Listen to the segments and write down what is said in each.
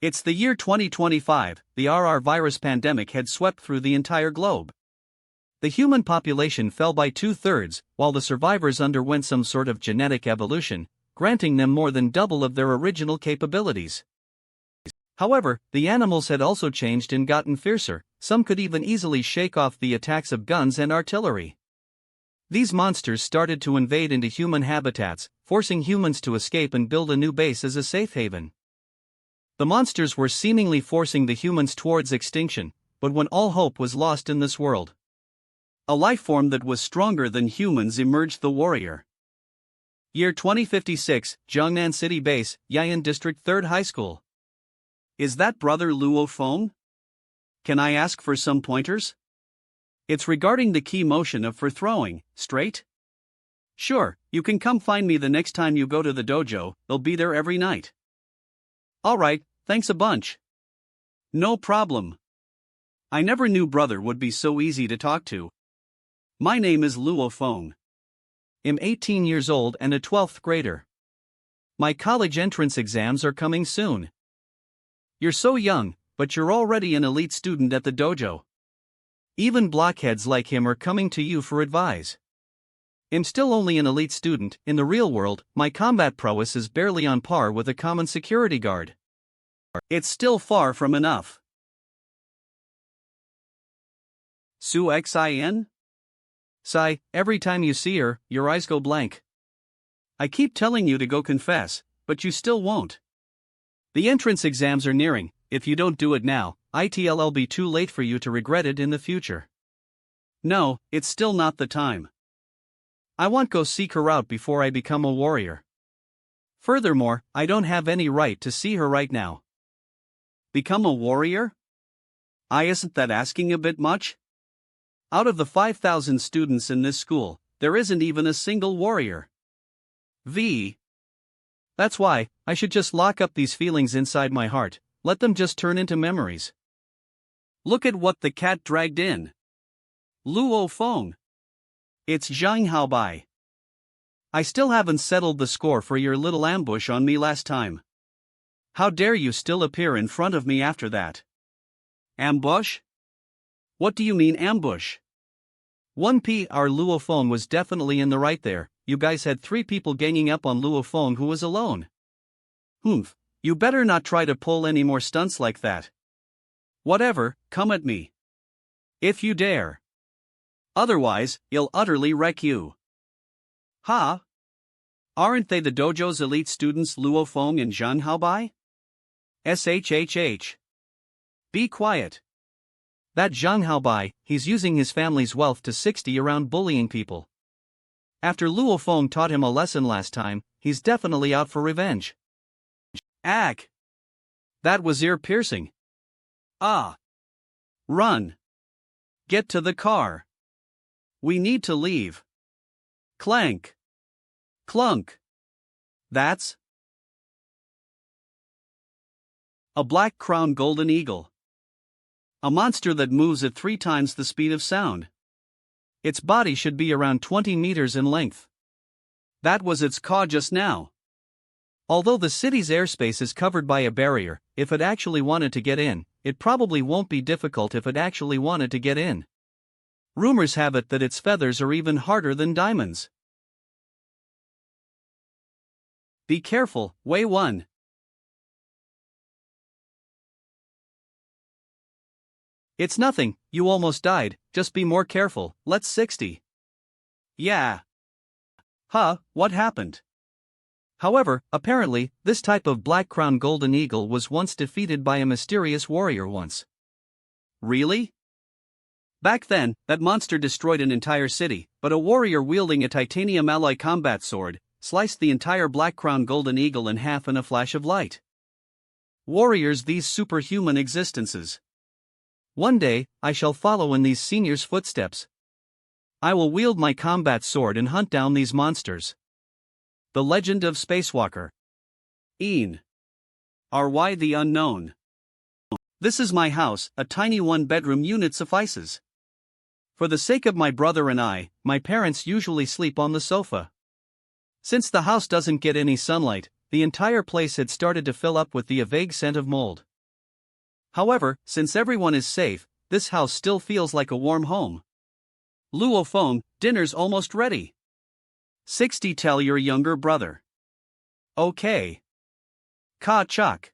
It's the year 2025, the RR virus pandemic had swept through the entire globe. The human population fell by 2/3, while the survivors underwent some sort of genetic evolution, granting them more than double of their original capabilities. However, the animals had also changed and gotten fiercer, some could even easily shake off the attacks of guns and artillery. These monsters started to invade into human habitats, forcing humans to escape and build a new base as a safe haven. The monsters were seemingly forcing the humans towards extinction, but when all hope was lost in this world, a life form that was stronger than humans emerged: the warrior. Year 2056, Jiangnan City Base, Yayan District 3rd High School. Is that brother Luo Feng? Can I ask for some pointers? It's regarding the key motion of for throwing, straight? Sure, you can come find me the next time you go to the dojo, they'll be there every night. Alright, thanks a bunch. No problem. I never knew brother would be so easy to talk to. My name is Luo Feng. I'm 18 years old and a 12th grader. My college entrance exams are coming soon. You're so young, but you're already an elite student at the dojo. Even blockheads like him are coming to you for advice. I'm still only an elite student. In the real world, my combat prowess is barely on par with a common security guard. It's still far from enough. Su Xin? Sai, every time you see her, your eyes go blank. I keep telling you to go confess, but you still won't. The entrance exams are nearing. If you don't do it now, it'll be too late for you to regret it in the future. No, it's still not the time. I want go seek her out before I become a warrior. Furthermore, I don't have any right to see her right now. Become a warrior? Isn't that asking a bit much? Out of the 5,000 students in this school, there isn't even a single warrior. That's why, I should just lock up these feelings inside my heart, let them just turn into memories. Look at what the cat dragged in. Luo Feng. It's Zhang Haobai. I still haven't settled the score for your little ambush on me last time. How dare you still appear in front of me after that? Ambush? What do you mean ambush? 1PR Luo Feng was definitely in the right there. You guys had 3 people ganging up on Luo Feng who was alone. Humph, you better not try to pull any more stunts like that. Whatever, come at me. If you dare. Otherwise, I'll utterly wreck you. Ha? Aren't they the dojo's elite students Luo Feng and Zhang Haobai? SHHH. Be quiet. That Zhang Haobai, he's using his family's wealth to 60 around bullying people. After Luo Feng taught him a lesson last time, he's definitely out for revenge. Ack! That was ear-piercing. Ah! Run! Get to the car. We need to leave. Clank! Clunk! That's a black-crowned golden eagle. A monster that moves at 3 times the speed of sound. Its body should be around 20 meters in length. That was its caw just now. Although the city's airspace is covered by a barrier, if it actually wanted to get in, it probably won't be difficult if it actually wanted to get in. Rumors have it that its feathers are even harder than diamonds. Be careful, Wei 1. It's nothing, you almost died, just be more careful, let's 60. Yeah. Huh, what happened? However, apparently, this type of black-crowned golden eagle was once defeated by a mysterious warrior once. Really? Back then, that monster destroyed an entire city, but a warrior wielding a titanium alloy combat sword sliced the entire black-crowned golden eagle in half in a flash of light. Warriors, these superhuman existences. One day, I shall follow in these seniors' footsteps. I will wield my combat sword and hunt down these monsters. The Legend of SpaceWalker. Ry the Unknown. This is my house, a tiny 1-bedroom unit suffices. For the sake of my brother and I, my parents usually sleep on the sofa. Since the house doesn't get any sunlight, the entire place had started to fill up with the vague scent of mold. However, since everyone is safe, this house still feels like a warm home. Luo Feng, dinner's almost ready. 60 Tell your younger brother. Okay. Ka Chak.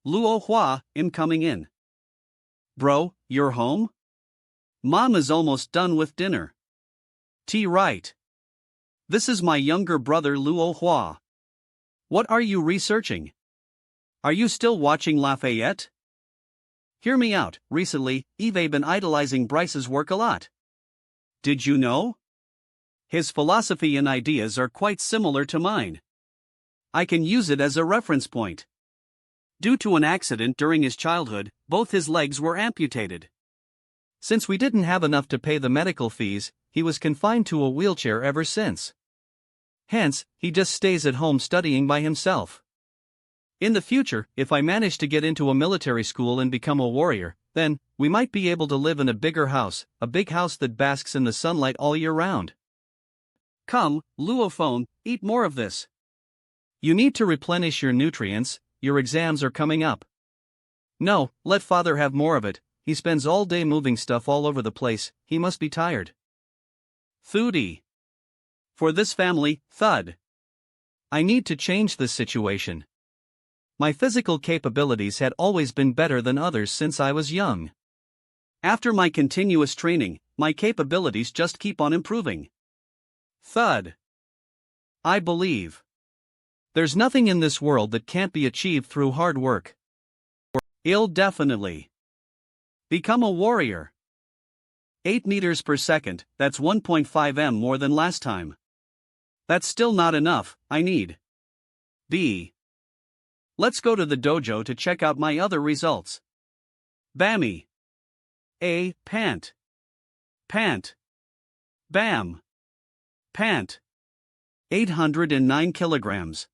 Luo Hua, I'm coming in. Bro, you're home? Mom is almost done with dinner. T right. This is my younger brother Luo Hua. What are you researching? Are you still watching Lafayette? Hear me out, recently, Eve been idolizing Bryce's work a lot. Did you know? His philosophy and ideas are quite similar to mine. I can use it as a reference point. Due to an accident during his childhood, both his legs were amputated. Since we didn't have enough to pay the medical fees, he was confined to a wheelchair ever since. Hence, he just stays at home studying by himself. In the future, if I manage to get into a military school and become a warrior, then, we might be able to live in a bigger house, a big house that basks in the sunlight all year round. Come, Luo Feng, eat more of this. You need to replenish your nutrients, your exams are coming up. No, let father have more of it, he spends all day moving stuff all over the place, he must be tired. Foodie. For this family, thud. I need to change this situation. My physical capabilities had always been better than others since I was young. After my continuous training, my capabilities just keep on improving. Thud. I believe. There's nothing in this world that can't be achieved through hard work. I'll definitely become a warrior. 8 meters per second, that's 1.5 m more than last time. That's still not enough, I need B. Let's go to the dojo to check out my other results. Bammy. A. Pant. Pant. Bam. Pant. 809 kilograms.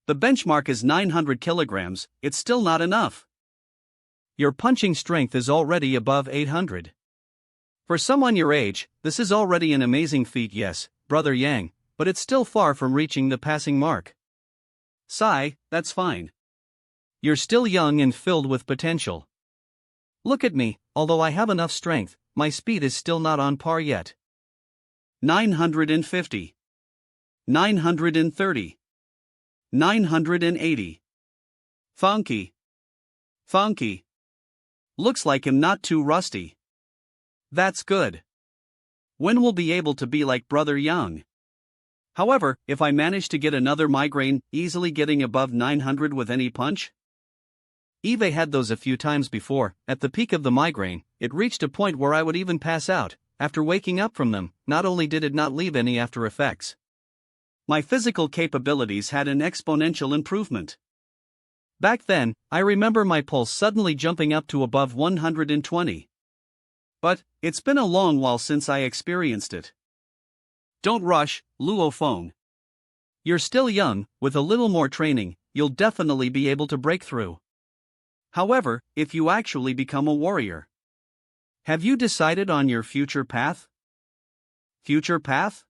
The benchmark is 900 kilograms, it's still not enough. Your punching strength is already above 800. For someone your age, this is already an amazing feat, yes, Brother Yang, but it's still far from reaching the passing mark. Sigh, that's fine. You're still young and filled with potential. Look at me, although I have enough strength, my speed is still not on par yet. 950. 930. 980. Funky. Funky. Looks like I'm not too rusty. That's good. When will be able to be like Brother Yang? However, if I manage to get another migraine, easily getting above 900 with any punch? Eve had those a few times before. At the peak of the migraine, it reached a point where I would even pass out. After waking up from them, not only did it not leave any after effects, my physical capabilities had an exponential improvement. Back then, I remember my pulse suddenly jumping up to above 120. But, it's been a long while since I experienced it. Don't rush, Luo Feng. You're still young, with a little more training, you'll definitely be able to break through. However, if you actually become a warrior, have you decided on your future path? Future path?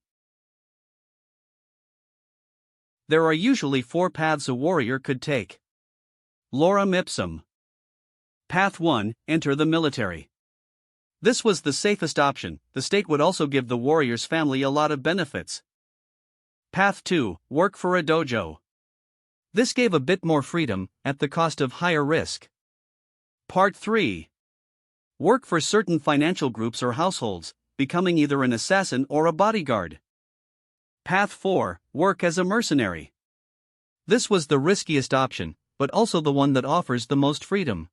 There are usually 4 paths a warrior could take. Lorem ipsum. Path 1, enter the military. This was the safest option, the state would also give the warrior's family a lot of benefits. Path 2, work for a dojo. This gave a bit more freedom, at the cost of higher risk. Part 3. Work for certain financial groups or households, becoming either an assassin or a bodyguard. Path 4, work as a mercenary. This was the riskiest option, but also the one that offers the most freedom.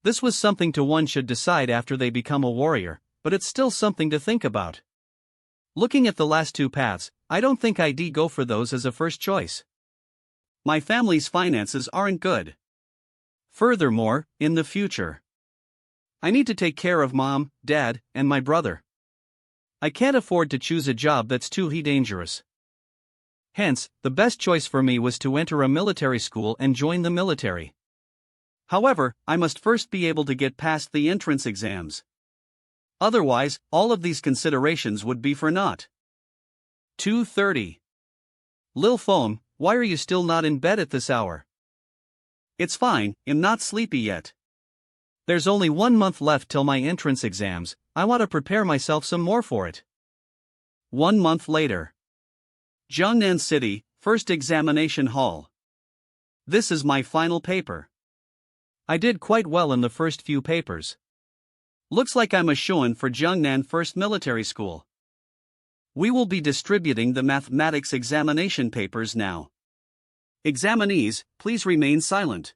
This was something one should decide after they become a warrior, but it's still something to think about. Looking at the last 2 paths, I don't think I'd go for those as a first choice. My family's finances aren't good. Furthermore, in the future, I need to take care of mom, dad, and my brother. I can't afford to choose a job that's too dangerous. Hence, the best choice for me was to enter a military school and join the military. However, I must first be able to get past the entrance exams. Otherwise, all of these considerations would be for naught. 2:30. Lil Feng, why are you still not in bed at this hour? It's fine, I'm not sleepy yet. There's only 1 month left till my entrance exams, I want to prepare myself some more for it. 1 month later. Jiangnan City, first examination hall. This is my final paper. I did quite well in the first few papers. Looks like I'm a shoo-in for Jiangnan First Military School. We will be distributing the mathematics examination papers now. Examinees, please remain silent.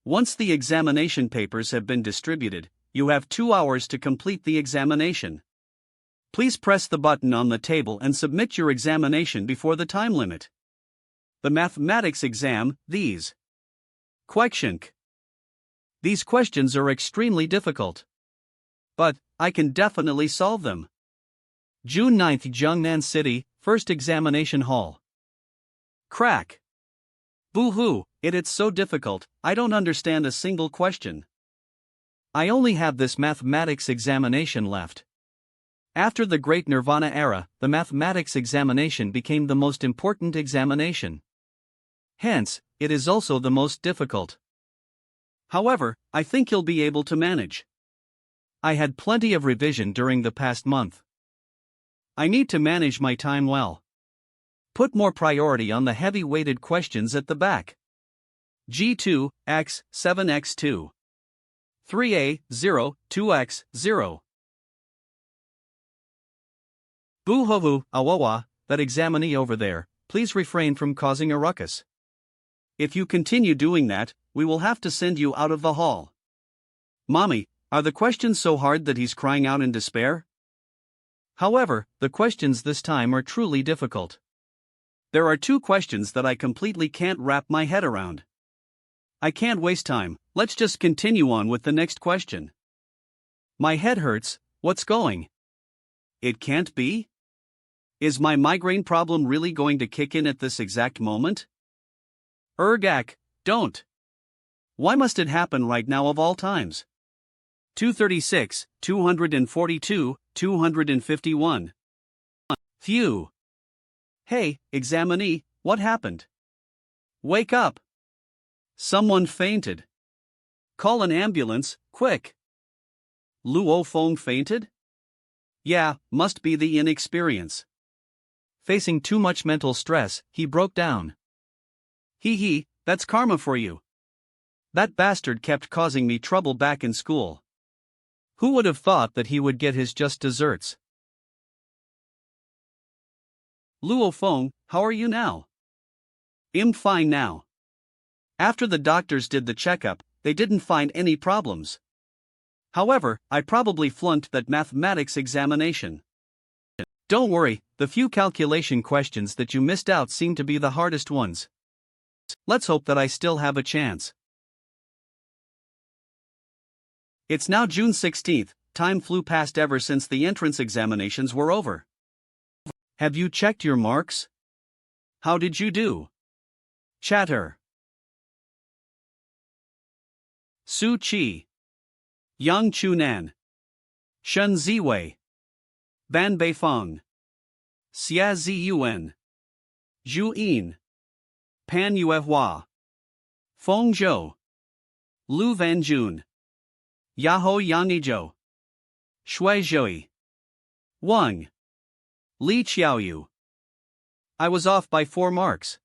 Once the examination papers have been distributed, you have 2 hours to complete the examination. Please press the button on the table and submit your examination before the time limit. The mathematics exam, these questions. These questions are extremely difficult. But, I can definitely solve them. June 9th, Jiangnan City, first examination hall. Crack. Boo-hoo, it's so difficult, I don't understand a single question. I only have this mathematics examination left. After the Great Nirvana era, the mathematics examination became the most important examination. Hence, it is also the most difficult. However, I think you'll be able to manage. I had plenty of revision during the past month. I need to manage my time well. Put more priority on the heavy-weighted questions at the back. G2, X, 7x2. 3a, 0, 2x, 0. Boo-hoo, awawa, that examinee over there, please refrain from causing a ruckus. If you continue doing that, we will have to send you out of the hall. Mommy, are the questions so hard that he's crying out in despair? However, the questions this time are truly difficult. There are 2 questions that I completely can't wrap my head around. I can't waste time, let's just continue on with the next question. My head hurts, what's going? It can't be? Is my migraine problem really going to kick in at this exact moment? Ergak, don't. Why must it happen right now of all times? 236, 242, 251. Phew. Hey, examinee, what happened? Wake up. Someone fainted. Call an ambulance, quick. Luo Feng fainted? Yeah, must be the inexperience. Facing too much mental stress, he broke down. Hee, that's karma for you. That bastard kept causing me trouble back in school. Who would have thought that he would get his just desserts? Luo Feng, how are you now? I'm fine now. After the doctors did the checkup, they didn't find any problems. However, I probably flunked that mathematics examination. Don't worry, the few calculation questions that you missed out seem to be the hardest ones. Let's hope that I still have a chance. It's now June 16th, time flew past ever since the entrance examinations were over. Have you checked your marks? How did you do? Chatter. Su Qi. Yang Chunan. Shen Ziwei. Ban Beifeng. Xia Ziyuan. Zhu Yin. Pan Yuehua. Feng Zhou. Lu Vanjun. Yahou Yangizhou. Shui Zhui. Wang. Li Qiaoyu. I was off by 4 marks.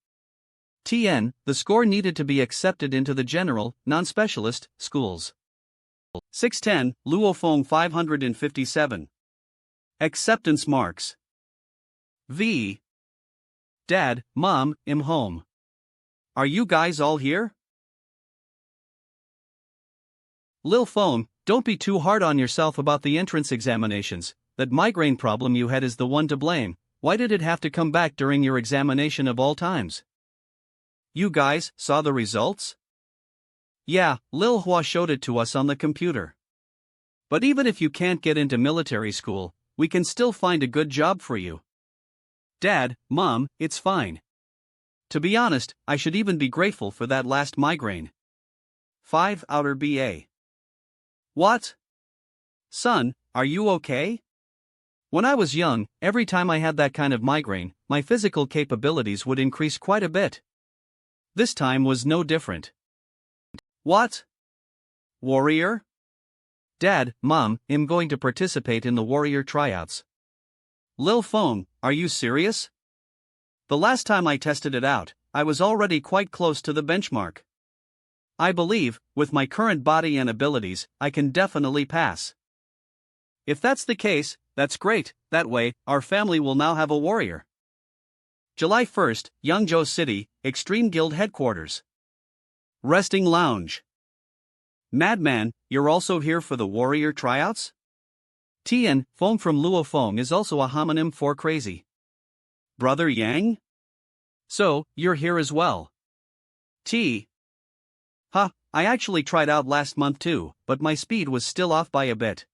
TN, the score needed to be accepted into the general, non-specialist, schools. 610, Luofeng 557. Acceptance marks. V. Dad, Mom, I'm home. Are you guys all here? Lil Feng, don't be too hard on yourself about the entrance examinations. That migraine problem you had is the one to blame. Why did it have to come back during your examination of all times? You guys saw the results? Yeah, Lil Hua showed it to us on the computer. But even if you can't get into military school, we can still find a good job for you. Dad, Mom, it's fine. To be honest, I should even be grateful for that last migraine. 5 outer BA. What? Son, are you okay? When I was young, every time I had that kind of migraine, my physical capabilities would increase quite a bit. This time was no different. What? Warrior? Dad, Mom, I'm going to participate in the warrior tryouts. Lil Feng, are you serious? The last time I tested it out, I was already quite close to the benchmark. I believe, with my current body and abilities, I can definitely pass. If that's the case, that's great, that way, our family will now have a warrior. July 1st, Yangzhou City, Extreme Guild Headquarters. Resting Lounge. Madman, you're also here for the warrior tryouts? Tian, Feng from Luo Feng is also a homonym for crazy. Brother Yang? So, you're here as well. T. Huh, I actually tried out last month too, but my speed was still off by a bit.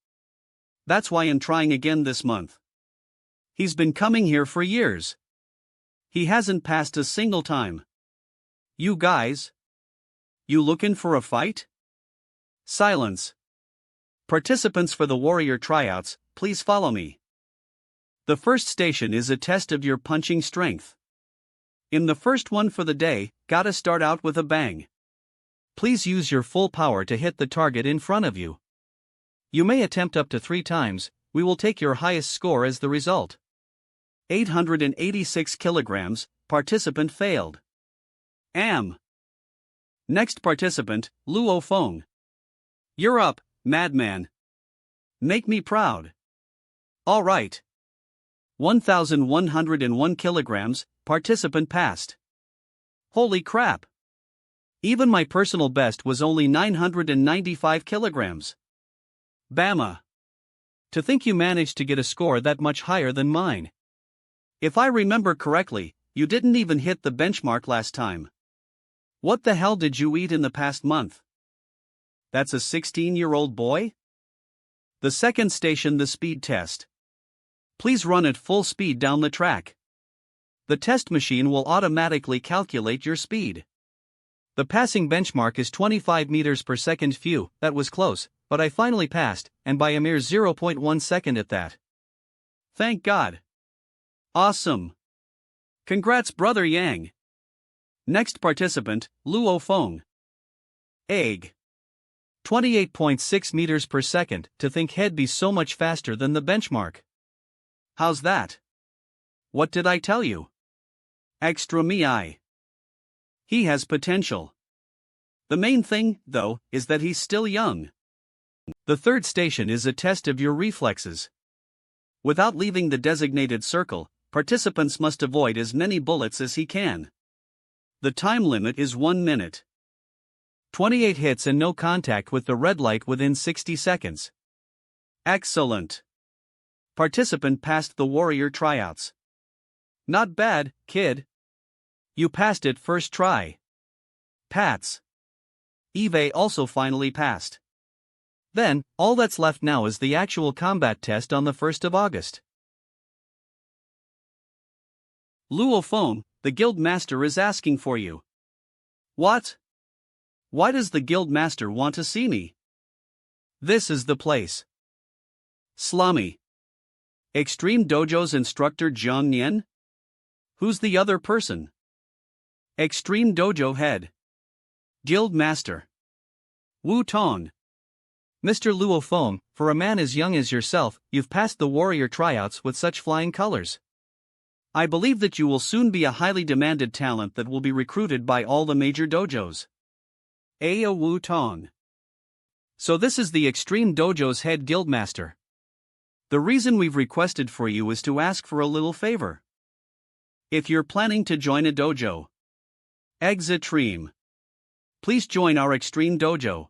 That's why I'm trying again this month. He's been coming here for years. He hasn't passed a single time. You guys? You looking for a fight? Silence. Participants for the warrior tryouts, please follow me. The first station is a test of your punching strength. In the first one for the day, gotta start out with a bang. Please use your full power to hit the target in front of you. You may attempt up to 3 times, we will take your highest score as the result. 886 kilograms, participant failed. Next participant, Luo Feng. You're up, madman. Make me proud. Alright. 1,101 kilograms, participant passed. Holy crap. Even my personal best was only 995 kilograms. Bama. To think you managed to get a score that much higher than mine. If I remember correctly, you didn't even hit the benchmark last time. What the hell did you eat in the past month? That's a 16-year-old boy? The second station, the speed test. Please run at full speed down the track. The test machine will automatically calculate your speed. The passing benchmark is 25 meters per second. Phew, that was close, but I finally passed, and by a mere 0.1 second at that. Thank God. Awesome. Congrats, Brother Yang. Next participant, Luo Feng. Egg. 28.6 meters per second, to think he'd be so much faster than the benchmark. How's that? What did I tell you? Extra me. He has potential. The main thing, though, is that he's still young. The third station is a test of your reflexes. Without leaving the designated circle, participants must avoid as many bullets as he can. The time limit is 1 minute. 28 hits and no contact with the red light within 60 seconds. Excellent. Participant passed the warrior tryouts. Not bad, kid. You passed it first try. Pats. Eve also finally passed. Then, all that's left now is the actual combat test on the 1st of August. Luo Feng, the guild master is asking for you. What? Why does the guild master want to see me? This is the place. Slummy. Extreme Dojo's instructor Zhang Nian? Who's the other person? Extreme Dojo head. Guild master. Wu Tong. Mr. Luo Feng, for a man as young as yourself, you've passed the warrior tryouts with such flying colors. I believe that you will soon be a highly demanded talent that will be recruited by all the major dojos. Wu Tong. So this is the Extreme Dojo's head guildmaster. The reason we've requested for you is to ask for a little favor. If you're planning to join a dojo, Extreme, please join our Extreme Dojo.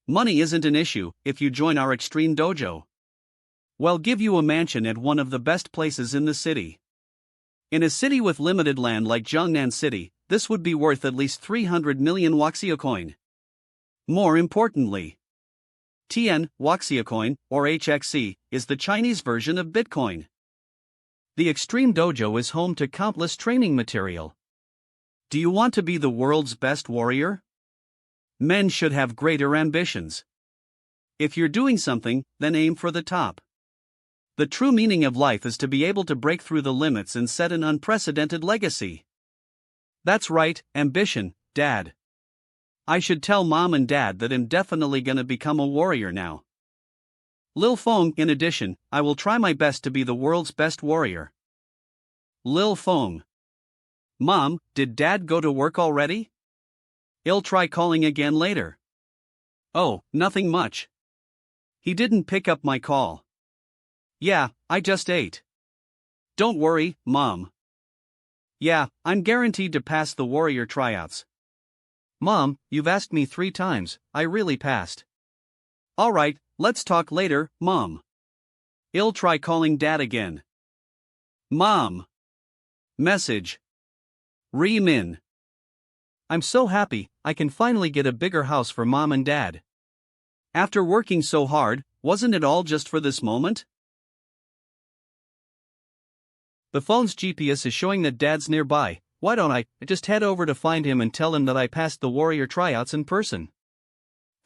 Money isn't an issue if you join our Extreme Dojo. We'll give you a mansion at one of the best places in the city. In a city with limited land like Jiangnan City, this would be worth at least 300 million Wuxia coin. More importantly, Tian Wuxia coin, or HXC, is the Chinese version of Bitcoin. The Extreme Dojo is home to countless training material. Do you want to be the world's best warrior? Men should have greater ambitions. If you're doing something, then aim for the top. The true meaning of life is to be able to break through the limits and set an unprecedented legacy. That's right, ambition, Dad. I should tell Mom and Dad that I'm definitely gonna become a warrior now. Lil Feng, in addition, I will try my best to be the world's best warrior. Lil Feng. Mom, did Dad go to work already? I'll try calling again later. Oh, nothing much. He didn't pick up my call. Yeah, I just ate. Don't worry, Mom. Yeah, I'm guaranteed to pass the warrior tryouts. Mom, you've asked me 3 times, I really passed. Alright, let's talk later, Mom. I'll try calling Dad again. Mom. Message. Min. I'm so happy, I can finally get a bigger house for Mom and Dad. After working so hard, wasn't it all just for this moment? The phone's GPS is showing that Dad's nearby. Why don't I just head over to find him and tell him that I passed the warrior tryouts in person?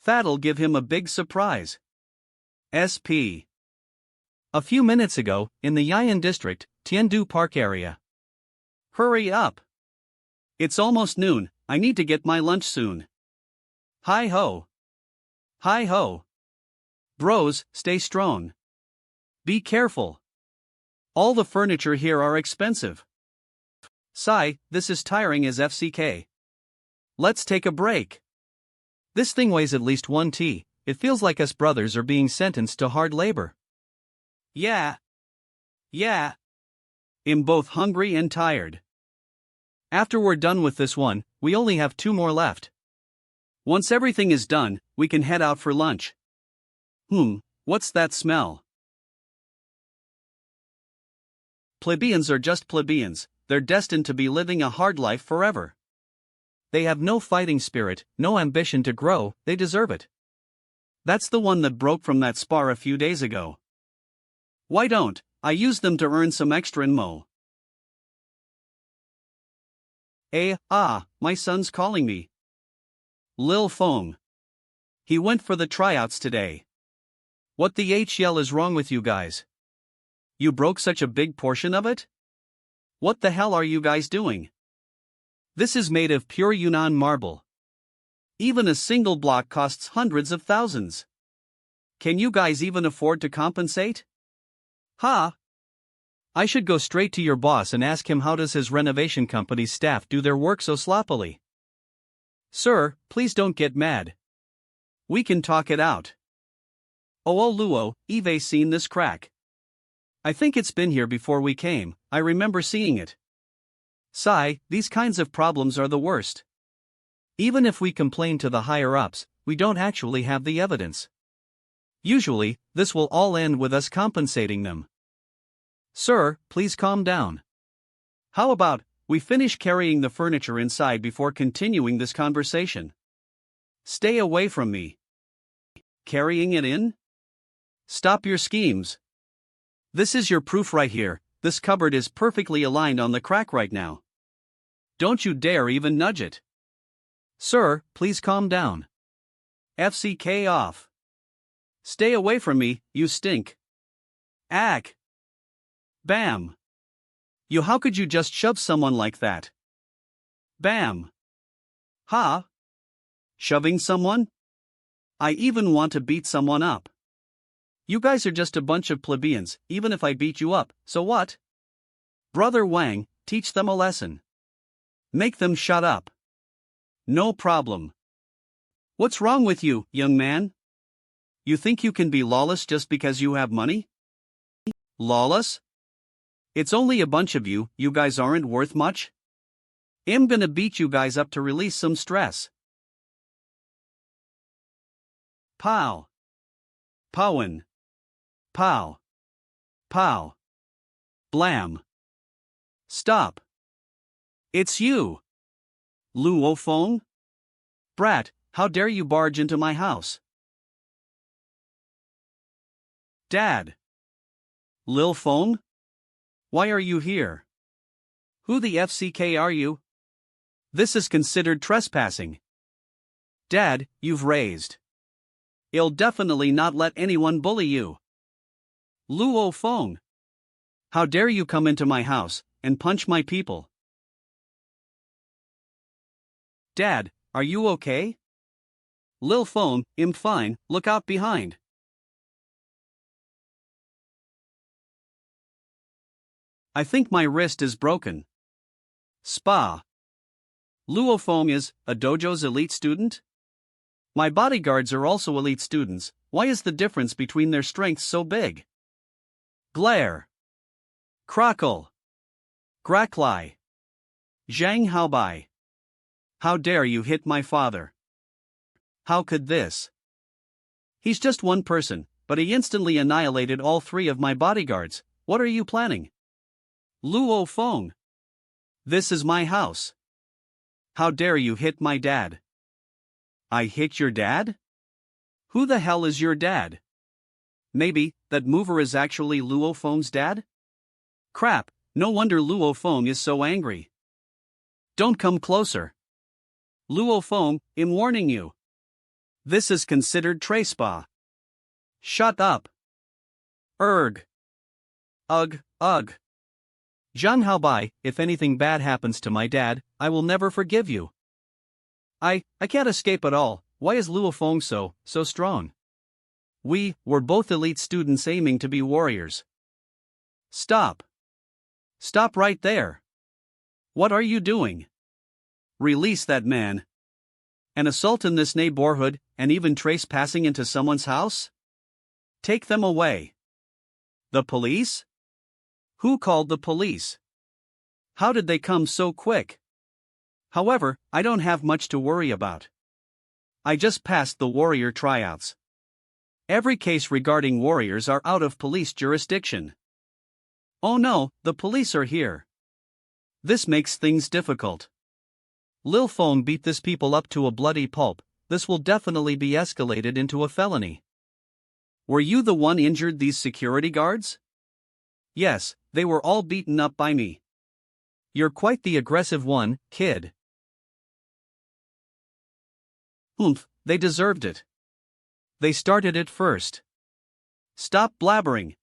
That'll give him a big surprise. SP. A few minutes ago, in the Yayan district, Tiandu Park area. Hurry up. It's almost noon, I need to get my lunch soon. Hi ho. Hi ho. Bros, stay strong. Be careful. All the furniture here are expensive. Sigh, this is tiring as FCK. Let's take a break. This thing weighs at least 1 T, it feels like us brothers are being sentenced to hard labor. Yeah. I'm both hungry and tired. After we're done with this one, we only have 2 more left. Once everything is done, we can head out for lunch. What's that smell? Plebeians are just plebeians, they're destined to be living a hard life forever. They have no fighting spirit, no ambition to grow, they deserve it. That's the one that broke from that spar a few days ago. Why don't I use them to earn some extra mo? My son's calling me. Lil Feng. He went for the tryouts today. What the HL is wrong with you guys? You broke such a big portion of it? What the hell are you guys doing? This is made of pure Yunnan marble. Even a single block costs hundreds of thousands. Can you guys even afford to compensate? I should go straight to your boss and ask him how does his renovation company's staff do their work so sloppily. Sir, please don't get mad. We can talk it out. Oh Luo, Eve seen this crack. I think it's been here before we came, I remember seeing it. Sigh, these kinds of problems are the worst. Even if we complain to the higher-ups, we don't actually have the evidence. Usually, this will all end with us compensating them. Sir, please calm down. How about we finish carrying the furniture inside before continuing this conversation? Stay away from me. Carrying it in? Stop your schemes. This is your proof right here, this cupboard is perfectly aligned on the crack right now. Don't you dare even nudge it. Sir, please calm down. FCK off. Stay away from me, you stink. Ack. Bam. How could you just shove someone like that? Bam. Shoving someone? I even want to beat someone up. You guys are just a bunch of plebeians, even if I beat you up, so what? Brother Wang, teach them a lesson. Make them shut up. No problem. What's wrong with you, young man? You think you can be lawless just because you have money? Lawless? It's only a bunch of you guys aren't worth much? I'm gonna beat you guys up to release some stress. Pow. Powin. Pow. Pow. Blam. Stop. It's you. Luo Feng? Brat, how dare you barge into my house? Dad. Lil Feng? Why are you here? Who the FCK are you? This is considered trespassing. Dad, you've raised. I'll definitely not let anyone bully you. Luo Feng. How dare you come into my house and punch my people? Dad, are you okay? Lil Feng, I'm fine, look out behind. I think my wrist is broken. Spa. Luo Feng is a dojo's elite student? My bodyguards are also elite students, why is the difference between their strengths so big? Glare. Crackle. Grackly. Zhang Haobai. How dare you hit my father? How could this? He's just one person, but he instantly annihilated all three of my bodyguards. What are you planning? Luo Feng. This is my house. How dare you hit my dad? I hit your dad? Who the hell is your dad? Maybe that mover is actually Luo Feng's dad? Crap, no wonder Luo Feng is so angry. Don't come closer. Luo Feng, I'm warning you. This is considered trespass. Shut up. Ugh. Ugh. Zhang Haobai, if anything bad happens to my dad, I will never forgive you. I can't escape at all. Why is Luo Feng so strong? We were both elite students aiming to be warriors. Stop. Stop right there. What are you doing? Release that man. An assault in this neighborhood, and even trespassing into someone's house? Take them away. The police? Who called the police? How did they come so quick? However, I don't have much to worry about. I just passed the warrior tryouts. Every case regarding warriors are out of police jurisdiction. Oh no, the police are here. This makes things difficult. Lil Feng beat this people up to a bloody pulp. This will definitely be escalated into a felony. Were you the one injured these security guards? Yes, they were all beaten up by me. You're quite the aggressive one, kid. They deserved it. They started it first. Stop blabbering.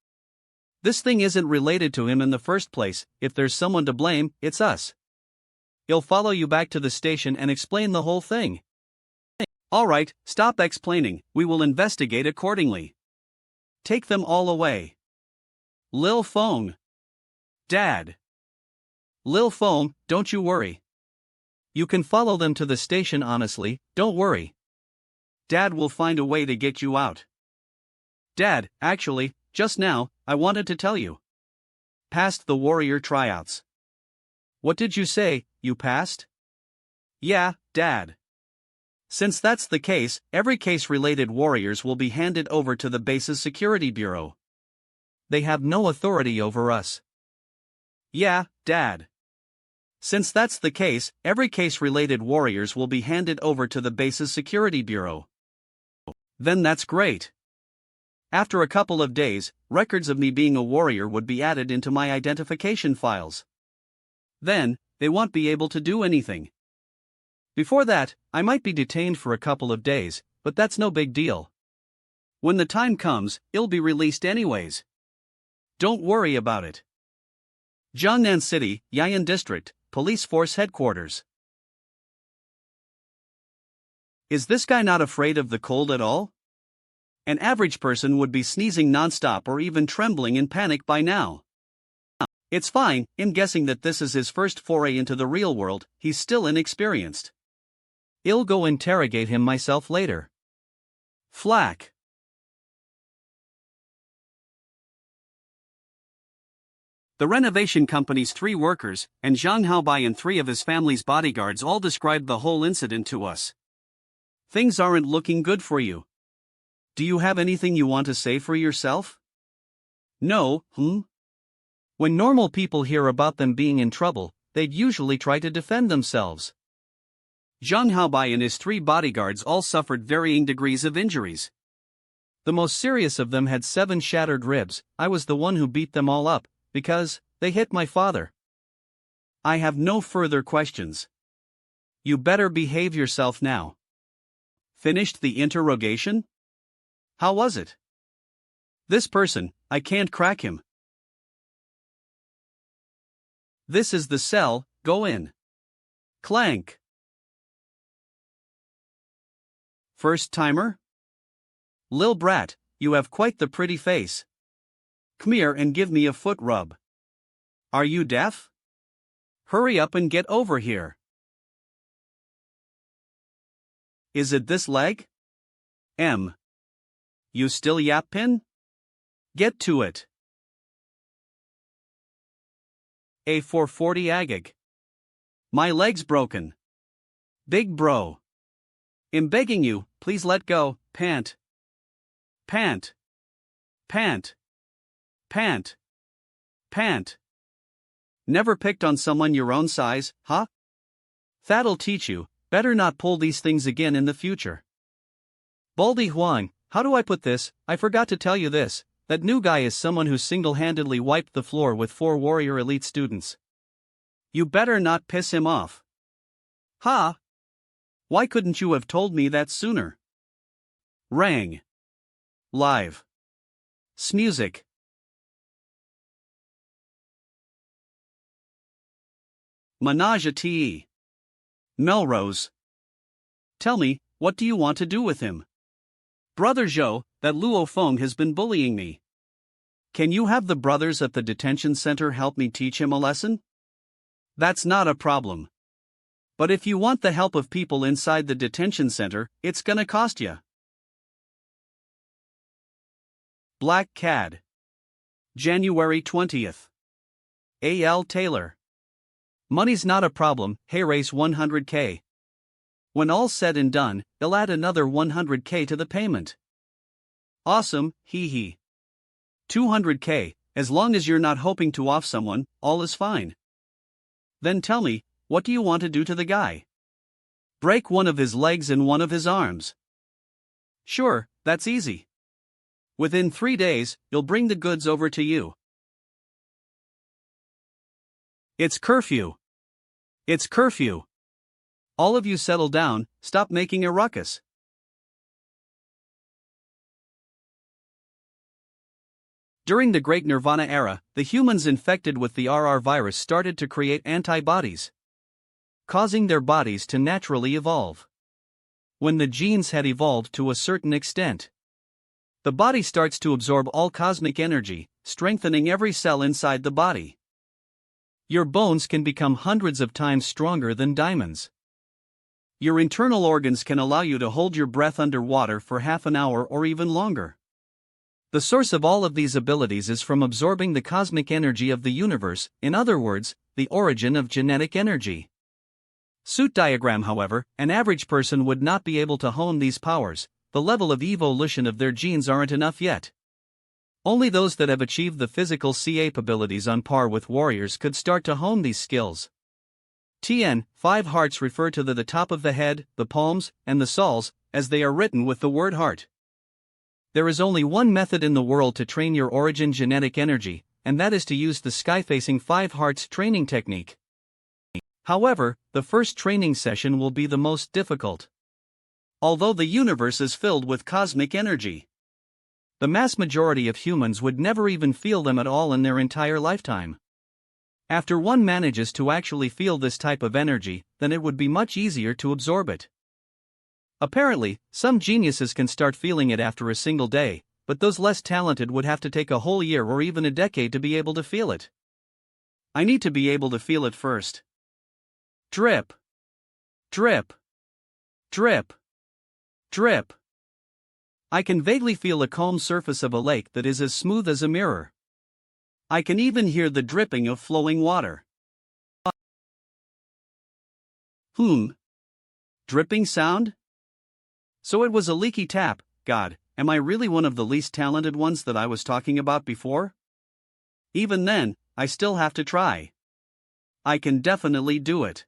This thing isn't related to him in the first place. If there's someone to blame, it's us. He'll follow you back to the station and explain the whole thing. Alright, stop explaining, we will investigate accordingly. Take them all away. Lil Feng. Dad. Lil Feng, don't you worry. You can follow them to the station honestly, don't worry. Dad will find a way to get you out. Dad, actually, just now, I wanted to tell you. Passed the warrior tryouts. What did you say, you passed? Yeah, Dad. Since that's the case, every case-related warriors will be handed over to the base's security bureau. They have no authority over us. Yeah, Dad. Since that's the case, every case-related warriors will be handed over to the base's security bureau. Then that's great. After a couple of days, records of me being a warrior would be added into my identification files. Then, they won't be able to do anything. Before that, I might be detained for a couple of days, but that's no big deal. When the time comes, it'll be released anyways. Don't worry about it. Jiangnan City, Yayan District, Police Force Headquarters. Is this guy not afraid of the cold at all? An average person would be sneezing nonstop or even trembling in panic by now. It's fine, I'm guessing that this is his first foray into the real world, he's still inexperienced. I'll go interrogate him myself later. Flack. The renovation company's 3 workers, and Zhang Haobai and 3 of his family's bodyguards all described the whole incident to us. Things aren't looking good for you. Do you have anything you want to say for yourself? No, When normal people hear about them being in trouble, they'd usually try to defend themselves. Zhang Haobai and his 3 bodyguards all suffered varying degrees of injuries. The most serious of them had 7 shattered ribs. I was the one who beat them all up, because they hit my father. I have no further questions. You better behave yourself now. Finished the interrogation? How was it? This person, I can't crack him. This is the cell, go in. Clank. First timer? Lil brat, you have quite the pretty face. Come here and give me a foot rub. Are you deaf? Hurry up and get over here. Is it this leg? You still yappin'? Get to it. A for 40 agag. My leg's broken. Big bro. I'm begging you, please let go, pant. Pant. Pant. Pant. Pant. Never picked on someone your own size, huh? That'll teach you, better not pull these things again in the future. Baldy Huang, how do I put this? I forgot to tell you this. That new guy is someone who single-handedly wiped the floor with 4 warrior elite students. You better not piss him off. Ha! Why couldn't you have told me that sooner? Rang. Live. Smusic. Menage a te. Melrose. Tell me, what do you want to do with him? Brother Zhou, that Luo Feng has been bullying me. Can you have the brothers at the detention center help me teach him a lesson? That's not a problem. But if you want the help of people inside the detention center, it's gonna cost ya. Black Cad. January 20th. A.L. Taylor. Money's not a problem, hey race 100k. When all's said and done, they'll add another 100k to the payment. Awesome, hee hee. 200k, as long as you're not hoping to off someone, all is fine. Then tell me, what do you want to do to the guy? Break one of his legs and one of his arms. Sure, that's easy. Within 3 days, you'll bring the goods over to you. It's curfew. It's curfew. All of you settle down, stop making a ruckus. During the Great Nirvana era, the humans infected with the RR virus started to create antibodies, causing their bodies to naturally evolve. When the genes had evolved to a certain extent, the body starts to absorb all cosmic energy, strengthening every cell inside the body. Your bones can become hundreds of times stronger than diamonds. Your internal organs can allow you to hold your breath underwater for half an hour or even longer. The source of all of these abilities is from absorbing the cosmic energy of the universe, in other words, the origin of genetic energy. Suit diagram, however, an average person would not be able to hone these powers, the level of evolution of their genes aren't enough yet. Only those that have achieved the physical C-ape abilities on par with warriors could start to hone these skills. TN, 5 hearts refer to the top of the head, the palms, and the soles, as they are written with the word heart. There is only one method in the world to train your origin genetic energy, and that is to use the sky-facing 5 hearts training technique. However, the first training session will be the most difficult. Although the universe is filled with cosmic energy, the mass majority of humans would never even feel them at all in their entire lifetime. After one manages to actually feel this type of energy, then it would be much easier to absorb it. Apparently, some geniuses can start feeling it after a single day, but those less talented would have to take a whole year or even a decade to be able to feel it. I need to be able to feel it first. Drip. Drip. Drip. Drip. I can vaguely feel a calm surface of a lake that is as smooth as a mirror. I can even hear the dripping of flowing water. Dripping sound? So it was a leaky tap. God, am I really one of the least talented ones that I was talking about before? Even then, I still have to try. I can definitely do it.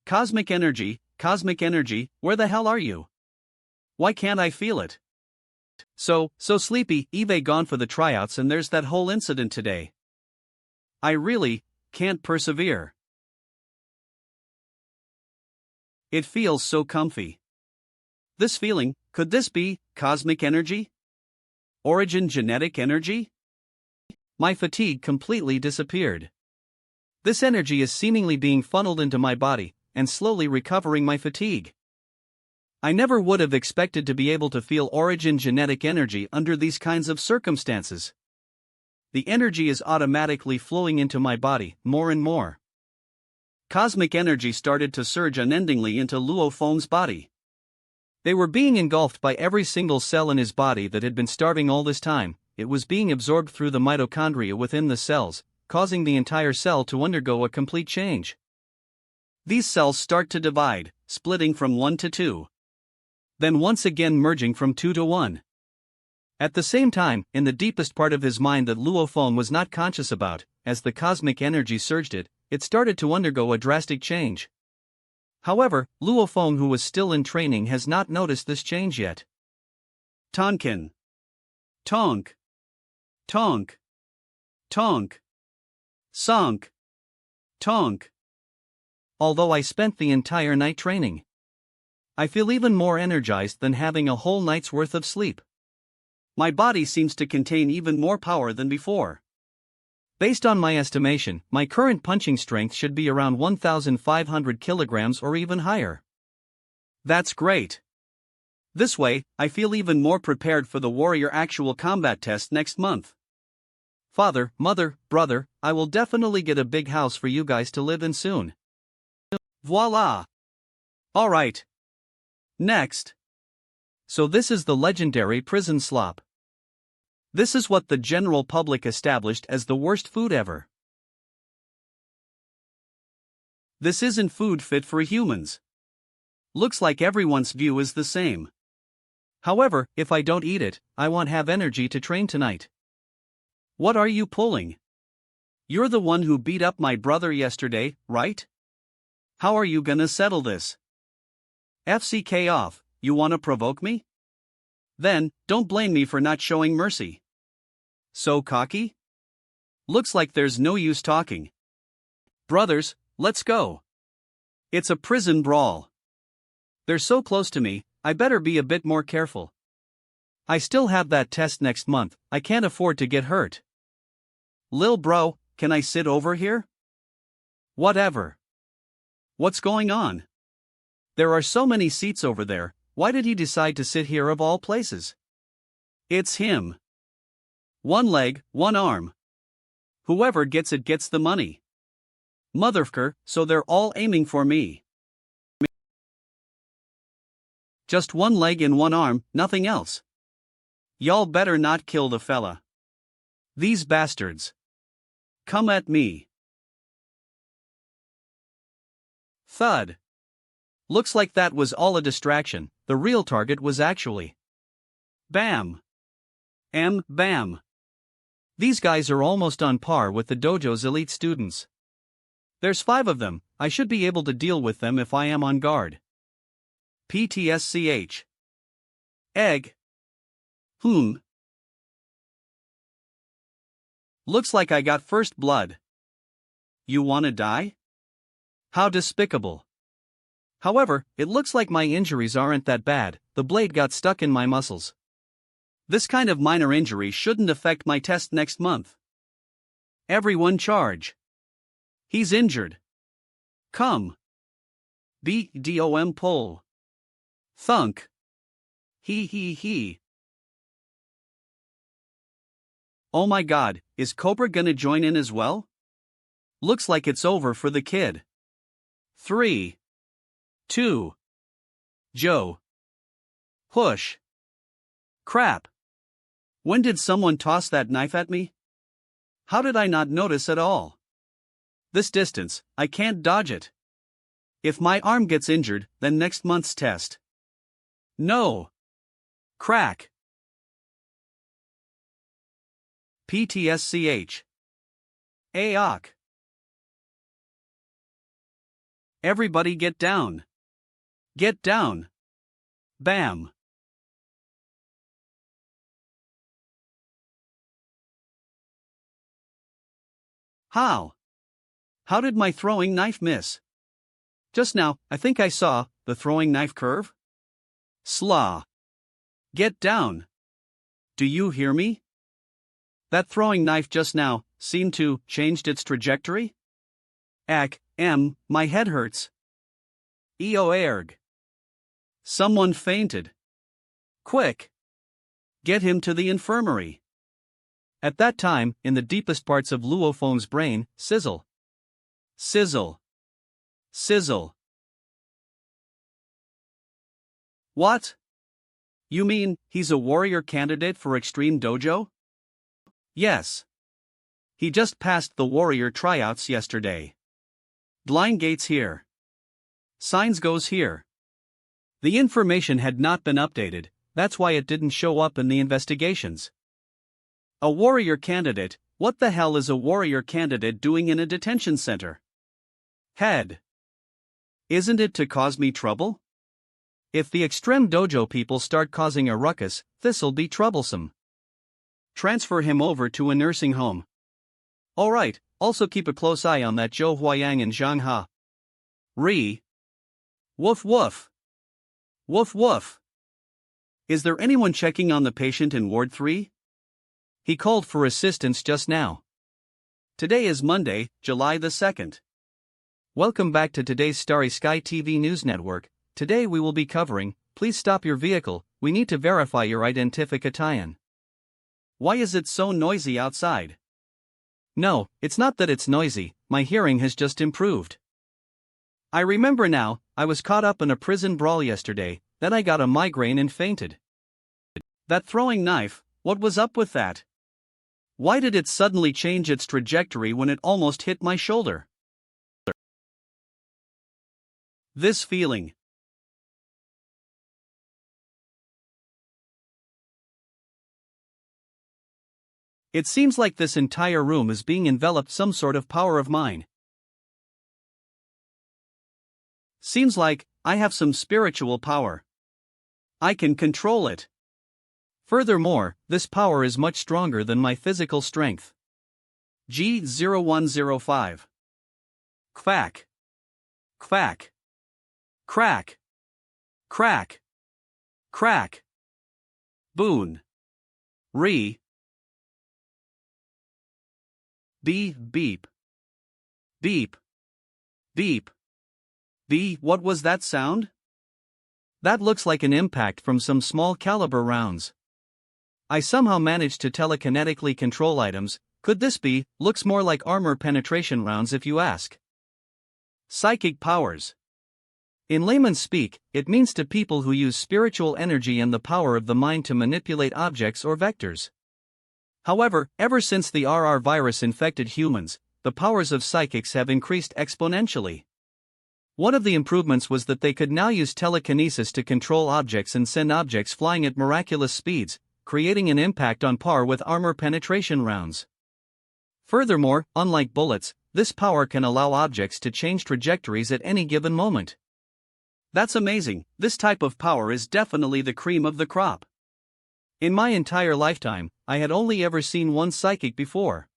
Cosmic energy, where the hell are you? Why can't I feel it? So sleepy, Eve gone for the tryouts and there's that whole incident today. I really can't persevere. It feels so comfy. This feeling, could this be cosmic energy? Origin genetic energy? My fatigue completely disappeared. This energy is seemingly being funneled into my body, and slowly recovering my fatigue. I never would have expected to be able to feel origin genetic energy under these kinds of circumstances. The energy is automatically flowing into my body, more and more. Cosmic energy started to surge unendingly into Luo Feng's body. They were being engulfed by every single cell in his body that had been starving all this time. It was being absorbed through the mitochondria within the cells, causing the entire cell to undergo a complete change. These cells start to divide, splitting from 1 to 2. Then once again merging from 2 to 1. At the same time, in the deepest part of his mind that Luo Feng was not conscious about, as the cosmic energy surged it started to undergo a drastic change. However, Luo Feng, who was still in training, has not noticed this change yet. Tonkin. Tonk. Tonk. Tonk. Sonk. Tonk. Although I spent the entire night training, I feel even more energized than having a whole night's worth of sleep. My body seems to contain even more power than before. Based on my estimation, my current punching strength should be around 1,500 kilograms or even higher. That's great. This way, I feel even more prepared for the warrior actual combat test next month. Father, mother, brother, I will definitely get a big house for you guys to live in soon. Voila! Alright. Next. So this is the legendary prison slop. This is what the general public established as the worst food ever. This isn't food fit for humans. Looks like everyone's view is the same. However, if I don't eat it, I won't have energy to train tonight. What are you pulling? You're the one who beat up my brother yesterday, right? How are you gonna settle this? FCK off, you wanna provoke me? Then, don't blame me for not showing mercy. So cocky? Looks like there's no use talking. Brothers, let's go. It's a prison brawl. They're so close to me, I better be a bit more careful. I still have that test next month, I can't afford to get hurt. Lil bro, can I sit over here? Whatever. What's going on? There are so many seats over there, why did he decide to sit here of all places? It's him. One leg, one arm. Whoever gets it gets the money. Motherfucker, so they're all aiming for me. Just one leg and one arm, nothing else. Y'all better not kill the fella. These bastards. Come at me. Thud. Looks like that was all a distraction, the real target was actually. Bam. Bam. These guys are almost on par with the dojo's elite students. There's 5 of them, I should be able to deal with them if I am on guard. PTSCH. Egg. Looks like I got first blood. You wanna die? How despicable. However, it looks like my injuries aren't that bad, the blade got stuck in my muscles. This kind of minor injury shouldn't affect my test next month. Everyone charge. He's injured. Come. BDOM pull. Thunk. He. Oh my god, is Cobra gonna join in as well? Looks like it's over for the kid. 3. 2. Joe. Push. Crap. When did someone toss that knife at me? How did I not notice at all? This distance, I can't dodge it. If my arm gets injured, then next month's test. No. Crack. PTSCH. AOC. Everybody get down. Get down. Bam. How? How did my throwing knife miss? Just now, I think I saw the throwing knife curve. Slaw. Get down. Do you hear me? That throwing knife just now seemed to changed its trajectory? My head hurts. Eoerg. Someone fainted. Quick! Get him to the infirmary. At that time, in the deepest parts of Luo Feng's brain, sizzle. Sizzle. Sizzle. What? You mean, he's a warrior candidate for Extreme Dojo? Yes. He just passed the warrior tryouts yesterday. Line gates here. Signs goes here. The information had not been updated, that's why it didn't show up in the investigations. A warrior candidate, what the hell is a warrior candidate doing in a detention center? Head. Isn't it to cause me trouble? If the Extreme Dojo people start causing a ruckus, this'll be troublesome. Transfer him over to a nursing home. Alright, also keep a close eye on that Zhou Huayang and Zhang Ha. Woof woof. Woof woof. Is there anyone checking on the patient in Ward 3? He called for assistance just now. Today is Monday, July the 2nd. Welcome back to today's Starry Sky TV News Network. Today we will be covering, please stop your vehicle, we need to verify your identification. Why is it so noisy outside? No, it's not that it's noisy, my hearing has just improved. I remember now, I was caught up in a prison brawl yesterday, then I got a migraine and fainted. That throwing knife, what was up with that? Why did it suddenly change its trajectory when it almost hit my shoulder? This feeling. It seems like this entire room is being enveloped some sort of power of mine. Seems like I have some spiritual power. I can control it. Furthermore, this power is much stronger than my physical strength. G0105. Quack. Quack. Crack. Crack. Crack. Boon. Beep. Beep. Beep. What was that sound? That looks like an impact from some small caliber rounds. I somehow managed to telekinetically control items. Could this be? Looks more like armor penetration rounds if you ask. Psychic powers. In layman's speak, it means to people who use spiritual energy and the power of the mind to manipulate objects or vectors. However, ever since the RR virus infected humans, the powers of psychics have increased exponentially. One of the improvements was that they could now use telekinesis to control objects and send objects flying at miraculous speeds, creating an impact on par with armor penetration rounds. Furthermore, unlike bullets, this power can allow objects to change trajectories at any given moment. That's amazing, this type of power is definitely the cream of the crop. In my entire lifetime, I had only ever seen one psychic before.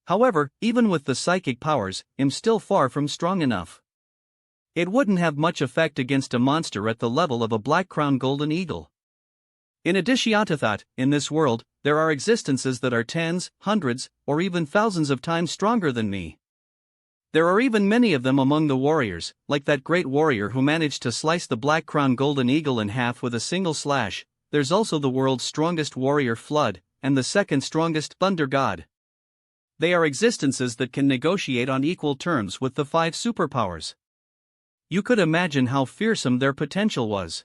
However, even with the psychic powers, I'm still far from strong enough. It wouldn't have much effect against a monster at the level of a black-crowned golden eagle. In addition to that, in this world, there are existences that are tens, hundreds, or even thousands of times stronger than me. There are even many of them among the warriors, like that great warrior who managed to slice the black-crowned golden eagle in half with a single slash. There's also the world's strongest warrior Flood, and the second strongest Thunder God. They are existences that can negotiate on equal terms with the 5 superpowers. You could imagine how fearsome their potential was.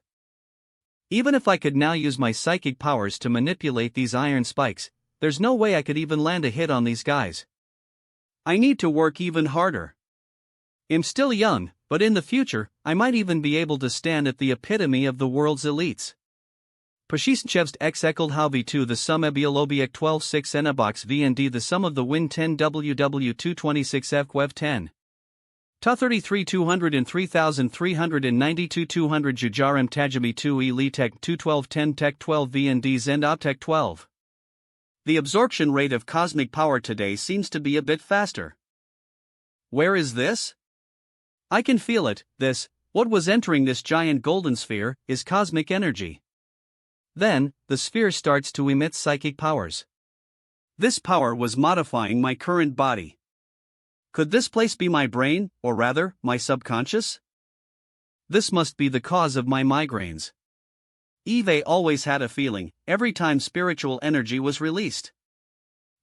Even if I could now use my psychic powers to manipulate these iron spikes, there's no way I could even land a hit on these guys. I need to work even harder. I'm still young, but in the future, I might even be able to stand at the epitome of the world's elites. Pashistchevst x equaled how v2 the sum ebiolobiec 12 6 enabox v and d the sum of the win 10 ww 226 f quev 10. Ta 33 203,392 200 Jujarem Tajami 2 E Tech 212 10 Tech 12 V and D Zend Optech 12. The absorption rate of cosmic power today seems to be a bit faster. Where is this? I can feel it, what was entering this giant golden sphere, is cosmic energy. Then, the sphere starts to emit psychic powers. This power was modifying my current body. Could this place be my brain, or rather, my subconscious? This must be the cause of my migraines. Eve always had a feeling, every time spiritual energy was released.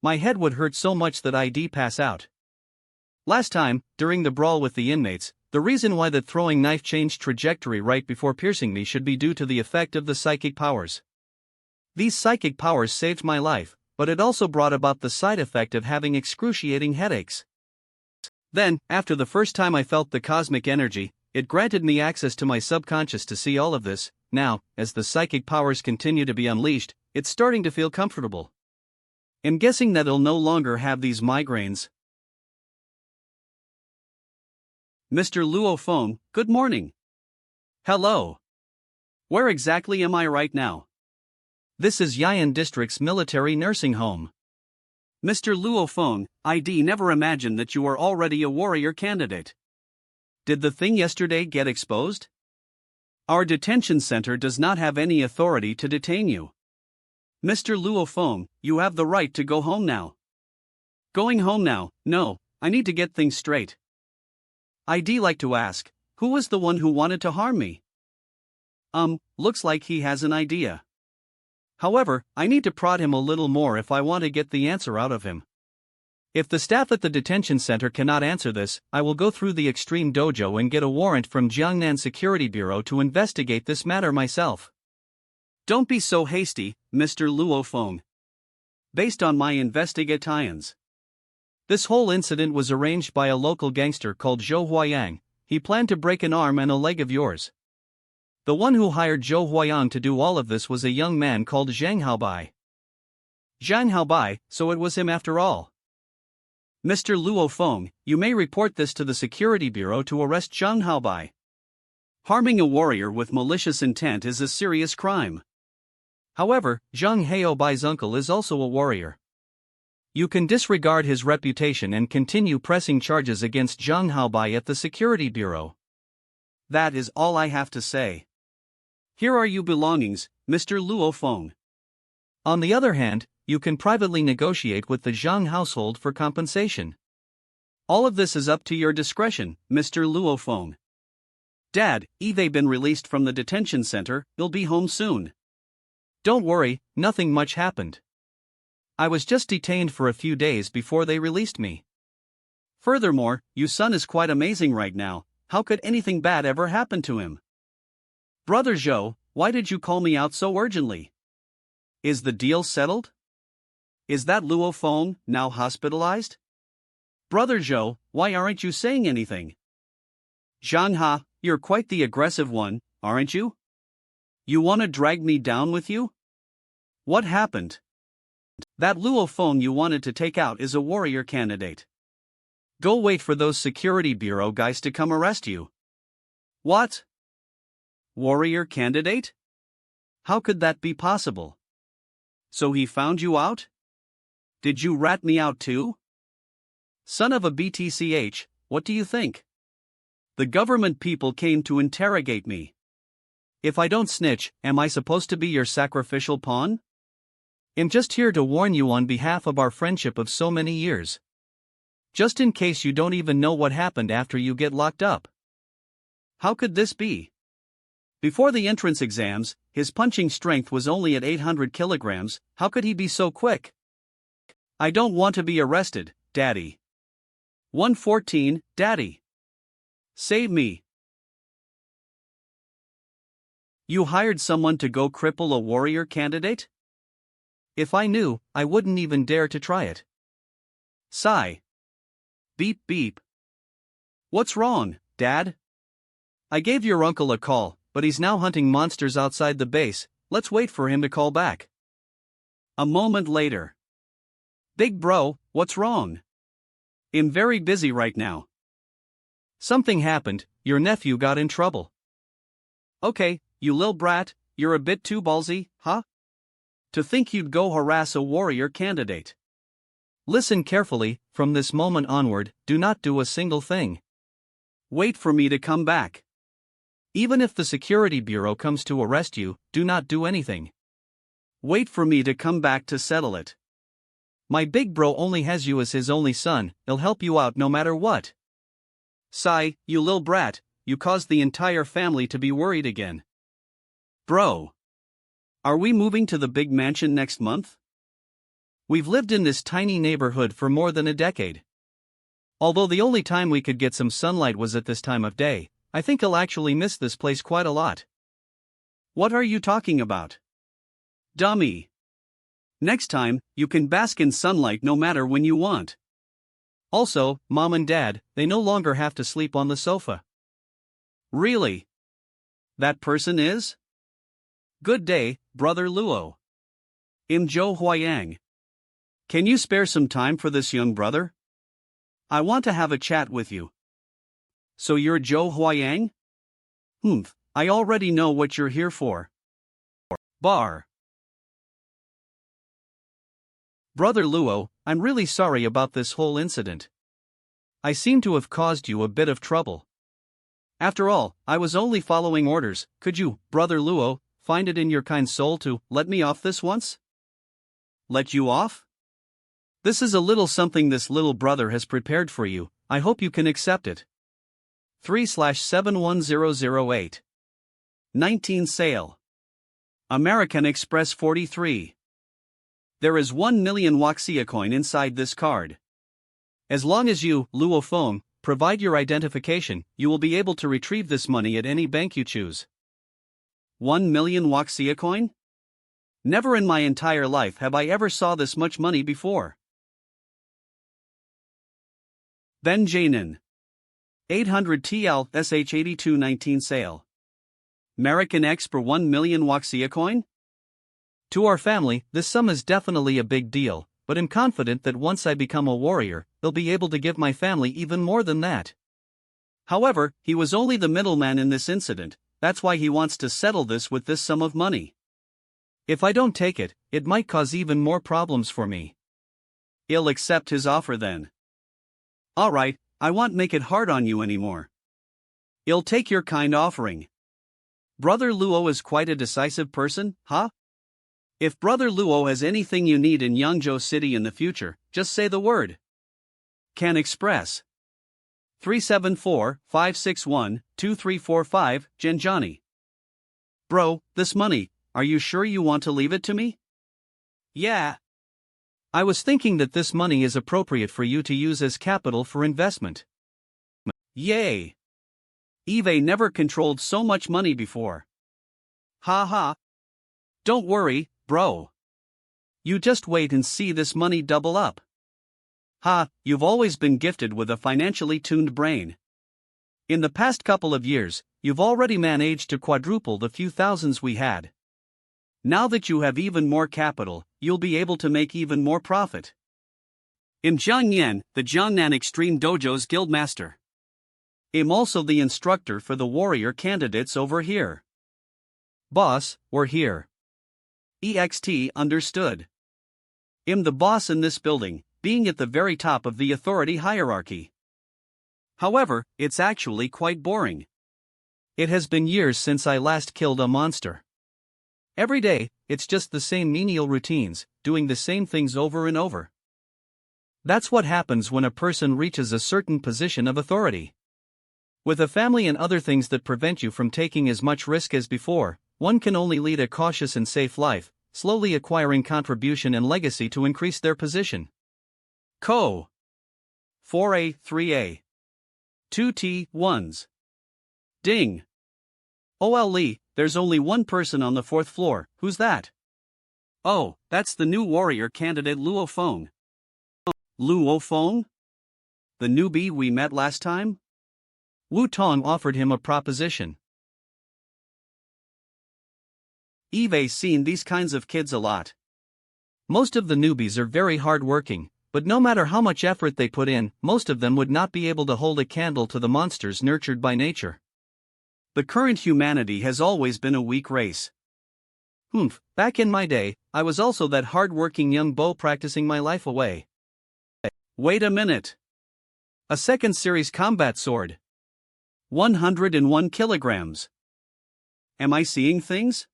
My head would hurt so much that I'd pass out. Last time, during the brawl with the inmates, the reason why that throwing knife changed trajectory right before piercing me should be due to the effect of the psychic powers. These psychic powers saved my life, but it also brought about the side effect of having excruciating headaches. Then, after the first time I felt the cosmic energy, it granted me access to my subconscious to see all of this. Now, as the psychic powers continue to be unleashed, it's starting to feel comfortable. I'm guessing that I'll no longer have these migraines. Mr. Luo Feng, good morning. Hello. Where exactly am I right now? This is Yian District's military nursing home. Mr. Luo Feng, I'd never imagined that you were already a warrior candidate. Did the thing yesterday get exposed? Our detention center does not have any authority to detain you. Mr. Luo Feng, you have the right to go home now. Going home now? No, I need to get things straight. I'd like to ask, who was the one who wanted to harm me? Looks like he has an idea. However, I need to prod him a little more if I want to get the answer out of him. If the staff at the detention center cannot answer this, I will go through the Extreme Dojo and get a warrant from Jiangnan Security Bureau to investigate this matter myself. Don't be so hasty, Mr. Luo Feng. Based on my investigations, this whole incident was arranged by a local gangster called Zhou Huayang. He planned to break an arm and a leg of yours. The one who hired Zhou Huayang to do all of this was a young man called Zhang Haobai. Zhang Haobai, so it was him after all. Mr. Luo Feng, you may report this to the Security Bureau to arrest Zhang Haobai. Harming a warrior with malicious intent is a serious crime. However, Zhang Haobai's uncle is also a warrior. You can disregard his reputation and continue pressing charges against Zhang Haobai at the Security Bureau. That is all I have to say. Here are your belongings, Mr. Luo Feng. On the other hand, you can privately negotiate with the Zhang household for compensation. All of this is up to your discretion, Mr. Luo Feng. Dad, Eve been released from the detention center, he'll be home soon. Don't worry, nothing much happened. I was just detained for a few days before they released me. Furthermore, your son is quite amazing right now. How could anything bad ever happen to him? Brother Zhou, why did you call me out so urgently? Is the deal settled? Is that Luo Feng now hospitalized? Brother Zhou, why aren't you saying anything? Zhang Ha, you're quite the aggressive one, aren't you? You want to drag me down with you? What happened? That Luo Feng you wanted to take out is a warrior candidate. Go wait for those Security Bureau guys to come arrest you. What? Warrior candidate? How could that be possible? So he found you out? Did you rat me out too? Son of a BTCH, what do you think? The government people came to interrogate me. If I don't snitch, am I supposed to be your sacrificial pawn? I'm just here to warn you on behalf of our friendship of so many years. Just in case you don't even know what happened after you get locked up. How could this be? Before the entrance exams, his punching strength was only at 800 kilograms, how could he be so quick? I don't want to be arrested, Daddy. 114, Daddy. Save me. You hired someone to go cripple a warrior candidate? If I knew, I wouldn't even dare to try it. Sigh. Beep beep. What's wrong, Dad? I gave your uncle a call, but he's now hunting monsters outside the base. Let's wait for him to call back. A moment later. Big bro, what's wrong? I'm very busy right now. Something happened, your nephew got in trouble. Okay, you lil brat, you're a bit too ballsy, huh? To think you'd go harass a warrior candidate. Listen carefully, from this moment onward, do not do a single thing. Wait for me to come back. Even if the Security Bureau comes to arrest you, do not do anything. Wait for me to come back to settle it. My big bro only has you as his only son, he'll help you out no matter what. Sigh, you lil brat, you caused the entire family to be worried again. Bro. Are we moving to the big mansion next month? We've lived in this tiny neighborhood for more than a decade. Although the only time we could get some sunlight was at this time of day, I think I'll actually miss this place quite a lot. What are you talking about? Dummy. Next time, you can bask in sunlight no matter when you want. Also, Mom and Dad, they no longer have to sleep on the sofa. Really? That person is? Good day, Brother Luo. I'm Zhou Huayang. Can you spare some time for this young brother? I want to have a chat with you. So you're Zhou Huayang? I already know what you're here for. Bar. Brother Luo, I'm really sorry about this whole incident. I seem to have caused you a bit of trouble. After all, I was only following orders. Could you, Brother Luo, find it in your kind soul to let me off this once? Let you off? This is a little something this little brother has prepared for you. I hope you can accept it. 3/71008. 19 sale. American Express 43. There is 1 million Waxia coin inside this card. As long as you, Luo Feng, provide your identification, you will be able to retrieve this money at any bank you choose. 1 million Waxia coin? Never in my entire life have I ever saw this much money before. Ben Jainin. 800 TL SH8219 sale. American X for 1 million Waxia coin? To our family, this sum is definitely a big deal, but I'm confident that once I become a warrior, they'll be able to give my family even more than that. However, he was only the middleman in this incident, that's why he wants to settle this with this sum of money. If I don't take it, it might cause even more problems for me. I'll accept his offer then. Alright, I won't make it hard on you anymore. I'll take your kind offering. Brother Luo is quite a decisive person, huh? If Brother Luo has anything you need in Yangzhou City in the future, just say the word. Can Express. 374-561-2345, Genjani. Bro, this money, are you sure you want to leave it to me? Yeah. I was thinking that this money is appropriate for you to use as capital for investment. Yay! Eve never controlled so much money before. Ha ha. Don't worry, bro. You just wait and see this money double up. Ha, you've always been gifted with a financially tuned brain. In the past couple of years, you've already managed to quadruple the few thousands we had. Now that you have even more capital, you'll be able to make even more profit. I'm Jiang Yan, the Jiangnan Extreme Dojo's guildmaster. I'm also the instructor for the warrior candidates over here. Boss, we're here. EXT understood. I'm the boss in this building, being at the very top of the authority hierarchy. However, it's actually quite boring. It has been years since I last killed a monster. Every day, it's just the same menial routines, doing the same things over and over. That's what happens when a person reaches a certain position of authority. With a family and other things that prevent you from taking as much risk as before, one can only lead a cautious and safe life, slowly acquiring contribution and legacy to increase their position. Co. 4A, 3A. 2T, 1s. Ding. OL there's only one person on the 4th floor, who's that? Oh, that's the new warrior candidate Luo Feng. Luo Feng? The newbie we met last time? Wu Tong offered him a proposition. Eve's seen these kinds of kids a lot. Most of the newbies are very hard-working, but no matter how much effort they put in, most of them would not be able to hold a candle to the monsters nurtured by nature. The current humanity has always been a weak race. Back in my day, I was also that hard-working young beau practicing my life away. Wait a minute. A second series combat sword. 101 kilograms. Am I seeing things?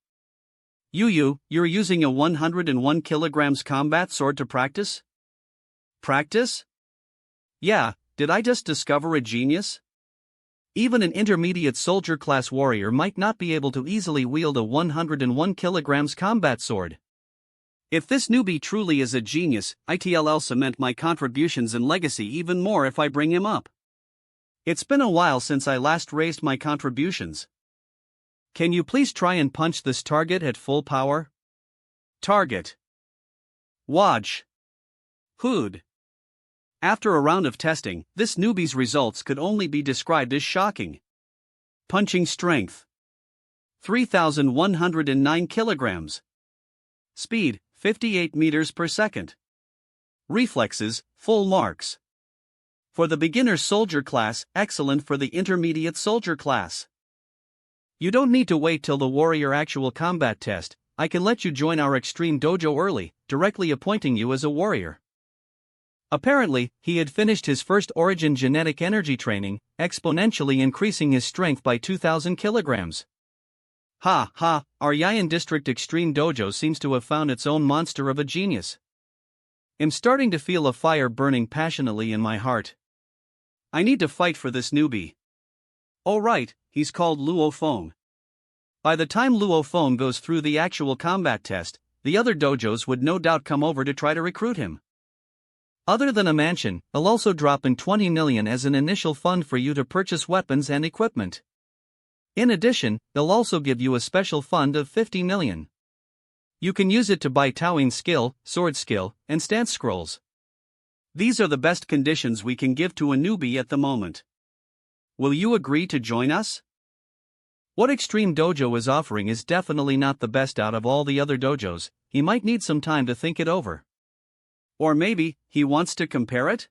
You're using a 101 kilograms combat sword to practice? Practice? Yeah, did I just discover a genius? Even an intermediate soldier class warrior might not be able to easily wield a 101 kilograms combat sword. If this newbie truly is a genius, it'll cement my contributions and legacy even more if I bring him up. It's been a while since I last raised my contributions. Can you please try and punch this target at full power? Target. Watch. Hood. After a round of testing, this newbie's results could only be described as shocking. Punching strength. 3,109 kilograms. Speed, 58 meters per second. Reflexes, full marks. For the beginner soldier class, excellent for the intermediate soldier class. You don't need to wait till the warrior actual combat test. I can let you join our extreme dojo early, directly appointing you as a warrior. Apparently, he had finished his first origin genetic energy training, exponentially increasing his strength by 2,000 kilograms. Ha ha, our Yayan District Extreme Dojo seems to have found its own monster of a genius. I'm starting to feel a fire burning passionately in my heart. I need to fight for this newbie. Oh right, he's called Luo Feng. By the time Luo Feng goes through the actual combat test, the other dojos would no doubt come over to try to recruit him. Other than a mansion, I'll also drop in 20 million as an initial fund for you to purchase weapons and equipment. In addition, they'll also give you a special fund of 50 million. You can use it to buy Towing skill, sword skill, and stance scrolls. These are the best conditions we can give to a newbie at the moment. Will you agree to join us? What Extreme Dojo is offering is definitely not the best out of all the other dojos. He might need some time to think it over. Or maybe, he wants to compare it?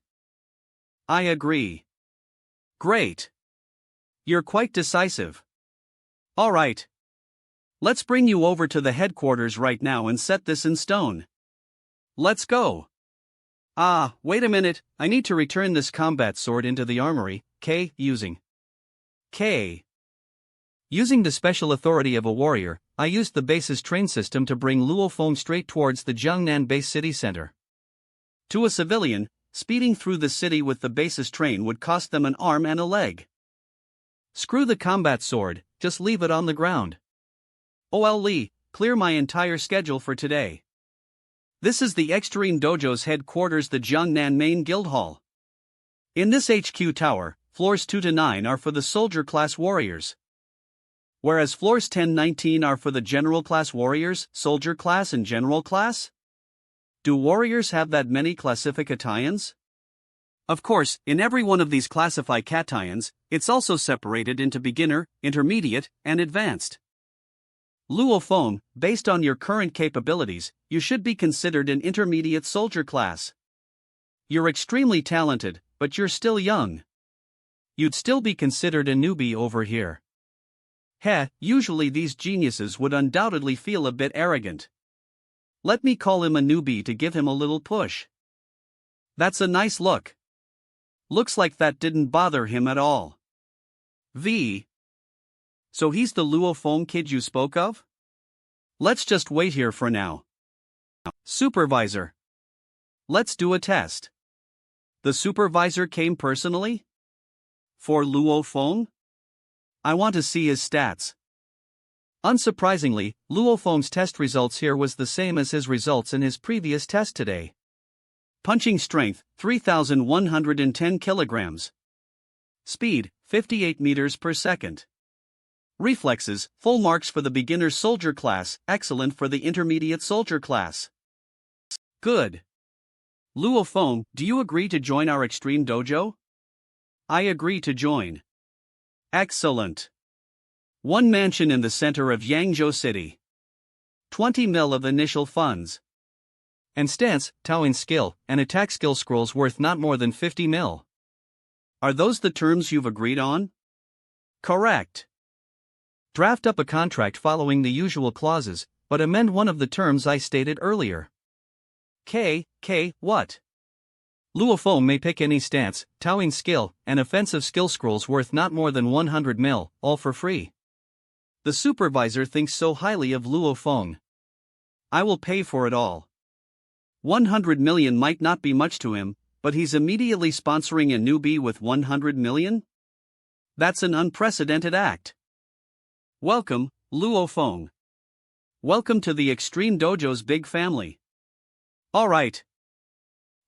I agree. Great. You're quite decisive. Alright. Let's bring you over to the headquarters right now and set this in stone. Let's go. Ah, wait a minute, I need to return this combat sword into the armory. Using the special authority of a warrior, I used the base's train system to bring Luo Feng straight towards the Jiangnan base city center. To a civilian, speeding through the city with the base's train would cost them an arm and a leg. Screw the combat sword, just leave it on the ground. OL Lee, clear my entire schedule for today. This is the Extreme Dojo's headquarters, the Jiangnan Main Guild Hall. In this HQ tower, floors 2 to 9 are for the soldier class warriors, whereas floors 10-19 are for the general class warriors, soldier class and general class? Do warriors have that many classifications? Of course, in every one of these classifications, it's also separated into beginner, intermediate, and advanced. Luo Feng, based on your current capabilities, you should be considered an intermediate soldier class. You're extremely talented, but you're still young. You'd still be considered a newbie over here. Usually these geniuses would undoubtedly feel a bit arrogant. Let me call him a newbie to give him a little push. That's a nice look. Looks like that didn't bother him at all. So he's the Luo Feng kid you spoke of? Let's just wait here for now. Supervisor. Let's do a test. The supervisor came personally? For Luo Feng? I want to see his stats. Unsurprisingly, Luo Feng's test results here was the same as his results in his previous test today. Punching strength, 3,110 kilograms. Speed, 58 meters per second. Reflexes, full marks for the beginner soldier class, excellent for the intermediate soldier class. Good. Luo Feng, do you agree to join our Extreme Dojo? I agree to join. Excellent. One mansion in the center of Yangzhou City. 20 mil of initial funds. And stance, Towing skill, and attack skill scrolls worth not more than 50 mil. Are those the terms you've agreed on? Correct. Draft up a contract following the usual clauses, but amend one of the terms I stated earlier. What? Luo Feng may pick any stance, Towing skill, and offensive skill scrolls worth not more than 100 mil, all for free. The supervisor thinks so highly of Luo Feng. I will pay for it all. 100 million might not be much to him, but he's immediately sponsoring a newbie with 100 million? That's an unprecedented act. Welcome, Luo Feng. Welcome to the Extreme Dojo's big family. Alright.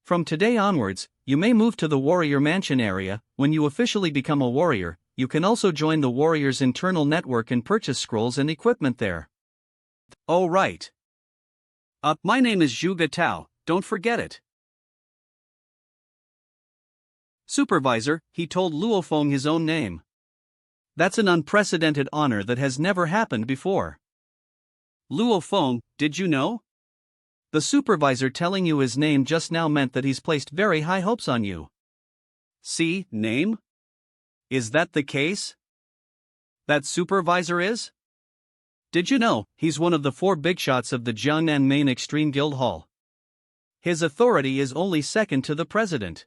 From today onwards, you may move to the Warrior Mansion area. When you officially become a warrior, you can also join the Warrior's internal network and purchase scrolls and equipment there. Oh right. My name is Zhuge Tao, don't forget it. Supervisor, he told Luo Feng his own name. That's an unprecedented honor that has never happened before. Luo Feng, did you know? The supervisor telling you his name just now meant that he's placed very high hopes on you. See, name? Is that the case? That supervisor is? Did you know, he's one of the 4 big shots of the Jiangnan Main Extreme Guild Hall. His authority is only second to the president.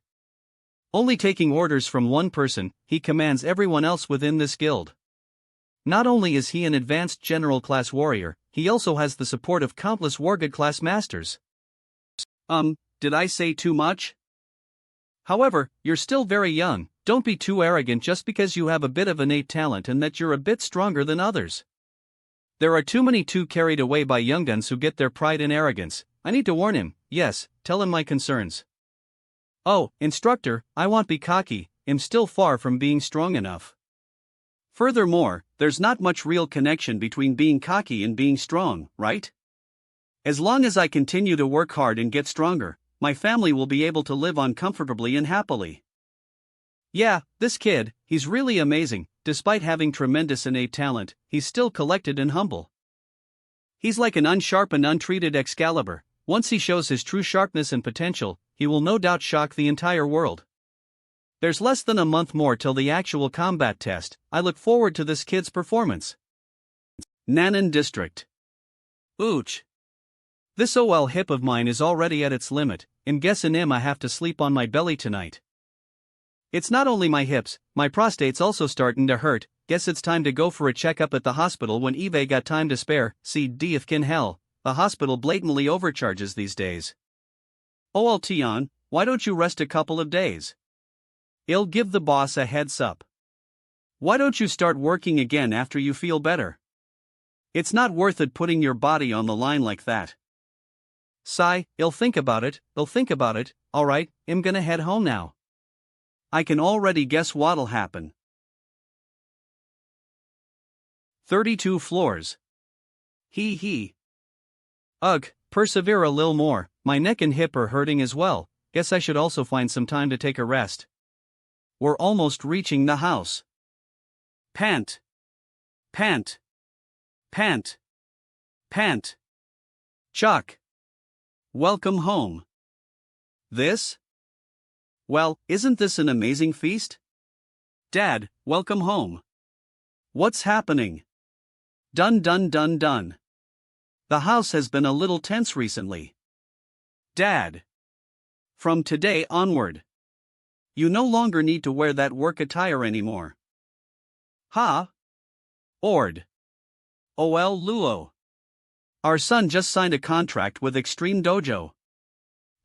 Only taking orders from one person, he commands everyone else within this guild. Not only is he an advanced general class warrior, he also has the support of countless wargod class masters. Did I say too much? However, you're still very young, don't be too arrogant just because you have a bit of innate talent and that you're a bit stronger than others. There are too many too carried away by young guns who get their pride in arrogance. I need to warn him, yes, tell him my concerns. Oh, instructor, I won't be cocky, I'm still far from being strong enough. Furthermore, there's not much real connection between being cocky and being strong, right? As long as I continue to work hard and get stronger, my family will be able to live on comfortably and happily. Yeah, this kid, he's really amazing. Despite having tremendous innate talent, he's still collected and humble. He's like an unsharpened, untreated Excalibur. Once he shows his true sharpness and potential, he will no doubt shock the entire world. There's less than a month more till the actual combat test. I look forward to this kid's performance. Nanan District. Ooch. This OL hip of mine is already at its limit, and guessin' I have to sleep on my belly tonight. It's not only my hips, my prostate's also startin' to hurt. Guess it's time to go for a checkup at the hospital when Eve got time to spare. See Diefkin hell, the hospital blatantly overcharges these days. OL Tion, why don't you rest a couple of days? I'll give the boss a heads up. Why don't you start working again after you feel better? It's not worth it putting your body on the line like that. Sigh, I'll think about it, alright, I'm gonna head home now. I can already guess what'll happen. 32 floors. Hee. Ugh, persevere a lil more, my neck and hip are hurting as well, guess I should also find some time to take a rest. We're almost reaching the house. Pant. Chuck. Welcome home. This? Well, isn't this an amazing feast? Dad, welcome home. What's happening? Done. The house has been a little tense recently. Dad. From today onward, you no longer need to wear that work attire anymore. Ha? Ord. OL Luo. Our son just signed a contract with Extreme Dojo.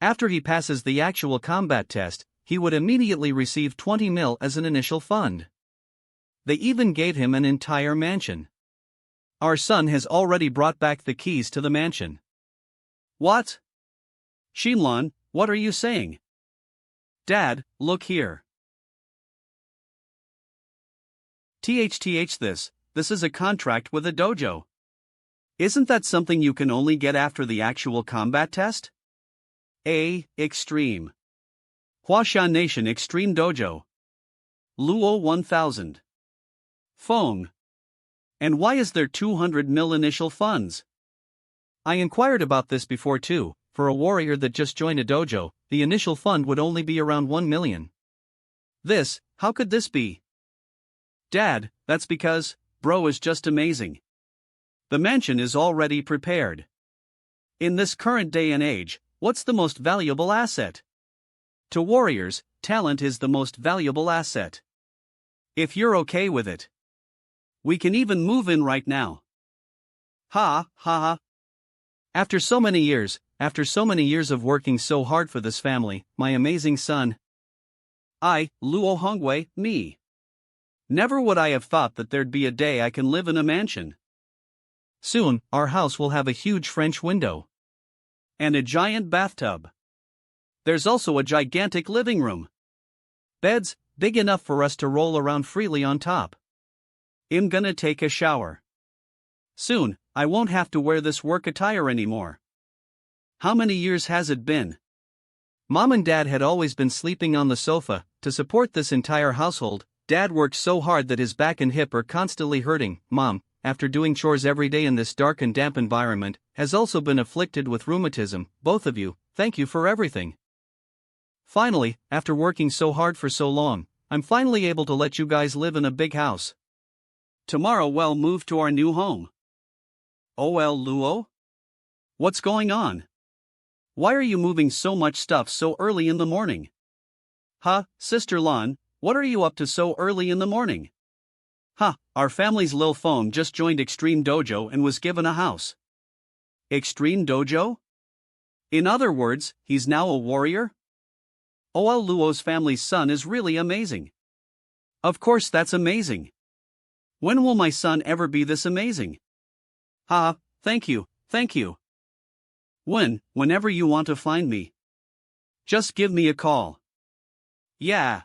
After he passes the actual combat test, he would immediately receive 20 mil as an initial fund. They even gave him an entire mansion. Our son has already brought back the keys to the mansion. What? Shinlon, what are you saying? Dad, look here. This is a contract with a dojo. Isn't that something you can only get after the actual combat test? Extreme. Huashan Nation Extreme Dojo. Luo 1000. Feng. And why is there 200 mil initial funds? I inquired about this before too. For a warrior that just joined a dojo, the initial fund would only be around 1 million. How could this be? Dad, that's because, bro is just amazing. The mansion is already prepared. In this current day and age, what's the most valuable asset? To warriors, talent is the most valuable asset. If you're okay with it, we can even move in right now. Ha. After so many years, after so many years of working so hard for this family, my amazing son. I, Luo Hongwei, me. Never would I have thought that there'd be a day I can live in a mansion. Soon, our house will have a huge French window. And a giant bathtub. There's also a gigantic living room. Beds, big enough for us to roll around freely on top. I'm gonna take a shower. Soon, I won't have to wear this work attire anymore. How many years has it been? Mom and Dad had always been sleeping on the sofa. To support this entire household, Dad worked so hard that his back and hip are constantly hurting. Mom, after doing chores every day in this dark and damp environment, has also been afflicted with rheumatism. Both of you, thank you for everything. Finally, after working so hard for so long, I'm finally able to let you guys live in a big house. Tomorrow we'll move to our new home. OL Luo? What's going on? Why are you moving so much stuff so early in the morning? Huh, Sister Lan, what are you up to so early in the morning? Our family's Lil Feng just joined Extreme Dojo and was given a house. Extreme Dojo? In other words, he's now a warrior? OL Luo's family's son is really amazing. Of course that's amazing. When will my son ever be this amazing? Thank you. Whenever you want to find me. Just give me a call. Yeah.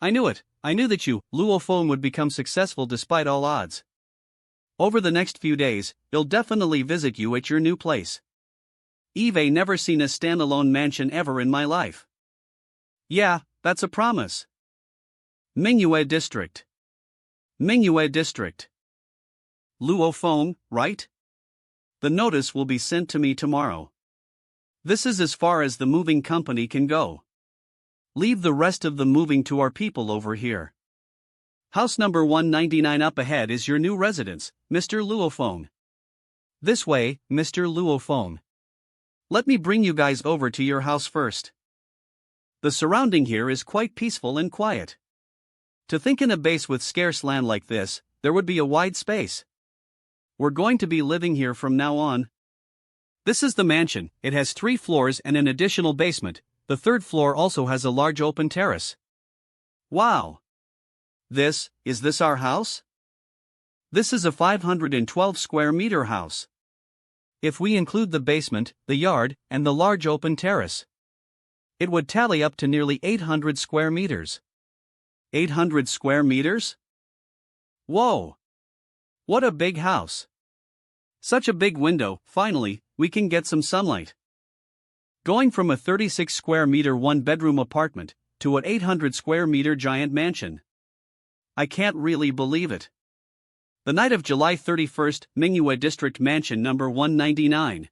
I knew it. I knew that you, Luo Feng, would become successful despite all odds. Over the next few days, he'll definitely visit you at your new place. I've never seen a standalone mansion ever in my life. Yeah, that's a promise. Manhwa District. Luo Feng, right? The notice will be sent to me tomorrow. This is as far as the moving company can go. Leave the rest of the moving to our people over here. House number 199 up ahead is your new residence, Mr. Luo Feng. This way, Mr. Luo Feng. Let me bring you guys over to your house first. The surrounding here is quite peaceful and quiet. To think in a base with scarce land like this, there would be a wide space. We're going to be living here from now on. This is the mansion. It has 3 floors and an additional basement. The 3rd floor also has a large open terrace. Wow! Is this our house? This is a 512 square meter house. If we include the basement, the yard, and the large open terrace, it would tally up to nearly 800 square meters. 800 square meters? Whoa! What a big house! Such a big window. Finally, we can get some sunlight. Going from a 36 square meter 1-bedroom apartment to an 800 square meter giant mansion. I can't really believe it. The night of July 31st, Manhwa District Mansion number 199.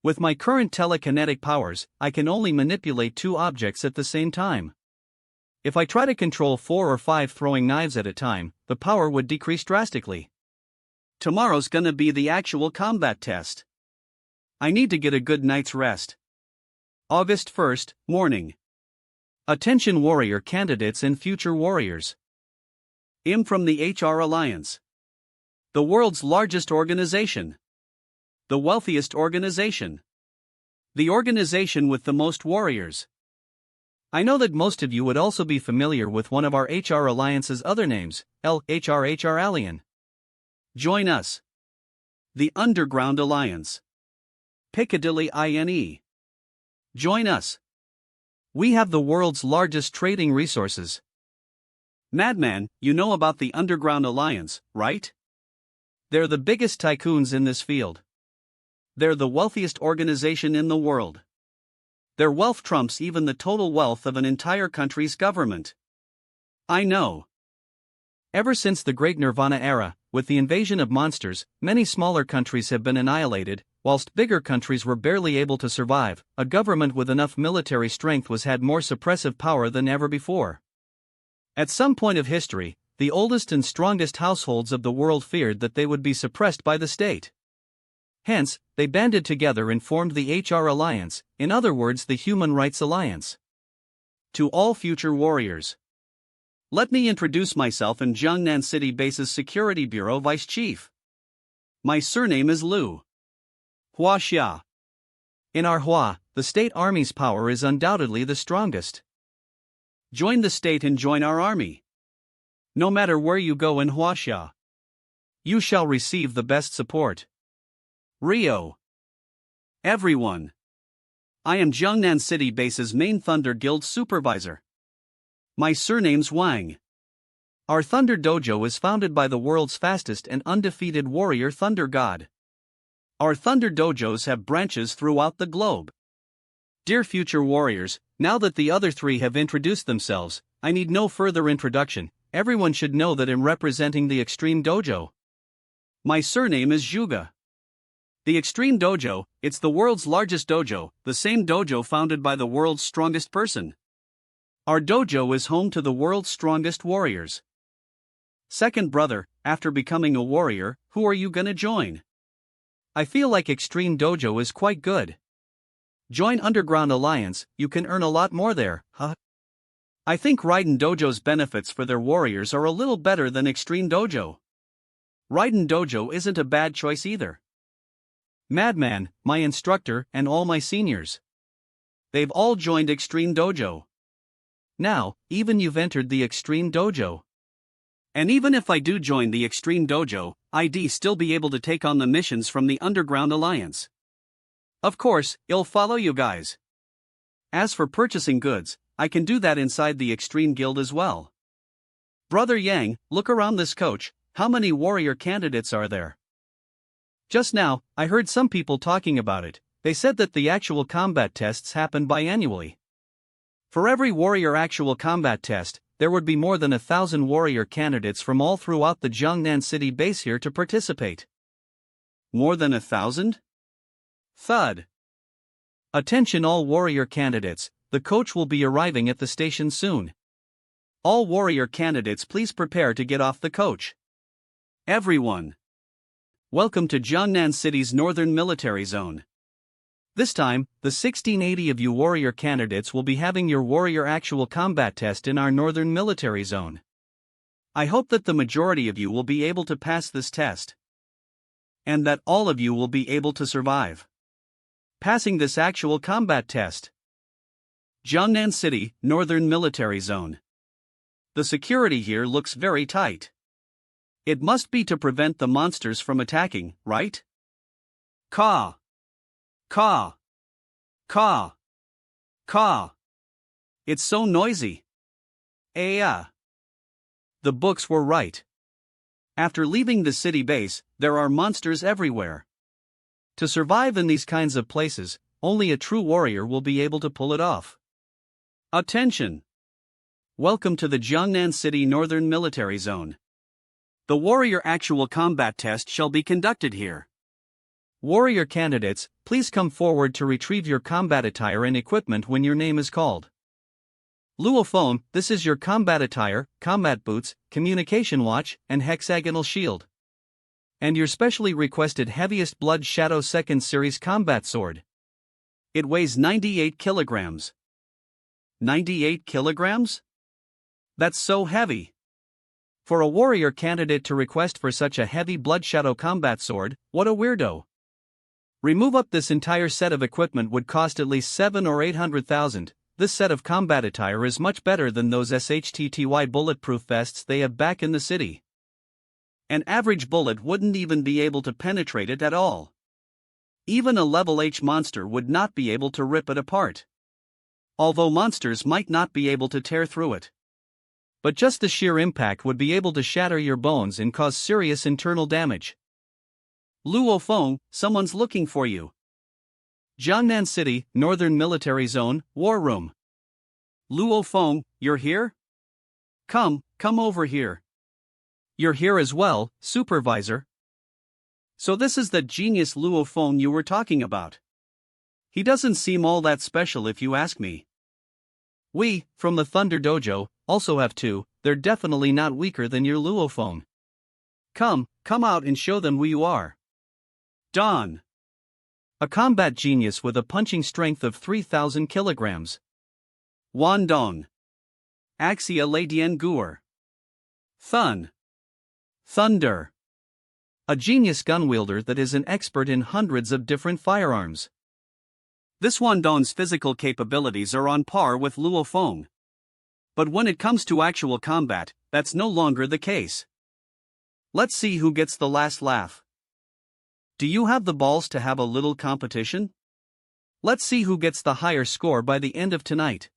With my current telekinetic powers, I can only manipulate 2 objects at the same time. If I try to control 4 or 5 throwing knives at a time, the power would decrease drastically. Tomorrow's gonna be the actual combat test. I need to get a good night's rest. August 1st, morning. Attention warrior candidates and future warriors. I'm from the HR Alliance. The world's largest organization. The wealthiest organization. The organization with the most warriors. I know that most of you would also be familiar with one of our HR Alliance's other names, HR Allian. Join us. The Underground Alliance. Piccadilly INE. Join us. We have the world's largest trading resources. Madman, you know about the Underground Alliance, right? They're the biggest tycoons in this field. They're the wealthiest organization in the world. Their wealth trumps even the total wealth of an entire country's government. I know. Ever since the Great Nirvana era, with the invasion of monsters, many smaller countries have been annihilated, whilst bigger countries were barely able to survive. A government with enough military strength had more suppressive power than ever before. At some point of history, the oldest and strongest households of the world feared that they would be suppressed by the state. Hence, they banded together and formed the HR Alliance, in other words the Human Rights Alliance. To all future warriors. Let me introduce myself and Jiangnan City Base's Security Bureau Vice Chief. My surname is Liu Huaxia. In our Hua, the state army's power is undoubtedly the strongest. Join the state and join our army. No matter where you go in Huaxia, you shall receive the best support. Rio. Everyone. I am Jiangnan City Base's main Thunder Guild supervisor. My surname's Wang. Our Thunder Dojo is founded by the world's fastest and undefeated warrior Thunder God. Our Thunder Dojos have branches throughout the globe. Dear future warriors, now that the other three have introduced themselves, I need no further introduction. Everyone should know that I'm representing the Extreme Dojo. My surname is Zhuge. The Extreme Dojo, it's the world's largest dojo, the same dojo founded by the world's strongest person. Our dojo is home to the world's strongest warriors. Second brother, after becoming a warrior, who are you gonna join? I feel like Extreme Dojo is quite good. Join Underground Alliance, you can earn a lot more there, huh? I think Raiden Dojo's benefits for their warriors are a little better than Extreme Dojo. Raiden Dojo isn't a bad choice either. Madman, my instructor, and all my seniors. They've all joined Extreme Dojo. Now, even you've entered the Extreme Dojo. And even if I do join the Extreme Dojo, I'd still be able to take on the missions from the Underground Alliance. Of course, I'll follow you guys. As for purchasing goods, I can do that inside the Extreme Guild as well. Brother Yang, look around this coach, how many warrior candidates are there? Just now, I heard some people talking about it. They said that the actual combat tests happen biannually. For every warrior actual combat test, there would be more than 1,000 warrior candidates from all throughout the Jiangnan City base here to participate. More than 1,000? Thud. Attention all warrior candidates, the coach will be arriving at the station soon. All warrior candidates please prepare to get off the coach. Everyone. Welcome to Jiangnan City's Northern Military Zone. This time, the 1680 of you warrior candidates will be having your warrior actual combat test in our Northern Military Zone. I hope that the majority of you will be able to pass this test. And that all of you will be able to survive passing this actual combat test. Jiangnan City, Northern Military Zone. The security here looks very tight. It must be to prevent the monsters from attacking, right? Caw. Caw. Caw. Caw. It's so noisy. The books were right. After leaving the city base, there are monsters everywhere. To survive in these kinds of places, only a true warrior will be able to pull it off. Attention! Welcome to the Jiangnan City Northern Military Zone. The warrior actual combat test shall be conducted here. Warrior candidates, please come forward to retrieve your combat attire and equipment when your name is called. Luophone, this is your combat attire, combat boots, communication watch, and hexagonal shield. And your specially requested heaviest Blood Shadow 2nd Series combat sword. It weighs 98 kilograms. 98 kilograms? That's so heavy. For a warrior candidate to request for such a heavy Blood Shadow combat sword, what a weirdo. Remove up this entire set of equipment would cost at least 7 or 800,000. This set of combat attire is much better than those SHTTY bulletproof vests they have back in the city. An average bullet wouldn't even be able to penetrate it at all. Even a level H monster would not be able to rip it apart. Although monsters might not be able to tear through it. But just the sheer impact would be able to shatter your bones and cause serious internal damage. Luo Feng, someone's looking for you. Jiangnan City, Northern Military Zone, War Room. Luo Feng, you're here? Come over here. You're here as well, Supervisor. So this is the genius Luo Feng you were talking about. He doesn't seem all that special if you ask me. We, from the Thunder Dojo, also have two. They're definitely not weaker than your Luo Feng. Come out and show them who you are. Don. A combat genius with a punching strength of 3,000 kilograms. Wan Dong. Axia Le Dien Guer. Thun. Thunder. A genius gunwielder that is an expert in hundreds of different firearms. This Wandong's physical capabilities are on par with Luo Feng. But when it comes to actual combat, that's no longer the case. Let's see who gets the last laugh. Do you have the balls to have a little competition? Let's see who gets the higher score by the end of tonight.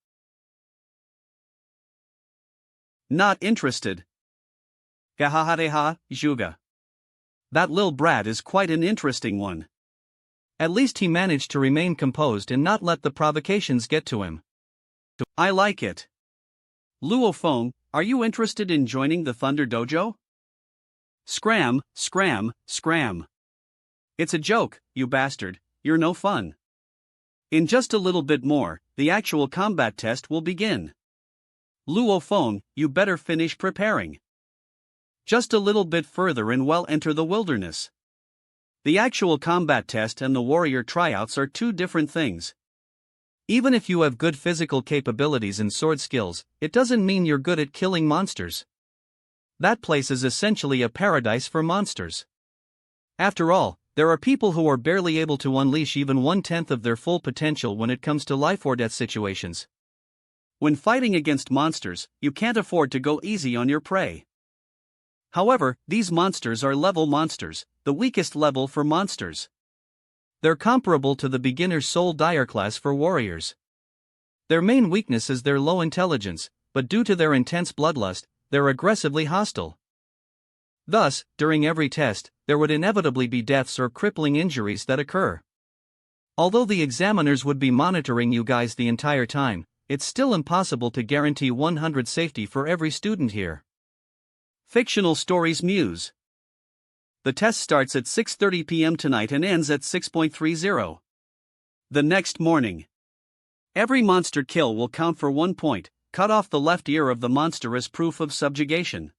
Not interested. Gahahareha, Juga. That lil brat is quite an interesting one. At least he managed to remain composed and not let the provocations get to him. I like it. Luo Feng, are you interested in joining the Thunder Dojo? Scram, scram, scram. It's a joke, you bastard, you're no fun. In just a little bit more, the actual combat test will begin. Luo Feng, you better finish preparing. Just a little bit further and we'll enter the wilderness. The actual combat test and the warrior tryouts are two different things. Even if you have good physical capabilities and sword skills, it doesn't mean you're good at killing monsters. That place is essentially a paradise for monsters. After all, there are people who are barely able to unleash even 1/10 of their full potential when it comes to life or death situations. When fighting against monsters, you can't afford to go easy on your prey. However, these monsters are level monsters, the weakest level for monsters. They're comparable to the beginner's soul dire class for warriors. Their main weakness is their low intelligence, but due to their intense bloodlust, they're aggressively hostile. Thus, during every test, there would inevitably be deaths or crippling injuries that occur. Although the examiners would be monitoring you guys the entire time, it's still impossible to guarantee 100% safety for every student here. Fictional Stories Muse. The test starts at 6:30 p.m. tonight and ends at 6:30. The next morning. Every monster kill will count for 1 point, cut off the left ear of the monster as proof of subjugation.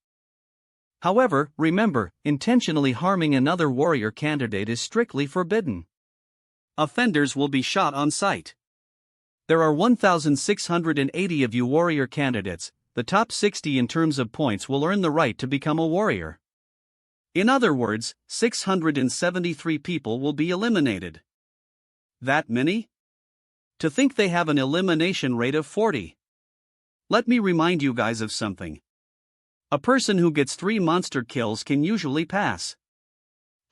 However, remember, intentionally harming another warrior candidate is strictly forbidden. Offenders will be shot on sight. There are 1,680 of you warrior candidates. The top 60 in terms of points will earn the right to become a warrior. In other words, 673 people will be eliminated. That many? To think they have an elimination rate of 40. Let me remind you guys of something. A person who gets 3 monster kills can usually pass.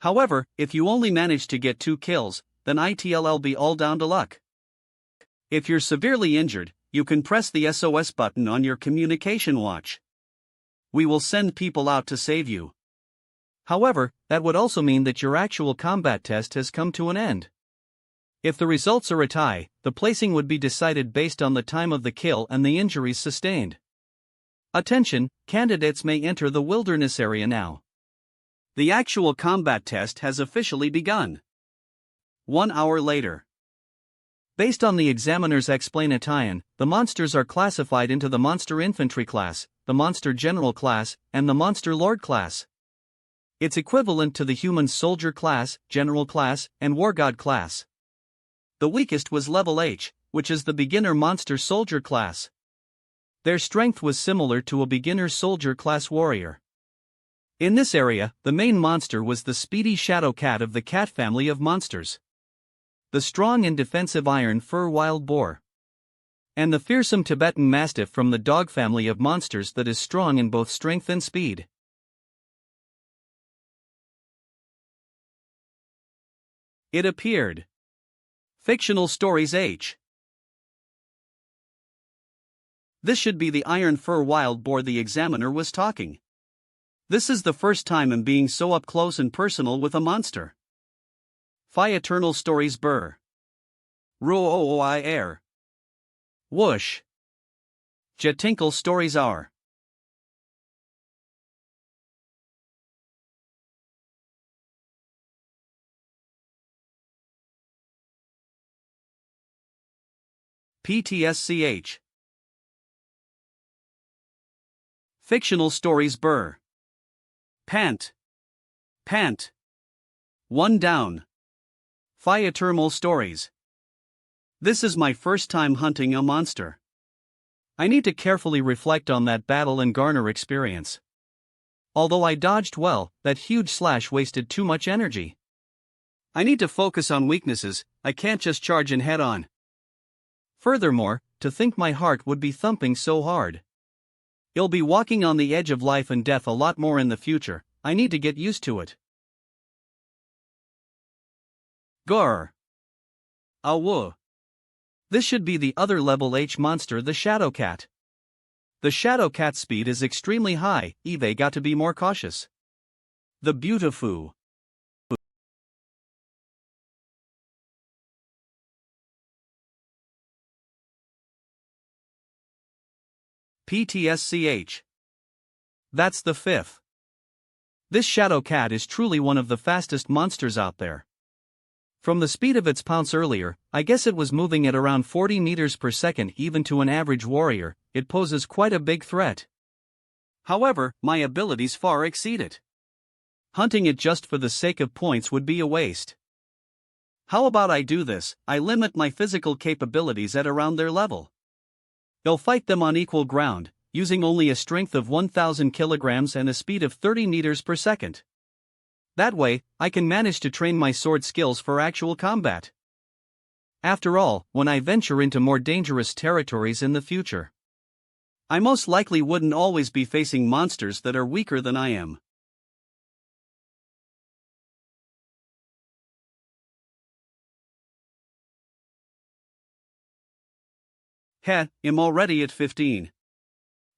However, if you only manage to get 2 kills, then it'll be all down to luck. If you're severely injured, you can press the SOS button on your communication watch. We will send people out to save you. However, that would also mean that your actual combat test has come to an end. If the results are a tie, the placing would be decided based on the time of the kill and the injuries sustained. Attention, candidates may enter the wilderness area now. The actual combat test has officially begun. 1 hour later. Based on the examiner's explanation, the monsters are classified into the Monster Infantry class, the Monster General class, and the Monster Lord class. It's equivalent to the Human Soldier class, General class, and War God class. The weakest was level H, which is the Beginner Monster Soldier class. Their strength was similar to a Beginner Soldier class warrior. In this area, the main monster was the speedy Shadow Cat of the cat family of monsters, the strong and defensive Iron Fur Wild Boar, and the fearsome Tibetan Mastiff from the dog family of monsters that is strong in both strength and speed. It appeared. Fictional Stories H. This should be the Iron Fur Wild Boar the examiner was talking. This is the first time I'm being so up close and personal with a monster. Phi Eternal Stories Burr. Rooi Air. Whoosh. Jatinkle Stories R. PTSCH. Fictional Stories Burr. Pant. Pant. 1 down. Phi Eternal Stories. This is my first time hunting a monster. I need to carefully reflect on that battle and garner experience. Although I dodged well, that huge slash wasted too much energy. I need to focus on weaknesses, I can't just charge in head on. Furthermore, to think my heart would be thumping so hard. I'll be walking on the edge of life and death a lot more in the future, I need to get used to it. Grr. Awoo. This should be the other level H monster, the Shadow Cat. The Shadow Cat's speed is extremely high, they got to be more cautious. The beautiful. PTSCH. That's the fifth. This Shadow Cat is truly one of the fastest monsters out there. From the speed of its pounce earlier, I guess it was moving at around 40 meters per second. Even to an average warrior, it poses quite a big threat. However, my abilities far exceed it. Hunting it just for the sake of points would be a waste. How about I do this? I limit my physical capabilities at around their level. I'll fight them on equal ground, using only a strength of 1,000 kilograms and a speed of 30 meters per second. That way, I can manage to train my sword skills for actual combat. After all, when I venture into more dangerous territories in the future, I most likely wouldn't always be facing monsters that are weaker than I am. Heh, I'm already at 15.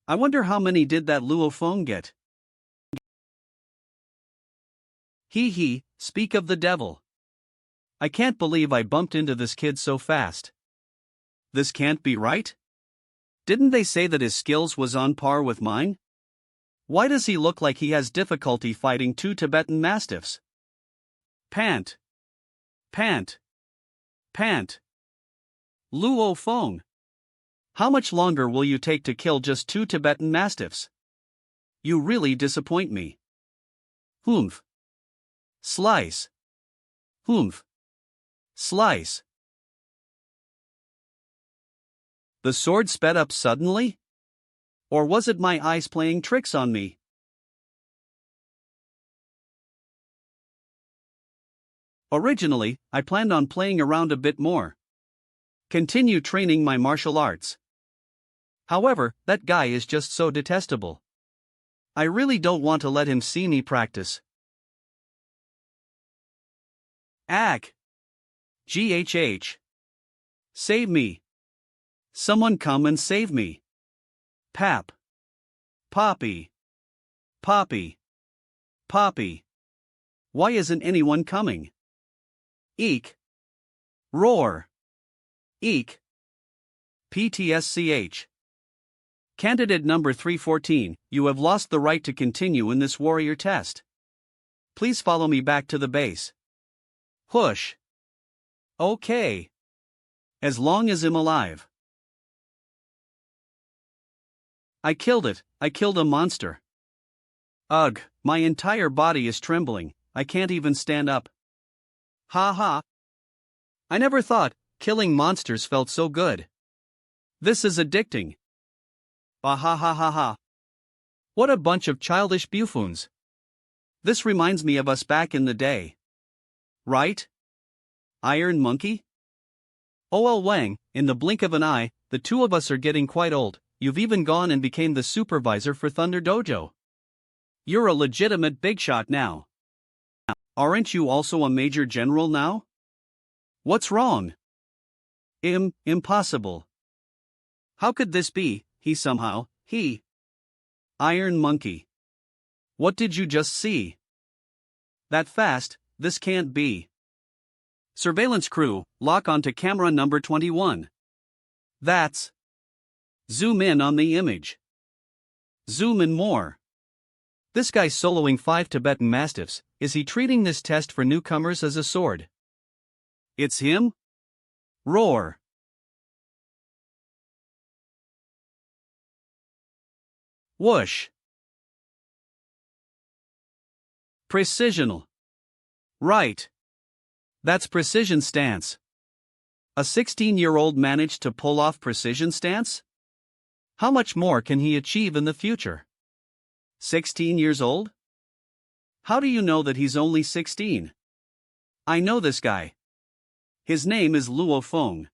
I wonder how many did that Feng get? Hee, speak of the devil. I can't believe I bumped into this kid so fast. This can't be right? Didn't they say that his skills was on par with mine? Why does he look like he has difficulty fighting two Tibetan mastiffs? Pant. Feng. How much longer will you take to kill just two Tibetan mastiffs? You really disappoint me. Humph. Slice. Humph. Slice. The sword sped up suddenly? Or was it my eyes playing tricks on me? Originally, I planned on playing around a bit more. Continue training my martial arts. However, that guy is just so detestable. I really don't want to let him see me practice. Ack. GHH. Save me. Someone come and save me. Pap. Poppy. Poppy. Why isn't anyone coming? Eek. Roar. Eek. PTSCH. Candidate number 314, you have lost the right to continue in this warrior test. Please follow me back to the base. Push. Okay. As long as I'm alive. I killed it, I killed a monster. Ugh, my entire body is trembling, I can't even stand up. Ha ha. I never thought killing monsters felt so good. This is addicting. Ha. What a bunch of childish buffoons. This reminds me of us back in the day. Right? Iron Monkey? Oh Wang, in the blink of an eye, the two of us are getting quite old. You've even gone and became the supervisor for Thunder Dojo. You're a legitimate big shot now. Aren't you also a major general now? What's wrong? Impossible. How could this be? Iron Monkey. What did you just see? That fast, this can't be. Surveillance crew, lock onto camera number 21. That's. Zoom in on the image. Zoom in more. This guy's soloing 5 Tibetan mastiffs. Is he treating this test for newcomers as a sword? It's him? Roar. Whoosh. Precisional. Right. That's precision stance. A 16-year-old managed to pull off precision stance? How much more can he achieve in the future? 16 years old? How do you know that he's only 16? I know this guy. His name is Luo Feng.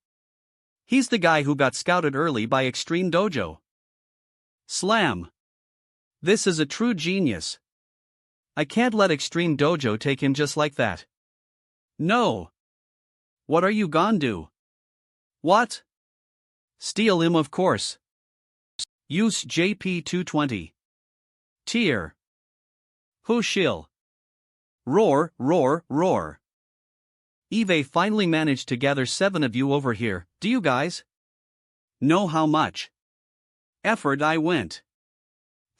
He's the guy who got scouted early by Extreme Dojo. Slam. This is a true genius. I can't let Extreme Dojo take him just like that. No. What are you gonna do? What? Steal him, of course. Use JP220. Tier. Who shill? Roar, roar, roar. Eve finally managed to gather 7 of you over here. Do you guys know how much effort I went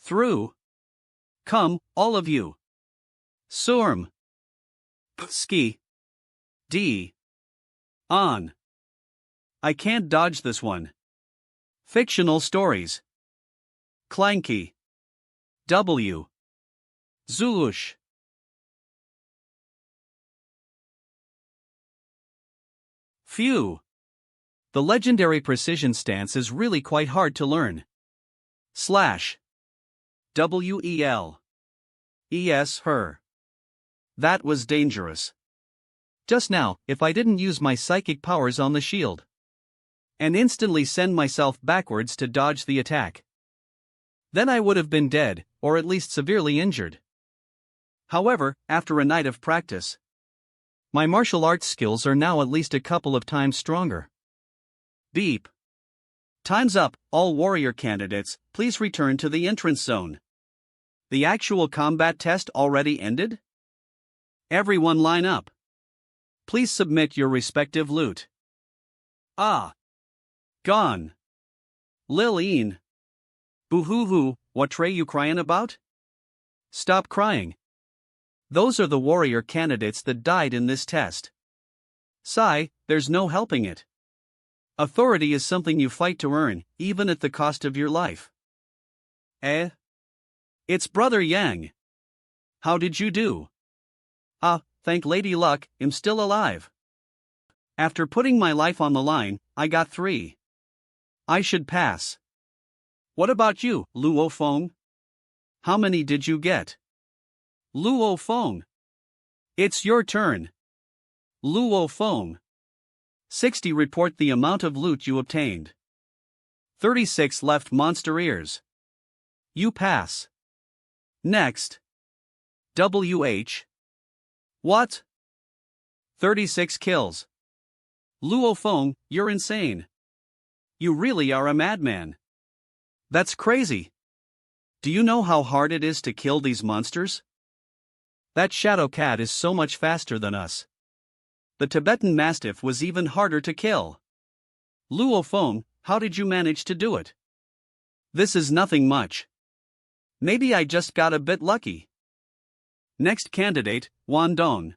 through? Come, all of you. Surm. Ski. D. On. I can't dodge this one. Fictional stories. Clanky. W. Zulush. Phew. The legendary precision stance is really quite hard to learn. Slash. WEL. ES her. That was dangerous. Just now, if I didn't use my psychic powers on the shield and instantly send myself backwards to dodge the attack, then I would have been dead, or at least severely injured. However, after a night of practice, my martial arts skills are now at least a couple of times stronger. Beep. Time's up, all warrior candidates, please return to the entrance zone. The actual combat test already ended? Everyone line up. Please submit your respective loot. Ah. Gone. Lil-een. Boo-hoo-hoo, what tray you crying about? Stop crying. Those are the warrior candidates that died in this test. Sigh, there's no helping it. Authority is something you fight to earn, even at the cost of your life. Eh? It's Brother Yang. How did you do? Ah, thank Lady Luck, I'm still alive. After putting my life on the line, I got 3. I should pass. What about you, Luo Feng? How many did you get? Luo Feng. It's your turn. Luo Feng. 60 report the amount of loot you obtained. 36 left monster ears. You pass. Next. WH. What? 36 kills. Luo Feng, you're insane. You really are a madman. That's crazy. Do you know how hard it is to kill these monsters? That shadow cat is so much faster than us. The Tibetan Mastiff was even harder to kill. Luo Feng, how did you manage to do it? This is nothing much. Maybe I just got a bit lucky. Next candidate, Wandong.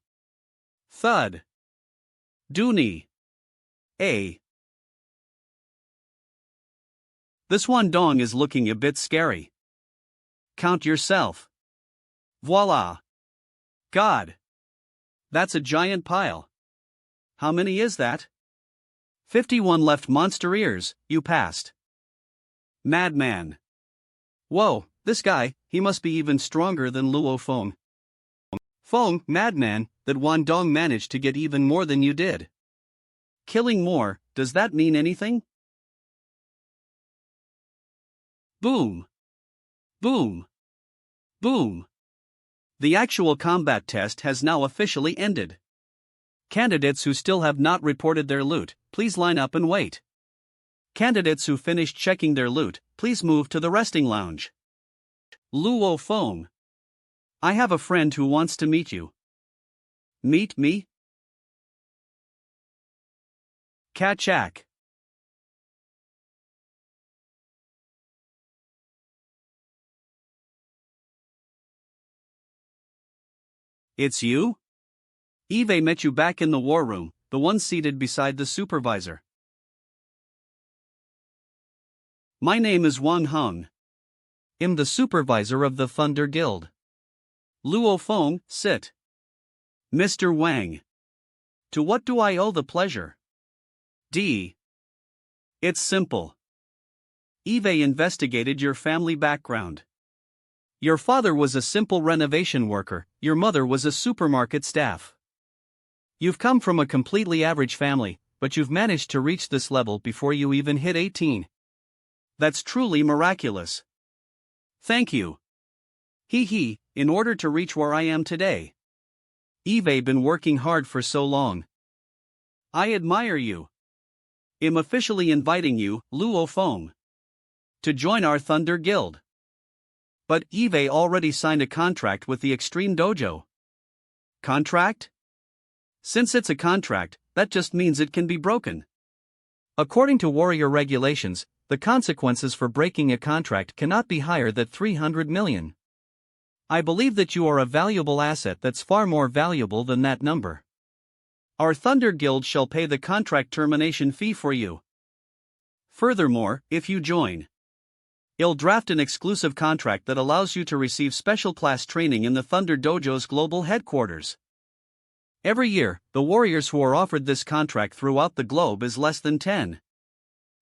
Thud. Dooney. A. This Wandong is looking a bit scary. Count yourself. Voila. God. That's a giant pile. How many is that? 51 left monster ears, you passed. Madman. Whoa, this guy, he must be even stronger than Luo Feng. Feng, madman, that Wandong managed to get even more than you did. Killing more, does that mean anything? Boom. Boom. Boom. The actual combat test has now officially ended. Candidates who still have not reported their loot, please line up and wait. Candidates who finished checking their loot, please move to the resting lounge. Luo Feng. I have a friend who wants to meet you. Meet me? Kachak. It's you? Eve met you back in the war room, the one seated beside the supervisor. My name is Wan Hung. I'm the supervisor of the Thunder Guild. Luo Feng, sit. Mr. Wang. To what do I owe the pleasure? D. It's simple. Eve investigated your family background. Your father was a simple renovation worker, your mother was a supermarket staff. You've come from a completely average family, but you've managed to reach this level before you even hit 18. That's truly miraculous. Thank you. Hee, in order to reach where I am today. Eve been working hard for so long. I admire you. I'm officially inviting you, Luo Feng, to join our Thunder Guild. But Eve already signed a contract with the Extreme Dojo. Contract? Since it's a contract, that just means it can be broken. According to warrior regulations, the consequences for breaking a contract cannot be higher than 300 million. I believe that you are a valuable asset that's far more valuable than that number. Our Thunder Guild shall pay the contract termination fee for you. Furthermore, if you join, I'll draft an exclusive contract that allows you to receive special class training in the Thunder Dojo's global headquarters. Every year, the warriors who are offered this contract throughout the globe is less than 10.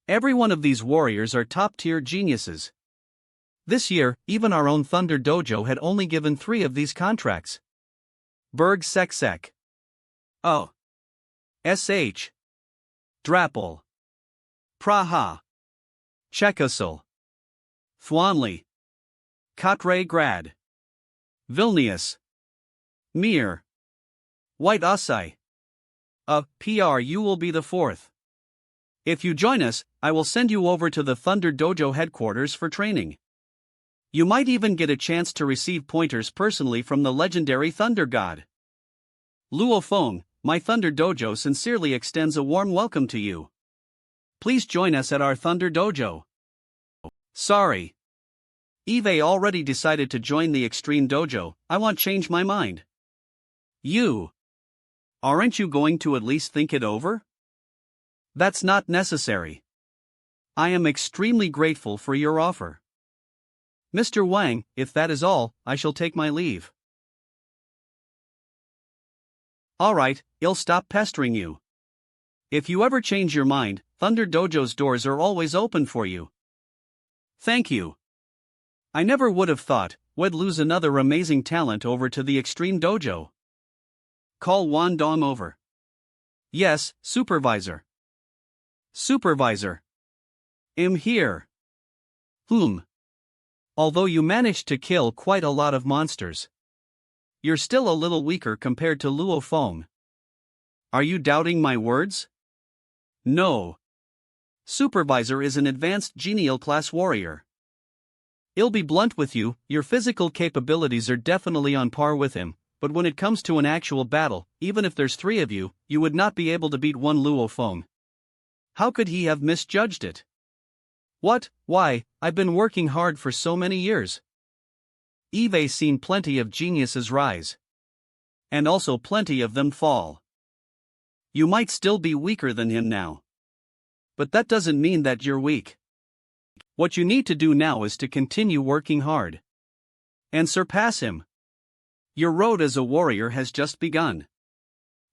Every one of these warriors are top-tier geniuses. This year, even our own Thunder Dojo had only given 3 of these contracts. Berg Seksek. Oh. SH. Drapel. Praha. Czechosl. Thwanli. Katre Grad. Vilnius. Mir. White Osai. PR, you will be the 4th. If you join us, I will send you over to the Thunder Dojo headquarters for training. You might even get a chance to receive pointers personally from the legendary Thunder God. Luo Feng, my Thunder Dojo sincerely extends a warm welcome to you. Please join us at our Thunder Dojo. Sorry. Eve already decided to join the Extreme Dojo, I won't change my mind. You. Aren't you going to at least think it over? That's not necessary. I am extremely grateful for your offer. Mr. Wang, if that is all, I shall take my leave. Alright, I'll stop pestering you. If you ever change your mind, Thunder Dojo's doors are always open for you. Thank you. I never would have thought we'd lose another amazing talent over to the Extreme Dojo. Call Wan Dong over. Yes, Supervisor. Supervisor. I'm here. Although you managed to kill quite a lot of monsters, you're still a little weaker compared to Luo Feng. Are you doubting my words? No. Supervisor is an advanced genial class warrior. I'll be blunt with you, your physical capabilities are definitely on par with him, but when it comes to an actual battle, even if there's 3 of you, you would not be able to beat one Luo Feng. How could he have misjudged it? What? Why, I've been working hard for so many years. Eve's seen plenty of geniuses rise. And also plenty of them fall. You might still be weaker than him now. But that doesn't mean that you're weak. What you need to do now is to continue working hard. And surpass him. Your road as a warrior has just begun.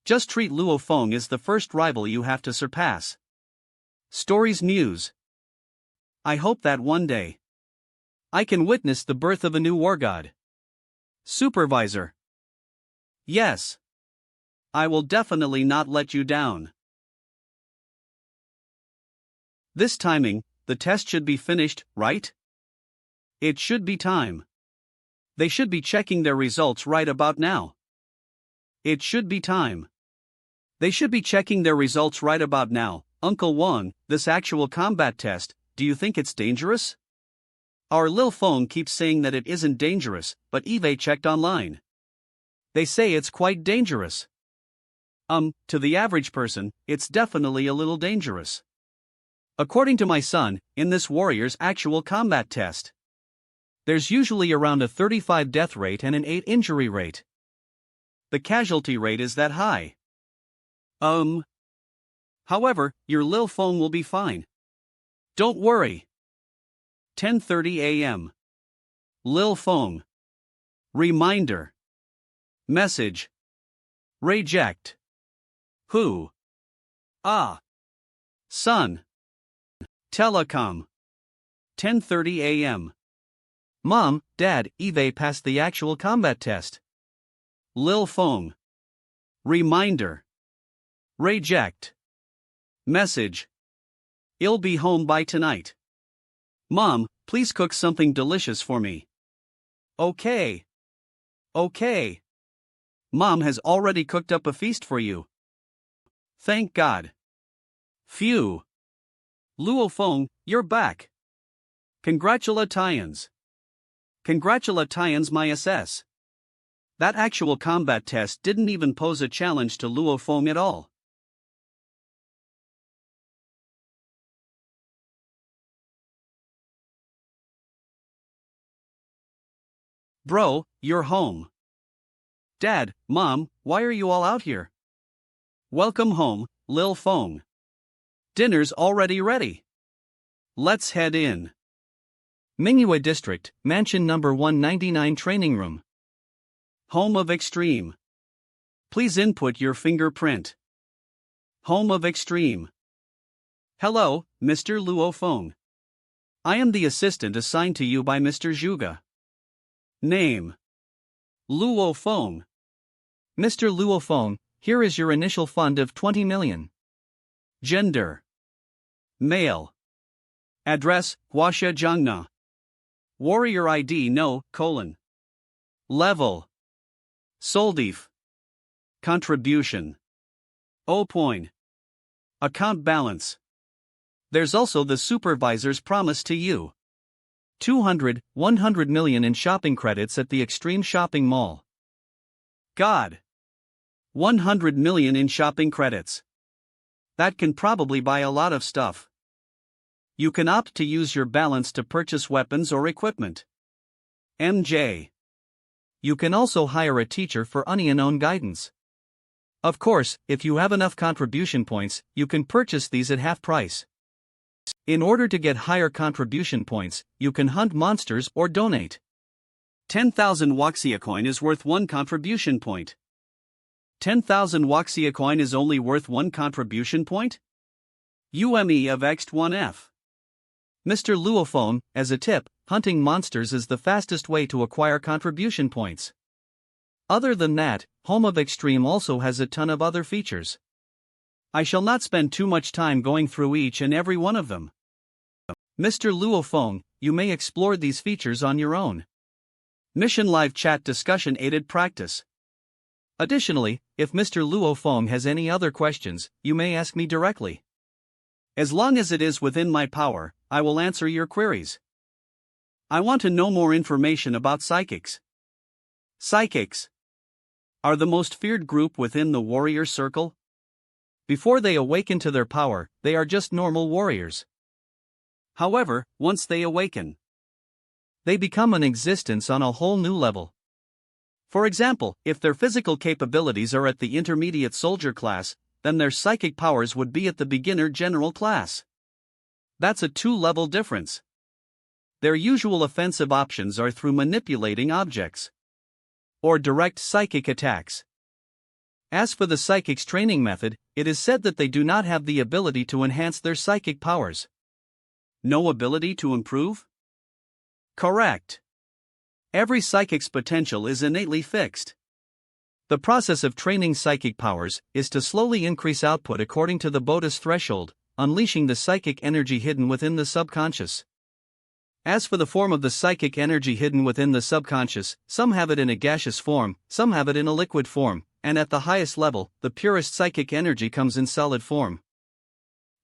Just treat Luo Feng as the first rival you have to surpass. Stories Muse. I hope that one day I can witness the birth of a new war god. Supervisor. Yes. I will definitely not let you down. This timing, the test should be finished, right? It should be time. They should be checking their results right about now. It should be time. They should be checking their results right about now. Uncle Wang, this actual combat test, do you think it's dangerous? Our Lil Feng keeps saying that it isn't dangerous, but Eve checked online. They say it's quite dangerous. To the average person, it's definitely a little dangerous. According to my son, in this warrior's actual combat test, there's usually around a 35 death rate and an 8 injury rate. The casualty rate is that high. However, your Lil Feng will be fine. Don't worry. 10:30 a.m. Lil Feng. Reminder. Message. Reject. Who? Son. Telecom. 10:30 a.m. Mom, Dad, Eve passed the actual combat test. Lil Feng. Reminder. Reject. Message. I'll be home by tonight. Mom, please cook something delicious for me. Okay. Okay. Mom has already cooked up a feast for you. Thank God. Phew. Luo Feng, you're back. Congratulations. Congratulations, my SS. That actual combat test didn't even pose a challenge to Luo Feng at all. Bro, you're home. Dad, Mom, why are you all out here? Welcome home, Lil Feng. Dinner's already ready. Let's head in. Manhwa District, Mansion Number 199 Training Room. Home of Extreme. Please input your fingerprint. Home of Extreme. Hello, Mr. Luo Feng. I am the assistant assigned to you by Mr. Zhuge. Name. Luo Feng. Mr. Luo Feng, here is your initial fund of 20 million. Gender. Male. Address, Huaxia Jiangna. Warrior ID no, : Level. Soldif. Contribution. 0 point. Account balance. There's also the supervisor's promise to you. 100 million in shopping credits at the Extreme Shopping Mall. God. 100 million in shopping credits. That can probably buy a lot of stuff. You can opt to use your balance to purchase weapons or equipment. MJ. You can also hire a teacher for unknown guidance. Of course, if you have enough contribution points, you can purchase these at half price. In order to get higher contribution points, you can hunt monsters or donate. 10,000 Waxia coin is worth 1 contribution point. 10,000 Waxia coin is only worth 1 contribution point? UME of X1F. Mr. Luo Feng, as a tip, hunting monsters is the fastest way to acquire contribution points. Other than that, Home of Extreme also has a ton of other features. I shall not spend too much time going through each and every one of them. Mr. Luo Feng, you may explore these features on your own. Mission Live Chat Discussion Aided Practice. Additionally, if Mr. Luo Feng has any other questions, you may ask me directly. As long as it is within my power, I will answer your queries. I want to know more information about psychics. Psychics are the most feared group within the warrior circle. Before they awaken to their power, they are just normal warriors. However, once they awaken, they become an existence on a whole new level. For example, if their physical capabilities are at the intermediate soldier class, then their psychic powers would be at the beginner general class. That's a 2-level difference. Their usual offensive options are through manipulating objects or direct psychic attacks. As for the psychic's training method, it is said that they do not have the ability to enhance their psychic powers. No ability to improve? Correct. Every psychic's potential is innately fixed. The process of training psychic powers is to slowly increase output according to the Bodhi's threshold, unleashing the psychic energy hidden within the subconscious. As for the form of the psychic energy hidden within the subconscious, some have it in a gaseous form, some have it in a liquid form, and at the highest level, the purest psychic energy comes in solid form.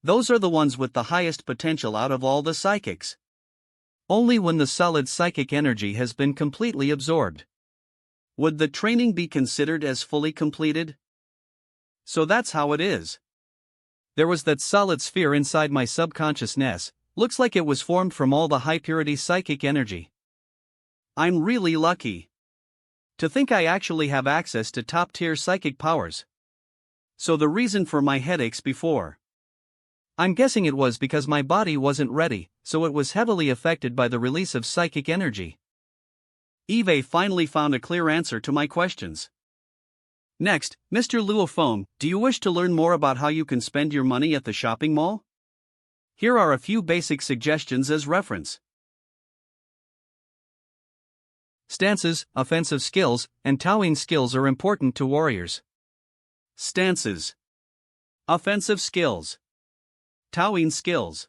Those are the ones with the highest potential out of all the psychics. Only when the solid psychic energy has been completely absorbed would the training be considered as fully completed. So that's how it is. There was that solid sphere inside my subconsciousness, looks like it was formed from all the high-purity psychic energy. I'm really lucky. To think I actually have access to top-tier psychic powers. So the reason for my headaches before, I'm guessing it was because my body wasn't ready, so it was heavily affected by the release of psychic energy. Eve finally found a clear answer to my questions. Next, Mr. Luo Feng, do you wish to learn more about how you can spend your money at the shopping mall? Here are a few basic suggestions as reference. Stances, offensive skills, and towing skills are important to warriors. Stances. Offensive skills. Towing skills.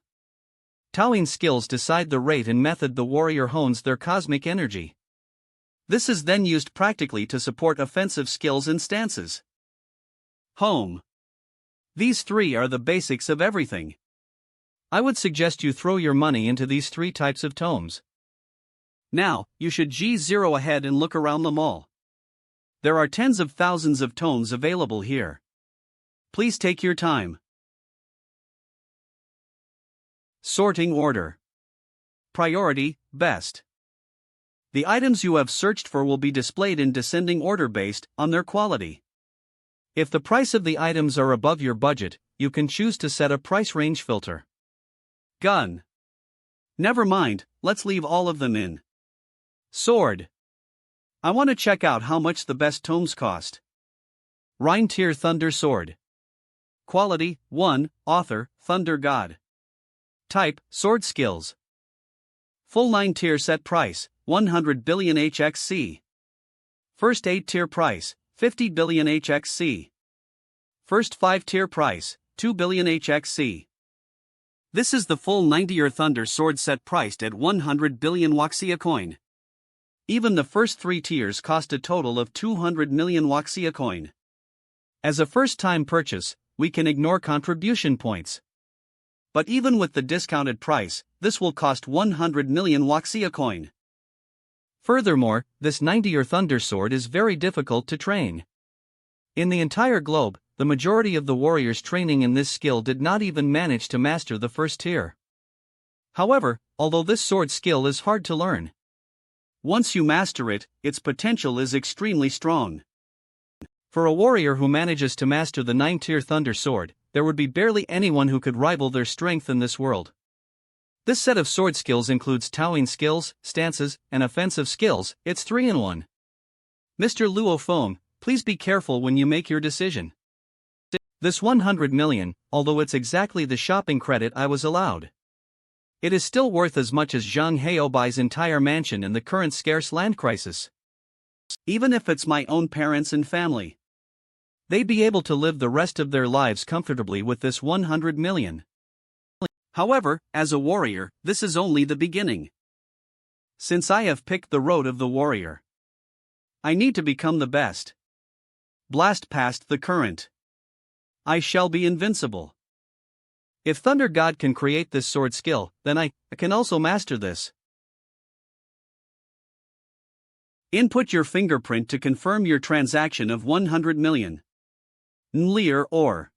Towing skills decide the rate and method the warrior hones their cosmic energy. This is then used practically to support offensive skills and stances. Home. These three are the basics of everything. I would suggest you throw your money into these three types of tomes. Now, you should G0 ahead and look around the mall. There are tens of thousands of tomes available here. Please take your time. Sorting order. Priority, best. The items you have searched for will be displayed in descending order based on their quality. If the price of the items are above your budget, you can choose to set a price range filter. Gun. Never mind, let's leave all of them in. Sword. I want to check out how much the best tomes cost. Reintier Thunder Sword. Quality, 1, Author, Thunder God. Type, Sword Skills. Full 9 tier set price, 100 billion HXC. First 8 tier price, 50 billion HXC. First 5 tier price, 2 billion HXC. This is the full 90-year Thunder Sword set priced at 100 billion Waxia coin. Even the first 3 tiers cost a total of 200 million Waxia coin. As a first-time purchase, we can ignore contribution points. But even with the discounted price, this will cost 100 million Waxia coin. Furthermore, this 90-year Thunder Sword is very difficult to train. In the entire globe, the majority of the warriors training in this skill did not even manage to master the first tier. However, although this sword skill is hard to learn, once you master it, its potential is extremely strong. For a warrior who manages to master the 9-tier Thunder Sword, there would be barely anyone who could rival their strength in this world. This set of sword skills includes towing skills, stances, and offensive skills. It's 3-in-1. Mr. Luo Feng, please be careful when you make your decision. This 100 million, although it's exactly the shopping credit I was allowed, it is still worth as much as Zhang Heobai's entire mansion in the current scarce land crisis. Even if it's my own parents and family, they'd be able to live the rest of their lives comfortably with this 100 million. However, as a warrior, this is only the beginning. Since I have picked the road of the warrior, I need to become the best. Blast past the current. I shall be invincible. If Thunder God can create this sword skill, then I can also master this. Input your fingerprint to confirm your transaction of 100 million. Nlir or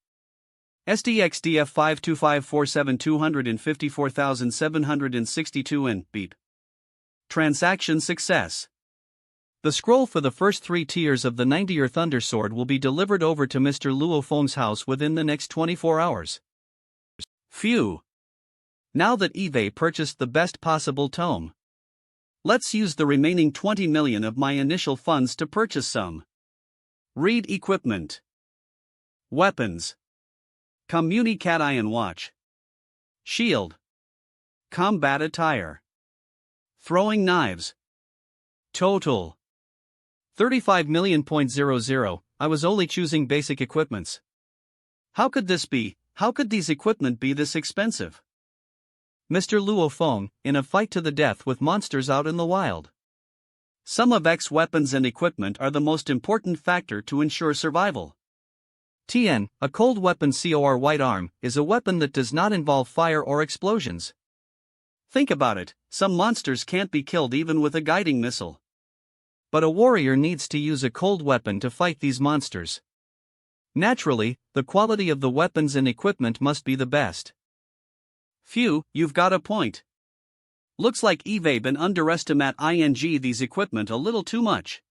SDXDF 52547254762 and beep. Transaction success. The scroll for the first 3 tiers of the 90-year Thunder Sword will be delivered over to Mr. Luo Feng's house within the next 24 hours. Phew. Now that Eve purchased the best possible tome, let's use the remaining 20 million of my initial funds to purchase some. Read equipment. Weapons. Communicat Iron Watch. Shield. Combat attire. Throwing knives. Total 35 million.00. I was only choosing basic equipments. How could this be? How could these equipment be this expensive? Mr. Luo Feng, in a fight to the death with monsters out in the wild. Some of X weapons and equipment are the most important factor to ensure survival. TN, a cold weapon COR White Arm, is a weapon that does not involve fire or explosions. Think about it, some monsters can't be killed even with a guiding missile. But a warrior needs to use a cold weapon to fight these monsters. Naturally, the quality of the weapons and equipment must be the best. Phew, you've got a point. Looks like Eve been underestimate these equipment a little too much.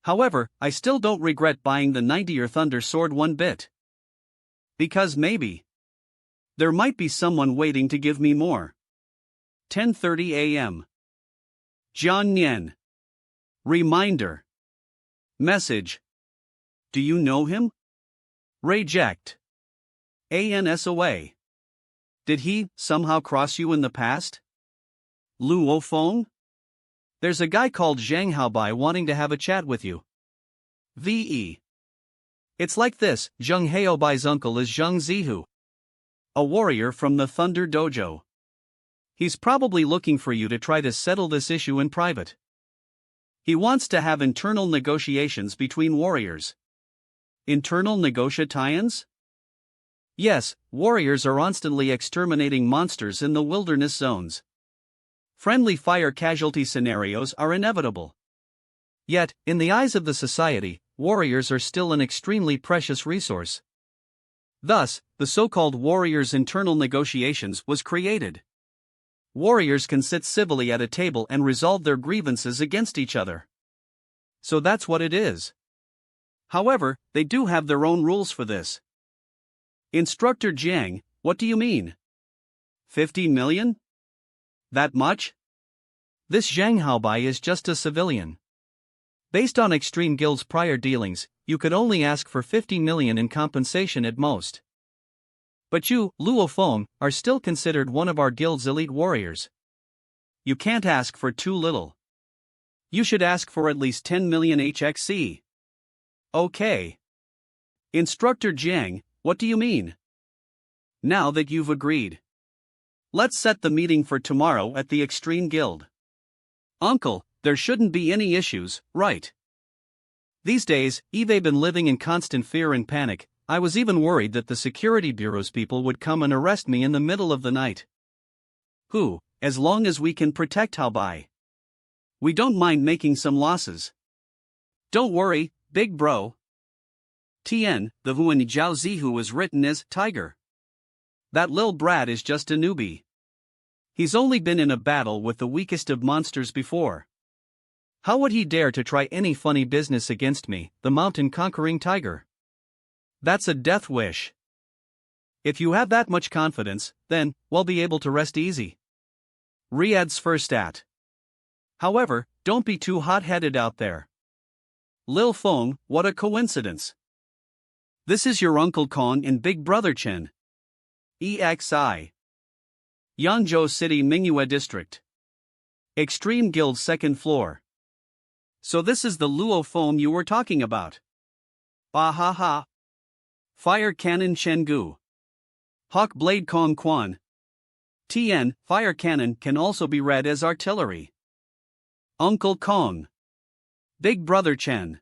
However, I still don't regret buying the 90-year Thunder Sword one bit. Because maybe there might be someone waiting to give me more. 10:30 a.m. John Yen. Reminder. Message. Do you know him? Reject. ANSOA. Did he somehow cross you in the past? Luo Feng? There's a guy called Zhang Haobai wanting to have a chat with you. VE. It's like this, Zheng Haobai's uncle is Zheng Zihu, a warrior from the Thunder Dojo. He's probably looking for you to try to settle this issue in private. He wants to have internal negotiations between warriors. Internal negotiations? Yes, warriors are constantly exterminating monsters in the wilderness zones. Friendly fire casualty scenarios are inevitable. Yet, in the eyes of the society, warriors are still an extremely precious resource. Thus, the so-called warriors' internal negotiations was created. Warriors can sit civilly at a table and resolve their grievances against each other. So that's what it is. However, they do have their own rules for this. Instructor Jiang, what do you mean? 50 million? That much? This Zhang Haobai is just a civilian. Based on Extreme Guild's prior dealings, you could only ask for 50 million in compensation at most. But you, Luo Feng, are still considered one of our guild's elite warriors. You can't ask for too little. You should ask for at least 10 million HXC. Okay. Instructor Jiang, what do you mean? Now that you've agreed, let's set the meeting for tomorrow at the Extreme Guild. Uncle, there shouldn't be any issues, right? These days, I've been living in constant fear and panic. I was even worried that the security bureau's people would come and arrest me in the middle of the night. As long as we can protect Haobai. We don't mind making some losses. Don't worry, big bro. Tien, the Huan Jiao Zihu was written as Tiger. That lil brat is just a newbie. He's only been in a battle with the weakest of monsters before. How would he dare to try any funny business against me, the mountain-conquering tiger? That's a death wish. If you have that much confidence, then, we'll be able to rest easy. Riyadh's first at. However, don't be too hot-headed out there. Lil Feng, what a coincidence. This is your Uncle Kong and Big Brother Chen. EXI. Yangzhou City Manhwa District. Extreme Guild 2nd floor. So this is the Luo Feng you were talking about. Ha. Fire Cannon Chenggu. Hawk Blade Kong Quan. Tien, Fire Cannon can also be read as artillery. Uncle Kong. Big Brother Chen.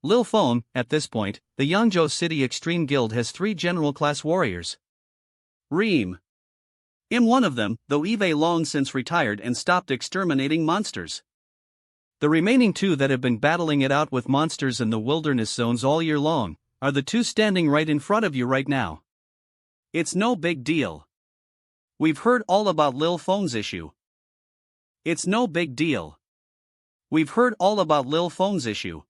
Lil Feng, at this point, the Yangzhou City Extreme Guild has 3 general class warriors. Reem. I'm one of them, though Eve long since retired and stopped exterminating monsters. The remaining 2 that have been battling it out with monsters in the wilderness zones all year long are the 2 standing right in front of you right now. It's no big deal. We've heard all about Lil Feng's issue. It's no big deal. We've heard all about Lil Feng's issue.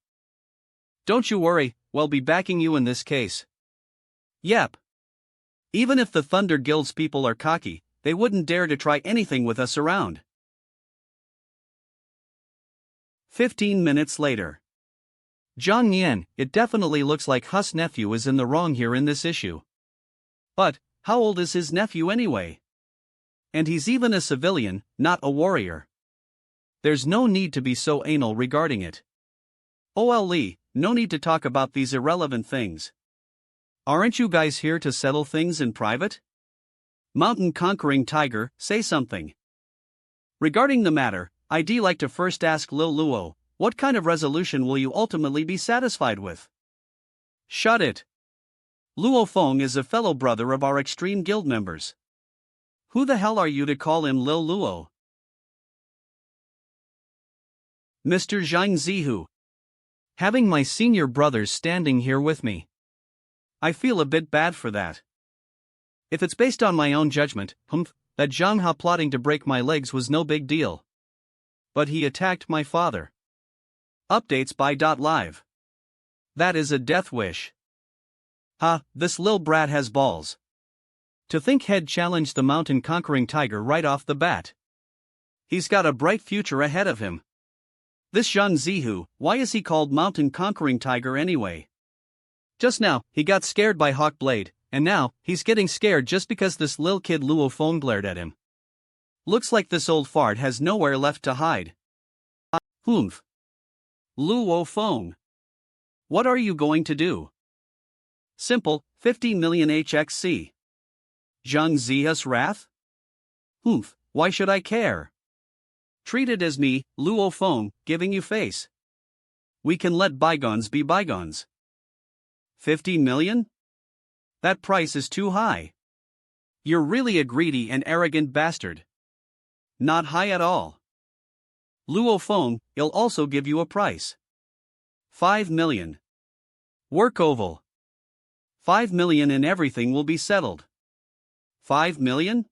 Don't you worry, we'll be backing you in this case. Yep. Even if the Thunder Guild's people are cocky, they wouldn't dare to try anything with us around. 15 minutes later. Zhang Yan, it definitely looks like Hu's nephew is in the wrong here in this issue. But, how old is his nephew anyway? And he's even a civilian, not a warrior. There's no need to be so anal regarding it. OLE, no need to talk about these irrelevant things. Aren't you guys here to settle things in private? Mountain Conquering Tiger, say something. Regarding the matter, I'd like to first ask Lil Luo, what kind of resolution will you ultimately be satisfied with? Shut it. Luo Feng is a fellow brother of our Extreme Guild members. Who the hell are you to call him Lil Luo? Mr. Zhang Zihu. Having my senior brothers standing here with me. I feel a bit bad for that. If it's based on my own judgment, that Zhang Ha plotting to break my legs was no big deal. But he attacked my father. Updates by .live. That is a death wish. This lil brat has balls. To think he'd challenge the mountain conquering tiger right off the bat. He's got a bright future ahead of him. This Zhang Zihu, why is he called mountain conquering tiger anyway? Just now, he got scared by Hawk Blade, And now, he's getting scared just because this lil kid Luo Feng glared at him. Looks like this old fart has nowhere left to hide. Humph. Luo Feng. What are you going to do? Simple, 15 million HXC. Zhang Ziya's wrath? Humph, why should I care? Treat it as me, Luo Feng, giving you face. We can let bygones be bygones. 15 million? That price is too high. You're really a greedy and arrogant bastard. Not high at all. Luo Feng, he'll also give you a price. 5 million. Work oval. 5 million and everything will be settled. 5 million?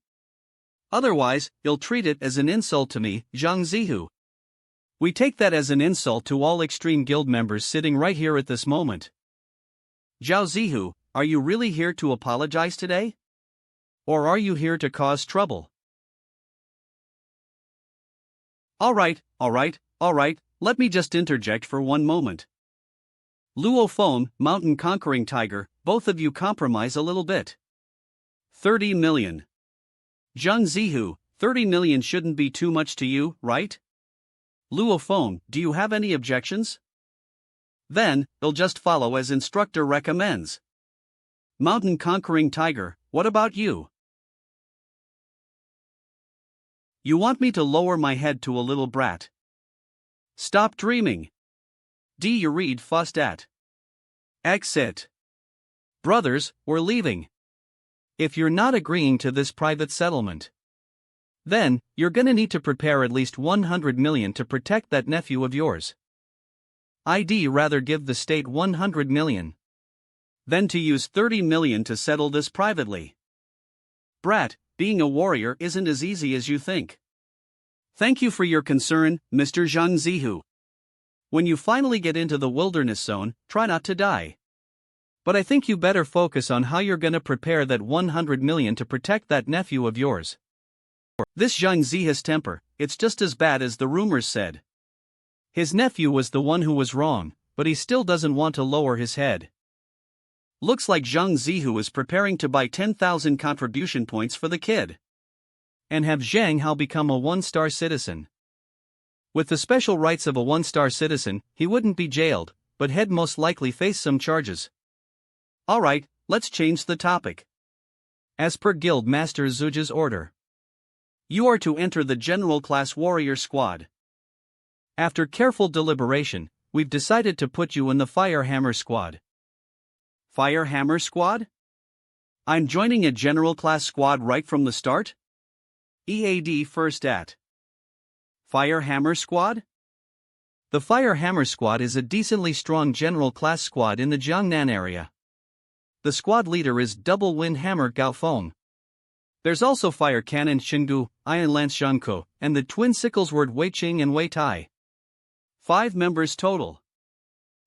Otherwise, you'll treat it as an insult to me, Zhang Zihu. We take that as an insult to all Extreme Guild members sitting right here at this moment. Zhao Zihu, are you really here to apologize today? Or are you here to cause trouble? Alright, let me just interject for one moment. Luo Feng, Mountain Conquering Tiger, both of you compromise a little bit. 30 million. Zhang Zihu, 30 million shouldn't be too much to you, right? Luo Feng, do you have any objections? Then, they'll just follow as instructor recommends. Mountain Conquering Tiger, what about you? You want me to lower my head to a little brat? Stop dreaming. Do you read fussed at? Exit. Brothers, we're leaving. If you're not agreeing to this private settlement, then, you're gonna need to prepare at least 100 million to protect that nephew of yours. I'd rather give the state 100 million than to use 30 million to settle this privately. Brat, being a warrior isn't as easy as you think. Thank you for your concern, Mr. Zhang Zihu. When you finally get into the wilderness zone, try not to die. But I think you better focus on how you're gonna prepare that 100 million to protect that nephew of yours. This Zhang Zihu's temper, it's just as bad as the rumors said. His nephew was the one who was wrong, but he still doesn't want to lower his head. Looks like Zhang Zihu is preparing to buy 10,000 contribution points for the kid. And have Zhang Hao become a one-star citizen. With the special rights of a one-star citizen, he wouldn't be jailed, but he'd most likely face some charges. Alright, let's change the topic. As per Guild Master Zhuge's order, you are to enter the General Class Warrior Squad. After careful deliberation, we've decided to put you in the Firehammer Squad. Firehammer Squad? I'm joining a General Class Squad right from the start? EAD first at. Firehammer Squad? The Firehammer Squad is a decently strong General Class Squad in the Jiangnan area. The squad leader is Double Wind Hammer Gao Feng. There's also Fire Cannon Xinggu, Iron Lance Zhangko, and the Twin Sickles Word Wei Qing and Wei Tai. 5 members total.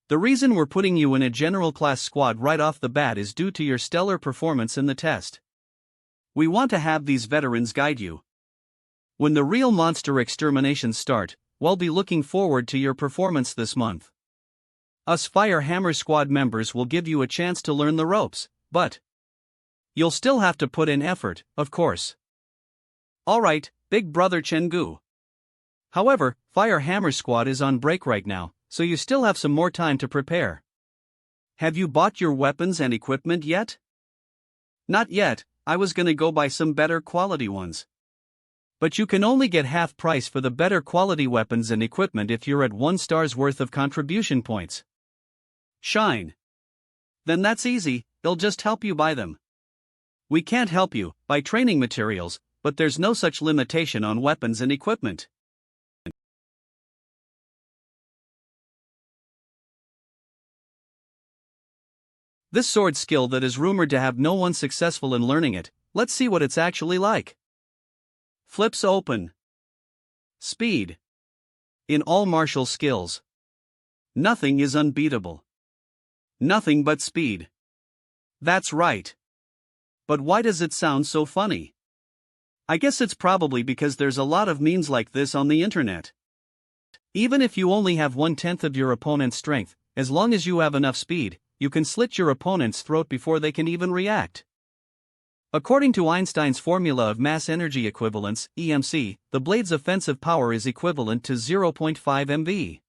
The reason we're putting you in a general class squad right off the bat is due to your stellar performance in the test. We want to have these veterans guide you. When the real monster exterminations start, we'll be looking forward to your performance this month. Us Firehammer Squad members will give you a chance to learn the ropes, but you'll still have to put in effort, of course. Alright, Big Brother Chenggu. However, Firehammer Squad is on break right now, so you still have some more time to prepare. Have you bought your weapons and equipment yet? Not yet, I was gonna go buy some better quality ones. But you can only get half price for the better quality weapons and equipment if you're at 1 star's worth of contribution points. Shine. Then that's easy, they'll just help you buy them. We can't help you buy training materials, but there's no such limitation on weapons and equipment. This sword skill that is rumored to have no one successful in learning it, let's see what it's actually like. Flips open. Speed. In all martial skills, nothing is unbeatable. Nothing but speed. That's right. But why does it sound so funny? I guess it's probably because there's a lot of memes like this on the internet. Even if you only have 1/10 of your opponent's strength, as long as you have enough speed, you can slit your opponent's throat before they can even react. According to Einstein's formula of mass energy equivalence, EMC, the blade's offensive power is equivalent to 0.5 MV.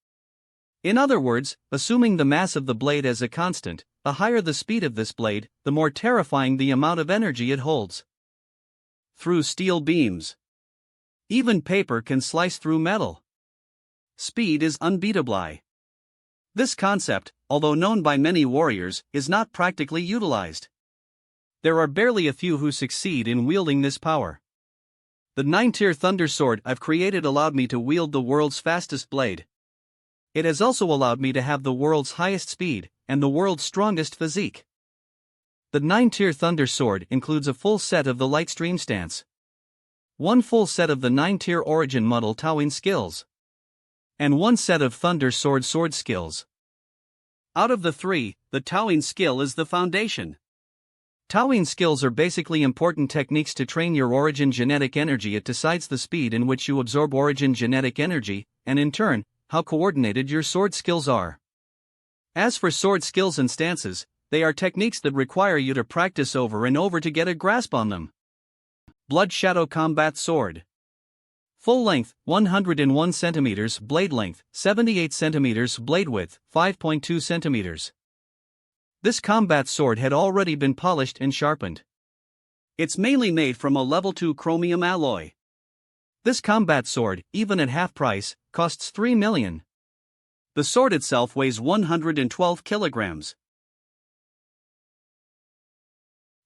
In other words, assuming the mass of the blade as a constant, the higher the speed of this blade, the more terrifying the amount of energy it holds. Through steel beams. Even paper can slice through metal. Speed is unbeatable. This concept, although known by many warriors, is not practically utilized. There are barely a few who succeed in wielding this power. The 9-tier Thunder Sword I've created allowed me to wield the world's fastest blade. It has also allowed me to have the world's highest speed, and the world's strongest physique. The 9-tier Thunder Sword includes a full set of the Light Stream stance, one full set of the 9-tier Origin Muddle Towing skills, and one set of Thunder Sword skills. Out of the three, the Towing skill is the foundation. Towing skills are basically important techniques to train your Origin genetic energy. It decides the speed in which you absorb Origin genetic energy, and in turn, how coordinated your sword skills are. As for sword skills and stances, they are techniques that require you to practice over and over to get a grasp on them. Blood Shadow Combat Sword. Full length, 101 cm, blade length, 78 cm, blade width, 5.2 cm. This combat sword had already been polished and sharpened. It's mainly made from a level 2 chromium alloy. This combat sword, even at half price, costs 3 million. The sword itself weighs 112 kilograms.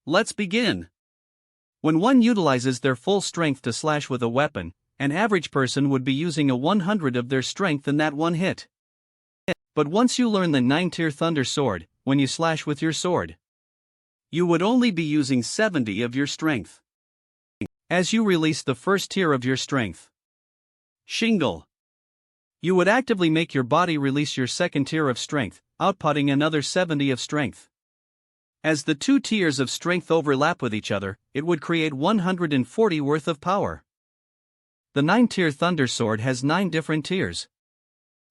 Let's begin. When one utilizes their full strength to slash with a weapon, an average person would be using a 100 of their strength in that one hit. But once you learn the 9-tier Thunder Sword, when you slash with your sword, you would only be using 70 of your strength. As you release the first tier of your strength, Shingle, you would actively make your body release your second tier of strength, outputting another 70 of strength. As the two tiers of strength overlap with each other, it would create 140 worth of power. The 9-tier Thunder Sword has 9 different tiers.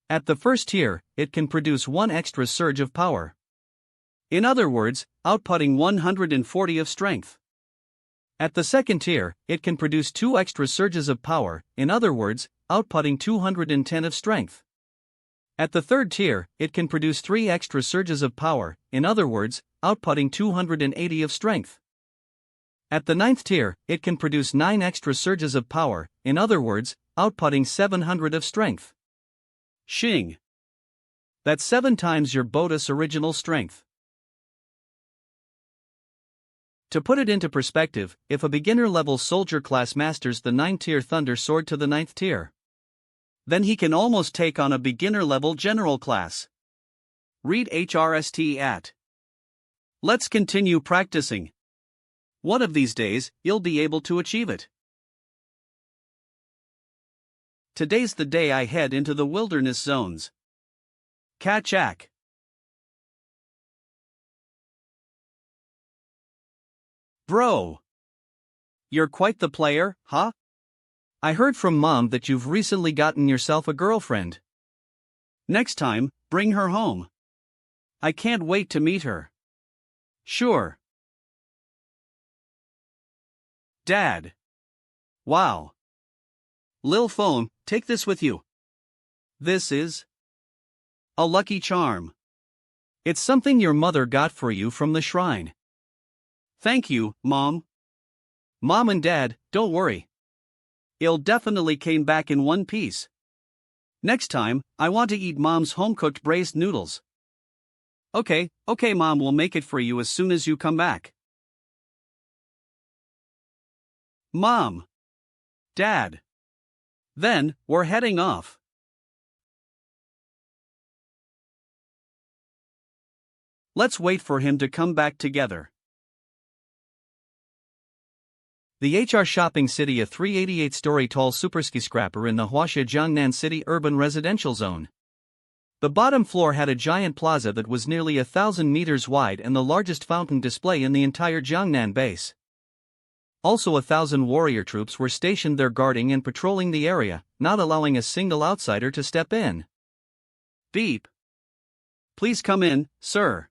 At the first tier, it can produce 1 extra surge of power. In other words, outputting 140 of strength. At the second tier, it can produce 2 extra surges of power, in other words, outputting 210 of strength. At the third tier, it can produce 3 extra surges of power, in other words, outputting 280 of strength. At the 9th tier, it can produce 9 extra surges of power, in other words, outputting 700 of strength. Xing. That's 7 times your bonus original strength. To put it into perspective, if a beginner-level soldier class masters the 9-tier Thunder Sword to the 9th tier, then he can almost take on a beginner-level general class. Read HRST at. Let's continue practicing. One of these days, you'll be able to achieve it. Today's the day I head into the wilderness zones. Kachak. Bro. You're quite the player, huh? I heard from Mom that you've recently gotten yourself a girlfriend. Next time, bring her home. I can't wait to meet her. Sure. Dad. Wow. Lil Phone, take this with you. This is a lucky charm. It's something your mother got for you from the shrine. Thank you, Mom. Mom and Dad, don't worry. It'll definitely came back in one piece. Next time, I want to eat Mom's home-cooked braised noodles. Okay, Mom will make it for you as soon as you come back. Mom. Dad. Then, we're heading off. Let's wait for him to come back together. The HR Shopping City, a 388-story tall superskyscraper in the Huaxia Jiangnan City urban residential zone. The bottom floor had a giant plaza that was nearly 1,000 meters wide and the largest fountain display in the entire Jiangnan base. Also 1,000 warrior troops were stationed there guarding and patrolling the area, not allowing a single outsider to step in. Beep. Please come in, sir.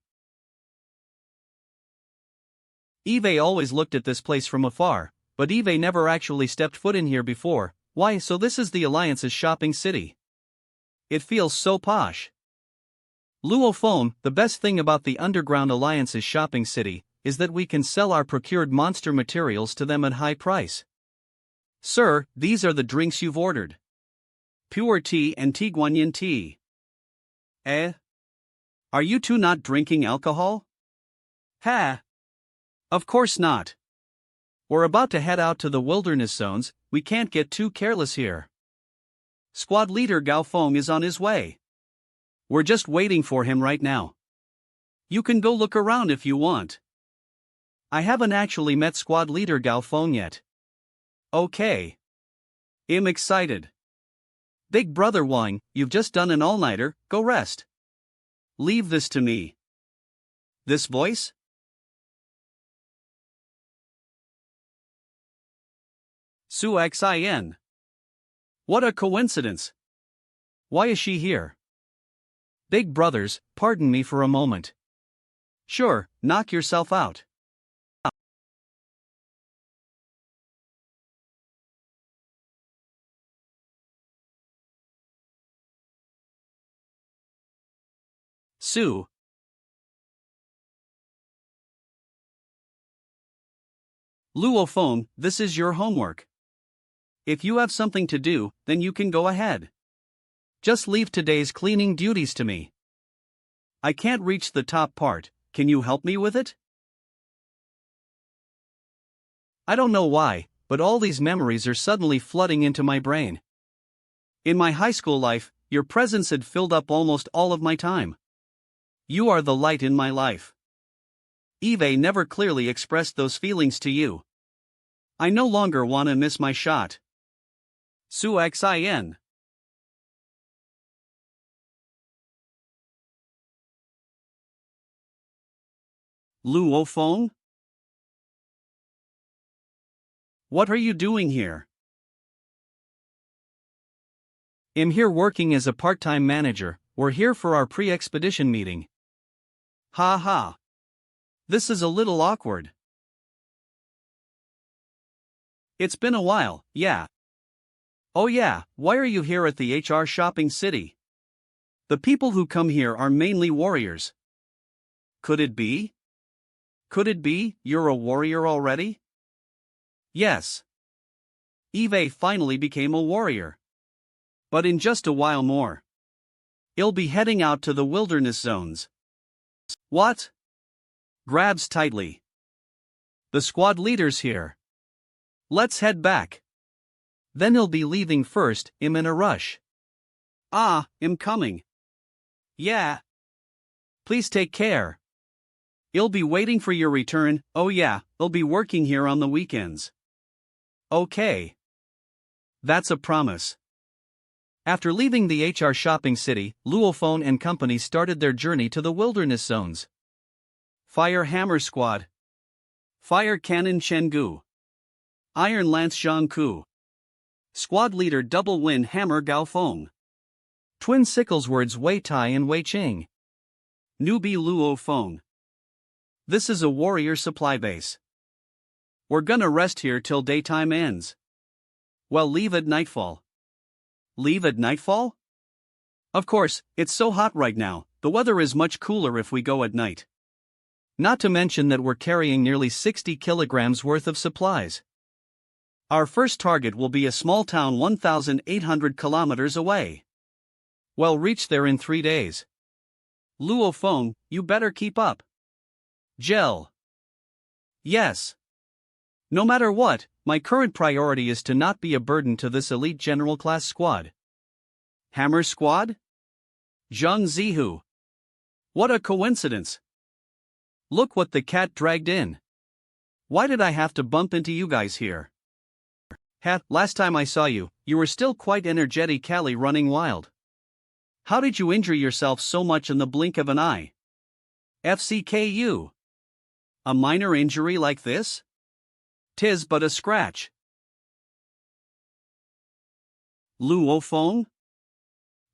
Eve always looked at this place from afar, but Eve never actually stepped foot in here before. Why, so this is the Alliance's shopping city. It feels so posh. Luo Feng, the best thing about the Underground Alliance's shopping city is that we can sell our procured monster materials to them at high price. Sir, these are the drinks you've ordered. Pure tea and Tiguanyin tea. Eh? Are you two not drinking alcohol? Ha! Of course not. We're about to head out to the wilderness zones, we can't get too careless here. Squad leader Gao Feng is on his way. We're just waiting for him right now. You can go look around if you want. I haven't actually met squad leader Gao Feng yet. Okay. I'm excited. Big brother Wang, you've just done an all-nighter, go rest. Leave this to me. This voice? Su Xin. What a coincidence. Why is she here? Big brothers, pardon me for a moment. Sure, knock yourself out. Su. Luo Feng, this is your homework. If you have something to do, then you can go ahead. Just leave today's cleaning duties to me. I can't reach the top part, can you help me with it? I don't know why, but all these memories are suddenly flooding into my brain. In my high school life, your presence had filled up almost all of my time. You are the light in my life. Eve never clearly expressed those feelings to you. I no longer want to miss my shot. Su Xin. Luo Feng? What are you doing here? I'm here working as a part-time manager, we're here for our pre-expedition meeting. Ha ha. This is a little awkward. It's been a while, yeah. Oh yeah, why are you here at the HR shopping city? The people who come here are mainly warriors. Could it be? Could it be, you're a warrior already? Yes. Eve finally became a warrior. But in just a while more. I'll be heading out to the wilderness zones. What? Grabs tightly. The squad leader's here. Let's head back. Then he'll be leaving first, I'm in a rush. Ah, I'm coming. Yeah. Please take care. I'll be waiting for your return, oh yeah, I'll be working here on the weekends. Okay. That's a promise. After leaving the HR shopping city, Luo Feng and company started their journey to the wilderness zones. Fire Hammer Squad. Fire Cannon Chenggu. Iron Lance Zhangku. Squad Leader Double Wind Hammer Gao Feng. Twin Sickles Words Wei Tai and Wei Qing. Newbie Luo Feng. This is a warrior supply base. We're gonna rest here till daytime ends. Well, leave at nightfall. Leave at nightfall? Of course, it's so hot right now, the weather is much cooler if we go at night. Not to mention that we're carrying nearly 60 kilograms worth of supplies. Our first target will be a small town 1,800 kilometers away. We'll reach there in 3 days. Luo Feng, you better keep up. Gel. Yes. No matter what, my current priority is to not be a burden to this elite general class squad. Hammer Squad? Zheng Zihu. What a coincidence. Look what the cat dragged in. Why did I have to bump into you guys here? Last time I saw you, you were still quite energetically running wild. How did you injure yourself so much in the blink of an eye? FCKU. A minor injury like this? 'Tis but a scratch. Luo Feng?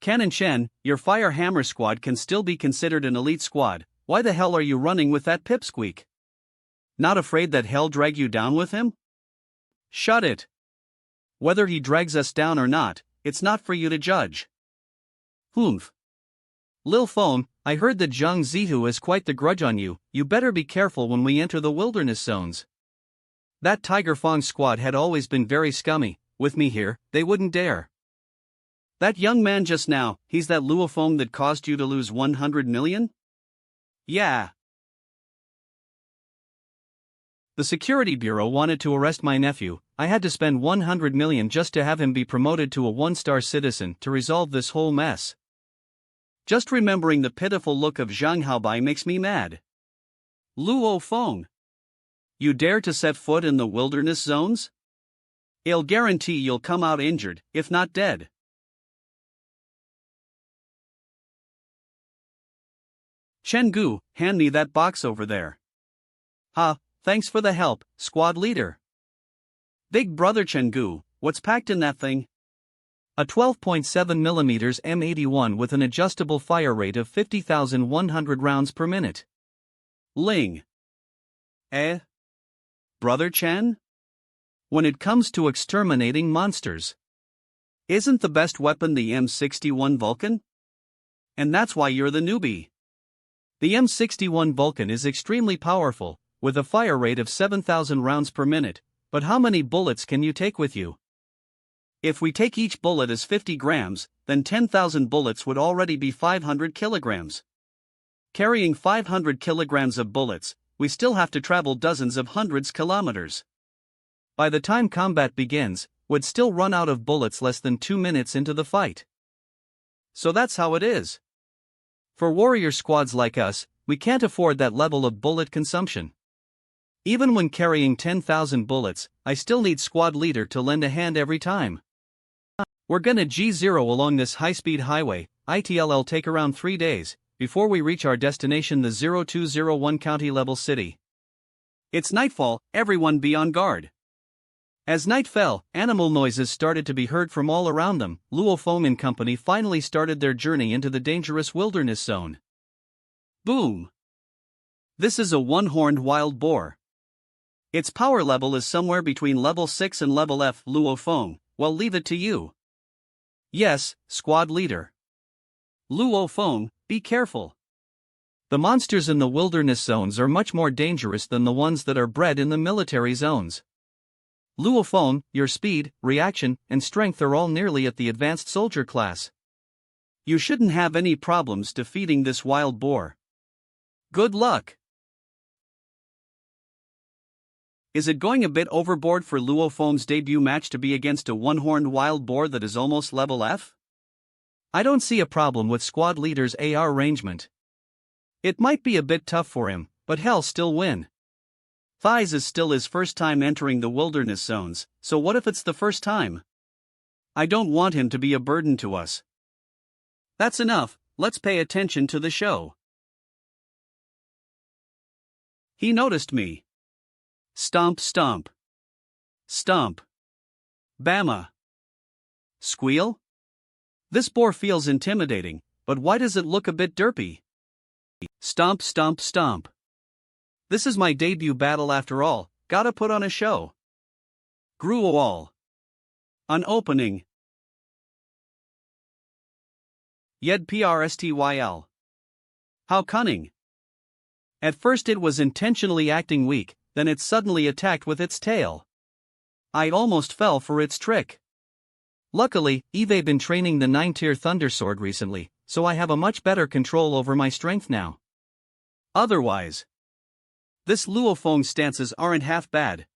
Cannon Chen, your Fire Hammer Squad can still be considered an elite squad, why the hell are you running with that pipsqueak? Not afraid that hell drag you down with him? Shut it. Whether he drags us down or not, it's not for you to judge. Humph. Lil Feng, I heard that Zhang Zihu has quite the grudge on you. You better be careful when we enter the wilderness zones. That Tiger Feng squad had always been very scummy. With me here, they wouldn't dare. That young man just now, he's that Luo Feng that caused you to lose 100 million? Yeah. The security bureau wanted to arrest my nephew. I had to spend 100 million just to have him be promoted to a one-star citizen to resolve this whole mess. Just remembering the pitiful look of Zhang Haobai makes me mad. Luo Feng. You dare to set foot in the wilderness zones? I'll guarantee you'll come out injured, if not dead. Chen Gu, hand me that box over there. Ha, thanks for the help, squad leader. Big brother Chen Gu, what's packed in that thing? A 12.7mm M81 with an adjustable fire rate of 50,100 rounds per minute. Ling. Brother Chen? When it comes to exterminating monsters, isn't the best weapon the M61 Vulcan? And that's why you're the newbie. The M61 Vulcan is extremely powerful, with a fire rate of 7,000 rounds per minute, but how many bullets can you take with you? If we take each bullet as 50 grams, then 10,000 bullets would already be 500 kilograms. Carrying 500 kilograms of bullets, we still have to travel dozens of hundreds kilometers. By the time combat begins, we'd still run out of bullets less than 2 minutes into the fight. So that's how it is. For warrior squads like us, we can't afford that level of bullet consumption. Even when carrying 10,000 bullets, I still need squad leader to lend a hand every time. We're gonna G0 along this high-speed highway. It'll take around 3 days, before we reach our destination, the 0201 county level city. It's nightfall, everyone be on guard. As night fell, animal noises started to be heard from all around them. Luo Feng and company finally started their journey into the dangerous wilderness zone. Boom! This is a one-horned wild boar. Its power level is somewhere between level 6 and level F. Luo Feng, well, leave it to you. Yes, squad leader. Luo Feng, be careful. The monsters in the wilderness zones are much more dangerous than the ones that are bred in the military zones. Luo Feng, your speed, reaction, and strength are all nearly at the advanced soldier class. You shouldn't have any problems defeating this wild boar. Good luck. Is it going a bit overboard for Luo Feng's debut match to be against a one-horned wild boar that is almost level F? I don't see a problem with squad leader's AR arrangement. It might be a bit tough for him, but he'll still win. Thighs is still his first time entering the wilderness zones, so what if it's the first time? I don't want him to be a burden to us. That's enough, let's pay attention to the show. He noticed me. Stomp stomp. Stomp. Bama. Squeal? This boar feels intimidating, but why does it look a bit derpy? Stomp stomp stomp. This is my debut battle after all, gotta put on a show. Gruol. On opening. Yed Prstyl. How cunning. At first it was intentionally acting weak, then it suddenly attacked with its tail. I almost fell for its trick. Luckily, I've been training the 9-tier Thundersword recently, so I have a much better control over my strength now. Otherwise, this Luo Feng stances aren't half bad.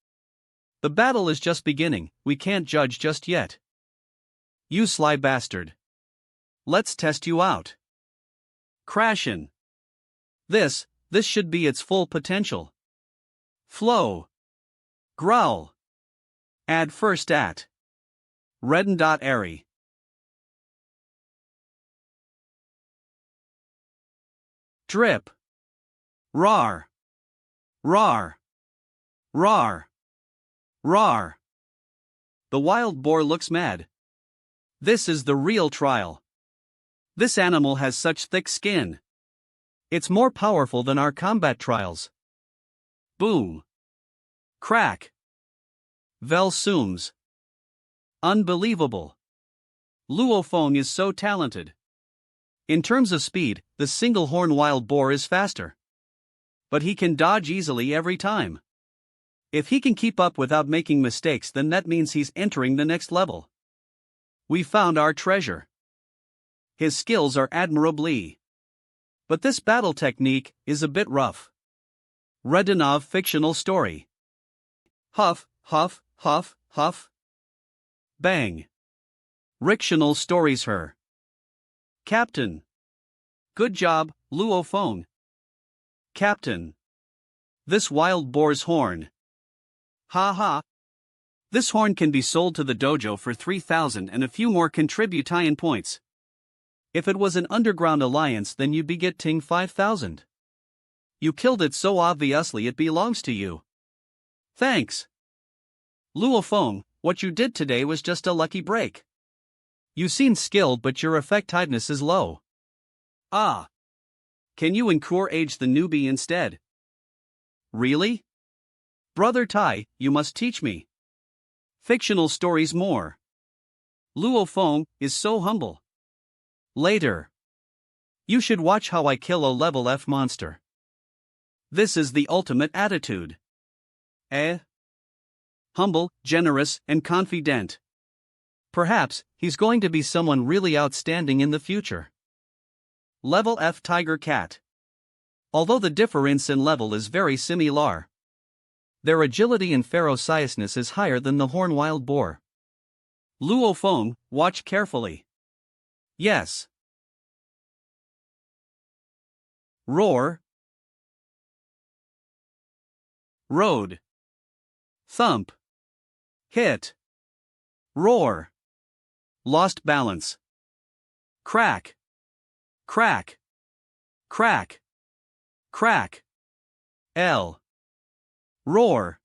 The battle is just beginning, we can't judge just yet. You sly bastard. Let's test you out. Crashin'. This should be its full potential. Flow. Growl. Add first at. Redden.airy. Drip. Rar. Rar. Rar. Rar. The wild boar looks mad. This is the real trial. This animal has such thick skin. It's more powerful than our combat trials. Boom. Crack. Vel Sooms. Unbelievable. Luo Feng is so talented. In terms of speed, the single-horn wild boar is faster. But he can dodge easily every time. If he can keep up without making mistakes, then that means he's entering the next level. We found our treasure. His skills are admirably. But this battle technique is a bit rough. Redinov fictional story. Huff, huff, huff, huff. Bang. Rictional stories her. Captain. Good job, Luo Feng. Captain. This wild boar's horn. Ha ha. This horn can be sold to the dojo for 3,000 and a few more contribute tie-in points. If it was an underground alliance, then you'd be getting 5,000. You killed it so obviously it belongs to you. Thanks. Luo Feng, what you did today was just a lucky break. You seem skilled but your effectiveness is low. Ah. Can you encourage the newbie instead? Really? Brother Tai, you must teach me. Fictional stories more. Luo Feng is so humble. Later. You should watch how I kill a level F monster. This is the ultimate attitude. Humble, generous, and confident. Perhaps, he's going to be someone really outstanding in the future. Level F Tiger Cat. Although the difference in level is very similar, their agility and ferociousness is higher than the horn wild boar. Luo Feng, watch carefully. Yes. Roar. Road. Thump. Hit. Roar. Lost balance. Crack. Crack. Crack. Crack. L. Roar.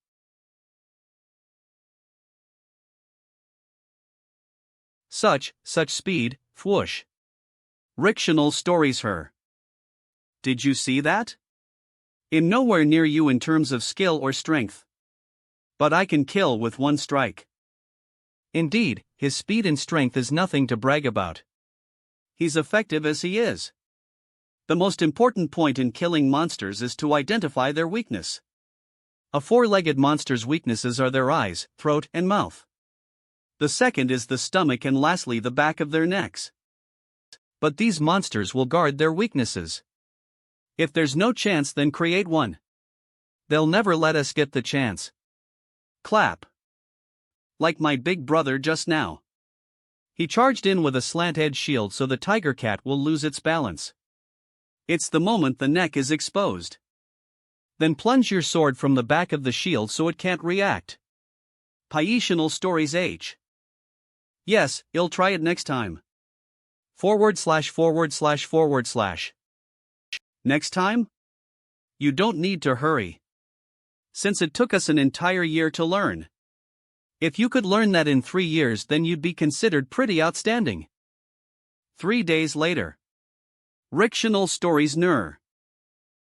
Such speed, whoosh. Rictional stories her. Did you see that? I'm nowhere near you in terms of skill or strength. But I can kill with one strike. Indeed, his speed and strength is nothing to brag about. He's effective as he is. The most important point in killing monsters is to identify their weakness. A four-legged monster's weaknesses are their eyes, throat, and mouth. The second is the stomach and lastly the back of their necks. But these monsters will guard their weaknesses. If there's no chance, then create one. They'll never let us get the chance. Clap. Like my big brother just now. He charged in with a slant-edge shield so the tiger cat will lose its balance. It's the moment the neck is exposed. Then plunge your sword from the back of the shield so it can't react. Pietional stories H. Yes, I'll try it next time. //////. Next time? You don't need to hurry. Since it took us an entire year to learn. If you could learn that in 3 years, then you'd be considered pretty outstanding. 3 days later. Rictional stories Nur.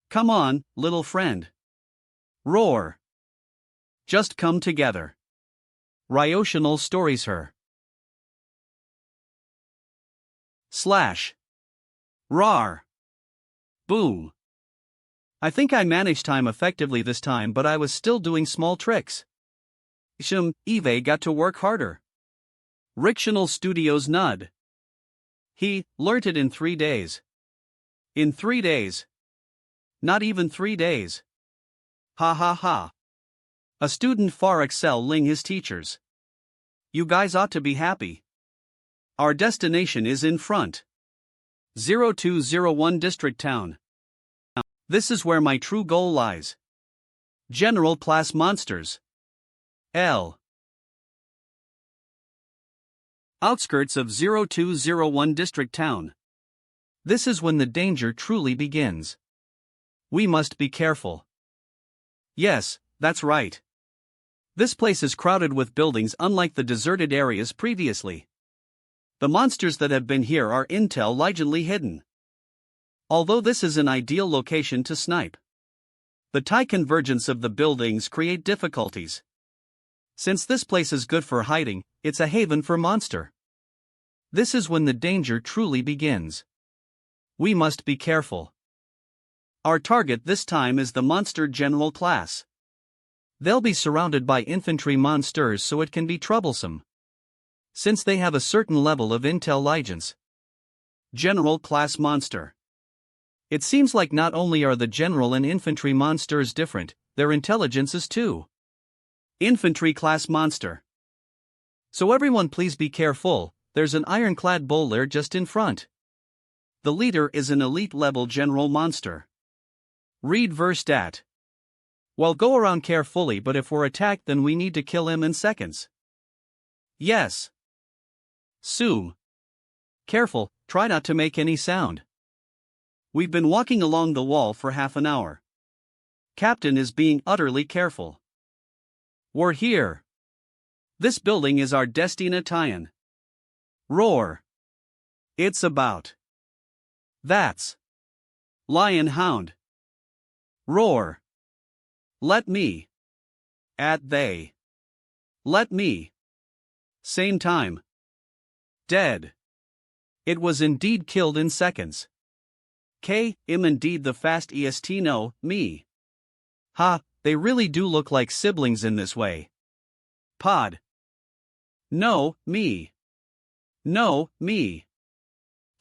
Come on, little friend. Roar. Just come together. Ryotional stories her. Slash. Rar. Boom. I think I managed time effectively this time, but I was still doing small tricks. Eve got to work harder. Rictional Studios Nud. He learnt it in 3 days. In 3 days. Not even 3 days. Ha ha ha. A student far excelling his teachers. You guys ought to be happy. Our destination is in front. 0201 District Town. This is where my true goal lies. General Class Monsters. L. Outskirts of 0201 District Town. This is when the danger truly begins. We must be careful. Yes, that's right. This place is crowded with buildings unlike the deserted areas previously. The monsters that have been here are intelligently hidden. Although this is an ideal location to snipe. The tie convergence of the buildings create difficulties. Since this place is good for hiding, it's a haven for monster. This is when the danger truly begins. We must be careful. Our target this time is the monster general class. They'll be surrounded by infantry monsters, so it can be troublesome. Since they have a certain level of intelligence. General class monster. It seems like not only are the general and infantry monsters different, their intelligences too. Infantry class monster. So everyone please be careful, there's an ironclad bowler just in front. The leader is an elite level general monster. Read verse stat. Well, go around carefully, but if we're attacked then we need to kill him in seconds. Yes. Sue. Careful, try not to make any sound. We've been walking along the wall for half an hour. Captain is being utterly careful. We're here. This building is our destination. Roar. It's about. That's. Lion hound. Roar. Let me. At they. Let me. Same time. Dead. It was indeed killed in seconds. Im indeed the fast est no, me. Ha, they really do look like siblings in this way. Pod. No, me. No, me.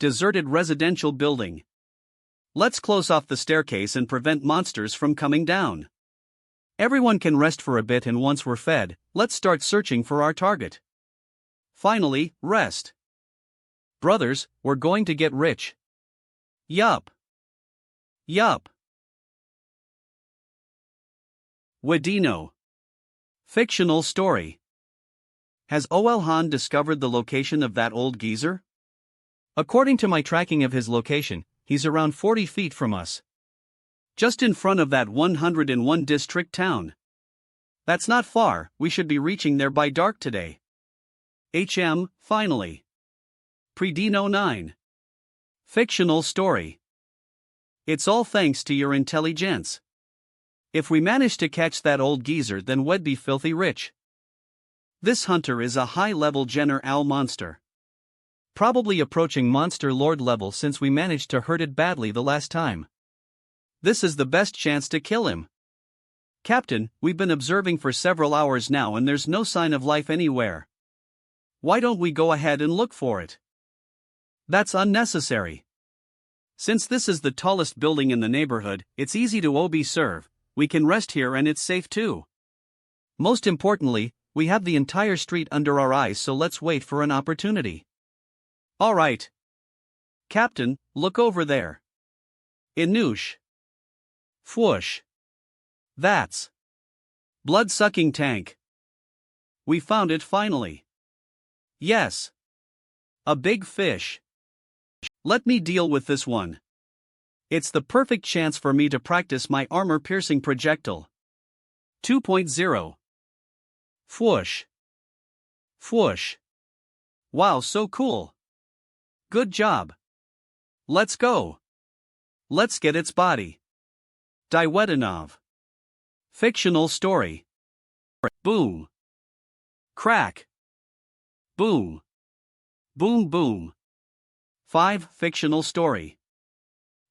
Deserted residential building. Let's close off the staircase and prevent monsters from coming down. Everyone can rest for a bit, and once we're fed, let's start searching for our target. Finally, rest. Brothers, we're going to get rich. Yup. Yup. Wedino. Fictional story. Has Olhan discovered the location of that old geezer? According to my tracking of his location, he's around 40 feet from us. Just in front of that 101 district town. That's not far, we should be reaching there by dark today. Finally. Predino 9. Fictional story. It's all thanks to your intelligence. If we manage to catch that old geezer, then we'd be filthy rich. This hunter is a high-level general monster. Probably approaching monster lord level, since we managed to hurt it badly the last time. This is the best chance to kill him. Captain, we've been observing for several hours now and there's no sign of life anywhere. Why don't we go ahead and look for it? That's unnecessary. Since this is the tallest building in the neighborhood, it's easy to observe. We can rest here and it's safe too. Most importantly, we have the entire street under our eyes, so let's wait for an opportunity. Alright. Captain, look over there. Inoosh. Fwoosh. That's. Blood-sucking tank. We found it finally. Yes. A big fish. Let me deal with this one. It's the perfect chance for me to practice my armor-piercing projectile. 2.0. Fwoosh. Fwoosh. Wow, so cool. Good job. Let's go. Let's get its body. Diewetinov. Fictional story. Boom. Crack. Boom. Boom boom. 5. Fictional story.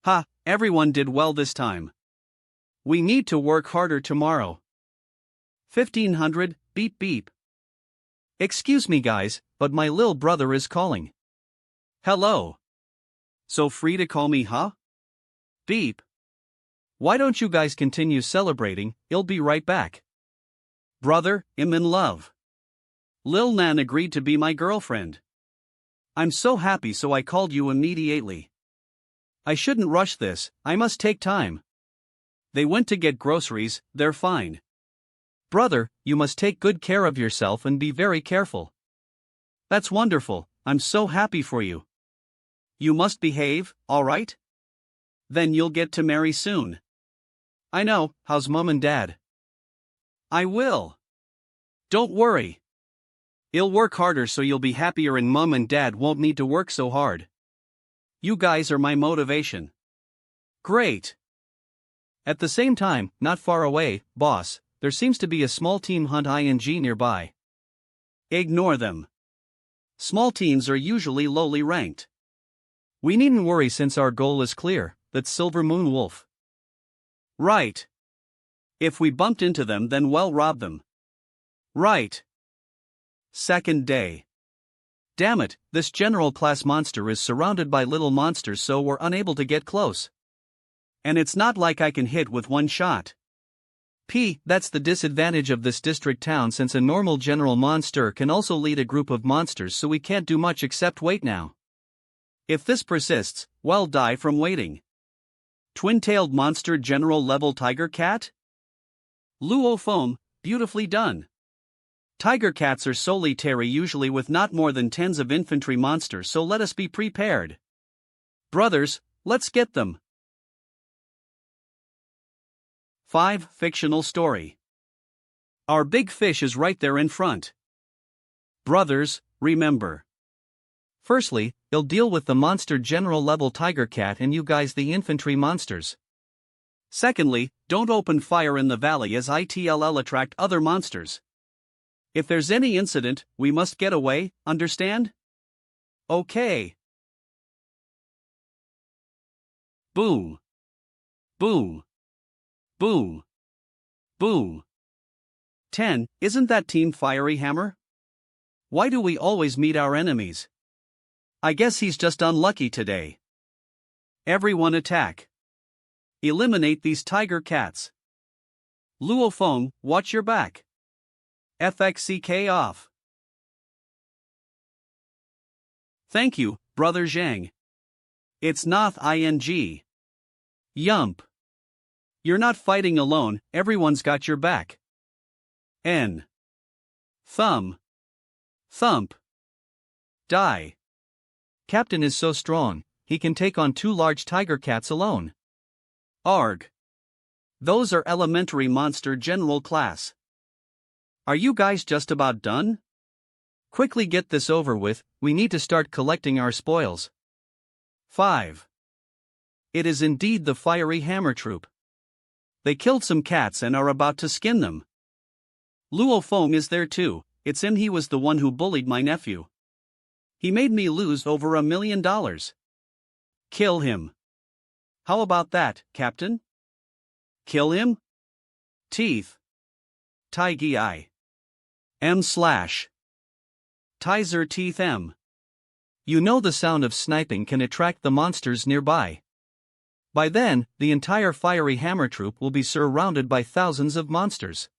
Ha, everyone did well this time. We need to work harder tomorrow. 1500, beep beep. Excuse me guys, but my lil brother is calling. Hello. So free to call me, huh? Beep. Why don't you guys continue celebrating, I'll be right back. Brother, I'm in love. Lil Nan agreed to be my girlfriend. I'm so happy, so I called you immediately. I shouldn't rush this, I must take time. They went to get groceries, they're fine. Brother, you must take good care of yourself and be very careful. That's wonderful, I'm so happy for you. You must behave, alright? Then you'll get to marry soon. I know, how's mom and dad? I will. Don't worry. I'll work harder so you'll be happier and mom and dad won't need to work so hard. You guys are my motivation. Great. At the same time, not far away, boss, there seems to be a small team hunt ing nearby. Ignore them. Small teams are usually lowly ranked. We needn't worry since our goal is clear, that's Silver Moon Wolf. Right. If we bumped into them, then well, rob them. Right. Second day. Damn it, this general class monster is surrounded by little monsters, so we're unable to get close. And it's not like I can hit with one shot. That's the disadvantage of this district town, since a normal general monster can also lead a group of monsters, so we can't do much except wait now. If this persists, well, die from waiting. Twin-tailed monster general level tiger cat? Luo Feng, beautifully done. Tiger cats are solitary, usually with not more than tens of infantry monsters, so let us be prepared. Brothers, let's get them. 5. Fictional story. Our big fish is right there in front. Brothers, remember. Firstly, he'll deal with the monster general level tiger cat and you guys the infantry monsters. Secondly, don't open fire in the valley as it'll attract other monsters. If there's any incident, we must get away, understand? Okay. Boom. Boom. Boom. Boom. 10. Isn't that Team Fiery Hammer? Why do we always meet our enemies? I guess he's just unlucky today. Everyone attack. Eliminate these tiger cats. Luo Feng, watch your back. FXCK off. Thank you, Brother Zhang. It's not ing. Yump. You're not fighting alone, everyone's got your back. N. Thumb. Thump. Die. Captain is so strong, he can take on 2 large tiger cats alone. Arg. Those are elementary monster general class. Are you guys just about done? Quickly get this over with, we need to start collecting our spoils. 5. It is indeed the Fiery Hammer Troop. They killed some cats and are about to skin them. Luo Feng is there too, it's him, he was the one who bullied my nephew. He made me lose over $1 million. Kill him. How about that, Captain? Kill him? Teeth. Taigi I. M/. Tizer teeth M. You know the sound of sniping can attract the monsters nearby. By then, the entire Fiery Hammer Troop will be surrounded by thousands of monsters.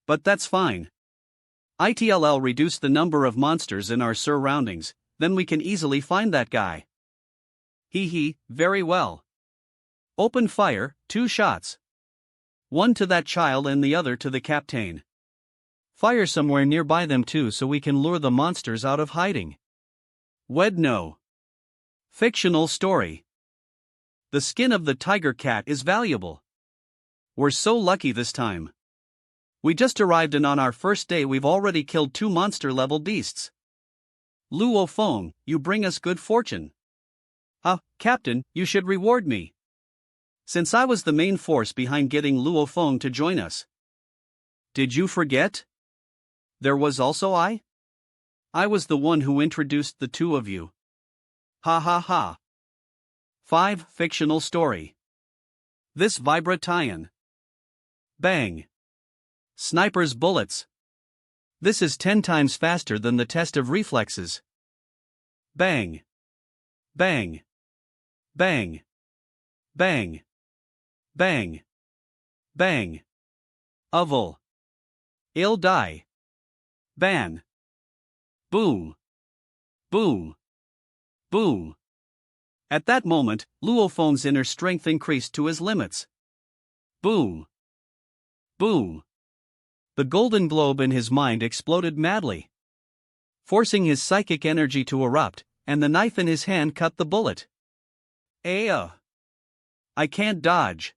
But that's fine. ITLL reduce the number of monsters in our surroundings, then we can easily find that guy. Very well. Open fire, 2 shots. One to that child and the other to the captain. Fire somewhere nearby them too so we can lure the monsters out of hiding. No. Fictional story. The skin of the tiger cat is valuable. We're so lucky this time. We just arrived and on our first day we've already killed 2 monster-level beasts. Luo Feng, you bring us good fortune. Captain, you should reward me. Since I was the main force behind getting Luo Feng to join us. Did you forget? There was also I? I was the one who introduced the 2 of you. Ha ha ha. 5. Fictional story. This Vibra tie-in. Bang. Sniper's bullets. This is 10 times faster than the test of reflexes. Bang. Bang. Bang. Bang. Bang. Bang. Oval. Ill die. Ban. Boom. Boom. Boom. At that moment, Luo Feng's inner strength increased to his limits. Boom. Boom. The golden globe in his mind exploded madly, forcing his psychic energy to erupt, and the knife in his hand cut the bullet. I can't dodge.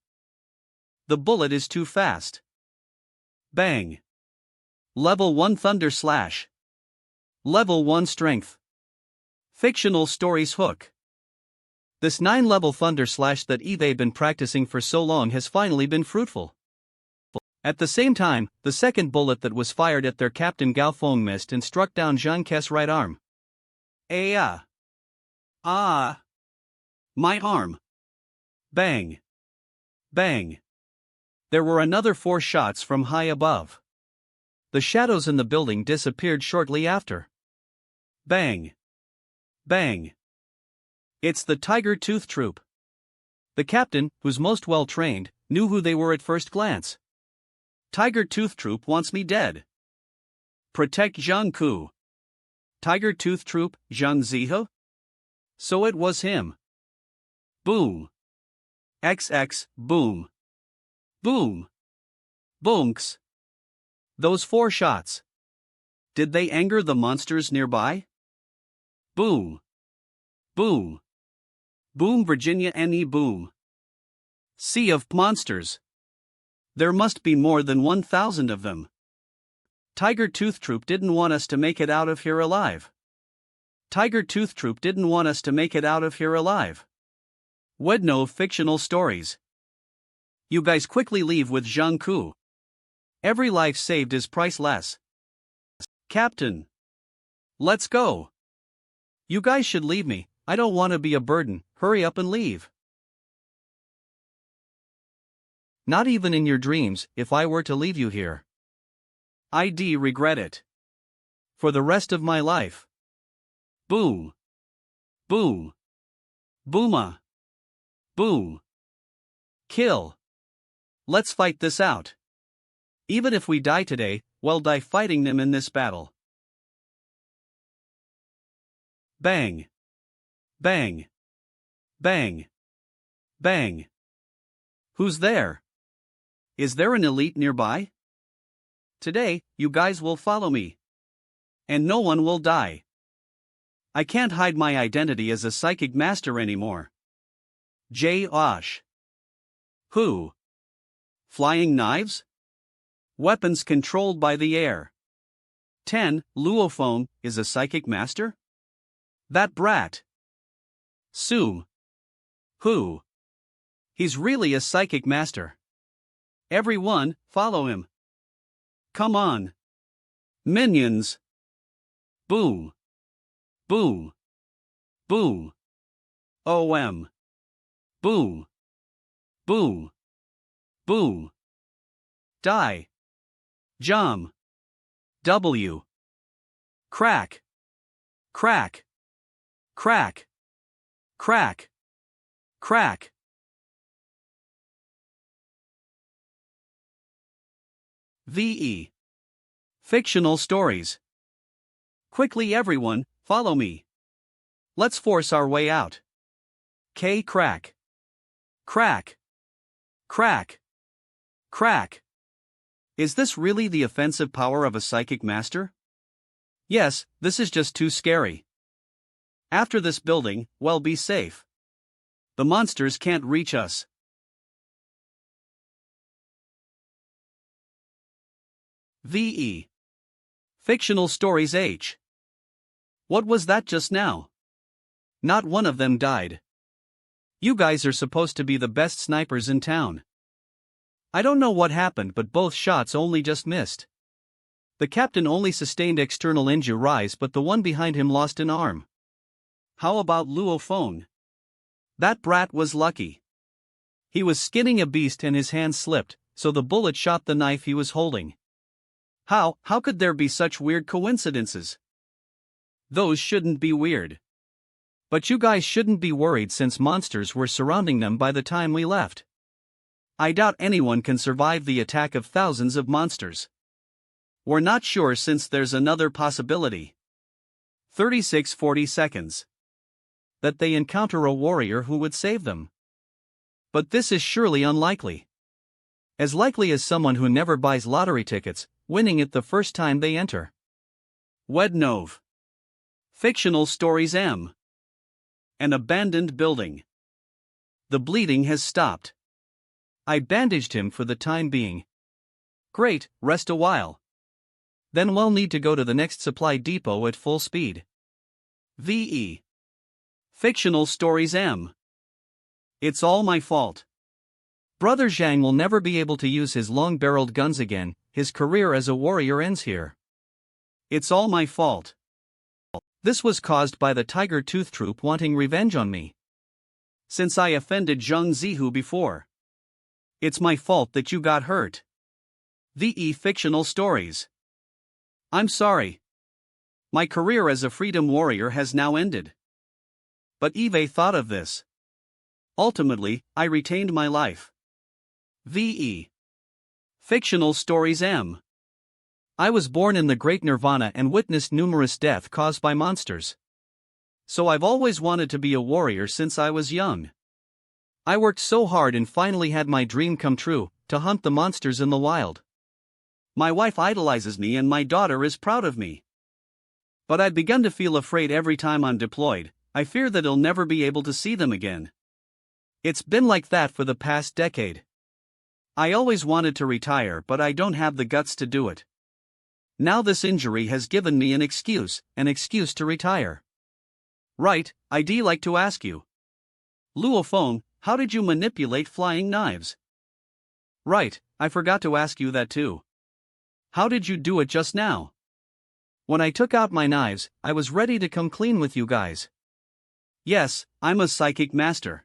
The bullet is too fast. Bang. Level 1 Thunder Slash. Level 1 Strength. Fictional stories hook. This 9-level thunder slash that Eve been practicing for so long has finally been fruitful. At the same time, the second bullet that was fired at their captain Gao Feng missed and struck down Zhang Ke's right arm. My arm. Bang. Bang. There were another 4 shots from high above. The shadows in the building disappeared shortly after. Bang. Bang. It's the Tiger Tooth Troop. The captain, who's most well trained, knew who they were at first glance. Tiger Tooth Troop wants me dead. Protect Zhang Ku. Tiger Tooth Troop, Zhang Zihe? So it was him. Boom. XX, boom. Boom. Boonks. Those 4 shots. Did they anger the monsters nearby? Boom. Boom. Boom Virginia NE boom. Sea of monsters. There must be more than 1,000 of them. Tiger Tooth Troop didn't want us to make it out of here alive. Tiger Tooth Troop didn't want us to make it out of here alive. Wedno fictional stories. You guys quickly leave with Zhang Ku. Every life saved is priceless. Captain. Let's go. You guys should leave me, I don't want to be a burden, hurry up and leave. Not even in your dreams, if I were to leave you here. I'd regret it. For the rest of my life. Boom. Boom. Booma. Boom. Kill. Let's fight this out. Even if we die today, we'll die fighting them in this battle. Bang. Bang. Bang. Bang. Who's there? Is there an elite nearby? Today, you guys will follow me. And no one will die. I can't hide my identity as a psychic master anymore. Jailhouse. Who? Flying knives? Weapons controlled by the air. 10. Luophone is a psychic master? That brat. Sue. Who? He's really a psychic master. Everyone, follow him. Come on. Minions. Boom. Boom. Boom. OM. Boom. Boom. Boom. Die. Jump. W. Crack. Crack. Crack. Crack. Crack. VE. Fictional stories. Quickly everyone, follow me. Let's force our way out. K. Crack. Crack. Crack. Crack. Is this really the offensive power of a psychic master? Yes, this is just too scary. After this building, well, be safe. The monsters can't reach us. VE. Fictional stories H. What was that just now? Not one of them died. You guys are supposed to be the best snipers in town. I don't know what happened, but both shots only just missed. The captain only sustained external injuries, but the one behind him lost an arm. How about Luo Feng? That brat was lucky. He was skinning a beast and his hand slipped, so the bullet shot the knife he was holding. How could there be such weird coincidences? Those shouldn't be weird. But you guys shouldn't be worried since monsters were surrounding them by the time we left. I doubt anyone can survive the attack of thousands of monsters. We're not sure since there's another possibility. 36-40 seconds. That they encounter a warrior who would save them. But this is surely unlikely. As likely as someone who never buys lottery tickets, winning it the first time they enter. Wednov. Fictional stories M. An abandoned building. The bleeding has stopped. I bandaged him for the time being. Great, rest a while. Then we'll need to go to the next supply depot at full speed. VE. Fictional stories M. It's all my fault. Brother Zhang will never be able to use his long-barreled guns again, his career as a warrior ends here. It's all my fault. This was caused by the Tiger Tooth Troop wanting revenge on me. Since I offended Zheng Zihu before. It's my fault that you got hurt. VE Fictional Stories. I'm sorry. My career as a freedom warrior has now ended. But Eve thought of this. Ultimately, I retained my life. VE Fictional Stories M. I was born in the Great Nirvana and witnessed numerous deaths caused by monsters. So I've always wanted to be a warrior since I was young. I worked so hard and finally had my dream come true, to hunt the monsters in the wild. My wife idolizes me and my daughter is proud of me. But I'd begun to feel afraid every time I'm deployed. I fear that I'll never be able to see them again. It's been like that for the past decade. I always wanted to retire, but I don't have the guts to do it. Now this injury has given me an excuse to retire. Right, I'd like to ask you. Luo Feng, how did you manipulate flying knives? Right, I forgot to ask you that too. How did you do it just now? When I took out my knives, I was ready to come clean with you guys. Yes, I'm a psychic master.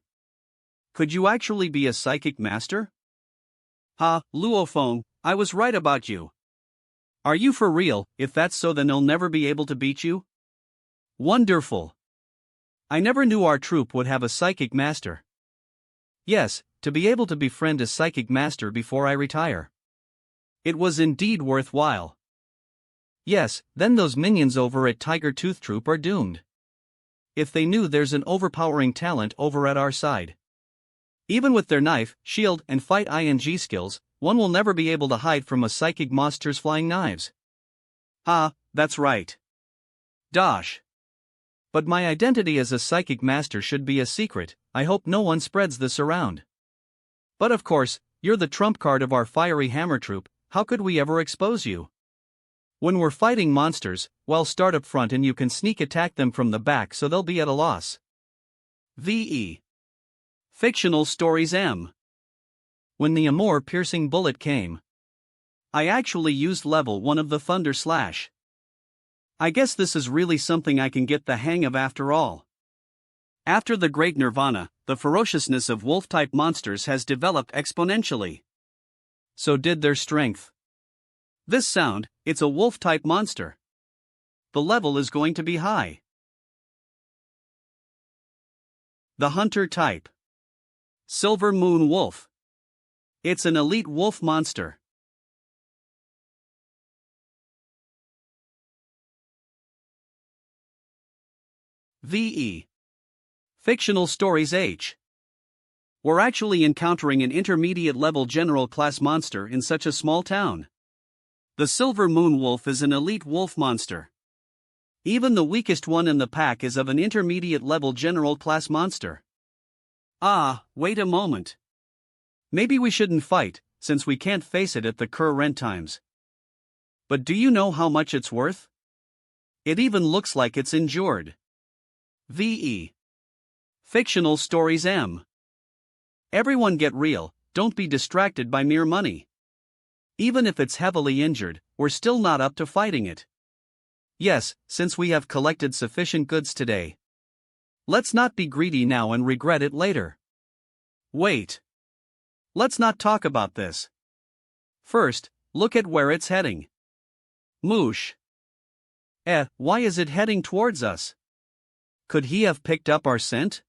Could you actually be a psychic master? Ha, Luo Feng, I was right about you. Are you for real? If that's so, then I'll never be able to beat you? Wonderful. I never knew our troop would have a psychic master. Yes, to be able to befriend a psychic master before I retire. It was indeed worthwhile. Yes, then those minions over at Tiger Tooth Troop are doomed. If they knew there's an overpowering talent over at our side. Even with their knife, shield, and fight ing skills, one will never be able to hide from a psychic monster's flying knives. Ah, that's right. Dosh. But my identity as a psychic master should be a secret. I hope no one spreads this around. But of course, you're the trump card of our fiery hammer troop. How could we ever expose you? When we're fighting monsters, well, start up front and you can sneak attack them from the back so they'll be at a loss. VE Fictional Stories M. When the armor-piercing bullet came, I actually used level 1 of the Thunder Slash. I guess this is really something I can get the hang of after all. After the Great Nirvana, the ferociousness of wolf-type monsters has developed exponentially. So did their strength. This sound, it's a wolf-type monster. The level is going to be high. The Hunter type. Silver Moon Wolf. It's an elite wolf monster. VE Fictional Stories H. We're actually encountering an intermediate-level general class monster in such a small town. The Silver Moon Wolf is an elite wolf monster. Even the weakest one in the pack is of an intermediate-level general class monster. Ah, wait a moment. Maybe we shouldn't fight, since we can't face it at the current times. But do you know how much it's worth? It even looks like it's injured. VE Fictional Stories M. Everyone get real, don't be distracted by mere money. Even if it's heavily injured, we're still not up to fighting it. Yes, since we have collected sufficient goods today. Let's not be greedy now and regret it later. Wait. Let's not talk about this. First, look at where it's heading. Moosh. Why is it heading towards us? Could he have picked up our scent?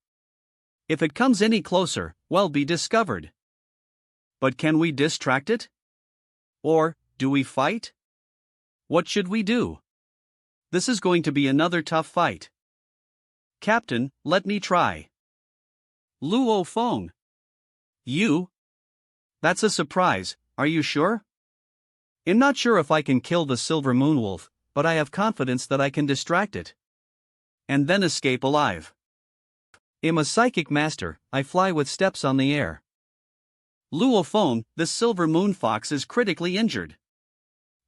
If it comes any closer, we'll be discovered. But can we distract it? Or, do we fight? What should we do? This is going to be another tough fight. Captain, let me try. Luo Feng. You? That's a surprise, are you sure? I'm not sure if I can kill the Silver Moon Wolf, but I have confidence that I can distract it. And then escape alive. I'm a psychic master, I fly with steps on the air. Luo Feng, this Silver Moon Fox is critically injured.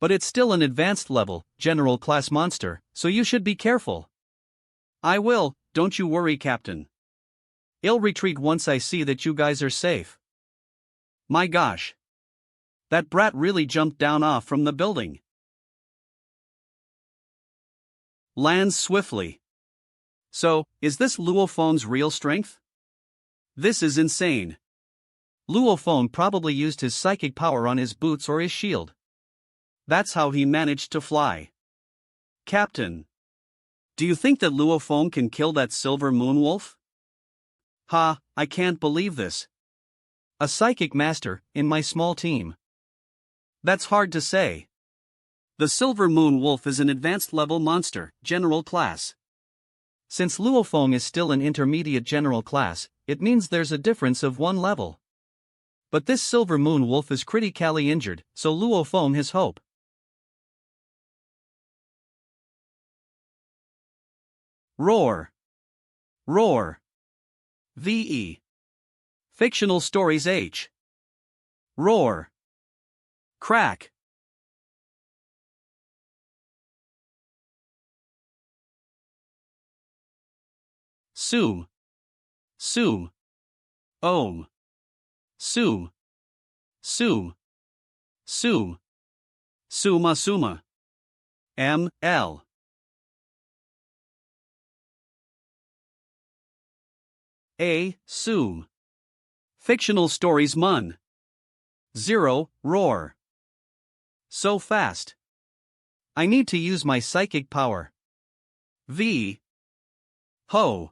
But it's still an advanced level, general class monster, so you should be careful. I will, don't you worry, Captain. I'll retreat once I see that you guys are safe. My gosh. That brat really jumped down off from the building. Lands swiftly. So, is this Luophong's real strength? This is insane. Luophong probably used his psychic power on his boots or his shield. That's how he managed to fly. Captain. Do you think that Luophong can kill that silver moon wolf? Ha, I can't believe this. A psychic master, in my small team. That's hard to say. The silver moon wolf is an advanced level monster, general class. Since Luophong is still an intermediate general class, it means there's a difference of one level. But this silver moon wolf is critically injured, so Luophong has hope. Roar. Roar. VE. Fictional stories H. Roar. Crack. Soom. Soom. Ohm. Soom. Soom. Soom. Suma suma. M.L. A. Soom. Fictional stories Mun. 0. Roar. So fast. I need to use my psychic power. V. Ho.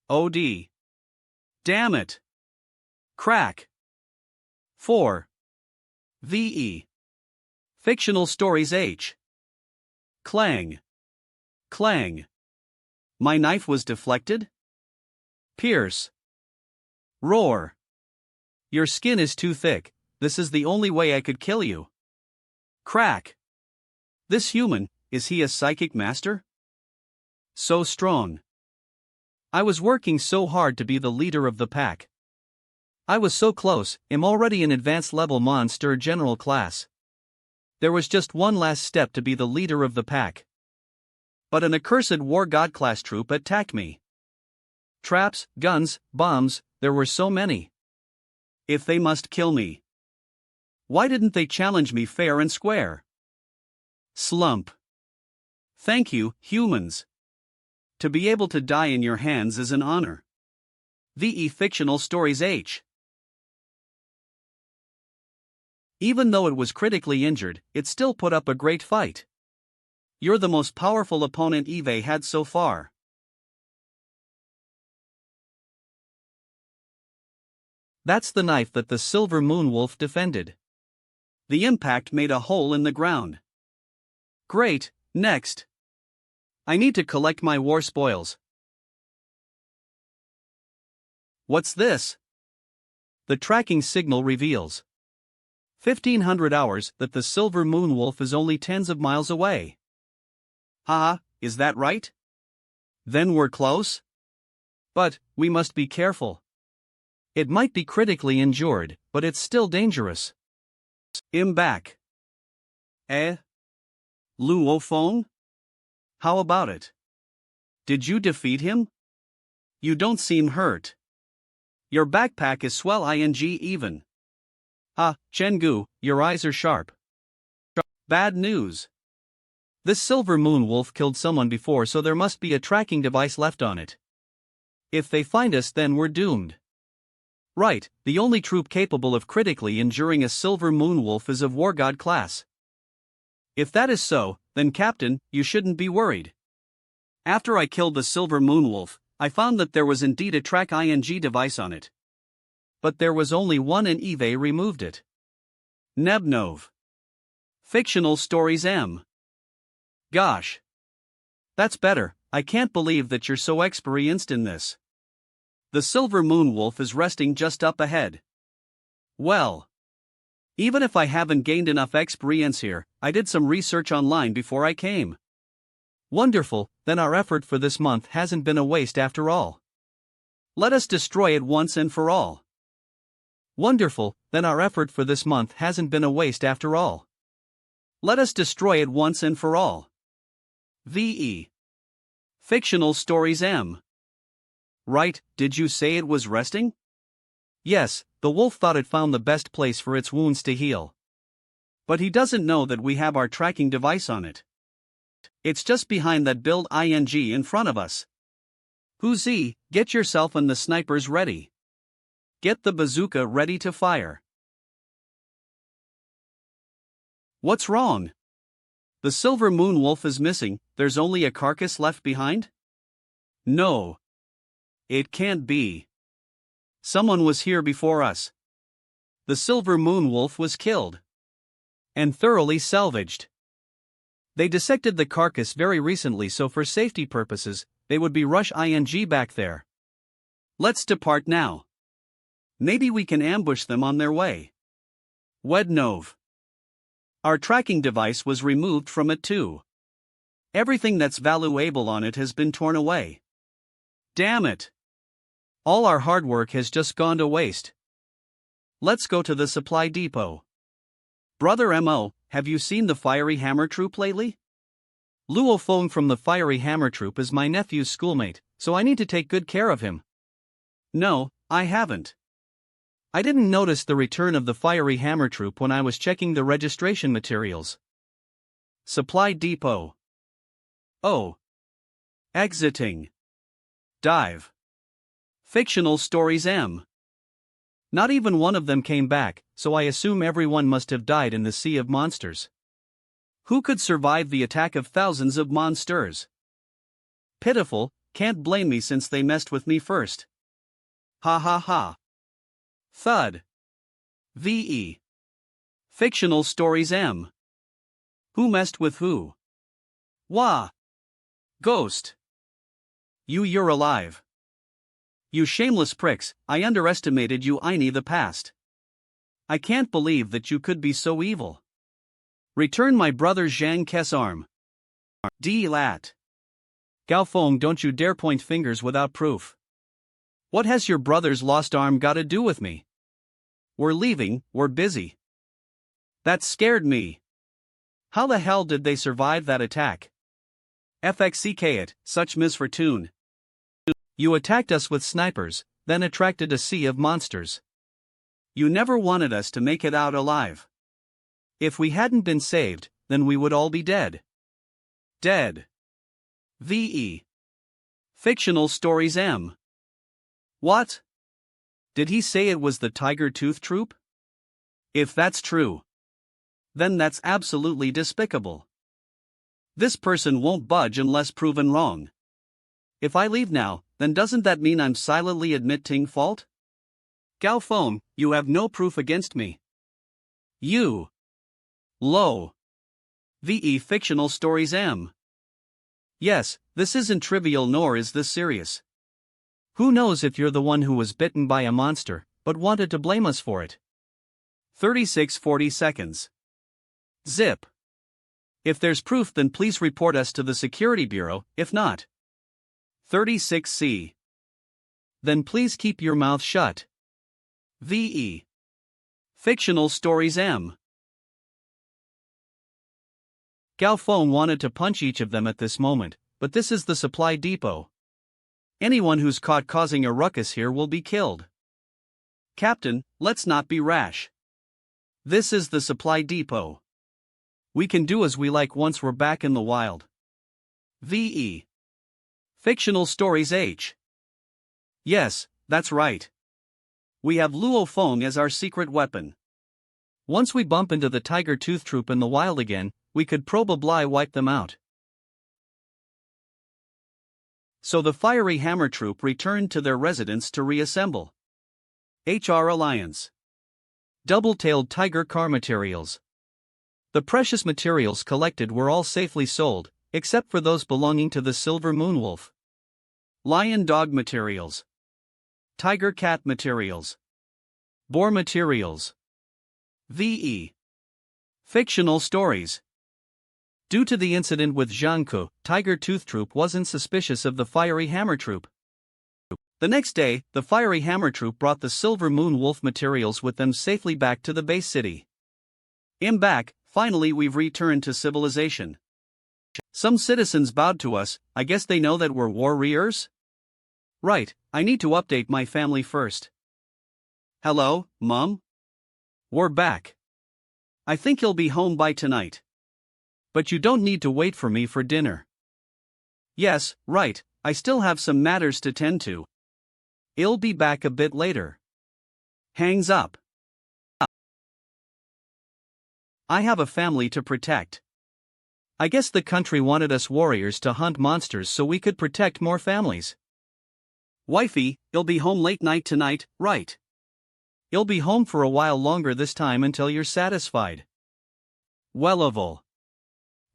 OD. Damn it. Crack. 4. VE. Fictional stories H. Clang. Clang. My knife was deflected? Pierce. Roar. Your skin is too thick, this is the only way I could kill you. Crack. This human, is he a psychic master? So strong. I was working so hard to be the leader of the pack. I was so close, am already an advanced level monster general class. There was just one last step to be the leader of the pack. But an accursed war god class troop attacked me. Traps, guns, bombs, there were so many. If they must kill me, why didn't they challenge me fair and square? Slump. Thank you, humans. To be able to die in your hands is an honor. VE Fictional Stories H. Even though it was critically injured, it still put up a great fight. You're the most powerful opponent Eve had so far. That's the knife that the silver moon wolf defended. The impact made a hole in the ground. Great, next. I need to collect my war spoils. What's this? The tracking signal reveals 1,500 hours that the silver moon wolf is only tens of miles away. Haha, is that right? Then we're close? But, we must be careful. It might be critically injured, but it's still dangerous. I'm back. Luophong? How about it? Did you defeat him? You don't seem hurt. Your backpack is swell ing even. Ah, Chenggu, your eyes are sharp. Bad news. This silver moon wolf killed someone before, so there must be a tracking device left on it. If they find us, then we're doomed. Right, the only troop capable of critically injuring a silver moon wolf is of war god class. If that is so, then Captain, you shouldn't be worried. After I killed the silver moon wolf, I found that there was indeed a track ing device on it. But there was only one and Eve removed it. Nebnov. Fictional Stories M. Gosh. That's better, I can't believe that you're so experienced in this. The silver moon wolf is resting just up ahead. Well. Even if I haven't gained enough experience here, I did some research online before I came. Wonderful, then our effort for this month hasn't been a waste after all. Let us destroy it once and for all. Wonderful, then our effort for this month hasn't been a waste after all. Let us destroy it once and for all. VE. Fictional Stories M. Right, did you say it was resting? Yes, the wolf thought it found the best place for its wounds to heal. But he doesn't know that we have our tracking device on it. It's just behind that build ing in front of us. Huzi, get yourself and the snipers ready. Get the bazooka ready to fire. What's wrong? The silver moon wolf is missing, there's only a carcass left behind? No. It can't be. Someone was here before us. The silver moon wolf was killed. And thoroughly salvaged. They dissected the carcass very recently, so for safety purposes, they would be rush ing back there. Let's depart now. Maybe we can ambush them on their way. Wednov. Our tracking device was removed from it too. Everything that's valuable on it has been torn away. Damn it. All our hard work has just gone to waste. Let's go to the supply depot. Brother Mo, have you seen the Fiery Hammer Troop lately? Luo Feng from the Fiery Hammer Troop is my nephew's schoolmate, so I need to take good care of him. No, I haven't. I didn't notice the return of the Fiery Hammer Troop when I was checking the registration materials. Supply depot. Oh. Exiting. Dive. Fictional stories M. Not even one of them came back, so I assume everyone must have died in the sea of monsters. Who could survive the attack of thousands of monsters? Pitiful, can't blame me since they messed with me first. Ha ha ha. Thud. VE. Fictional stories M. Who messed with who? Wah. Ghost. You're alive. You shameless pricks, I underestimated you the past. I can't believe that you could be so evil. Return my brother Zhang Ke's arm. D-lat. Gao Feng, don't you dare point fingers without proof. What has your brother's lost arm got to do with me? We're leaving, we're busy. That scared me. How the hell did they survive that attack? FXCK it, such misfortune. You attacked us with snipers, then attracted a sea of monsters. You never wanted us to make it out alive. If we hadn't been saved, then we would all be dead. Dead. VE. Fictional stories M. What? Did he say it was the Tiger Tooth Troop? If that's true, then that's absolutely despicable. This person won't budge unless proven wrong. If I leave now, then doesn't that mean I'm silently admitting fault? Gao Feng, you have no proof against me. You. Low. VE Fictional Stories M. Yes, this isn't trivial nor is this serious. Who knows if you're the one who was bitten by a monster, but wanted to blame us for it. 36:40 seconds. Zip. If there's proof, then please report us to the Security Bureau, if not. 36C. Then please keep your mouth shut. VE. Fictional Stories M. Gao Feng wanted to punch each of them at this moment, but this is the supply depot. Anyone who's caught causing a ruckus here will be killed. Captain, let's not be rash. This is the supply depot. We can do as we like once we're back in the wild. VE. Fictional Stories H. Yes, that's right. We have Luo Feng as our secret weapon. Once we bump into the Tiger Tooth Troop in the wild again, we could probably wipe them out. So the Fiery Hammer Troop returned to their residence to reassemble. HR Alliance. Double-tailed tiger car materials. The precious materials collected were all safely sold, except for those belonging to the Silver Moonwolf. Lion Dog materials. Tiger Cat materials. Boar materials. VE. Fictional stories. Due to the incident with Zhangke, Tiger Tooth Troop wasn't suspicious of the Fiery Hammer Troop. The next day, the Fiery Hammer Troop brought the Silver Moon Wolf materials with them safely back to the base city. Back, finally we've returned to civilization. Some citizens bowed to us, I guess they know that we're warriors? Right, I need to update my family first. Hello, Mom? We're back. I think you'll be home by tonight. But you don't need to wait for me for dinner. Yes, right, I still have some matters to tend to. I'll be back a bit later. Hangs up. I have a family to protect. I guess the country wanted us warriors to hunt monsters so we could protect more families. Wifey, you'll be home late night tonight, right? You'll be home for a while longer this time until you're satisfied. Wellevel.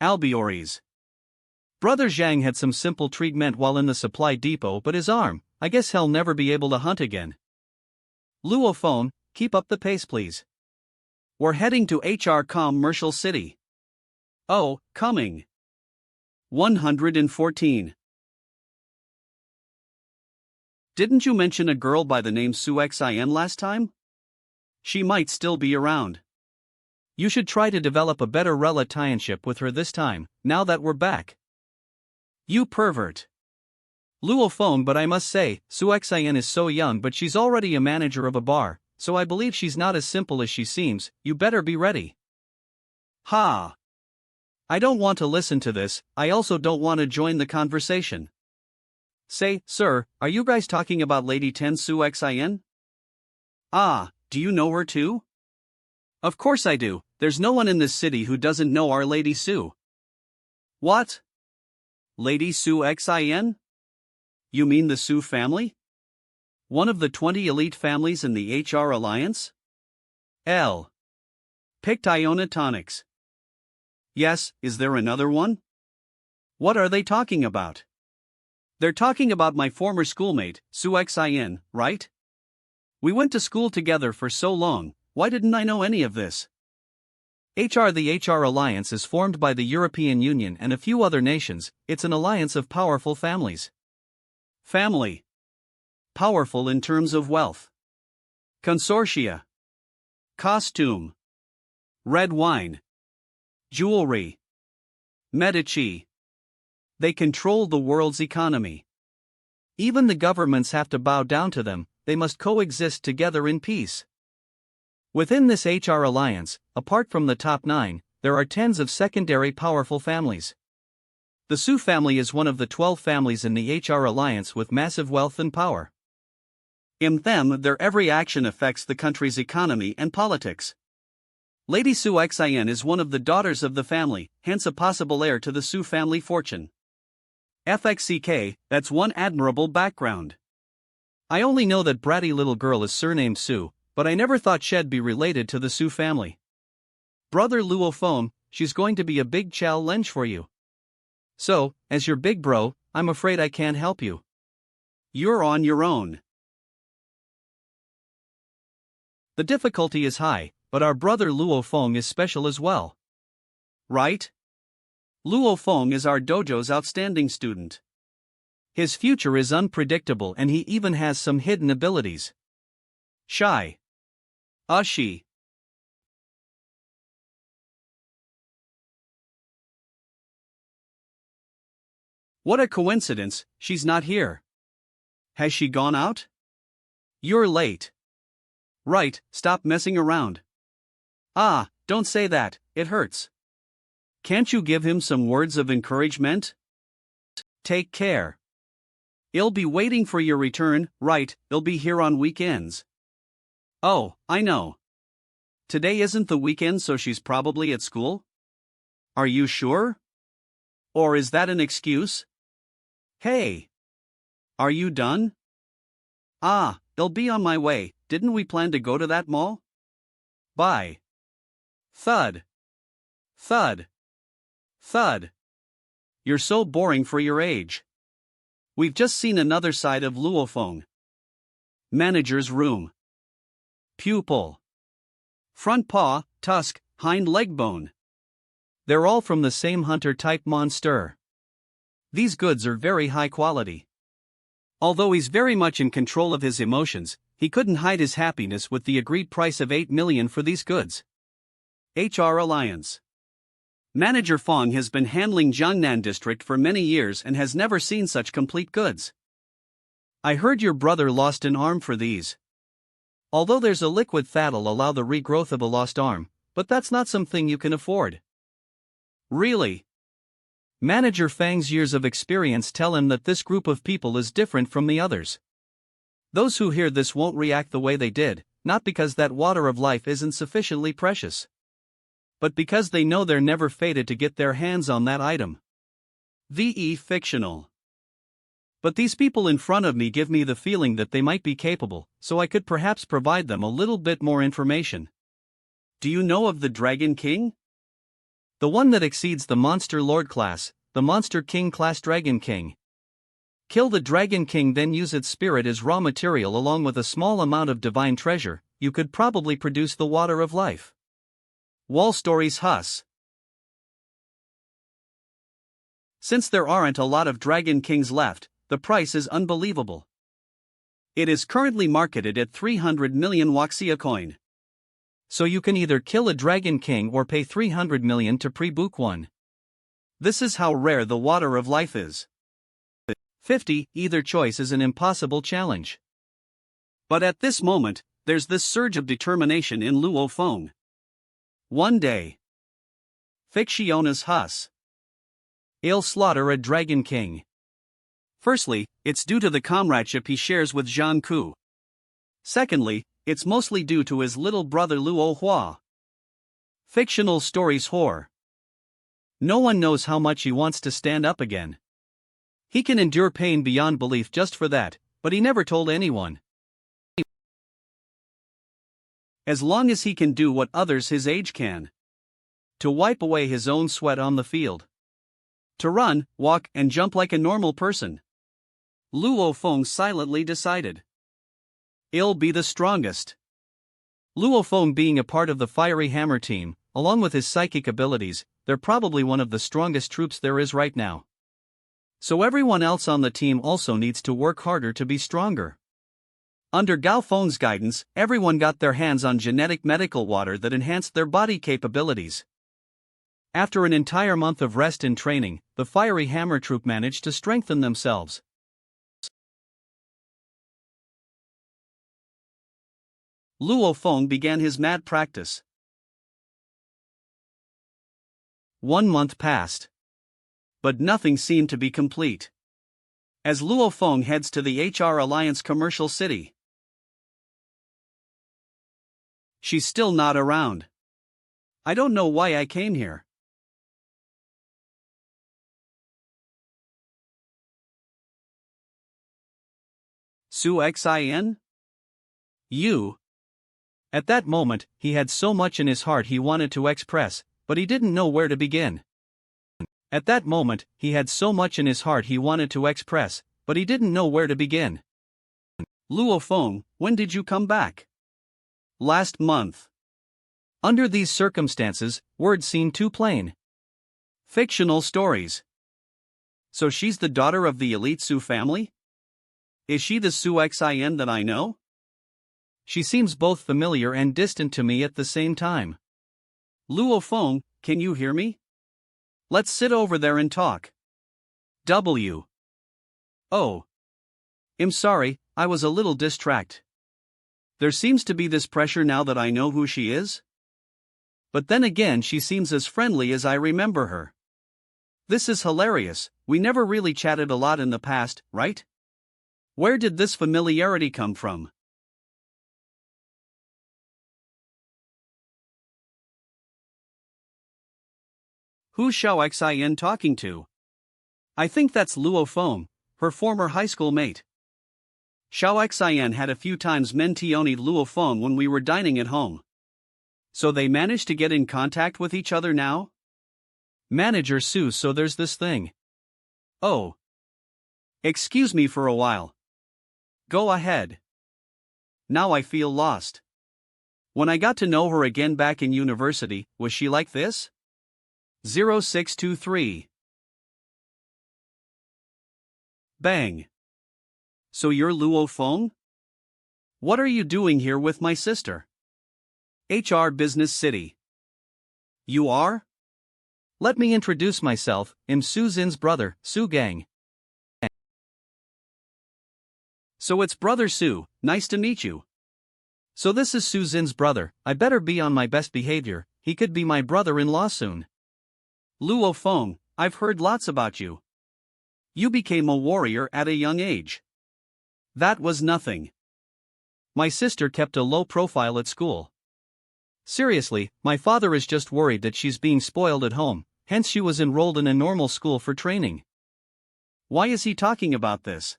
Albiores. Brother Zhang had some simple treatment while in the supply depot, but his arm, I guess he'll never be able to hunt again. Luo phone, keep up the pace please. We're heading to HR Commercial City. Oh, coming. 114. Didn't you mention a girl by the name Su Xin last time? She might still be around. You should try to develop a better relationship with her this time, now that we're back. You pervert. Luo phone, but I must say, Su Xin is so young, but she's already a manager of a bar, so I believe she's not as simple as she seems. You better be ready. Ha! I don't want to listen to this, I also don't want to join the conversation. Say, sir, are you guys talking about Lady Ten Su Xin? Ah, do you know her too? Of course I do, there's no one in this city who doesn't know our Lady Su. What? Lady Su Xin? You mean the Su family? One of the 20 elite families in the HR Alliance? L. Pictionatonics. Yes, is there another one? What are they talking about? They're talking about my former schoolmate, Su Xin, right? We went to school together for so long, why didn't I know any of this? The HR Alliance is formed by the European Union and a few other nations. It's an alliance of powerful families. Family. Powerful in terms of wealth. Consortia. Costume. Red wine. Jewelry. Medici. They control the world's economy. Even the governments have to bow down to them, they must coexist together in peace. Within this HR alliance, apart from the top 9, there are tens of secondary powerful families. The Su family is one of the 12 families in the HR alliance with massive wealth and power. In them, their every action affects the country's economy and politics. Lady Su Xin is one of the daughters of the family, hence a possible heir to the Su family fortune. FXCK, that's one admirable background. I only know that bratty little girl is surnamed Su, but I never thought she'd be related to the Su family. Brother Luo Feng, she's going to be a big challenge for you. So, as your big bro, I'm afraid I can't help you. You're on your own. The difficulty is high, but our brother Luo Feng is special as well. Right? Luo Feng is our dojo's outstanding student. His future is unpredictable and he even has some hidden abilities. Shy. She. What a coincidence, she's not here. Has she gone out? You're late. Right, stop messing around. Ah, don't say that, it hurts. Can't you give him some words of encouragement? Take care. I'll be waiting for your return, right, I'll be here on weekends. Oh, I know. Today isn't the weekend, so she's probably at school? Are you sure? Or is that an excuse? Hey! Are you done? Ah, I'll be on my way, didn't we plan to go to that mall? Bye. Thud. Thud. Thud. You're so boring for your age. We've just seen another side of Luo Feng. Manager's room. Pupil. Front paw, tusk, hind leg bone. They're all from the same hunter-type monster. These goods are very high quality. Although he's very much in control of his emotions, he couldn't hide his happiness with the agreed price of 8 million for these goods. HR Alliance. Manager Feng has been handling Jiangnan district for many years and has never seen such complete goods. I heard your brother lost an arm for these. Although there's a liquid that'll allow the regrowth of a lost arm, but that's not something you can afford. Really? Manager Feng's years of experience tell him that this group of people is different from the others. Those who hear this won't react the way they did, not because that water of life isn't sufficiently precious, but because they know they're never fated to get their hands on that item. VE fictional. But these people in front of me give me the feeling that they might be capable, so I could perhaps provide them a little bit more information. Do you know of the Dragon King? The one that exceeds the Monster Lord class, the Monster King class Dragon King. Kill the Dragon King, then use its spirit as raw material along with a small amount of divine treasure, you could probably produce the water of life. Wall Stories Hus. Since there aren't a lot of Dragon Kings left, the price is unbelievable. It is currently marketed at 300 million Waxia coin. So you can either kill a Dragon King or pay 300 million to pre-book one. This is how rare the water of life is. 50, either choice is an impossible challenge. But at this moment, there's this surge of determination in Luo Feng. One day. Fictionas Hus. He'll slaughter a Dragon King. Firstly, it's due to the comradeship he shares with Zhang Ku. Secondly, it's mostly due to his little brother Luo Hua. Fictional stories horror. No one knows how much he wants to stand up again. He can endure pain beyond belief just for that, but he never told anyone. As long as he can do what others his age can. To wipe away his own sweat on the field. To run, walk, and jump like a normal person. Luo Feng silently decided. He'll be the strongest. Luo Feng being a part of the Fiery Hammer team, along with his psychic abilities, they're probably one of the strongest troops there is right now. So everyone else on the team also needs to work harder to be stronger. Under Gao Feng's guidance, everyone got their hands on genetic medical water that enhanced their body capabilities. After an entire month of rest and training, the Fiery Hammer troop managed to strengthen themselves. Luo Feng began his mad practice. 1 month passed. But nothing seemed to be complete. As Luo Feng heads to the HR Alliance commercial city. She's still not around. I don't know why I came here. Su Xin? You? At that moment, he had so much in his heart he wanted to express, but he didn't know where to begin. At that moment, he had so much in his heart he wanted to express, but he didn't know where to begin. Luo Feng, when did you come back? Last month. Under these circumstances, words seem too plain. Fictional stories. So she's the daughter of the elite Su family? Is she the Su Xin that I know? She seems both familiar and distant to me at the same time. Luo Feng, can you hear me? Let's sit over there and talk. W. Oh. I'm sorry, I was a little distracted. There seems to be this pressure now that I know who she is. But then again, she seems as friendly as I remember her. This is hilarious, we never really chatted a lot in the past, right? Where did this familiarity come from? Who's Xiao Xin talking to? I think that's Luo Feng, her former high school mate. Xiao Xin had a few times mentioned Luo Feng when we were dining at home. So they managed to get in contact with each other now? Manager Su, so there's this thing. Oh. Excuse me for a while. Go ahead. Now I feel lost. When I got to know her again back in university, was she like this? 0623. Bang. So you're Luo Feng? What are you doing here with my sister? HR Business City. You are? Let me introduce myself, I'm Su Xin's brother, Su Gang. So it's Brother Su, nice to meet you. So this is Su Zin's brother, I better be on my best behavior, he could be my brother-in-law soon. Luo Feng, I've heard lots about you. You became a warrior at a young age. That was nothing. My sister kept a low profile at school. Seriously, my father is just worried that she's being spoiled at home, hence she was enrolled in a normal school for training. Why is he talking about this?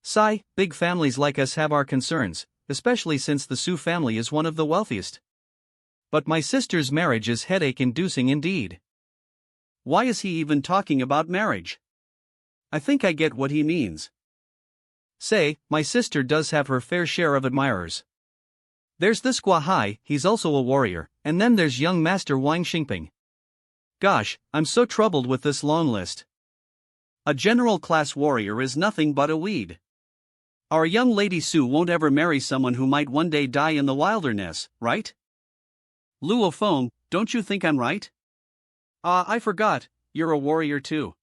Sigh, big families like us have our concerns, especially since the Su family is one of the wealthiest. But my sister's marriage is headache-inducing indeed. Why is he even talking about marriage? I think I get what he means. Say, my sister does have her fair share of admirers. There's this Guahai, he's also a warrior, and then there's young Master Wang Xingping. Gosh, I'm so troubled with this long list. A general class warrior is nothing but a weed. Our young lady Su won't ever marry someone who might one day die in the wilderness, right? Luo Feng, don't you think I'm right? I forgot, you're a warrior too.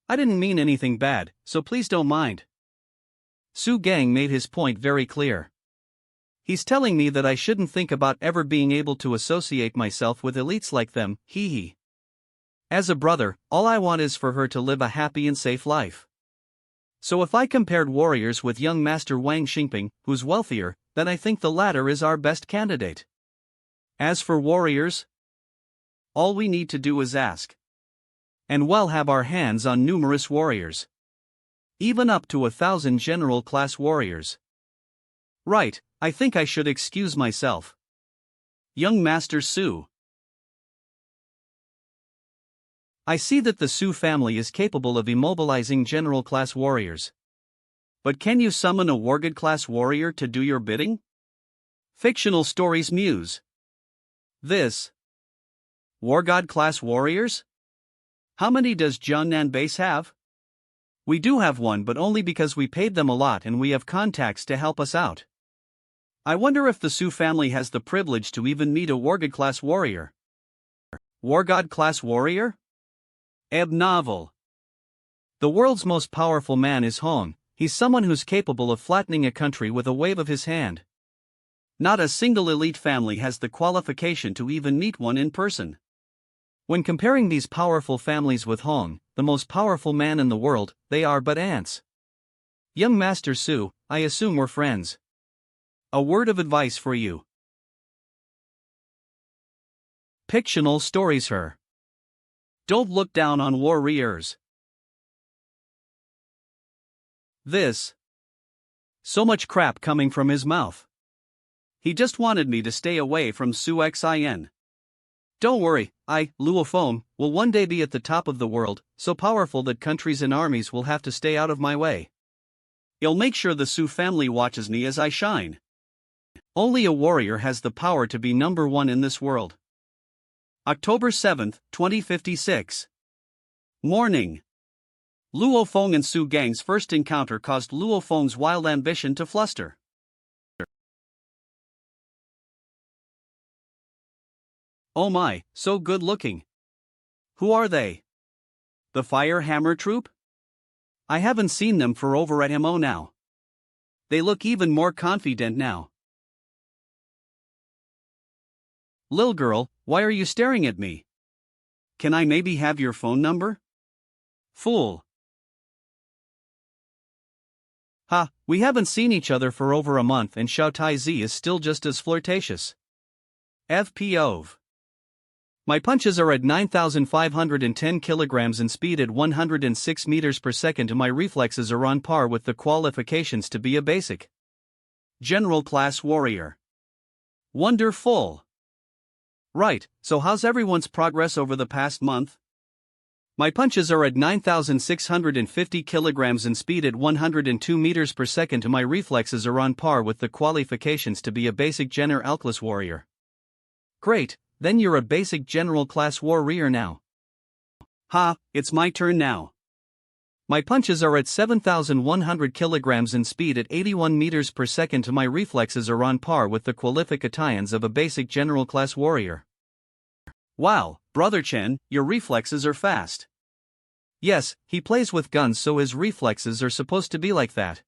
I didn't mean anything bad, so please don't mind. Su Gang made his point very clear. He's telling me that I shouldn't think about ever being able to associate myself with elites like them, hee hee. As a brother, all I want is for her to live a happy and safe life. So if I compared warriors with young Master Wang Xingping, who's wealthier, then I think the latter is our best candidate. As for warriors, all we need to do is ask. And we'll have our hands on numerous warriors. Even up to 1,000 general class warriors. Right, I think I should excuse myself. Young Master Su. I see that the Su family is capable of immobilizing general class warriors. But can you summon a wargod class warrior to do your bidding? Fictional Stories Muse. This. Wargod class warriors? How many does Jiangnan base have? We do have one, but only because we paid them a lot and we have contacts to help us out. I wonder if the Su family has the privilege to even meet a wargod class warrior. Wargod class warrior? Ebb novel. The world's most powerful man is Hong. He's someone who's capable of flattening a country with a wave of his hand. Not a single elite family has the qualification to even meet one in person. When comparing these powerful families with Hong, the most powerful man in the world, they are but ants. Young Master Su, I assume we're friends. A word of advice for you. Fictional stories her. Don't look down on warriors. This. So much crap coming from his mouth. He just wanted me to stay away from Su Xin. Don't worry, Luo Feng, will one day be at the top of the world, so powerful that countries and armies will have to stay out of my way. I'll make sure the Su family watches me as I shine. Only a warrior has the power to be number one in this world. October 7, 2056. Morning. Luo Feng and Su Gang's first encounter caused Luo Feng's wild ambition to fluster. Oh my, so good looking. Who are they? The Fire Hammer Troop? I haven't seen them for over a MO now. They look even more confident now. Lil girl, why are you staring at me? Can I maybe have your phone number? Fool. Ha, we haven't seen each other for over a month and Xiao Tai Zi is still just as flirtatious. FPOV. My punches are at 9,510 kilograms and speed at 106 meters per second. My reflexes are on par with the qualifications to be a basic general class warrior. Wonderful. Right, so how's everyone's progress over the past month? My punches are at 9,650 kilograms and speed at 102 meters per second. My reflexes are on par with the qualifications to be a basic general class warrior. Great. Then you're a basic general class warrior now. Ha, it's my turn now. My punches are at 7,100 kilograms and speed at 81 meters per second. My reflexes are on par with the qualifications of a basic general class warrior. Wow, Brother Chen, your reflexes are fast. Yes, he plays with guns so his reflexes are supposed to be like that.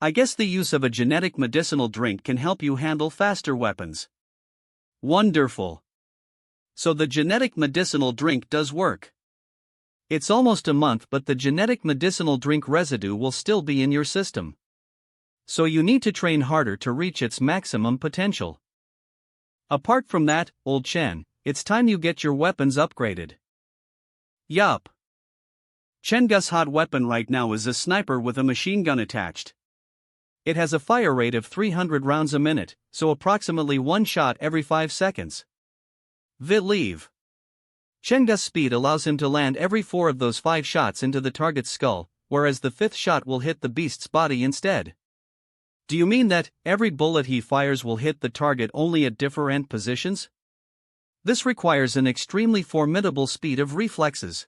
I guess the use of a genetic medicinal drink can help you handle faster weapons. Wonderful. So the genetic medicinal drink does work. It's almost a month, but the genetic medicinal drink residue will still be in your system. So you need to train harder to reach its maximum potential. Apart from that, old Chen, it's time you get your weapons upgraded. Yup. Chenga's hot weapon right now is a sniper with a machine gun attached. It has a fire rate of 300 rounds a minute, so approximately one shot every 5 seconds. Leave. Chenga's speed allows him to land every 4 of those 5 shots into the target's skull, whereas the 5th shot will hit the beast's body instead. Do you mean that every bullet he fires will hit the target only at different positions? This requires an extremely formidable speed of reflexes.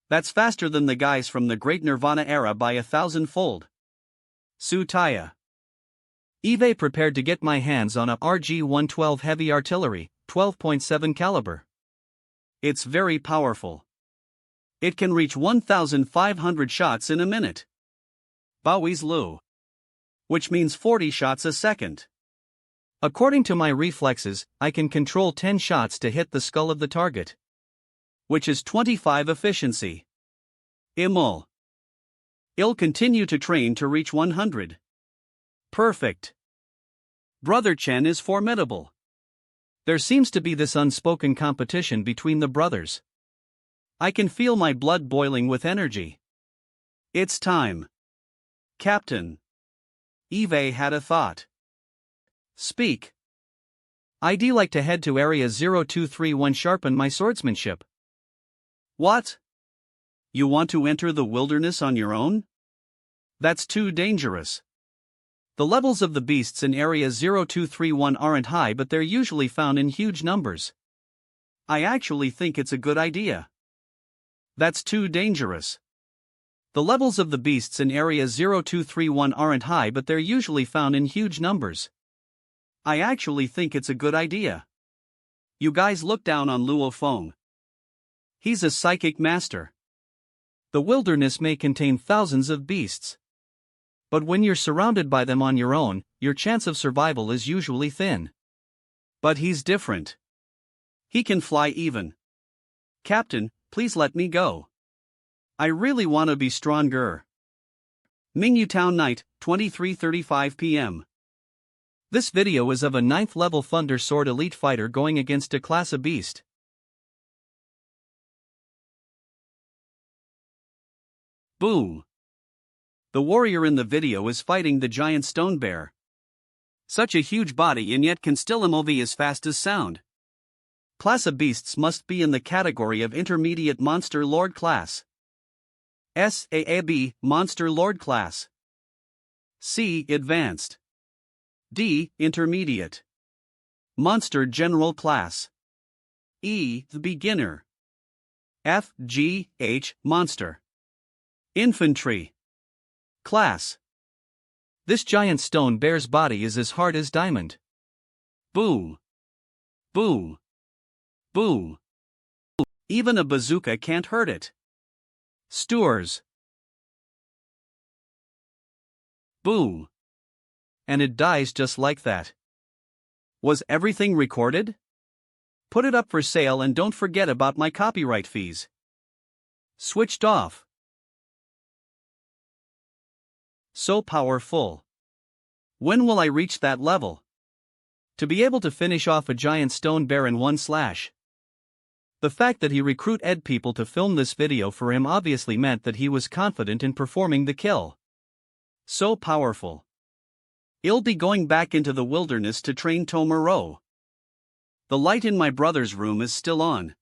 That's faster than the guys from the Great Nirvana era by 1,000-fold. Sutaya. Eve prepared to get my hands on a RG-112 heavy artillery, 12.7 caliber. It's very powerful. It can reach 1,500 shots in a minute. Bowie's Lu. Which means 40 shots a second. According to my reflexes, I can control 10 shots to hit the skull of the target. Which is 25 efficiency. I'll continue to train to reach 100. Perfect. Brother Chen is formidable. There seems to be this unspoken competition between the brothers. I can feel my blood boiling with energy. It's time. Captain. Eve had a thought. Speak. I'd like to head to Area 0231, sharpen my swordsmanship. What? You want to enter the wilderness on your own? That's too dangerous. The levels of the beasts in Area 0231 aren't high, but they're usually found in huge numbers. I actually think it's a good idea. That's too dangerous. The levels of the beasts in Area 0231 aren't high, but they're usually found in huge numbers. I actually think it's a good idea. You guys look down on Luo Feng. He's a psychic master. The wilderness may contain thousands of beasts. But when you're surrounded by them on your own, your chance of survival is usually thin. But he's different. He can fly even. Captain, please let me go. I really want to be stronger. Mingyu Town Night, 23:35 p.m. This video is of a 9th level Thunder Sword Elite Fighter going against a class of beast. Boom. The warrior in the video is fighting the giant stone bear. Such a huge body and yet can still move as fast as sound. Class of beasts must be in the category of intermediate monster lord class. SAAB monster lord class. C advanced. D intermediate. Monster general class. E the beginner. F G H monster. Infantry. Class. This giant stone bear's body is as hard as diamond. Boom. Boom. Boom. Even a bazooka can't hurt it. Stores. Boom. And it dies just like that. Was everything recorded? Put it up for sale and don't forget about my copyright fees. Switched off. So powerful. When will I reach that level? To be able to finish off a giant stone bear in one slash. The fact that he recruited people to film this video for him obviously meant that he was confident in performing the kill. So powerful. I'll be going back into the wilderness to train Tomorrow. The light in my brother's room is still on.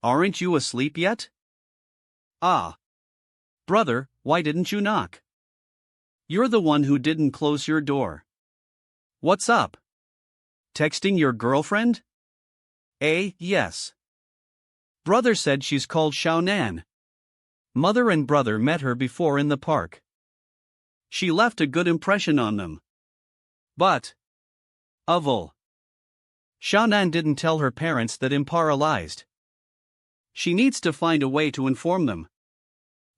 Aren't you asleep yet? Ah. Brother, why didn't you knock? You're the one who didn't close your door. What's up? Texting your girlfriend? Yes. Brother said she's called Xiaonan. Mother and brother met her before in the park. She left a good impression on them. But Oval. Xiaonan didn't tell her parents that I'm paralyzed. She needs to find a way to inform them.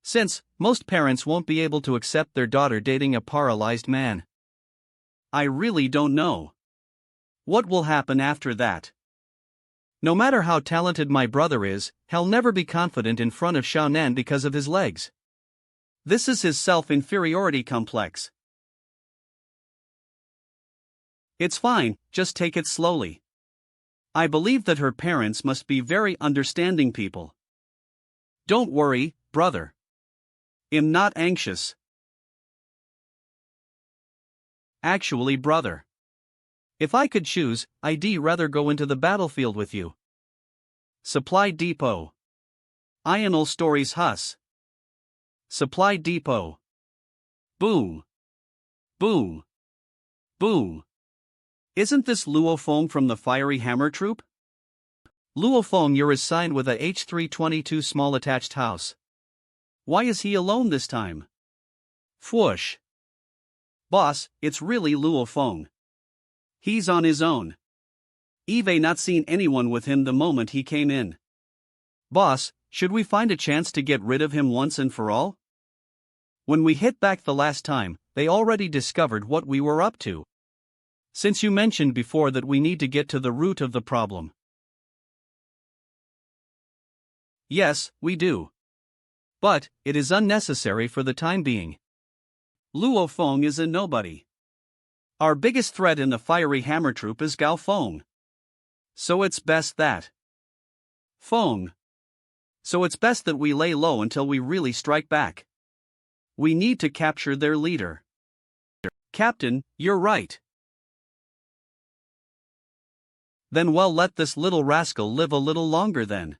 Since most parents won't be able to accept their daughter dating a paralyzed man. I really don't know. What will happen after that? No matter how talented my brother is, he'll never be confident in front of Xiaonan because of his legs. This is his self-inferiority complex. It's fine, just take it slowly. I believe that her parents must be very understanding people. Don't worry, brother. I'm not anxious. Actually, brother. If I could choose, I'd rather go into the battlefield with you. Supply Depot. Ional Stories Hus. Supply Depot. Boom. Boom. Boom. Isn't this Luo Feng from the Fiery Hammer Troop? Luo Feng, you're assigned with a H322 small attached house. Why is he alone this time? Whoosh. Boss, it's really Luo Feng. He's on his own. Eve not seen anyone with him the moment he came in. Boss, should we find a chance to get rid of him once and for all? When we hit back the last time, they already discovered what we were up to. Since you mentioned before that we need to get to the root of the problem. Yes, we do. But it is unnecessary for the time being. Luo Feng is a nobody. Our biggest threat in the Fiery Hammer Troop is Gao Feng. So it's best that we lay low until we really strike back. We need to capture their leader. Captain, you're right. Then well, let this little rascal live a little longer then.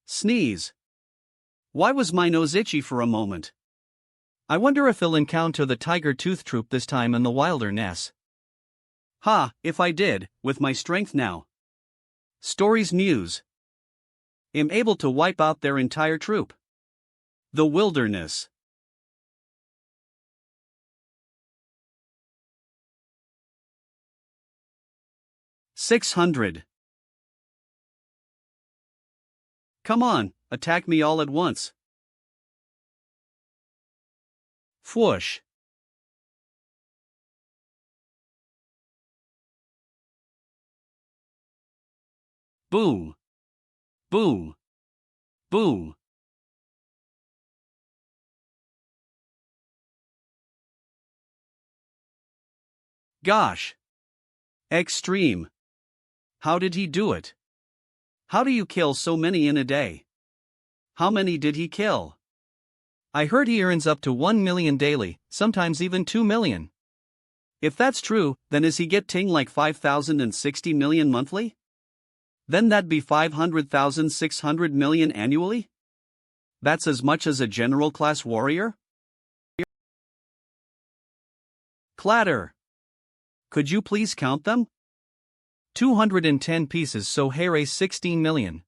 Sneeze. Why was my nose itchy for a moment? I wonder if he'll encounter the Tiger Tooth Troop this time in the wilderness. Ha, if I did, with my strength now. Stories Muse. Am able to wipe out their entire troop. The wilderness. $600. Come on, attack me all at once. Whoosh. Boom. Boom. Boom. Gosh. Extreme. How did he do it? How do you kill so many in a day? How many did he kill? I heard he earns up to 1 million daily, sometimes even 2 million. If that's true, then is he getting like 5,060 million monthly? Then that'd be 500,600 million annually? That's as much as a general class warrior? Clatter. Could you please count them? 210 pieces, so here 16 million.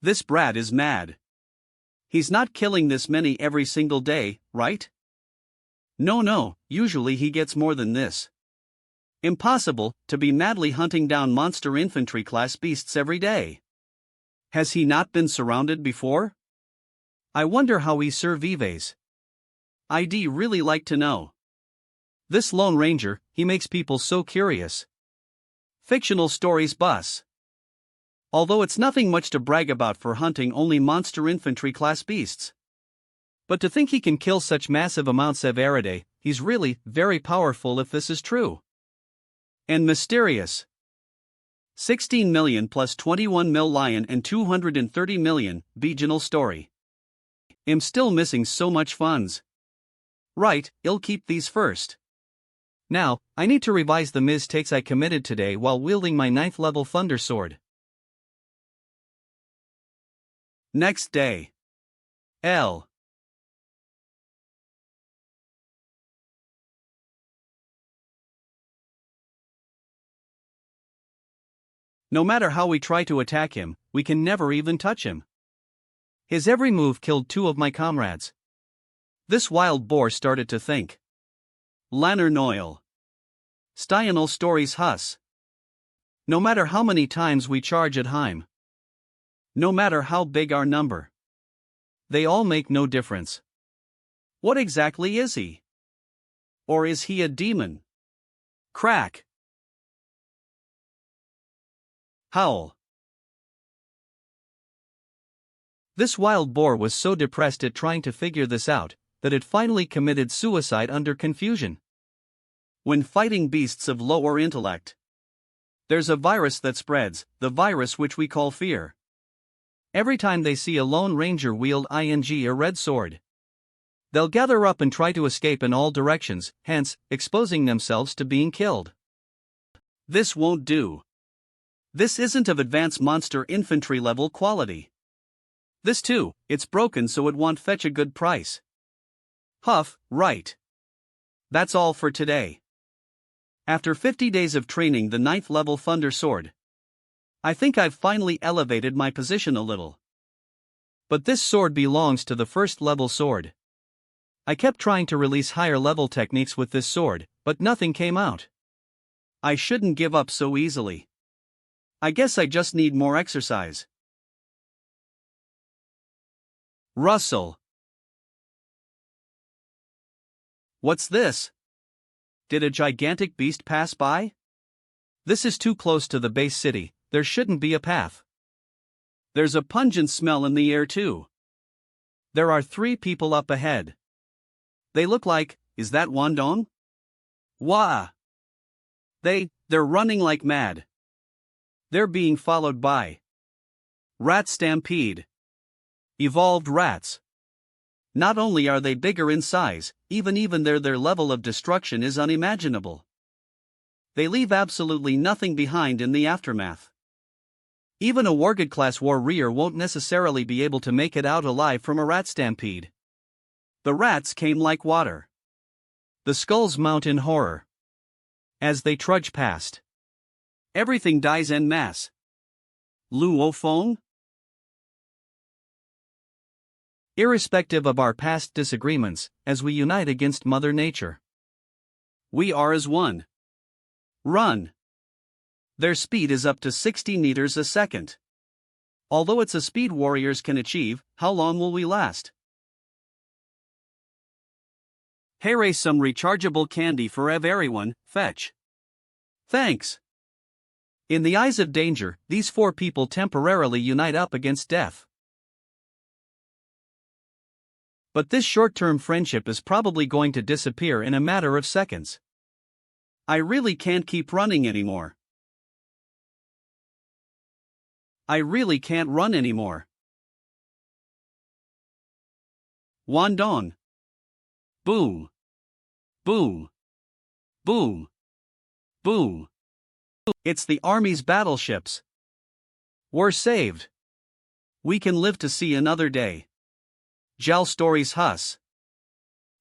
This brat is mad. He's not killing this many every single day, right? No, usually he gets more than this. Impossible to be madly hunting down monster infantry class beasts every day. Has he not been surrounded before? I wonder how he survives. I'd really like to know. This Lone Ranger, he makes people so curious. Fictional stories bus. Although it's nothing much to brag about for hunting only monster infantry class beasts. But to think he can kill such massive amounts every day, he's really very powerful if this is true. And mysterious. 16 million plus 21 mil lion and 230 million, regional story. I'm still missing so much funds. Right, I'll keep these first. Now, I need to revise the mistakes I committed today while wielding my 9th level Thunder Sword. Next day. L. No matter how we try to attack him, we can never even touch him. His every move killed 2 of my comrades. This wild boar started to think. Lanner Noil. Stional Stories Hus. No matter how many times we charge at him, No matter how big our number. They all make no difference. What exactly is he? Or is he a demon? Crack. Howl. This wild boar was so depressed at trying to figure this out, that it finally committed suicide under confusion. When fighting beasts of lower intellect, there's a virus that spreads, the virus which we call fear. Every time they see a lone ranger wield a red sword, they'll gather up and try to escape in all directions, hence, exposing themselves to being killed. This won't do. This isn't of advanced monster infantry level quality. This too, it's broken so it won't fetch a good price. Huff, right. That's all for today. After 50 days of training the 9th level Thunder Sword, I think I've finally elevated my position a little. But this sword belongs to the 1st level sword. I kept trying to release higher level techniques with this sword, but nothing came out. I shouldn't give up so easily. I guess I just need more exercise. Rustle. What's this? Did a gigantic beast pass by? This is too close to the base city, there shouldn't be a path. There's a pungent smell in the air too. There are 3 people up ahead. They look like, is that Wandong? Wah! They're running like mad. They're being followed by rat stampede. Evolved rats. Not only are they bigger in size, even their level of destruction is unimaginable. They leave absolutely nothing behind in the aftermath. Even a Wargid class warrior won't necessarily be able to make it out alive from a rat stampede. The rats came like water. The skulls mount in horror as they trudge past. Everything dies en masse. Luo Feng? Irrespective of our past disagreements, as we unite against Mother Nature, we are as one. Run. Their speed is up to 60 meters a second. Although it's a speed warriors can achieve, how long will we last? Here some rechargeable candy for everyone, fetch. Thanks. In the eyes of danger, these 4 people temporarily unite up against death. But this short-term friendship is probably going to disappear in a matter of seconds. I really can't keep running anymore. I really can't run anymore. Wandong. Boom. Boom. Boom. Boom. It's the army's battleships. We're saved. We can live to see another day. Jal stories Hus.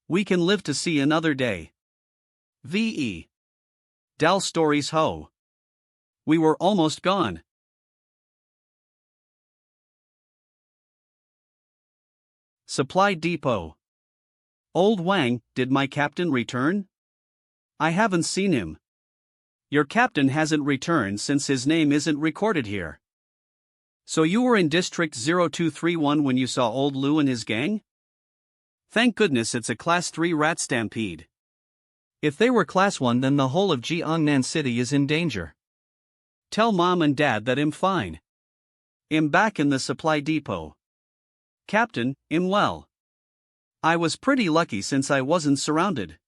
We can live to see another day. VE. Dal stories Ho. We were almost gone. Supply depot. Old Wang, did my captain return? I haven't seen him. Your captain hasn't returned since his name isn't recorded here. So you were in District 0231 when you saw Old Lu and his gang? Thank goodness it's a Class 3 rat stampede. If they were Class 1 then the whole of Jiangnan City is in danger. Tell Mom and Dad that I'm fine. I'm back in the supply depot. Captain, I'm well. I was pretty lucky since I wasn't surrounded.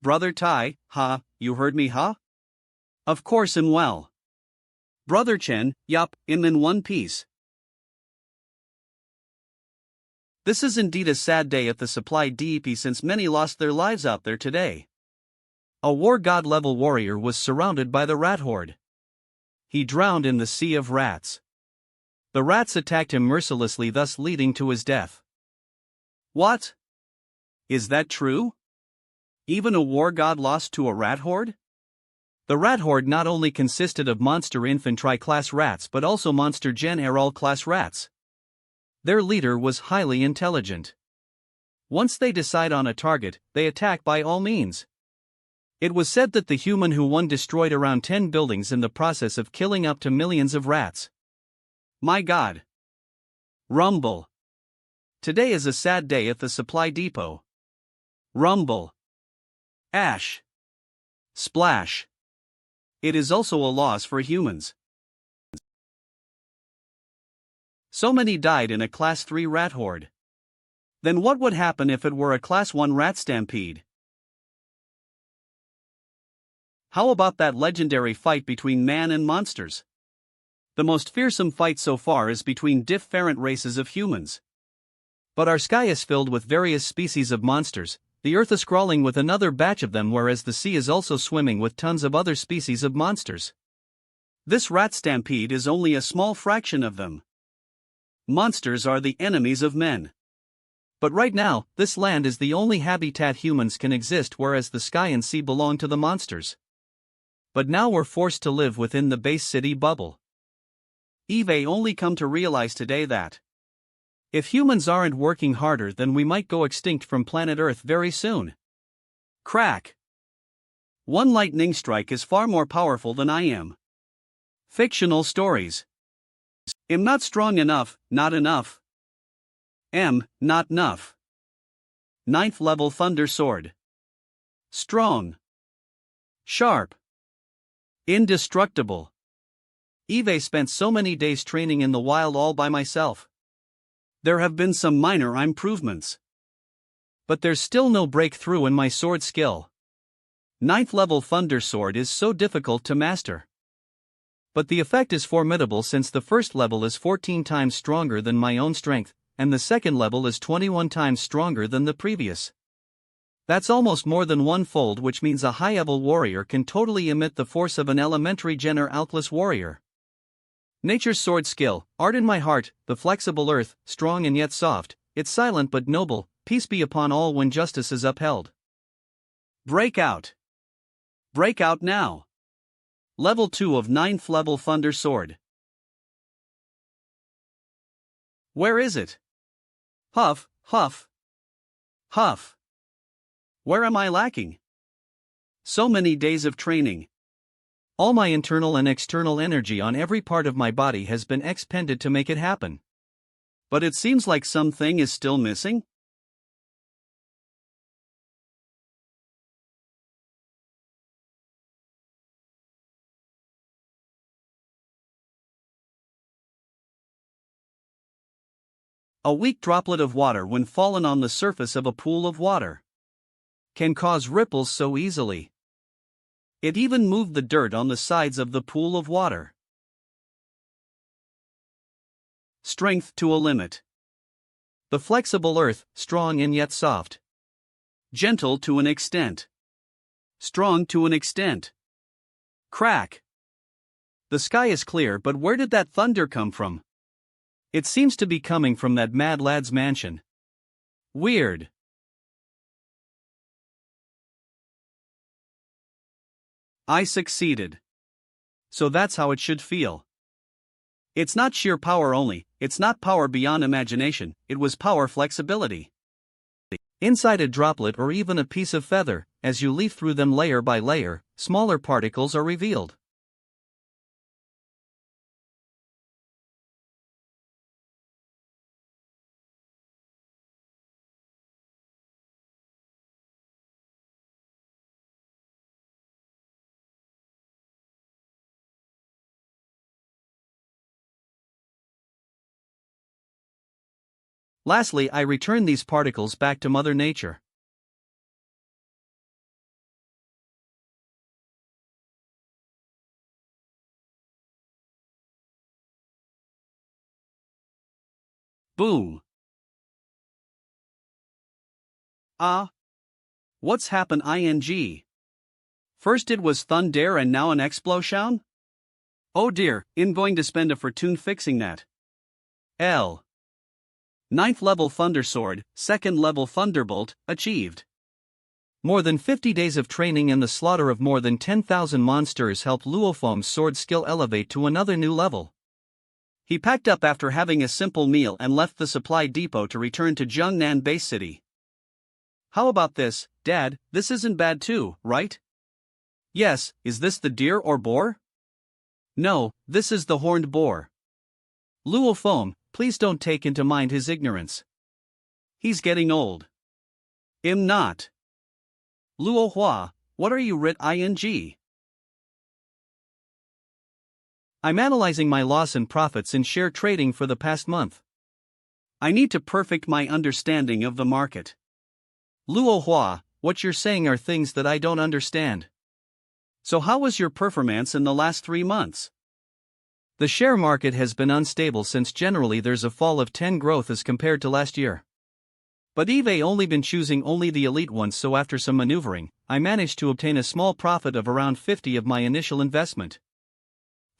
Brother Tai, you heard me Of course I'm well. Brother Chen, yup, I'm in one piece. This is indeed a sad day at the supply depot since many lost their lives out there today. A war god level warrior was surrounded by the rat horde. He drowned in the sea of rats. The rats attacked him mercilessly, thus leading to his death. What? Is that true? Even a war god lost to a rat horde? The rat horde not only consisted of monster infantry class rats but also monster general class rats. Their leader was highly intelligent. Once they decide on a target, they attack by all means. It was said that the human who won destroyed around 10 buildings in the process of killing up to millions of rats. My God! Rumble. Today is a sad day at the supply depot. Rumble. Ash. Splash. It is also a loss for humans. So many died in a Class 3 rat horde. Then what would happen if it were a Class 1 rat stampede? How about that legendary fight between man and monsters? The most fearsome fight so far is between different races of humans. But our sky is filled with various species of monsters, the earth is crawling with another batch of them, whereas the sea is also swimming with tons of other species of monsters. This rat stampede is only a small fraction of them. Monsters are the enemies of men. But right now, this land is the only habitat humans can exist, whereas the sky and sea belong to the monsters. But now we're forced to live within the base city bubble. Eve only come to realize today that if humans aren't working harder, then we might go extinct from planet Earth very soon. Crack. One lightning strike is far more powerful than I am. Fictional stories. Am not strong enough, not enough. Not enough. 9th level Thunder Sword. Strong. Sharp. Indestructible. Eve spent so many days training in the wild all by myself. There have been some minor improvements. But there's still no breakthrough in my sword skill. 9th level Thunder Sword is so difficult to master. But the effect is formidable, since the first level is 14 times stronger than my own strength, and the second level is 21 times stronger than the previous. That's almost more than one-fold, which means a high-level warrior can totally emit the force of an elementary Jenner Altless warrior. Nature's sword skill, art in my heart, the flexible earth, strong and yet soft, it's silent but noble, peace be upon all when justice is upheld. Break out. Break out now. Level 2 of 9th level Thunder Sword. Where is it? Huff, huff. Huff. Where am I lacking? So many days of training. All my internal and external energy on every part of my body has been expended to make it happen. But it seems like something is still missing. A weak droplet of water, when fallen on the surface of a pool of water, can cause ripples so easily. It even moved the dirt on the sides of the pool of water. Strength to a limit. The flexible earth, strong and yet soft. Gentle to an extent. Strong to an extent. Crack. The sky is clear, but where did that thunder come from? It seems to be coming from that mad lad's mansion. Weird. I succeeded. So that's how it should feel. It's not sheer power only, it's not power beyond imagination, it was power flexibility. Inside a droplet or even a piece of feather, as you leaf through them layer by layer, smaller particles are revealed. Lastly, I return these particles back to Mother Nature. Boom. What's happened ing? First it was thunder and now an explosion? Oh dear, I'm going to spend a fortune fixing that. 9th level Thunder Sword, 2nd level Thunderbolt, achieved. More than 50 days of training and the slaughter of more than 10,000 monsters helped Luofeng's sword skill elevate to another new level. He packed up after having a simple meal and left the supply depot to return to Zhengnan Base City. How about this, Dad? This isn't bad too, right? Yes, is this the deer or boar? No, this is the horned boar. Luofeng, please don't take into mind his ignorance. He's getting old. I'm not. Luo Hua, what are you writ ing? I'm analyzing my loss and profits in share trading for the past month. I need to perfect my understanding of the market. Luo Hua, what you're saying are things that I don't understand. So how was your performance in the last 3 months? The share market has been unstable since generally there's a fall of 10 growth as compared to last year. But I've only been choosing only the elite ones, so after some maneuvering, I managed to obtain a small profit of around 50 of my initial investment.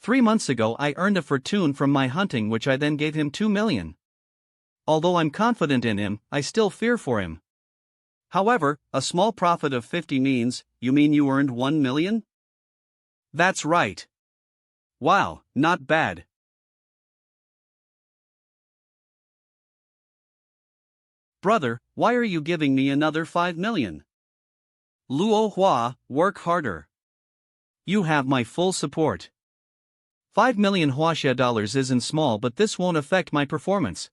3 months ago I earned a fortune from my hunting, which I then gave him 2 million. Although I'm confident in him, I still fear for him. However, a small profit of 50 means, you mean you earned 1 million? That's right. Wow, not bad. Brother, why are you giving me another 5 million? Luo Hua, work harder. You have my full support. 5 million Huaxia dollars isn't small, but this won't affect my performance.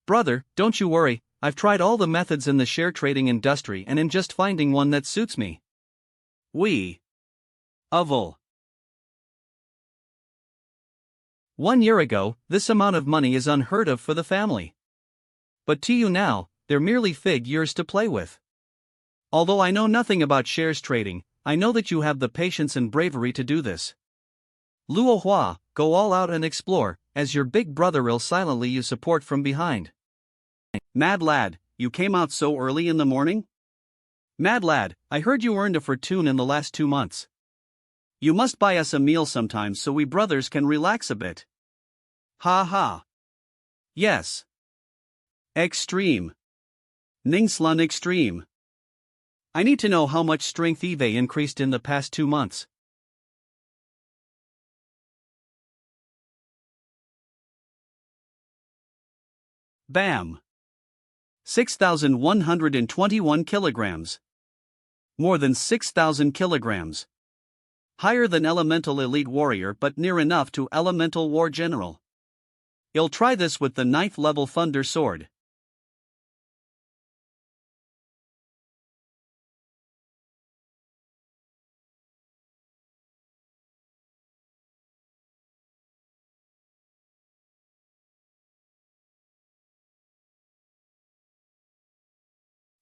Brother, don't you worry, I've tried all the methods in the share trading industry and am just finding one that suits me. We. Avul. 1 year ago, this amount of money is unheard of for the family. But to you now, they're merely figures to play with. Although I know nothing about shares trading, I know that you have the patience and bravery to do this. Luo Hua, go all out and explore, as your big brother will silently you support from behind. Mad lad, you came out so early in the morning? Mad lad, I heard you earned a fortune in the last 2 months. You must buy us a meal sometimes so we brothers can relax a bit. Ha ha. Yes. Extreme. Ningslun extreme. I need to know how much strength Eve increased in the past 2 months. Bam. 6,121 kilograms. More than 6,000 kilograms. Higher than Elemental Elite Warrior but near enough to Elemental War General. I'll try this with the 9th level Thunder Sword.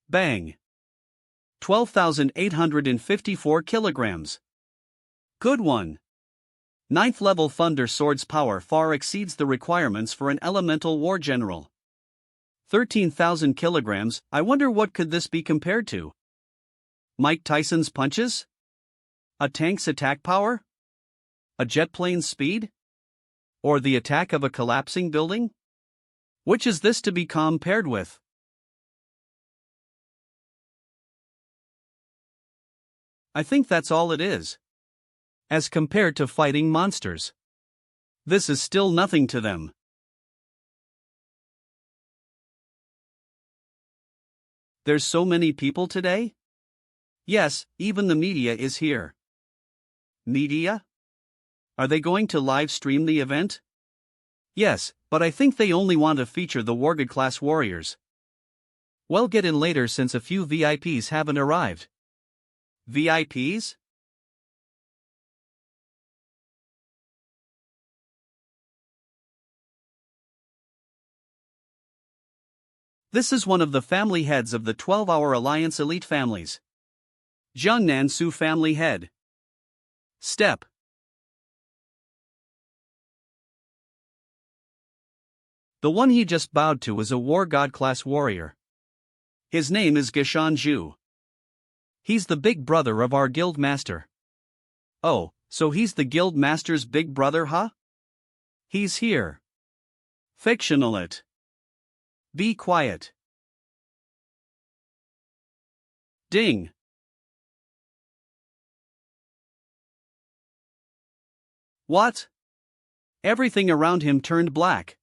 Bang. 12,854 kilograms. Good one. 9th level Thunder Sword's power far exceeds the requirements for an Elemental War General. 13,000 kilograms, I wonder what could this be compared to? Mike Tyson's punches? A tank's attack power? A jet plane's speed? Or the attack of a collapsing building? Which is this to be compared with? I think that's all it is. As compared to fighting monsters, this is still nothing to them. There's so many people today? Yes, even the media is here. Media? Are they going to live stream the event? Yes, but I think they only want to feature the Wargod class warriors. Well, get in later since a few VIPs haven't arrived. VIPs? This is one of the family heads of the 12-hour Alliance elite families. Jiangnan Su family head. Step. The one he just bowed to is a war god class warrior. His name is Gishan Zhu. He's the big brother of our guild master. Oh, so he's the guild master's big brother, huh? He's here. Fictional it. Be quiet. Ding. What? Everything around him turned black.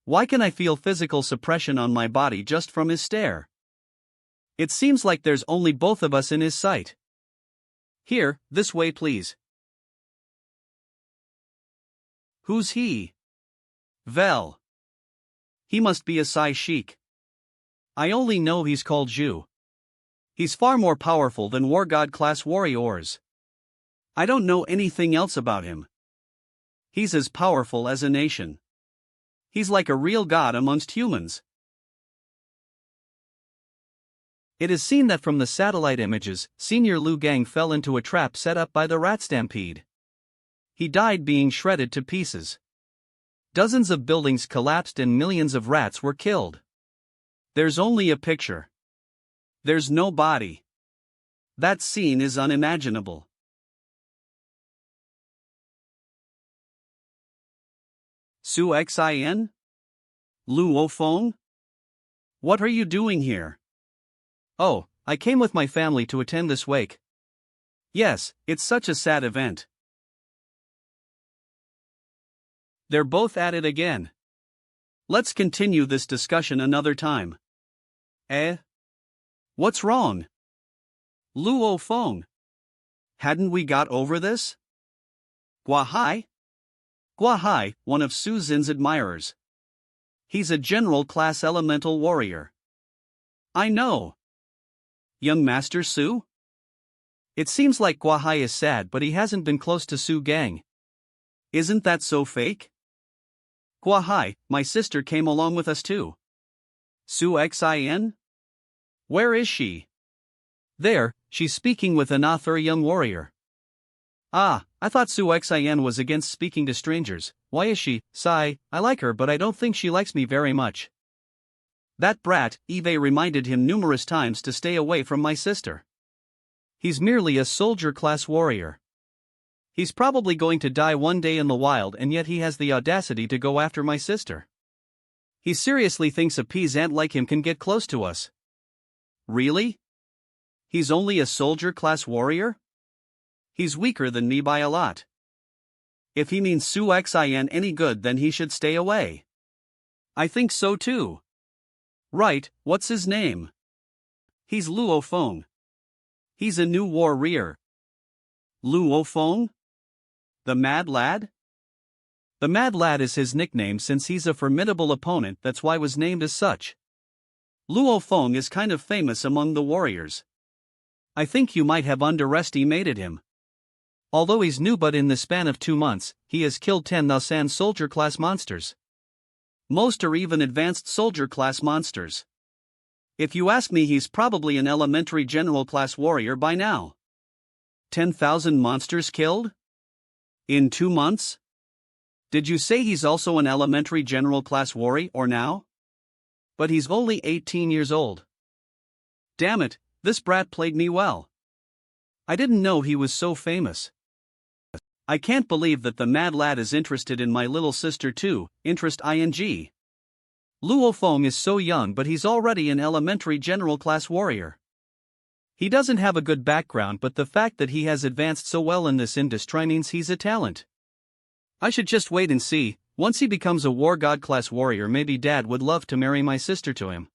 Why can I feel physical suppression on my body just from his stare? It seems like there's only both of us in his sight. Here, this way please. Who's he? Vel. He must be a Sai Sheik. I only know he's called Zhu. He's far more powerful than War God class warriors. I don't know anything else about him. He's as powerful as a nation. He's like a real god amongst humans. It is seen that from the satellite images, Senior Liu Gang fell into a trap set up by the rat stampede. He died being shredded to pieces. Dozens of buildings collapsed and millions of rats were killed. There's only a picture. There's no body. That scene is unimaginable. Su Xin? Luo Feng? What are you doing here? Oh, I came with my family to attend this wake. Yes, it's such a sad event. They're both at it again. Let's continue this discussion another time. What's wrong? Luo Feng. Hadn't we got over this? Guahai? Guahai, one of Su Xin's admirers. He's a general class elemental warrior. I know. Young Master Su? It seems like Guahai is sad, but he hasn't been close to Su Gang. Isn't that so fake? Guahai, my sister came along with us too. Su Xin? Where is she? There, she's speaking with another young warrior. Ah, I thought Su Xin was against speaking to strangers. Why is she? Sigh, I like her but I don't think she likes me very much. That brat, Eve reminded him numerous times to stay away from my sister. He's merely a soldier-class warrior. He's probably going to die one day in the wild and yet he has the audacity to go after my sister. He seriously thinks a peasant like him can get close to us. Really? He's only a soldier-class warrior? He's weaker than me by a lot. If he means Su Xin any good then he should stay away. I think so too. Right, what's his name? He's Luo Feng. He's a new warrior. Luo Feng? The Mad Lad? The Mad Lad is his nickname since he's a formidable opponent, that's why was named as such. Luo Feng is kind of famous among the warriors. I think you might have underestimated him. Although he's new, but in the span of 2 months, he has killed 10,000 soldier-class monsters. Most are even advanced soldier-class monsters. If you ask me, he's probably an elementary general-class warrior by now. 10,000 monsters killed? In 2 months? Did you say he's also an elementary general-class warrior or now? But he's only 18 years old. Damn it, this brat played me well. I didn't know he was so famous. I can't believe that the Mad Lad is interested in my little sister too, interest ing. Luo Feng is so young but he's already an elementary general class warrior. He doesn't have a good background but the fact that he has advanced so well in this industry means he's a talent. I should just wait and see, once he becomes a war god class warrior maybe Dad would love to marry my sister to him.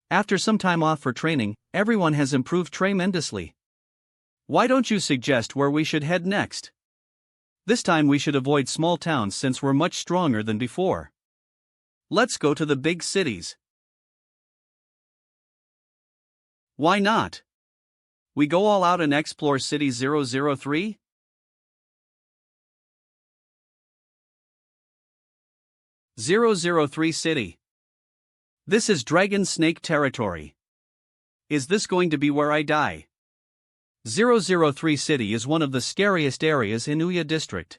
After some time off for training, everyone has improved tremendously. Why don't you suggest where we should head next? This time we should avoid small towns since we're much stronger than before. Let's go to the big cities. Why not? We go all out and explore City 003? (003) City. This is Dragon Snake territory. Is this going to be where I die? 003 City is one of the scariest areas in Uya district.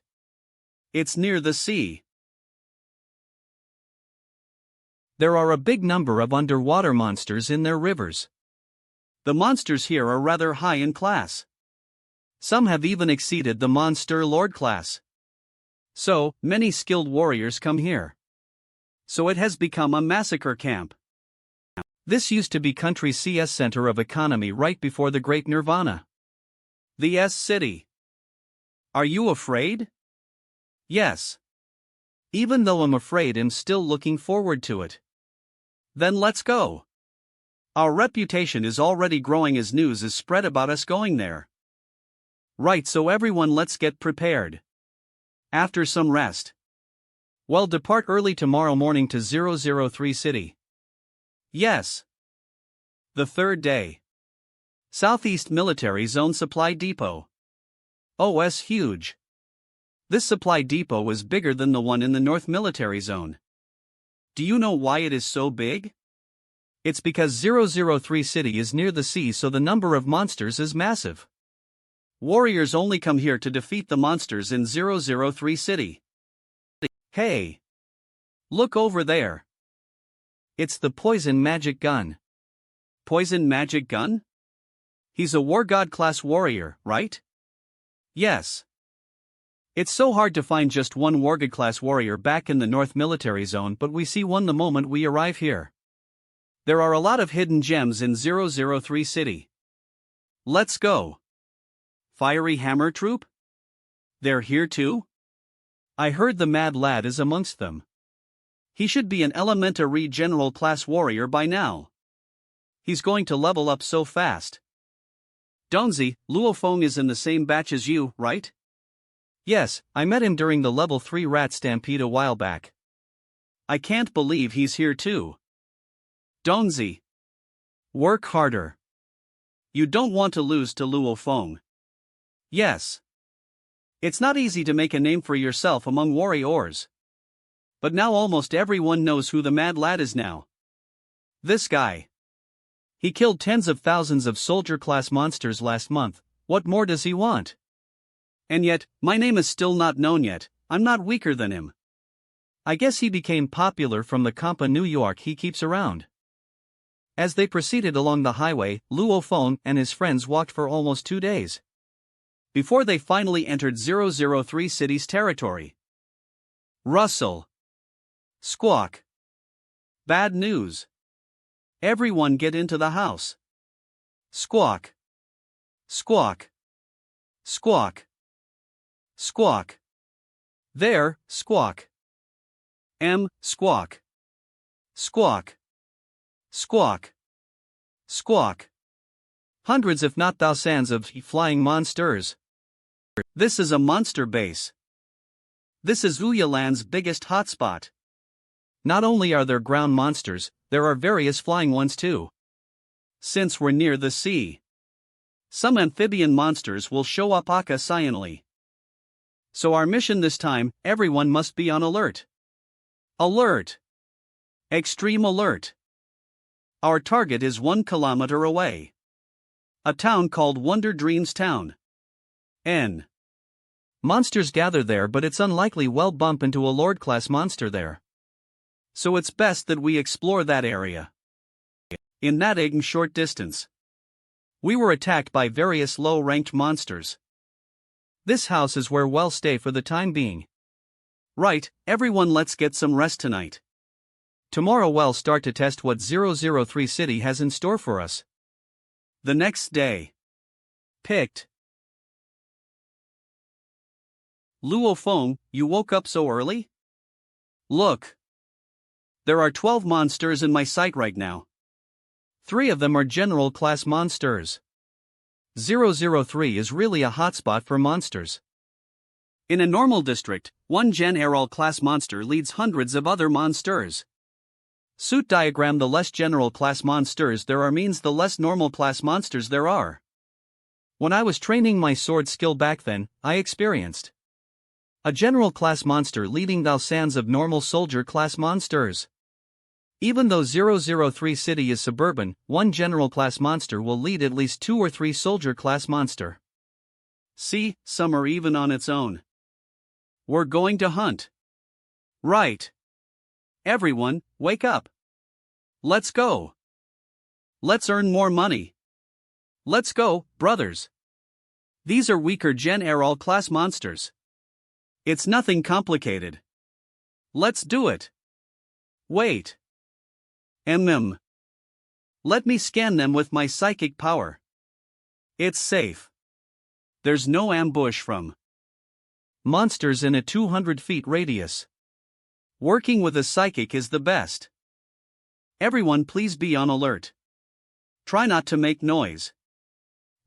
It's near the sea. There are a big number of underwater monsters in their rivers. The monsters here are rather high in class. Some have even exceeded the Monster Lord class. So, many skilled warriors come here. So it has become a massacre camp. This used to be country's CS center of economy right before the Great Nirvana. The S City. Are you afraid? Yes. Even though I'm afraid, I'm still looking forward to it. Then let's go. Our reputation is already growing as news is spread about us going there. Right, so everyone, let's get prepared. After some rest. Well, depart early tomorrow morning to 003 City. Yes. The third day. Southeast Military Zone Supply Depot. OS huge. This supply depot is bigger than the one in the North Military Zone. Do you know why it is so big? It's because 003 City is near the sea, so the number of monsters is massive. Warriors only come here to defeat the monsters in 003 City. Hey! Look over there. It's the Poison Magic Gun. Poison Magic Gun? He's a War God class warrior, right? Yes. It's so hard to find just one War God class warrior back in the North Military Zone, but we see one the moment we arrive here. There are a lot of hidden gems in 003 City. Let's go. Fiery Hammer Troop? They're here too? I heard the Mad Lad is amongst them. He should be an elementary general class warrior by now. He's going to level up so fast. Donzi, Luo Feng is in the same batch as you, right? Yes, I met him during the level 3 rat stampede a while back. I can't believe he's here too. Donzi. Work harder. You don't want to lose to Luo Feng. Yes. It's not easy to make a name for yourself among warriors. But now almost everyone knows who the Mad Lad is now. This guy. He killed tens of thousands of soldier-class monsters last month. What more does he want? And yet, my name is still not known yet. I'm not weaker than him. I guess he became popular from the compa New York he keeps around. As they proceeded along the highway, Luo Feng and his friends walked for almost 2 days. Before they finally entered 003 City's territory. Rustle. Squawk. Bad news. Everyone get into the house. Squawk. Squawk. Squawk. Squawk. There, squawk. Squawk. Squawk. Squawk. Squawk. Hundreds if not thousands of flying monsters. This is a monster base. This is Ouyaland's biggest hotspot. Not only are there ground monsters, there are various flying ones too. Since we're near the sea, some amphibian monsters will show up occasionally. So our mission this time, everyone must be on alert. Alert! Extreme alert! Our target is 1 kilometer away. A town called Wonder Dreams Town. Monsters gather there, but it's unlikely we'll bump into a Lord-class monster there. So it's best that we explore that area. In that short distance, we were attacked by various low-ranked monsters. This house is where we'll stay for the time being. Right, everyone, let's get some rest tonight. Tomorrow we'll start to test what 003 City has in store for us. The next day. Picked. Luo Feng, you woke up so early? Look. There are 12 monsters in my sight right now. 3 of them are general class monsters. 003 is really a hotspot for monsters. In a normal district, one general class monster leads hundreds of other monsters. Suit diagram: the less general class monsters there are means the less normal class monsters there are. When I was training my sword skill back then, I experienced a general class monster leading thousands of normal soldier class monsters. Even though 003 City is suburban, one general class monster will lead at least 2 or 3 soldier class monster. See, some are even on its own. We're going to hunt. Right. Everyone, wake up. Let's go. Let's earn more money. Let's go, brothers. These are weaker general class monsters. It's nothing complicated. Let's do it. Wait. Let me scan them with my psychic power. It's safe. There's no ambush from monsters in a 200 feet radius. Working with a psychic is the best. Everyone, please be on alert. Try not to make noise.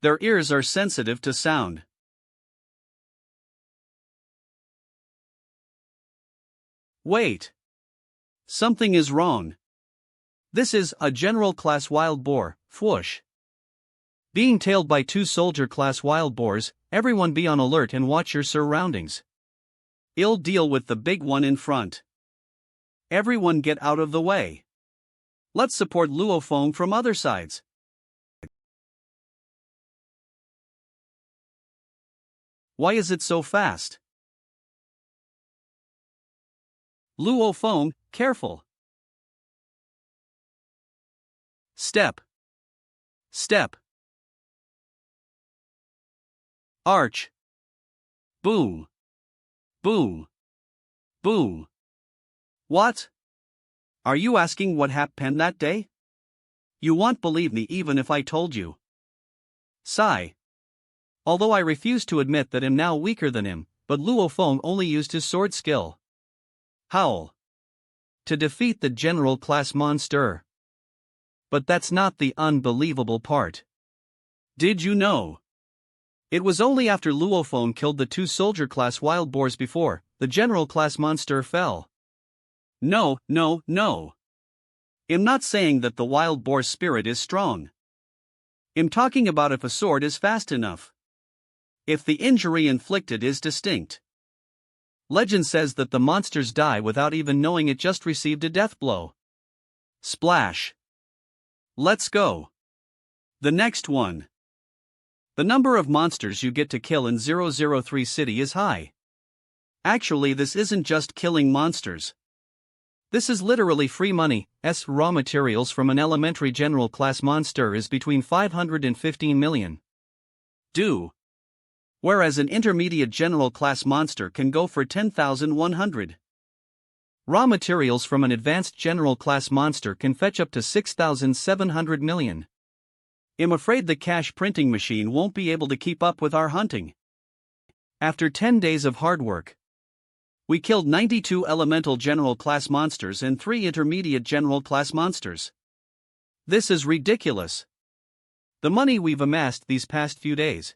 Their ears are sensitive to sound. Wait. Something is wrong. This is a general class wild boar, whoosh. Being tailed by 2 soldier class wild boars, everyone be on alert and watch your surroundings. I'll deal with the big one in front. Everyone get out of the way. Let's support Luo Feng from other sides. Why is it so fast? Luo Feng, careful. Step. Step. Arch. Boom. Boom. Boom. What? Are you asking what happened that day? You won't believe me even if I told you. Sigh. Although I refuse to admit that I'm now weaker than him, but Luo Feng only used his sword skill. Howl. To defeat the general class monster. But that's not the unbelievable part. Did you know? It was only after Luo Feng killed the 2 soldier class wild boars before the general class monster fell. No. I'm not saying that the wild boar's spirit is strong. I'm talking about if a sword is fast enough. If the injury inflicted is distinct. Legend says that the monsters die without even knowing it just received a death blow. Splash. Let's go. The next one. The number of monsters you get to kill in 003 City is high. Actually, this isn't just killing monsters. This is literally free money. Raw materials from an elementary general class monster is between 500 and 15 million. Whereas an intermediate general class monster can go for 10,100. Raw materials from an advanced general class monster can fetch up to 6,700 million. I'm afraid the cash printing machine won't be able to keep up with our hunting. After 10 days of hard work, we killed 92 elemental general class monsters and 3 intermediate general class monsters. This is ridiculous. The money we've amassed these past few days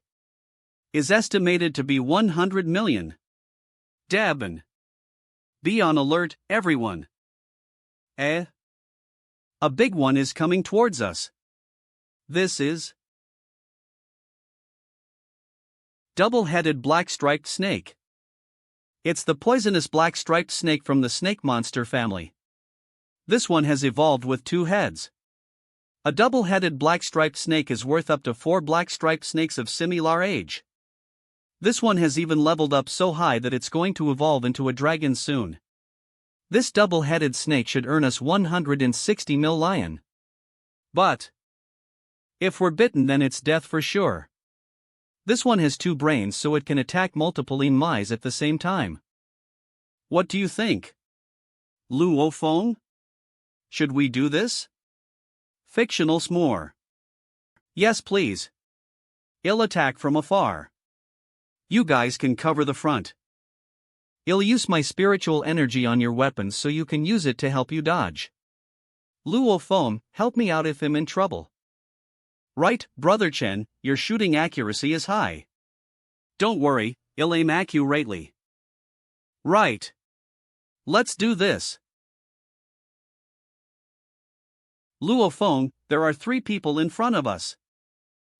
is estimated to be 100 million. Dabbin. Be on alert, everyone. A big one is coming towards us. This is double-headed black-striped snake. It's the poisonous black-striped snake from the snake monster family. This one has evolved with 2 heads. A double-headed black-striped snake is worth up to 4 black-striped snakes of similar age. This one has even leveled up so high that it's going to evolve into a dragon soon. This double-headed snake should earn us 160 million. But if we're bitten, then it's death for sure. This one has 2 brains, so it can attack multiple enemies at the same time. What do you think? Luo Feng? Should we do this? Fictional s'more. Yes, please. I'll attack from afar. You guys can cover the front. I'll use my spiritual energy on your weapons so you can use it to help you dodge. Luo Feng, help me out if I'm in trouble. Right, Brother Chen, your shooting accuracy is high. Don't worry, I'll aim accurately. Right. Let's do this. Luo Feng, there are 3 people in front of us.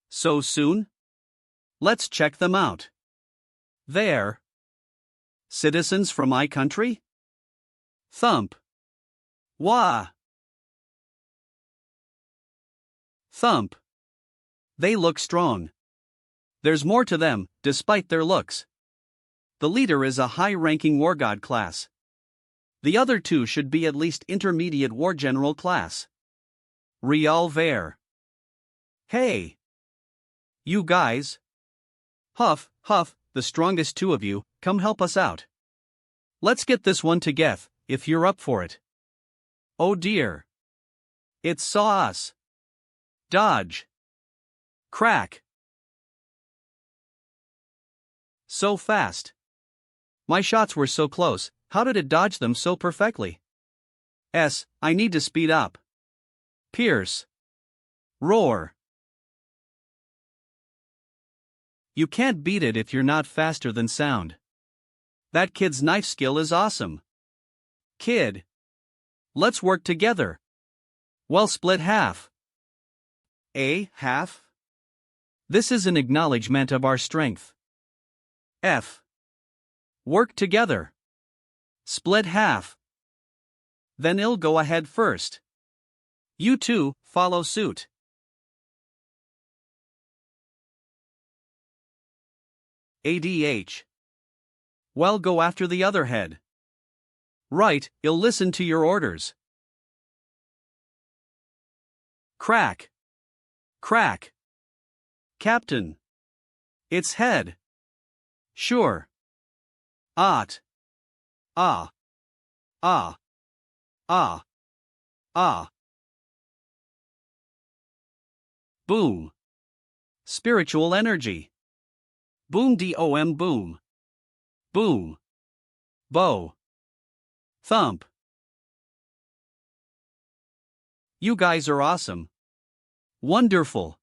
So soon? Let's check them out. There. Citizens from my country? Thump. Wah. Thump. They look strong. There's more to them, despite their looks. The leader is a high-ranking war god class. The other 2 should be at least intermediate war general class. Rivalry. Hey! You guys! Huff, the strongest 2 of you, come help us out. Let's get this one together, if you're up for it. Oh dear. It saw us. Dodge. Crack. So fast. My shots were so close, how did it dodge them so perfectly? I need to speed up. Pierce. Roar. You can't beat it if you're not faster than sound. That kid's knife skill is awesome. Kid. Let's work together. Well, split half. Half? This is an acknowledgement of our strength. F. Work together. Split half. Then I'll go ahead first. You two, follow suit. ADH. Well, go after the other head. Right, I'll listen to your orders. Crack. Crack. Captain. It's head. Sure. Ot. Ah. Ah. Ah. Ah. Boom. Spiritual energy. Boom DOM boom. Boom. Bow. Thump. You guys are awesome. Wonderful.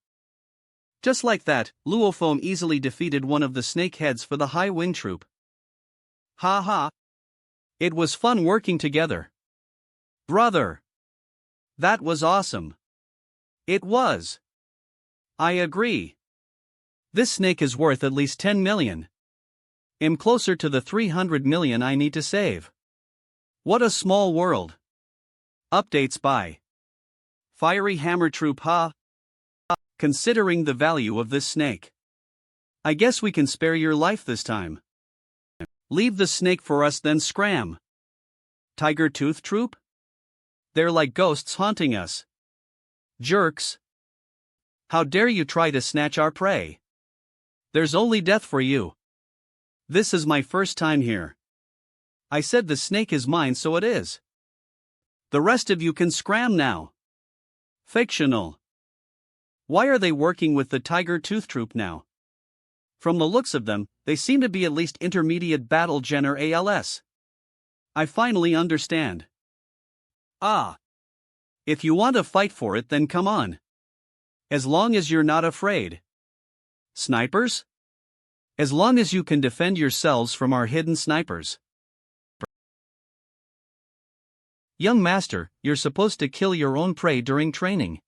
Just like that, Luophone easily defeated one of the snakeheads for the High Wind Troop. Ha ha. It was fun working together. Brother. That was awesome. It was. I agree. This snake is worth at least 10 million. I'm closer to the 300 million I need to save. What a small world. Updates by Fiery Hammer Troop. Considering the value of this snake, I guess we can spare your life this time. Leave the snake for us, then scram. Tiger Tooth Troop? They're like ghosts haunting us. Jerks. How dare you try to snatch our prey? There's only death for you. This is my first time here. I said the snake is mine, so it is. The rest of you can scram now. Fictional. Why are they working with the Tiger Tooth Troop now? From the looks of them, they seem to be at least intermediate battle gen or ALS. I finally understand. Ah. If you want to fight for it, then come on. As long as you're not afraid. Snipers? As long as you can defend yourselves from our hidden snipers. Young master, you're supposed to kill your own prey during training.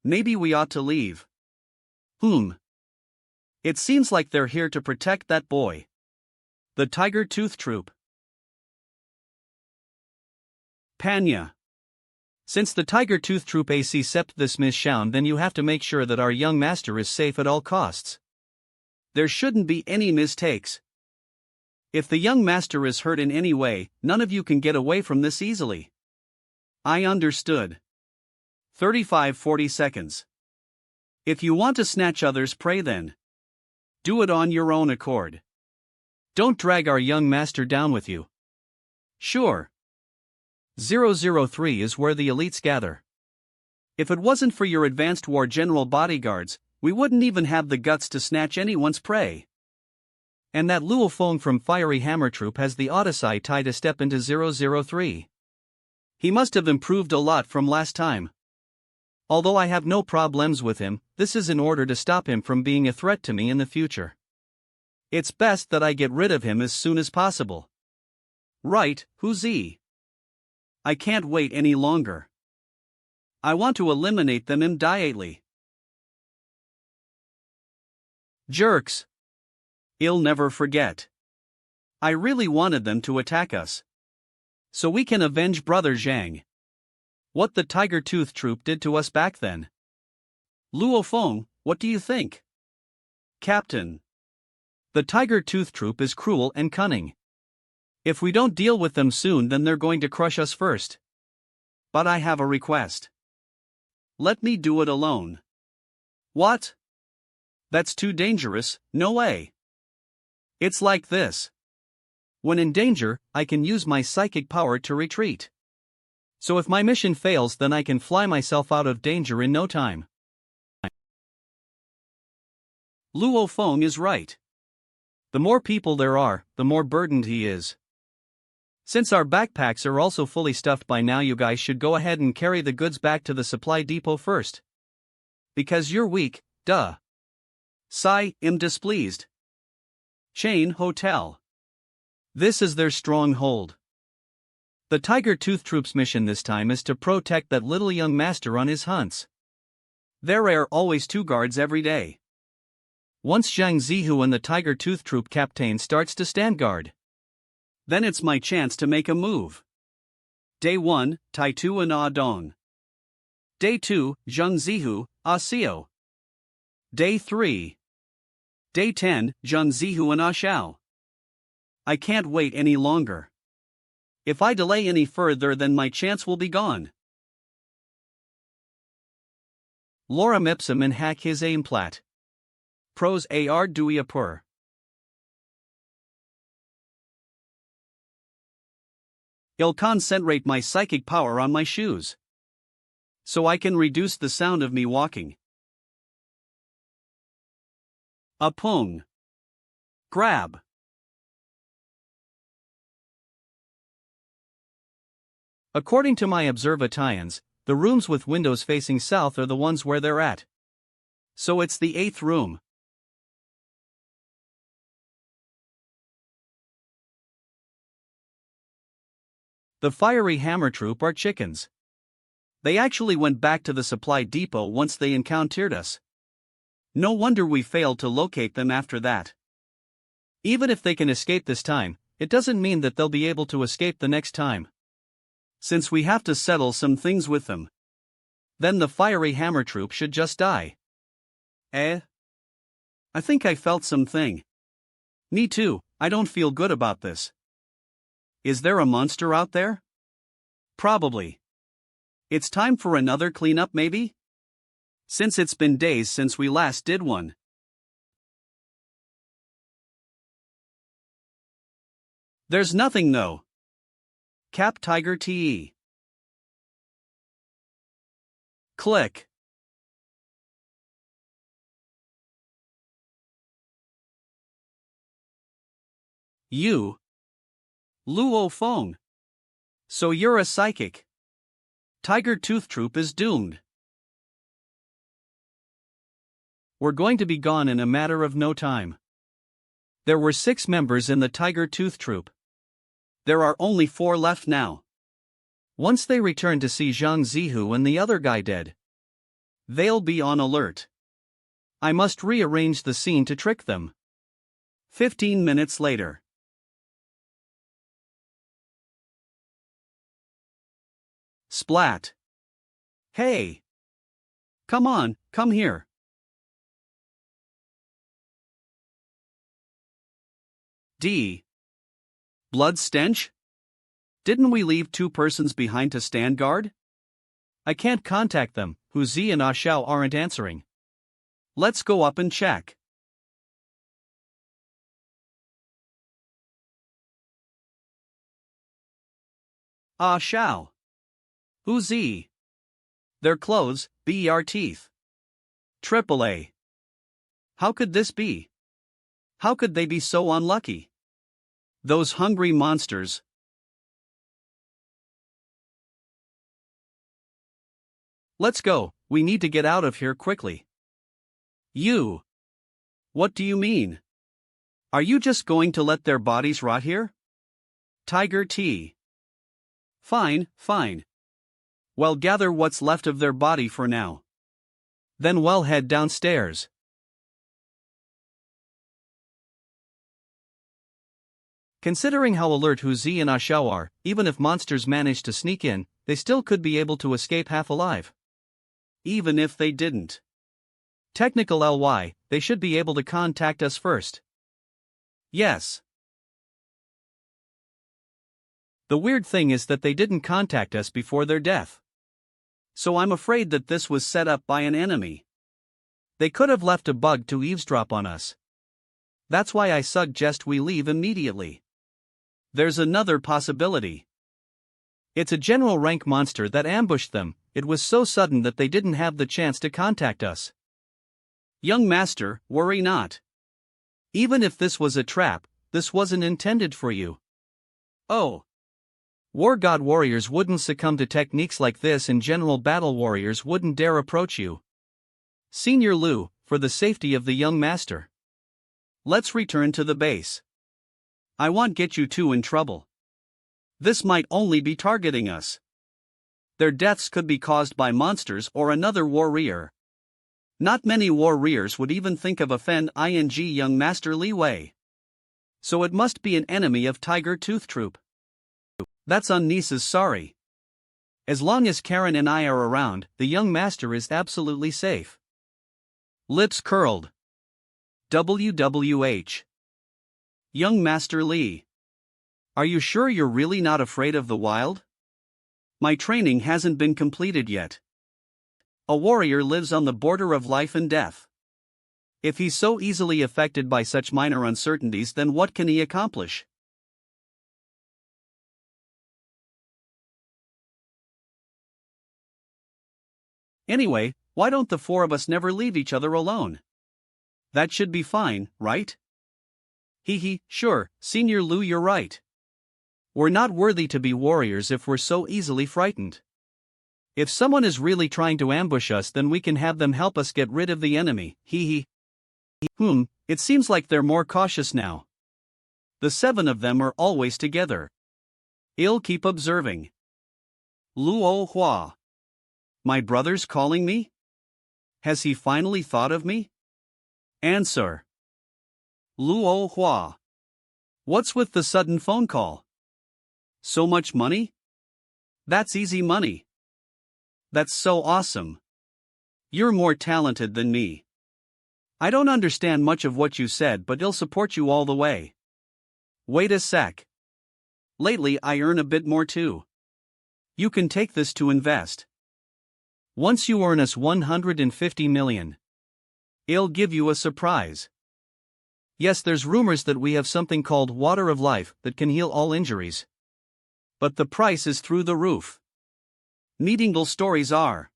Maybe we ought to leave. It seems like they're here to protect that boy. The Tiger Tooth Troop. Panya. Since the Tiger Tooth Troop accept this mission, then you have to make sure that our young master is safe at all costs. There shouldn't be any mistakes. If the young master is hurt in any way, none of you can get away from this easily. I understood. 35-40 seconds. If you want to snatch others' prey, then do it on your own accord. Don't drag our young master down with you. Sure. 003 is where the elites gather. If it wasn't for your advanced war general bodyguards, we wouldn't even have the guts to snatch anyone's prey. And that Luophone from Fiery Hammer Troop has the Odyssey tied a step into 003. He must have improved a lot from last time. Although I have no problems with him, this is in order to stop him from being a threat to me in the future. It's best that I get rid of him as soon as possible. Right, who's he? I can't wait any longer. I want to eliminate them immediately. Jerks. I'll never forget. I really wanted them to attack us. So we can avenge Brother Zhang. What the Tiger Tooth Troop did to us back then. Luophone, what do you think? Captain. The Tiger Tooth Troop is cruel and cunning. If we don't deal with them soon, then they're going to crush us first. But I have a request. Let me do it alone. What? That's too dangerous, no way. It's like this. When in danger, I can use my psychic power to retreat. So if my mission fails, then I can fly myself out of danger in no time. Luophone is right. The more people there are, the more burdened he is. Since our backpacks are also fully stuffed by now, you guys should go ahead and carry the goods back to the supply depot first. Because you're weak, duh. Sigh, am displeased. Chain Hotel. This is their stronghold. The Tiger Tooth Troop's mission this time is to protect that little young master on his hunts. There are always 2 guards every day. Once Zhang Zihu and the Tiger Tooth Troop captain starts to stand guard, then it's my chance to make a move. Day 1, Tai Tu and Ah Dong. Day 2, Zhang Zihu, Ah Xiao. Day 3. Day 10, Zhang Zihu and Ah Xiao. I can't wait any longer. If I delay any further, then my chance will be gone. Lorem ipsum and hack his aim plat. Pros ar dui apur. I'll concentrate my psychic power on my shoes, so I can reduce the sound of me walking. Apung. Grab. According to my observations, the rooms with windows facing south are the ones where they're at. So it's the 8th room. The fiery hammer troop are chickens. They actually went back to the supply depot once they encountered us. No wonder we failed to locate them after that. Even if they can escape this time, it doesn't mean that they'll be able to escape the next time, since we have to settle some things with them. Then the fiery hammer troop should just die. I think I felt something. Me too, I don't feel good about this. Is there a monster out there? Probably. It's time for another cleanup, maybe? Since it's been days since we last did one. There's nothing, no. Cap Tiger TE. Click. You. Luo Feng. So you're a psychic. Tiger Tooth Troop is doomed. We're going to be gone in a matter of no time. There were 6 members in the Tiger Tooth Troop. There are only 4 left now. Once they return to see Zhang Zihu and the other guy dead, they'll be on alert. I must rearrange the scene to trick them. 15 minutes later. Splat. Hey! Come on, come here. D. Blood stench? Didn't we leave 2 persons behind to stand guard? I can't contact them, Hu Zi and Ah Xiao aren't answering. Let's go up and check. Ah Xiao. Hu Zi. Their clothes, ber teeth. AAA. How could this be? How could they be so unlucky? Those hungry monsters. Let's go, we need to get out of here quickly. You. What do you mean? Are you just going to let their bodies rot here? Tiger T. Fine, fine. Well, gather what's left of their body for now. Then we'll head downstairs. Considering how alert Hu Zi and Ah Xiao are, even if monsters manage to sneak in, they still could be able to escape half alive. Even if they didn't. Technical LY, they should be able to contact us first. Yes. The weird thing is that they didn't contact us before their death. So I'm afraid that this was set up by an enemy. They could have left a bug to eavesdrop on us. That's why I suggest we leave immediately. There's another possibility. It's a general rank monster that ambushed them. It was so sudden that they didn't have the chance to contact us. Young master, worry not. Even if this was a trap, this wasn't intended for you. Oh. War god warriors wouldn't succumb to techniques like this, and general battle warriors wouldn't dare approach you. Senior Lu, for the safety of the young master, let's return to the base. I won't get you two in trouble. This might only be targeting us. Their deaths could be caused by monsters or another warrior. Not many warriors would even think of a Feng young master Li Wei. So it must be an enemy of Tiger Tooth Troop. That's on Nisa's sorry. As long as Karen and I are around, the young master is absolutely safe. Lips curled. WWH. Young Master Li. Are you sure you're really not afraid of the wild? My training hasn't been completed yet. A warrior lives on the border of life and death. If he's so easily affected by such minor uncertainties, then what can he accomplish? Anyway, why don't the four of us never leave each other alone? That should be fine, right? Hee, sure, Senior Lu, you're right. We're not worthy to be warriors if we're so easily frightened. If someone is really trying to ambush us, then we can have them help us get rid of the enemy. It seems like they're more cautious now. The 7 of them are always together. I'll keep observing. Luo Hua. My brother's calling me? Has he finally thought of me? Answer. Luo Hua. What's with the sudden phone call? So much money? That's easy money. That's so awesome. You're more talented than me. I don't understand much of what you said, but I'll support you all the way. Wait a sec. Lately I earn a bit more too. You can take this to invest. Once you earn us 150 million, I'll give you a surprise. Yes, there's rumors that we have something called Water of Life that can heal all injuries. But the price is through the roof. Meaningful stories are.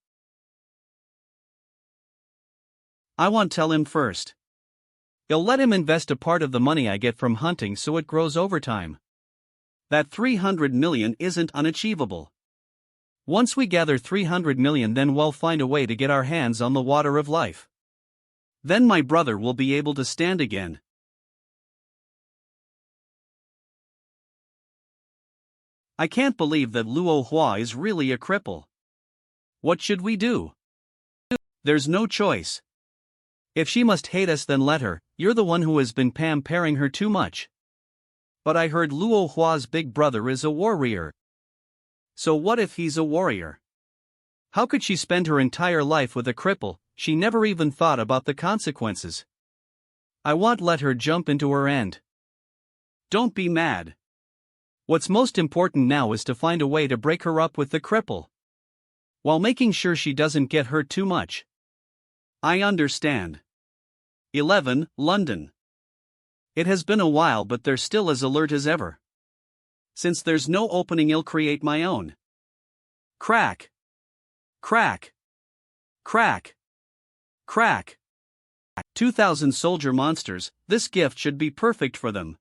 I won't tell him first. I'll let him invest a part of the money I get from hunting so it grows over time. That 300 million isn't unachievable. Once we gather 300 million, then we'll find a way to get our hands on the Water of Life. Then my brother will be able to stand again. I can't believe that Luo Hua is really a cripple. What should we do? There's no choice. If she must hate us, then let her. You're the one who has been pampering her too much. But I heard Luo Hua's big brother is a warrior. So what if he's a warrior? How could she spend her entire life with a cripple? She never even thought about the consequences. I won't let her jump into her end. Don't be mad. What's most important now is to find a way to break her up with the cripple, while making sure she doesn't get hurt too much. I understand. 11, London. It has been a while, but they're still as alert as ever. Since there's no opening, I'll create my own. Crack. Crack. Crack. Crack. 2,000 soldier monsters, this gift should be perfect for them.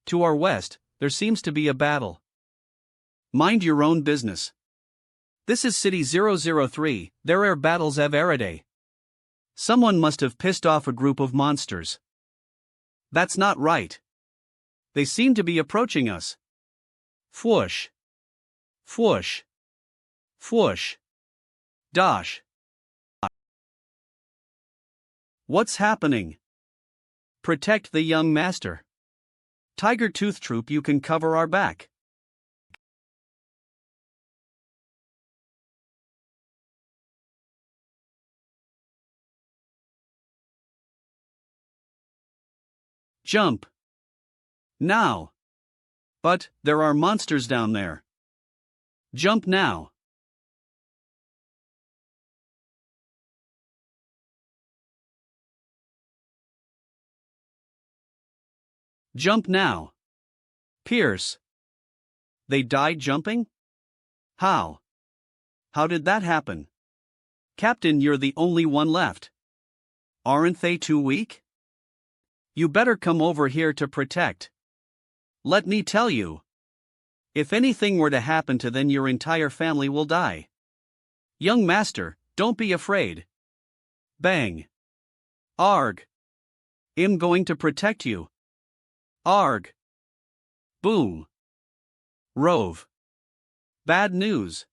To our west, there seems to be a battle. Mind your own business. This is City 003, there are battles every day. Someone must have pissed off a group of monsters. That's not right. They seem to be approaching us. Fwoosh. Fwoosh. Fwoosh. Dosh. What's happening? Protect the young master. Tiger Tooth Troop, you can cover our back. Jump. Now. But, there are monsters down there. Jump now. Jump now. Pierce. They died jumping? How? How did that happen? Captain, you're the only one left. Aren't they too weak? You better come over here to protect. Let me tell you. If anything were to happen to them, your entire family will die. Young master, don't be afraid. Bang. Arg. I'm going to protect you. Arg. Boom. Rove. Bad news.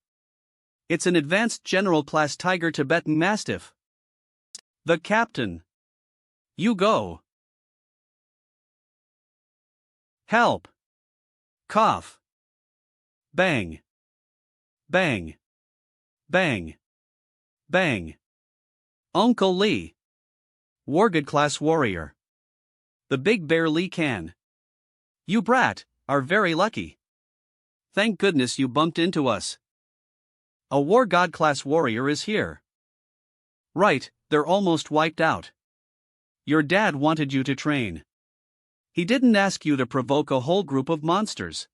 It's an advanced general class tiger Tibetan Mastiff. The captain. You go. Help. Cough. Bang. Bang. Bang. Bang. Uncle Lee. Wargood class warrior. The big bear Lee can. You brat, are very lucky. Thank goodness you bumped into us. A war god class warrior is here. Right, they're almost wiped out. Your dad wanted you to train. He didn't ask you to provoke a whole group of monsters.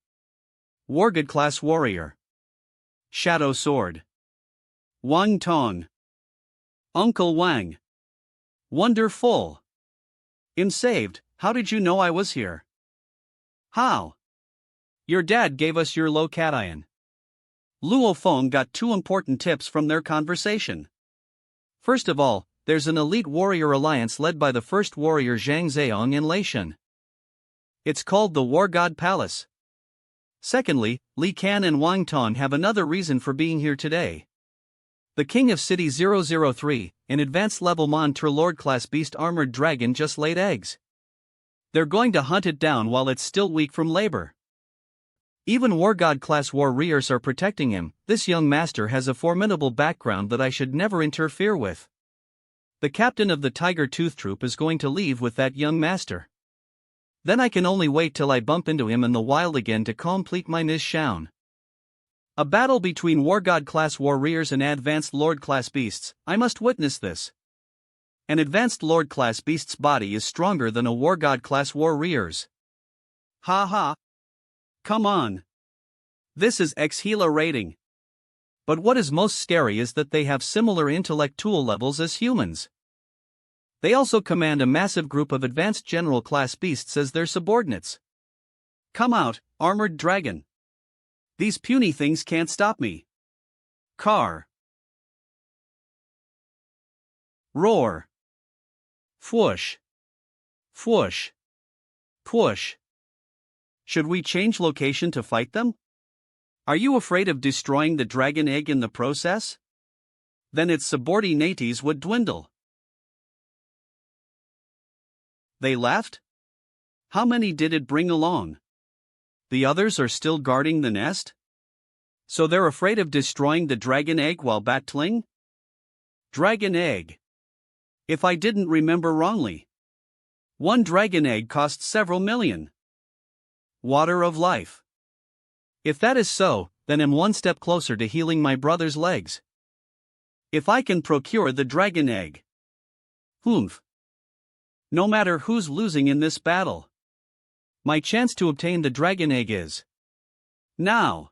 Wargood class warrior. Shadow sword. Wang Tong. Uncle Wang. Wonderful. I'm saved. How did you know I was here? How? Your dad gave us your location. Luo Feng got 2 important tips from their conversation. First of all, there's an elite warrior alliance led by the first warrior Zhang Zheong and Lei Shen. It's called the War God Palace. Secondly, Li Kan and Wang Tong have another reason for being here today. The King of City 003, an advanced level Monster Lord class beast armored dragon just laid eggs. They're going to hunt it down while it's still weak from labor. Even War God class warriors are protecting him. This young master has a formidable background that I should never interfere with. The captain of the Tiger Tooth Troop is going to leave with that young master. Then I can only wait till I bump into him in the wild again to complete my mission. A battle between War God class warriors and advanced Lord class beasts. I must witness this. An advanced Lord class beast's body is stronger than a War God class warrior's. Ha ha. Come on. This is exhilarating. But what is most scary is that they have similar intellectual levels as humans. They also command a massive group of advanced general class beasts as their subordinates. Come out, armored dragon. These puny things can't stop me. Car. Roar. Fwoosh. Fwoosh. Push. Should we change location to fight them? Are you afraid of destroying the dragon egg in the process? Then its subordinates would dwindle. They left? How many did it bring along? The others are still guarding the nest? So they're afraid of destroying the dragon egg while battling? Dragon egg. If I didn't remember wrongly. One dragon egg costs several million. Water of life. If that is so, then I'm one step closer to healing my brother's legs. If I can procure the dragon egg. Humph. No matter who's losing in this battle. My chance to obtain the dragon egg is now.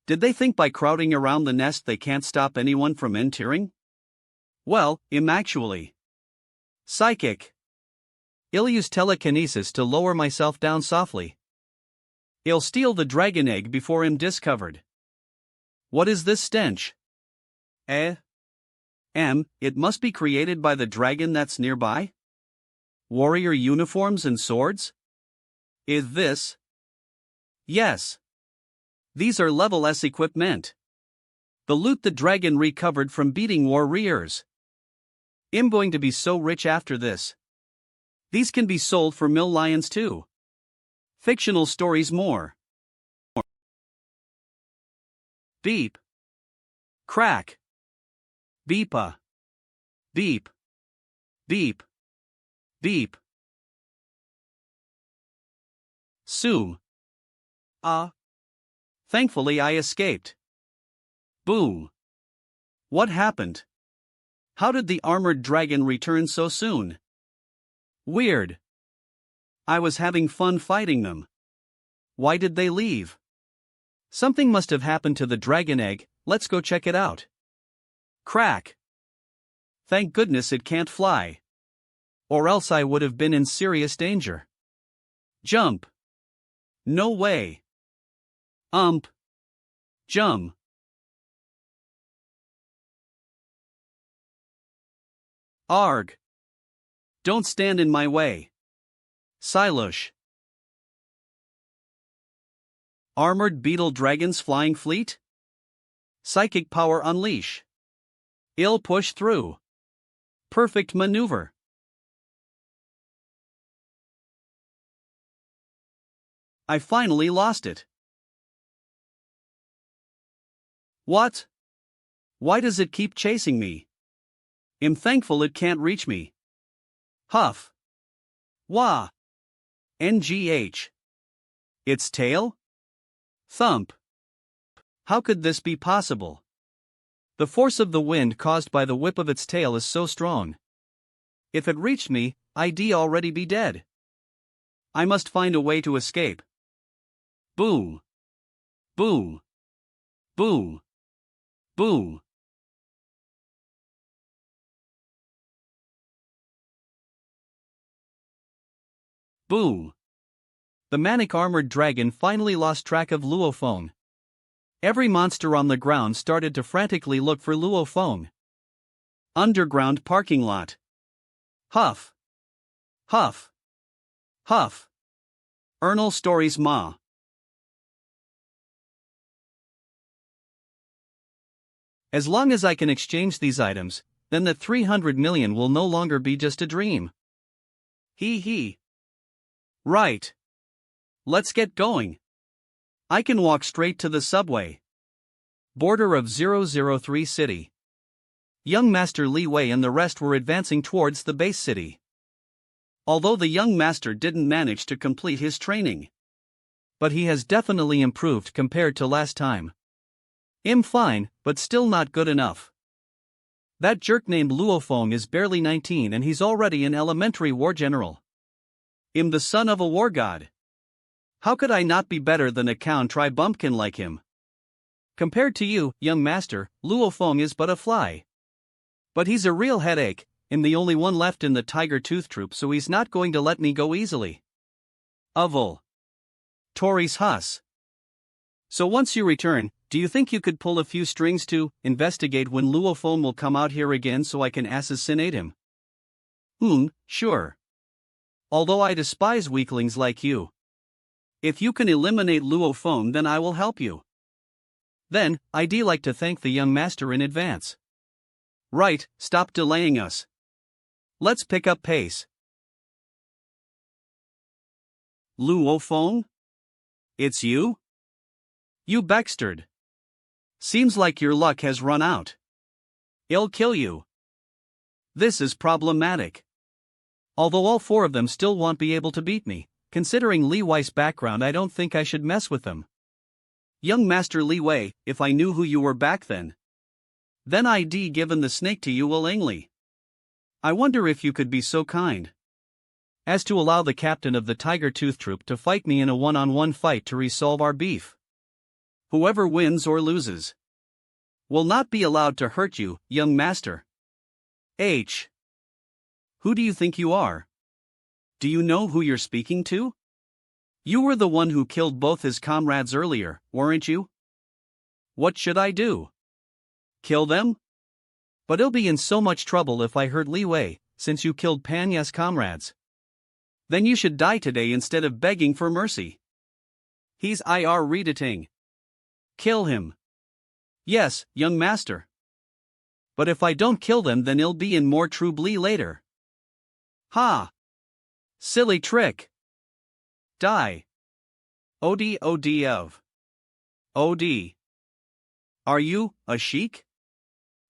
Did they think by crowding around the nest they can't stop anyone from entering? Well, I'm actually psychic. I'll use telekinesis to lower myself down softly. I'll steal the dragon egg before I'm discovered. What is this stench? It must be created by the dragon that's nearby? Warrior uniforms and swords? Is this? Yes. These are level S equipment. The loot the dragon recovered from beating warriors. I'm going to be so rich after this. These can be sold for millions too. Fictional stories more. Beep. Crack. Beepa. Beep. Beep. Beep. Zoom. Thankfully I escaped. Boom. What happened? How did the armored dragon return so soon? Weird. I was having fun fighting them. Why did they leave? Something must have happened to the dragon egg. Let's go check it out. Crack. Thank goodness it can't fly. Or else I would have been in serious danger. Jump. No way. Jump. Arg. Don't stand in my way. Silush. Armored beetle dragons flying fleet? Psychic power unleash. Ill push through. Perfect maneuver. I finally lost it. What? Why does it keep chasing me? I'm thankful it can't reach me. Huff. Wah. NGH. Its tail? Thump. How could this be possible? The force of the wind caused by the whip of its tail is so strong. If it reached me, I'd already be dead. I must find a way to escape. Boom. Boom. Boom. Boom. Boom. The manic armored dragon finally lost track of Luo Feng. Every monster on the ground started to frantically look for Luo Feng. Underground parking lot. Huff. Huff. Huff. Ernal Stories Ma. As long as I can exchange these items, then the 300 million will no longer be just a dream. Hee hee. Right. Let's get going. I can walk straight to the subway. Border of 003 City. Young Master Li Wei and the rest were advancing towards the base city. Although the young master didn't manage to complete his training. But he has definitely improved compared to last time. I'm fine, but still not good enough. That jerk named Luo Feng is barely 19 and he's already an elementary war general. I'm the son of a war god. How could I not be better than a Count Tri-Bumpkin like him? Compared to you, young master, Luo Feng is but a fly. But he's a real headache. I'm the only one left in the Tiger Tooth Troop, so he's not going to let me go easily. Uvul. Tori's Huss. So once you return, do you think you could pull a few strings to investigate when Luo Feng will come out here again so I can assassinate him? Sure. Although I despise weaklings like you. If you can eliminate Luo Feng, then I will help you. Then, I'd like to thank the young master in advance. Right, stop delaying us. Let's pick up pace. Luo Feng? It's you? You backstabbed. Seems like your luck has run out. I'll kill you. This is problematic. Although all four of them still won't be able to beat me. Considering Li Wei's background, I don't think I should mess with them. Young Master Li Wei, if I knew who you were back then I'd given the snake to you willingly. I wonder if you could be so kind as to allow the captain of the Tiger Tooth Troop to fight me in a one-on-one fight to resolve our beef. Whoever wins or loses will not be allowed to hurt you, young master. Who do you think you are? Do you know who you're speaking to? You were the one who killed both his comrades earlier, weren't you? What should I do? Kill them? But I'll be in so much trouble if I hurt Li Wei, since you killed Panya's comrades. Then you should die today instead of begging for mercy. He's reediting. Kill him. Yes, young master. But if I don't kill them, then I'll be in more trouble later. Ha! Silly trick. Die. OD of. OD. Are you a sheik?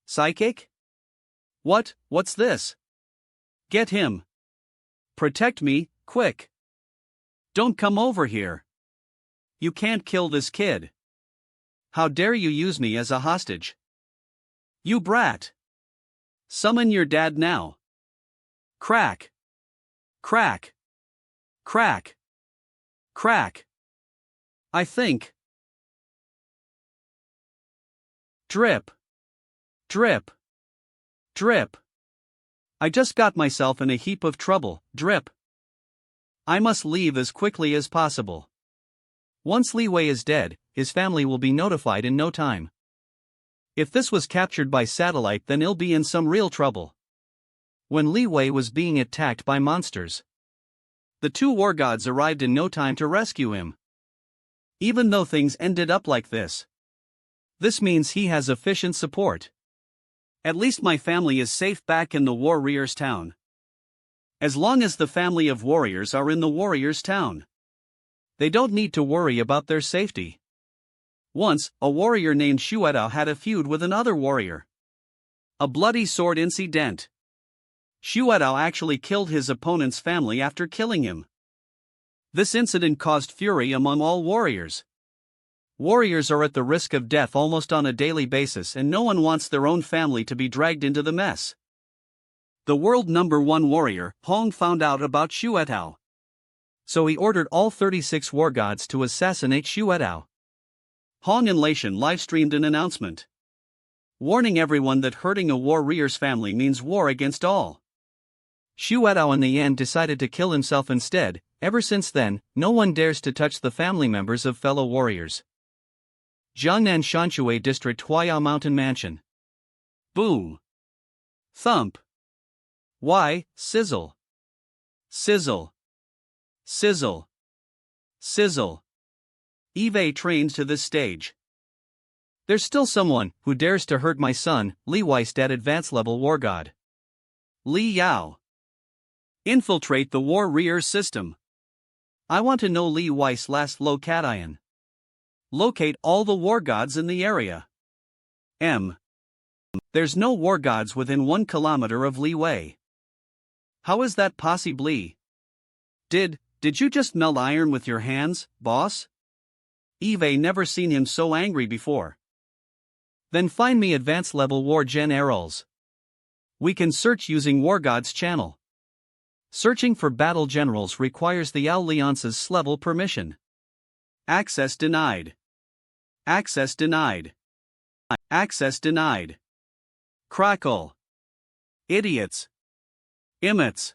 Psychic? What's this? Get him. Protect me, quick. Don't come over here. You can't kill this kid. How dare you use me as a hostage? You brat. Summon your dad now. Crack. Crack. Crack. Crack. I think. Drip. Drip. Drip. I just got myself in a heap of trouble. Drip. I must leave as quickly as possible. Once Li Wei is dead, his family will be notified in no time. If this was captured by satellite, then he'll be in some real trouble. when Li Wei was being attacked by monsters. The two war gods arrived in no time to rescue him. Even though things ended up like this means he has efficient support. At least my family is safe back in the warrior's town. As long as the family of warriors are in the warrior's town, they don't need to worry about their safety. Once, a warrior named Xuetao had a feud with another warrior. A bloody sword incident. Xuetao actually killed his opponent's family after killing him. This incident caused fury among all warriors. Warriors are at the risk of death almost on a daily basis, and no one wants their own family to be dragged into the mess. The world #1 warrior, Feng, found out about Xuetao. So he ordered all 36 war gods to assassinate Xuetao. Feng and Leishan live-streamed an announcement, warning everyone that hurting a warrior's family means war against all. Xuetao in the end decided to kill himself instead. Ever since then, no one dares to touch the family members of fellow warriors. Jiangnan Shanshui District Huaya Mountain Mansion. Boom. Thump. Why, sizzle. Sizzle. Sizzle. Sizzle. Eve trains to this stage. There's still someone who dares to hurt my son, Li Weist at advanced level war god. Li Yao. Infiltrate the warrior system. I want to know Li Weist's last location. Locate all the war gods in the area. There's no war gods within 1 kilometer of Li Wei. How is that possibly? Did you just melt iron with your hands, boss? Eve never seen him so angry before. Then find me advanced level war generals. We can search using War Gods channel. Searching for battle generals requires the Alliance's level permission. Access denied. Access denied. Access denied. Crackle. Idiots. Emits.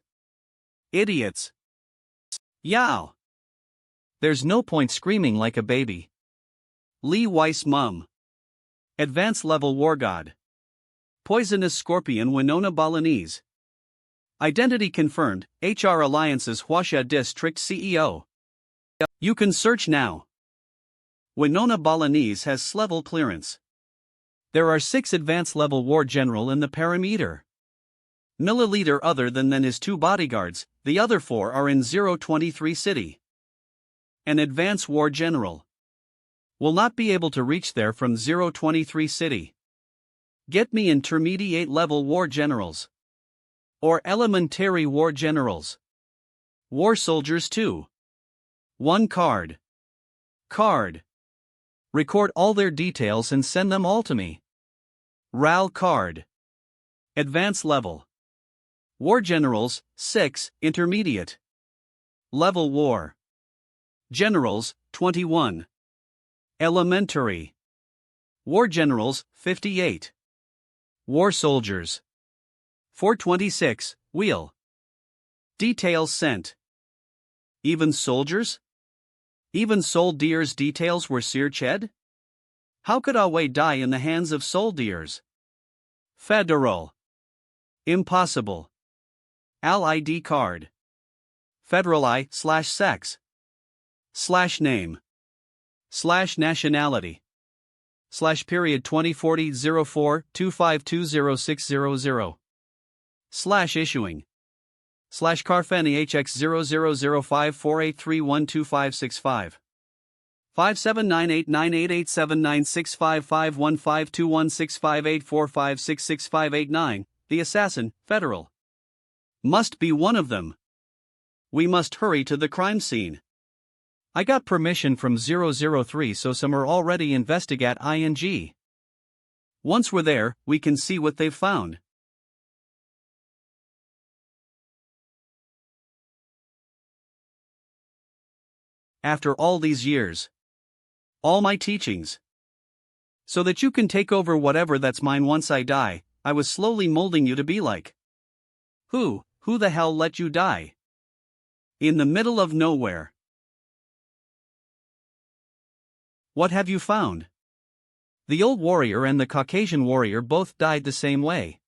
Idiots. Yao. There's no point screaming like a baby. Li Weiss mum. Advanced level war god. Poisonous scorpion Winona Balinese. Identity confirmed, HR Alliance's Huaxia District CEO. You can search now. Winona Balinese has level clearance. There are 6 advanced level war general in the perimeter. Milliliter other than his 2 bodyguards, the other 4 are in 023 city. An advanced war general will not be able to reach there from 023 city. Get me intermediate level war generals. Or elementary war generals. War soldiers too. 1 card. Card. Record all their details and send them all to me. RAL card. Advanced level. War generals, 6, intermediate. Level war. Generals, 21. Elementary. War generals, 58. War soldiers. 426, wheel. Details sent. Even soldiers? Even soldiers' details were searched? How could Awei die in the hands of soldiers? Federal. Impossible. Al ID card. Federal I/sex. /name. /nationality. /period 2040-04-25200600. /issuing. /Carfeni HX000548312565. 57989879655152165845666589. The assassin, Federal. Must be one of them. We must hurry to the crime scene. I got permission from 003, so some are already investigate ing. Once we're there, we can see what they've found. After all these years. All my teachings. So that you can take over whatever that's mine once I die, I was slowly molding you to be like. Who the hell let you die? In the middle of nowhere. What have you found? The old warrior and the Caucasian warrior both died the same way.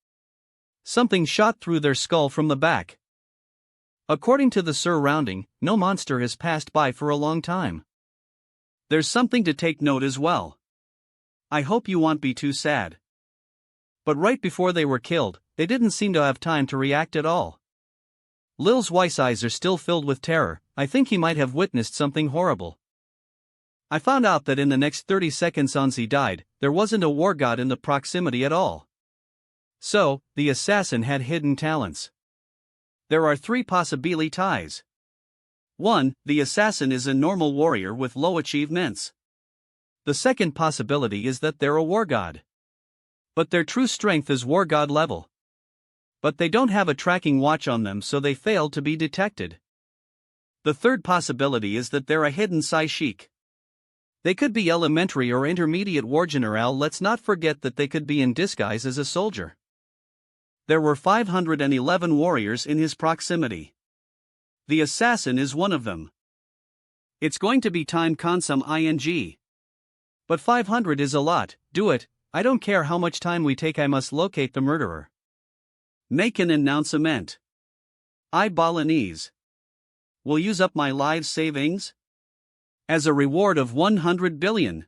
Something shot through their skull from the back. According to the surrounding, no monster has passed by for a long time. There's something to take note as well. I hope you won't be too sad. But right before they were killed, they didn't seem to have time to react at all. Lil's wise eyes are still filled with terror. I think he might have witnessed something horrible. I found out that in the next 30 seconds Anzi died, there wasn't a war god in the proximity at all. So, the assassin had hidden talents. There are 3 possibilities. 1. The assassin is a normal warrior with low achievements. The second possibility is that they're a war god. But their true strength is war god level. But they don't have a tracking watch on them, so they failed to be detected. The third possibility is that they're a hidden Sai-Sheik. They could be elementary or intermediate war general. Let's not forget that they could be in disguise as a soldier. There were 511 warriors in his proximity. The assassin is one of them. It's going to be time consum ing. But 500 is a lot. Do it. I don't care how much time we take, I must locate the murderer. Make an announcement. I Balinese. Will use up my life savings as a reward of 100 billion.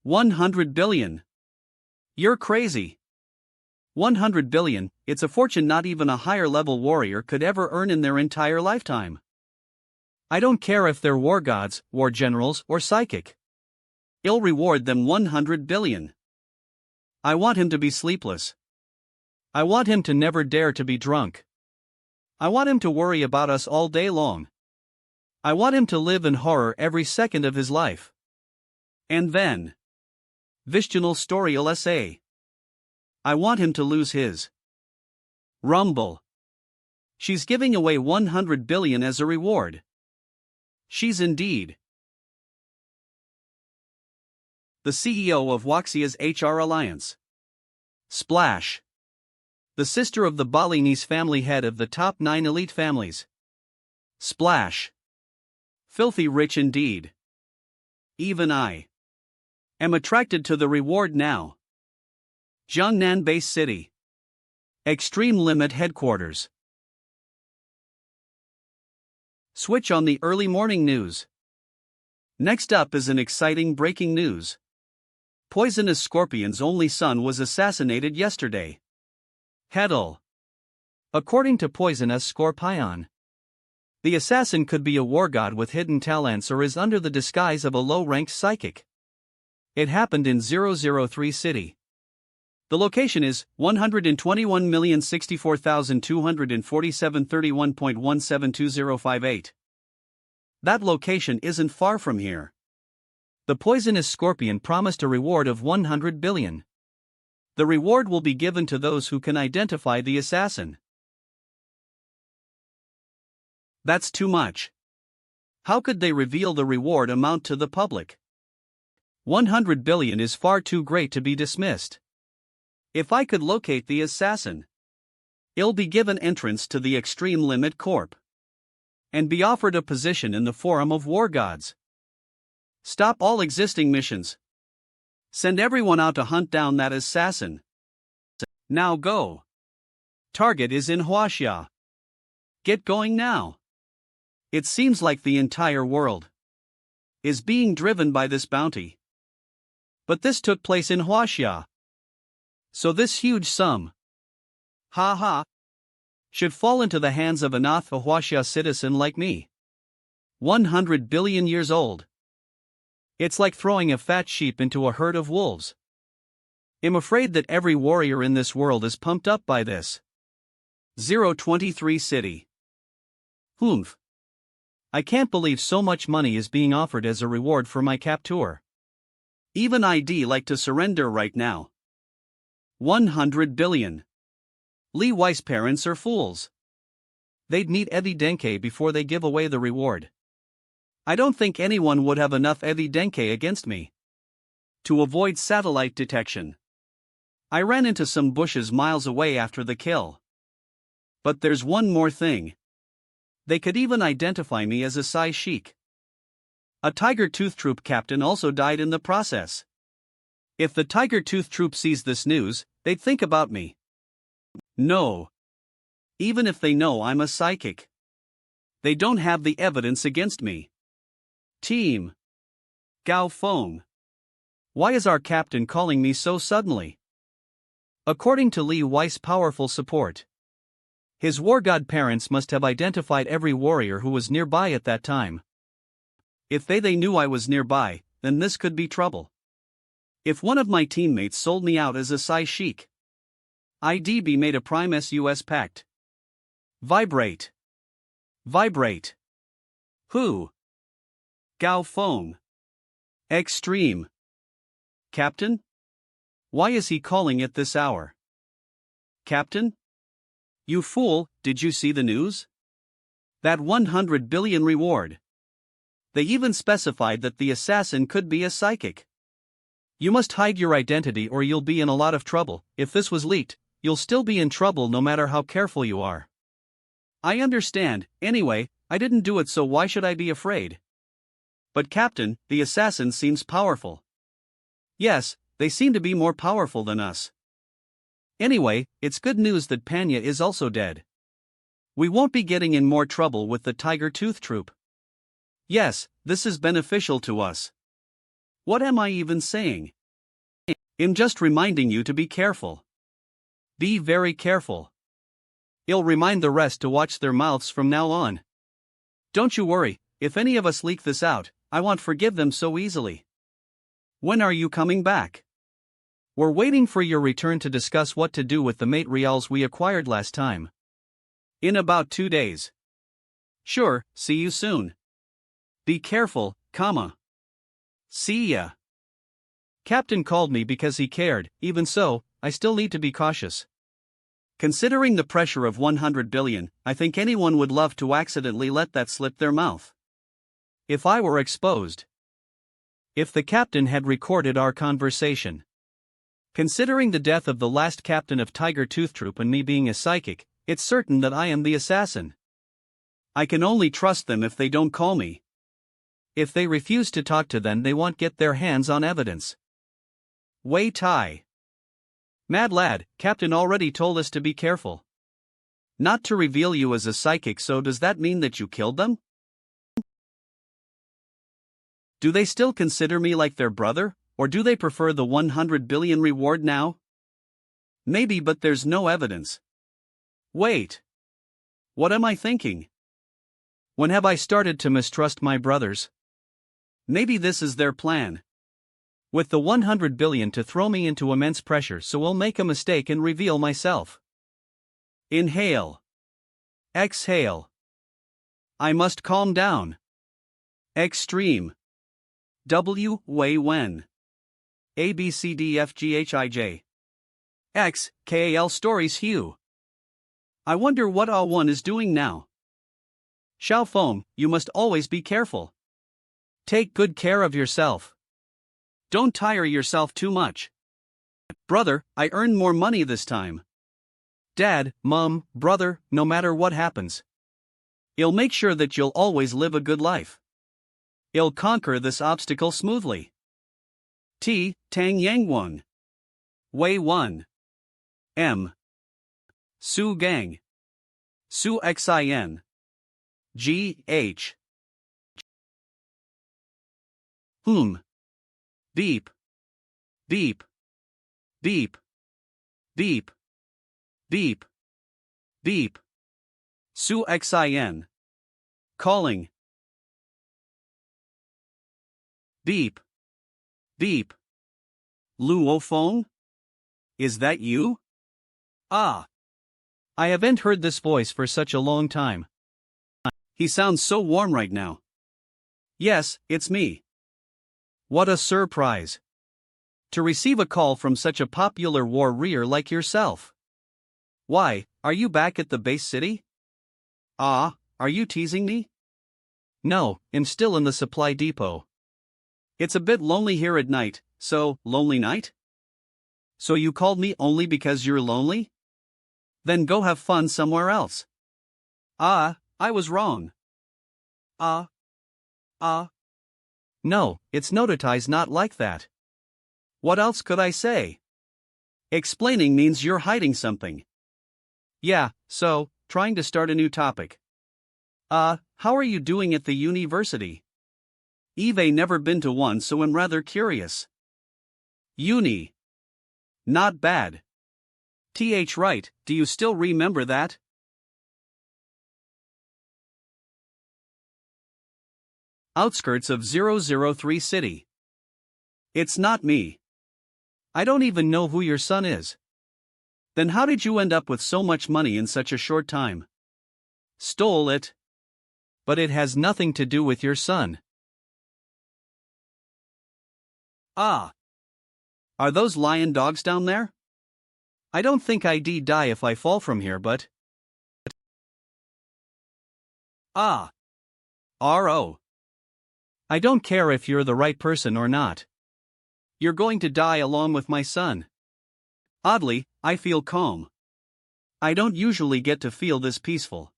100 billion. You're crazy. 100 billion, it's a fortune not even a higher level warrior could ever earn in their entire lifetime. I don't care if they're war gods, war generals, or psychic. I'll reward them 100 billion. I want him to be sleepless. I want him to never dare to be drunk. I want him to worry about us all day long. I want him to live in horror every second of his life. And then, Vishjanal story LSA. I want him to lose his rumble. She's giving away 100 billion as a reward. She's indeed the CEO of Waxia's HR Alliance. Splash. The sister of the Balinese family, head of the top 9 elite families. Splash. Filthy rich indeed. Even I am attracted to the reward now. Jiangnan Base City. Extreme Limit Headquarters. Switch on the early morning news. Next up is an exciting breaking news. Poisonous Scorpion's only son was assassinated yesterday. Hedel. According to Poisonous Scorpion, the assassin could be a war god with hidden talents or is under the disguise of a low-ranked psychic. It happened in 003 City. The location is 121,064,247 31.172058. That location isn't far from here. The Poisonous Scorpion promised a reward of 100 billion. The reward will be given to those who can identify the assassin. That's too much. How could they reveal the reward amount to the public? 100 billion is far too great to be dismissed. If I could locate the assassin, I'll be given entrance to the Extreme Limit Corp. And be offered a position in the Forum of War Gods. Stop all existing missions. Send everyone out to hunt down that assassin. Now go. Target is in Huaxia. Get going now. It seems like the entire world is being driven by this bounty. But this took place in Huaxia. So this huge sum, should fall into the hands of a Huaxia citizen like me. 100 billion years old. It's like throwing a fat sheep into a herd of wolves. I'm afraid that every warrior in this world is pumped up by this. 023 City. Humph. I can't believe so much money is being offered as a reward for my capture. Even I'd like to surrender right now. 100 billion. Li Weiss parents are fools. They'd need Evi Denke before they give away the reward. I don't think anyone would have enough Evi Denke against me. To avoid satellite detection, I ran into some bushes miles away after the kill. But there's one more thing. They could even identify me as a Sai Sheik. A Tiger Tooth Troop captain also died in the process. If the Tiger Tooth Troop sees this news, They'd think about me. No. Even if they know I'm a psychic. They don't have the evidence against me. Team. Gao Feng. Why is our captain calling me so suddenly? According to Li Weiss' powerful support, his war god parents must have identified every warrior who was nearby at that time. If they knew I was nearby, then this could be trouble. If one of my teammates sold me out as a Sai Sheik, IDB made a prime SUS pact. Vibrate. Vibrate. Who? Gao Feng. Extreme. Captain? Why is he calling at this hour? Captain? You fool, did you see the news? That 100 billion reward. They even specified that the assassin could be a psychic. You must hide your identity or you'll be in a lot of trouble. If this was leaked, you'll still be in trouble no matter how careful you are. I understand, anyway, I didn't do it, so why should I be afraid? But Captain, the assassin seems powerful. Yes, they seem to be more powerful than us. Anyway, it's good news that Panya is also dead. We won't be getting in more trouble with the Tiger Tooth Troop. Yes, this is beneficial to us. What am I even saying? I'm just reminding you to be careful. Be very careful. I'll remind the rest to watch their mouths from now on. Don't you worry, if any of us leak this out, I won't forgive them so easily. When are you coming back? We're waiting for your return to discuss what to do with the materials we acquired last time. In about 2 days. Sure, see you soon. Be careful, comma. See ya. Captain called me because he cared. Even so, I still need to be cautious. Considering the pressure of 100 billion, I think anyone would love to accidentally let that slip their mouth. If I were exposed. If the captain had recorded our conversation. Considering the death of the last captain of Tiger Tooth Troop and me being a psychic, it's certain that I am the assassin. I can only trust them if they don't call me. If they refuse to talk to them, they won't get their hands on evidence. Wei Tai. Mad lad, Captain already told us to be careful. Not to reveal you as a psychic, so does that mean that you killed them? Do they still consider me like their brother, or do they prefer the 100 billion reward now? Maybe, but there's no evidence. Wait. What am I thinking? When have I started to mistrust my brothers? Maybe this is their plan. With the 100 billion to throw me into immense pressure, so I'll make a mistake and reveal myself. Inhale. Exhale. I must calm down. Extreme. W. Wei Wen. A B C D F G H I J. X, KAL Stories Hugh. I wonder what A1 is doing now. Xiao Feng, you must always be careful. Take good care of yourself. Don't tire yourself too much. Brother, I earned more money this time. Dad, Mom, brother, no matter what happens, I'll make sure that you'll always live a good life. I'll conquer this obstacle smoothly. T. Tang Yangwang. Wei 1. M. Su Gang. Su Xin. G. H. Beep. Beep. Beep. Beep. Beep. Beep. Su Xin. Calling. Beep. Beep. Luo Feng? Is that you? Ah. I haven't heard this voice for such a long time. He sounds so warm right now. Yes, it's me. What a surprise. To receive a call from such a popular warrior like yourself. Why, are you back at the base city? Ah, are you teasing me? No, I'm still in the supply depot. It's a bit lonely here at night, so, lonely night? So you called me only because you're lonely? Then go have fun somewhere else. Ah, I was wrong. No, it's notatized not like that. What else could I say? Explaining means you're hiding something. Yeah, so, trying to start a new topic. How are you doing at the university? Eve never been to one, so I'm rather curious. Uni. Not bad. Right, do you still remember that? Outskirts of 003 city. It's not me. I don't even know who your son is. Then how did you end up with so much money in such a short time? Stole it. But it has nothing to do with your son. Ah. Are those lion dogs down there? I don't think I'd die if I fall from here, but... Ah. R.O. I don't care if you're the right person or not. You're going to die along with my son. Oddly, I feel calm. I don't usually get to feel this peaceful.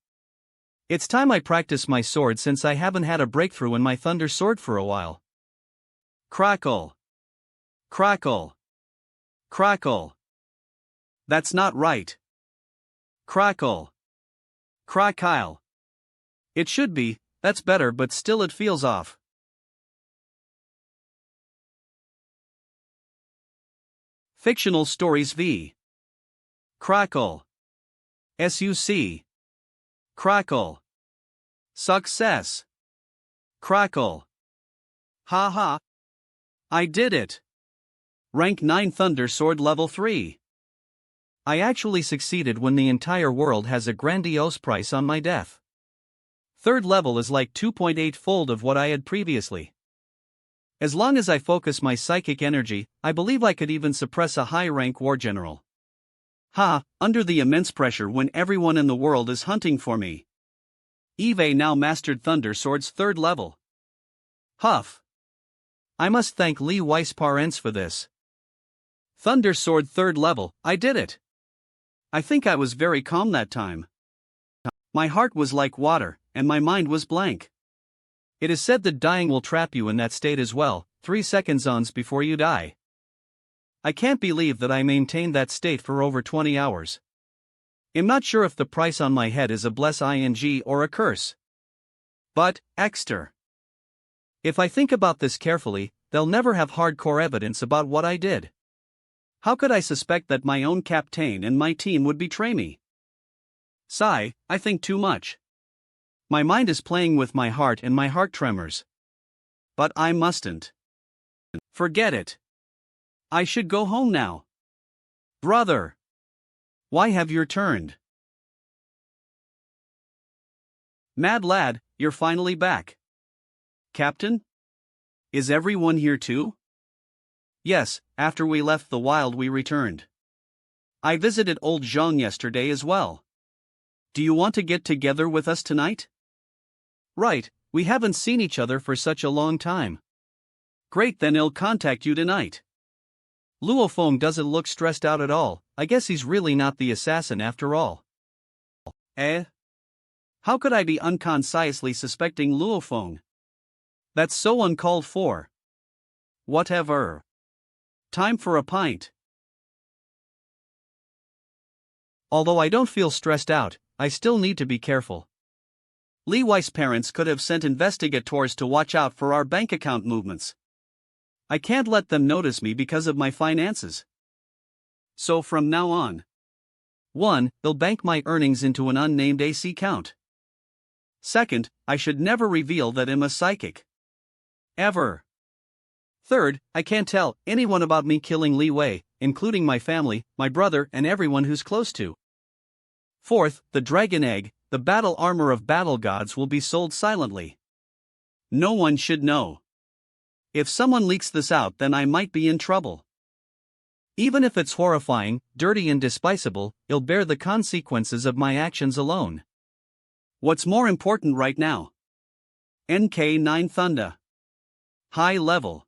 It's time I practice my sword since I haven't had a breakthrough in my thunder sword for a while. Crackle. Crackle. Crackle. That's not right. Crackle. Crackle. It should be, that's better, but still it feels off. Fictional stories v. Crackle. SUC. Crackle. Success. Crackle. Haha. I did it. Rank 9 Thunder Sword Level 3. I actually succeeded when the entire world has a grandiose price on my death. Third level is like 2.8-fold of what I had previously. As long as I focus my psychic energy, I believe I could even suppress a high-rank war general. Under the immense pressure when everyone in the world is hunting for me. Eve now mastered Thunder Sword's third level. Huff. I must thank Lee Weiss Parents for this. Thunder Sword third level, I did it. I think I was very calm that time. My heart was like water, and my mind was blank. It is said that dying will trap you in that state as well, 3 seconds before you die. I can't believe that I maintained that state for over 20 hours. I'm not sure if the price on my head is a bless ing or a curse. But, Exter. If I think about this carefully, they'll never have hardcore evidence about what I did. How could I suspect that my own captain and my team would betray me? Sigh, I think too much. My mind is playing with my heart and my heart tremors. But I mustn't. Forget it. I should go home now. Brother. Why have you returned? Mad lad, you're finally back. Captain? Is everyone here too? Yes, after we left the wild we returned. I visited old Zhang yesterday as well. Do you want to get together with us tonight? Right, we haven't seen each other for such a long time. Great, then I'll contact you tonight. Luo Feng doesn't look stressed out at all. I guess he's really not the assassin after all. How could I be unconsciously suspecting Luo Feng? That's so uncalled for. Whatever. Time for a pint. Although I don't feel stressed out, I still need to be careful. Lee Weiss parents could have sent investigators to watch out for our bank account movements. I can't let them notice me because of my finances. So from now on. 1. They'll bank my earnings into an unnamed AC account. 2nd, I should never reveal that I'm a psychic. Ever. 3rd, I can't tell anyone about me killing Li Wei, including my family, my brother, and everyone who's close to. 4th, the dragon egg, the battle armor of battle gods, will be sold silently. No one should know. If someone leaks this out, then I might be in trouble. Even if it's horrifying, dirty and despicable, I'll bear the consequences of my actions alone. What's more important right now? NK9 Thunder. High level.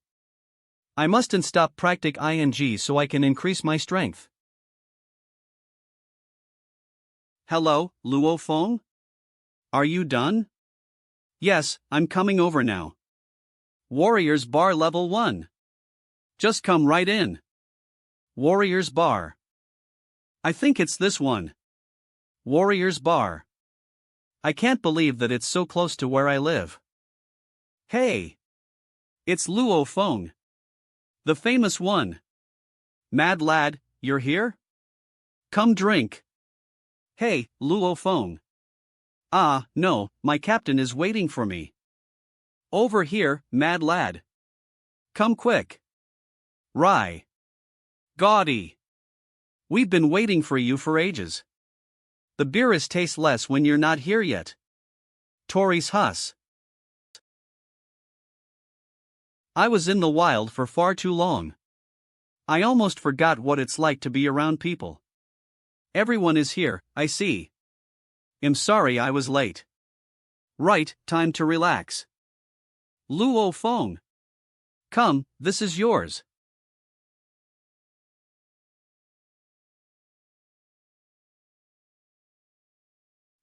I mustn't stop practic ing so I can increase my strength. Hello, Luo Feng? Are you done? Yes, I'm coming over now. Warriors bar level 1. Just come right in. Warrior's Bar. I think it's this one. Warrior's Bar. I can't believe that it's so close to where I live. Hey! It's Luo Feng. The famous one. Mad lad, you're here? Come drink. Hey, Luo Feng. Ah, no, my captain is waiting for me. Over here, mad lad. Come quick. Rye. Gaudy. We've been waiting for you for ages. The beerus tastes less when you're not here yet. Tori's Huss. I was in the wild for far too long. I almost forgot what it's like to be around people. Everyone is here, I see. I'm sorry I was late. Right, time to relax. Luo Feng. Come, this is yours.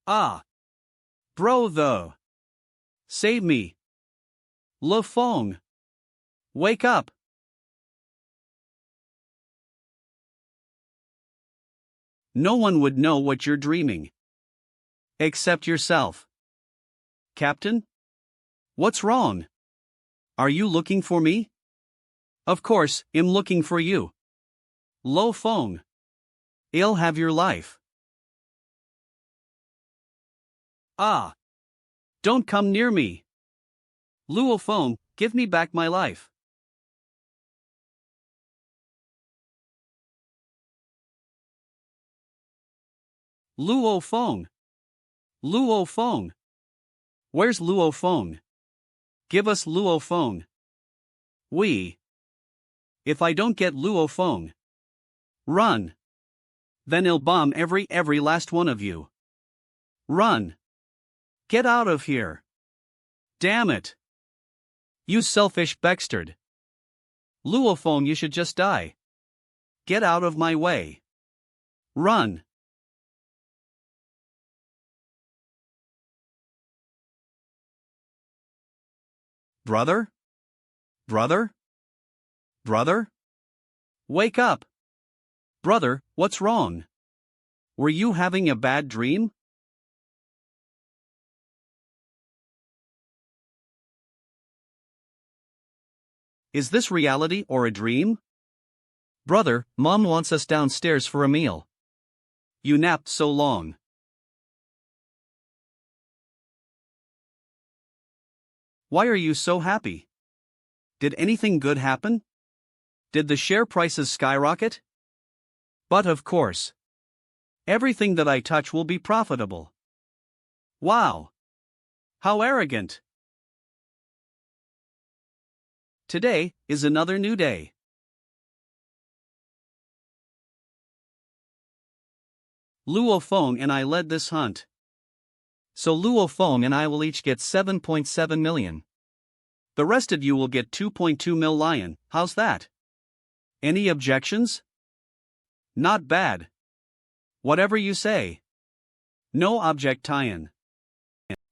Ah. Bro though. Save me. Luo Feng. Wake up. No one would know what you're dreaming. Except yourself. Captain? What's wrong? Are you looking for me? Of course, I'm looking for you. Luo Feng. I'll have your life. Ah. Don't come near me. Luo Feng, give me back my life. Luo Feng. Luo Feng. Where's Luo Feng? Give us Luo Feng. If I don't get Luo Feng. Run. Then I'll bomb every last one of you. Run. Get out of here. Damn it. You selfish bastard. Luo Feng, you should just die. Get out of my way. Run. Brother? Brother? Brother? Wake up. Brother, what's wrong? Were you having a bad dream? Is this reality or a dream? Brother, Mom wants us downstairs for a meal. You napped so long. Why are you so happy? Did anything good happen? Did the share prices skyrocket? But of course. Everything that I touch will be profitable. Wow! How arrogant! Today is another new day. Luo Feng and I led this hunt. So Luo Feng and I will each get 7.7 million. The rest of you will get 2.2 million. How's that? Any objections? Not bad. Whatever you say. No objection.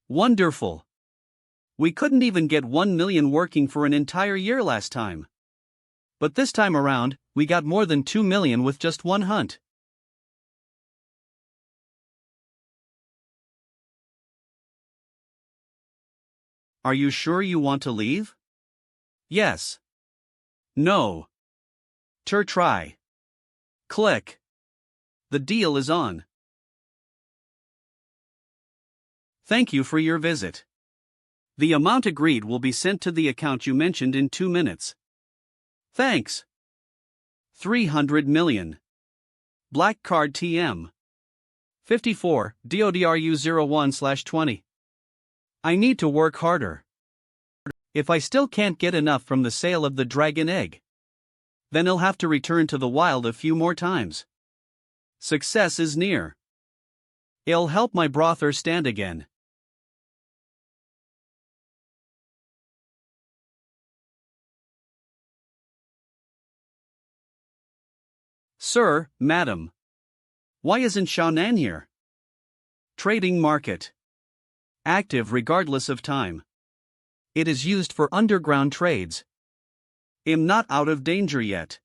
Wonderful. We couldn't even get 1 million working for an entire year last time. But this time around, we got more than 2 million with just one hunt. Are you sure you want to leave? Yes. No. Try. Click. The deal is on. Thank you for your visit. The amount agreed will be sent to the account you mentioned in 2 minutes. Thanks. 300 million. Black card TM. 54, DODRU 01/20. I need to work harder. If I still can't get enough from the sale of the dragon egg, then I'll have to return to the wild a few more times. Success is near. I'll help my brother stand again. Sir, madam. Why isn't Xiaonan here? Trading market. Active regardless of time. It is used for underground trades. I'm not out of danger yet.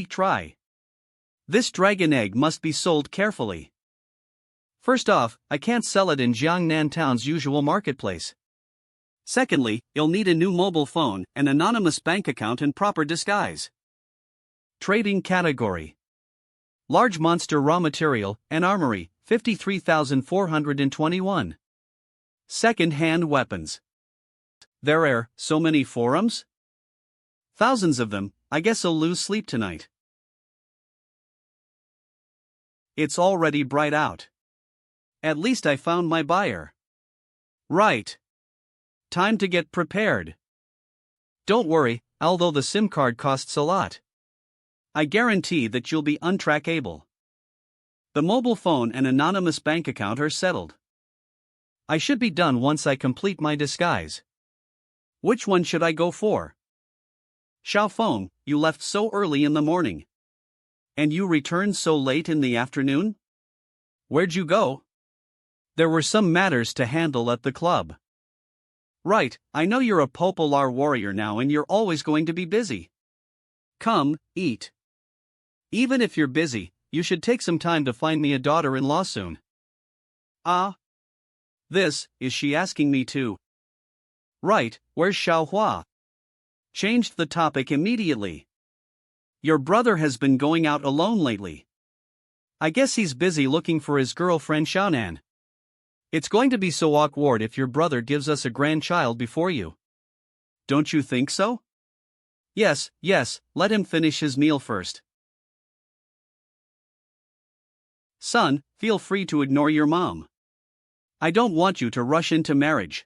try. This dragon egg must be sold carefully. First off, I can't sell it in Jiangnan Town's usual marketplace. Secondly, you'll need a new mobile phone, an anonymous bank account, and proper disguise. Trading category: large monster raw material, and armory, 53,421. Second-hand weapons. There are so many forums? Thousands of them. I guess I'll lose sleep tonight. It's already bright out. At least I found my buyer. Right. Time to get prepared. Don't worry, although the SIM card costs a lot. I guarantee that you'll be untrackable. The mobile phone and anonymous bank account are settled. I should be done once I complete my disguise. Which one should I go for? Feng, you left so early in the morning. And you returned so late in the afternoon? Where'd you go? There were some matters to handle at the club. Right, I know you're a popular warrior now and you're always going to be busy. Come, eat. Even if you're busy, you should take some time to find me a daughter-in-law soon. Is she asking me to? Right, where's Xiaohua? Changed the topic immediately. Your brother has been going out alone lately. I guess he's busy looking for his girlfriend Xiaonan. It's going to be so awkward if your brother gives us a grandchild before you. Don't you think so? Yes, let him finish his meal first. Son, feel free to ignore your mom. I don't want you to rush into marriage.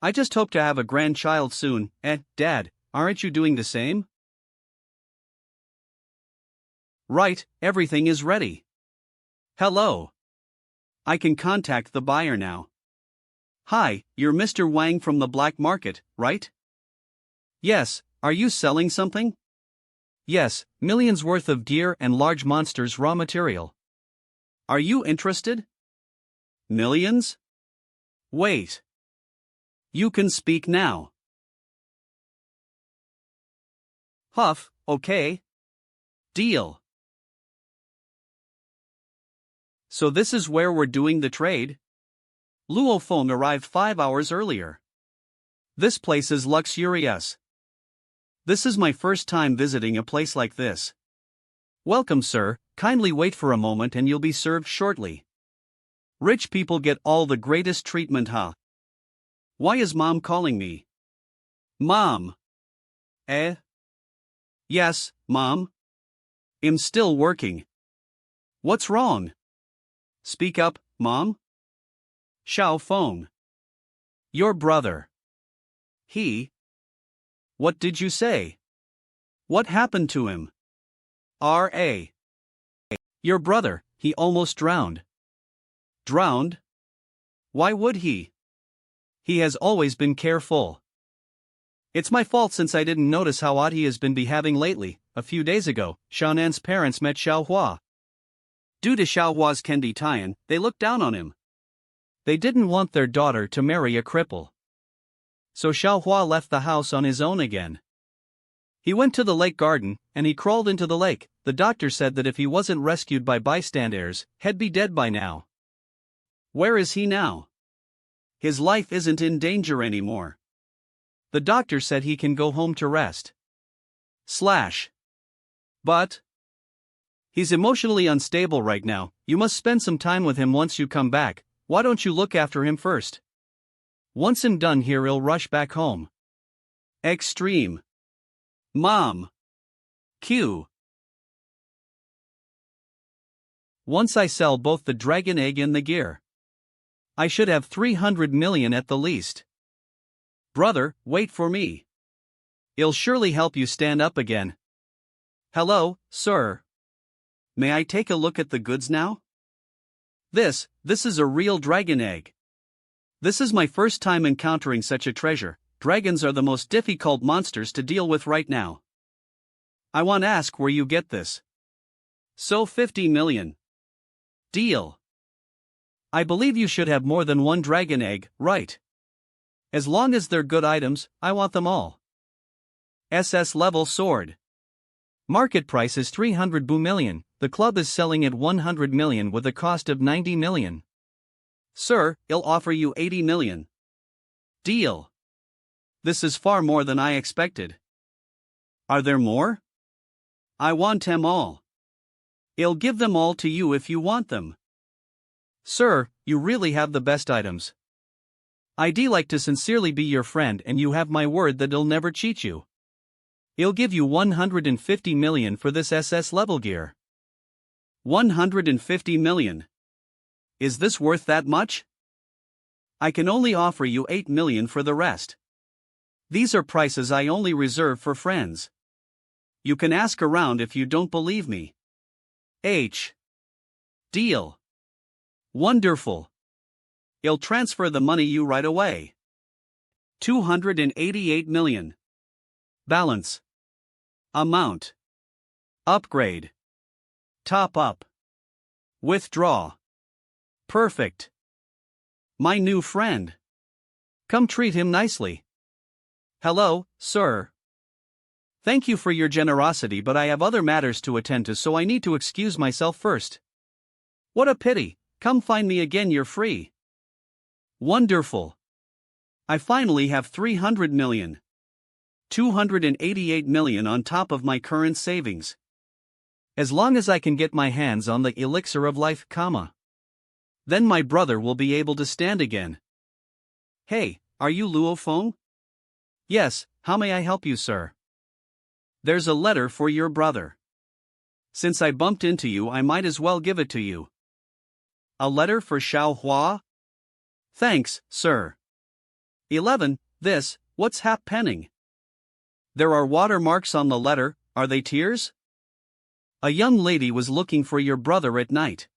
I just hope to have a grandchild soon. Dad, aren't you doing the same? Right, everything is ready. Hello. I can contact the buyer now. Hi, you're Mr. Wang from the black market, right? Yes, are you selling something? Yes, millions worth of deer and large monsters raw material. Are you interested? Millions? Wait. You can speak now. Huff, okay. Deal. So this is where we're doing the trade? Luo Feng arrived 5 hours earlier. This place is luxurious. This is my first time visiting a place like this. Welcome, sir, kindly wait for a moment and you'll be served shortly. Rich people get all the greatest treatment, huh? Why is Mom calling me? Mom. Yes, Mom. I'm still working. What's wrong? Speak up, Mom. Feng. Your brother. He. What did you say? What happened to him? R.A. Your brother, he almost drowned. Drowned? Why would he? He has always been careful. It's my fault since I didn't notice how odd he has been behaving lately. A few days ago, Xiaonan's parents met Xiaohua. Due to Xiaohua's Kendi Tian, they looked down on him. They didn't want their daughter to marry a cripple. So Xiaohua left the house on his own again. He went to the lake garden, and he crawled into the lake. The doctor said that if he wasn't rescued by bystanders, he'd be dead by now. Where is he now? His life isn't in danger anymore. The doctor said he can go home to rest. But he's emotionally unstable right now. You must spend some time with him once you come back. Why don't you look after him first? Once I'm done here, he'll rush back home. Extreme. Mom. Q. Once I sell both the dragon egg and the gear, I should have 300 million at the least. Brother, wait for me. It'll surely help you stand up again. Hello, sir. May I take a look at the goods now? This is a real dragon egg. This is my first time encountering such a treasure. Dragons are the most difficult monsters to deal with right now. I want to ask where you get this. So 50 million. Deal. I believe you should have more than one dragon egg, right? As long as they're good items, I want them all. SS level sword. Market price is 300 bu million, the club is selling at 100 million with a cost of 90 million. Sir, I'll offer you 80 million. Deal. This is far more than I expected. Are there more? I want them all. I'll give them all to you if you want them. Sir, you really have the best items. I'd like to sincerely be your friend, and you have my word that I'll never cheat you. I'll give you 150 million for this SS level gear. 150 million. Is this worth that much? I can only offer you 8 million for the rest. These are prices I only reserve for friends. You can ask around if you don't believe me. Deal. Wonderful. I'll transfer the money you right away. 288 million. Balance. Amount. Upgrade. Top up. Withdraw. Perfect. My new friend. Come treat him nicely. Hello, sir. Thank you for your generosity, but I have other matters to attend to, so I need to excuse myself first. What a pity. Come find me again, you're free. Wonderful. I finally have 300 million. 288 million on top of my current savings. As long as I can get my hands on the elixir of life, then my brother will be able to stand again. Hey, are you Luo Feng? Yes, how may I help you, sir? There's a letter for your brother. Since I bumped into you, I might as well give it to you. A letter for Xiao Hua? Thanks, sir. 11. What's happening? There are watermarks on the letter, are they tears? A young lady was looking for your brother at night.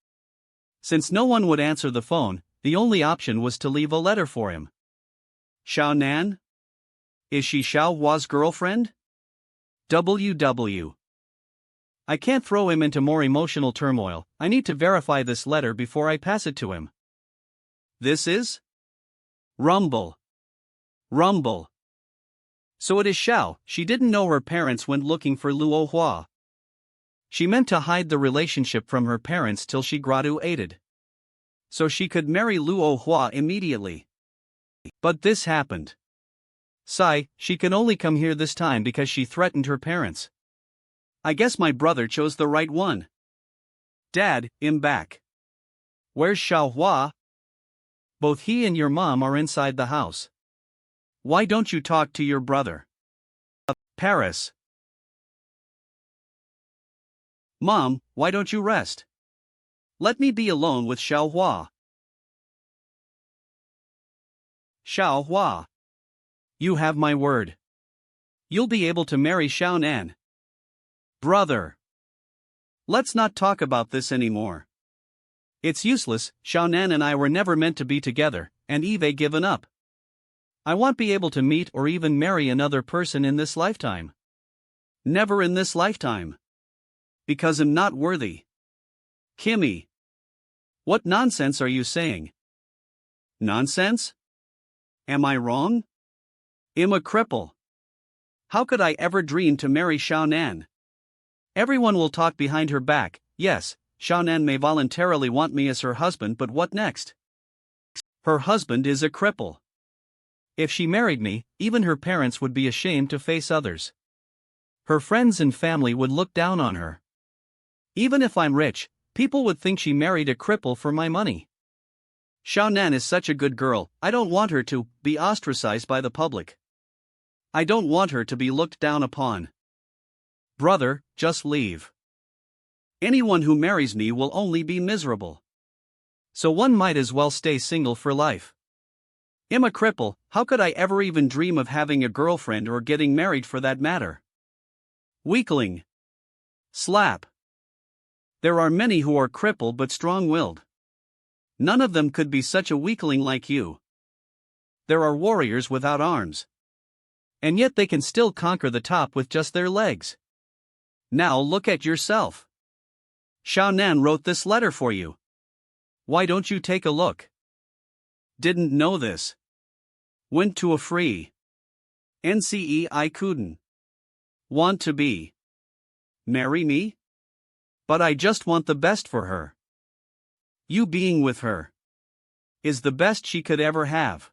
Since no one would answer the phone, the only option was to leave a letter for him. Xiao Nan? Is she Xiao Hua's girlfriend? WW. I can't throw him into more emotional turmoil, I need to verify this letter before I pass it to him. This is? Rumble. So it is Xiao. She didn't know her parents went looking for Luo Hua. She meant to hide the relationship from her parents till she graduated, so she could marry Luo Hua immediately. But this happened. She can only come here this time because she threatened her parents. I guess my brother chose the right one. Dad, I'm back. Where's Xiao Hua? Both he and your mom are inside the house. Why don't you talk to your brother? Paris. Mom, why don't you rest? Let me be alone with Xiao Hua. Xiao Hua. You have my word. You'll be able to marry Xiao Nan. Brother. Let's not talk about this anymore. It's useless, Xiao Nan and I were never meant to be together, and Eve given up. I won't be able to meet or even marry another person in this lifetime. Never in this lifetime. Because I'm not worthy. Kimmy. What nonsense are you saying? Nonsense? Am I wrong? I'm a cripple. How could I ever dream to marry Xiao Nan? Everyone will talk behind her back. Yes, Xiao Nan may voluntarily want me as her husband, but what next? Her husband is a cripple. If she married me, even her parents would be ashamed to face others. Her friends and family would look down on her. Even if I'm rich, people would think she married a cripple for my money. Xiao Nan is such a good girl, I don't want her to be ostracized by the public. I don't want her to be looked down upon. Brother, just leave. Anyone who marries me will only be miserable. So one might as well stay single for life. I'm a cripple, how could I ever even dream of having a girlfriend or getting married for that matter? Weakling. Slap. There are many who are crippled but strong-willed. None of them could be such a weakling like you. There are warriors without arms. And yet they can still conquer the top with just their legs. Now look at yourself. Xiao Nan wrote this letter for you. Why don't you take a look? Didn't know this. Went to a free. NCE I couldn't. Want to be? Marry me? But I just want the best for her. You being with her is the best she could ever have.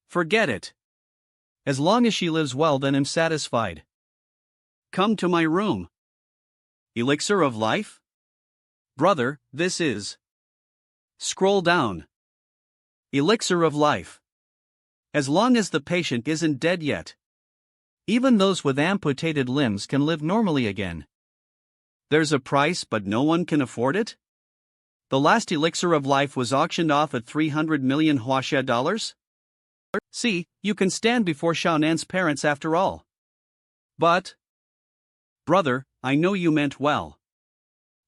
Forget it. As long as she lives well, then I'm satisfied. Come to my room. Elixir of life? Brother, this is. Scroll down. Elixir of life. As long as the patient isn't dead yet. Even those with amputated limbs can live normally again. There's a price, but no one can afford it? The last elixir of life was auctioned off at 300 million Huaxia dollars? See, you can stand before Xiaonan's parents after all. But, brother, I know you meant well.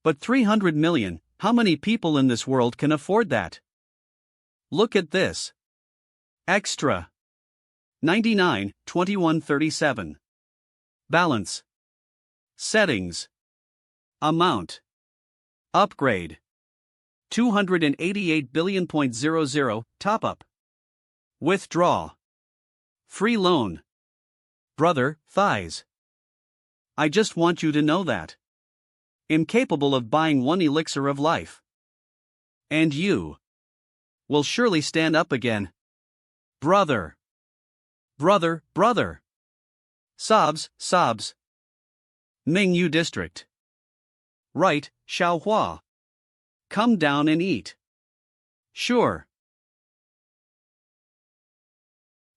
But 300 million, how many people in this world can afford that? Look at this. Extra. 99, 21, 37. Balance. Settings. Amount. Upgrade. 288 billion.00, top up. Withdraw. Free loan. Brother, thighs. I just want you to know that. Incapable of buying one elixir of life. And you will surely stand up again. Brother. Brother, brother. Sobs, sobs. Mingyu District. Right, Xiaohua. Come down and eat. Sure.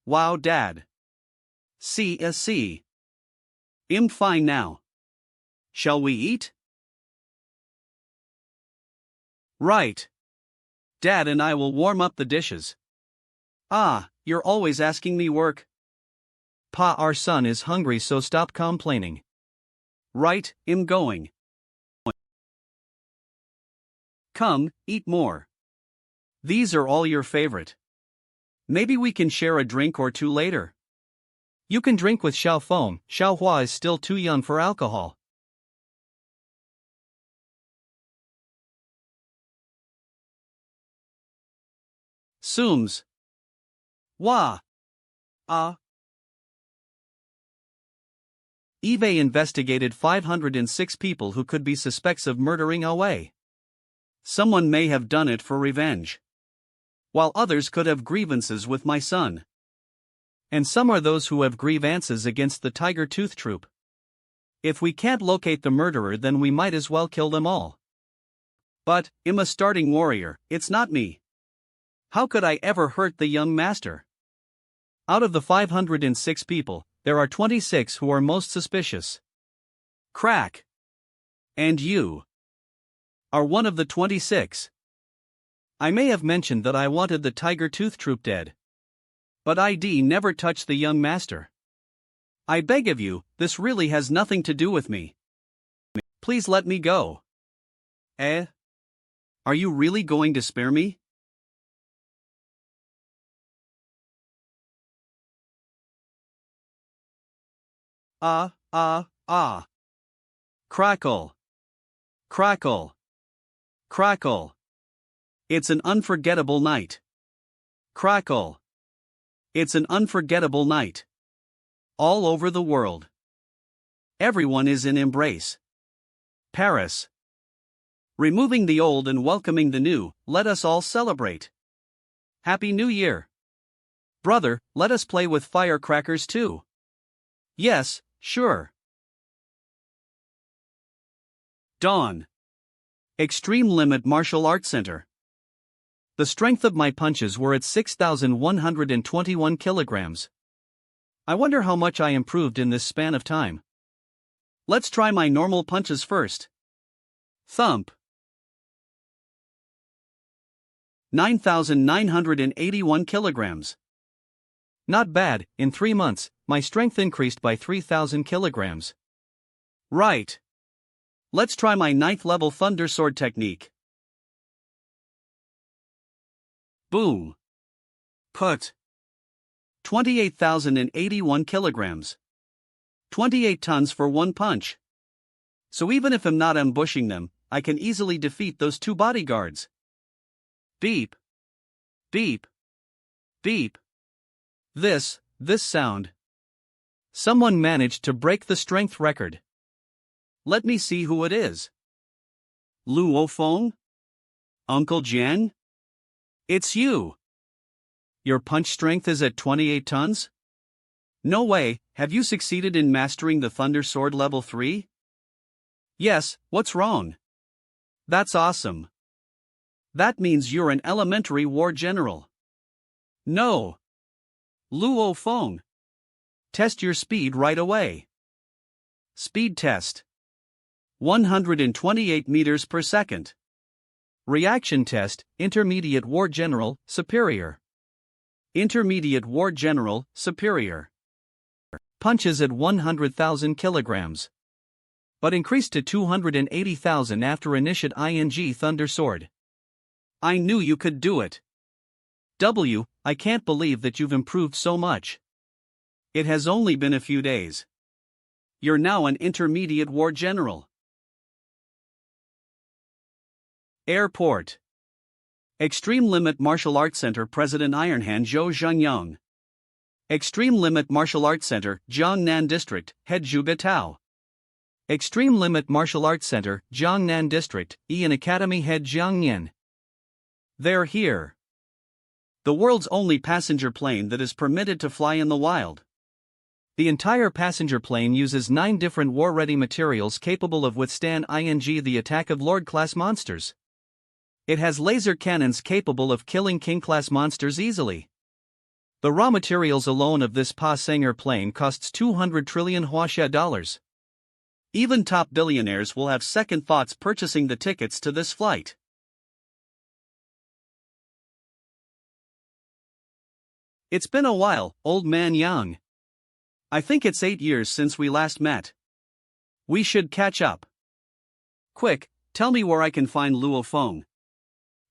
Wow, Dad. See. I'm fine now. Shall we eat? Right. Dad and I will warm up the dishes. Ah, you're always asking me work. Pa, our son is hungry, so stop complaining. Right, I'm going. Come, eat more. These are all your favorite. Maybe we can share a drink or two later. You can drink with Xiao Feng, Xiaohua is still too young for alcohol. Sooms. Wah. Ah. Eve investigated 506 people who could be suspects of murdering Away. Someone may have done it for revenge, while others could have grievances with my son. And some are those who have grievances against the Tiger Tooth Troop. If we can't locate the murderer, then we might as well kill them all. But, I'm a starting warrior, it's not me. How could I ever hurt the young master? Out of the 506 people, there are 26 who are most suspicious. Crack. And you are one of the 26. I may have mentioned that I wanted the Tiger Tooth Troop dead. But ID never touched the young master. I beg of you, this really has nothing to do with me. Please let me go. Are you really going to spare me? Crackle. Crackle. Crackle. It's an unforgettable night. Crackle. It's an unforgettable night. All over the world. Everyone is in embrace. Paris. Removing the old and welcoming the new, let us all celebrate. Happy New Year. Brother, let us play with firecrackers too. Yes, sure. Dawn. Extreme Limit Martial Arts Center. The strength of my punches were at 6,121 kilograms. I wonder how much I improved in this span of time. Let's try my normal punches first. Thump. 9,981 kilograms. Not bad, in 3 months, my strength increased by 3,000 kilograms. Right. Let's try my 9th level Thunder Sword technique. Boom. Put. 28,081 kilograms. 28 tons for one punch. So even if I'm not ambushing them, I can easily defeat those 2 bodyguards. Beep. Beep. Beep. This sound Someone managed to break the strength record. Let me see who it is. Luo Feng? Uncle Jian? It's you. Your punch strength is at 28 tons? No way, have you succeeded in mastering the Thunder Sword level 3? Yes, what's wrong? That's awesome. That means you're an elementary war general. No. Luo Feng. Test your speed right away. Speed test. 128 meters per second. Reaction test, Intermediate War General, Superior. Intermediate War General, Superior. Punches at 100,000 kilograms. But increased to 280,000 after initiate ing Thunder Sword. I knew you could do it. I can't believe that you've improved so much. It has only been a few days. You're now an intermediate war general. Airport. Extreme Limit Martial Arts Center President Ironhand Zhou Zhengyang. Extreme Limit Martial Arts Center, Jiangnan District, Head Zhuge Tao. Extreme Limit Martial Arts Center, Jiangnan District, Ian Academy Head Jiang Yin. They're here. The world's only passenger plane that is permitted to fly in the wild. The entire passenger plane uses 9 different war-ready materials capable of withstand the attack of Lord-class monsters. It has laser cannons capable of killing King-class monsters easily. The raw materials alone of this passenger plane costs 200 trillion Huaxia dollars. Even top billionaires will have second thoughts purchasing the tickets to this flight. It's been a while, old man Yang. I think it's 8 years since we last met. We should catch up. Quick, tell me where I can find Luo Feng.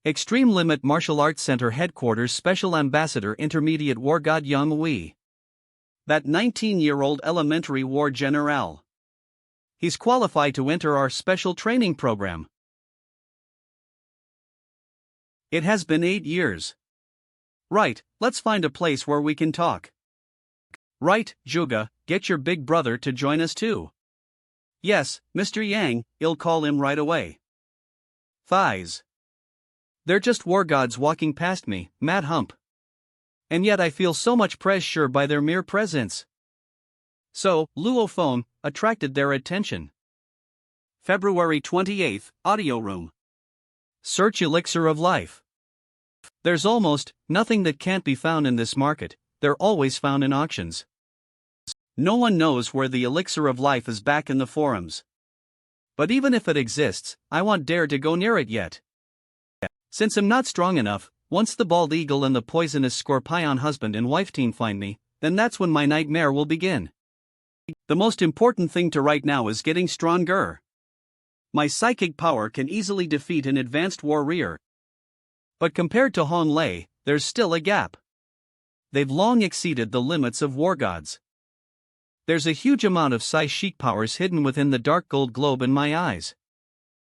Extreme Limit Martial Arts Center Headquarters Special Ambassador Intermediate War God Yang Wei. That 19-year-old elementary war general. He's qualified to enter our special training program. It has been 8 years. Right, let's find a place where we can talk. Right, Zhuge, get your big brother to join us too. Yes, Mr. Yang, I'll call him right away. Thighs. They're just war gods walking past me, mad hump. And yet I feel so much pressure by their mere presence. So, Luo Feng attracted their attention. February 28th, Audio Room. Search Elixir of Life. There's almost nothing that can't be found in this market, they're always found in auctions. No one knows where the Elixir of Life is back in the forums. But even if it exists, I won't dare to go near it yet. Since I'm not strong enough, once the bald eagle and the poisonous scorpion husband and wife team find me, then that's when my nightmare will begin. The most important thing to right now is getting stronger. My psychic power can easily defeat an advanced warrior. But compared to Hong Lei, there's still a gap. They've long exceeded the limits of war gods. There's a huge amount of psychic powers hidden within the dark gold globe in my eyes.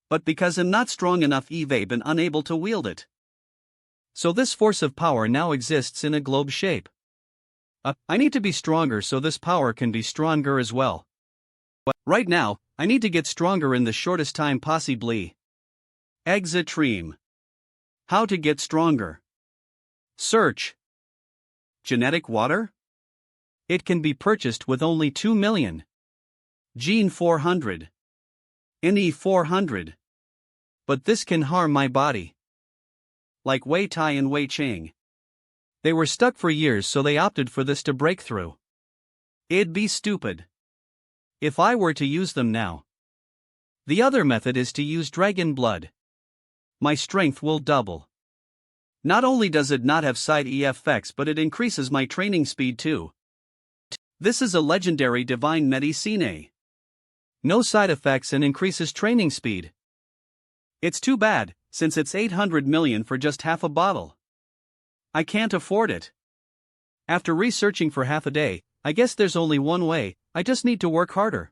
But because I'm not strong enough, I've been unable to wield it. So this force of power now exists in a globe shape. I need to be stronger so this power can be stronger as well. Right now, I need to get stronger in the shortest time possibly. Exatreme. How to get stronger. Search. Genetic water? It can be purchased with only 2 million. Gene 400. NE 400. But this can harm my body. Like Wei Tai and Wei Ching. They were stuck for years, so they opted for this to break through. It'd be stupid if I were to use them now. The other method is to use dragon blood. My strength will double. Not only does it not have side effects, but it increases my training speed too. This is a legendary divine medicine. No side effects and increases training speed. It's too bad, since it's 800 million for just half a bottle. I can't afford it. After researching for half a day, I guess there's only one way, I just need to work harder.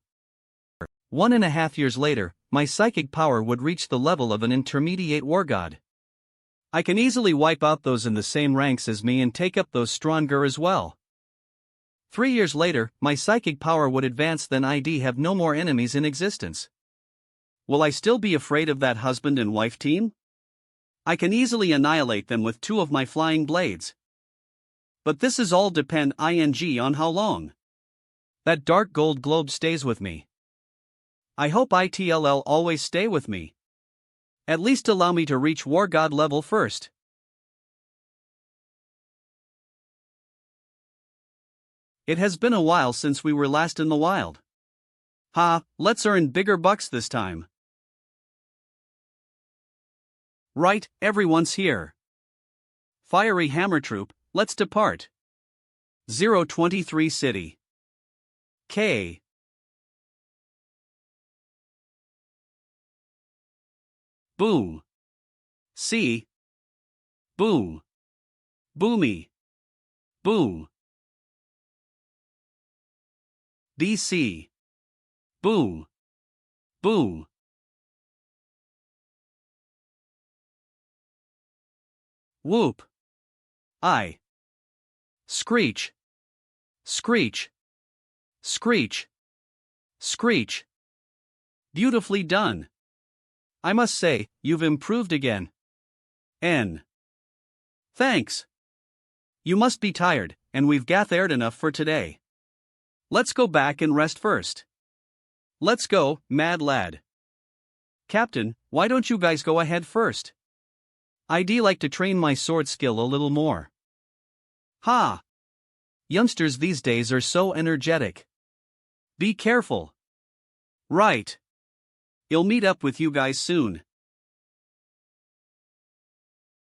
1.5 years later, my psychic power would reach the level of an intermediate war god. I can easily wipe out those in the same ranks as me and take up those stronger as well. 3 years later, my psychic power would advance, then I'd have no more enemies in existence. Will I still be afraid of that husband and wife team? I can easily annihilate them with 2 of my flying blades. But this is all depend on how long that dark gold globe stays with me. I hope it'll always stay with me. At least allow me to reach War God level first. It has been a while since we were last in the wild. Let's earn bigger bucks this time. Right, everyone's here. Fiery Hammer Troop, let's depart. 023 City. K. Boom. C. Boom. Boomy. Boom. DC. Boom. Boom. Whoop. I. Screech. Screech. Screech. Screech. Beautifully done. I must say, you've improved again. N. Thanks. You must be tired, and we've gathered enough for today. Let's go back and rest first. Let's go, mad lad. Captain, why don't you guys go ahead first? I'd like to train my sword skill a little more. Youngsters these days are so energetic. Be careful. Right. I'll meet up with you guys soon.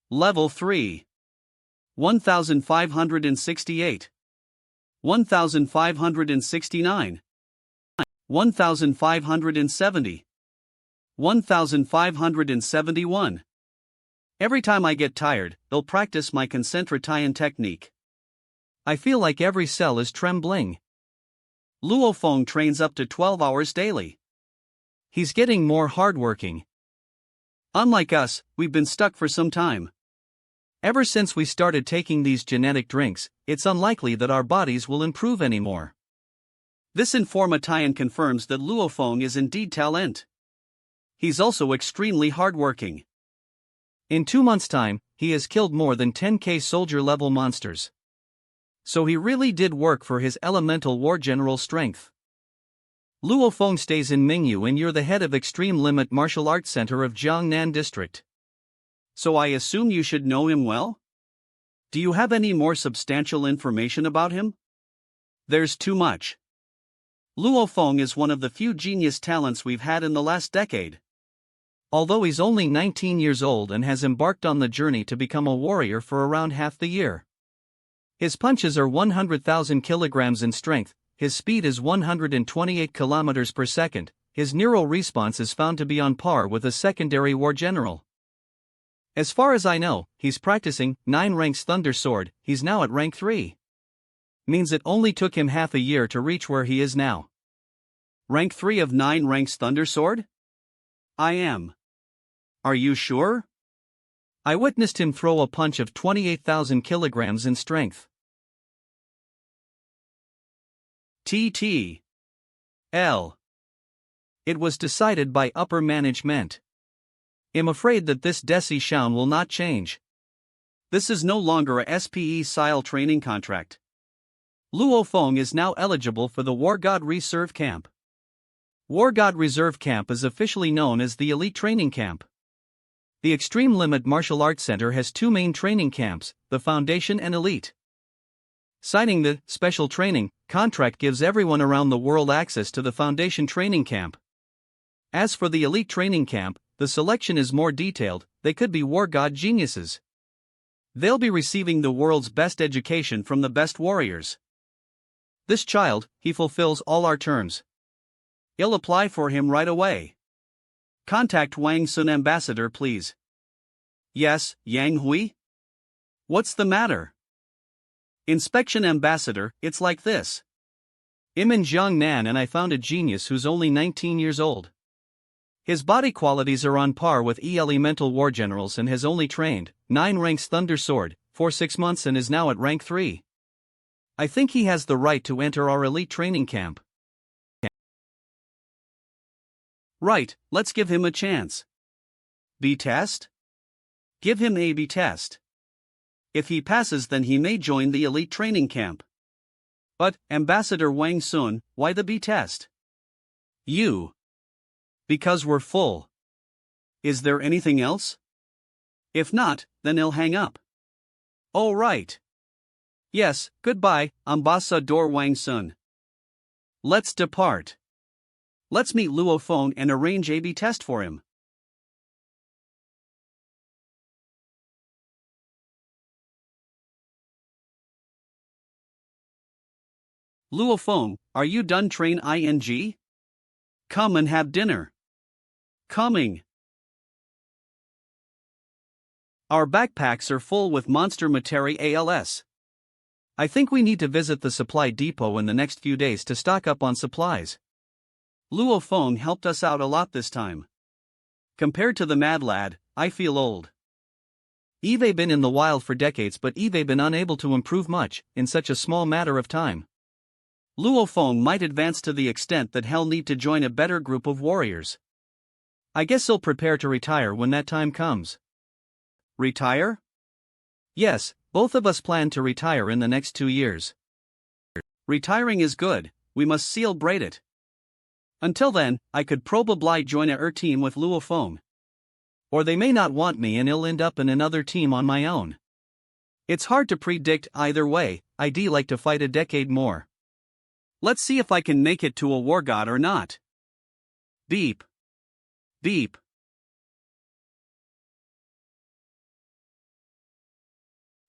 Level 3. 1568. 1569. 1570. 1571. Every time I get tired, I'll practice my Confrontation technique. I feel like every cell is trembling. Feng trains up to 12 hours daily. He's getting more hardworking. Unlike us, we've been stuck for some time. Ever since we started taking these genetic drinks, it's unlikely that our bodies will improve anymore. This information confirms that Feng is indeed talent. He's also extremely hardworking. In 2 months' time, he has killed more than 10k soldier-level monsters. So he really did work for his elemental war general strength. Feng stays in Mingyu and you're the head of Extreme Limit Martial Arts Center of Jiangnan District. So I assume you should know him well? Do you have any more substantial information about him? There's too much. Feng is one of the few genius talents we've had in the last decade. Although he's only 19 years old and has embarked on the journey to become a warrior for around half the year. His punches are 100,000 kilograms in strength, his speed is 128 kilometers per second, his neural response is found to be on par with a secondary war general. As far as I know, he's practicing 9 ranks Thunder Sword, he's now at rank 3. Means it only took him half a year to reach where he is now. Rank 3 of 9 ranks Thunder Sword? I am. Are you sure? I witnessed him throw a punch of 28,000 kilograms in strength. TT. L. It was decided by upper management. I'm afraid that this decision will not change. This is no longer a SPE-style training contract. Feng is now eligible for the War God Reserve Camp. War God Reserve Camp is officially known as the Elite Training Camp. The Extreme Limit Martial Arts Center has 2 main training camps, the Foundation and Elite. Signing the special training contract gives everyone around the world access to the Foundation Training Camp. As for the Elite Training Camp, the selection is more detailed, they could be War God geniuses. They'll be receiving the world's best education from the best warriors. This child, he fulfills all our terms. I'll apply for him right away. Contact Wang Sun ambassador please. Yes, Yang Hui? What's the matter? Inspection ambassador, it's like this. I'm in Jiangnan and I found a genius who's only 19 years old. His body qualities are on par with elemental war generals and has only trained 9 ranks Thunder Sword for 6 months and is now at rank 3. I think he has the right to enter our elite training camp. Right, let's give him a chance. B test? Give him a B test. If he passes, then he may join the elite training camp. But, Ambassador Wang Sun, why the B test? You. Because we're full. Is there anything else? If not, then he'll hang up. Oh right. Yes, goodbye, Ambassador Wang Sun. Let's depart. Let's meet Luo Feng and arrange a B test for him. Luo Feng, are you done train ing? Come and have dinner. Coming. Our backpacks are full with monster materials. I think we need to visit the supply depot in the next few days to stock up on supplies. Luo Feng helped us out a lot this time. Compared to the mad lad, I feel old. Eve been in the wild for decades, but Eve been unable to improve much in such a small matter of time. Luo Feng might advance to the extent that he'll need to join a better group of warriors. I guess he'll prepare to retire when that time comes. Retire? Yes, both of us plan to retire in the next 2 years. Retiring is good, we must seal braid it. Until then, I could probably join a team with Luo Feng. Or they may not want me and I'll end up in another team on my own. It's hard to predict either way, I'd like to fight a decade more. Let's see if I can make it to a war god or not. Beep. Beep.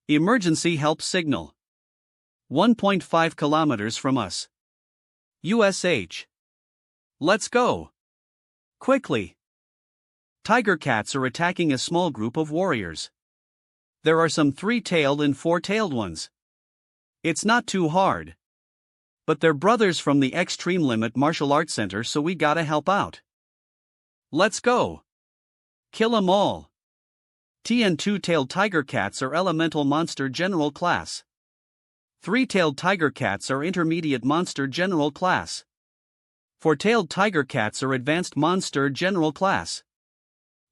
Emergency help signal. 1.5 kilometers from us. USH. Let's go. Quickly. Tiger cats are attacking a small group of warriors. There are some 3-tailed and 4-tailed ones. It's not too hard. But they're brothers from the Extreme Limit Martial Arts Center, so we gotta help out. Let's go. Kill 'em all. TN 2-tailed tiger cats are elemental monster general class. 3-tailed tiger cats are intermediate monster general class. 4-tailed tiger cats are advanced monster general class.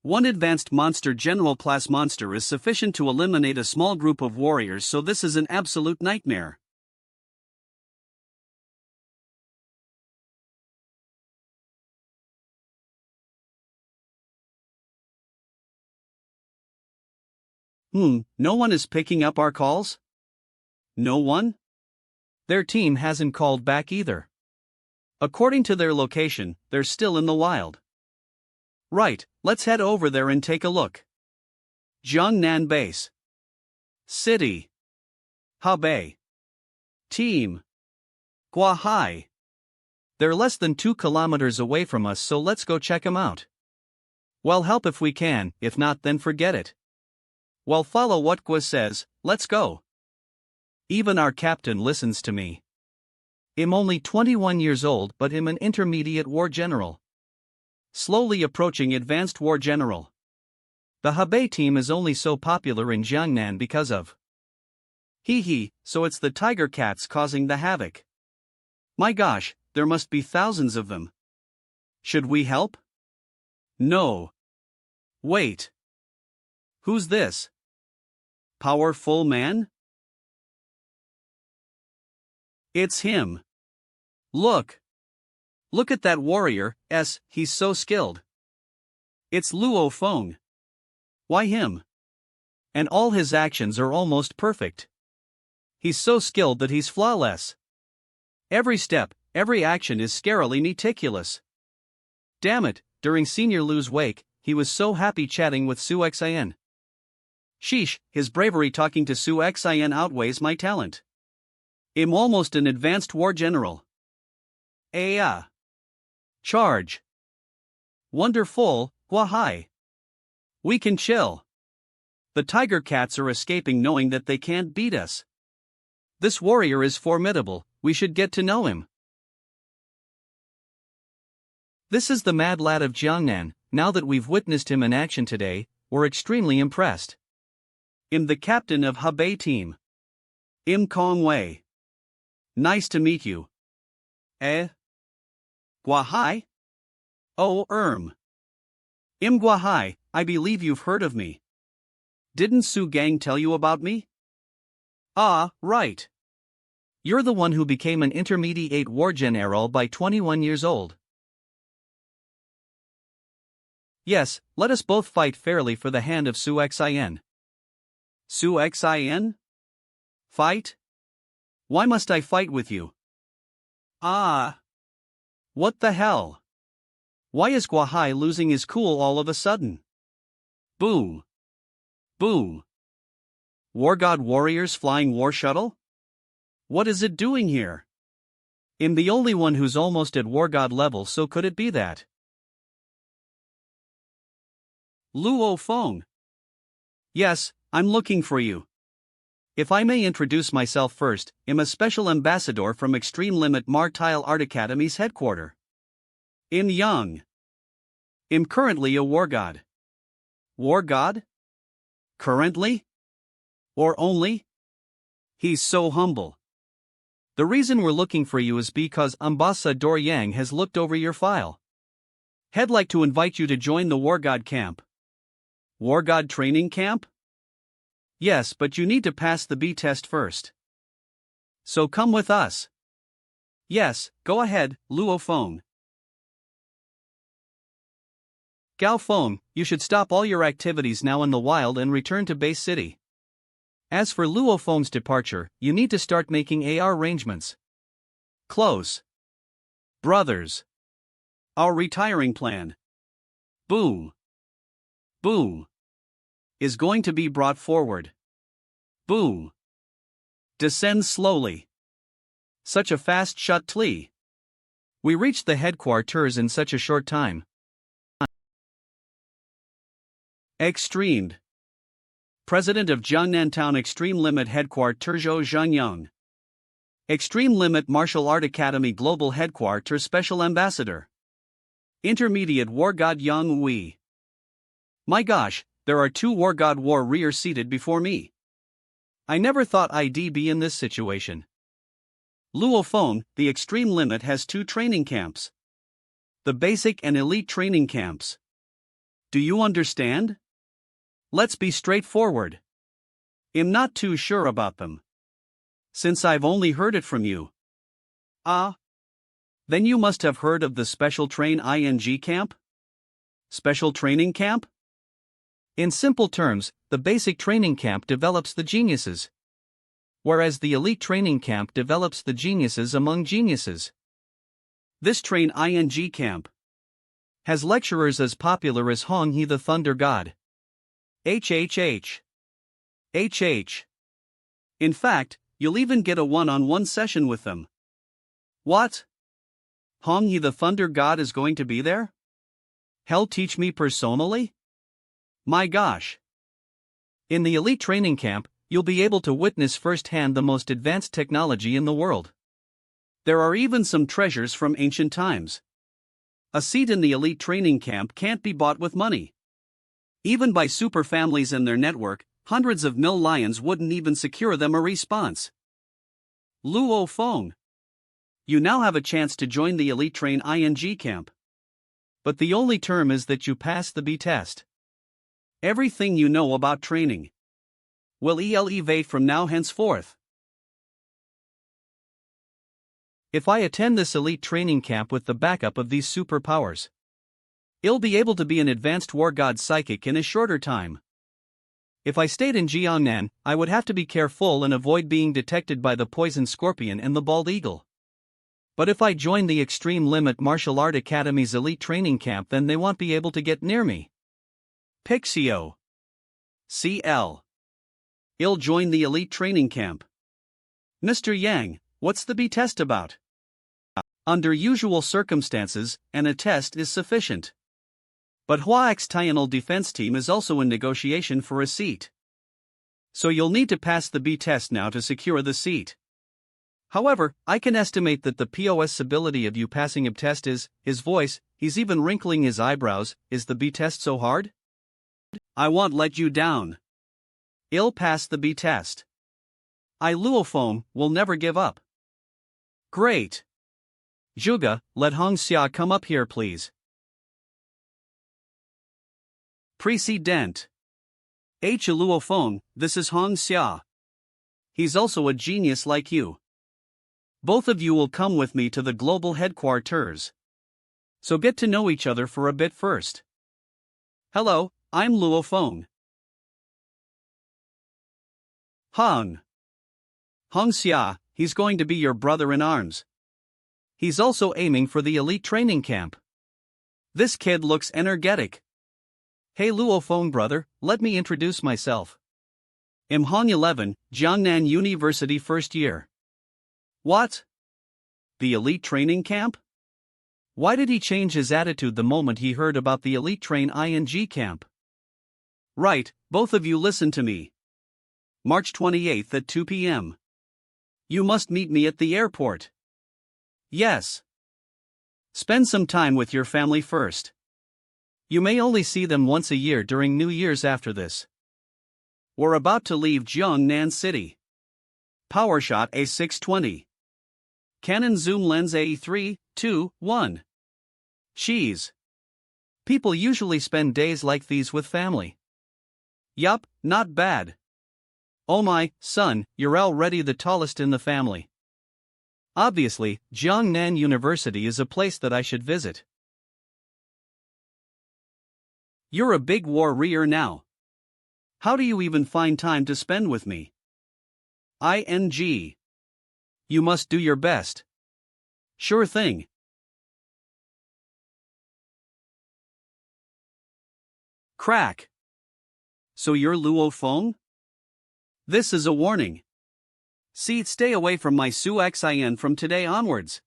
One advanced monster general class monster is sufficient to eliminate a small group of warriors, so this is an absolute nightmare. No one is picking up our calls? No one? Their team hasn't called back either. According to their location, they're still in the wild. Right, let's head over there and take a look. Jiangnan Base. City. Hebei. Team. Guahai. They're less than 2 kilometers away from us, so let's go check them out. Well, help if we can, if not then forget it. Well, follow what Gua says, let's go. Even our captain listens to me. I'm only 21 years old, but I'm an intermediate war general. Slowly approaching advanced war general. The Hebei team is only so popular in Jiangnan because of. So it's the tiger cats causing the havoc. My gosh, there must be thousands of them. Should we help? No. Wait. Who's this? Powerful man? It's him. Look. Look at that warrior, he's so skilled. It's Luo Feng. Why him? And all his actions are almost perfect. He's so skilled that he's flawless. Every step, every action is scarily meticulous. Damn it, during Senior Lu's wake, he was so happy chatting with Su Xin. Sheesh, his bravery talking to Su Xin outweighs my talent. I'm almost an advanced war general. Charge. Wonderful, Guahai. We can chill. The tiger cats are escaping knowing that they can't beat us. This warrior is formidable, we should get to know him. This is the mad lad of Jiangnan. Now that we've witnessed him in action today, we're extremely impressed. I'm the captain of Hebei team. I'm Kong Wei. Nice to meet you. Guahai? Oh, Guahai, I believe you've heard of me. Didn't Su Gang tell you about me? Ah, right. You're the one who became an intermediate war general by 21 years old. Yes, let us both fight fairly for the hand of Su Xin. Su Xin? Fight? Why must I fight with you? Ah. What the hell? Why is Guahai losing his cool all of a sudden? Boom. Boom. War God Warriors flying war shuttle? What is it doing here? I'm the only one who's almost at War God level, so could it be that? Luo Feng. Yes, I'm looking for you. If I may introduce myself first, I'm a special ambassador from Extreme Limit Martile Art Academy's headquarters. I'm young. I'm currently a war god. War god? Currently? Or only? He's so humble. The reason we're looking for you is because Ambassador Yang has looked over your file. He'd like to invite you to join the War God camp. War God training camp? Yes, but you need to pass the B test first. So come with us. Yes, go ahead, Luo Feng. Gao Feng, you should stop all your activities now in the wild and return to base city. As for Luo Feng's departure, you need to start making AR arrangements. Close. Brothers. Our retiring plan. Boom. Boom. Is going to be brought forward. Boom. Descend slowly. Such a fast shot tlee. We reached the headquarters in such a short time. Extremed. President of Jiangnan Town Extreme Limit Headquarters Zhou Zhanyang. Extreme Limit Martial Art Academy Global Headquarters Special Ambassador. Intermediate War God Yang Wei. My gosh, there are 2 War God warriors seated before me. I never thought I'd be in this situation. Luo Feng, the Extreme Limit has 2 training camps. The basic and elite training camps. Do you understand? Let's be straightforward. I'm not too sure about them. Since I've only heard it from you. Ah. Then you must have heard of the Special Train ING camp? Special Training Camp? In simple terms, the basic training camp develops the geniuses, whereas the elite training camp develops the geniuses among geniuses. This Train ING camp has lecturers as popular as Hong He the Thunder God. HHH. In fact, you'll even get a one-on-one session with them. What? Hong He the Thunder God is going to be there? He'll teach me personally? My gosh. In the elite training camp, you'll be able to witness firsthand the most advanced technology in the world. There are even some treasures from ancient times. A seat in the elite training camp can't be bought with money. Even by super families and their network, hundreds of lions wouldn't even secure them a response. Luo Feng. You now have a chance to join the elite train ING camp. But the only term is that you pass the B test. Everything you know about training will elevate from now henceforth. If I attend this elite training camp with the backup of these superpowers, I'll be able to be an advanced war god psychic in a shorter time. If I stayed in Jiangnan, I would have to be careful and avoid being detected by the poison scorpion and the bald eagle. But if I join the Extreme Limit Martial Art Academy's elite training camp, then they won't be able to get near me. Pixio. CL. I'll join the elite training camp. Mr. Yang, what's the B test about? Under usual circumstances, a test is sufficient. But Huax's Tianal defense team is also in negotiation for a seat. So you'll need to pass the B test now to secure the seat. However, I can estimate that the possibility of you passing a test is, his voice, he's even wrinkling his eyebrows, is the B test so hard? I won't let you down. I'll pass the B test. Luo Feng will never give up. Great. Zhuge, let Hong Xia come up here please. Precedent. Luo Feng, this is Hong Xia. He's also a genius like you. Both of you will come with me to the global headquarters. So get to know each other for a bit first. Hello, I'm Luo Feng. Hong Xia, he's going to be your brother in arms. He's also aiming for the elite training camp. This kid looks energetic. Hey Luo Feng brother, let me introduce myself. I'm Hong 11, Jiangnan University first year. What? The elite training camp? Why did he change his attitude the moment he heard about the elite train ing camp? Right, both of you listen to me. March 28th at 2 p.m. You must meet me at the airport. Yes. Spend some time with your family first. You may only see them once a year during New Year's after this. We're about to leave Jiangnan City. PowerShot A620. Canon zoom lens AE3, 2, 1. Cheese. People usually spend days like these with family. Yup, not bad. Oh my, son, you're already the tallest in the family. Obviously, Jiangnan University is a place that I should visit. You're a big warrior now. How do you even find time to spend with me? ING. You must do your best. Sure thing. Crack. So you're Luo Feng? This is a warning. See, stay away from my Su Xin from today onwards.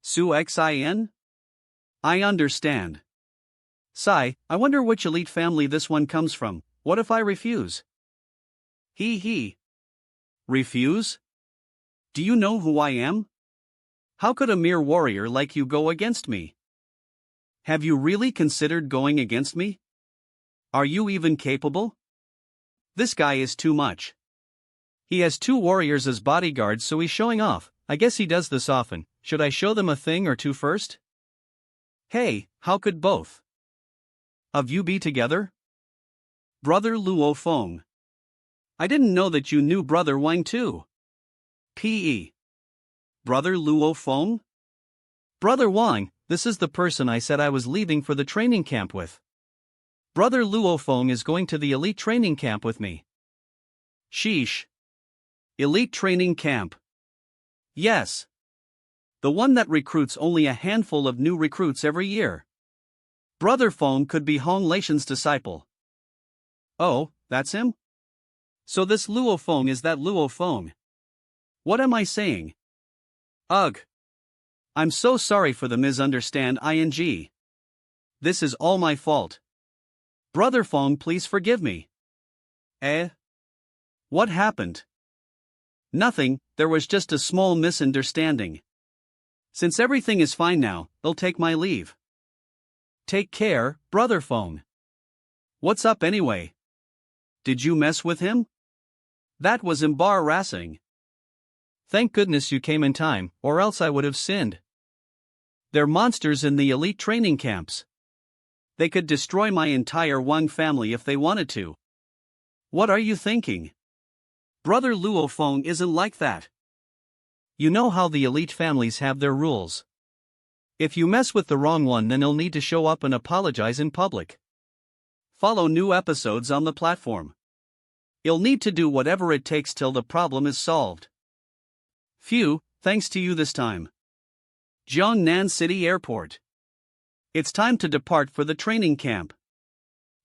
Su Xin? I understand. Sigh, I wonder which elite family this one comes from. What if I refuse? He. Refuse? Do you know who I am? How could a mere warrior like you go against me? Have you really considered going against me? Are you even capable? This guy is too much. He has 2 warriors as bodyguards, so he's showing off. I guess he does this often. Should I show them a thing or two first? Hey, how could both of you be together? Brother Luo Feng. I didn't know that you knew Brother Wang too. P.E. Brother Luo Feng? Brother Wang, this is the person I said I was leaving for the training camp with. Brother Luo Feng is going to the elite training camp with me. Sheesh. Elite training camp. Yes. The one that recruits only a handful of new recruits every year. Brother Feng could be Hong Leishan's disciple. Oh, that's him? So this Luo Feng is that Luo Feng. What am I saying? Ugh. I'm so sorry for the misunderstand ing. This is all my fault. Brother Feng, please forgive me. What happened? Nothing, there was just a small misunderstanding. Since everything is fine now, I'll take my leave. Take care, Brother Feng. What's up anyway? Did you mess with him? That was embarrassing. Thank goodness you came in time, or else I would have sinned. They're monsters in the elite training camps. They could destroy my entire Wang family if they wanted to. What are you thinking? Brother Luo Feng isn't like that. You know how the elite families have their rules. If you mess with the wrong one, then you'll need to show up and apologize in public. Follow new episodes on the platform. You'll need to do whatever it takes till the problem is solved. Phew, thanks to you this time. Jiangnan City Airport. It's time to depart for the training camp.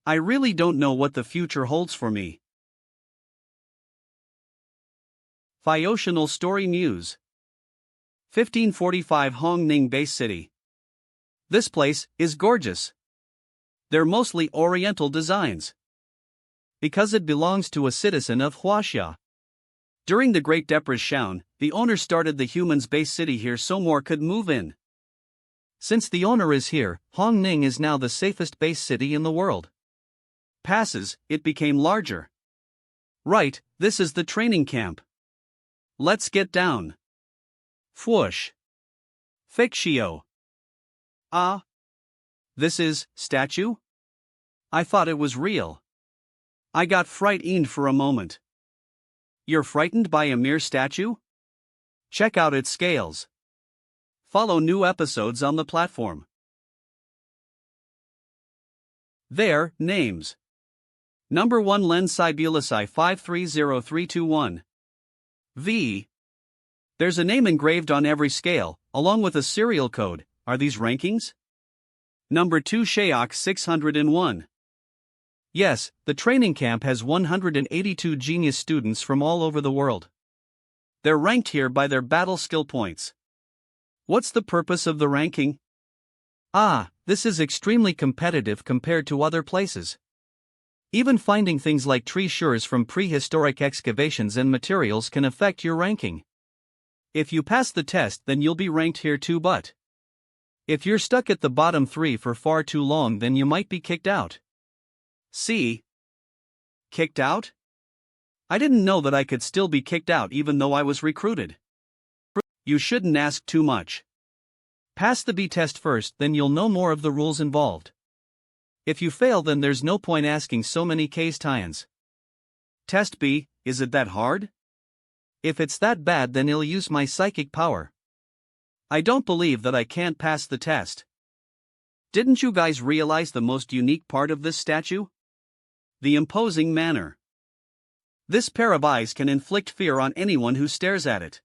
I really don't know what the future holds for me. Phyocial Story News. 1545 Hong Ning Base City. This place is gorgeous. They're mostly Oriental designs. Because it belongs to a citizen of Huaxia. During the Great Depression, the owner started the humans' base city here so more could move in. Since the owner is here, Hong Ning is now the safest base city in the world. Passes, it became larger. Right, this is the training camp. Let's get down. Fwoosh. Fictio. Ah. This is, statue? I thought it was real. I got frightened for a moment. You're frightened by a mere statue? Check out its scales. Follow new episodes on the platform. There, names. Number 1 Len Sibulusai 530321. V. There's a name engraved on every scale, along with a serial code. Are these rankings? Number 2 Sheok 601. Yes, the training camp has 182 genius students from all over the world. They're ranked here by their battle skill points. What's the purpose of the ranking? Ah, this is extremely competitive compared to other places. Even finding things like treasures from prehistoric excavations and materials can affect your ranking. If you pass the test, then you'll be ranked here too, but if you're stuck at the bottom 3 for far too long, then you might be kicked out. See? Kicked out? I didn't know that I could still be kicked out even though I was recruited. You shouldn't ask too much. Pass the B test first, then you'll know more of the rules involved. If you fail, then there's no point asking so many case tie-ins. Test B, is it that hard? If it's that bad, then I'll use my psychic power. I don't believe that I can't pass the test. Didn't you guys realize the most unique part of this statue? The imposing manner. This pair of eyes can inflict fear on anyone who stares at it.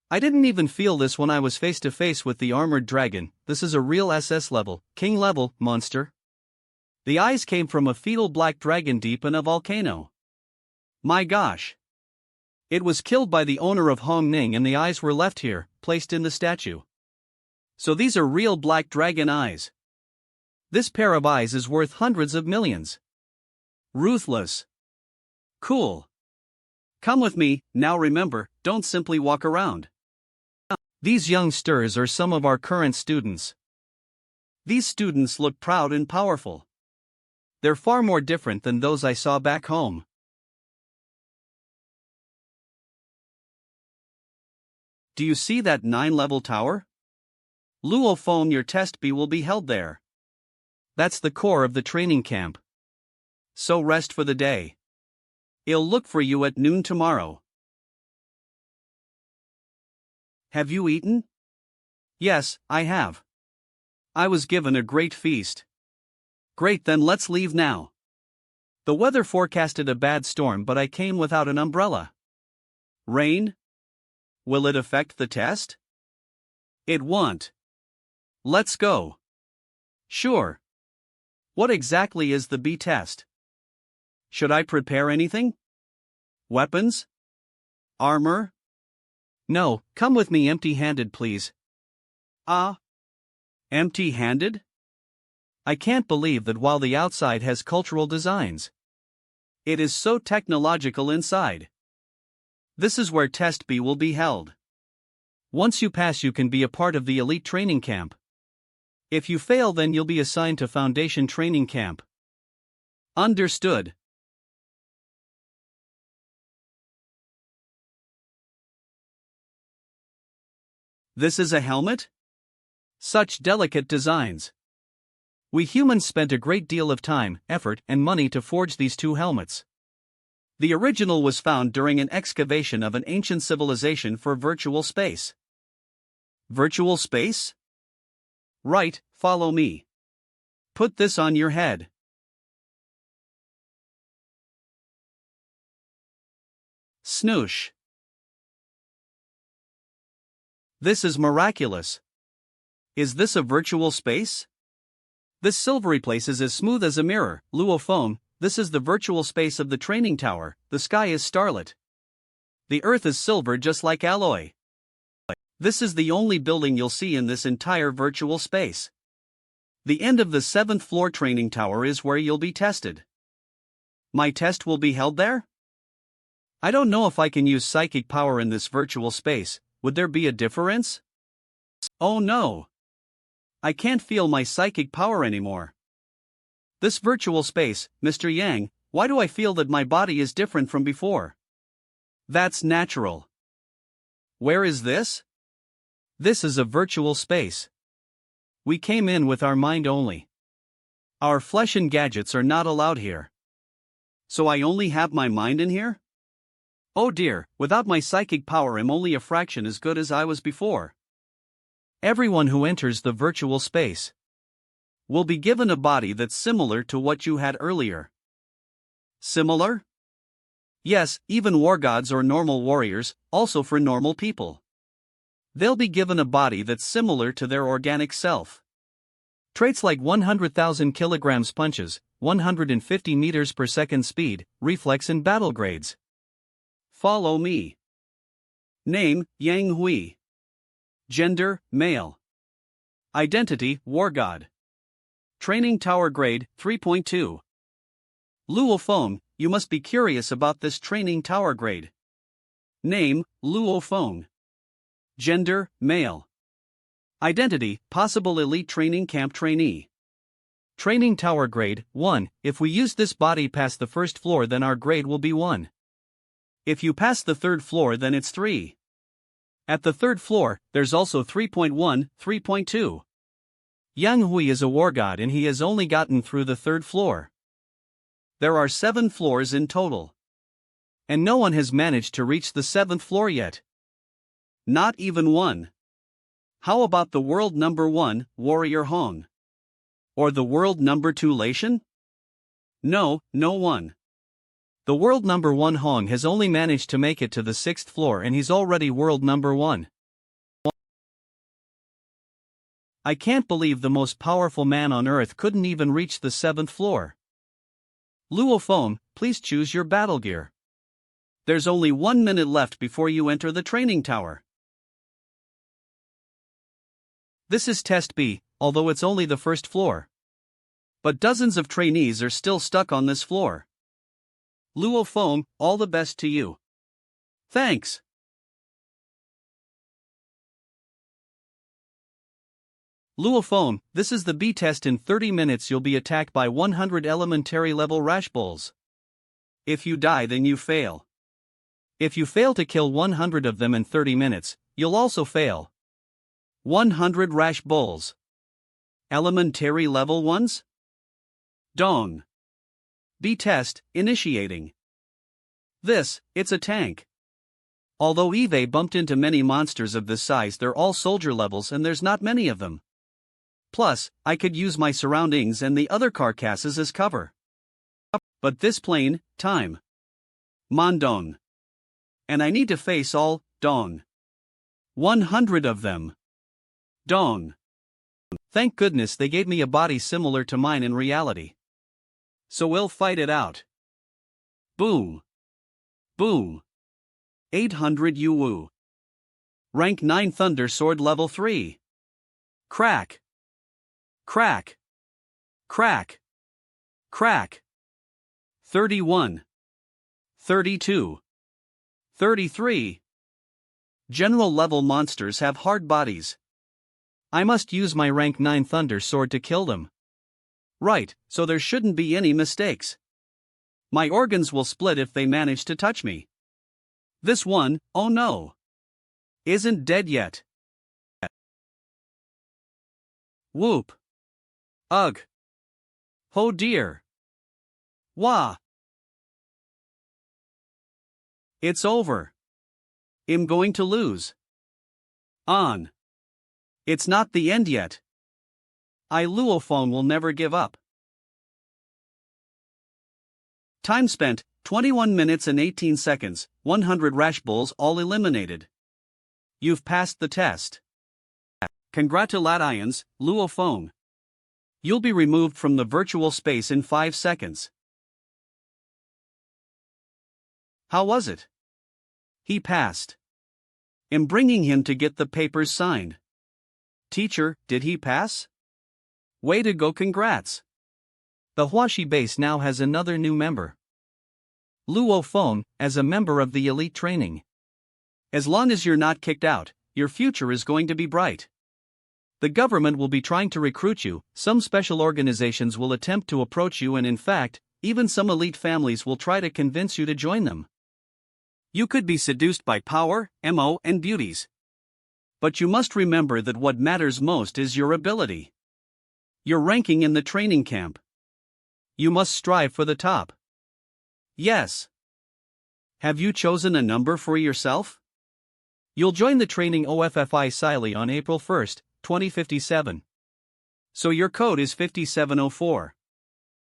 I didn't even feel this when I was face to face with the armored dragon. This is a real SS level, king level, monster. The eyes came from a fetal black dragon deep in a volcano. My gosh. It was killed by the owner of Hong Ning and the eyes were left here, placed in the statue. So these are real black dragon eyes. This pair of eyes is worth hundreds of millions. Ruthless. Cool. Come with me. Now remember, don't simply walk around. These youngsters are some of our current students. These students look proud and powerful. They're far more different than those I saw back home. Do you see that 9-level tower? Luo Feng, your test B will be held there. That's the core of the training camp. So rest for the day. I'll look for you at noon tomorrow. Have you eaten? Yes, I have. I was given a great feast. Great, then let's leave now. The weather forecasted a bad storm, but I came without an umbrella. Rain? Will it affect the test? It won't. Let's go. Sure. What exactly is the B test? Should I prepare anything? Weapons? Armor? No, come with me empty-handed, please. Ah? Empty-handed? I can't believe that while the outside has cultural designs, it is so technological inside. This is where Test B will be held. Once you pass, you can be a part of the elite training camp. If you fail, then you'll be assigned to Foundation training camp. Understood. This is a helmet? Such delicate designs. We humans spent a great deal of time, effort, and money to forge these two helmets. The original was found during an excavation of an ancient civilization for virtual space. Virtual space? Right, follow me. Put this on your head. Snoosh. This is miraculous. Is this a virtual space? This silvery place is as smooth as a mirror. Luo Feng, this is the virtual space of the training tower. The sky is starlit. The earth is silver just like alloy. This is the only building you'll see in this entire virtual space. The end of the 7th floor training tower is where you'll be tested. My test will be held there? I don't know if I can use psychic power in this virtual space. Would there be a difference? Oh no! I can't feel my psychic power anymore. This virtual space, Mr. Yang, why do I feel that my body is different from before? That's natural. Where is this? This is a virtual space. We came in with our mind only. Our flesh and gadgets are not allowed here. So I only have my mind in here? Oh dear, without my psychic power I'm only a fraction as good as I was before. Everyone who enters the virtual space will be given a body that's similar to what you had earlier. Similar? Yes, even war gods or normal warriors, also for normal people. They'll be given a body that's similar to their organic self. Traits like 100,000 kilograms punches, 150 meters per second speed, reflex and battle grades. Follow me. Name, Yang Hui. Gender, male. Identity, war god. Training tower grade, 3.2. Luo Feng, you must be curious about this training tower grade. Name, Luo Feng. Gender, male. Identity, possible elite training camp trainee. Training tower grade, 1. If we use this body past the first floor then our grade will be 1. If you pass the third floor then it's 3. At the third floor, there's also 3.1, 3.2. Yang Hui is a war god and he has only gotten through the third floor. There are 7 floors in total. And no one has managed to reach the 7th floor yet. Not even one. How about the world number 1, Warrior Hong? Or the world number 2 Lation? No, no one. The world number 1 Hong has only managed to make it to the 6th floor and he's already world number 1. I can't believe the most powerful man on earth couldn't even reach the 7th floor. Luo Feng, please choose your battle gear. There's only 1 minute left before you enter the training tower. This is Test B, although it's only the first floor. But dozens of trainees are still stuck on this floor. Luo Feng, all the best to you. Thanks. Luo Feng, this is the B test. In 30 minutes you'll be attacked by 100 elementary level rash bulls. If you die then you fail. If you fail to kill 100 of them in 30 minutes, you'll also fail. 100 rash bulls. Elementary level ones? Dong. B test, initiating. It's a tank. Although Eve bumped into many monsters of this size, they're all soldier levels and there's not many of them. Plus, I could use my surroundings and the other carcasses as cover. But this plane, time. Mondong. And I need to face all, Dong. 100 of them. Dong. Thank goodness they gave me a body similar to mine in reality. So we'll fight it out. Boom. Boom. 800 Yuwu. Rank 9 Thunder Sword level 3. Crack. Crack. Crack. Crack. 31. 32. 33. General level monsters have hard bodies. I must use my rank 9 Thunder Sword to kill them. Right, so there shouldn't be any mistakes. My organs will split if they manage to touch me. This one, oh no, isn't dead yet. Whoop. Ugh. Oh dear. Wah. It's over. I'm going to lose. On. It's not the end yet. Luo Feng will never give up. Time spent, 21 minutes and 18 seconds, 100 rash bulls all eliminated. You've passed the test. Congratulations, Luo Feng. You'll be removed from the virtual space in 5 seconds. How was it? He passed. I'm bringing him to get the papers signed. Teacher, did he pass? Way to go, congrats. The Huaxi base now has another new member. Luo Feng, as a member of the elite training. As long as you're not kicked out, your future is going to be bright. The government will be trying to recruit you, some special organizations will attempt to approach you, and in fact, even some elite families will try to convince you to join them. You could be seduced by power, MO, and beauties. But you must remember that what matters most is your ability. Your ranking in the training camp. You must strive for the top. Yes. Have you chosen a number for yourself? You'll join the training OFFI Siley on April 1, 2057. So your code is 5704.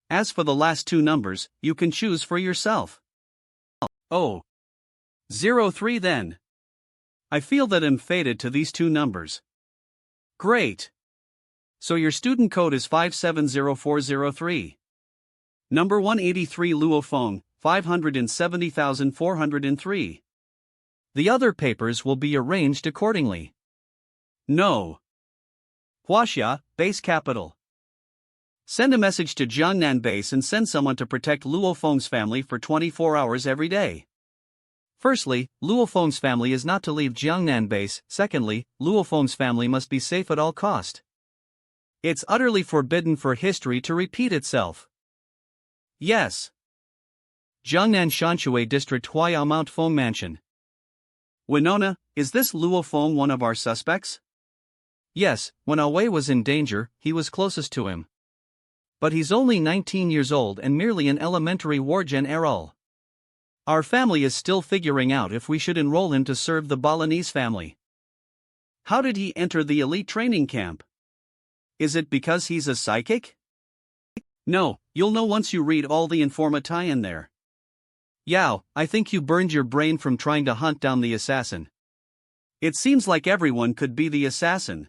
As for the last two numbers, you can choose for yourself. Oh. 03 then. I feel that I'm fated to these two numbers. Great. So your student code is 570403. Number 183 Luo Feng, 570,403. The other papers will be arranged accordingly. No. Huaxia, base capital. Send a message to Jiangnan base and send someone to protect Luo Feng's family for 24 hours every day. Firstly, Luo Feng's family is not to leave Jiangnan base. Secondly, Luo Feng's family must be safe at all cost. It's utterly forbidden for history to repeat itself. Yes. Jiangnan Shanshui District Huayao Mount Feng Mansion. Winona, is this Luo Feng one of our suspects? Yes, when Wei was in danger, he was closest to him. But he's only 19 years old and merely an elementary wargen Erol. Our family is still figuring out if we should enroll him to serve the Balinese family. How did he enter the elite training camp? Is it because he's a psychic? No, you'll know once you read all the informatai in there. Yao, I think you burned your brain from trying to hunt down the assassin. It seems like everyone could be the assassin.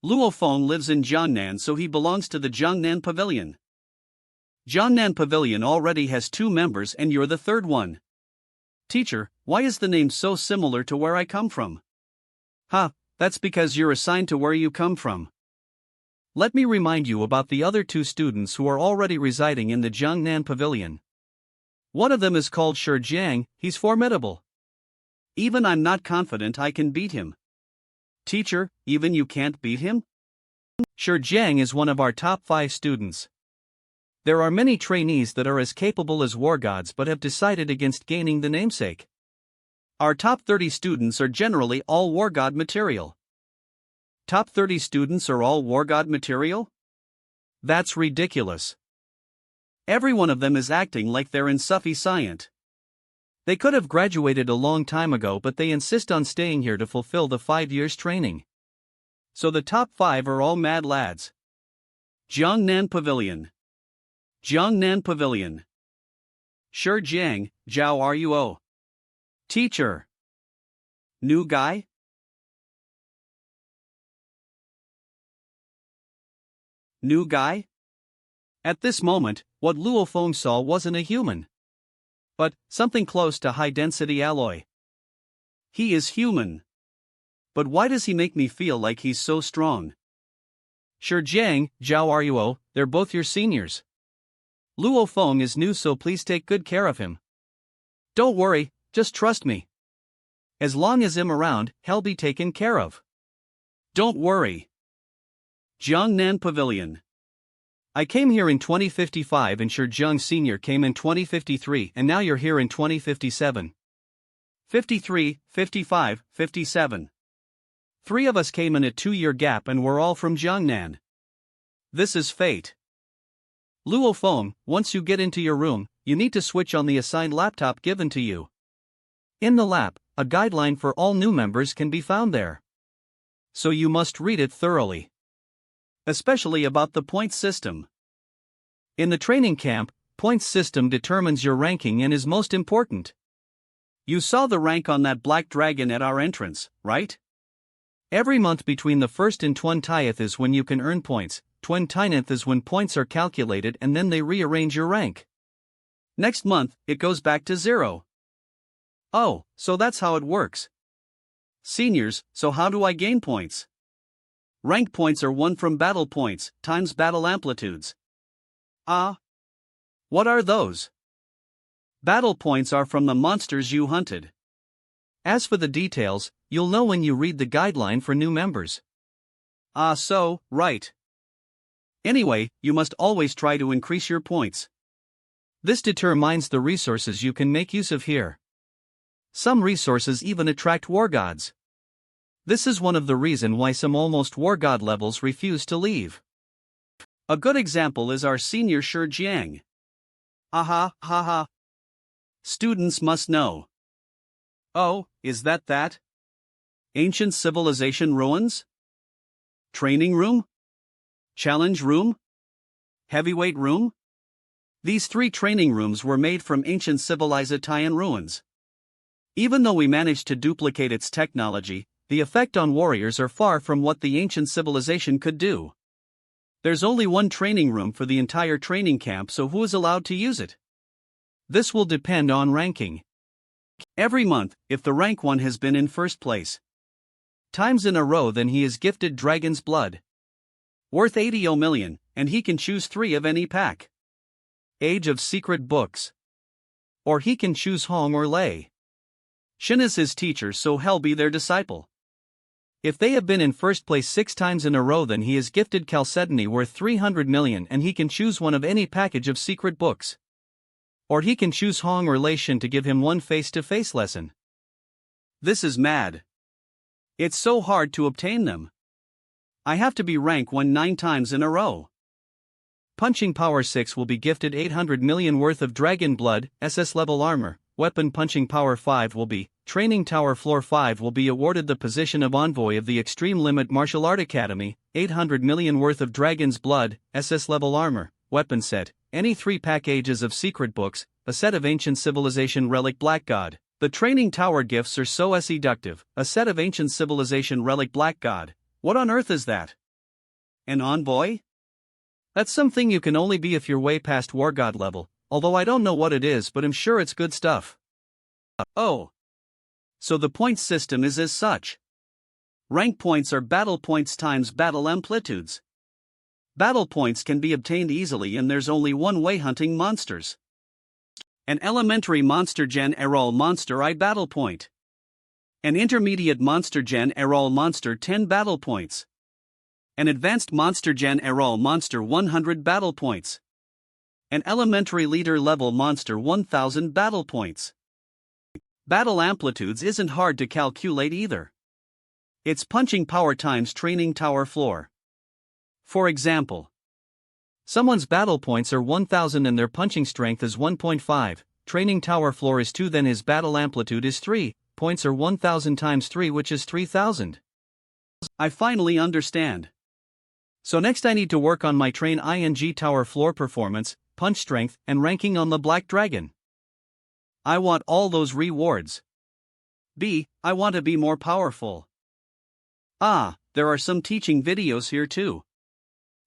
Luo Feng lives in Jiangnan, so he belongs to the Jiangnan Pavilion. Jiangnan Pavilion already has 2 members and you're the third one. Teacher, why is the name so similar to where I come from? That's because you're assigned to where you come from. Let me remind you about the other 2 students who are already residing in the Jiangnan Pavilion. One of them is called Shi Jiang. He's formidable. Even I'm not confident I can beat him. Teacher, even you can't beat him? Shi Jiang is one of our top 5 students. There are many trainees that are as capable as war gods but have decided against gaining the namesake. Our top 30 students are generally all war god material. Top 30 students are all war god material? That's ridiculous. Every one of them is acting like they're insufficient. They could have graduated a long time ago, but they insist on staying here to fulfill the 5 years training. So the top 5 are all mad lads. Jiangnan Pavilion. Jiangnan Pavilion. Shi Jiang, Zhao Ruo. Teacher. New guy? New guy? At this moment, what Luo Feng saw wasn't a human, but something close to high-density alloy. He is human. But why does he make me feel like he's so strong? Shi Jiang, Zhao Ruo, they're both your seniors. Luo Feng is new, so please take good care of him. Don't worry, just trust me. As long as I'm around, he'll be taken care of. Don't worry. Jiangnan Pavilion. I came here in 2055 and Shi Jiang Sr. came in 2053 and now you're here in 2057. 53, 55, 57. 3 of us came in a 2-year gap and we're all from Jiangnan. This is fate. Luo Feng, once you get into your room, you need to switch on the assigned laptop given to you. In the lab, a guideline for all new members can be found there. So you must read it thoroughly. Especially about the points system. In the training camp, points system determines your ranking and is most important. You saw the rank on that black dragon at our entrance, right? Every month between the 1st and 20th is when you can earn points, 20th is when points are calculated and then they rearrange your rank. Next month, it goes back to 0. Oh, so that's how it works. Seniors, so how do I gain points? Rank points are won from battle points, times battle amplitudes. What are those? Battle points are from the monsters you hunted. As for the details, you'll know when you read the guideline for new members. Right. Anyway, you must always try to increase your points. This determines the resources you can make use of here. Some resources even attract war gods. This is one of the reasons why some almost war god levels refuse to leave. A good example is our senior Shi Jiang. Aha, haha. Students must know. Oh, is that? Ancient civilization ruins? Training room? Challenge room? Heavyweight room? These 3 training rooms were made from ancient civilization ruins. Even though we managed to duplicate its technology, the effect on warriors are far from what the ancient civilization could do. There's only one training room for the entire training camp, so who is allowed to use it? This will depend on ranking. Every month, if the rank 1 has been in first place times in a row, then he is gifted Dragon's Blood, worth 80 million, and he can choose 3 of any pack. Age of Secret Books. Or he can choose Hong or Lei. Shin is his teacher, so Hell be their disciple. If they have been in first place 6 times in a row, then he is gifted Chalcedony worth 300 million, and he can choose one of any package of secret books. Or he can choose Hong or Lei Shin to give him one face-to-face lesson. This is mad. It's so hard to obtain them. I have to be rank 1 9 times in a row. Punching Power 6 will be gifted 800 million worth of Dragon Blood, SS level armor. Weapon Punching Power 5 will be, Training Tower Floor 5 will be awarded the position of Envoy of the Extreme Limit Martial Art Academy, 800 million worth of Dragon's Blood, SS level armor. Weapon set, any 3 packages of secret books, a set of Ancient Civilization Relic Black God. The Training Tower gifts are so seductive, a set of Ancient Civilization Relic Black God. What on earth is that? An envoy? That's something you can only be if you're way past War God level, although I don't know what it is, but I'm sure it's good stuff. Oh. So the points system is as such. Rank points are battle points times battle amplitudes. Battle points can be obtained easily, and there's only one way: hunting monsters. An elementary monster gen Erol monster I battle point. An intermediate monster gen Erol monster 10 battle points. An advanced monster gen Erol monster 100 battle points. An elementary leader level monster 1000 battle points. Battle amplitudes isn't hard to calculate either. It's punching power times training tower floor. For example, someone's battle points are 1000 and their punching strength is 1.5, training tower floor is 2, then his battle amplitude is 3, points are 1000 times 3, which is 3000. I finally understand. So next I need to work on my train ing tower floor performance, punch strength, and ranking on the Black Dragon. I want all those rewards. I want to be more powerful. There are some teaching videos here too.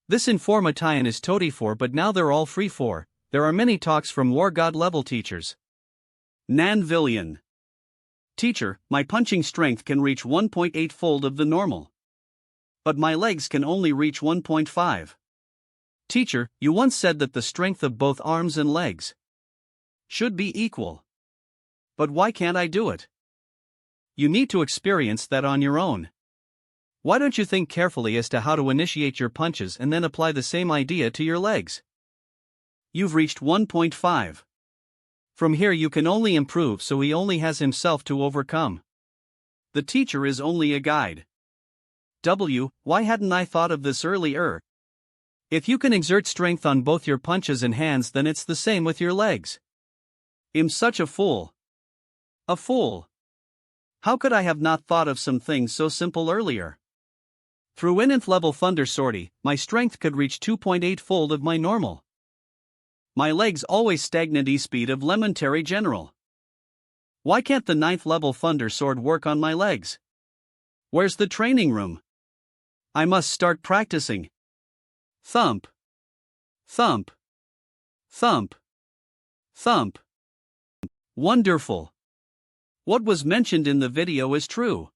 This information is totally for, but now they're all free for. There are many talks from War God level teachers. Nan Villian. Teacher, my punching strength can reach 1.8-fold of the normal. But my legs can only reach 1.5. Teacher, you once said that the strength of both arms and legs should be equal. But why can't I do it? You need to experience that on your own. Why don't you think carefully as to how to initiate your punches and then apply the same idea to your legs? You've reached 1.5. From here you can only improve, so he only has himself to overcome. The teacher is only a guide. Why hadn't I thought of this earlier? If you can exert strength on both your punches and hands, then it's the same with your legs. I'm such a fool. A fool. How could I have not thought of some things so simple earlier? Through nth level Thunder Sortie, my strength could reach 2.8-fold of my normal. My legs always stagnant speed of Lementary General. Why can't the 9th level Thunder Sword work on my legs? Where's the training room? I must start practicing. Thump. Thump. Thump. Thump. Wonderful. What was mentioned in the video is true.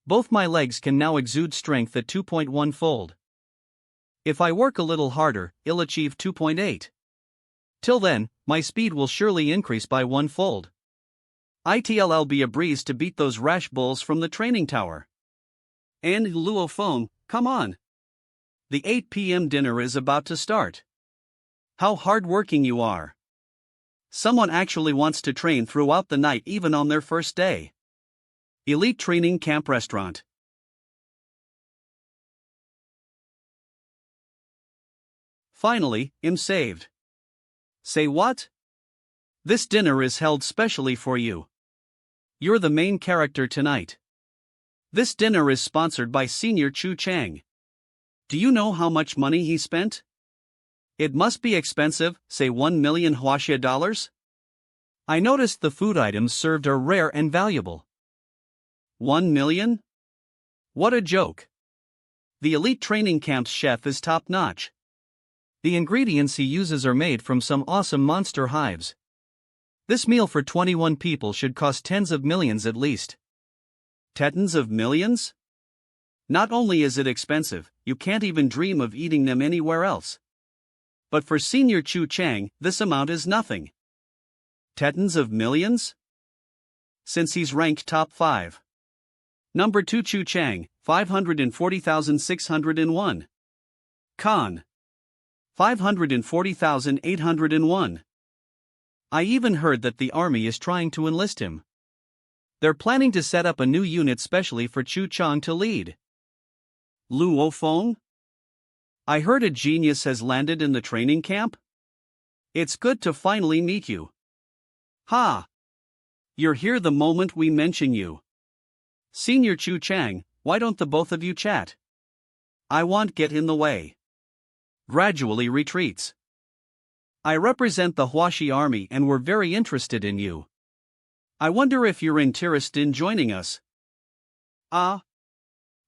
Both my legs can now exude strength at 2.1-fold. If I work a little harder, I'll achieve 2.8. Till then, my speed will surely increase by 1-fold. It'll be a breeze to beat those rash bulls from the training tower. And Luo Feng, come on. The 8 p.m. dinner is about to start. How hard-working you are. Someone actually wants to train throughout the night even on their first day. Elite Training Camp Restaurant. Finally, I'm saved. Say what? This dinner is held specially for you. You're the main character tonight. This dinner is sponsored by Senior Chu Chang. Do you know how much money he spent? It must be expensive, say 1 million Huaxia dollars? I noticed the food items served are rare and valuable. 1 million? What a joke. The elite training camp's chef is top-notch. The ingredients he uses are made from some awesome monster hives. This meal for 21 people should cost tens of millions at least. Tens of millions? Not only is it expensive, you can't even dream of eating them anywhere else. But for Senior Chu Chang, this amount is nothing. Tens of millions? Since he's ranked top 5. Number 2 Chu Chang, 540,601. Khan. 540,801. I even heard that the army is trying to enlist him. They're planning to set up a new unit specially for Chu Chang to lead. Luo Feng? I heard a genius has landed in the training camp? It's good to finally meet you. Ha! You're here the moment we mention you. Senior Chu Chang, why don't the both of you chat? I won't get in the way. Gradually retreats. I represent the Huaxi army and we're very interested in you. I wonder if you're interested in joining us. Ah?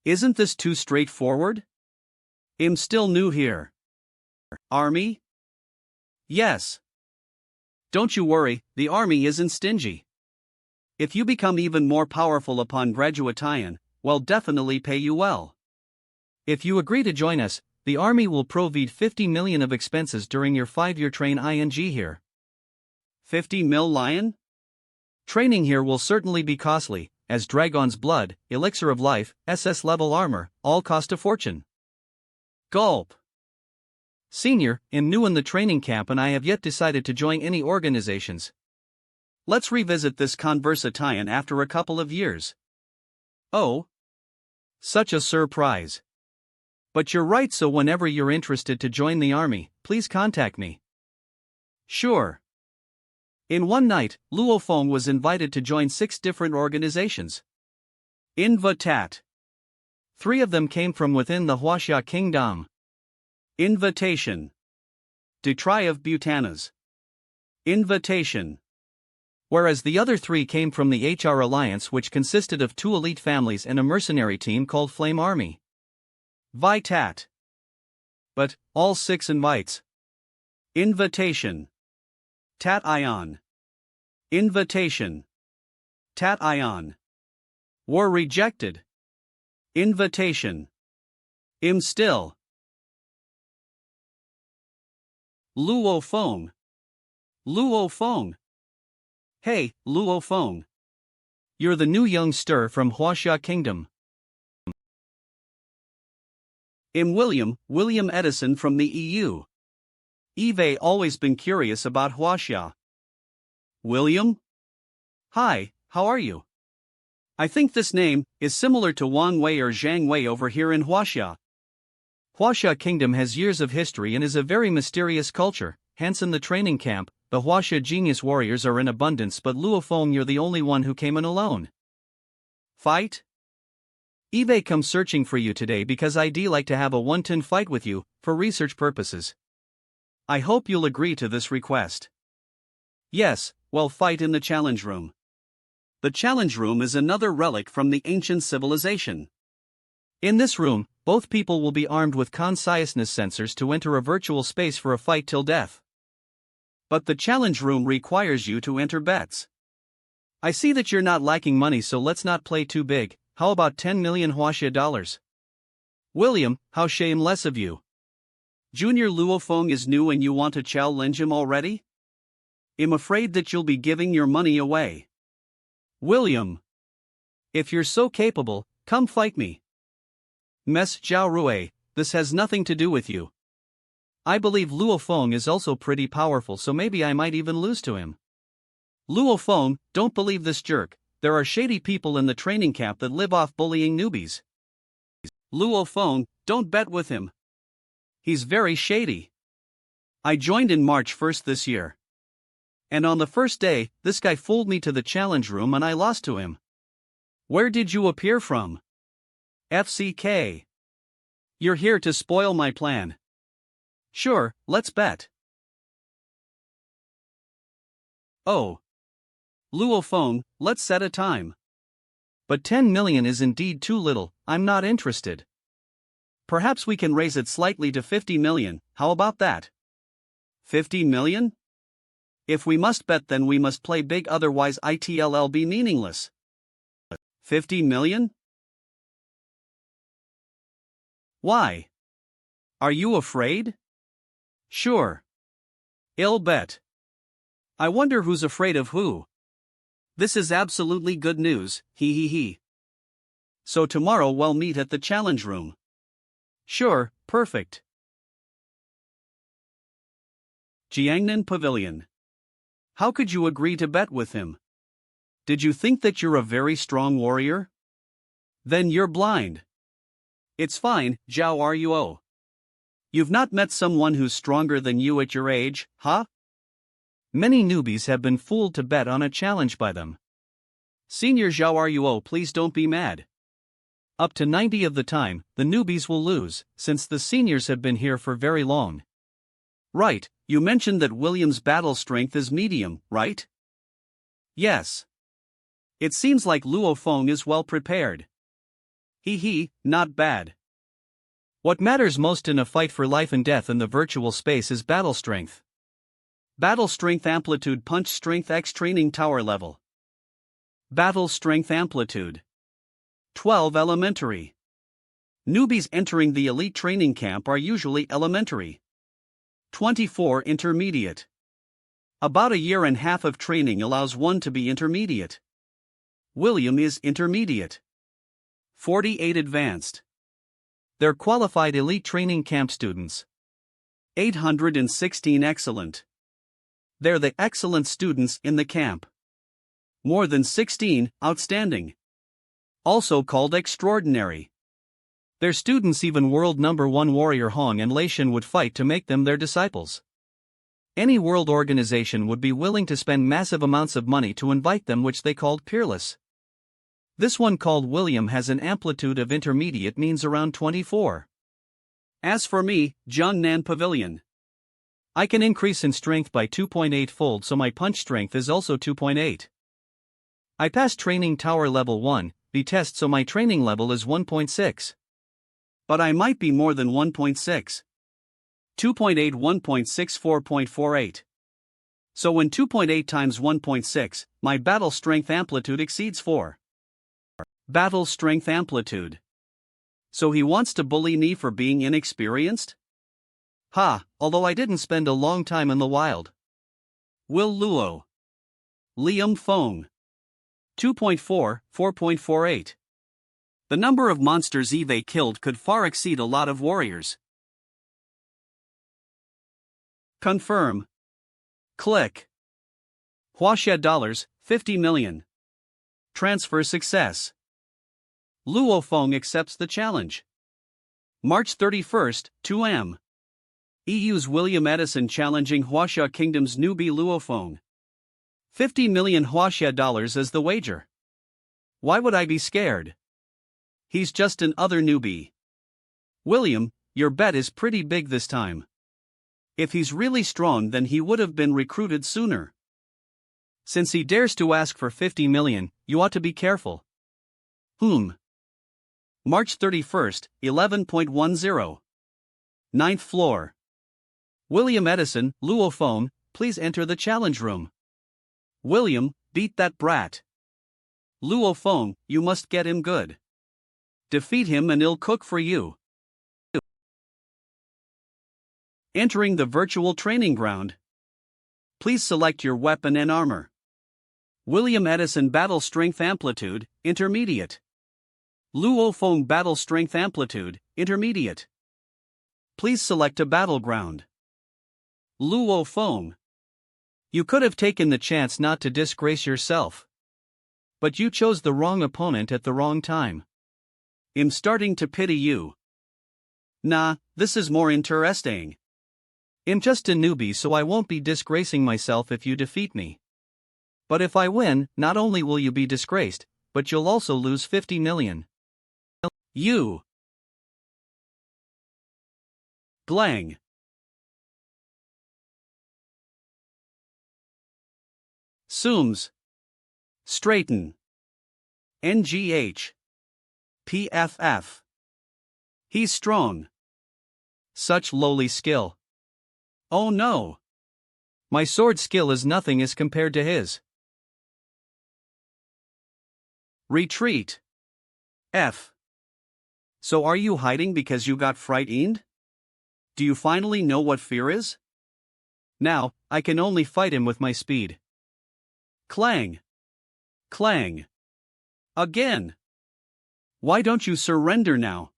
Isn't this too straightforward? I'm still new here. Army? Yes. Don't you worry, the army isn't stingy. If you become even more powerful upon graduation, we'll definitely pay you well. If you agree to join us, the army will provide 50 million of expenses during your 5-year train ing here. 50 million? Training here will certainly be costly, as Dragon's Blood, Elixir of Life, SS level armor, all cost a fortune. Gulp. Senior, I'm new in the training camp and I have yet decided to join any organizations. Let's revisit this conversation after a couple of years. Oh. Such a surprise. But you're right, so whenever you're interested to join the army, please contact me. Sure. In one night, Luo Feng was invited to join 6 different organizations. Invitat. 3 of them came from within the Huaxia Kingdom. Invitation. De Triumph Butanas. Invitation. Whereas the other 3 came from the HR Alliance, which consisted of 2 elite families and a mercenary team called Flame Army. Vitat. But, all 6 invites. Invitation. Tat Ion. Invitation. Tat Ion. Were rejected. Invitation. Im still. Luo Feng. Luo Feng. Hey, Luo Feng. You're the new young stir from Huaxia Kingdom. I'm William Edison from the EU. Eve always been curious about Huaxia. William? Hi, how are you? I think this name is similar to Wang Wei or Zhang Wei over here in Huaxia. Huaxia Kingdom has years of history and is a very mysterious culture, hence in the training camp, the Huaxia genius warriors are in abundance, but Luo Feng, you're the only one who came in alone. Fight? Eve come searching for you today because I'd like to have a one-ton fight with you, for research purposes. I hope you'll agree to this request. Yes, well, fight in the challenge room. The challenge room is another relic from the ancient civilization. In this room, both people will be armed with consciousness sensors to enter a virtual space for a fight till death. But the challenge room requires you to enter bets. I see that you're not lacking money, so let's not play too big. How about 10 million Huaxia dollars? William, how shameless of you. Junior Luo Feng is new and you want to challenge him already? I'm afraid that you'll be giving your money away. William. If you're so capable, come fight me. Mess Zhao Rui, this has nothing to do with you. I believe Luo Feng is also pretty powerful, so maybe I might even lose to him. Luo Feng, don't believe this jerk. There are shady people in the training camp that live off bullying newbies. Luo Feng, don't bet with him. He's very shady. I joined in March 1st this year. And on the first day, this guy fooled me to the challenge room and I lost to him. Where did you appear from? FCK. You're here to spoil my plan. Sure, let's bet. Oh. Luo Feng, let's set a time. But 10 million is indeed too little, I'm not interested. Perhaps we can raise it slightly to 50 million, how about that? 50 million? If we must bet, then we must play big, otherwise it'll be meaningless. 50 million? Why? Are you afraid? Sure. I'll bet. I wonder who's afraid of who. This is absolutely good news, he. So tomorrow we'll meet at the challenge room. Sure, perfect. Jiangnan Pavilion. How could you agree to bet with him? Did you think that you're a very strong warrior? Then you're blind. It's fine, Zhao Ruo. You've not met someone who's stronger than you at your age, huh? Many newbies have been fooled to bet on a challenge by them. Senior Zhao Ruo, please don't be mad. Up to 90 of the time, the newbies will lose, since the seniors have been here for very long. Right, you mentioned that William's battle strength is medium, right? Yes. It seems like Luo Feng is well prepared. Not bad. What matters most in a fight for life and death in the virtual space is battle strength. Battle strength amplitude punch strength X training tower level. Battle strength amplitude 12 elementary. Newbies entering the elite training camp are usually elementary. 24 intermediate. About a year and a half of training allows one to be intermediate. William is intermediate. 48 advanced. They're qualified elite training camp students. 816 excellent. They're the excellent students in the camp. More than 16 outstanding. Also called extraordinary. Their students, even world number 1 warrior Hong and Leishan would fight to make them their disciples. Any world organization would be willing to spend massive amounts of money to invite them, which they called peerless. This one called William has an amplitude of intermediate, means around 24. As for me, Jiangnan Pavilion. I can increase in strength by 2.8 fold, so my punch strength is also 2.8. I passed training tower level 1, the test, so my training level is 1.6. But I might be more than 1.6. 2.8 1.64.48. So when 2.8 times 1.6, my battle strength amplitude exceeds 4. Battle strength amplitude. So he wants to bully me for being inexperienced? Although I didn't spend a long time in the wild. Will Luo. Liam Feng. 2.4, 4.48. The number of monsters Eve killed could far exceed a lot of warriors. Confirm. Click. Huaxia dollars, 50 million. Transfer success. Luo Feng accepts the challenge. March 31st, 2 am. EU's William Edison challenging Huaxia Kingdom's newbie Luo Feng. 50 million Huaxia dollars as the wager. Why would I be scared? He's just an other newbie. William, your bet is pretty big this time. If he's really strong, then he would have been recruited sooner. Since he dares to ask for 50 million, you ought to be careful. March 31st, 11.10. 9th floor. William Edison, Luo Feng, please enter the challenge room. William, beat that brat. Luo Feng, you must get him good. Defeat him and he'll cook for you. Entering the virtual training ground. Please select your weapon and armor. William Edison battle strength amplitude, intermediate. Luo Feng battle strength amplitude, intermediate. Please select a battleground. Luo Feng. You could have taken the chance not to disgrace yourself. But you chose the wrong opponent at the wrong time. I'm starting to pity you. Nah, this is more interesting. I'm just a newbie, so I won't be disgracing myself if you defeat me. But if I win, not only will you be disgraced, but you'll also lose 50 million. You. Glang. Sooms. Straighten. NGH. PFF. He's strong. Such lowly skill. Oh no. My sword skill is nothing as compared to his. Retreat. F. So are you hiding because you got frightened? Do you finally know what fear is? Now, I can only fight him with my speed. Clang. Clang. Again. Why don't you surrender now?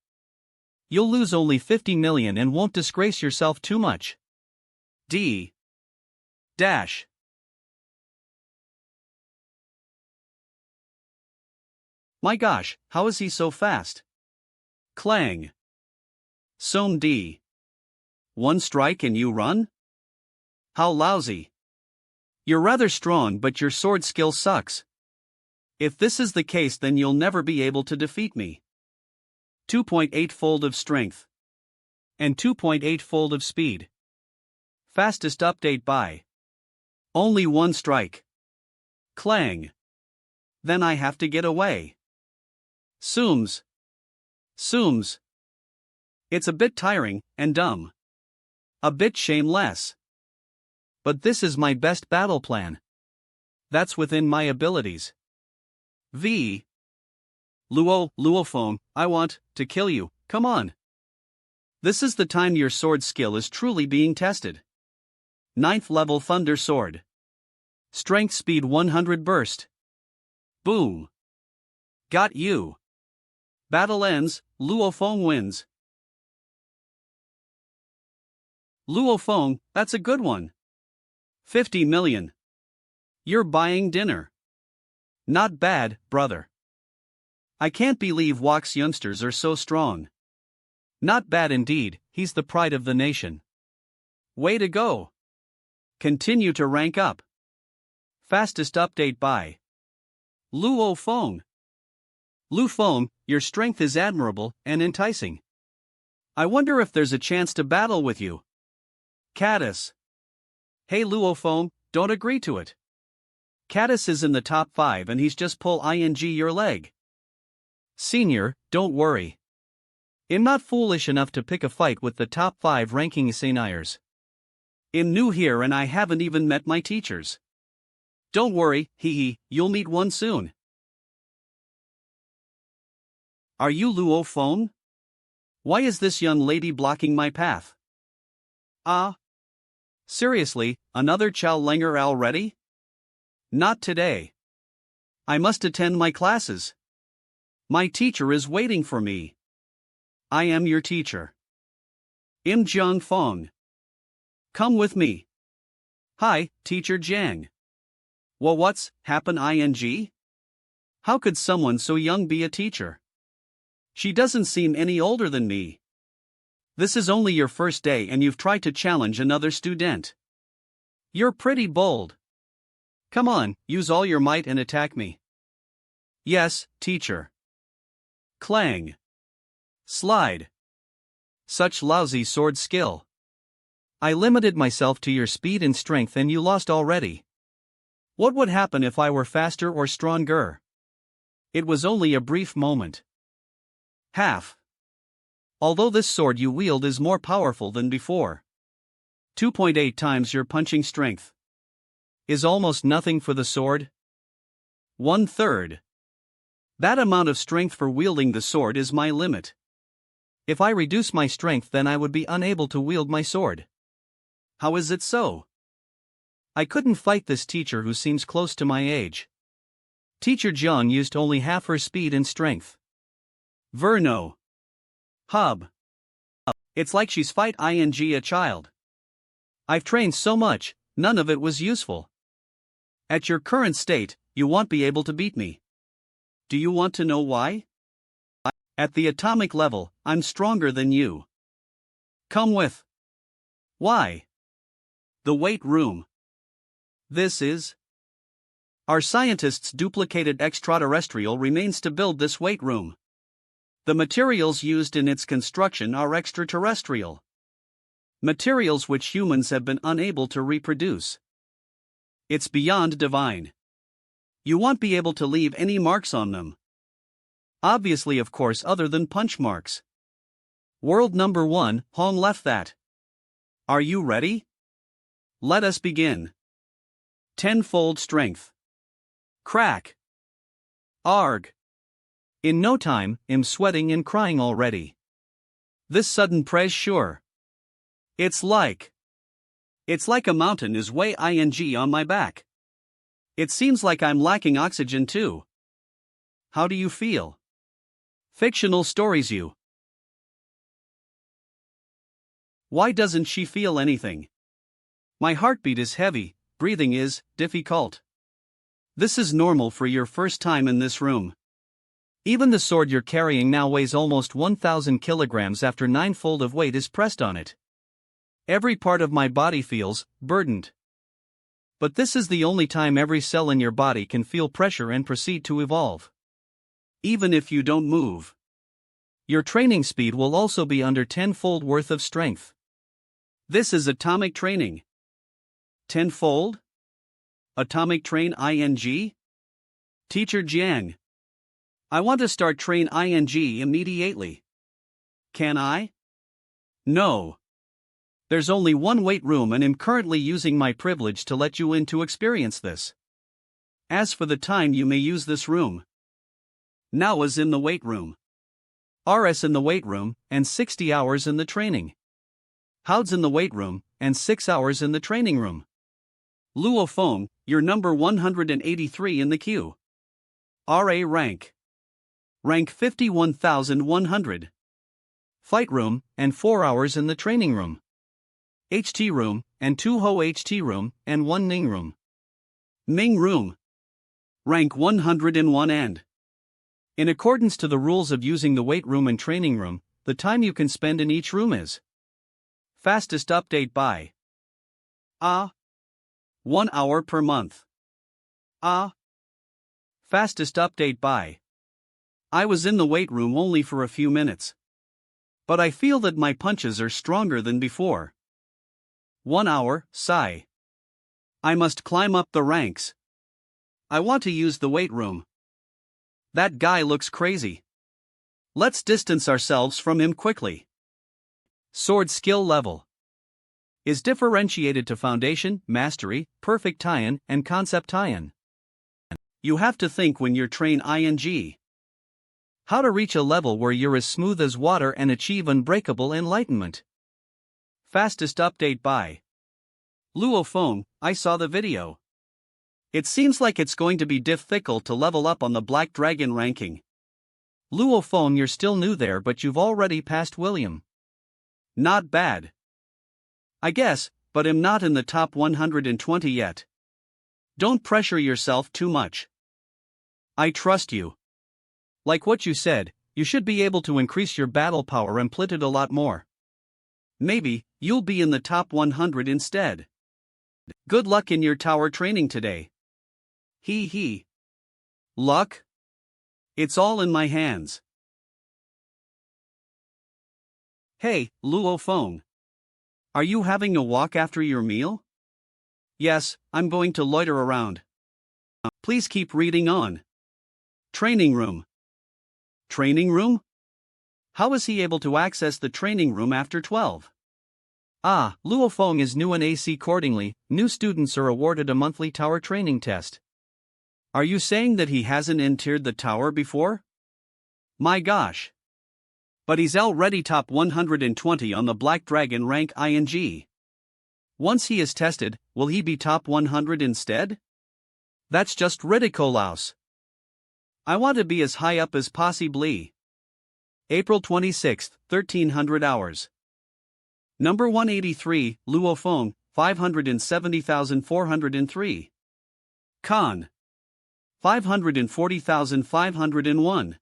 You'll lose only 50 million and won't disgrace yourself too much. D. Dash. My gosh, how is he so fast? Clang. Soam D. One strike and you run? How lousy. You're rather strong, but your sword skill sucks. If this is the case, then you'll never be able to defeat me. 2.8-fold of strength. And 2.8-fold of speed. Fastest update by. Only one strike. Clang. Then I have to get away. Sooms. Sooms. It's a bit tiring, and dumb. A bit shameless. But this is my best battle plan. That's within my abilities. V. Luofeng, I want to kill you, come on. This is the time your sword skill is truly being tested. 9th level Thunder Sword. Strength speed 100 burst. Boom. Got you. Battle ends, Luofeng wins. Luofeng, that's a good one. 50 million. You're buying dinner. Not bad, brother. I can't believe Wak's youngsters are so strong. Not bad indeed, he's the pride of the nation. Way to go. Continue to rank up. Fastest update by. Luofeng. Luofeng, your strength is admirable and enticing. I wonder if there's a chance to battle with you. Caddis. Hey Luofeng, don't agree to it. Caddis is in the top 5 and he's just pull your leg. Senior, don't worry. I'm not foolish enough to pick a fight with the top 5 ranking seniors. I'm new here and I haven't even met my teachers. Don't worry, you'll meet one soon. Are you Luofeng? Why is this young lady blocking my path? Seriously, another Chow Langer already? Not today. I must attend my classes. My teacher is waiting for me. I am your teacher. Im Jiang Feng. Come with me. Hi, Teacher Jiang. Well, what's happen ing? How could someone so young be a teacher? She doesn't seem any older than me. This is only your first day and you've tried to challenge another student. You're pretty bold. Come on, use all your might and attack me. Yes, teacher. Clang. Slide. Such lousy sword skill. I limited myself to your speed and strength and you lost already. What would happen if I were faster or stronger? It was only a brief moment. Half. Although this sword you wield is more powerful than before. 2.8 times your punching strength. Is almost nothing for the sword? 1/3. That amount of strength for wielding the sword is my limit. If I reduce my strength, then I would be unable to wield my sword. How is it so? I couldn't fight this teacher who seems close to my age. Teacher Jiang used only half her speed and strength. Verno. Hub. It's like she's fight a child. I've trained so much, none of it was useful. At your current state, you won't be able to beat me. Do you want to know why? At the atomic level, I'm stronger than you. Come with. Why? The weight room. This is. Our scientists duplicated extraterrestrial remains to build this weight room. The materials used in its construction are extraterrestrial. Materials which humans have been unable to reproduce. It's beyond divine. You won't be able to leave any marks on them. Obviously, of course, other than punch marks. World number 1, Hong left that. Are you ready? Let us begin. Tenfold strength. Crack. Arg. In no time, I'm sweating and crying already. This sudden pressure. It's like a mountain is way ing on my back. It seems like I'm lacking oxygen too. How do you feel? Fictional stories you. Why doesn't she feel anything? My heartbeat is heavy, breathing is difficult. This is normal for your first time in this room. Even the sword you're carrying now weighs almost 1,000 kilograms after ninefold of weight is pressed on it. Every part of my body feels burdened. But this is the only time every cell in your body can feel pressure and proceed to evolve. Even if you don't move. Your training speed will also be under tenfold worth of strength. This is atomic training. Tenfold? Atomic train ing? Teacher Jiang. I want to start train ing immediately. Can I? No. There's only one weight room and I'm currently using my privilege to let you in to experience this. As for the time you may use this room. Now is in the weight room. RS in the weight room, and 60 hours in the training. How's in the weight room, and 6 hours in the training room. Luo Feng, you're number 183 in the queue. RA rank. Rank 51,100. Fight room, and 4 hours in the training room. HT room, and 2 Ho HT room, and 1 Ning room. Ming room. Rank 101 and. In accordance to the rules of using the weight room and training room, the time you can spend in each room is. Fastest update by. 1 hour per month. Fastest update by. I was in the weight room only for a few minutes. But I feel that my punches are stronger than before. 1 hour, sigh. I must climb up the ranks. I want to use the weight room. That guy looks crazy. Let's distance ourselves from him quickly. Sword skill level. Is differentiated to Foundation, Mastery, Perfect Tie-in, and Concept Tie-in. You have to think when you're train ing. How to reach a level where you're as smooth as water and achieve unbreakable enlightenment. Fastest update by. Luo Feng, I saw the video. It seems like it's going to be difficult to level up on the Black Dragon ranking. Luo Feng, you're still new there but you've already passed William. Not bad. I guess, but I'm not in the top 120 yet. Don't pressure yourself too much. I trust you. Like what you said, you should be able to increase your battle power and plit it a lot more. Maybe, you'll be in the top 100 instead. Good luck in your tower training today. He. Luck? It's all in my hands. Hey, Luo Feng. Are you having a walk after your meal? Yes, I'm going to loiter around. Please keep reading on. Training room. Training room? How is he able to access the training room after 12? Luo Feng is new in AC accordingly, new students are awarded a monthly tower training test. Are you saying that he hasn't entered the tower before? My gosh. But he's already top 120 on the Black Dragon rank ing. Once he is tested, will he be top 100 instead? That's just ridiculous. I want to be as high up as possibly. April 26, 1300 hours. Number 183, Luo Feng, 570,403. Con. 540,501.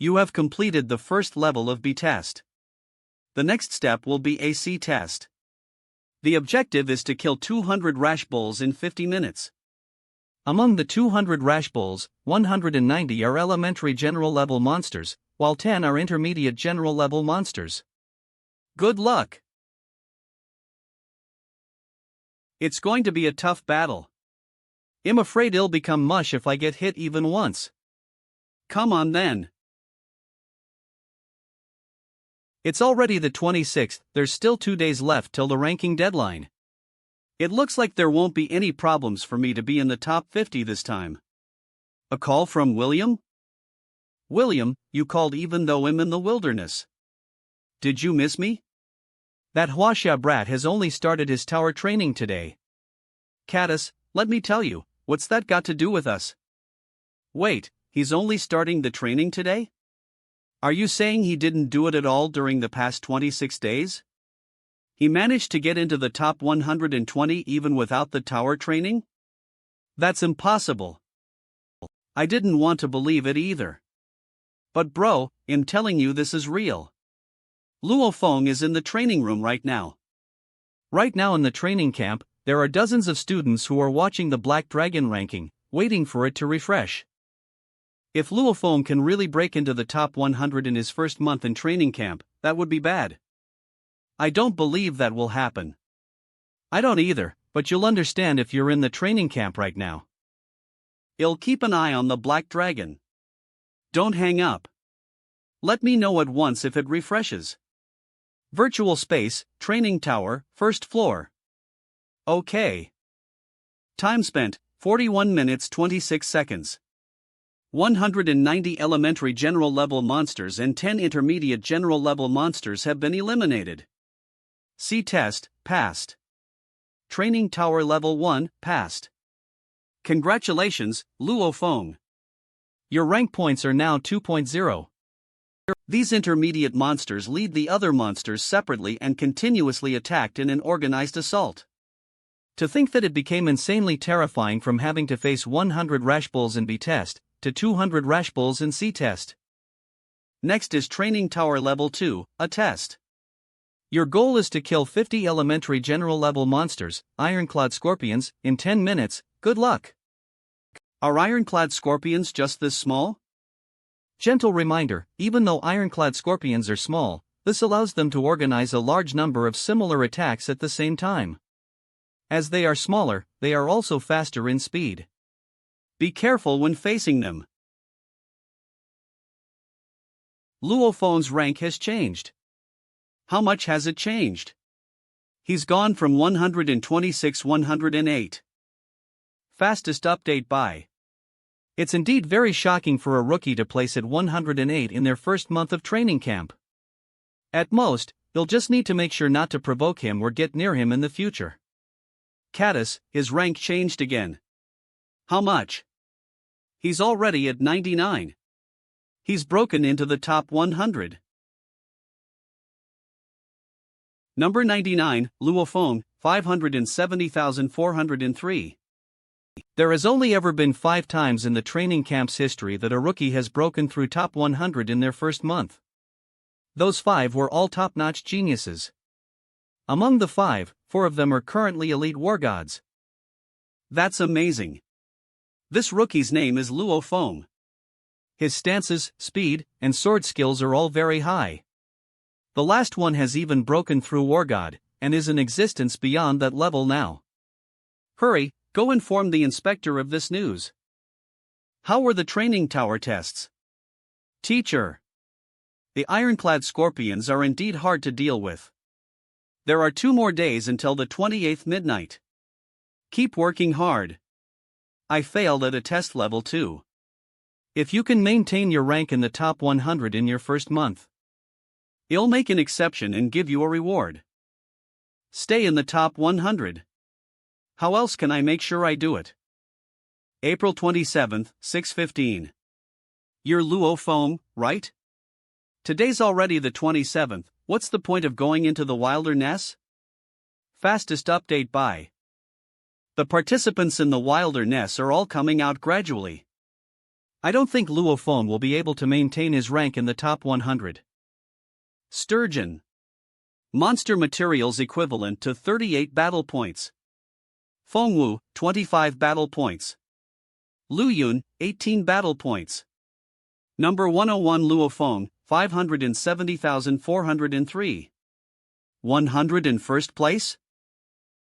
You have completed the first level of B test. The next step will be a C test. The objective is to kill 200 rash bulls in 50 minutes. Among the 200 rash bulls, 190 are elementary general level monsters, while 10 are intermediate general level monsters. Good luck! It's going to be a tough battle. I'm afraid it'll become mush if I get hit even once. Come on then. It's already the 26th, there's still 2 days left till the ranking deadline. It looks like there won't be any problems for me to be in the top 50 this time. A call from William? William, you called even though I'm in the wilderness. Did you miss me? That Huaxia brat has only started his tower training today. Caddis, let me tell you, what's that got to do with us? Wait, he's only starting the training today? Are you saying he didn't do it at all during the past 26 days? He managed to get into the top 120 even without the tower training? That's impossible. I didn't want to believe it either. But bro, I'm telling you this is real. Luo Feng is in the training room right now. Right now in the training camp, there are dozens of students who are watching the Black Dragon ranking, waiting for it to refresh. If Luo Feng can really break into the top 100 in his first month in training camp, that would be bad. I don't believe that will happen. I don't either, but you'll understand if you're in the training camp right now. I'll keep an eye on the Black Dragon. Don't hang up. Let me know at once if it refreshes. Virtual space, training tower, first floor. Okay. Time spent, 41 minutes 26 seconds. 190 elementary general level monsters and 10 intermediate general level monsters have been eliminated. C test, passed. Training tower level 1, passed. Congratulations, Luo Feng. Your rank points are now 2.0. These intermediate monsters lead the other monsters separately and continuously attacked in an organized assault. To think that it became insanely terrifying from having to face 100 rash bulls in B test, to 200 rash bulls in C test. Next is Training Tower Level 2, a test. Your goal is to kill 50 elementary general level monsters, ironclad scorpions, in 10 minutes, good luck. Are ironclad scorpions just this small? Gentle reminder, even though ironclad scorpions are small, this allows them to organize a large number of similar attacks at the same time. As they are smaller, they are also faster in speed. Be careful when facing them. Luo Feng's rank has changed. How much has it changed? He's gone from 126 108. Fastest update by. It's indeed very shocking for a rookie to place at 108 in their first month of training camp. At most, you'll just need to make sure not to provoke him or get near him in the future. Caddis, his rank changed again. How much? He's already at 99. He's broken into the top 100. Number 99, Luo Feng, 570,403. There has only ever been 5 times in the training camp's history that a rookie has broken through top 100 in their first month. Those 5 were all top-notch geniuses. Among the 5, 4 of them are currently elite war gods. That's amazing. This rookie's name is Luo Feng. His stances, speed, and sword skills are all very high. The last one has even broken through War God, and is in existence beyond that level now. Hurry, go inform the inspector of this news. How were the training tower tests? Teacher. The ironclad scorpions are indeed hard to deal with. There are 2 more days until the 28th midnight. Keep working hard. I failed at a test level 2. If you can maintain your rank in the top 100 in your first month, I'll make an exception and give you a reward. Stay in the top 100. How else can I make sure I do it? April 27, 6:15. You're Luo Feng, right? Today's already the 27th, what's the point of going into the wilderness? Fastest update by. The participants in the wilderness are all coming out gradually. I don't think Luo Feng will be able to maintain his rank in the top 100. Sturgeon. Monster materials equivalent to 38 battle points. Fengwu, 25 battle points. Luyun, 18 battle points. Number 101 Luo Feng, 570,403. 101st place?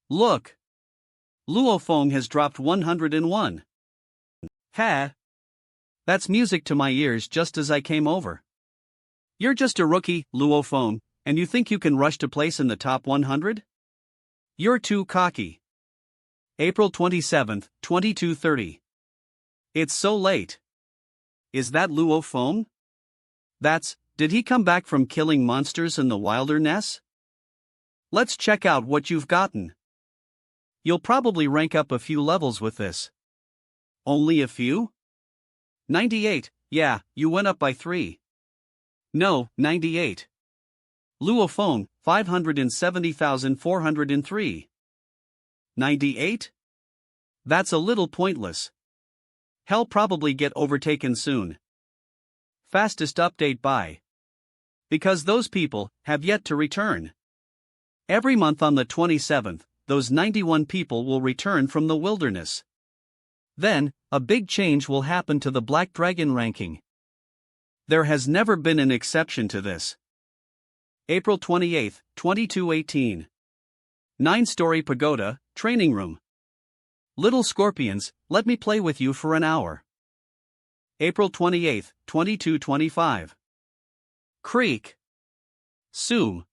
Look! Luo Feng has dropped 101. Ha! That's music to my ears just as I came over. You're just a rookie, Luo Feng, and you think you can rush to place in the top 100? You're too cocky. April 27, 2230. It's so late. Is that Luo Feng? Did he come back from killing monsters in the wilderness? Let's check out what you've gotten. You'll probably rank up a few levels with this. Only a few? 98, yeah, you went up by 3. No, 98. Luo Feng, 570,403. 98? That's a little pointless. He'll probably get overtaken soon. Fastest update by. Because those people have yet to return. Every month on the 27th, those 91 people will return from the wilderness. Then, a big change will happen to the Black Dragon ranking. There has never been an exception to this. April 28, 2218. 9-story pagoda, training room. Little scorpions, let me play with you for an hour. April 28, 2225. Creek. Sue.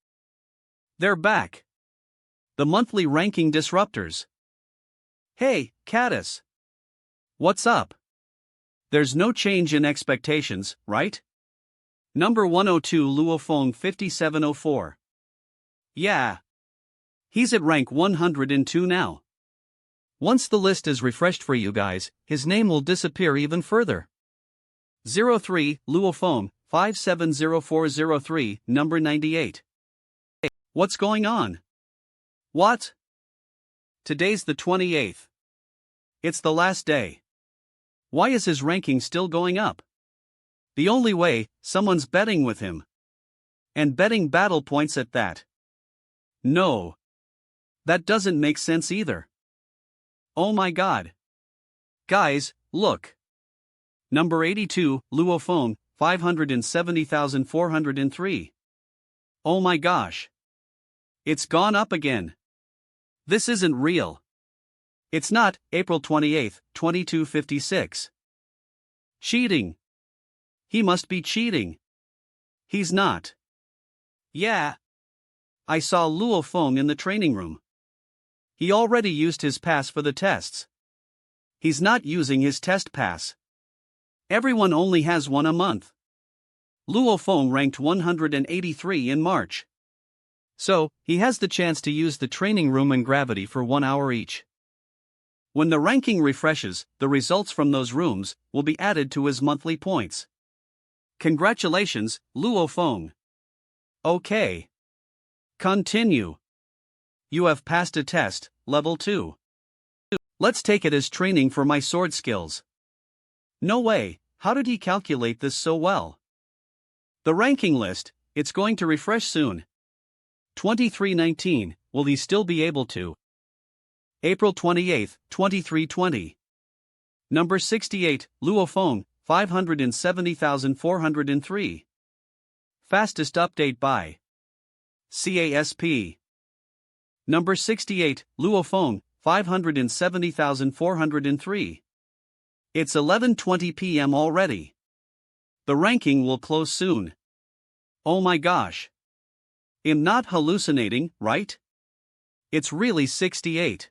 They're back. The monthly ranking disruptors. Hey, Caddis. What's up? There's no change in expectations, right? Number 102 Luo Feng 5704. Yeah. He's at rank 102 now. Once the list is refreshed for you guys, his name will disappear even further. 03 Luo Feng 570403, number 98. Hey, what's going on? What? Today's the 28th. It's the last day. Why is his ranking still going up? The only way, someone's betting with him. And betting battle points at that. No. That doesn't make sense either. Oh my god. Guys, look. Number 82, Luo Feng, 570,403. Oh my gosh. It's gone up again. This isn't real. It's not. April 28, 2256. Cheating. He must be cheating. He's not. Yeah. I saw Luo Feng in the training room. He already used his pass for the tests. He's not using his test pass. Everyone only has one a month. Luo Feng ranked 183 in March. So, he has the chance to use the training room and gravity for 1 hour each. When the ranking refreshes, the results from those rooms will be added to his monthly points. Congratulations, Luo Feng. Okay. Continue. You have passed a test, level 2. Let's take it as training for my sword skills. No way, how did he calculate this so well? The ranking list, it's going to refresh soon. 2319, will he still be able to? April 28, 2320. Number 68, Luo Feng, 570,403. Fastest update by. CASP. Number 68, Luo Feng, 570,403. It's 11:20 p.m. already. The ranking will close soon. Oh my gosh. I'm not hallucinating, right? It's really 68.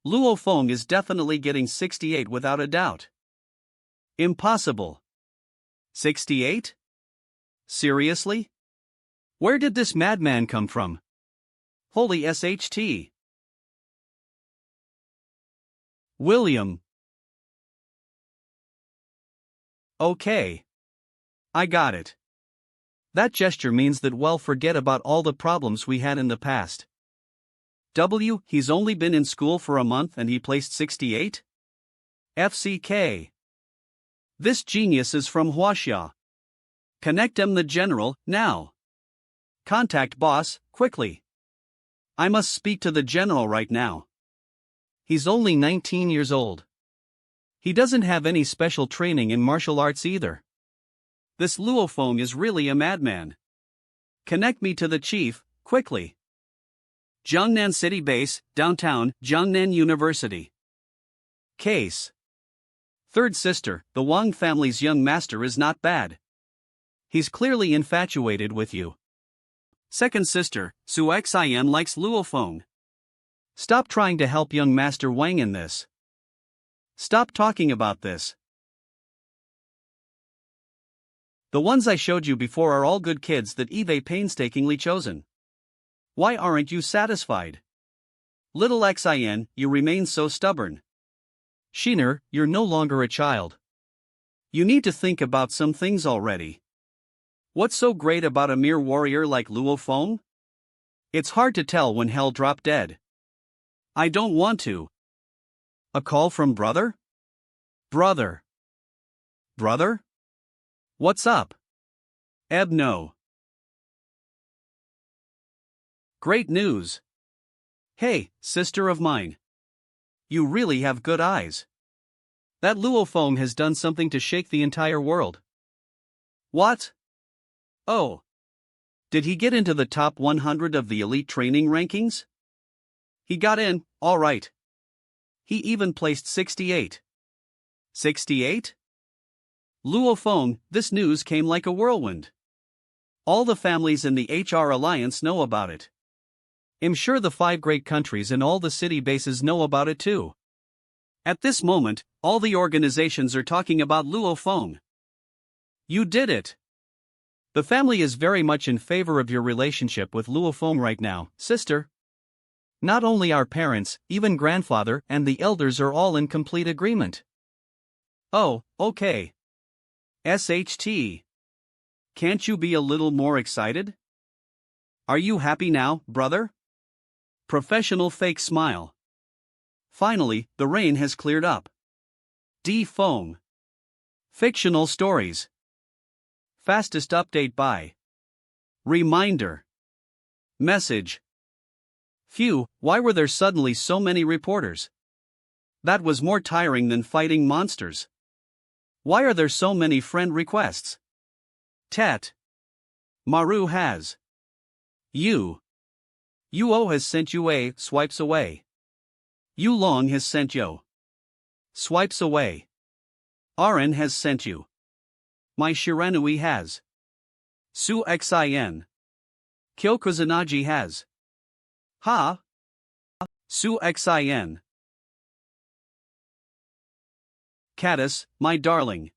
Luo Feng is definitely getting 68 without a doubt. Impossible. 68? Seriously? Where did this madman come from? Holy SHT. William. Okay. I got it. That gesture means that forget about all the problems we had in the past. He's only been in school for a month and he placed 68? FCK. This genius is from Huaxia. Connect him the general, now. Contact boss, quickly. I must speak to the general right now. He's only 19 years old. He doesn't have any special training in martial arts either. This Luo Feng is really a madman. Connect me to the chief, quickly. Jiangnan City Base, downtown, Jiangnan University. Case. Third sister, the Wang family's young master is not bad. He's clearly infatuated with you. Second sister, Su Xian likes Luo Feng. Stop trying to help young master Wang in this. Stop talking about this. The ones I showed you before are all good kids that Eve painstakingly chosen. Why aren't you satisfied? Little Xin, you remain so stubborn. Shiner, you're no longer a child. You need to think about some things already. What's so great about a mere warrior like Luo Feng? It's hard to tell when hell dropped dead. I don't want to. A call from brother? Brother. Brother? What's up? No. Great news. Hey, sister of mine. You really have good eyes. That Luo Feng has done something to shake the entire world. What? Oh. Did he get into the top 100 of the elite training rankings? He got in, all right. He even placed 68. 68? Luo Feng, this news came like a whirlwind. All the families in the HR Alliance know about it. I'm sure the 5 great countries and all the city bases know about it too. At this moment, all the organizations are talking about Luo Feng. You did it. The family is very much in favor of your relationship with Luo Feng right now, sister. Not only our parents, even grandfather and the elders are all in complete agreement. Oh, okay. SHT. Can't you be a little more excited? Are you happy now, brother? Professional fake smile. Finally, the rain has cleared up. Feng. Fictional stories. Fastest update by. Reminder. Message. Phew, why were there suddenly so many reporters? That was more tiring than fighting monsters. Why are there so many friend requests? Tet. Maru has. You. Yuo has sent you a, swipes away. Yu Long has sent yo. Swipes away. Aren has sent you. My Shiranui has. Su Xin. Kyokuzanaji has. Ha. Su Xin. Caddis, my darling.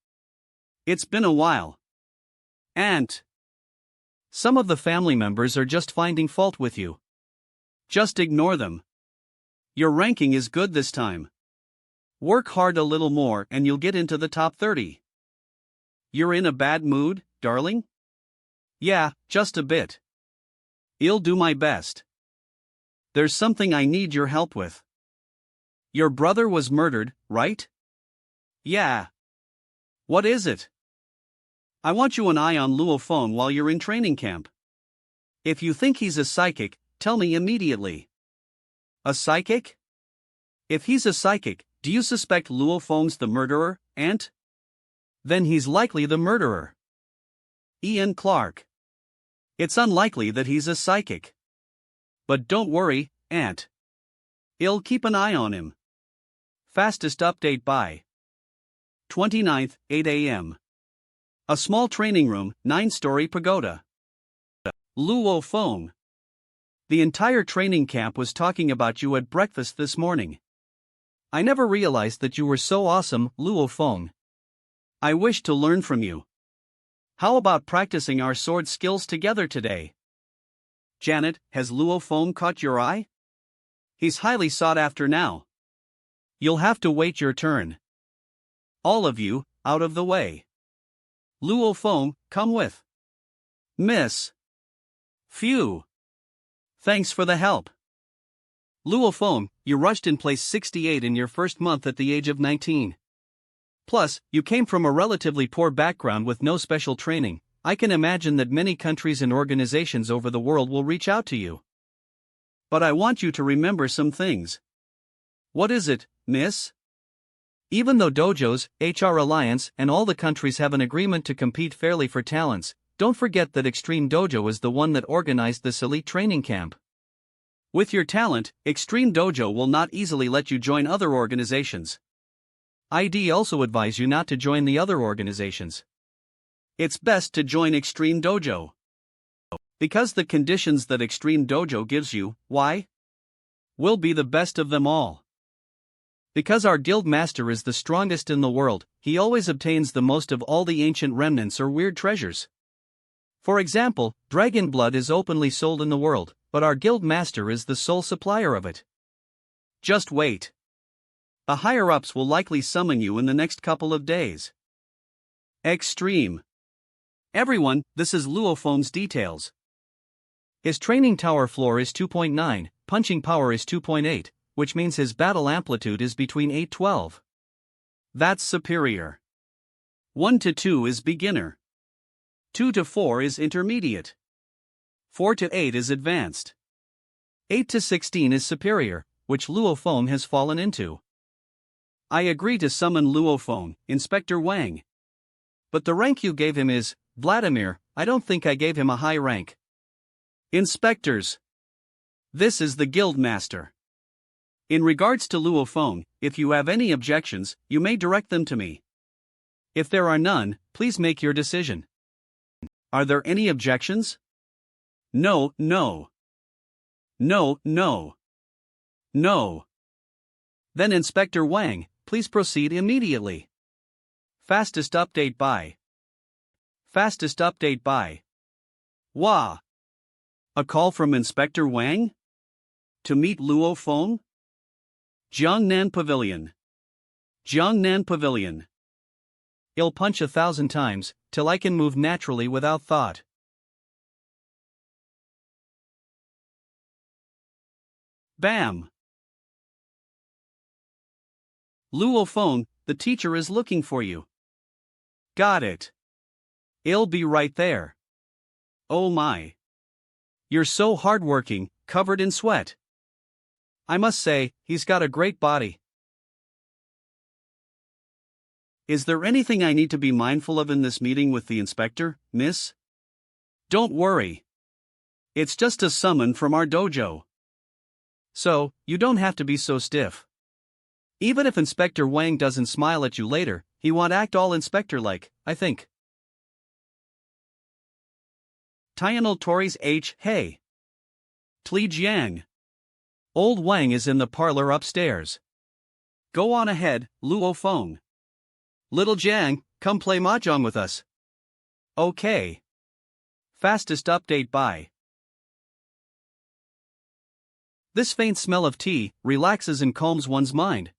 It's been a while. Aunt. Some of the family members are just finding fault with you. Just ignore them. Your ranking is good this time. Work hard a little more and you'll get into the top 30. You're in a bad mood, darling? Yeah, just a bit. I'll do my best. There's something I need your help with. Your brother was murdered, right? Yeah. What is it? I want you an eye on Luo Feng while you're in training camp. If you think he's a psychic, tell me immediately. A psychic? If he's a psychic, do you suspect Luo Feng's the murderer, Aunt? Then he's likely the murderer. Ian Clark. It's unlikely that he's a psychic. But don't worry, Aunt. I'll keep an eye on him. Fastest update by 29th, 8 a.m. A small training room, 9-story pagoda. Luo Feng. The entire training camp was talking about you at breakfast this morning. I never realized that you were so awesome, Luo Feng. I wish to learn from you. How about practicing our sword skills together today? Janet, has Luo Feng caught your eye? He's highly sought after now. You'll have to wait your turn. All of you, out of the way. Luo Feng, come with. Miss. Phew. Thanks for the help. Luo Feng, you rushed in place 68 in your first month at the age of 19. Plus, you came from a relatively poor background with no special training. I can imagine that many countries and organizations over the world will reach out to you. But I want you to remember some things. What is it, miss? Even though dojos, HR Alliance, and all the countries have an agreement to compete fairly for talents, don't forget that Extreme Dojo is the one that organized this elite training camp. With your talent, Extreme Dojo will not easily let you join other organizations. I'd also advise you not to join the other organizations. It's best to join Extreme Dojo. Because the conditions that Extreme Dojo gives you, why? Will be the best of them all. Because our guild master is the strongest in the world, he always obtains the most of all the ancient remnants or weird treasures. For example, dragon blood is openly sold in the world, but our guild master is the sole supplier of it. Just wait. The higher-ups will likely summon you in the next couple of days. Extreme. Everyone, this is Luo Feng's details. His training tower floor is 2.9, punching power is 2.8, which means his battle amplitude is between 8-12. That's superior. 1 to 2 is beginner. 2 to 4 is intermediate. 4 to 8 is advanced. 8 to 16 is superior, which Luo Feng has fallen into. I agree to summon Luo Feng, Inspector Wang. But the rank you gave him is, Vladimir, I don't think I gave him a high rank. Inspectors. This is the guild master. In regards to Luo Feng, if you have any objections, you may direct them to me. If there are none, please make your decision. Are there any objections? No, no. No, no. No. Then Inspector Wang, please proceed immediately. Fastest update by. Fastest update by. Wah. A call from Inspector Wang? To meet Luo Feng? Jiangnan Pavilion. Jiangnan Pavilion. I'll punch 1,000 times, till I can move naturally without thought. Bam! Luo Feng, the teacher is looking for you. Got it. I'll be right there. Oh my. You're so hardworking, covered in sweat. I must say, he's got a great body. Is there anything I need to be mindful of in this meeting with the inspector, miss? Don't worry. It's just a summon from our dojo. So, you don't have to be so stiff. Even if Inspector Wang doesn't smile at you later, he won't act all inspector-like, I think. Tianal Tories H. Hey. Tli Jiang. Old Wang is in the parlor upstairs. Go on ahead, Luo Feng. Little Jiang, come play mahjong with us. Okay. Fastest update by. This faint smell of tea relaxes and calms one's mind.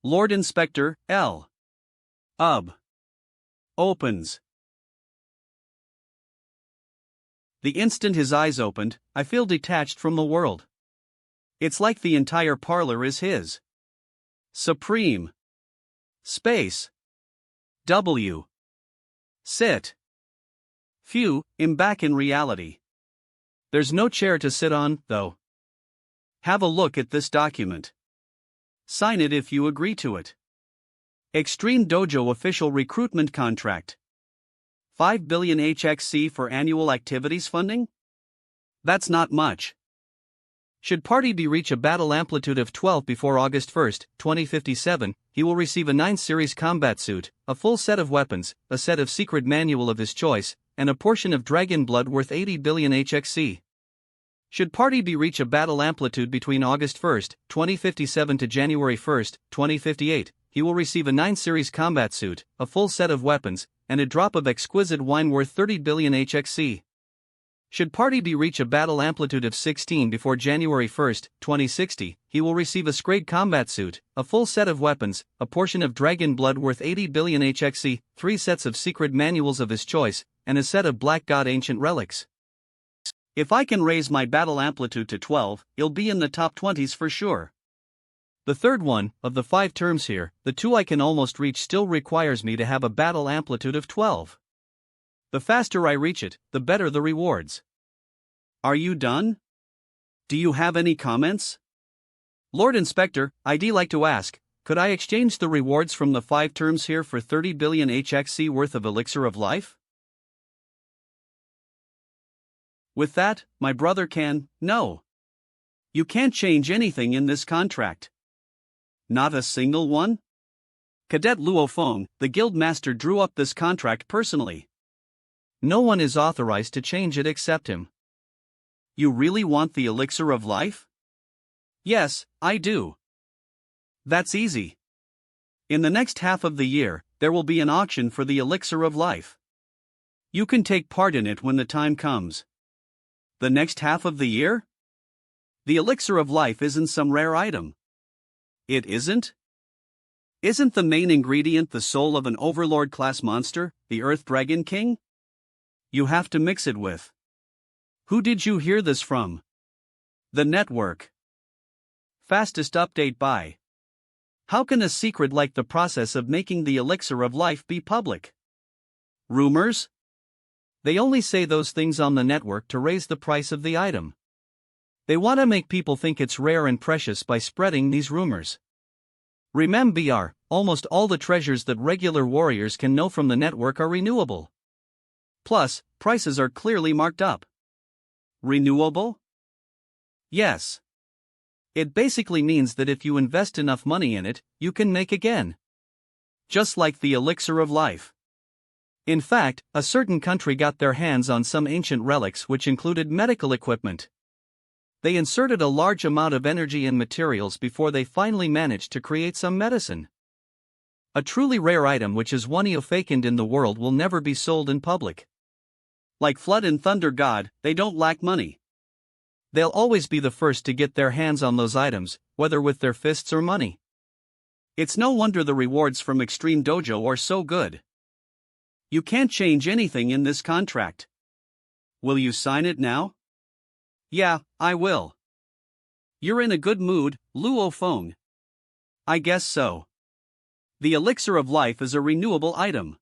Lord Inspector, L. Opens. The instant his eyes opened, I feel detached from the world. It's like the entire parlor is his. Supreme. Space. W. Sit. Phew, I'm back in reality. There's no chair to sit on, though. Have a look at this document. Sign it if you agree to it. Extreme Dojo Official Recruitment Contract. 5 billion HXC for annual activities funding? That's not much. Should Party B reach a battle amplitude of 12 before August 1, 2057, he will receive a 9 series combat suit, a full set of weapons, a set of secret manual of his choice, and a portion of dragon blood worth 80 billion HXC. Should Party B reach a battle amplitude between August 1, 2057 to January 1, 2058, he will receive a 9 series combat suit, a full set of weapons, and a drop of exquisite wine worth 30 billion HXC. Should Party B reach a battle amplitude of 16 before January 1, 2060, he will receive a Scrade combat suit, a full set of weapons, a portion of dragon blood worth 80 billion HXC, 3 sets of secret manuals of his choice, and a set of Black God ancient relics. If I can raise my battle amplitude to 12, it'll be in the top 20s for sure. The third one, of the 5 terms here, the 2 I can almost reach still requires me to have a battle amplitude of 12. The faster I reach it, the better the rewards. Are you done? Do you have any comments? Lord Inspector, I'd like to ask, could I exchange the rewards from the 5 terms here for 30 billion HXC worth of elixir of life? With that, my brother no. You can't change anything in this contract. Not a single one? Cadet Luo Feng, the guild master, drew up this contract personally. No one is authorized to change it except him. You really want the elixir of life? Yes, I do. That's easy. In the next half of the year, there will be an auction for the elixir of life. You can take part in it when the time comes. The next half of the year? The elixir of life isn't some rare item. It isn't? Isn't the main ingredient the soul of an overlord-class monster, the Earth Dragon King? You have to mix it with. Who did you hear this from? The network. Fastest update by. How can a secret like the process of making the elixir of life be public? Rumors? They only say those things on the network to raise the price of the item. They want to make people think it's rare and precious by spreading these rumors. Remember, almost all the treasures that regular warriors can know from the network are renewable. Plus, prices are clearly marked up. Renewable? Yes. It basically means that if you invest enough money in it, you can make again. Just like the elixir of life. In fact, a certain country got their hands on some ancient relics which included medical equipment. They inserted a large amount of energy and materials before they finally managed to create some medicine. A truly rare item which is one of vacant in the world will never be sold in public. Like Flood and Thunder God, they don't lack money. They'll always be the first to get their hands on those items, whether with their fists or money. It's no wonder the rewards from Extreme Dojo are so good. You can't change anything in this contract. Will you sign it now? Yeah, I will. You're in a good mood, Luo Feng. I guess so. The elixir of life is a renewable item.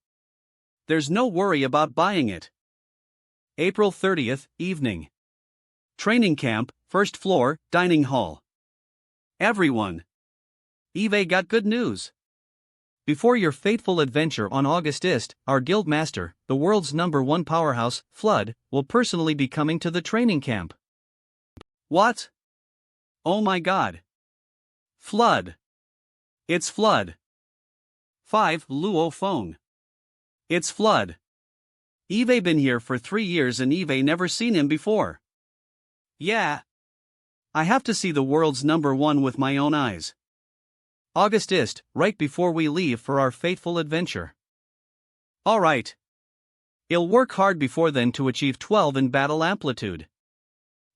There's no worry about buying it. April 30th, evening. Training camp, first floor, dining hall. Everyone. Eve got good news. Before your fateful adventure on August ist, our guild master, the world's #1 powerhouse, Flood, will personally be coming to the training camp. What? Oh my god. Flood. It's Flood. 5 Luo Feng. It's Flood. Eve been here for 3 years and Eve never seen him before. Yeah. I have to see the world's #1 with my own eyes. August ist, right before we leave for our fateful adventure. Alright. I'll work hard before then to achieve 12 in battle amplitude.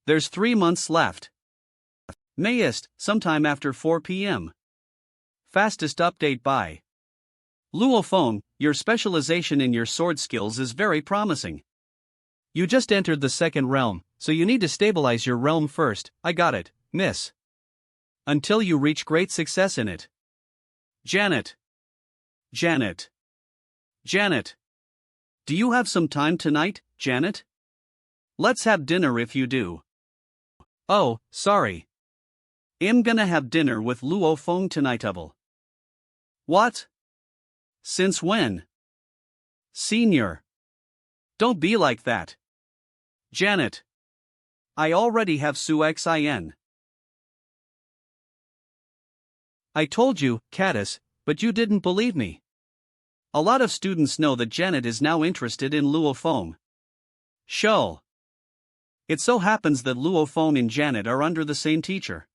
There's 3 months left. May ist, sometime after 4 p.m. Fastest update by. Luo Feng, your specialization in your sword skills is very promising. You just entered the second realm, so you need to stabilize your realm first. I got it, miss. Until you reach great success in it. Janet. Janet. Janet. Do you have some time tonight, Janet? Let's have dinner if you do. Oh, sorry. I'm gonna have dinner with Luo Feng tonight. What? Since when? Senior. Don't be like that. Janet. I already have Xin. I told you, Caddis, but you didn't believe me. A lot of students know that Janet is now interested in Luo Feng. Show. It so happens that Luo Feng and Janet are under the same teacher.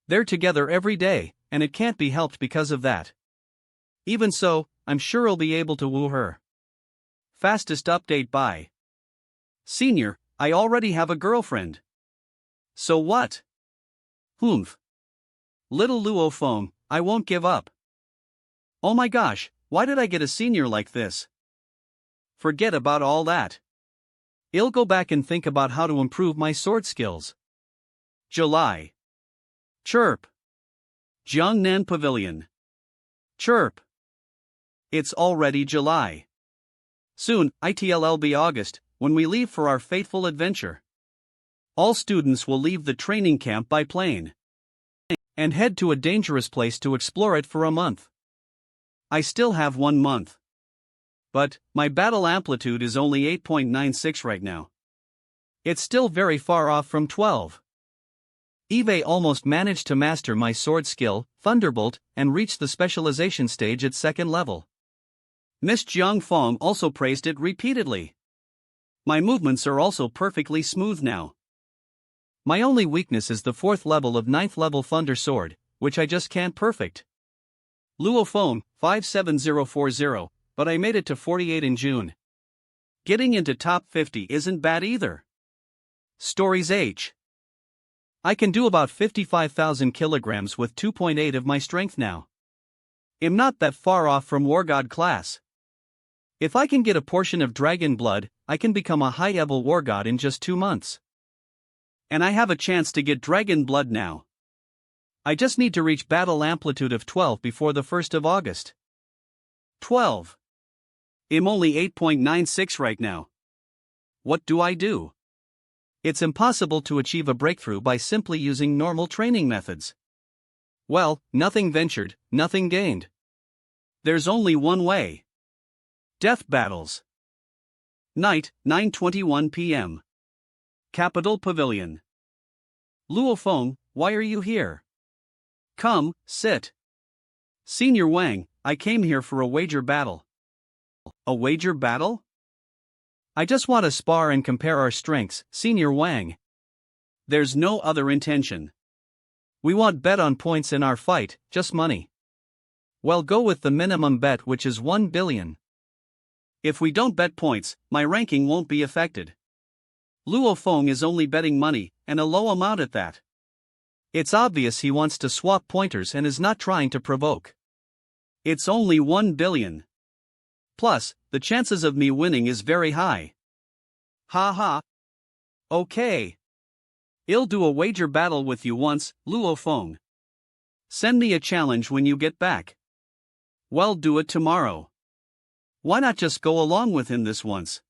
They're together every day, and it can't be helped because of that. Even so, I'm sure I'll be able to woo her. Fastest update by. Senior, I already have a girlfriend. So what? Humph. Little Luo Feng, I won't give up. Oh my gosh, why did I get a senior like this? Forget about all that. I'll go back and think about how to improve my sword skills. July. Chirp. Jiangnan Pavilion. Chirp. It's already July. Soon, it'll be August, when we leave for our fateful adventure. All students will leave the training camp by plane and head to a dangerous place to explore it for a month. I still have 1 month. But my battle amplitude is only 8.96 right now. It's still very far off from 12. Eve almost managed to master my sword skill, Thunderbolt, and reach the specialization stage at 2nd level. Miss Jiang Feng also praised it repeatedly. My movements are also perfectly smooth now. My only weakness is the 4th level of 9th level Thunder Sword, which I just can't perfect. Luo Feng, 57040, but I made it to 48 in June. Getting into top 50 isn't bad either. Stories H. I can do about 55,000 kilograms with 2.8 of my strength now. I'm not that far off from War God class. If I can get a portion of dragon blood, I can become a high-level War God in just 2 months. And I have a chance to get dragon blood now. I just need to reach battle amplitude of 12 before the 1st of August. 12. I'm only 8.96 right now. What do I do? It's impossible to achieve a breakthrough by simply using normal training methods. Well, nothing ventured, nothing gained. There's only one way. Death battles. Night, 9:21 p.m. Capital Pavilion. Luo Feng, why are you here? Come, sit. Senior Wang, I came here for a wager battle. A wager battle? I just want to spar and compare our strengths, Senior Wang. There's no other intention. We won't bet on points in our fight, just money. Well, go with the minimum bet, which is 1 billion. If we don't bet points, my ranking won't be affected. Luo Feng is only betting money, and a low amount at that. It's obvious he wants to swap pointers and is not trying to provoke. It's only 1 billion. Plus, the chances of me winning is very high. Ha ha. Okay. I'll do a wager battle with you once, Luo Feng. Send me a challenge when you get back. Well, do it tomorrow. Why not just go along with him this once?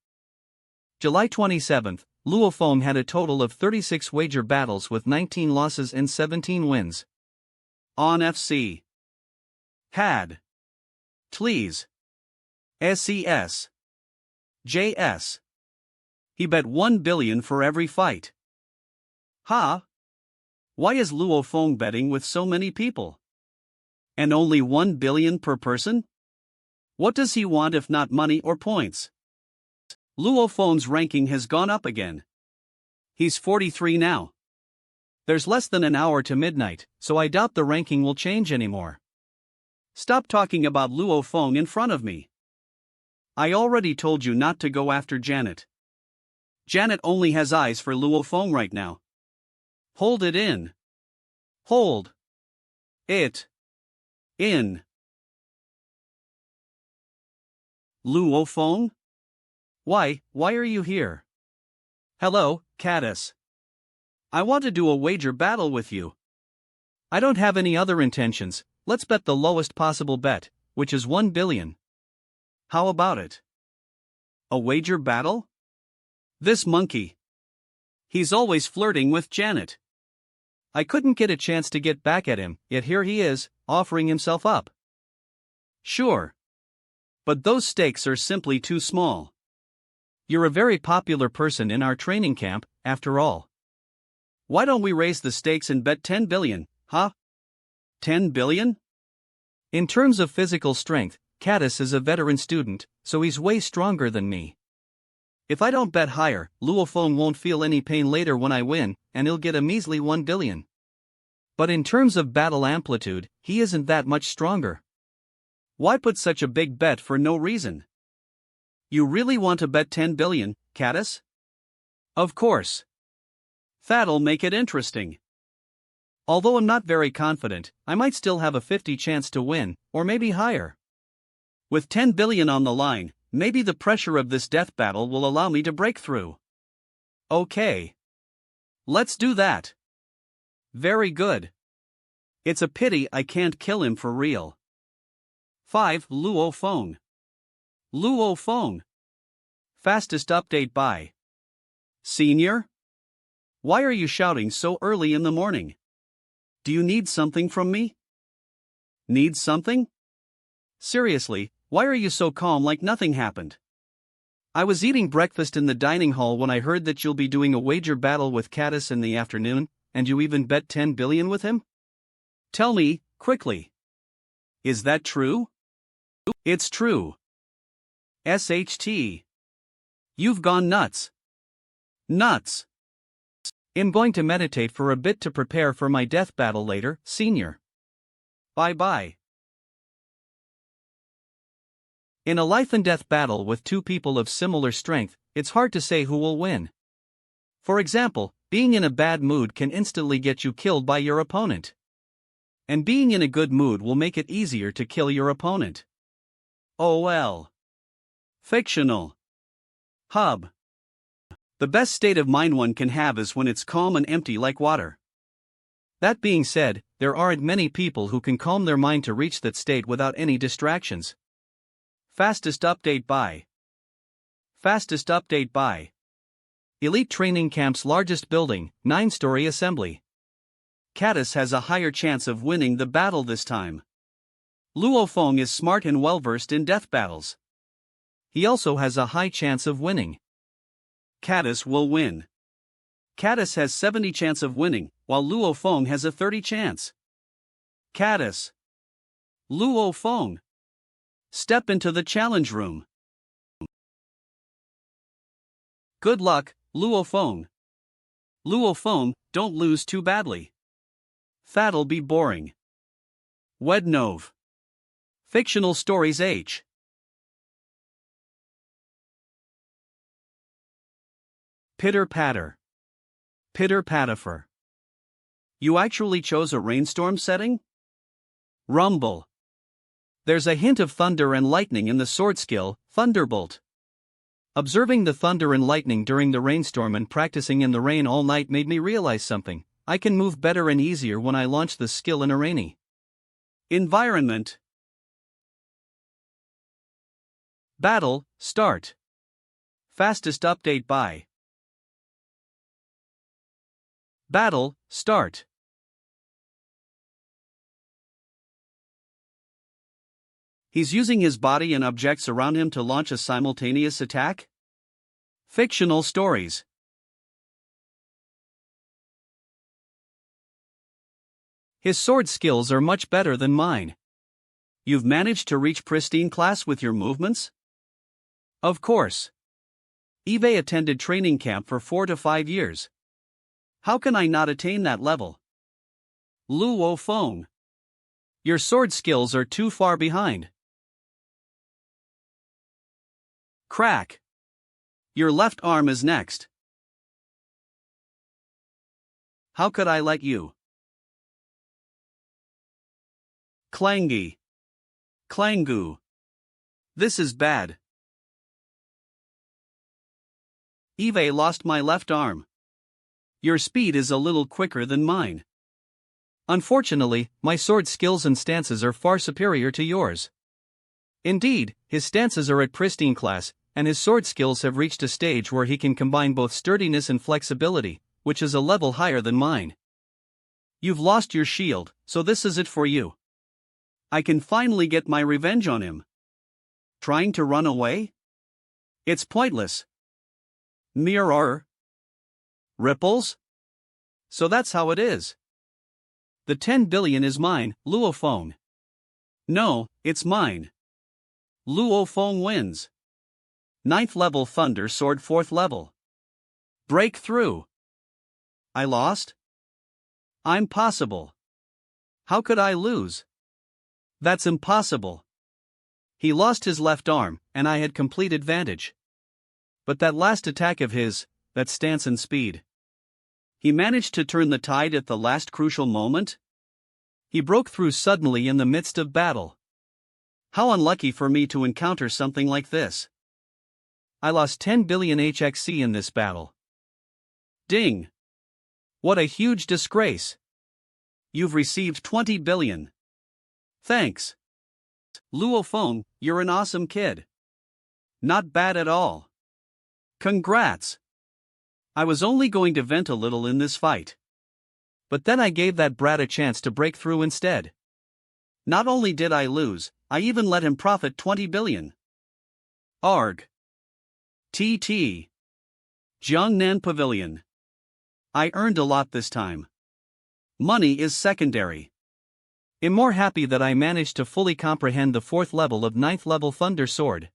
July 27th, Luo Feng had a total of 36 wager battles with 19 losses and 17 wins. On FC. Had. Tlees. SES. JS. He bet 1 billion for every fight. Ha! Why is Luo Feng betting with so many people? And only 1 billion per person? What does he want if not money or points? Luo Feng's ranking has gone up again. He's 43 now. There's less than an hour to midnight, so I doubt the ranking will change anymore. Stop talking about Luo Feng in front of me. I already told you not to go after Janet. Janet only has eyes for Luo Feng right now. Hold it in. Hold it in. Luo Feng? Why are you here? Hello, Caddis. I want to do a wager battle with you. I don't have any other intentions, let's bet the lowest possible bet, which is 1 billion. How about it? A wager battle? This monkey. He's always flirting with Janet. I couldn't get a chance to get back at him, yet here he is, offering himself up. Sure. But those stakes are simply too small. You're a very popular person in our training camp, after all. Why don't we raise the stakes and bet 10 billion, huh? 10 billion? In terms of physical strength, Caddis is a veteran student, so he's way stronger than me. If I don't bet higher, Luo Feng won't feel any pain later when I win, and he'll get a measly 1 billion. But in terms of battle amplitude, he isn't that much stronger. Why put such a big bet for no reason? You really want to bet 10 billion, Caddis? Of course. That'll make it interesting. Although I'm not very confident, I might still have a 50 chance to win, or maybe higher. With 10 billion on the line, maybe the pressure of this death battle will allow me to break through. Okay. Let's do that. Very good. It's a pity I can't kill him for real. 5. Luo Feng. Luo Feng. Fastest update by Senior? Why are you shouting so early in the morning? Do you need something from me? Need something? Seriously, why are you so calm like nothing happened? I was eating breakfast in the dining hall when I heard that you'll be doing a wager battle with Caddis in the afternoon, and you even bet 10 billion with him? Tell me, quickly. Is that true? It's true. SHT. You've gone nuts. Nuts. I'm going to meditate for a bit to prepare for my death battle later, Senior. Bye-bye. In a life-and-death battle with two people of similar strength, it's hard to say who will win. For example, being in a bad mood can instantly get you killed by your opponent. And being in a good mood will make it easier to kill your opponent. Oh well. Fictional. Hub. The best state of mind one can have is when it's calm and empty like water. That being said, there aren't many people who can calm their mind to reach that state without any distractions. Fastest update by Fastest update by Elite Training Camp's largest building, 9-story assembly. Caddis has a higher chance of winning the battle this time. Luo Feng is smart and well-versed in death battles. He also has a high chance of winning. Caddis will win. Caddis has 70 chance of winning, while Luo Feng has a 30 chance. Caddis. Luo Feng. Step into the challenge room. Good luck, Luo Feng. Luo Feng, don't lose too badly. That'll be boring. Wednove. Fictional stories H. Pitter-patter. Pitter-pattifer. You actually chose a rainstorm setting? Rumble. There's a hint of thunder and lightning in the sword skill, Thunderbolt. Observing the thunder and lightning during the rainstorm and practicing in the rain all night made me realize something. I can move better and easier when I launch the skill in a rainy environment. Battle, start. Fastest update by Battle, start. He's using his body and objects around him to launch a simultaneous attack? Fictional stories. His sword skills are much better than mine. You've managed to reach pristine class with your movements? Of course. Eve attended training camp for 4 to 5 years. How can I not attain that level? Luo Feng. Your sword skills are too far behind. Crack. Your left arm is next. How could I let you? Clangy. Clangu. This is bad. Eve lost my left arm. Your speed is a little quicker than mine. Unfortunately, my sword skills and stances are far superior to yours. Indeed, his stances are at pristine class, and his sword skills have reached a stage where he can combine both sturdiness and flexibility, which is a level higher than mine. You've lost your shield, so this is it for you. I can finally get my revenge on him. Trying to run away? It's pointless. Mirror. Ripples? So that's how it is. The 10 billion is mine, Luo Feng. No, it's mine. Luo Feng wins. 9th level Thunder Sword 4th level. Breakthrough. I lost? I'm possible. How could I lose? That's impossible. He lost his left arm, and I had complete advantage. But that last attack of his, that stance and speed. He managed to turn the tide at the last crucial moment? He broke through suddenly in the midst of battle. How unlucky for me to encounter something like this. I lost 10 billion HXC in this battle. Ding! What a huge disgrace! You've received 20 billion. Thanks. Luo Feng, you're an awesome kid. Not bad at all. Congrats! I was only going to vent a little in this fight. But then I gave that brat a chance to break through instead. Not only did I lose, I even let him profit 20 billion. Arg. TT. Jiangnan Pavilion. I earned a lot this time. Money is secondary. I'm more happy that I managed to fully comprehend the 4th level of 9th level Thunder Sword.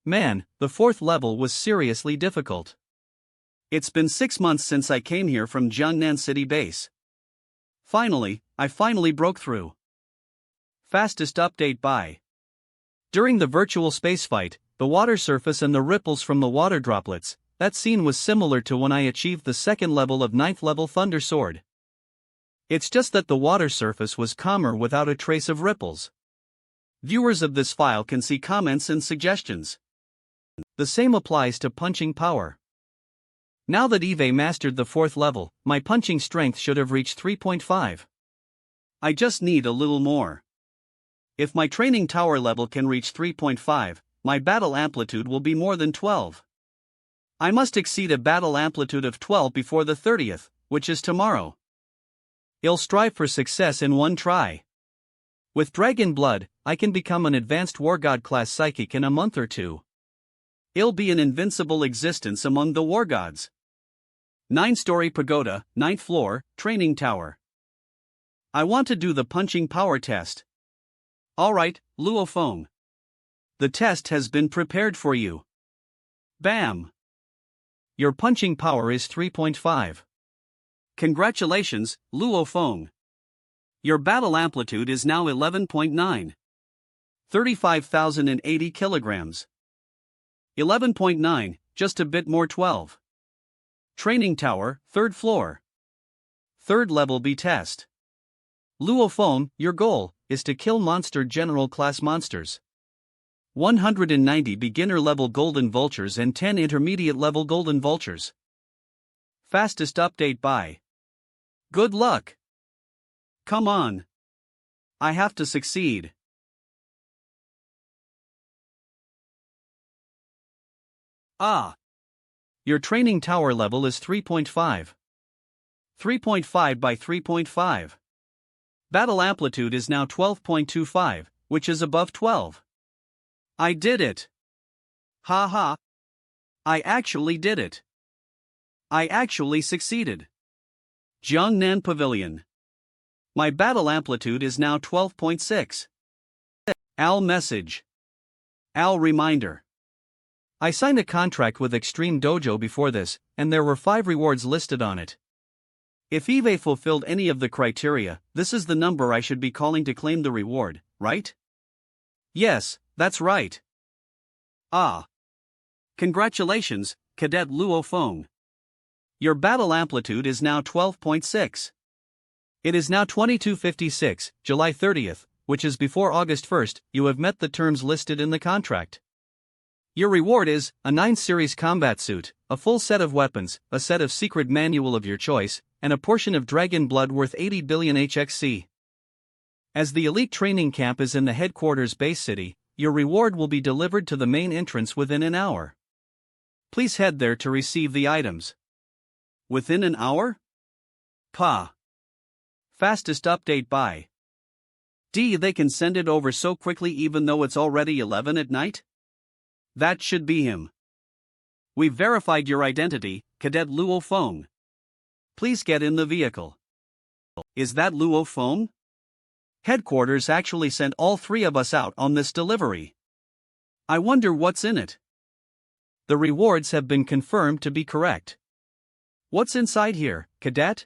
Man, the 4th level was seriously difficult. It's been 6 months since I came here from Jiangnan City base. I finally broke through. Fastest update by. During the virtual space fight, the water surface and the ripples from the water droplets, that scene was similar to when I achieved the 2nd level of 9th level Thunder Sword. It's just that the water surface was calmer without a trace of ripples. Viewers of this file can see comments and suggestions. The same applies to punching power. Now that Eve mastered the 4th level, my punching strength should have reached 3.5. I just need a little more. If my training tower level can reach 3.5, my battle amplitude will be more than 12. I must exceed a battle amplitude of 12 before the 30th, which is tomorrow. I'll strive for success in one try. With Dragon Blood, I can become an advanced War God class psychic in a month or 2. I'll be an invincible existence among the War Gods. 9-story pagoda, 9th floor, training tower. I want to do the punching power test. Alright, Luo Feng. The test has been prepared for you. Bam! Your punching power is 3.5. Congratulations, Luo Feng. Your battle amplitude is now 11.9. 35,080 kilograms. 11.9, just a bit more 12. Training tower, 3rd floor. 3rd level B test. Luo Feng, your goal is to kill monster general class monsters. 190 beginner level golden vultures and 10 intermediate level golden vultures. Fastest update by. Good luck. Come on. I have to succeed. Ah. Your training tower level is 3.5. 3.5 by 3.5. Battle amplitude is now 12.25, which is above 12. I did it. Ha ha. I actually did it. I actually succeeded. Jiangnan Pavilion. My battle amplitude is now 12.6. Al message. Al reminder. I signed a contract with Extreme Dojo before this, and there were 5 rewards listed on it. If Eve fulfilled any of the criteria, this is the number I should be calling to claim the reward, right? Yes, that's right. Ah. Congratulations, Cadet Luo Feng. Your battle amplitude is now 12.6. It is now 22:56, July 30th, which is before August 1st, you have met the terms listed in the contract. Your reward is a 9 series combat suit, a full set of weapons, a set of secret manual of your choice, and a portion of dragon blood worth 80 billion HXC. As the elite training camp is in the headquarters base city, your reward will be delivered to the main entrance within an hour. Please head there to receive the items. Within an hour? Pa. Fastest update by. They can send it over so quickly even though it's already 11 at night? That should be him. We've verified your identity, Cadet Luo Feng. Please get in the vehicle. Is that Luo Feng? Headquarters actually sent all 3 of us out on this delivery. I wonder what's in it. The rewards have been confirmed to be correct. What's inside here, Cadet?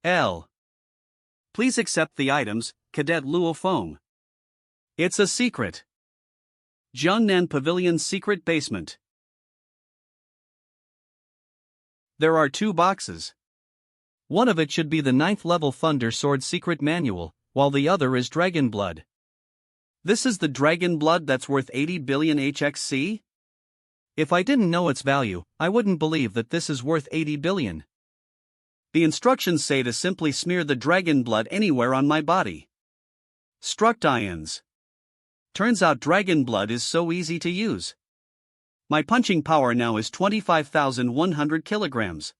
L. Please accept the items, Cadet Luo Feng. It's a secret. Jiangnan Pavilion's secret basement. There are two boxes. One of it should be the 9th level Thunder Sword Secret Manual, while the other is Dragon Blood. This is the Dragon Blood that's worth 80 billion HXC? If I didn't know its value, I wouldn't believe that this is worth 80 billion. The instructions say to simply smear the Dragon Blood anywhere on my body. Struct ions. Turns out Dragon Blood is so easy to use. My punching power now is 25,100 kilograms.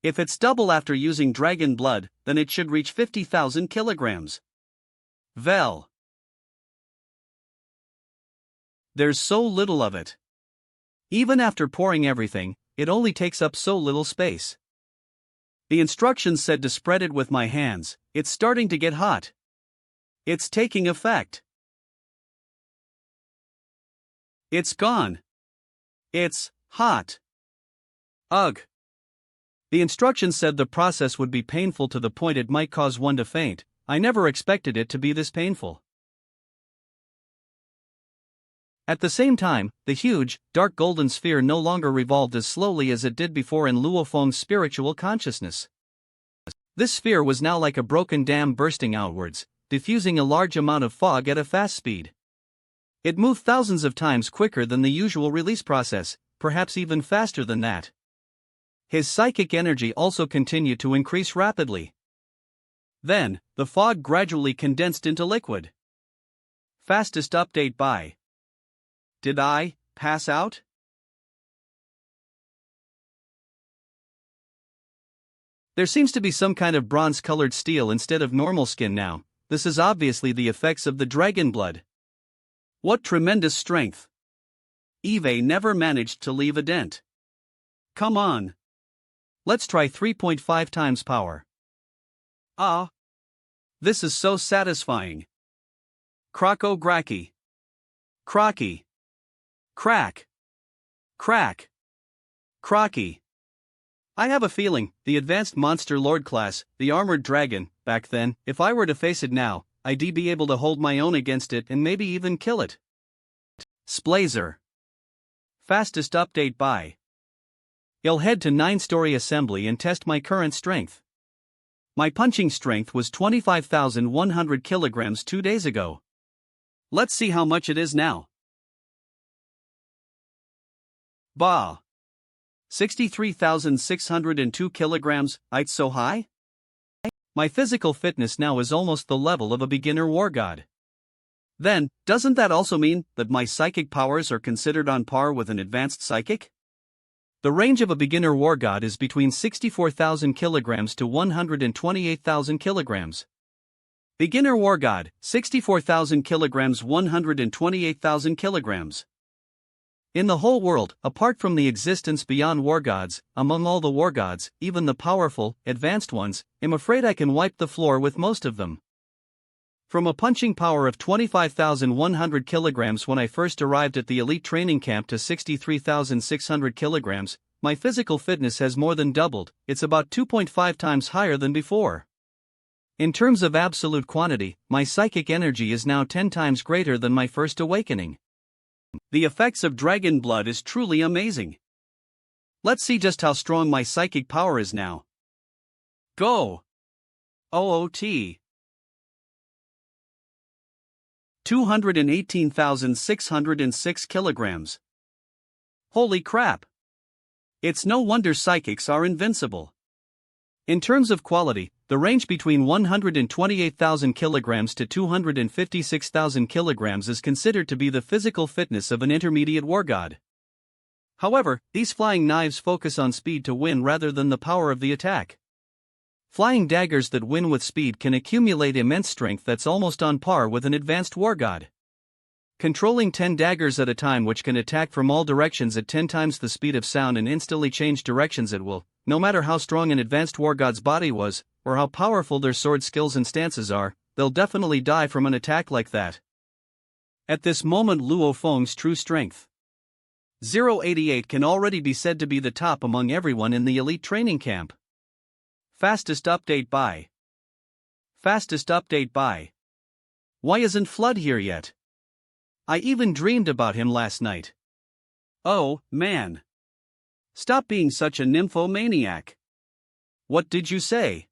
If it's double after using Dragon Blood, then it should reach 50,000 kilograms. Vel. There's so little of it. Even after pouring everything, it only takes up so little space. The instructions said to spread it with my hands. It's starting to get hot. It's taking effect. It's gone. It's hot. Ugh. The instructions said the process would be painful to the point it might cause one to faint. I never expected it to be this painful. At the same time, the huge, dark golden sphere no longer revolved as slowly as it did before in Luo Feng's spiritual consciousness. This sphere was now like a broken dam bursting outwards, diffusing a large amount of fog at a fast speed. It moved thousands of times quicker than the usual release process, perhaps even faster than that. His psychic energy also continued to increase rapidly. Then, the fog gradually condensed into liquid. Fastest update by. Did I pass out? There seems to be some kind of bronze-colored steel instead of normal skin now. This is obviously the effects of the Dragon Blood. What tremendous strength! Eve never managed to leave a dent. Come on. Let's try 3.5 times power. Ah! This is so satisfying. Krako Graki. Crocky. Crack. Crack. Crocky. I have a feeling, the advanced monster lord class, the armored dragon, back then, if I were to face it now, I'd be able to hold my own against it and maybe even kill it. Splazer. Fastest update by. I'll head to 9-story assembly and test my current strength. My punching strength was 25,100 kilograms 2 days ago. Let's see how much it is now. Bah! 63,602 kilograms, it's so high? My physical fitness now is almost the level of a beginner war god. Then, doesn't that also mean that my psychic powers are considered on par with an advanced psychic? The range of a beginner war god is between 64,000 kilograms to 128,000 kilograms. Beginner war god, 64,000 kilograms 128,000 kilograms. In the whole world, apart from the existence beyond war gods, among all the war gods, even the powerful, advanced ones, I'm afraid I can wipe the floor with most of them. From a punching power of 25,100 kilograms when I first arrived at the elite training camp to 63,600 kilograms, my physical fitness has more than doubled. It's about 2.5 times higher than before. In terms of absolute quantity, my psychic energy is now 10 times greater than my first awakening. The effects of Dragon Blood is truly amazing. Let's see just how strong my psychic power is now. Go! OOT 218,606 kilograms. Holy crap! It's no wonder psychics are invincible. In terms of quality, the range between 128,000 kilograms to 256,000 kilograms is considered to be the physical fitness of an intermediate war god. However, these flying knives focus on speed to win rather than the power of the attack. Flying daggers that win with speed can accumulate immense strength that's almost on par with an advanced war god. Controlling 10 daggers at a time which can attack from all directions at 10 times the speed of sound and instantly change directions at will, no matter how strong an advanced war god's body was, or how powerful their sword skills and stances are, they'll definitely die from an attack like that. At this moment Luo Feng's true strength. 088 can already be said to be the top among everyone in the elite training camp. Fastest update by. Fastest update by. Why isn't Flood here yet? I even dreamed about him last night. Oh, man. Stop being such a nymphomaniac. What did you say?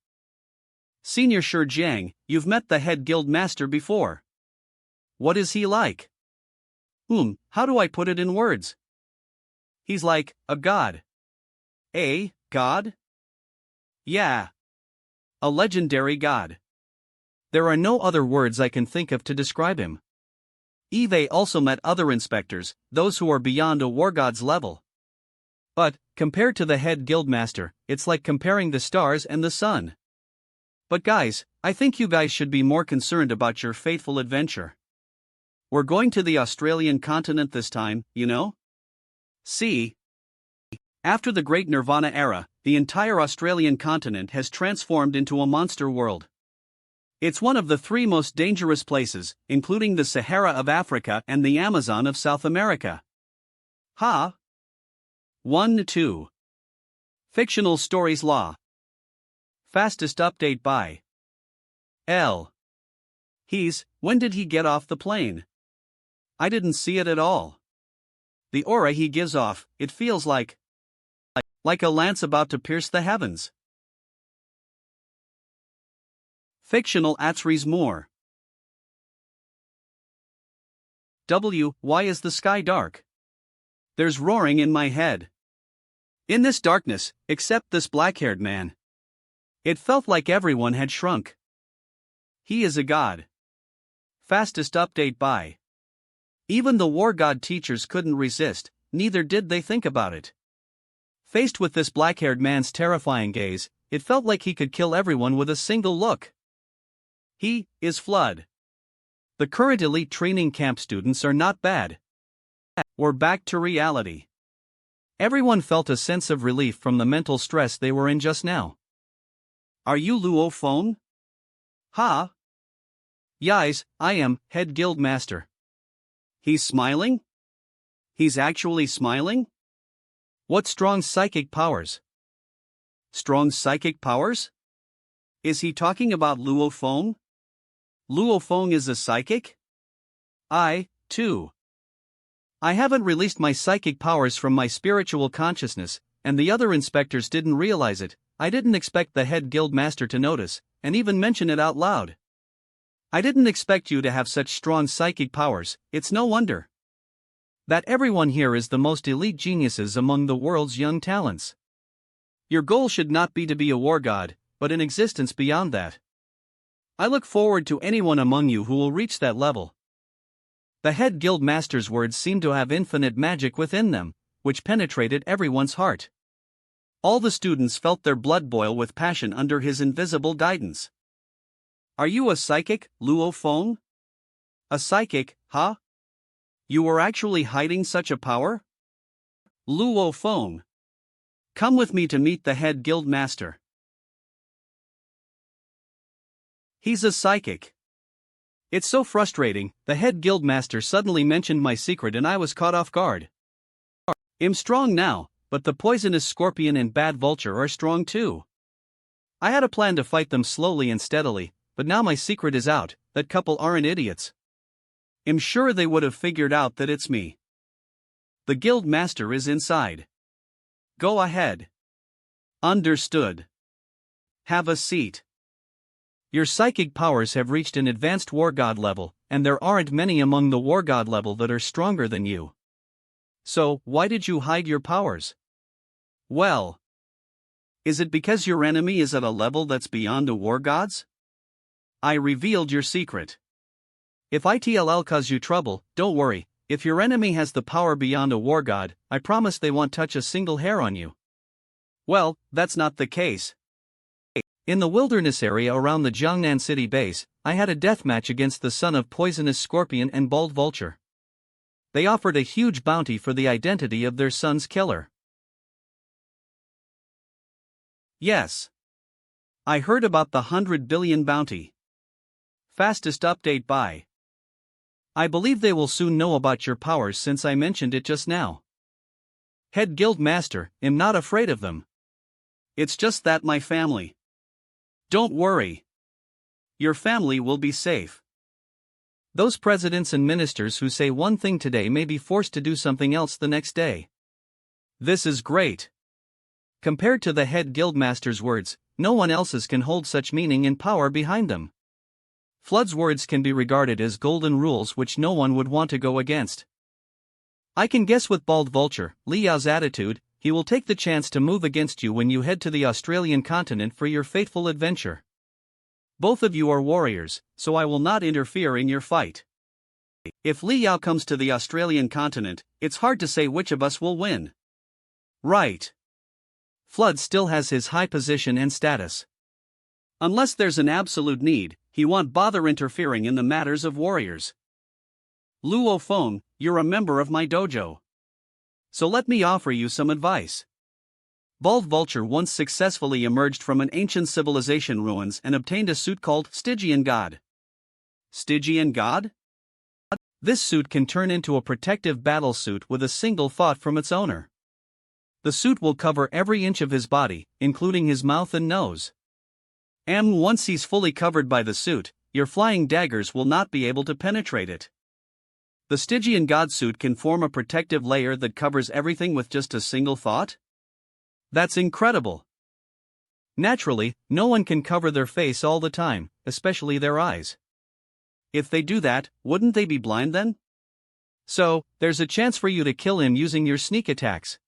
Senior Shi Jiang, you've met the head guild master before. What is he like? How do I put it in words? He's like a god. A god? Yeah. A legendary god. There are no other words I can think of to describe him. Eve also met other inspectors, those who are beyond a war god's level. But, compared to the head guildmaster, it's like comparing the stars and the sun. But guys, I think you guys should be more concerned about your fateful adventure. We're going to the Australian continent this time, you know? See? After the Great Nirvana era, the entire Australian continent has transformed into a monster world. It's one of the 3 most dangerous places, including the Sahara of Africa and the Amazon of South America. Ha! 1-2. Fictional Stories Law. Fastest update by L. When did he get off the plane? I didn't see it at all. The aura he gives off, it feels like a lance about to pierce the heavens. Fictional Atsries more. Why is the sky dark? There's roaring in my head. In this darkness, except this black-haired man. It felt like everyone had shrunk. He is a god. Fastest update by. Even the war god teachers couldn't resist, neither did they think about it. Faced with this black-haired man's terrifying gaze, it felt like he could kill everyone with a single look. He is Flood. The current elite training camp students are not bad. We're back to reality. Everyone felt a sense of relief from the mental stress they were in just now. Are you Luo Feng? Ha? Yes, I am, head guild master. He's smiling? He's actually smiling? What strong psychic powers? Strong psychic powers? Is he talking about Luo Feng? Luo Feng is a psychic? I, too. I haven't released my psychic powers from my spiritual consciousness, and the other inspectors didn't realize it. I didn't expect the head guild master to notice, and even mention it out loud. I didn't expect you to have such strong psychic powers. It's no wonder that everyone here is the most elite geniuses among the world's young talents. Your goal should not be to be a war god, but an existence beyond that. I look forward to anyone among you who will reach that level. The head guild master's words seemed to have infinite magic within them, which penetrated everyone's heart. All the students felt their blood boil with passion under his invisible guidance. Are you a psychic, Luo Feng? A psychic, huh? You were actually hiding such a power? Luo Feng. Come with me to meet the head guild master. He's a psychic. It's so frustrating, the head guild master suddenly mentioned my secret and I was caught off guard. I'm strong now, but the poisonous scorpion and bad vulture are strong too. I had a plan to fight them slowly and steadily, but now my secret is out. That couple aren't idiots. I'm sure they would have figured out that it's me. The guild master is inside. Go ahead. Understood. Have a seat. Your psychic powers have reached an advanced war god level, and there aren't many among the war god level that are stronger than you. So, why did you hide your powers? Well, is it because your enemy is at a level that's beyond the war gods? I revealed your secret. If ITLL cause you trouble, don't worry. If your enemy has the power beyond a war god, I promise they won't touch a single hair on you. Well, that's not the case. In the wilderness area around the Jiangnan city base, I had a deathmatch against the son of poisonous scorpion and bald vulture. They offered a huge bounty for the identity of their son's killer. Yes. I heard about the 100 billion bounty. Fastest update by. I believe they will soon know about your powers since I mentioned it just now. Head guild master, I'm not afraid of them. It's just that my family. Don't worry. Your family will be safe. Those presidents and ministers who say one thing today may be forced to do something else the next day. This is great. Compared to the head guildmaster's words, no one else's can hold such meaning and power behind them. Flood's words can be regarded as golden rules which no one would want to go against. I can guess with Bald Vulture, Li Yao's attitude, he will take the chance to move against you when you head to the Australian continent for your fateful adventure. Both of you are warriors, so I will not interfere in your fight. If Li Yao comes to the Australian continent, it's hard to say which of us will win. Right. Flood still has his high position and status. Unless there's an absolute need, he won't bother interfering in the matters of warriors. Luo Feng, you're a member of my dojo. So let me offer you some advice. Bald Vulture once successfully emerged from an ancient civilization ruins and obtained a suit called Stygian God. Stygian God? This suit can turn into a protective battle suit with a single thought from its owner. The suit will cover every inch of his body, including his mouth and nose. Once he's fully covered by the suit, your flying daggers will not be able to penetrate it. The Stygian God suit can form a protective layer that covers everything with just a single thought? That's incredible. Naturally, no one can cover their face all the time, especially their eyes. If they do that, wouldn't they be blind then? So, there's a chance for you to kill him using your sneak attacks.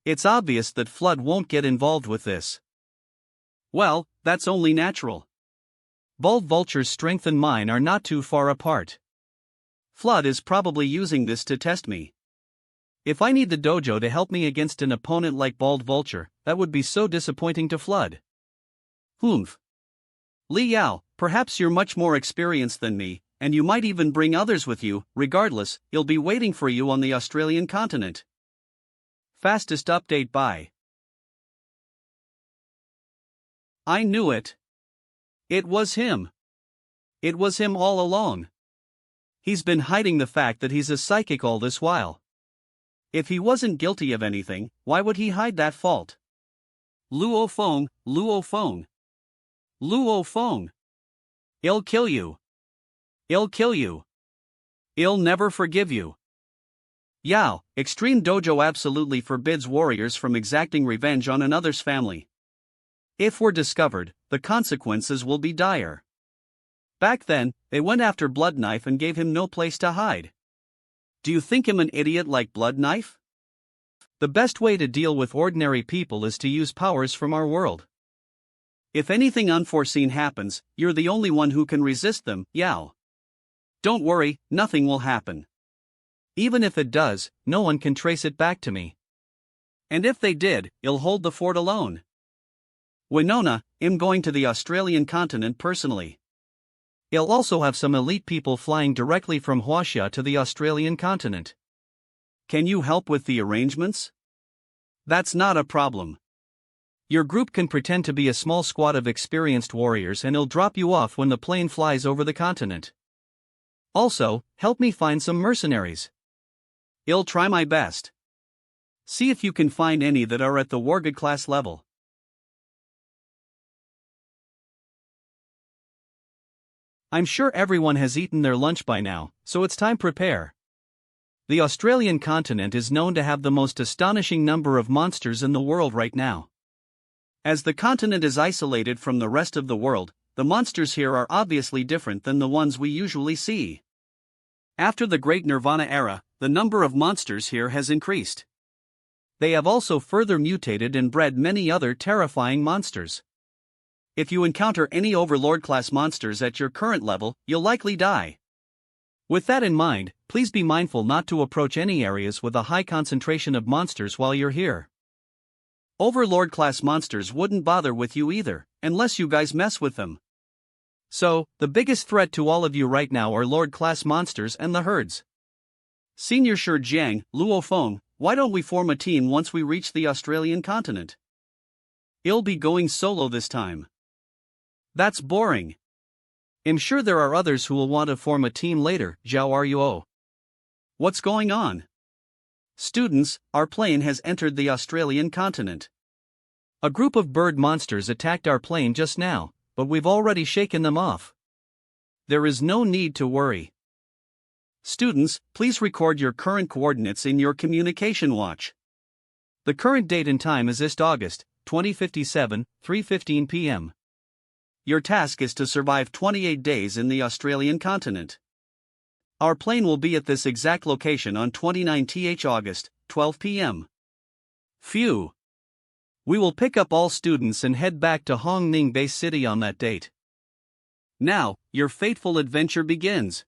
It's obvious that Flood won't get involved with this. Well, that's only natural. Bald Vulture's strength and mine are not too far apart. Flood is probably using this to test me. If I need the dojo to help me against an opponent like Bald Vulture, that would be so disappointing to Flood. Humph. Li Yao, perhaps you're much more experienced than me, and you might even bring others with you. Regardless, he'll be waiting for you on the Australian continent. Fastest update by. I knew it. It was him. It was him all along. He's been hiding the fact that he's a psychic all this while. If he wasn't guilty of anything, why would he hide that fault? Luo Feng, Luo Feng. Luo Feng. I'll kill you. I'll kill you. I'll never forgive you. Yao, Extreme Dojo absolutely forbids warriors from exacting revenge on another's family. If we're discovered, the consequences will be dire. Back then, they went after Blood Knife and gave him no place to hide. Do you think him an idiot like Blood Knife? The best way to deal with ordinary people is to use powers from our world. If anything unforeseen happens, you're the only one who can resist them, Yao. Don't worry, nothing will happen. Even if it does, no one can trace it back to me. And if they did, I'll hold the fort alone. Winona, I'm going to the Australian continent personally. I'll also have some elite people flying directly from Huaxia to the Australian continent. Can you help with the arrangements? That's not a problem. Your group can pretend to be a small squad of experienced warriors and I'll drop you off when the plane flies over the continent. Also, help me find some mercenaries. I'll try my best. See if you can find any that are at the wargod class level. I'm sure everyone has eaten their lunch by now, so it's time to prepare. The Australian continent is known to have the most astonishing number of monsters in the world right now. As the continent is isolated from the rest of the world, the monsters here are obviously different than the ones we usually see. After the Great Nirvana era, the number of monsters here has increased. They have also further mutated and bred many other terrifying monsters. If you encounter any Overlord-class monsters at your current level, you'll likely die. With that in mind, please be mindful not to approach any areas with a high concentration of monsters while you're here. Overlord-class monsters wouldn't bother with you either, unless you guys mess with them. So, the biggest threat to all of you right now are Lord-class monsters and the herds. Senior Shi Jiang, Luo Feng, why don't we form a team once we reach the Australian continent? I'll be going solo this time. That's boring. I'm sure there are others who will want to form a team later. Zhao Ruo. What's going on? Students, our plane has entered the Australian continent. A group of bird monsters attacked our plane just now, but we've already shaken them off. There is no need to worry. Students, please record your current coordinates in your communication watch. The current date and time is August 2057, 3:15 p.m. Your task is to survive 28 days in the Australian continent. Our plane will be at this exact location on 29th August, 12 p.m. Phew! We will pick up all students and head back to Hong Ning Base City on that date. Now, your fateful adventure begins.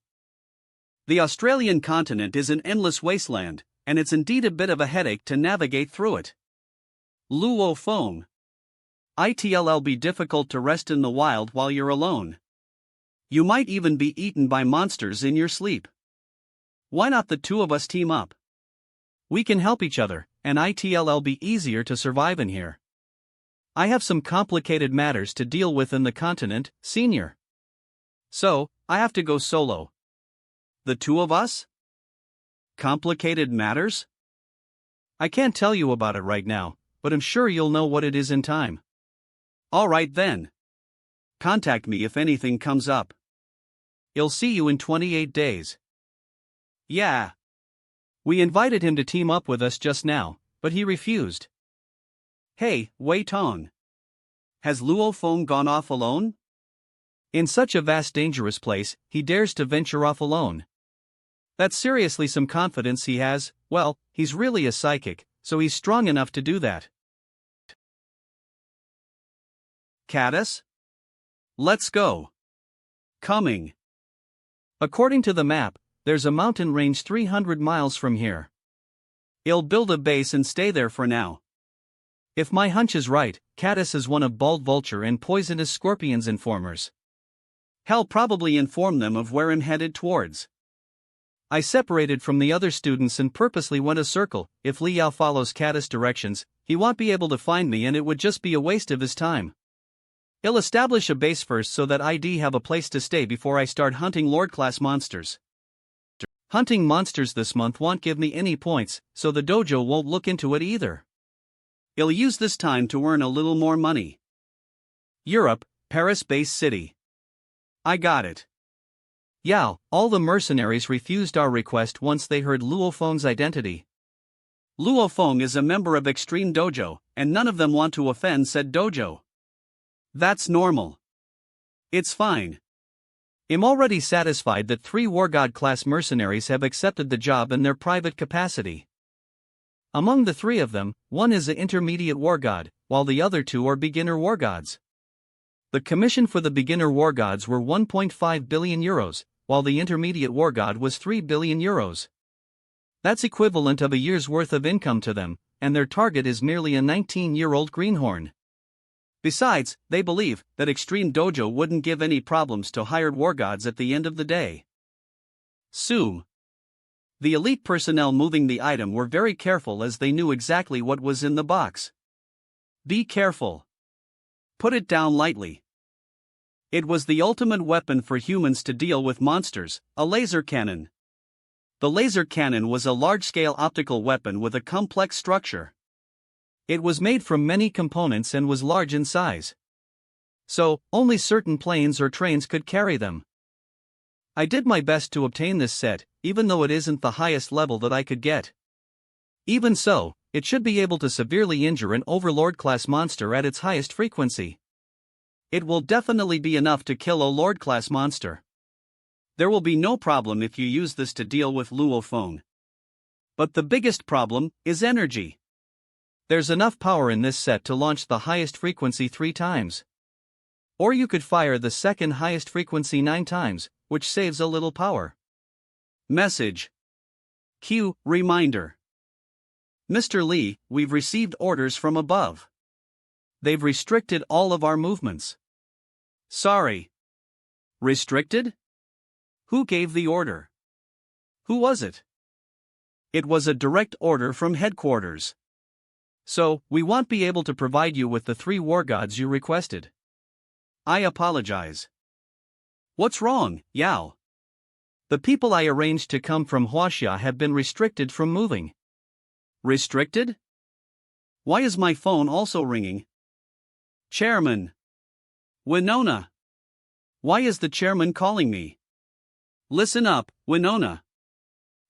The Australian continent is an endless wasteland, and it's indeed a bit of a headache to navigate through it. Luo Feng. It'll be difficult to rest in the wild while you're alone. You might even be eaten by monsters in your sleep. Why not the two of us team up? We can help each other, and it'll be easier to survive in here. I have some complicated matters to deal with in the continent, senior. So, I have to go solo. The two of us? Complicated matters? I can't tell you about it right now, but I'm sure you'll know what it is in time. Alright then. Contact me if anything comes up. I'll see you in 28 days. Yeah. We invited him to team up with us just now, but he refused. Hey, Wei Tong. Has Luo Feng gone off alone? In such a vast dangerous place, he dares to venture off alone. That's seriously some confidence he has. Well, he's really a psychic, so he's strong enough to do that. Caddis? Let's go. Coming. According to the map, there's a mountain range 300 miles from here. I'll build a base and stay there for now. If my hunch is right, Caddis is one of Bald Vulture and Poisonous Scorpion's informers. He'll probably inform them of where I'm headed towards. I separated from the other students and purposely went a circle. If Liao follows Caddis' directions, he won't be able to find me and it would just be a waste of his time. I'll establish a base first so that I'd have a place to stay before I start hunting Lord-class monsters. Hunting monsters this month won't give me any points, so the dojo won't look into it either. I'll use this time to earn a little more money. Europe, Paris Base City. I got it. Yao, all the mercenaries refused our request once they heard Luo Feng's identity. Luo Feng is a member of Extreme Dojo, and none of them want to offend said dojo. That's normal. It's fine. I'm already satisfied that 3 War God class mercenaries have accepted the job in their private capacity. Among the 3 of them, one is an intermediate War God, while the other 2 are beginner War Gods. The commission for the beginner War Gods were 1.5 billion euros, while the intermediate War God was 3 billion euros. That's equivalent of a year's worth of income to them, and their target is merely a 19-year-old greenhorn. Besides, they believe that Extreme Dojo wouldn't give any problems to hired War Gods at the end of the day. Sue. The elite personnel moving the item were very careful as they knew exactly what was in the box. Be careful. Put it down lightly. It was the ultimate weapon for humans to deal with monsters, a laser cannon. The laser cannon was a large-scale optical weapon with a complex structure. It was made from many components and was large in size. So, only certain planes or trains could carry them. I did my best to obtain this set, even though it isn't the highest level that I could get. Even so, it should be able to severely injure an Overlord-class monster at its highest frequency. It will definitely be enough to kill a Lord-class monster. There will be no problem if you use this to deal with Luo Feng. But the biggest problem is energy. There's enough power in this set to launch the highest frequency 3 times. Or you could fire the second highest frequency 9 times, which saves a little power. Message. Q. Reminder. Mr. Lee, we've received orders from above. They've restricted all of our movements. Sorry. Restricted? Who gave the order? Who was it? It was a direct order from headquarters. So, we won't be able to provide you with the 3 War Gods you requested. I apologize. What's wrong, Yao? The people I arranged to come from Huaxia have been restricted from moving. Restricted? Why is my phone also ringing? Chairman. Winona. Why is the chairman calling me? Listen up, Winona.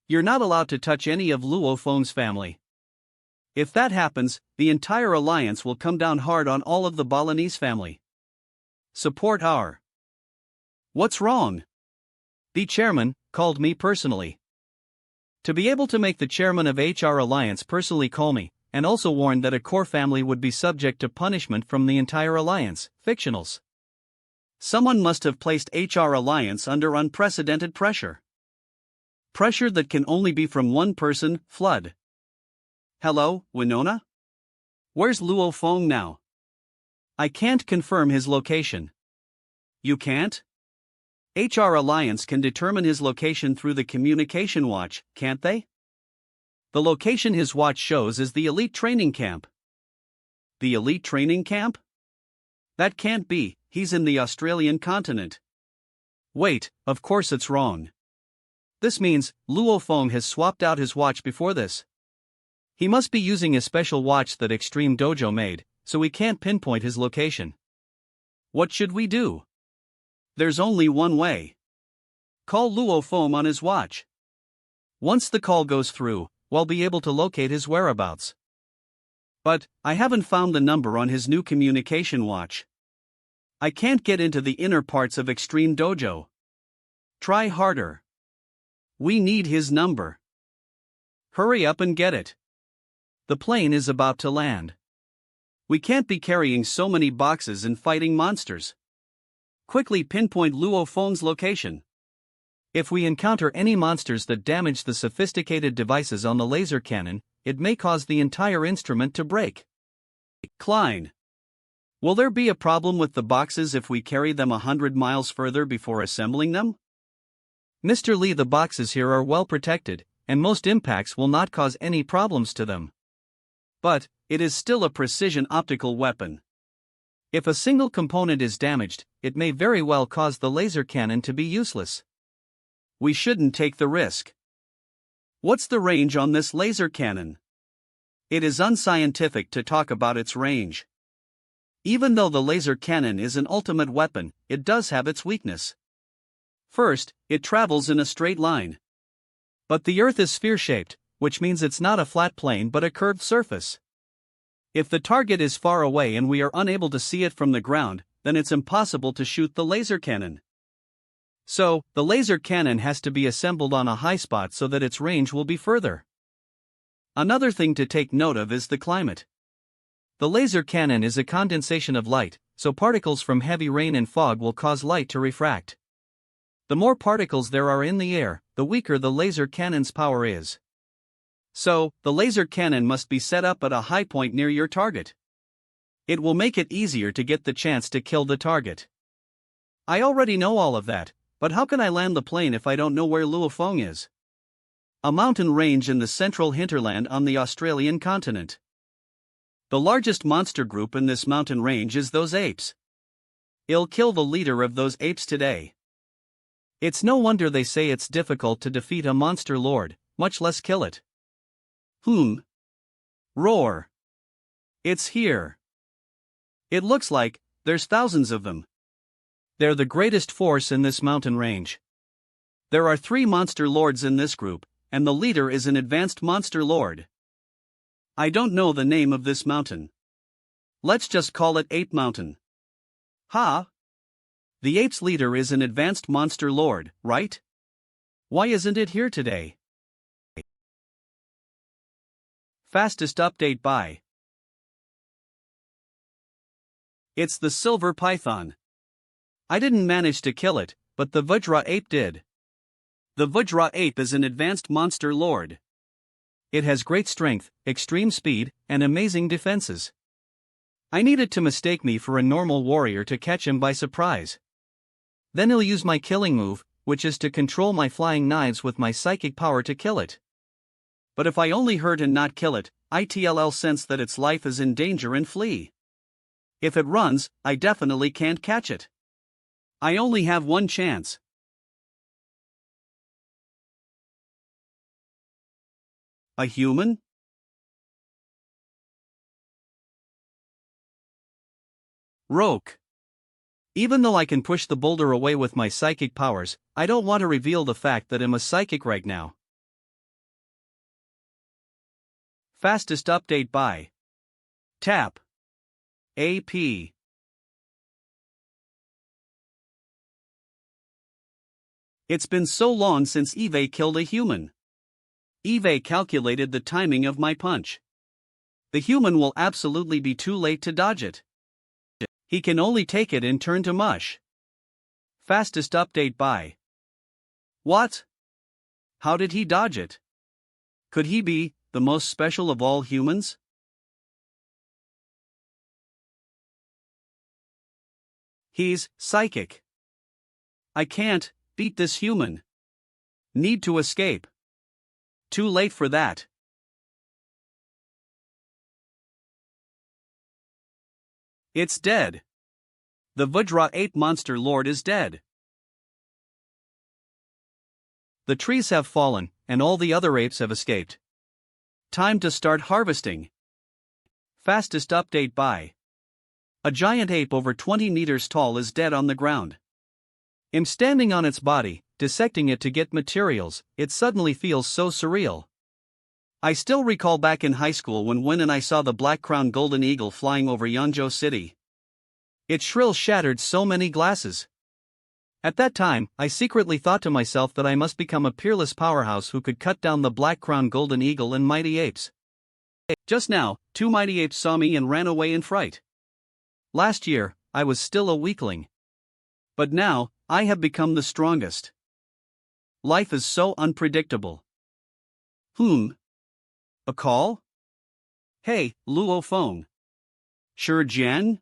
You're not allowed to touch any of Luo Feng's family. If that happens, the entire alliance will come down hard on all of the Balinese family. Support our. What's wrong? The chairman called me personally. To be able to make the chairman of HR Alliance personally call me, and also warned that a core family would be subject to punishment from the entire alliance, fictionals. Someone must have placed HR Alliance under unprecedented pressure. Pressure that can only be from one person, Flood. Hello, Winona? Where's Luo Feng now? I can't confirm his location. You can't? HR Alliance can determine his location through the communication watch, can't they? The location his watch shows is the elite training camp. The elite training camp? That can't be, he's in the Australian continent. Wait, of course it's wrong. This means, Luo Feng has swapped out his watch before this. He must be using a special watch that Extreme Dojo made, so we can't pinpoint his location. What should we do? There's only one way. Call Luo Feng on his watch. Once the call goes through, we'll be able to locate his whereabouts. But, I haven't found the number on his new communication watch. I can't get into the inner parts of Extreme Dojo. Try harder. We need his number. Hurry up and get it. The plane is about to land. We can't be carrying so many boxes and fighting monsters. Quickly pinpoint Luo Feng's location. If we encounter any monsters that damage the sophisticated devices on the laser cannon, it may cause the entire instrument to break. Klein. Will there be a problem with the boxes if we carry them 100 miles further before assembling them? Mr. Lee, the boxes here are well protected, and most impacts will not cause any problems to them. But, it is still a precision optical weapon. If a single component is damaged, it may very well cause the laser cannon to be useless. We shouldn't take the risk. What's the range on this laser cannon? It is unscientific to talk about its range. Even though the laser cannon is an ultimate weapon, it does have its weakness. First, it travels in a straight line. But the Earth is sphere-shaped, which means it's not a flat plane but a curved surface. If the target is far away and we are unable to see it from the ground, then it's impossible to shoot the laser cannon. So, the laser cannon has to be assembled on a high spot so that its range will be further. Another thing to take note of is the climate. The laser cannon is a condensation of light, so particles from heavy rain and fog will cause light to refract. The more particles there are in the air, the weaker the laser cannon's power is. So, the laser cannon must be set up at a high point near your target. It will make it easier to get the chance to kill the target. I already know all of that, but how can I land the plane if I don't know where Luo Feng is? A mountain range in the central hinterland on the Australian continent. The largest monster group in this mountain range is those apes. I'll kill the leader of those apes today. It's no wonder they say it's difficult to defeat a monster lord, much less kill it. Roar. It's here. It looks like there's thousands of them. They're the greatest force in this mountain range. There are 3 monster lords in this group, and the leader is an advanced monster lord. I don't know the name of this mountain. Let's just call it Ape Mountain. The ape's leader is an advanced monster lord, right? Why isn't it here today? Fastest update by. It's the silver python. I didn't manage to kill it, but the Vajra ape did. The Vajra ape is an advanced monster lord. It has great strength, extreme speed, and amazing defenses. I needed to mistake me for a normal warrior to catch him by surprise. Then he'll use my killing move, which is to control my flying knives with my psychic power to kill it. But if I only hurt and not kill it, it'll sense that its life is in danger and flee. If it runs, I definitely can't catch it. I only have one chance. A human? Roke. Even though I can push the boulder away with my psychic powers, I don't want to reveal the fact that I'm a psychic right now. Fastest update by Tap. AP. It's been so long since Eve killed a human. Eve calculated the timing of my punch. The human will absolutely be too late to dodge it. He can only take it and turn to mush. Fastest update by What? How did he dodge it? Could he be the most special of all humans? He's psychic. I can't beat this human. Need to escape. Too late for that. It's dead. The Vajra ape monster lord is dead. The trees have fallen, and all the other apes have escaped. Time to start harvesting. Fastest update by A giant ape over 20 meters tall is dead on the ground. I'm standing on its body, dissecting it to get materials. It suddenly feels so surreal. I still recall back in high school when Wen and I saw the black-crowned golden eagle flying over Yangzhou City. Its shrill shattered so many glasses. At that time, I secretly thought to myself that I must become a peerless powerhouse who could cut down the black-crowned golden eagle and mighty apes. Just now, 2 mighty apes saw me and ran away in fright. Last year, I was still a weakling. But now, I have become the strongest. Life is so unpredictable. A call? Hey, Luo Feng. Sure Jian?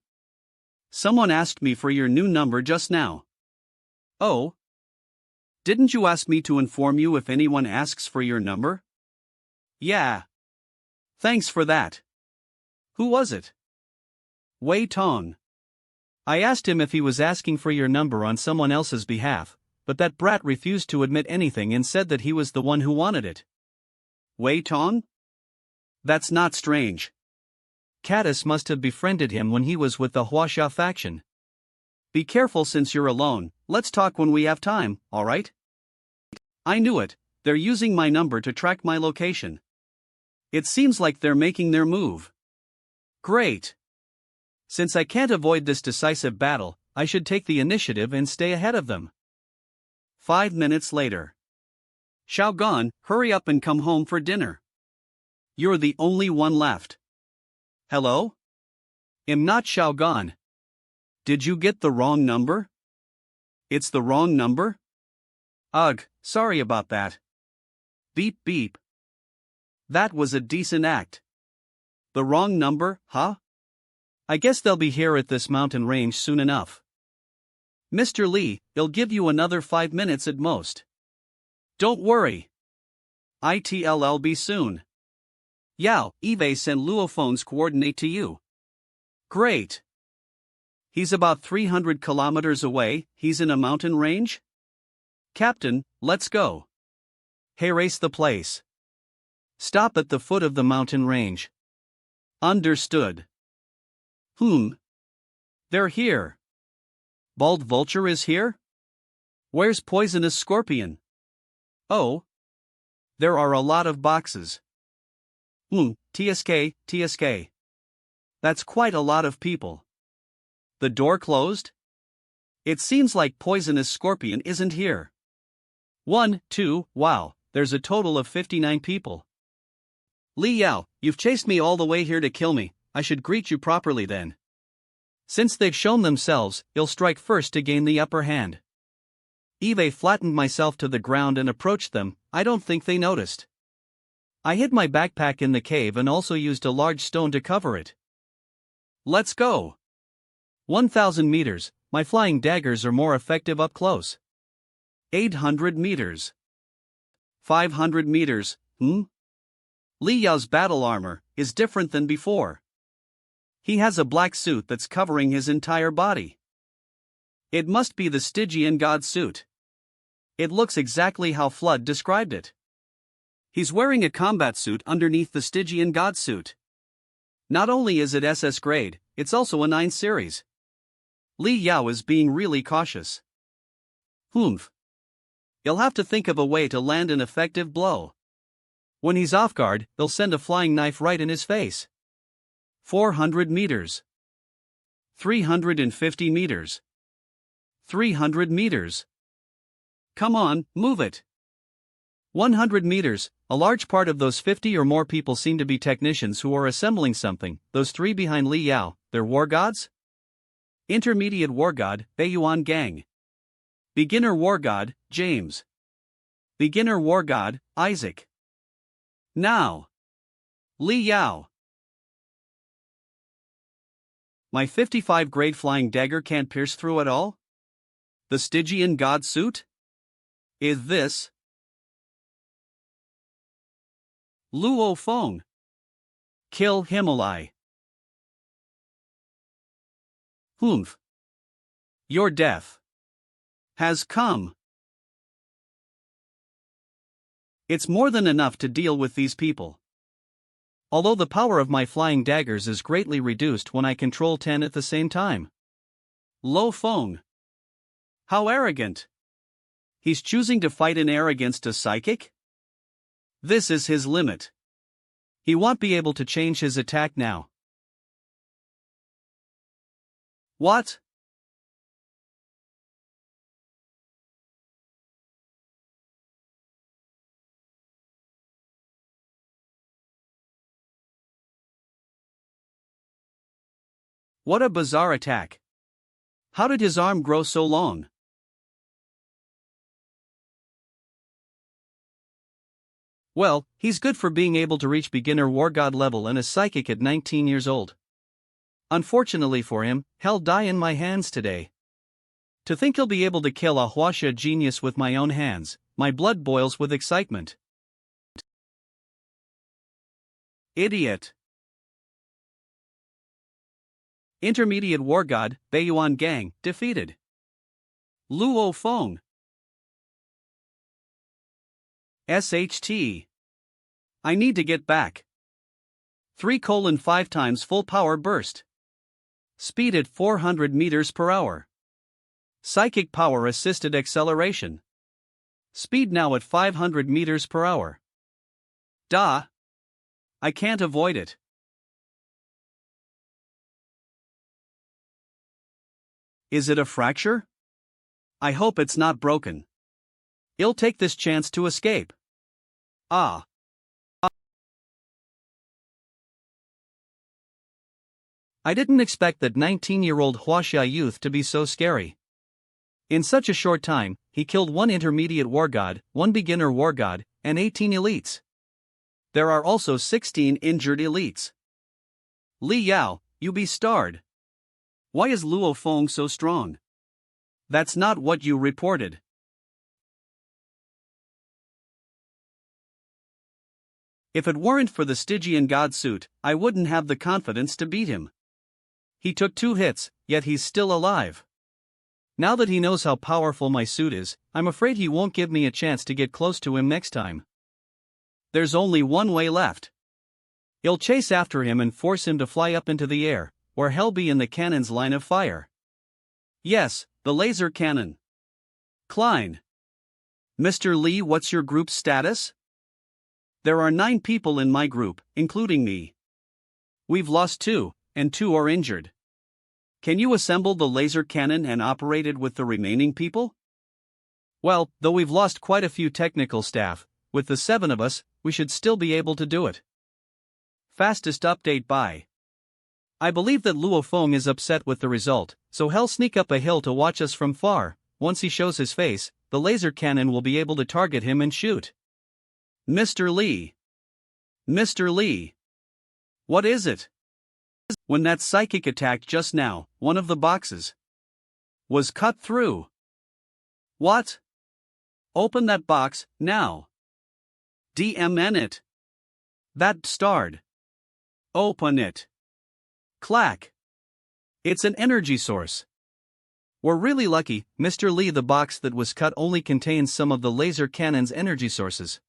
Someone asked me for your new number just now. Oh? Didn't you ask me to inform you if anyone asks for your number? Yeah. Thanks for that. Who was it? Wei Tong. I asked him if he was asking for your number on someone else's behalf, but that brat refused to admit anything and said that he was the one who wanted it. Wei Tong? That's not strange. Caddis must have befriended him when he was with the Huaxia faction. Be careful since you're alone, let's talk when we have time, alright? I knew it, they're using my number to track my location. It seems like they're making their move. Great. Since I can't avoid this decisive battle, I should take the initiative and stay ahead of them. 5 minutes later. Xiaogan, hurry up and come home for dinner. You're the only one left. Hello? I'm not Xiaogan. Did you get the wrong number? It's the wrong number? Ugh, sorry about that. Beep beep. That was a decent act. The wrong number, huh? I guess they'll be here at this mountain range soon enough. Mr. Li, it'll give you another 5 minutes at most. Don't worry. I'll be soon. Yao, Eve sent Luofeng's coordinate to you. Great. He's about 300 kilometers away, he's in a mountain range? Captain, let's go. Harass the place. Stop at the foot of the mountain range. Understood. They're here. Bald vulture is here? Where's poisonous scorpion? Oh. There are a lot of boxes. TSK. That's quite a lot of people. The door closed? It seems like poisonous scorpion isn't here. 1, 2, wow, there's a total of 59 people. Li Yao, you've chased me all the way here to kill me, I should greet you properly then. Since they've shown themselves, I'll strike first to gain the upper hand. Eve flattened myself to the ground and approached them, I don't think they noticed. I hid my backpack in the cave and also used a large stone to cover it. Let's go. 1,000 meters, my flying daggers are more effective up close. 800 meters. 500 meters, Li Yao's battle armor is different than before. He has a black suit that's covering his entire body. It must be the Stygian god suit. It looks exactly how Flood described it. He's wearing a combat suit underneath the Stygian god suit. Not only is it SS grade, it's also a 9 series. Li Yao is being really cautious. You'll have to think of a way to land an effective blow. When he's off guard, they'll send a flying knife right in his face. 400 meters. 350 meters. 300 meters. Come on, move it. 100 meters. A large part of those 50 or more people seem to be technicians who are assembling something. Those three behind Li Yao, they're war gods? Intermediate war god, Beiyuan Gang. Beginner war god, James. Beginner war god, Isaac. Now. Li Yao. My 55 grade flying dagger can't pierce through at all? The Stygian god suit? Is this Luo Feng? Kill Himalai. Humph. Your death has come. It's more than enough to deal with these people. Although the power of my flying daggers is greatly reduced when I control 10 at the same time. Lo Feng. How arrogant. He's choosing to fight in air against a psychic? This is his limit. He won't be able to change his attack now. What? What a bizarre attack. How did his arm grow so long? Well, he's good for being able to reach beginner war god level and a psychic at 19 years old. Unfortunately for him, he'll die in my hands today. To think he'll be able to kill a Huaxia genius with my own hands, my blood boils with excitement. Idiot. Intermediate war god, Beiyuan Gang, defeated. Luo Feng. SHT. I need to get back. 3:5 times full power burst. Speed at 400 meters per hour. Psychic power assisted acceleration. Speed now at 500 meters per hour. Duh. I can't avoid it. Is it a fracture? I hope it's not broken. I'll take this chance to escape. Ah. I didn't expect that 19-year-old Huaxia youth to be so scary. In such a short time, he killed one intermediate war god, one beginner war god, and 18 elites. There are also 16 injured elites. Li Yao, you be starred. Why is Luo Feng so strong? That's not what you reported. If it weren't for the Stygian god suit, I wouldn't have the confidence to beat him. He took 2 hits, yet he's still alive. Now that he knows how powerful my suit is, I'm afraid he won't give me a chance to get close to him next time. There's only one way left. I'll chase after him and force him to fly up into the air, or he'll be in the cannon's line of fire. Yes, the laser cannon. Klein. Mr. Lee, what's your group's status? There are 9 people in my group, including me. We've lost 2, and 2 are injured. Can you assemble the laser cannon and operate it with the remaining people? Well, though we've lost quite a few technical staff, with the 7 of us, we should still be able to do it. Fastest update by. I believe that Luo Feng is upset with the result, so he'll sneak up a hill to watch us from far. Once he shows his face, the laser cannon will be able to target him and shoot. Mr. Lee. Mr. Lee. What is it? When that psychic attacked just now, one of the boxes was cut through. What? Open that box, now. DMN it. That starred. Open it. Clack. It's an energy source. We're really lucky, Mr. Lee. The box that was cut only contains some of the laser cannon's energy sources.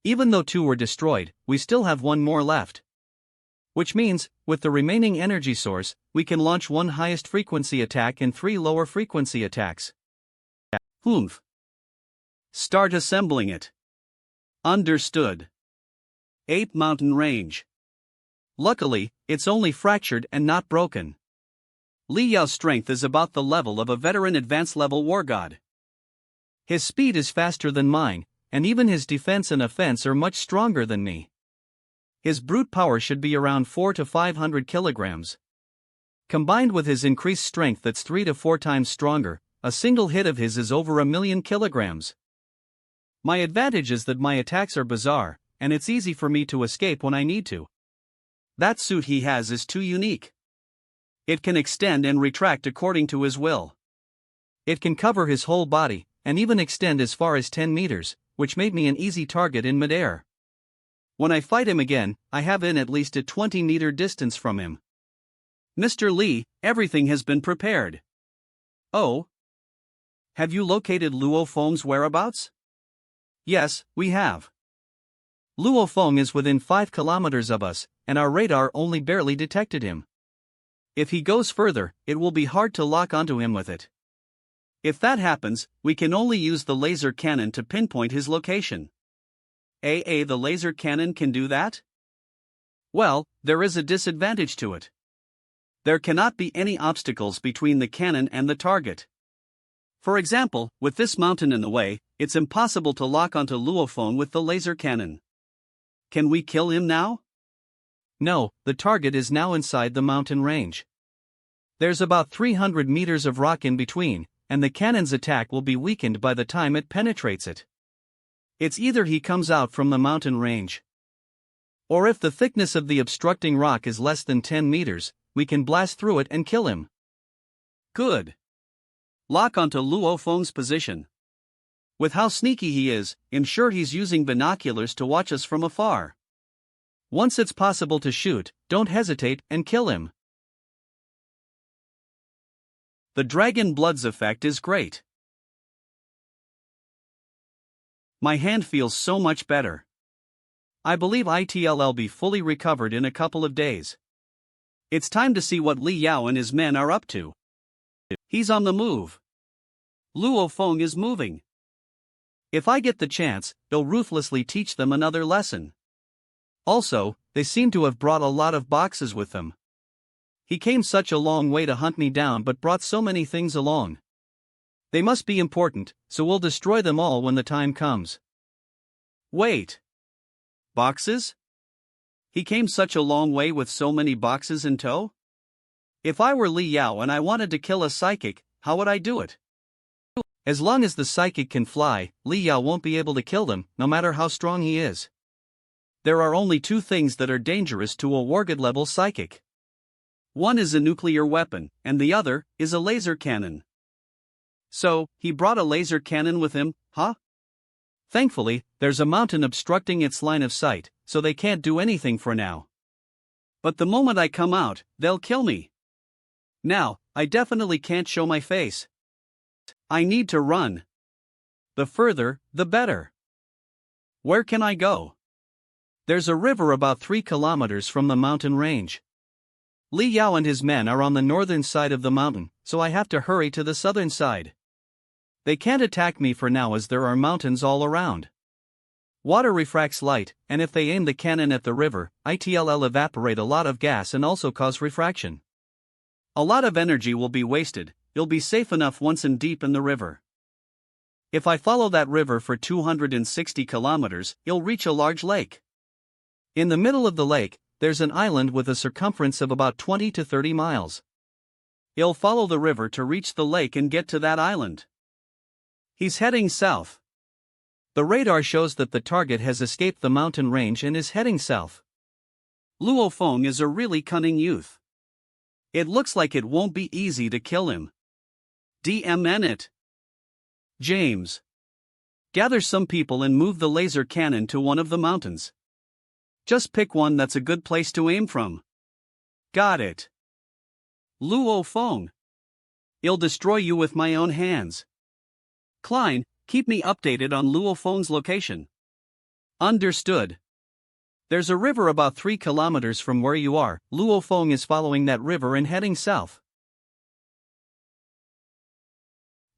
Even though 2 were destroyed, we still have 1 more left. Which means, with the remaining energy source, we can launch 1 highest frequency attack and 3 lower frequency attacks. Humph. Start assembling it. Understood. Ape Mountain Range. Luckily, it's only fractured and not broken. Li Yao's strength is about the level of a veteran advanced level war god. His speed is faster than mine, and even his defense and offense are much stronger than me. His brute power should be around 400 to 500 kilograms. Combined with his increased strength that's 3 to 4 times stronger, a single hit of his is over 1,000,000 kilograms. My advantage is that my attacks are bizarre, and it's easy for me to escape when I need to. That suit he has is too unique. It can extend and retract according to his will. It can cover his whole body, and even extend as far as 10 meters, which made me an easy target in midair. When I fight him again, I have in at least a 20-meter distance from him. Mr. Li, everything has been prepared. Oh? Have you located Luo Feng's whereabouts? Yes, we have. Luo Feng is within 5 kilometers of us, and our radar only barely detected him. If he goes further, it will be hard to lock onto him with it. If that happens, we can only use the laser cannon to pinpoint his location. The laser cannon can do that? Well, there is a disadvantage to it. There cannot be any obstacles between the cannon and the target. For example, with this mountain in the way, it's impossible to lock onto Luo Feng with the laser cannon. Can we kill him now? No, the target is now inside the mountain range. There's about 300 meters of rock in between, and the cannon's attack will be weakened by the time it penetrates it. It's either he comes out from the mountain range, or if the thickness of the obstructing rock is less than 10 meters, we can blast through it and kill him. Good. Lock onto Luo Feng's position. With how sneaky he is, I'm sure he's using binoculars to watch us from afar. Once it's possible to shoot, don't hesitate and kill him. The Dragon Bloods effect is great. My hand feels so much better. I believe it'll be fully recovered in a couple of days. It's time to see what Li Yao and his men are up to. He's on the move. Luo Feng is moving. If I get the chance, I'll ruthlessly teach them another lesson. Also, they seem to have brought a lot of boxes with them. He came such a long way to hunt me down but brought so many things along. They must be important, so we'll destroy them all when the time comes. Wait. Boxes? He came such a long way with so many boxes in tow? If I were Li Yao and I wanted to kill a psychic, how would I do it? As long as the psychic can fly, Li Yao won't be able to kill them, no matter how strong he is. There are only two things that are dangerous to a wargod-level psychic. One is a nuclear weapon, and the other is a laser cannon. So, he brought a laser cannon with him, huh? Thankfully, there's a mountain obstructing its line of sight, so they can't do anything for now. But the moment I come out, they'll kill me. Now, I definitely can't show my face. I need to run. The further, the better. Where can I go? There's a river about 3 kilometers from the mountain range. Li Yao and his men are on the northern side of the mountain, so I have to hurry to the southern side. They can't attack me for now as there are mountains all around. Water refracts light, and if they aim the cannon at the river, it'll evaporate a lot of gas and also cause refraction. A lot of energy will be wasted. It'll be safe enough once in deep in the river. If I follow that river for 260 kilometers, it'll reach a large lake. In the middle of the lake, there's an island with a circumference of about 20 to 30 miles. It'll follow the river to reach the lake and get to that island. He's heading south. The radar shows that the target has escaped the mountain range and is heading south. Luo Feng is a really cunning youth. It looks like it won't be easy to kill him. DMN it. James. Gather some people and move the laser cannon to one of the mountains. Just pick one that's a good place to aim from. Got it. Luo Feng. I'll destroy you with my own hands. Klein, keep me updated on Luo Feng's location. Understood. There's a river about 3 kilometers from where you are. Luo Feng is following that river and heading south.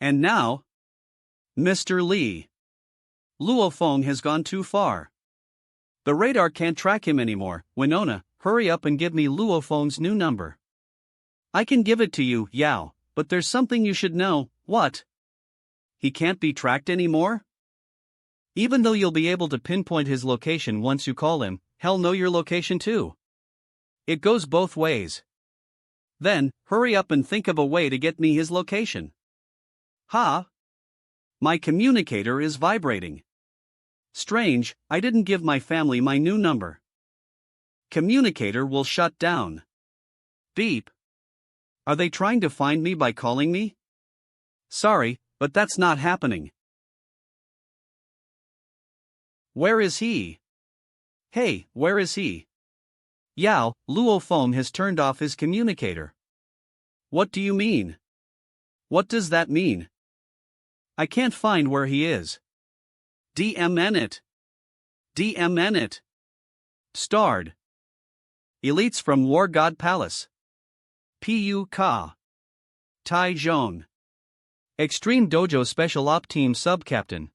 And now, Mr. Li. Luo Feng has gone too far. The radar can't track him anymore. Winona, hurry up and give me Luo Feng's new number. I can give it to you, Yao, but there's something you should know. What? He can't be tracked anymore? Even though you'll be able to pinpoint his location once you call him, he'll know your location too. It goes both ways. Then, hurry up and think of a way to get me his location. Ha! My communicator is vibrating. Strange, I didn't give my family my new number. Communicator will shut down. Beep. Are they trying to find me by calling me? Sorry, but that's not happening. Where is he? Hey, where is he? Yao, Luo Feng has turned off his communicator. What do you mean? What does that mean? I can't find where he is. DMN it. DMN it. Starred. Elites from War God Palace. Pu Ka. Tai Zhong. Extreme Dojo Special Op Team Sub-Captain.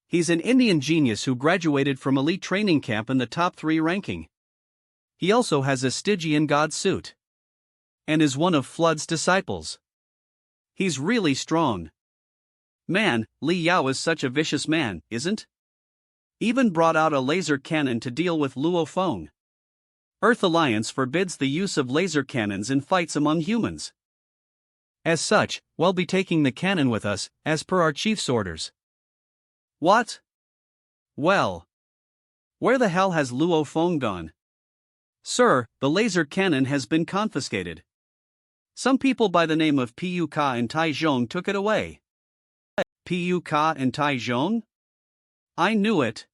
He's an Indian genius who graduated from elite training camp in the top 3 ranking. He also has a Stygian god suit. And is one of Flood's disciples. He's really strong. Man, Li Yao is such a vicious man, isn't? Even brought out a laser cannon to deal with Luo Feng. Earth Alliance forbids the use of laser cannons in fights among humans. As such, we'll be taking the cannon with us, as per our chief's orders. What? Well. Where the hell has Luo Feng gone? Sir, the laser cannon has been confiscated. Some people by the name of Pu Ka and Tai Zhong took it away. Pu Ka and Tai Zhong? I knew it.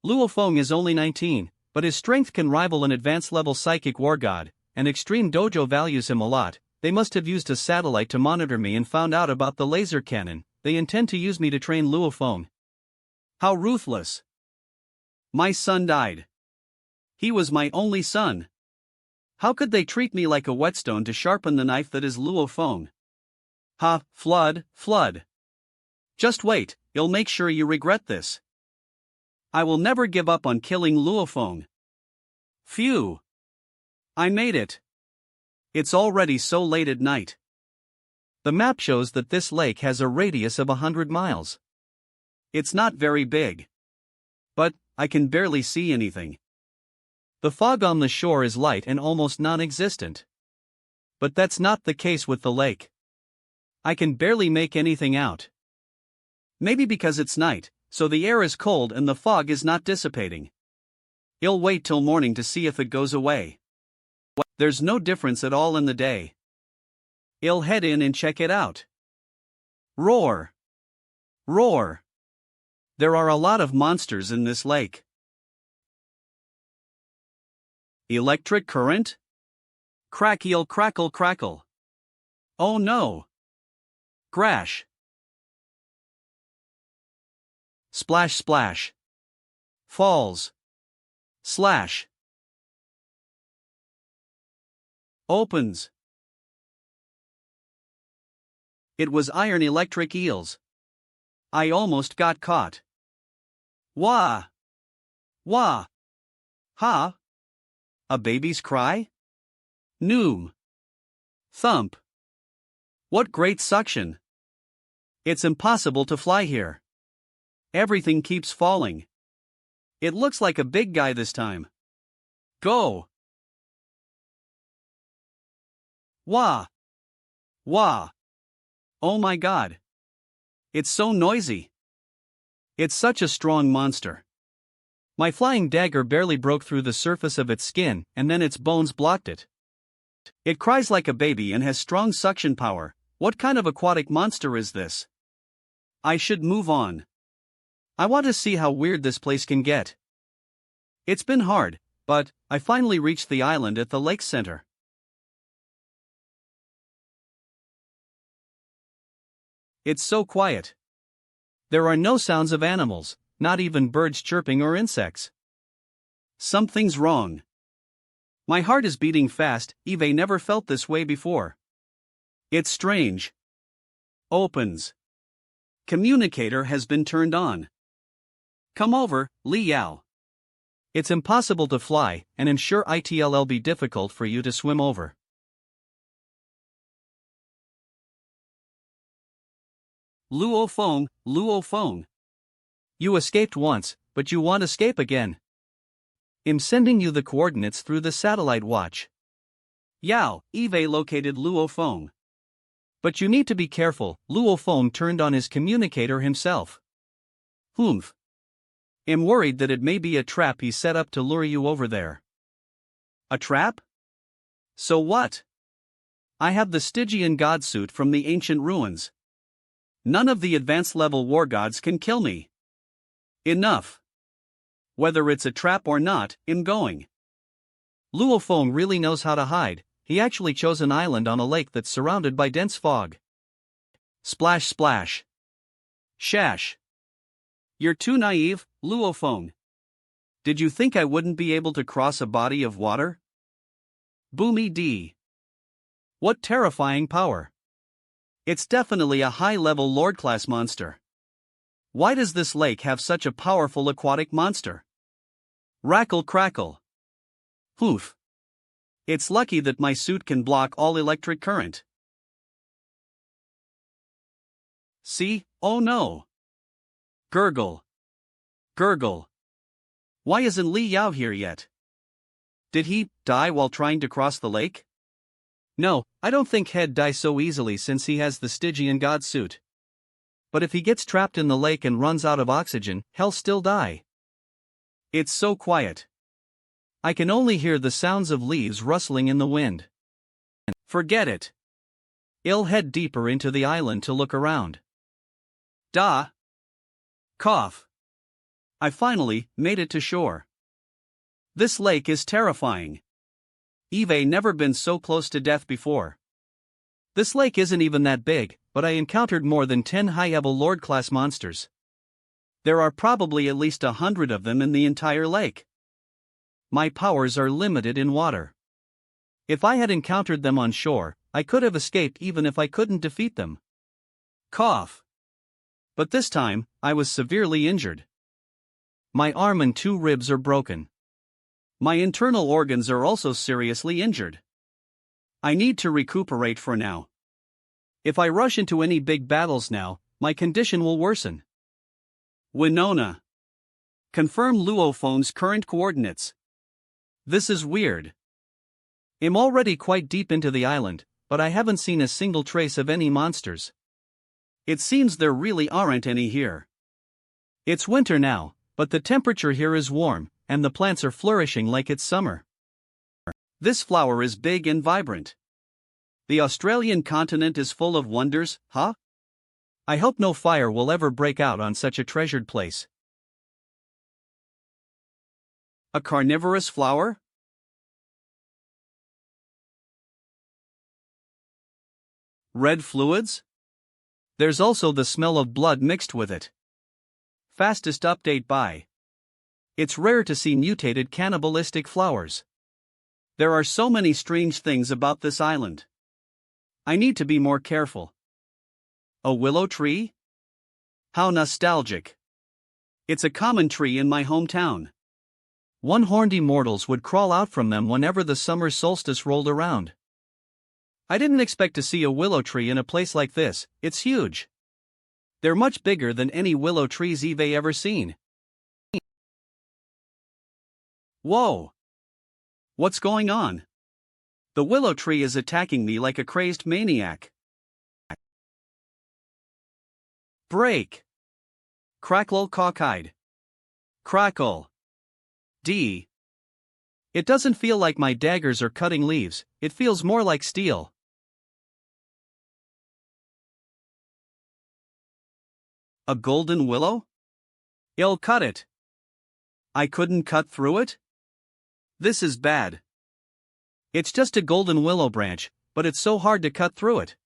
Luo Feng is only 19, but his strength can rival an advanced-level psychic war god, and Extreme Dojo values him a lot. They must have used a satellite to monitor me and found out about the laser cannon. They intend to use me to train Luo Feng. How ruthless. My son died. He was my only son. How could they treat me like a whetstone to sharpen the knife that is Luo Feng? Ha, Flood. Just wait, you'll make sure you regret this. I will never give up on killing Luo Feng. Phew. I made it. It's already so late at night. The map shows that this lake has a radius of 100 miles. It's not very big. But, I can barely see anything. The fog on the shore is light and almost non-existent. But that's not the case with the lake. I can barely make anything out. Maybe because it's night, so the air is cold and the fog is not dissipating. I'll wait till morning to see if it goes away. There's no difference at all in the day. I'll head in and check it out. Roar! Roar! There are a lot of monsters in this lake. Electric current? Crackle crackle crackle. Oh no! Crash! Splash splash. Falls. Slash. Opens. It was iron electric eels. I almost got caught. Wah! Wah! Ha! A baby's cry? Noom. Thump. What great suction! It's impossible to fly here. Everything keeps falling. It looks like a big guy this time. Go! Wah! Wah! Oh my god! It's so noisy. It's such a strong monster. My flying dagger barely broke through the surface of its skin, and then its bones blocked it. It cries like a baby and has strong suction power. What kind of aquatic monster is this? I should move on. I want to see how weird this place can get. It's been hard, but I finally reached the island at the lake center. It's so quiet. There are no sounds of animals, not even birds chirping or insects. Something's wrong. My heart is beating fast. Eve never felt this way before. It's strange. Opens. Communicator has been turned on. Come over, Li Yao. It's impossible to fly, and ensure it'll be difficult for you to swim over. Luo Feng, Luo Feng. You escaped once, but you won't escape again. I'm sending you the coordinates through the satellite watch. Yao, Eve located Luo Feng. But you need to be careful, Luo Feng turned on his communicator himself. Humph. I'm worried that it may be a trap he set up to lure you over there. A trap? So what? I have the Stygian god suit from the ancient ruins. None of the advanced level war gods can kill me. Enough. Whether it's a trap or not, I'm going. Luo Feng really knows how to hide. He actually chose an island on a lake that's surrounded by dense fog. Splash splash. Shash. You're too naive, Luo Feng. Did you think I wouldn't be able to cross a body of water? Boomy D. What terrifying power. It's definitely a high-level Lord-class monster. Why does this lake have such a powerful aquatic monster? Rackle crackle. Hoof. It's lucky that my suit can block all electric current. See? Oh no. Gurgle. Gurgle. Why isn't Li Yao here yet? Did he die while trying to cross the lake? No, I don't think he'd die so easily since he has the Stygian god suit. But if he gets trapped in the lake and runs out of oxygen, he'll still die. It's so quiet. I can only hear the sounds of leaves rustling in the wind. Forget it. I'll head deeper into the island to look around. Da. Cough. I finally made it to shore. This lake is terrifying. Eve never been so close to death before. This lake isn't even that big, but I encountered more than 10 high-level Lord-class monsters. There are probably at least 100 of them in the entire lake. My powers are limited in water. If I had encountered them on shore, I could have escaped even if I couldn't defeat them. Cough. But this time, I was severely injured. My arm and 2 ribs are broken. My internal organs are also seriously injured. I need to recuperate for now. If I rush into any big battles now, my condition will worsen. Winona. Confirm Luo Feng's current coordinates. This is weird. I'm already quite deep into the island, but I haven't seen a single trace of any monsters. It seems there really aren't any here. It's winter now, but the temperature here is warm, and the plants are flourishing like it's summer. This flower is big and vibrant. The Australian continent is full of wonders, huh? I hope no fire will ever break out on such a treasured place. A carnivorous flower? Red fluids? There's also the smell of blood mixed with it. Fastest update by. It's rare to see mutated cannibalistic flowers. There are so many strange things about this island. I need to be more careful. A willow tree? How nostalgic. It's a common tree in my hometown. One-horned immortals would crawl out from them whenever the summer solstice rolled around. I didn't expect to see a willow tree in a place like this. It's huge. They're much bigger than any willow trees Eve ever seen. Whoa! What's going on? The willow tree is attacking me like a crazed maniac. Break! Crackle cockeyed. Crackle. D. It doesn't feel like my daggers are cutting leaves, it feels more like steel. A golden willow? I'll cut it. I couldn't cut through it? This is bad. It's just a golden willow branch, but it's so hard to cut through it.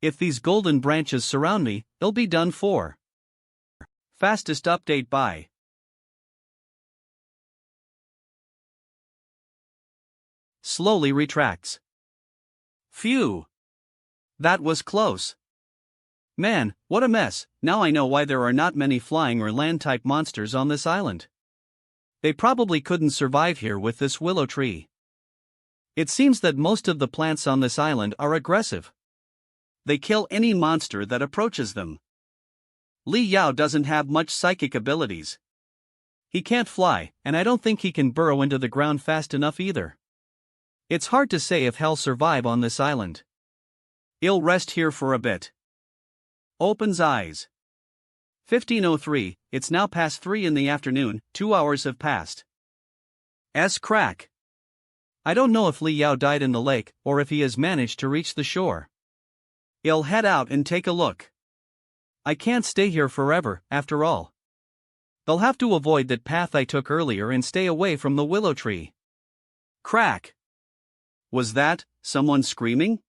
If these golden branches surround me, they'll be done for. Fastest update by. Slowly retracts. Phew. That was close. Man, what a mess. Now I know why there are not many flying or land-type monsters on this island. They probably couldn't survive here with this willow tree. It seems that most of the plants on this island are aggressive. They kill any monster that approaches them. Li Yao doesn't have much psychic abilities. He can't fly, and I don't think he can burrow into the ground fast enough either. It's hard to say if he'll survive on this island. He'll rest here for a bit. Opens eyes. 15:03, it's now past 3 in the afternoon, 2 hours have passed. Crack. I don't know if Li Yao died in the lake, or if he has managed to reach the shore. He'll head out and take a look. I can't stay here forever, after all. They'll have to avoid that path I took earlier and stay away from the willow tree. Crack. Was that someone screaming?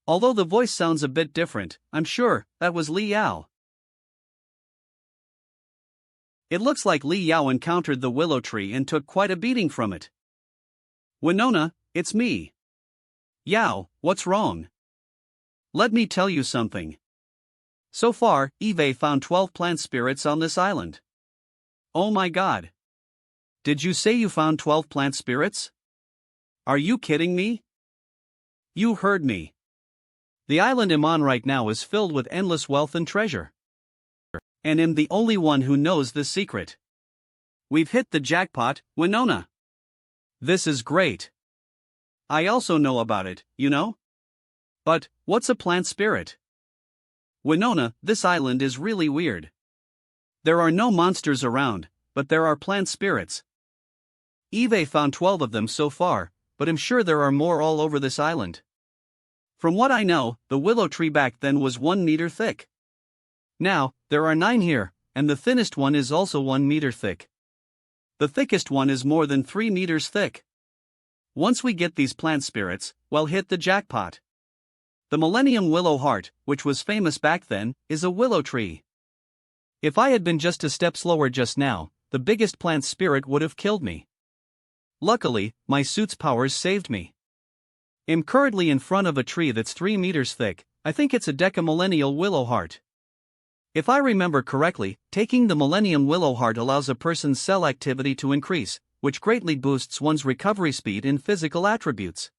Although the voice sounds a bit different, I'm sure that was Li Yao. It looks like Li Yao encountered the willow tree and took quite a beating from it. Winona, it's me. Yao, what's wrong? Let me tell you something. So far, Eve found 12 plant spirits on this island. Oh my god. Did you say you found 12 plant spirits? Are you kidding me? You heard me. The island I'm on right now is filled with endless wealth and treasure. And I'm the only one who knows this secret. We've hit the jackpot, Winona. This is great. I also know about it, you know? But, what's a plant spirit? Winona, this island is really weird. There are no monsters around, but there are plant spirits. Eve found 12 of them so far, but I'm sure there are more all over this island. From what I know, the willow tree back then was 1 meter thick. Now, there are 9 here, and the thinnest one is also 1 meter thick. The thickest one is more than 3 meters thick. Once we get these plant spirits, we'll hit the jackpot. The Millennium Willow Heart, which was famous back then, is a willow tree. If I had been just a step slower just now, the biggest plant spirit would have killed me. Luckily, my suit's powers saved me. I'm currently in front of a tree that's 3 meters thick. I think it's a decamillennial willow heart. If I remember correctly, taking the Millennium Willow Heart allows a person's cell activity to increase, which greatly boosts one's recovery speed in physical attributes.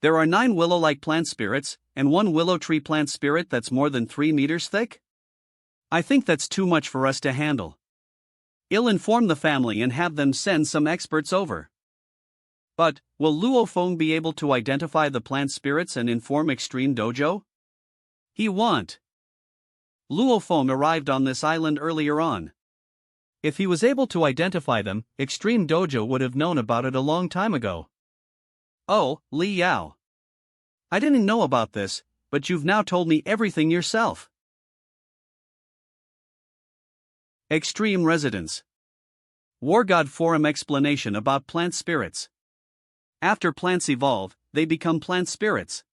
There are 9 willow-like plant spirits, and 1 willow tree plant spirit that's more than 3 meters thick? I think that's too much for us to handle. I'll inform the family and have them send some experts over. But, will Luo Feng be able to identify the plant spirits and inform Extreme Dojo? He won't. Luo Feng arrived on this island earlier on. If he was able to identify them, Extreme Dojo would have known about it a long time ago. Oh, Li Yao. I didn't know about this, but you've now told me everything yourself. Extreme Residence. War God Forum explanation about plant spirits. After plants evolve, they become plant spirits.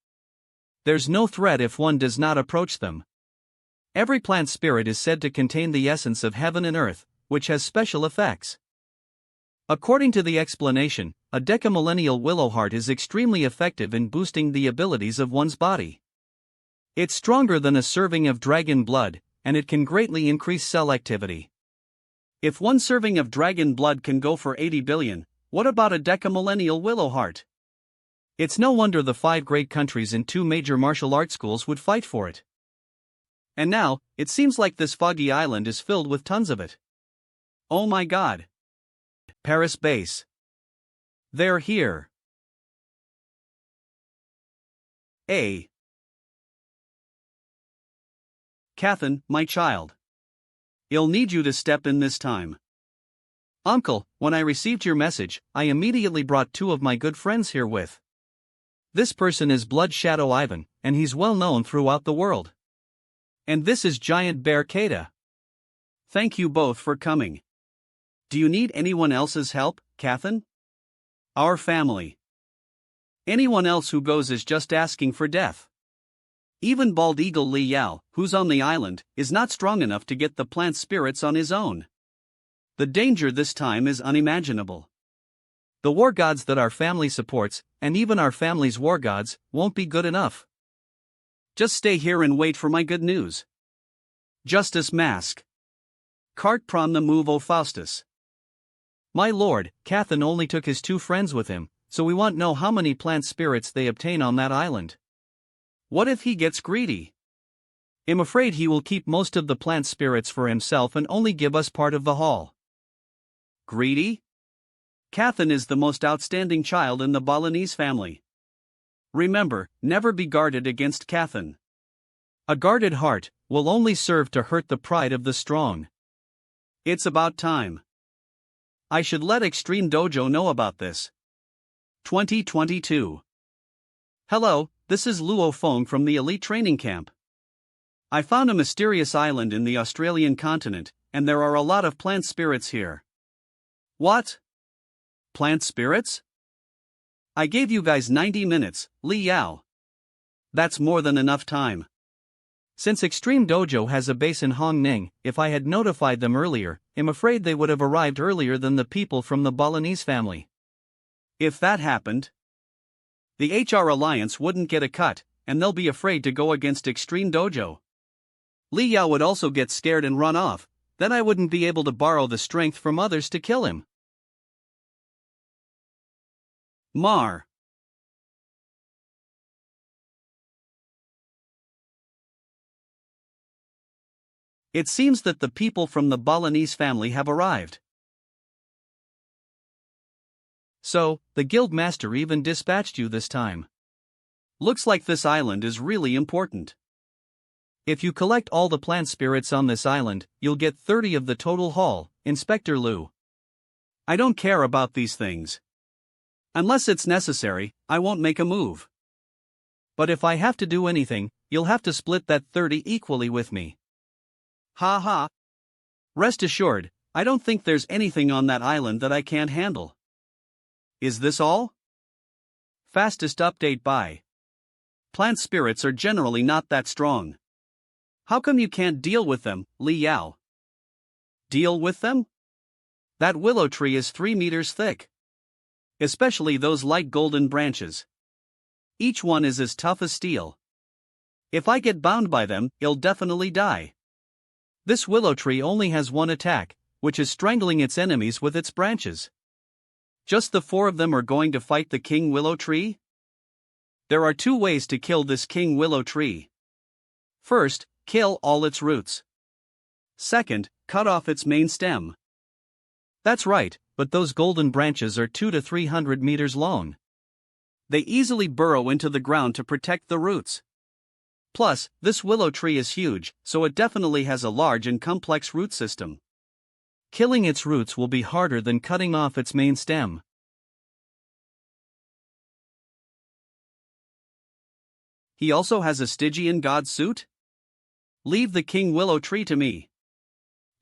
There's no threat if one does not approach them. Every plant spirit is said to contain the essence of heaven and earth, which has special effects. According to the explanation, a decamillennial willow heart is extremely effective in boosting the abilities of one's body. It's stronger than a serving of dragon blood, and it can greatly increase cell activity. If 1 serving of dragon blood can go for 80 billion, what about a decamillennial willow heart? It's no wonder the 5 great countries and 2 major martial arts schools would fight for it. And now, it seems like this foggy island is filled with tons of it. Oh my god. Paris base. They're here. Cathan, my child. I'll need you to step in this time. Uncle, when I received your message, I immediately brought 2 of my good friends here with. This person is Blood Shadow Ivan, and he's well known throughout the world. And this is Giant Bear Kata. Thank you both for coming. Do you need anyone else's help, Cathan? Our family. Anyone else who goes is just asking for death. Even Bald Eagle Li Yao, who's on the island, is not strong enough to get the plant spirits on his own. The danger this time is unimaginable. The war gods that our family supports, and even our family's war gods, won't be good enough. Just stay here and wait for my good news. Justice Mask. Cart prom the move O Faustus. My lord, Cathan only took his 2 friends with him, so we want to know how many plant spirits they obtain on that island. What if he gets greedy? I'm afraid he will keep most of the plant spirits for himself and only give us part of the haul. Greedy? Cathan is the most outstanding child in the Balinese family. Remember, never be guarded against Cathan. A guarded heart will only serve to hurt the pride of the strong. It's about time. I should let Extreme Dojo know about this. 2022. Hello, this is Luo Feng from the Elite Training Camp. I found a mysterious island in the Australian continent, and there are a lot of plant spirits here. What? Plant spirits? I gave you guys 90 minutes, Li Yao. That's more than enough time. Since Extreme Dojo has a base in Hong Ning, if I had notified them earlier, I'm afraid they would have arrived earlier than the people from the Balinese family. If that happened, the HR Alliance wouldn't get a cut, and they'll be afraid to go against Extreme Dojo. Li Yao would also get scared and run off, then I wouldn't be able to borrow the strength from others to kill him. Mar. It seems that the people from the Balinese family have arrived. So, the guild master even dispatched you this time. Looks like this island is really important. If you collect all the plant spirits on this island, you'll get 30 of the total haul, Inspector Liu. I don't care about these things. Unless it's necessary, I won't make a move. But if I have to do anything, you'll have to split that 30 equally with me. Ha ha. Rest assured, I don't think there's anything on that island that I can't handle. Is this all? Fastest update by. Plant spirits are generally not that strong. How come you can't deal with them, Li Yao? Deal with them? That willow tree is 3 meters thick. Especially those light golden branches. Each one is as tough as steel. If I get bound by them, I'll definitely die. This willow tree only has one attack, which is strangling its enemies with its branches. Just the 4 of them are going to fight the king willow tree? There are 2 ways to kill this king willow tree. First, kill all its roots. Second, cut off its main stem. That's right, but those golden branches are 200 to 300 meters long. They easily burrow into the ground to protect the roots. Plus, this willow tree is huge, so it definitely has a large and complex root system. Killing its roots will be harder than cutting off its main stem. He also has a Stygian god suit? Leave the king willow tree to me.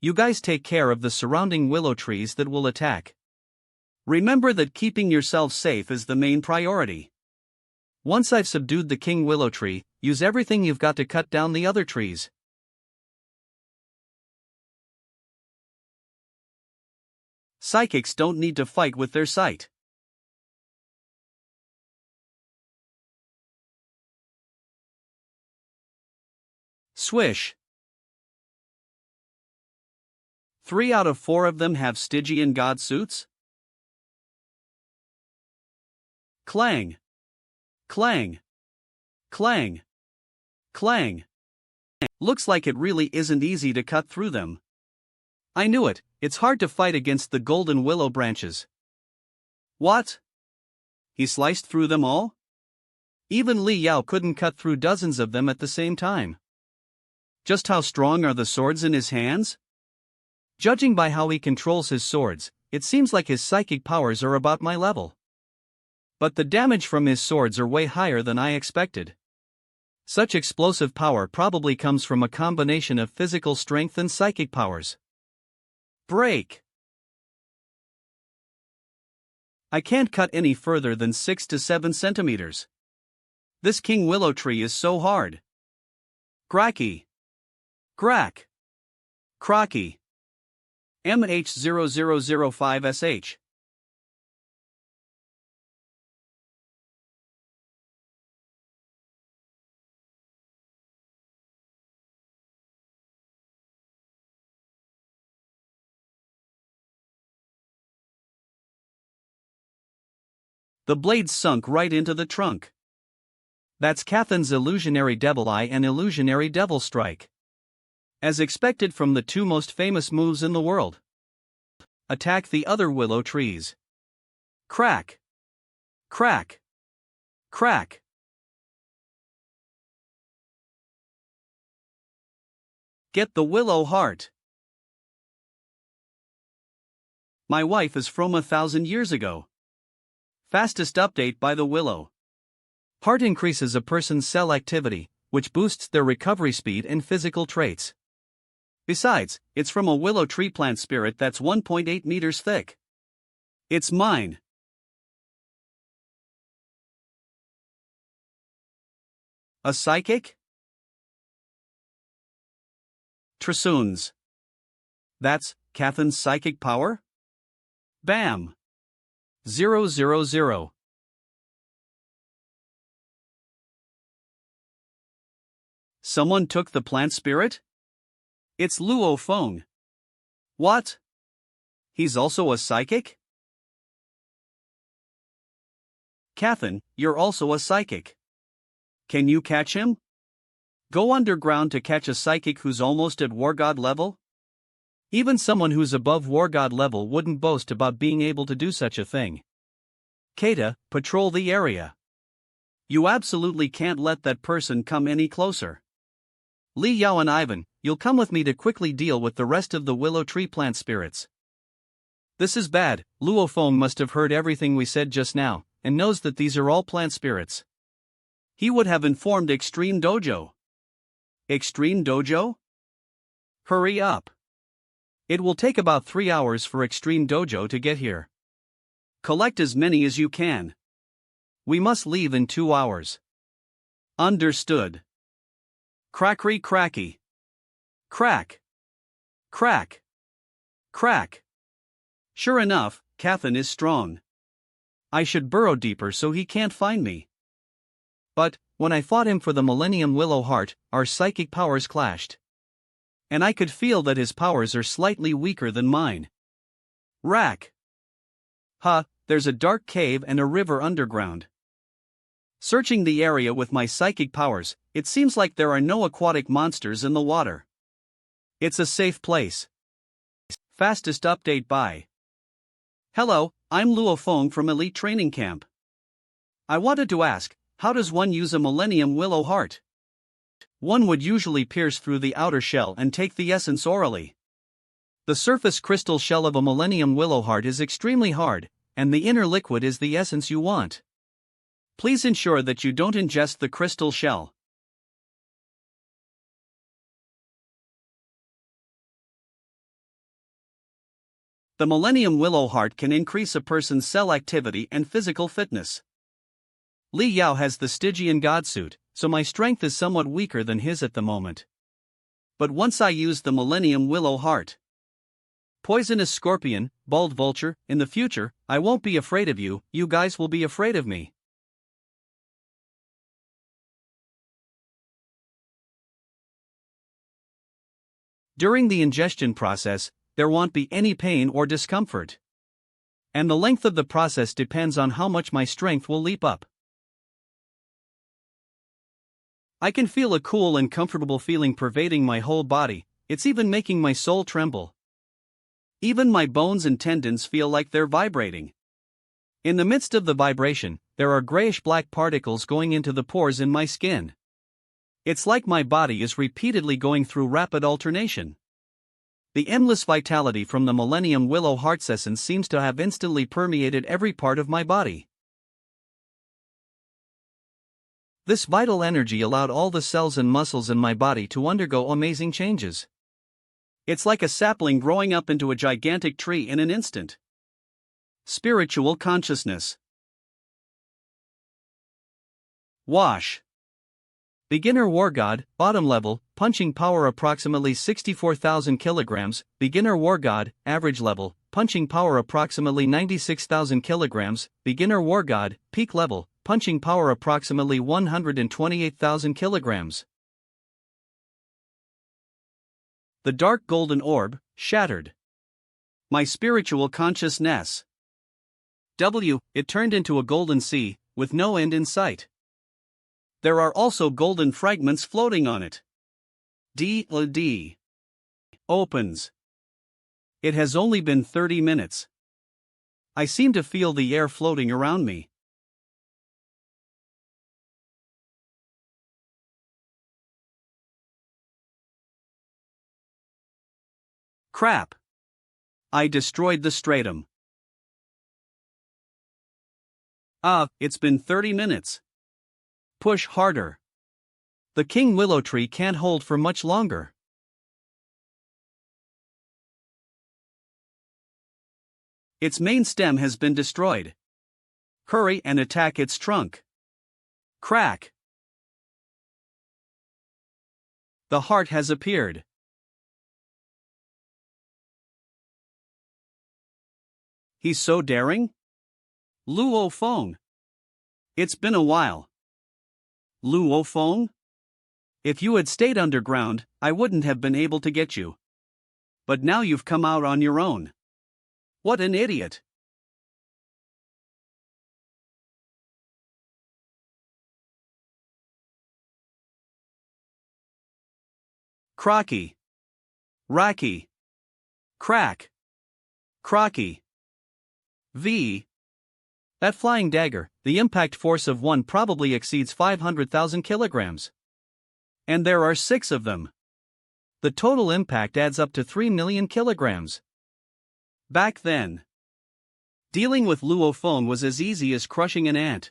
You guys take care of the surrounding willow trees that will attack. Remember that keeping yourselves safe is the main priority. Once I've subdued the king willow tree, use everything you've got to cut down the other trees. Psychics don't need to fight with their sight. Swish. 3 out of 4 of them have Stygian god suits? Clang. Clang. Clang. Clang. Looks like it really isn't easy to cut through them. I knew it, it's hard to fight against the golden willow branches. What? He sliced through them all? Even Li Yao couldn't cut through dozens of them at the same time. Just how strong are the swords in his hands? Judging by how he controls his swords, it seems like his psychic powers are about my level. But the damage from his swords are way higher than I expected. Such explosive power probably comes from a combination of physical strength and psychic powers. Break! I can't cut any further than 6 to 7 centimeters. This king willow tree is so hard. Cracky. Crack. Crocky. MH0005SH. The blades sunk right into the trunk. That's Cathan's illusionary devil eye and illusionary devil strike. As expected from the two most famous moves in the world. Attack the other willow trees. Crack. Crack. Crack. Get the willow heart. My wife is from 1,000 years ago. Fastest update by the willow. Heart increases a person's cell activity, which boosts their recovery speed and physical traits. Besides, it's from a willow tree plant spirit that's 1.8 meters thick. It's mine. A psychic? Tryouts. That's Cathan's psychic power? Bam! 000. Someone took the plant spirit? It's Feng. What? He's also a psychic? Cathan, you're also a psychic. Can you catch him? Go underground to catch a psychic who's almost at war god level? Even someone who's above war god level wouldn't boast about being able to do such a thing. Keita, patrol the area. You absolutely can't let that person come any closer. Li Yao and Ivan, you'll come with me to quickly deal with the rest of the willow tree plant spirits. This is bad. Luo Feng must have heard everything we said just now, and knows that these are all plant spirits. He would have informed Extreme Dojo. Extreme Dojo? Hurry up. It will take about 3 hours for Extreme Dojo to get here. Collect as many as you can. We must leave in 2 hours. Understood. Crackery cracky. Crack. Crack. Crack. Sure enough, Cathan is strong. I should burrow deeper so he can't find me. But, when I fought him for the Millennium Willow Heart, our psychic powers clashed. And I could feel that his powers are slightly weaker than mine. Rack. There's a dark cave and a river underground. Searching the area with my psychic powers, it seems like there are no aquatic monsters in the water. It's a safe place. Fastest update by. Hello, I'm Luo Feng from Elite Training Camp. I wanted to ask, how does one use a Millennium Willow Heart? One would usually pierce through the outer shell and take the essence orally. The surface crystal shell of a Millennium Willow Heart is extremely hard, and the inner liquid is the essence you want. Please ensure that you don't ingest the crystal shell. The Millennium Willow Heart can increase a person's cell activity and physical fitness. Li Yao has the Stygian God suit, so my strength is somewhat weaker than his at the moment. But once I use the Millennium Willow Heart, Poisonous Scorpion, Bald Vulture, in the future, I won't be afraid of you, you guys will be afraid of me. During the ingestion process, there won't be any pain or discomfort. And the length of the process depends on how much my strength will leap up. I can feel a cool and comfortable feeling pervading my whole body, it's even making my soul tremble. Even my bones and tendons feel like they're vibrating. In the midst of the vibration, there are grayish-black particles going into the pores in my skin. It's like my body is repeatedly going through rapid alternation. The endless vitality from the Millennium Willow Heart's essence seems to have instantly permeated every part of my body. This vital energy allowed all the cells and muscles in my body to undergo amazing changes. It's like a sapling growing up into a gigantic tree in an instant. Spiritual consciousness. Wash. Beginner War God, bottom level, punching power approximately 64,000 kilograms. Beginner War God, average level, punching power approximately 96,000 kilograms. Beginner War God, peak level, punching power approximately 128,000 kilograms. The dark golden orb, shattered. My spiritual consciousness. It turned into a golden sea, with no end in sight. There are also golden fragments floating on it. D opens. It has only been 30 minutes. I seem to feel the air floating around me. Crap. I destroyed the stratum. It's been 30 minutes. Push harder. The king willow tree can't hold for much longer. Its main stem has been destroyed. Hurry and attack its trunk. Crack. The heart has appeared. He's so daring? Luo Feng. It's been a while. Luo Feng? If you had stayed underground, I wouldn't have been able to get you. But now you've come out on your own. What an idiot. Crocky. Racky. Crack. Crocky. That flying dagger, the impact force of one probably exceeds 500,000 kilograms. And there are 6 of them. The total impact adds up to 3 million kilograms. Back then, dealing with Luo Feng was as easy as crushing an ant.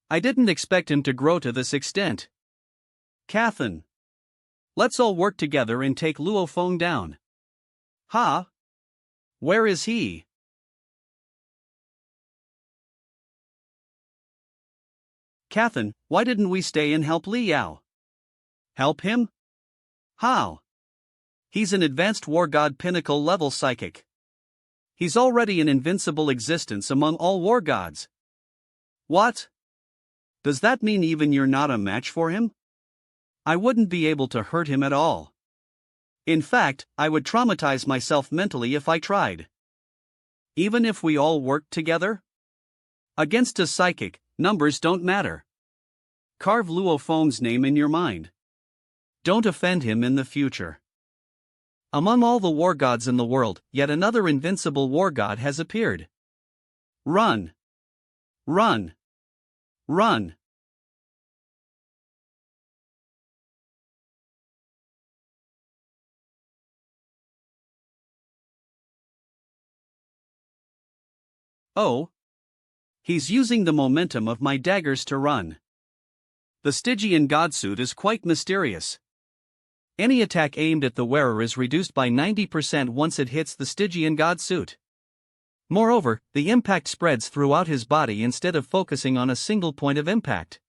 I didn't expect him to grow to this extent. Cathan. Let's all work together and take Luo Feng down. Ha? Where is he? Cathan, why didn't we stay and help Li Yao? Help him? How? He's an advanced war god pinnacle level psychic. He's already an invincible existence among all war gods. What? Does that mean even you're not a match for him? I wouldn't be able to hurt him at all. In fact, I would traumatize myself mentally if I tried. Even if we all worked together? Against a psychic, numbers don't matter. Carve Luo Feng's name in your mind. Don't offend him in the future. Among all the war gods in the world, yet another invincible war god has appeared. Run! Run! Run! Oh! He's using the momentum of my daggers to run. The Stygian godsuit is quite mysterious. Any attack aimed at the wearer is reduced by 90% once it hits the Stygian godsuit. Moreover, the impact spreads throughout his body instead of focusing on a single point of impact.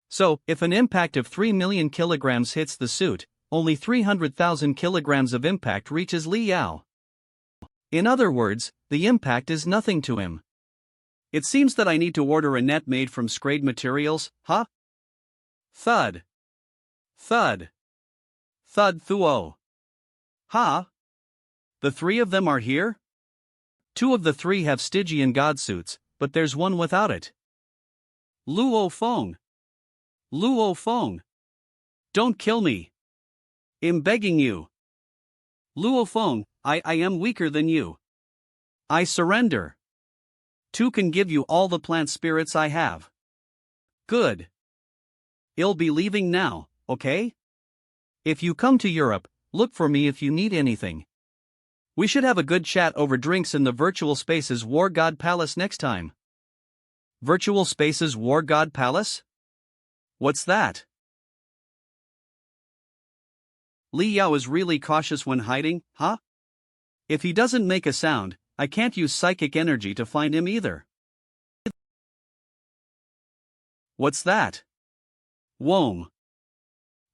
So, if an impact of 3 million kilograms hits the suit, only 300,000 kilograms of impact reaches Li Yao. In other words, the impact is nothing to him. It seems that I need to order a net made from scrayed materials, huh? Thud. Thud. Thud thuo. Ha? The 3 of them are here? 2 of the 3 have Stygian godsuits, but there's one without it. Luo Feng. Luo Feng. Don't kill me. I'm begging you. Luo Feng, I am weaker than you. I surrender. 2 can give you all the plant spirits I have. Good. I'll be leaving now, okay? If you come to Europe, look for me if you need anything. We should have a good chat over drinks in the Virtual Spaces War God Palace next time. Virtual Spaces War God Palace? What's that? Li Yao is really cautious when hiding, huh? If he doesn't make a sound, I can't use psychic energy to find him either. What's that? Whoa.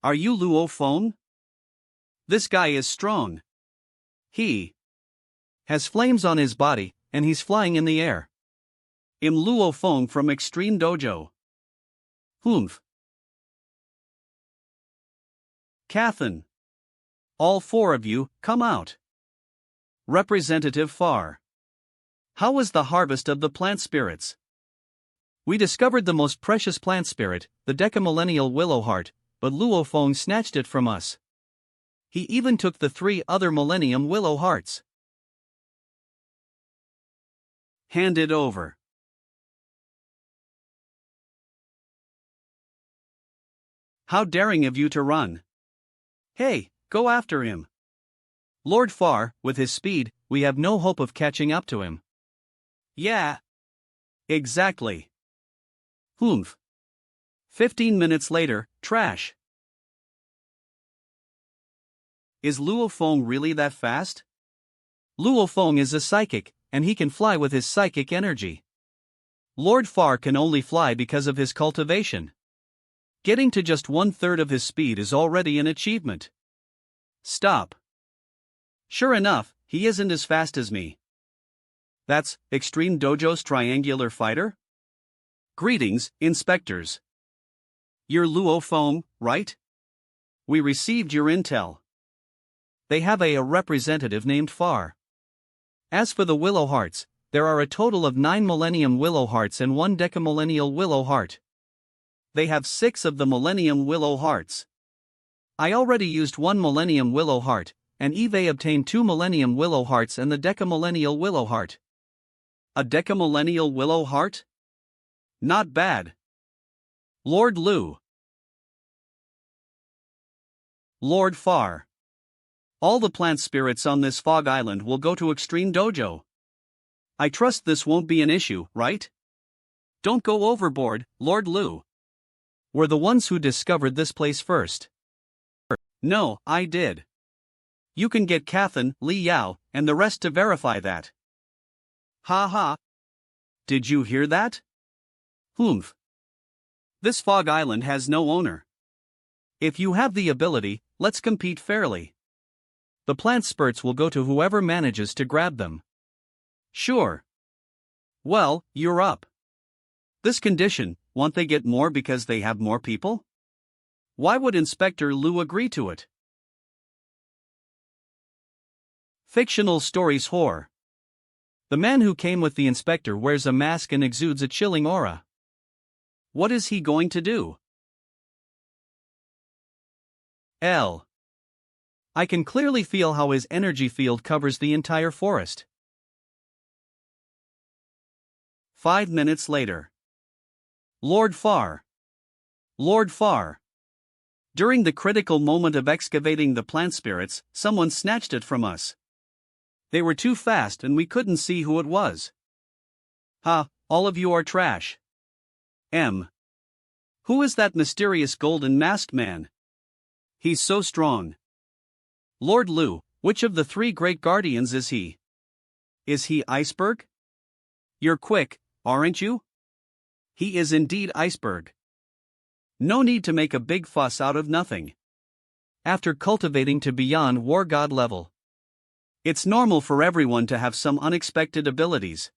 Are you Luo Feng? This guy is strong. He has flames on his body, and he's flying in the air. I'm Luo Feng from Extreme Dojo. Humph. Cathan. All 4 of you, come out. Representative Far. How was the harvest of the plant spirits? We discovered the most precious plant spirit, the decamillennial willow heart, but Luo Feng snatched it from us. He even took the 3 other millennium willow hearts. Hand it over. How daring of you to run! Hey, go after him! Lord Far, with his speed, we have no hope of catching up to him. Yeah. Exactly. Humph. 15 minutes later, trash. Is Luo Feng really that fast? Luo Feng is a psychic, and he can fly with his psychic energy. Lord Far can only fly because of his cultivation. Getting to just 1/3 of his speed is already an achievement. Stop. Sure enough, he isn't as fast as me. That's Extreme Dojo's triangular fighter? Greetings, inspectors. You're Luo Feng, right? We received your intel. They have a representative named Far. As for the willow hearts, there are a total of 9 millennium willow hearts and 1 decamillennial willow heart. They have 6 of the millennium willow hearts. I already used 1 millennium willow heart, and Eve obtained 2 millennium willow hearts and the decamillennial willow heart. A decamillennial willow heart? Not bad. Lord Lu. Lord Far. All the plant spirits on this fog island will go to Extreme Dojo. I trust this won't be an issue, right? Don't go overboard, Lord Lu. We're the ones who discovered this place first. No, I did. You can get Kathan, Li Yao, and the rest to verify that. Ha ha. Did you hear that? Humph. This fog island has no owner. If you have the ability, let's compete fairly. The plant spurts will go to whoever manages to grab them. Sure. Well, you're up. This condition, won't they get more because they have more people? Why would Inspector Lu agree to it? Fictional stories horror. The man who came with the inspector wears a mask and exudes a chilling aura. What is he going to do? I can clearly feel how his energy field covers the entire forest. 5 minutes later. Lord Far. Lord Far. During the critical moment of excavating the plant spirits, someone snatched it from us. They were too fast and we couldn't see who it was. Ha, all of you are trash. Who is that mysterious golden masked man? He's so strong. Lord Lu, which of the 3 great guardians is he? Is he Iceberg? You're quick, aren't you? He is indeed Iceberg. No need to make a big fuss out of nothing. After cultivating to beyond war god level, it's normal for everyone to have some unexpected abilities.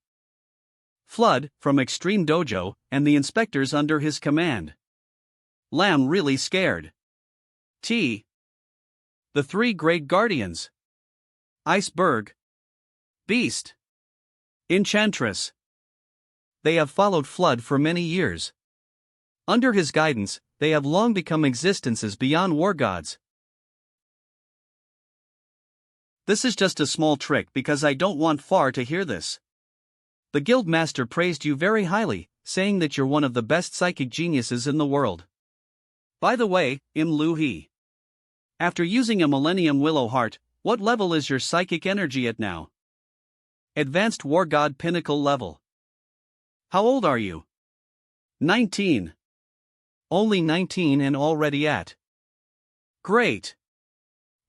Flood, from Extreme Dojo, and the inspectors under his command. Lamb really scared. The 3 great guardians. Iceberg. Beast. Enchantress. They have followed Flood for many years. Under his guidance, they have long become existences beyond war gods. This is just a small trick because I don't want Far to hear this. The guild master praised you very highly, saying that you're one of the best psychic geniuses in the world. By the way, Lu He. After using a Millennium Willow Heart, what level is your psychic energy at now? Advanced War God Pinnacle level. How old are you? 19. Only 19 and already at. Great.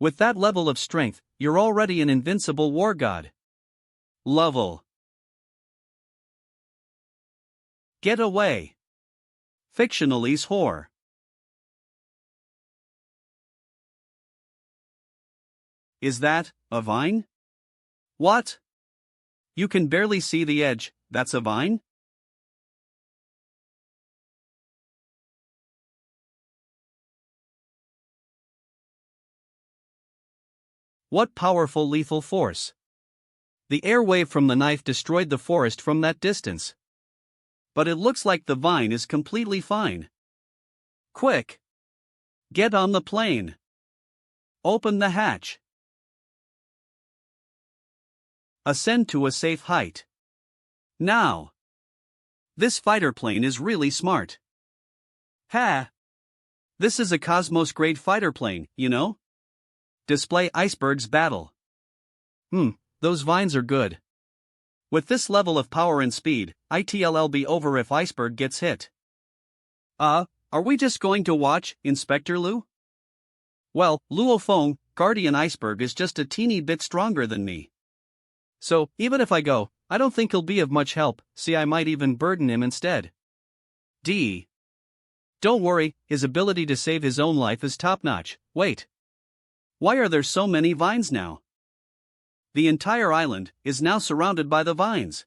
With that level of strength, you're already an invincible war god. Level. Get away. Fictionalese whore. Is that a vine? What? You can barely see the edge, that's a vine? What powerful lethal force. The air wave from the knife destroyed the forest from that distance. But it looks like the vine is completely fine. Quick! Get on the plane. Open the hatch. Ascend to a safe height. Now! This fighter plane is really smart. Ha! This is a Cosmos-grade fighter plane, you know? Display icebergs battle. Those vines are good. With this level of power and speed, it'll be over if iceberg gets hit. Are we just going to watch, Inspector Lu? Well, Luo Feng, Guardian Iceberg is just a teeny bit stronger than me. So, even if I go, I don't think he'll be of much help, see I might even burden him instead. Don't worry, his ability to save his own life is top-notch. Wait. Why are there so many vines now? The entire island is now surrounded by the vines.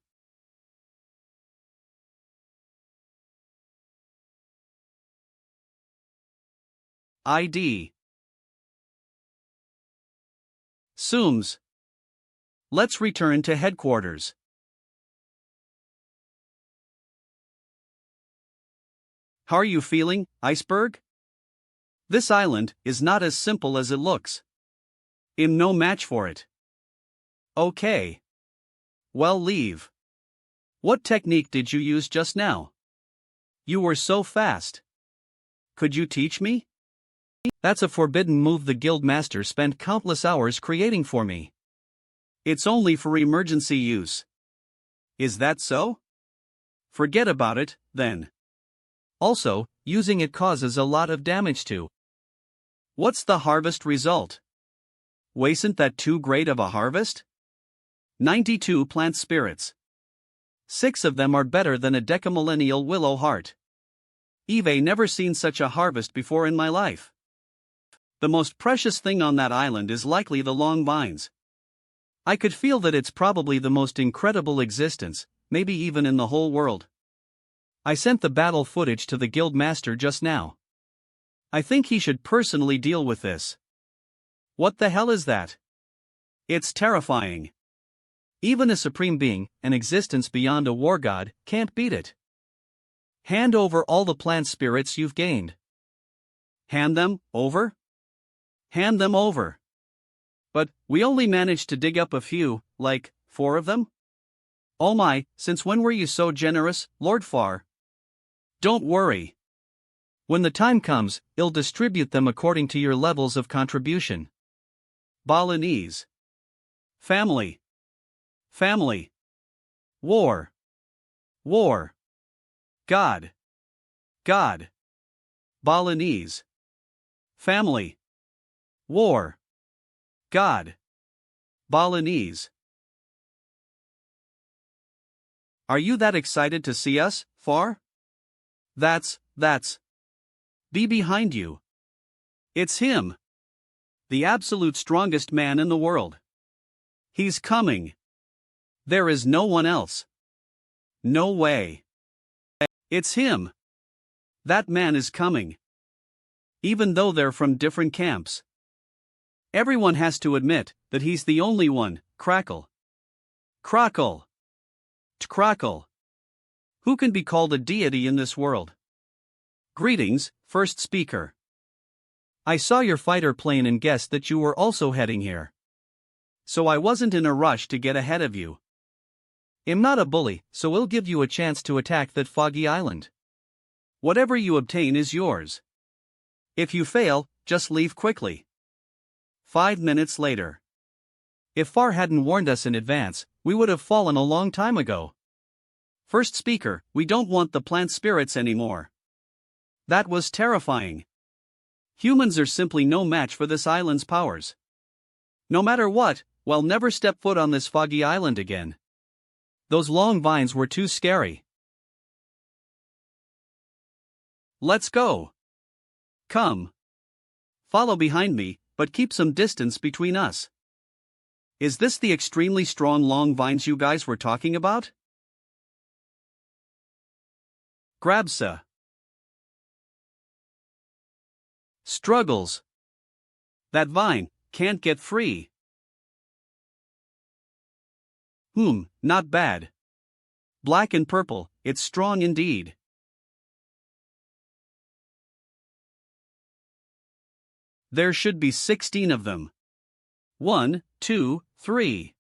Sooms. Let's return to headquarters. How are you feeling, Iceberg? This island is not as simple as it looks. I'm no match for it. Okay. Well, leave. What technique did you use just now? You were so fast. Could you teach me? That's a forbidden move the guildmaster spent countless hours creating for me. It's only for emergency use. Is that so? Forget about it, then. Also, using it causes a lot of damage too. What's the harvest result? Wasn't that too great of a harvest? 92 plant spirits. 6 of them are better than a decamillennial willow heart. I've never seen such a harvest before in my life. The most precious thing on that island is likely the long vines. I could feel that it's probably the most incredible existence, maybe even in the whole world. I sent the battle footage to the guildmaster just now. I think he should personally deal with this. What the hell is that? It's terrifying. Even a supreme being, an existence beyond a war god, can't beat it. Hand over all the plant spirits you've gained. Hand them over? Hand them over. But we only managed to dig up a few, like 4 of them? Oh my, since when were you so generous, Lord Far? Don't worry. When the time comes, I'll distribute them according to your levels of contribution. Balinese. Family. Family. War. War. God. God. Balinese. Family. War. God. Balinese. Are you that excited to see us, Far? That's. Be behind you. It's him. The absolute strongest man in the world. He's coming. There is no one else. No way. It's him. That man is coming. Even though they're from different camps. Everyone has to admit that he's the only one, Crackle. Crackle. Crackle. Who can be called a deity in this world? Greetings, first speaker. I saw your fighter plane and guessed that you were also heading here. So I wasn't in a rush to get ahead of you. I'm not a bully, so I'll give you a chance to attack that foggy island. Whatever you obtain is yours. If you fail, just leave quickly. 5 minutes later. If Far hadn't warned us in advance, we would have fallen a long time ago. First speaker, we don't want the plant spirits anymore. That was terrifying. Humans are simply no match for this island's powers. No matter what, we'll never step foot on this foggy island again. Those long vines were too scary. Let's go. Come. Follow behind me, but keep some distance between us. Is this the extremely strong long vines you guys were talking about? Grabsa. Struggles. That vine can't get free. Not bad. Black and purple, it's strong indeed. There should be 16 of them. 1, 2, 3.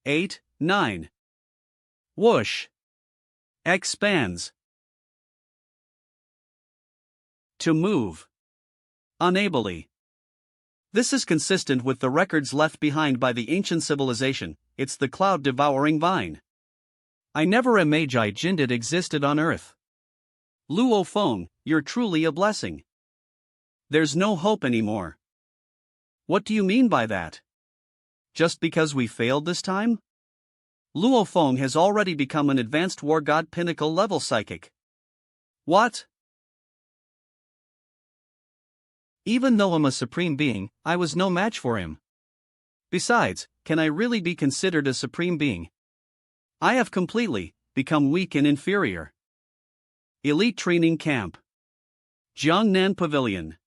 8, 9. Whoosh. Expands. To move. Unably. This is consistent with the records left behind by the ancient civilization. It's the cloud-devouring vine. I never imagined it existed on Earth. Luo Feng, you're truly a blessing. There's no hope anymore. What do you mean by that? Just because we failed this time? Luo Feng has already become an advanced war god pinnacle level psychic. What? Even though I'm a supreme being, I was no match for him. Besides, can I really be considered a supreme being? I have completely become weak and inferior. Elite Training Camp. Jiangnan Pavilion.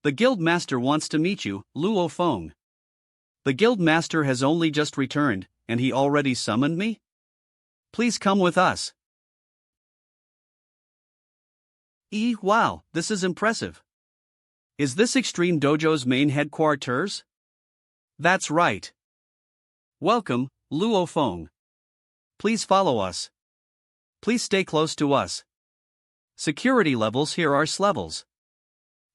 The Guild Master wants to meet you, Luo Feng. The Guild Master has only just returned, and he already summoned me? Please come with us. Wow, this is impressive. Is this Extreme Dojo's main headquarters? That's right. Welcome, Luo Feng. Please follow us. Please stay close to us. Security levels here are levels.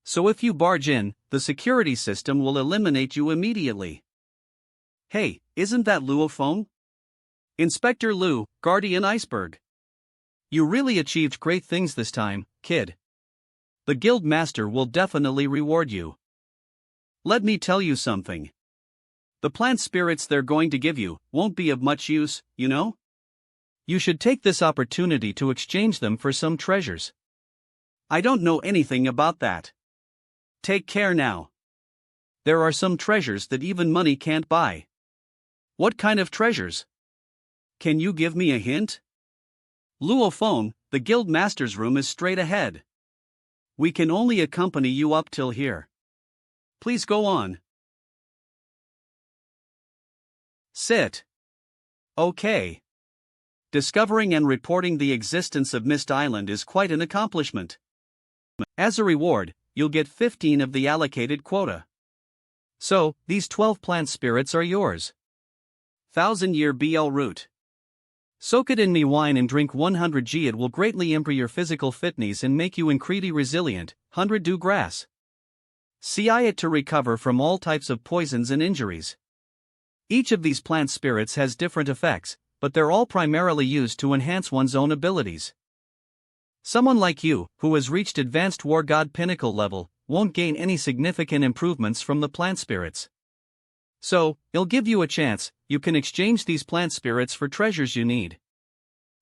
So if you barge in, the security system will eliminate you immediately. Hey, isn't that Luo Feng? Inspector Lu, Guardian Iceberg. You really achieved great things this time, kid. The Guild Master will definitely reward you. Let me tell you something. The plant spirits they're going to give you won't be of much use, you know? You should take this opportunity to exchange them for some treasures. I don't know anything about that. Take care now. There are some treasures that even money can't buy. What kind of treasures? Can you give me a hint? Luo Feng, the Guild Master's room is straight ahead. We can only accompany you up till here. Please go on. Sit. Okay. Discovering and reporting the existence of Mist Island is quite an accomplishment. As a reward, you'll get 15 of the allocated quota. So, these 12 plant spirits are yours. 1000-year BL root. Soak it in me wine and drink 100 g. It will greatly improve your physical fitness and make you incredibly resilient. 100 do grass. See it to recover from all types of poisons and injuries. Each of these plant spirits has different effects, but they're all primarily used to enhance one's own abilities. Someone like you, who has reached advanced war god pinnacle level, won't gain any significant improvements from the plant spirits. So, it'll give you a chance. You can exchange these plant spirits for treasures you need.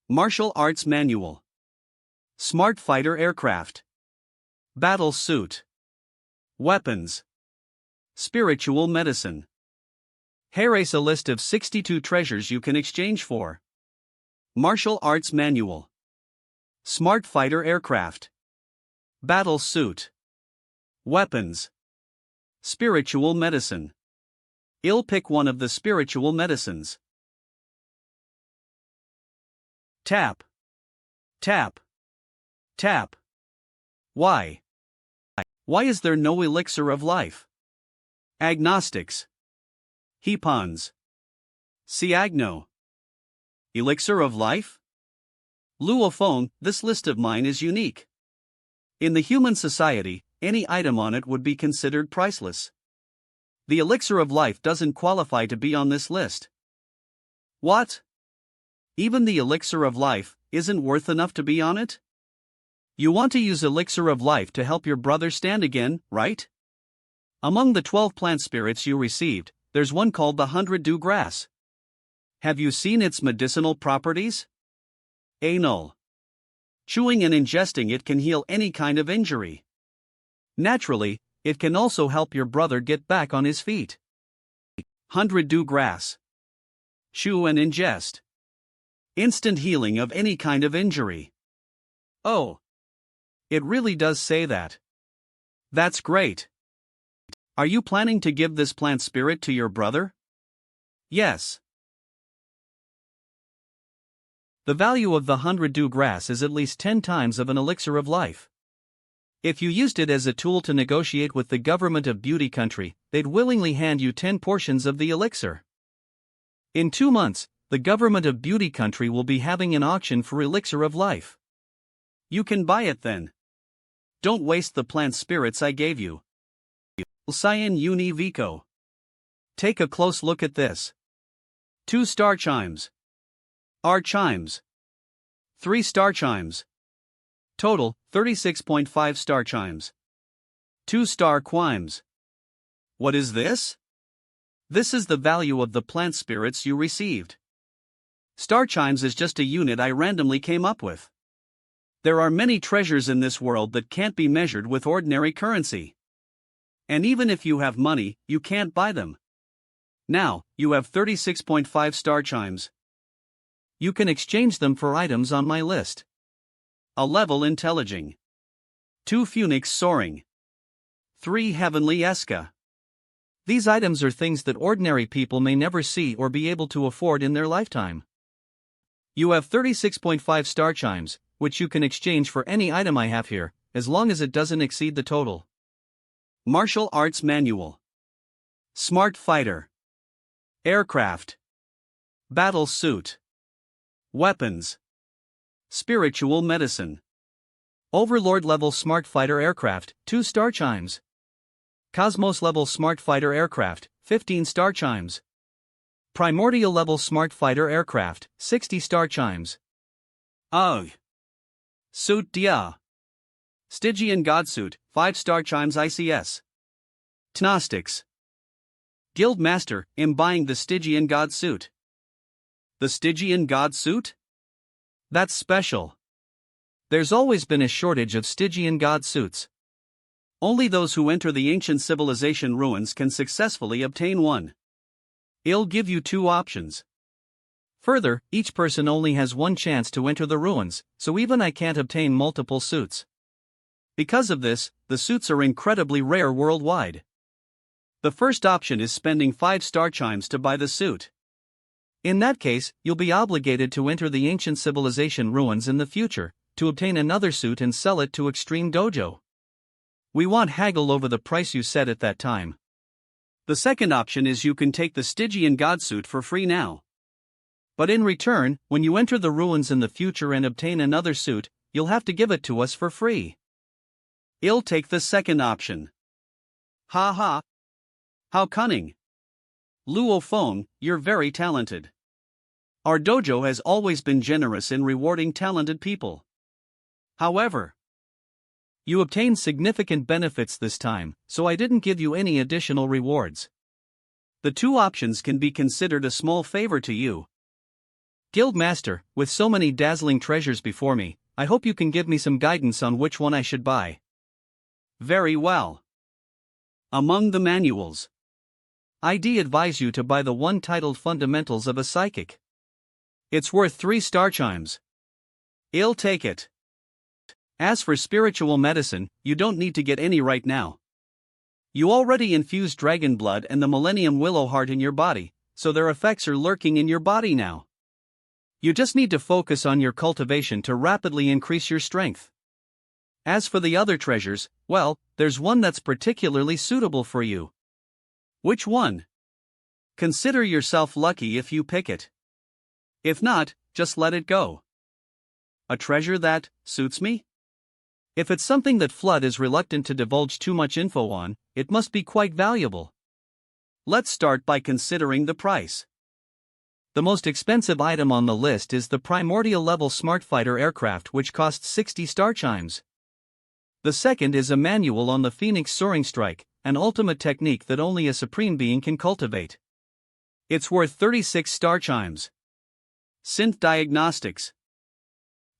Martial Arts Manual. Smart Fighter Aircraft. Battle Suit. Weapons. Spiritual Medicine. Here is a list of 62 treasures you can exchange for. Martial Arts Manual. Smart Fighter Aircraft. Battle Suit. Weapons. Spiritual Medicine. I'll pick one of the spiritual medicines. Tap. Tap. Tap. Why? Why is there no elixir of life? Agnostics. Hepons. Siagno. Elixir of life? Luo Feng, this list of mine is unique. In the human society, any item on it would be considered priceless. The elixir of life doesn't qualify to be on this list. What? Even the elixir of life isn't worth enough to be on it? You want to use elixir of life to help your brother stand again, right? Among the 12 plant spirits you received, there's one called the 100 dew grass. Have you seen its medicinal properties? Anal. Chewing and ingesting it can heal any kind of injury. Naturally, it can also help your brother get back on his feet. 100 dew grass. Chew and ingest. Instant healing of any kind of injury. Oh. It really does say that. That's great. Are you planning to give this plant spirit to your brother? Yes. The value of the 100 dew grass is at least 10 times of an elixir of life. If you used it as a tool to negotiate with the government of Beauty Country, they'd willingly hand you 10 portions of the elixir. In 2 months, the government of Beauty Country will be having an auction for elixir of life. You can buy it then. Don't waste the plant spirits I gave you. Cyan Uni Vico. Take a close look at this. 2 star chimes. R chimes. 3 star chimes. Total, 36.5 star chimes. 2 star quimes. What is this? This is the value of the plant spirits you received. Star chimes is just a unit I randomly came up with. There are many treasures in this world that can't be measured with ordinary currency. And even if you have money, you can't buy them. Now, you have 36.5 star chimes. You can exchange them for items on my list. A level intelliging. 2 phoenix soaring. 3 heavenly esca. These items are things that ordinary people may never see or be able to afford in their lifetime. You have 36.5 star chimes, which you can exchange for any item I have here, as long as it doesn't exceed the total. Martial Arts Manual. Smart Fighter. Aircraft. Battle Suit. Weapons. Spiritual Medicine. Overlord level Smart Fighter Aircraft, 2 star chimes. Cosmos level Smart Fighter Aircraft, 15 star chimes. Primordial level Smart Fighter Aircraft, 60 star chimes. Ugh. Suit Dia. Stygian Godsuit, 5 star chimes ICS. Gnostics. Guild Master, imbuying the Stygian God Suit. The Stygian God Suit? That's special. There's always been a shortage of Stygian God Suits. Only those who enter the ancient civilization ruins can successfully obtain one. It'll give you 2 options. Further, each person only has 1 chance to enter the ruins, so even I can't obtain multiple suits. Because of this, the suits are incredibly rare worldwide. The first option is spending 5 star chimes to buy the suit. In that case, you'll be obligated to enter the ancient civilization ruins in the future, to obtain another suit and sell it to Extreme Dojo. We won't haggle over the price you set at that time. The second option is you can take the Stygian God Suit for free now. But in return, when you enter the ruins in the future and obtain another suit, you'll have to give it to us for free. I'll take the second option. Ha ha. How cunning. Luo Feng, you're very talented. Our dojo has always been generous in rewarding talented people. However, you obtained significant benefits this time, so I didn't give you any additional rewards. The 2 options can be considered a small favor to you. Guildmaster, with so many dazzling treasures before me, I hope you can give me some guidance on which one I should buy. Very well. Among the manuals, I'd advise you to buy the one titled Fundamentals of a Psychic. It's worth 3 star chimes. I'll take it. As for spiritual medicine, you don't need to get any right now. You already infused dragon blood and the Millennium Willow Heart in your body, so their effects are lurking in your body now. You just need to focus on your cultivation to rapidly increase your strength. As for the other treasures, well, there's one that's particularly suitable for you. Which one? Consider yourself lucky if you pick it. If not, just let it go. A treasure that suits me? If it's something that Flood is reluctant to divulge too much info on, it must be quite valuable. Let's start by considering the price. The most expensive item on the list is the Primordial Level Smart Fighter Aircraft, which costs 60 star chimes. The second is a manual on the Phoenix Soaring Strike, an ultimate technique that only a supreme being can cultivate. It's worth 36 star chimes. Synth Diagnostics.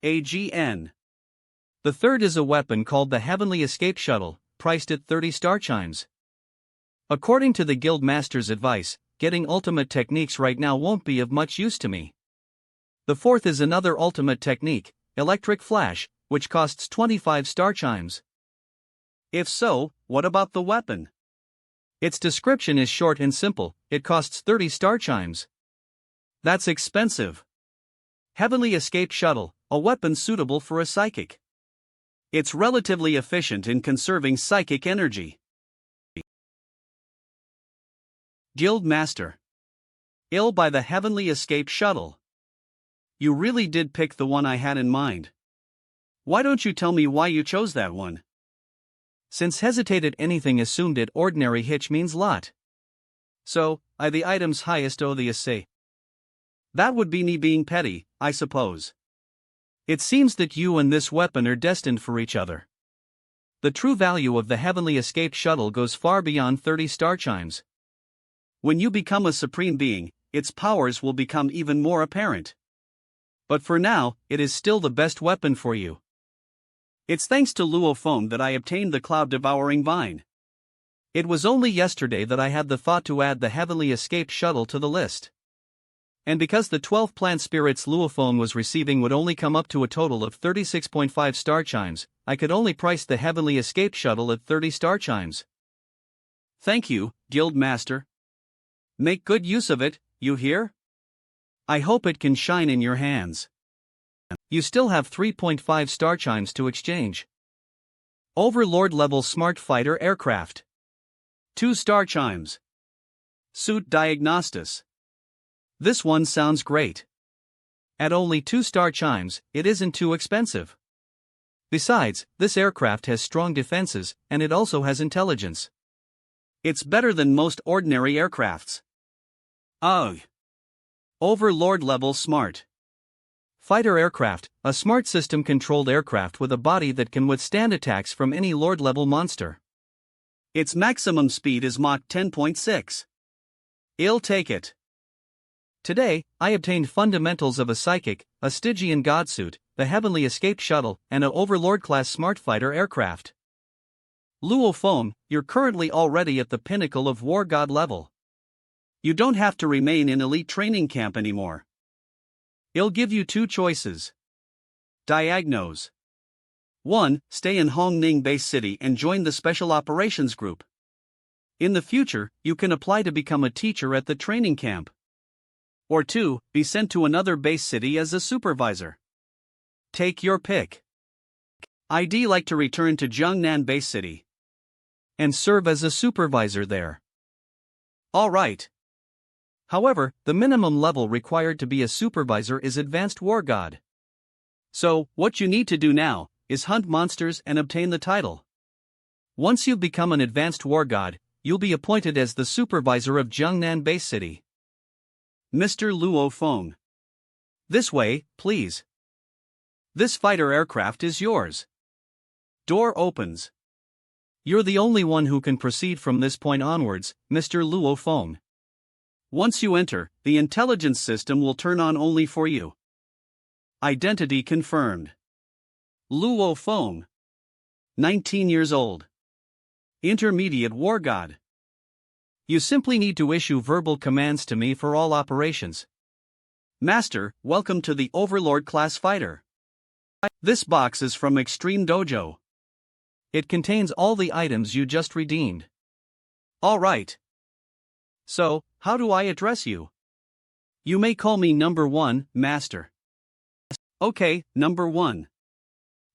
AGN. The third is a weapon called the Heavenly Escape Shuttle, priced at 30 star chimes. According to the Guild Master's advice, getting ultimate techniques right now won't be of much use to me. The fourth is another ultimate technique, Electric Flash, which costs 25 star chimes. If so, what about the weapon? Its description is short and simple, it costs 30 star chimes. That's expensive. Heavenly Escape Shuttle, a weapon suitable for a psychic. It's relatively efficient in conserving psychic energy. Guild Master. Ill by the Heavenly Escape Shuttle. You really did pick the one I had in mind. Why don't you tell me why you chose that one? Since hesitated anything assumed it ordinary hitch means lot. So, I the item's highest o the essay. That would be me being petty, I suppose. It seems that you and this weapon are destined for each other. The true value of the Heavenly Escape Shuttle goes far beyond 30 star chimes. When you become a supreme being, its powers will become even more apparent. But for now, it is still the best weapon for you. It's thanks to Luo Feng that I obtained the cloud-devouring vine. It was only yesterday that I had the thought to add the Heavenly Escape Shuttle to the list. And because the 12 plant spirits Luo Feng was receiving would only come up to a total of 36.5 star chimes, I could only price the Heavenly Escape Shuttle at 30 star chimes. Thank you, Guild Master. Make good use of it, you hear? I hope it can shine in your hands. You still have 3.5 star chimes to exchange. Overlord level Smart Fighter Aircraft. 2 star chimes. Suit Diagnostis. This one sounds great. At only 2 star chimes, it isn't too expensive. Besides, this aircraft has strong defenses, and it also has intelligence. It's better than most ordinary aircrafts. Ugh. Overlord level Smart Fighter Aircraft, a smart system-controlled aircraft with a body that can withstand attacks from any Lord-level monster. Its maximum speed is Mach 10.6. I'll take it. Today, I obtained fundamentals of a psychic, a Stygian godsuit, the Heavenly Escape Shuttle, and a Overlord-class smart fighter aircraft. Luo Feng, you're currently already at the pinnacle of War God level. You don't have to remain in elite training camp anymore. I'll give you 2 choices. Diagnose. 1. Stay in Hongning Base City and join the Special Operations Group. In the future, you can apply to become a teacher at the training camp. Or 2. Be sent to another base city as a supervisor. Take your pick. I'd like to return to Jiangnan Base City and serve as a supervisor there. Alright. However, the minimum level required to be a supervisor is Advanced War God. So, what you need to do now is hunt monsters and obtain the title. Once you've become an Advanced War God, you'll be appointed as the supervisor of Jiangnan Base City. Mr. Luo Feng. This way, please. This fighter aircraft is yours. Door opens. You're the only one who can proceed from this point onwards, Mr. Luo Feng. Once you enter, the intelligence system will turn on only for you. Identity confirmed. Luo Feng. 19 years old. Intermediate War God. You simply need to issue verbal commands to me for all operations. Master, welcome to the Overlord class fighter. This box is from Extreme Dojo. It contains all the items you just redeemed. Alright. So, how do I address you? You may call me number 1, Master. Okay, number 1.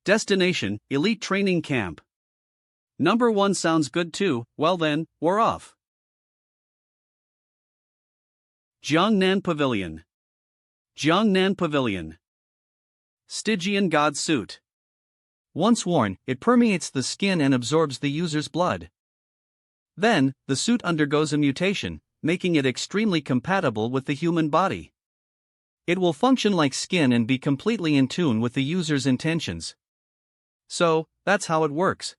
Destination, Elite Training Camp. Number 1 sounds good too, well then, we're off. Jiangnan Pavilion. Jiangnan Pavilion. Stygian God Suit. Once worn, it permeates the skin and absorbs the user's blood. Then, the suit undergoes a mutation, making it extremely compatible with the human body. It will function like skin and be completely in tune with the user's intentions. So, that's how it works.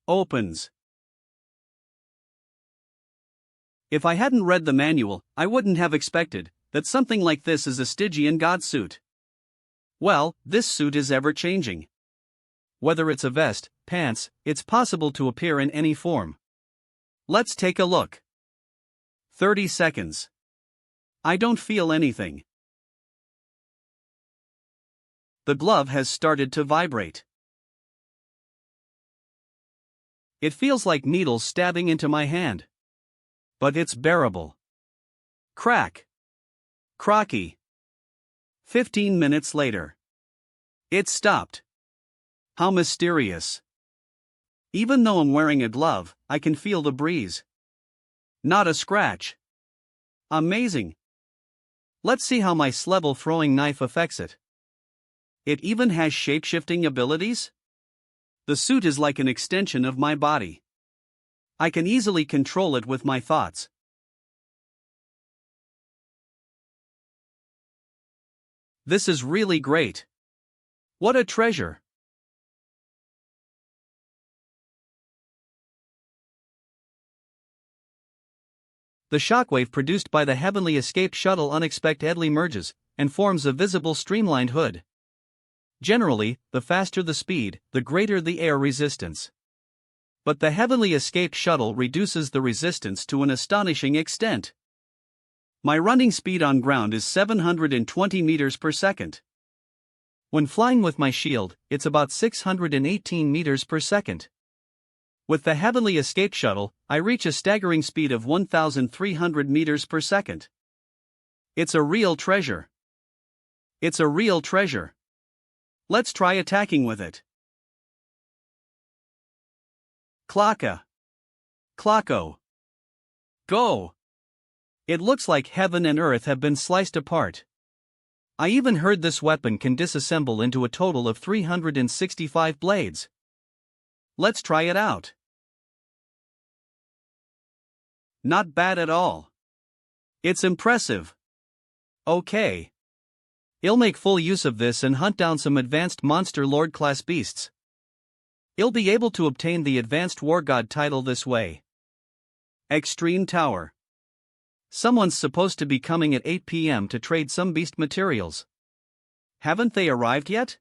Opens. If I hadn't read the manual, I wouldn't have expected that something like this is a Stygian God suit. Well, this suit is ever-changing. Whether it's a vest, pants, it's possible to appear in any form. Let's take a look. 30 seconds. I don't feel anything. The glove has started to vibrate. It feels like needles stabbing into my hand. But it's bearable. Crack. Crocky. 15 minutes later. It stopped. How mysterious. Even though I'm wearing a glove, I can feel the breeze. Not a scratch. Amazing. Let's see how my level throwing knife affects it. It even has shape-shifting abilities? The suit is like an extension of my body. I can easily control it with my thoughts. This is really great. What a treasure. The shockwave produced by the heavenly escape shuttle unexpectedly merges and forms a visible streamlined hood. Generally, the faster the speed, the greater the air resistance. But the heavenly escape shuttle reduces the resistance to an astonishing extent. My running speed on ground is 720 meters per second. When flying with my shield, it's about 618 meters per second. With the heavenly escape shuttle, I reach a staggering speed of 1,300 meters per second. It's a real treasure. It's a real treasure. Let's try attacking with it. Clocka. Clocko. Go. It looks like heaven and earth have been sliced apart. I even heard this weapon can disassemble into a total of 365 blades. Let's try it out. Not bad at all. It's impressive. Okay. I'll make full use of this and hunt down some advanced monster lord class beasts. I'll be able to obtain the advanced war god title this way. Extreme Tower. Someone's supposed to be coming at 8 p.m. to trade some beast materials. Haven't they arrived yet?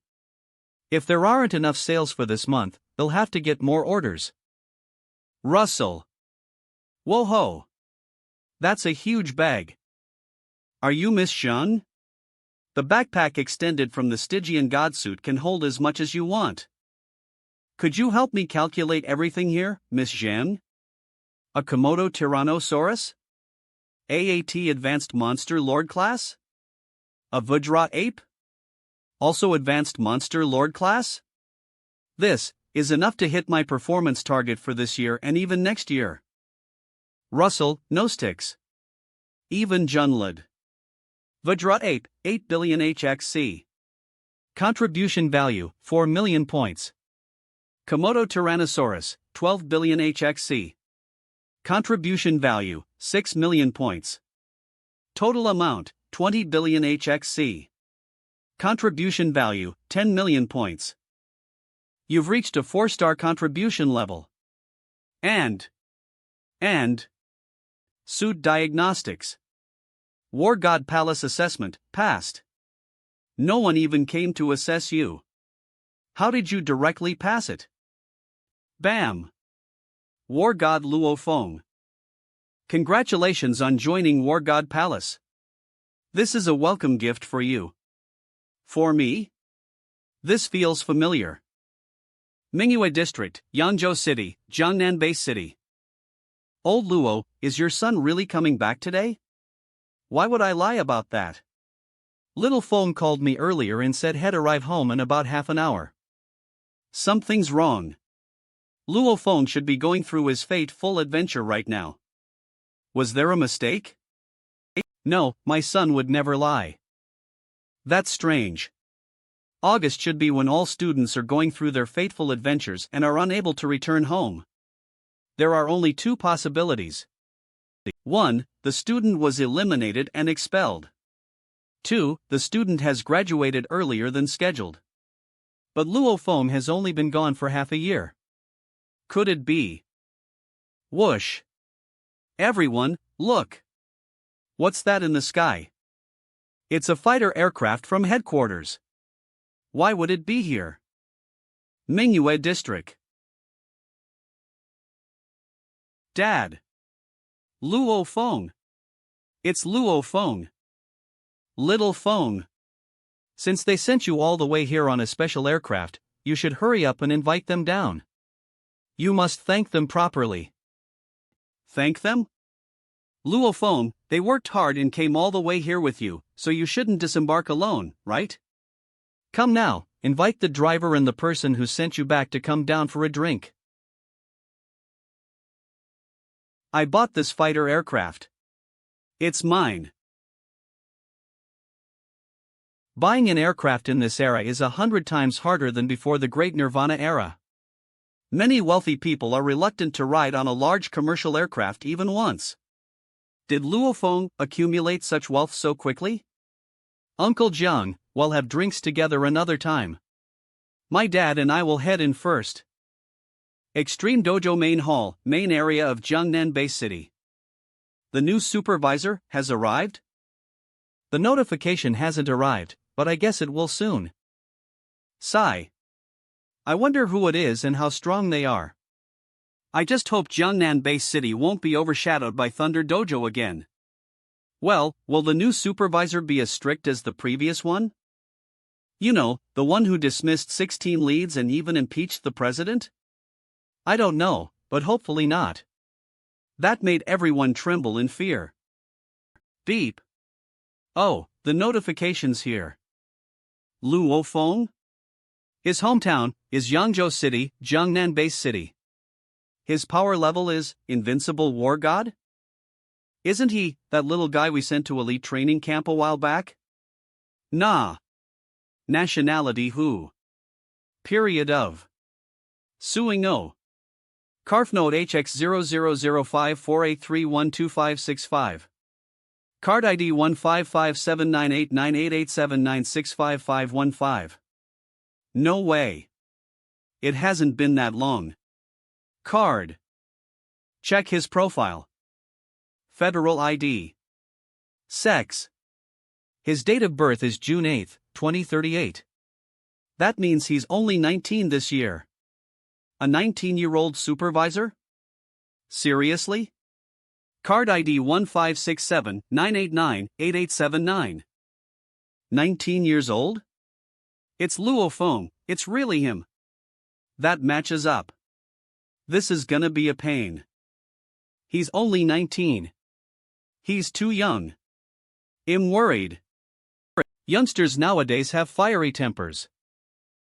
If there aren't enough sales for this month, they'll have to get more orders. Russell. Whoa-ho. That's a huge bag. Are you Miss Shun? The backpack extended from the Stygian godsuit can hold as much as you want. Could you help me calculate everything here, Miss Zhang? A Komodo Tyrannosaurus? AAT Advanced Monster Lord Class? A Vajra Ape? Also Advanced Monster Lord Class? This is enough to hit my performance target for this year and even next year. Russell, no sticks. Even Junlid. Vajra Ape, 8 billion HXC. Contribution value, 4 million points. Komodo Tyrannosaurus, 12 billion HXC. Contribution value, 6 million points. Total amount, 20 billion HXC. Contribution value, 10 million points. You've reached a 4-star contribution level. And. Suit Diagnostics. War God Palace Assessment, passed. No one even came to assess you. How did you directly pass it? Bam! War God Luo Feng. Congratulations on joining War God Palace. This is a welcome gift for you. For me? This feels familiar. Manhwa District, Yangzhou City, Jiangnan Base City. Old Luo, is your son really coming back today? Why would I lie about that? Little Feng called me earlier and said he'd arrive home in about half an hour. Something's wrong. Luo Feng should be going through his fate-full adventure right now. Was there a mistake? No, my son would never lie. That's strange. August should be when all students are going through their fateful adventures and are unable to return home. There are only 2 possibilities. 1. The student was eliminated and expelled. 2. The student has graduated earlier than scheduled. But Luo Feng has only been gone for half a year. Could it be? Whoosh! Everyone, look! What's that in the sky? It's a fighter aircraft from headquarters. Why would it be here? Manhwa District. Dad! Luo Feng! It's Luo Feng! Little Feng! Since they sent you all the way here on a special aircraft, you should hurry up and invite them down. You must thank them properly. Thank them? Luo Feng, they worked hard and came all the way here with you, so you shouldn't disembark alone, right? Come now, invite the driver and the person who sent you back to come down for a drink. I bought this fighter aircraft. It's mine. Buying an aircraft in this era is 100 times harder than before the Great Nirvana era. Many wealthy people are reluctant to ride on a large commercial aircraft even once. Did Luo Feng accumulate such wealth so quickly? Uncle Jiang, we'll have drinks together another time. My dad and I will head in first. Extreme Dojo Main Hall, main area of Jiangnan Base City. The new supervisor has arrived? The notification hasn't arrived, but I guess it will soon. Sigh. I wonder who it is and how strong they are. I just hope Jiangnan Base City won't be overshadowed by Thunder Dojo again. Well, will the new supervisor be as strict as the previous one? You know, the one who dismissed 16 leads and even impeached the president? I don't know, but hopefully not. That made everyone tremble in fear. Beep. Oh, the notification's here. Luo Feng? His hometown is Yangzhou City, Jiangnan Base City. His power level is Invincible War God? Isn't he that little guy we sent to elite training camp a while back? Nah. Nationality who? Period of. Suing O. Carf node HX000548312565. Card ID 15579898887965515. No way. It hasn't been that long. Card. Check his profile. Federal ID. Sex. His date of birth is June 8, 2038. That means he's only 19 this year. A 19-year-old supervisor? Seriously? Card ID 15679898879. 19 years old? It's Luo Feng, it's really him. That matches up. This is gonna be a pain. He's only 19. He's too young. I'm worried. Youngsters nowadays have fiery tempers.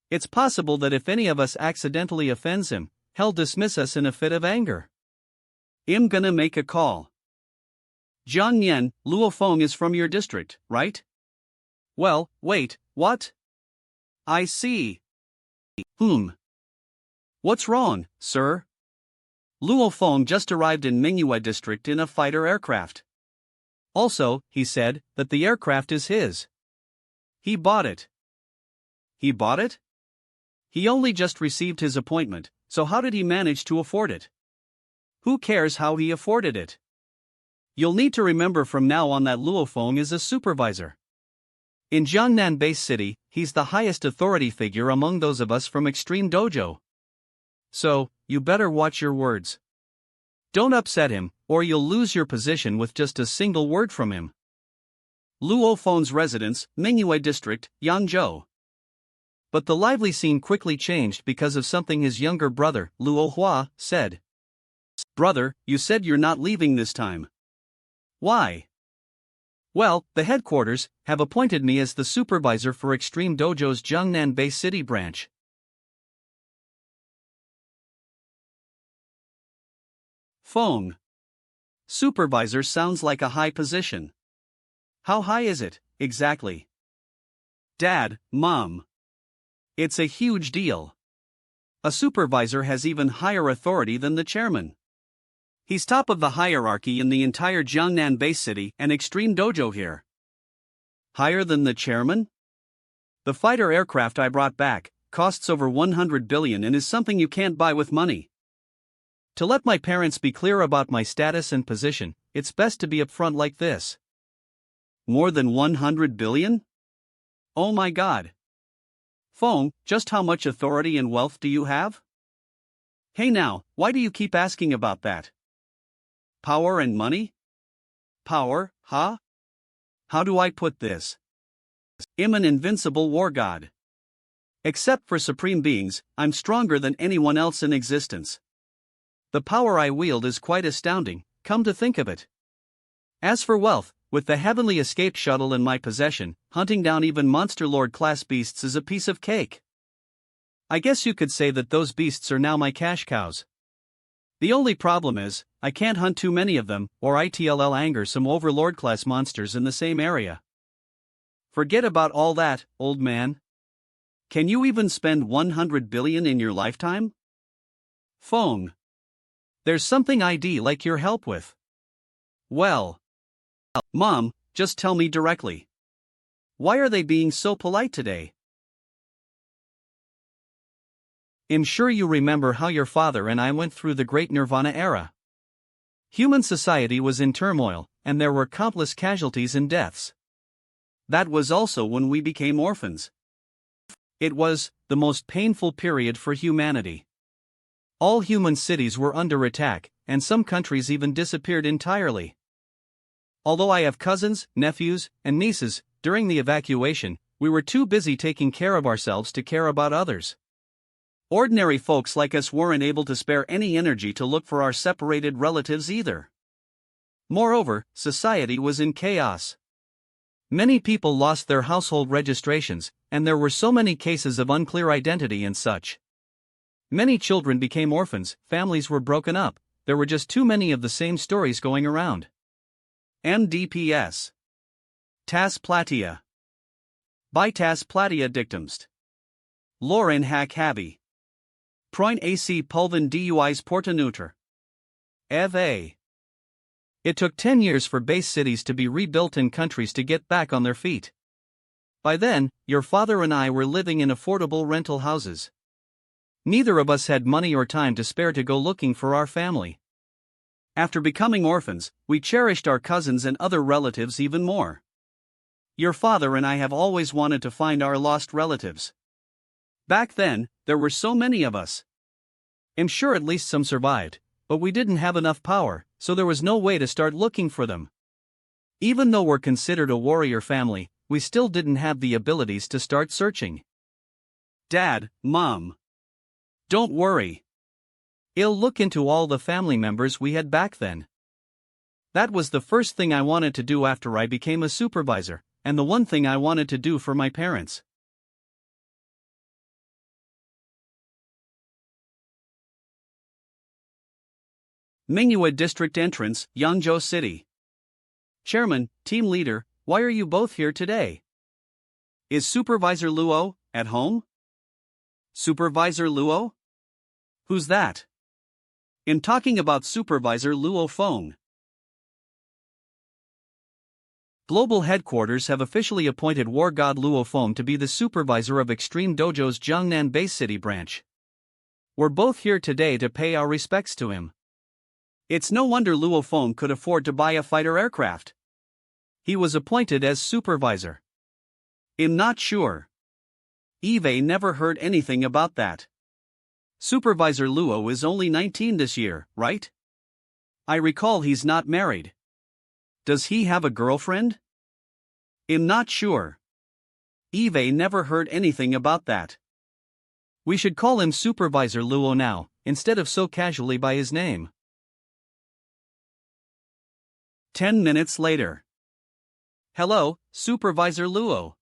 It's possible that if any of us accidentally offends him, he'll dismiss us in a fit of anger. I'm gonna make a call. Jiang Yan, Luo Feng is from your district, right? Well, wait, what? I see. What's wrong, sir? Luo Feng just arrived in Manhwa district in a fighter aircraft. Also, he said that the aircraft is his. He bought it. He bought it? He only just received his appointment, so how did he manage to afford it? Who cares how he afforded it? You'll need to remember from now on that Luo Feng is a supervisor. In Jiangnan Base City, he's the highest authority figure among those of us from Extreme Dojo. So, you better watch your words. Don't upset him, or you'll lose your position with just a single word from him. Luo Feng's residence, Manhwa District, Yangzhou. But the lively scene quickly changed because of something his younger brother, Luo Hua, said. Brother, you said you're not leaving this time. Why? Well, the headquarters have appointed me as the supervisor for Extreme Dojo's Jiangnan Base City branch. Feng. Supervisor sounds like a high position. How high is it, exactly? Dad, Mom. It's a huge deal. A supervisor has even higher authority than the chairman. He's top of the hierarchy in the entire Jiangnan Base City and Extreme Dojo here. Higher than the chairman? The fighter aircraft I brought back costs over 100 billion and is something you can't buy with money. To let my parents be clear about my status and position, it's best to be upfront like this. More than 100 billion? Oh my god. Feng, just how much authority and wealth do you have? Hey now, why do you keep asking about that? Power and money? Power, huh? How do I put this? I'm an invincible war god. Except for supreme beings, I'm stronger than anyone else in existence. The power I wield is quite astounding, come to think of it. As for wealth, with the heavenly escape shuttle in my possession, hunting down even Monster Lord class beasts is a piece of cake. I guess you could say that those beasts are now my cash cows. The only problem is, I can't hunt too many of them, or it'll anger some overlord class monsters in the same area. Forget about all that, old man. Can you even spend 100 billion in your lifetime? Feng. There's something I'd like your help with. Well, Mom, just tell me directly. Why are they being so polite today? I'm sure you remember how your father and I went through the Great Nirvana era. Human society was in turmoil, and there were countless casualties and deaths. That was also when we became orphans. It was the most painful period for humanity. All human cities were under attack, and some countries even disappeared entirely. Although I have cousins, nephews, and nieces, during the evacuation, we were too busy taking care of ourselves to care about others. Ordinary folks like us weren't able to spare any energy to look for our separated relatives either. Moreover, society was in chaos. Many people lost their household registrations, and there were so many cases of unclear identity and such. Many children became orphans, families were broken up, there were just too many of the same stories going around. MDPS. Tas Platia. By Tas Platia Dictumst. Lauren Hack Havi. Proin AC Pulvin DUIs Portaneuter. Ev A. It took 10 years for base cities to be rebuilt and countries to get back on their feet. By then, your father and I were living in affordable rental houses. Neither of us had money or time to spare to go looking for our family. After becoming orphans, we cherished our cousins and other relatives even more. Your father and I have always wanted to find our lost relatives. Back then, there were so many of us. I'm sure at least some survived, but we didn't have enough power, so there was no way to start looking for them. Even though we're considered a warrior family, we still didn't have the abilities to start searching. Dad, Mom. Don't worry. I'll look into all the family members we had back then. That was the first thing I wanted to do after I became a supervisor, and the one thing I wanted to do for my parents. Manhwa District Entrance, Yangzhou City. Chairman, Team Leader, why are you both here today? Is Supervisor Luo at home? Supervisor Luo? Who's that? I'm talking about Supervisor Luo Feng. Global headquarters have officially appointed War God Luo Feng to be the supervisor of Extreme Dojo's Jiangnan Base City branch. We're both here today to pay our respects to him. It's no wonder Luo Feng could afford to buy a fighter aircraft. He was appointed as supervisor. I'm not sure. Eve never heard anything about that. Supervisor Luo is only 19 this year, right? I recall he's not married. Does he have a girlfriend? I'm not sure. Eve never heard anything about that. We should call him Supervisor Luo now, instead of so casually by his name. 10 minutes later. Hello, Supervisor Luo.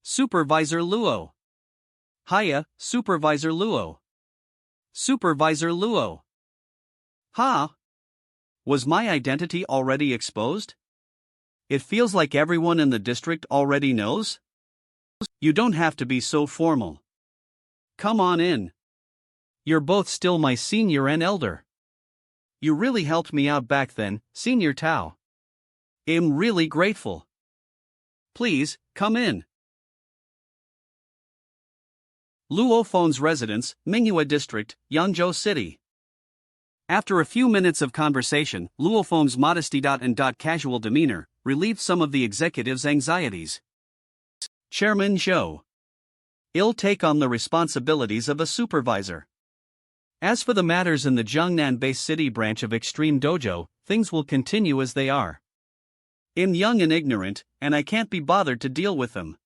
Supervisor Luo. Hiya, Supervisor Luo. Supervisor Luo. Ha! Was my identity already exposed? It feels like everyone in the district already knows. You don't have to be so formal. Come on in. You're both still my senior and elder. You really helped me out back then, Senior Tao. I'm really grateful. Please, come in. Luo Feng's residence, Manhwa District, Yangzhou City. After a few minutes of conversation, Luo Feng's modesty and casual demeanor relieved some of the executive's anxieties. Chairman Zhou. I'll take on the responsibilities of a supervisor. As for the matters in the Jiangnan Base City branch of Extreme Dojo, things will continue as they are. I'm young and ignorant, and I can't be bothered to deal with them.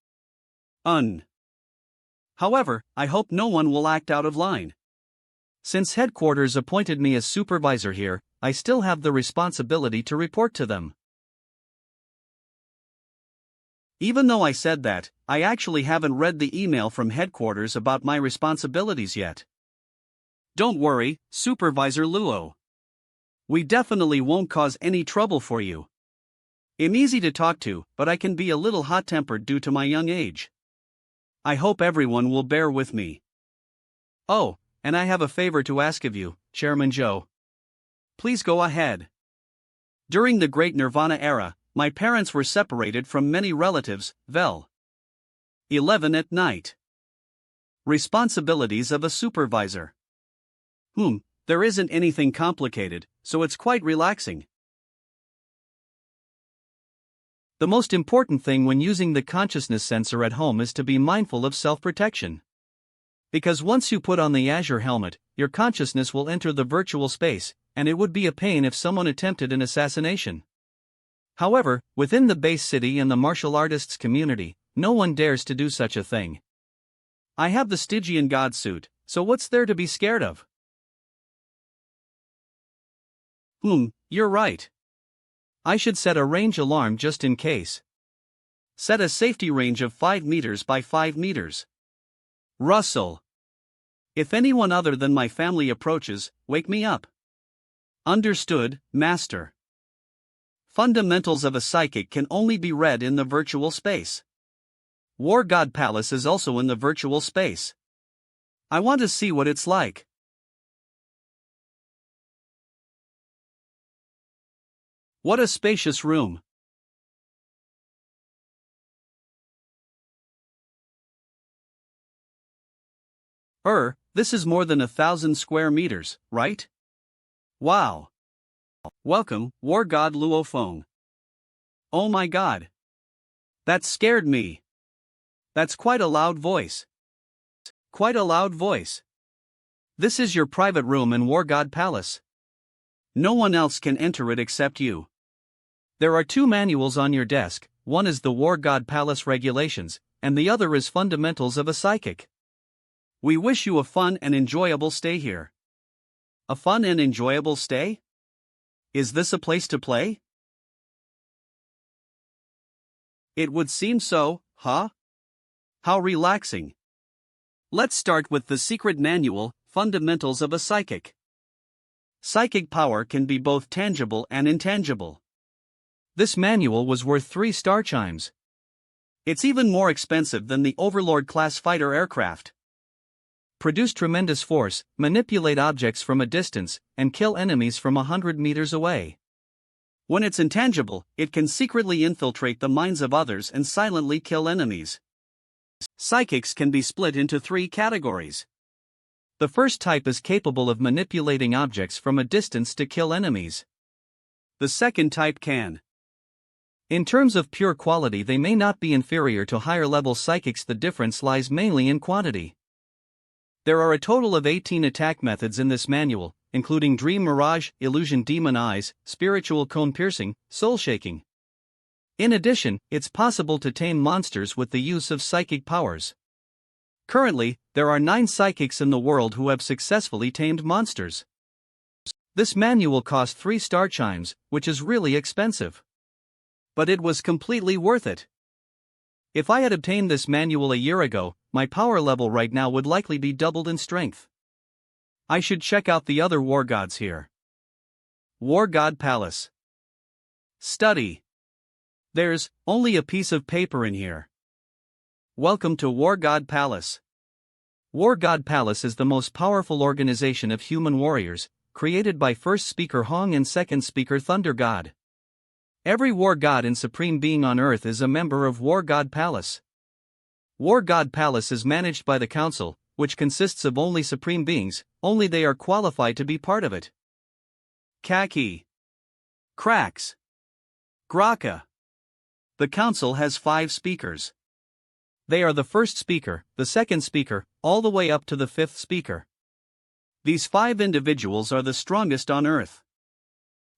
However, I hope no one will act out of line. Since headquarters appointed me as supervisor here, I still have the responsibility to report to them. Even though I said that, I actually haven't read the email from headquarters about my responsibilities yet. Don't worry, Supervisor Luo. We definitely won't cause any trouble for you. I'm easy to talk to, but I can be a little hot-tempered due to my young age. I hope everyone will bear with me. Oh, and I have a favor to ask of you, Chairman Zhou. Please go ahead. During the Great Nirvana era, my parents were separated from many relatives. 11 at night. Responsibilities of a supervisor. There isn't anything complicated, so it's quite relaxing. The most important thing when using the consciousness sensor at home is to be mindful of self-protection. Because once you put on the Azure helmet, your consciousness will enter the virtual space, and it would be a pain if someone attempted an assassination. However, within the base city and the martial artists community, no one dares to do such a thing. I have the Stygian god suit, so what's there to be scared of? You're right. I should set a range alarm just in case. Set a safety range of 5 meters by 5 meters. Russell. If anyone other than my family approaches, wake me up. Understood, Master. Fundamentals of a psychic can only be read in the virtual space. War God Palace is also in the virtual space. I want to see what it's like. What a spacious room. This is more than 1,000 square meters, right? Wow. Welcome, War God Luo Feng. Oh my god. That scared me. That's quite a loud voice. Quite a loud voice. This is your private room in War God Palace. No one else can enter it except you. There are 2 manuals on your desk, one is the War God Palace Regulations, and the other is Fundamentals of a Psychic. We wish you a fun and enjoyable stay here. A fun and enjoyable stay? Is this a place to play? It would seem so, huh? How relaxing. Let's start with the secret manual, Fundamentals of a Psychic. Psychic power can be both tangible and intangible. This manual was worth 3 star chimes. It's even more expensive than the Overlord-class fighter aircraft. Produce tremendous force, manipulate objects from a distance, and kill enemies from 100 meters away. When it's intangible, it can secretly infiltrate the minds of others and silently kill enemies. Psychics can be split into 3 categories. The first type is capable of manipulating objects from a distance to kill enemies. The second type can. In terms of pure quality, they may not be inferior to higher-level psychics. The difference lies mainly in quantity. There are a total of 18 attack methods in this manual, including Dream Mirage, Illusion Demon Eyes, Spiritual Cone Piercing, Soul Shaking. In addition, it's possible to tame monsters with the use of psychic powers. Currently, there are 9 psychics in the world who have successfully tamed monsters. This manual cost 3 star chimes, which is really expensive. But it was completely worth it. If I had obtained this manual a year ago, my power level right now would likely be doubled in strength. I should check out the other war gods here. War God Palace. Study. There's only a piece of paper in here. Welcome to War God Palace. War God Palace is the most powerful organization of human warriors, created by first speaker Hong and second speaker Thunder God. Every war god and supreme being on earth is a member of War God Palace. War God Palace is managed by the Council, which consists of only supreme beings, only they are qualified to be part of it. Kaki. Cracks. Graka. The Council has 5 speakers. They are the first speaker, the second speaker, all the way up to the 5th speaker. These 5 individuals are the strongest on earth.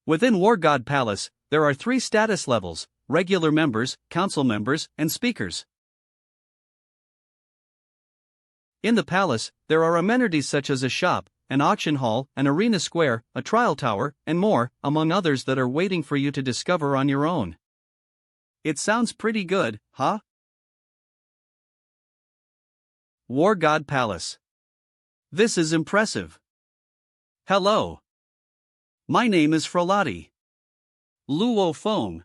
Within War God Palace, there are 3 status levels: regular members, council members, and speakers. In the palace, there are amenities such as a shop, an auction hall, an arena square, a trial tower, and more, among others that are waiting for you to discover on your own. It sounds pretty good, huh? War God Palace. This is impressive. Hello. My name is Frolati. Luo Feng.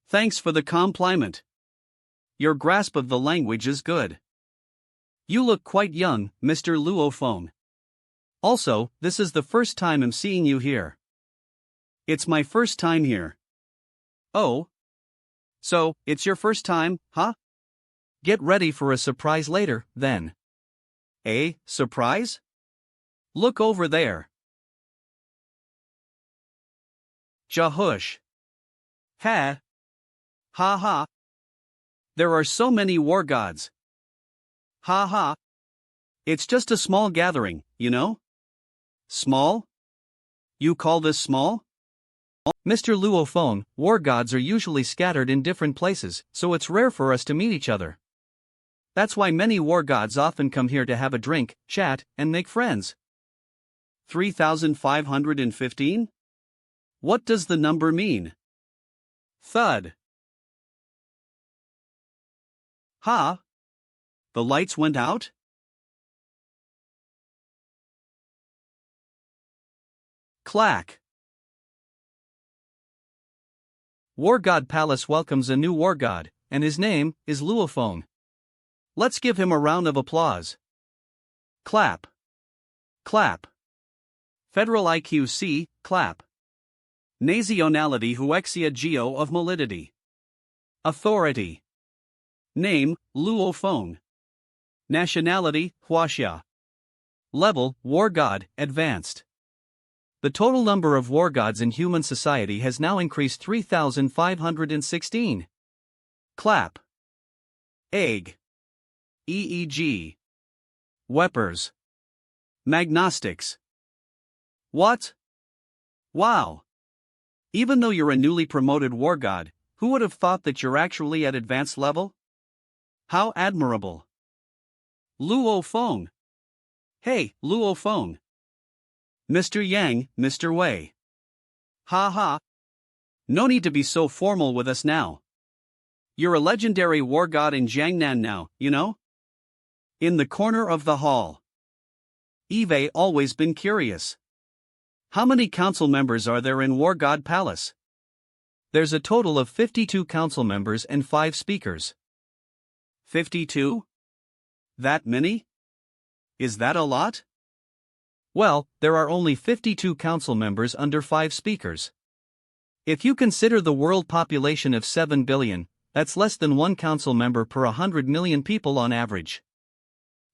Thanks for the compliment. Your grasp of the language is good. You look quite young, Mr. Luo Feng. Also, this is the first time I'm seeing you here. It's my first time here. Oh? So, it's your first time, huh? Get ready for a surprise later, then. A surprise? Look over there. Jahush. Ha. Ha ha. There are so many war gods. Ha ha. It's just a small gathering, you know? Small? You call this small? Mr. Luo Feng, war gods are usually scattered in different places, so it's rare for us to meet each other. That's why many war gods often come here to have a drink, chat, and make friends. 3,515? What does the number mean? Thud. Ha? The lights went out? Clack. War God Palace welcomes a new war god, and his name is Luo Feng. Let's give him a round of applause. Clap. Clap. Federal IQC, clap. Nationality Huexia Geo of Molidity. Authority. Name, Luo Feng. Nationality, Huaxia. Level, War God, Advanced. The total number of war gods in human society has now increased 3,516. Clap. Egg. EEG. Weppers. Magnostics. What? Wow. Even though you're a newly promoted war god, who would have thought that you're actually at advanced level? How admirable. Luo Feng. Hey, Luo Feng. Mr. Yang, Mr. Wei. Ha ha. No need to be so formal with us now. You're a legendary war god in Jiangnan now, you know? In the corner of the hall. Eve always been curious. How many council members are there in War God Palace? There's a total of 52 council members and 5 speakers. 52? That many? Is that a lot? Well, there are only 52 council members under 5 speakers. If you consider the world population of 7 billion, that's less than one council member per 100 million people on average.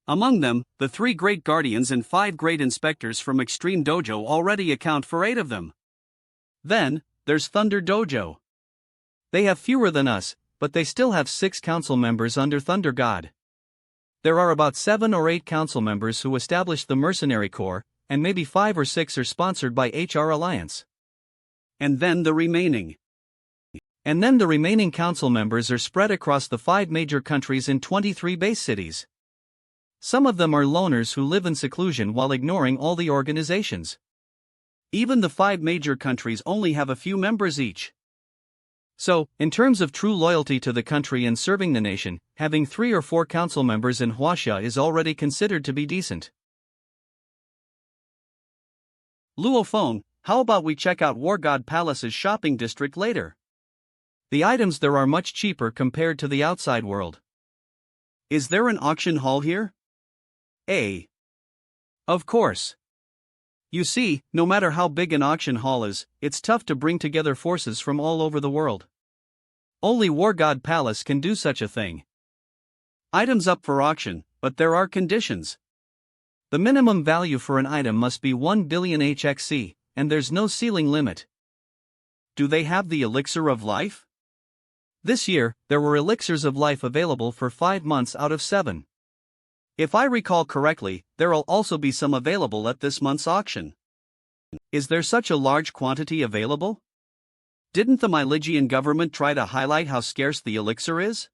Among them, the 3 great guardians and 5 great inspectors from Extreme Dojo already account for 8 of them. Then, there's Thunder Dojo. They have fewer than us, but they still have 6 council members under Thunder God. There are about 7 or 8 council members who established the Mercenary Corps, and maybe 5 or 6 are sponsored by HR Alliance. And then the remaining council members are spread across the 5 major countries in 23 base cities. Some of them are loners who live in seclusion while ignoring all the organizations. Even the 5 major countries only have a few members each. So, in terms of true loyalty to the country and serving the nation, having 3 or 4 council members in Huaxia is already considered to be decent. Luo Feng, how about we check out War God Palace's shopping district later? The items there are much cheaper compared to the outside world. Is there an auction hall here? Of course. You see, no matter how big an auction hall is, it's tough to bring together forces from all over the world. Only War God Palace can do such a thing. Items up for auction, but there are conditions. The minimum value for an item must be 1 billion HXC, and there's no ceiling limit. Do they have the elixir of life? This year, there were elixirs of life available for 5 months out of 7. If I recall correctly, there'll also be some available at this month's auction. Is there such a large quantity available? Didn't the Myligian government try to highlight how scarce the elixir is?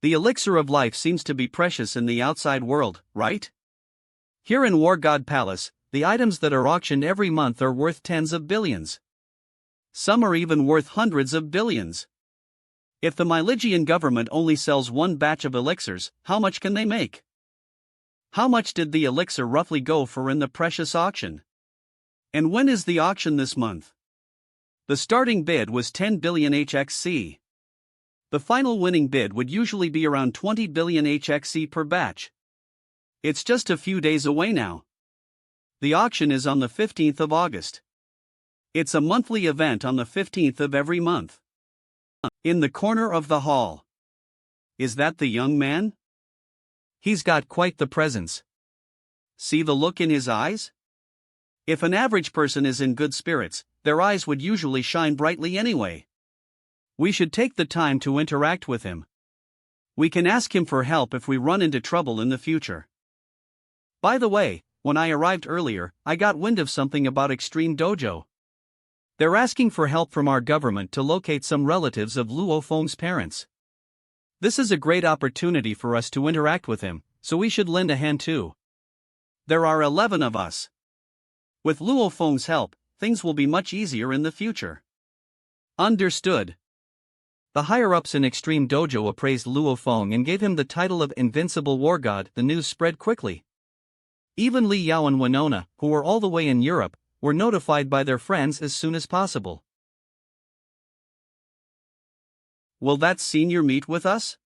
The elixir of life seems to be precious in the outside world, right? Here in War God Palace, the items that are auctioned every month are worth tens of billions. Some are even worth hundreds of billions. If the Myligian government only sells one batch of elixirs, how much can they make? How much did the elixir roughly go for in the precious auction? And when is the auction this month? The starting bid was 10 billion HXC. The final winning bid would usually be around 20 billion HXC per batch. It's just a few days away now. The auction is on the 15th of August. It's a monthly event on the 15th of every month. In the corner of the hall. Is that the young man? He's got quite the presence. See the look in his eyes? If an average person is in good spirits, their eyes would usually shine brightly anyway. We should take the time to interact with him. We can ask him for help if we run into trouble in the future. By the way, when I arrived earlier, I got wind of something about Extreme Dojo. They're asking for help from our government to locate some relatives of Luo Feng's parents. This is a great opportunity for us to interact with him, so we should lend a hand too. There are 11 of us. With Luo Feng's help, things will be much easier in the future. Understood. The higher-ups in Extreme Dojo appraised Luo Feng and gave him the title of Invincible War God. The news spread quickly. Even Li Yao and Winona, who were all the way in Europe, were notified by their friends as soon as possible. Will that senior meet with us?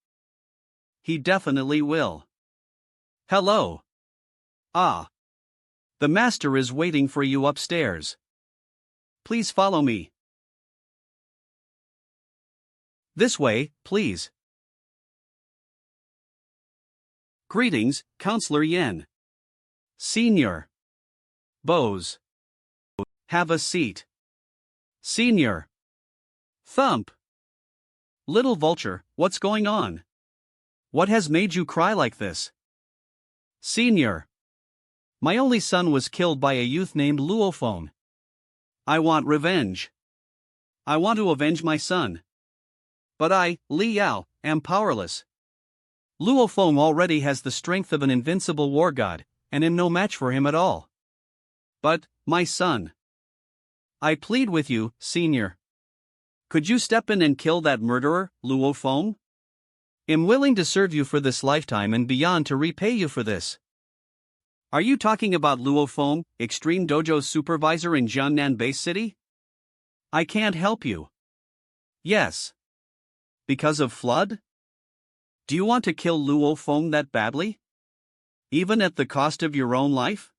He definitely will. Hello. Ah. The master is waiting for you upstairs. Please follow me. This way, please. Greetings, Counselor Yen. Senior. Bose. Have a seat. Senior. Thump. Little vulture, what's going on? What has made you cry like this? Senior. My only son was killed by a youth named Luo Feng. I want revenge. I want to avenge my son. But I, Li Yao, am powerless. Luo Feng already has the strength of an invincible war god, and am no match for him at all. But, my son. I plead with you, Senior. Could you step in and kill that murderer, Luo Feng? Am willing to serve you for this lifetime and beyond to repay you for this. Are you talking about Luo Feng, Extreme Dojo's supervisor in Jiangnan Base City? I can't help you. Yes. Because of flood? Do you want to kill Luo Feng that badly? Even at the cost of your own life?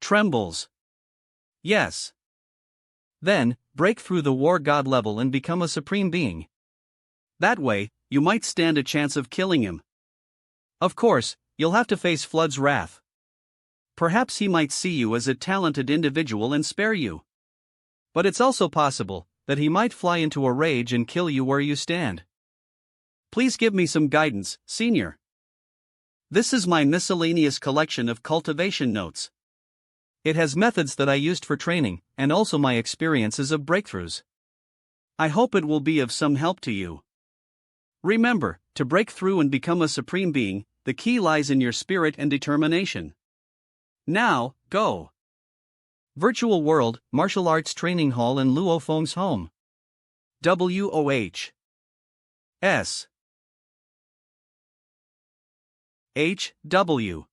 Trembles. Yes. Then, break through the war god level and become a supreme being. That way, you might stand a chance of killing him. Of course, you'll have to face Flood's wrath. Perhaps he might see you as a talented individual and spare you. But it's also possible that he might fly into a rage and kill you where you stand. Please give me some guidance, Senior. This is my miscellaneous collection of cultivation notes. It has methods that I used for training, and also my experiences of breakthroughs. I hope it will be of some help to you. Remember, to break through and become a supreme being, the key lies in your spirit and determination. Now, go. Virtual World, Martial Arts Training Hall in Luo Feng's home. WOH. S. HW.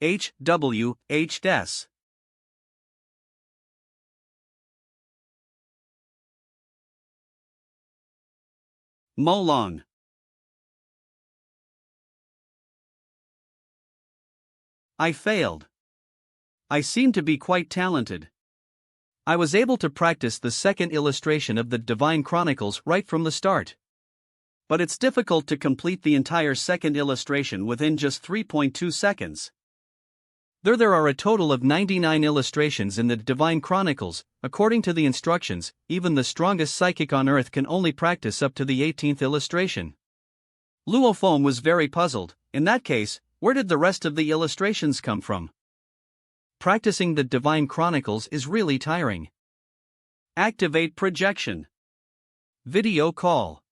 HWHS. Molon. I failed. I seem to be quite talented. I was able to practice the second illustration of the Divine Chronicles right from the start. But it's difficult to complete the entire second illustration within just 3.2 seconds. There are a total of 99 illustrations in the Divine Chronicles. According to the instructions, even the strongest psychic on Earth can only practice up to the 18th illustration. Luo Feng was very puzzled. In that case, where did the rest of the illustrations come from? Practicing the Divine Chronicles is really tiring. Activate projection. Video call.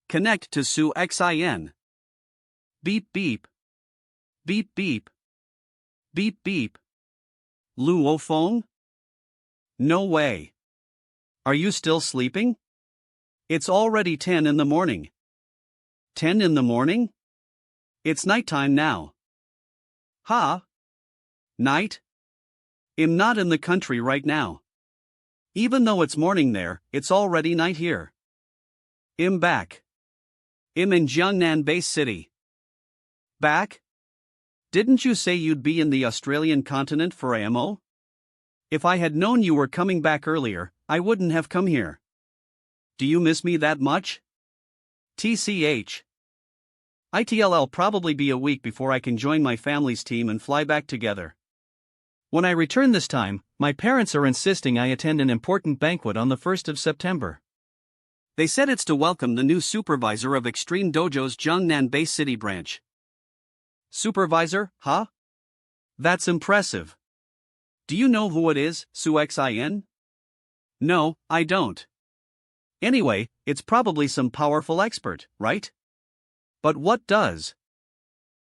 Connect to Su Xin. Beep beep. Beep beep. Beep beep. Luo Feng? No way. Are you still sleeping? It's already 10 in the morning. 10 in the morning? It's nighttime now. Ha? Night? I'm not in the country right now. Even though it's morning there, it's already night here. I'm back. I'm in Jiangnan base city. Back? Didn't you say you'd be in the Australian continent for AMO? If I had known you were coming back earlier, I wouldn't have come here. Do you miss me that much? TCH. It'll probably be a week before I can join my family's team and fly back together. When I return this time, my parents are insisting I attend an important banquet on the 1st of September. They said it's to welcome the new supervisor of Extreme Dojo's Jiangnan base city branch. Supervisor, huh? That's impressive. Do you know who it is, Xin? No, I don't. Anyway, it's probably some powerful expert, right? But what does?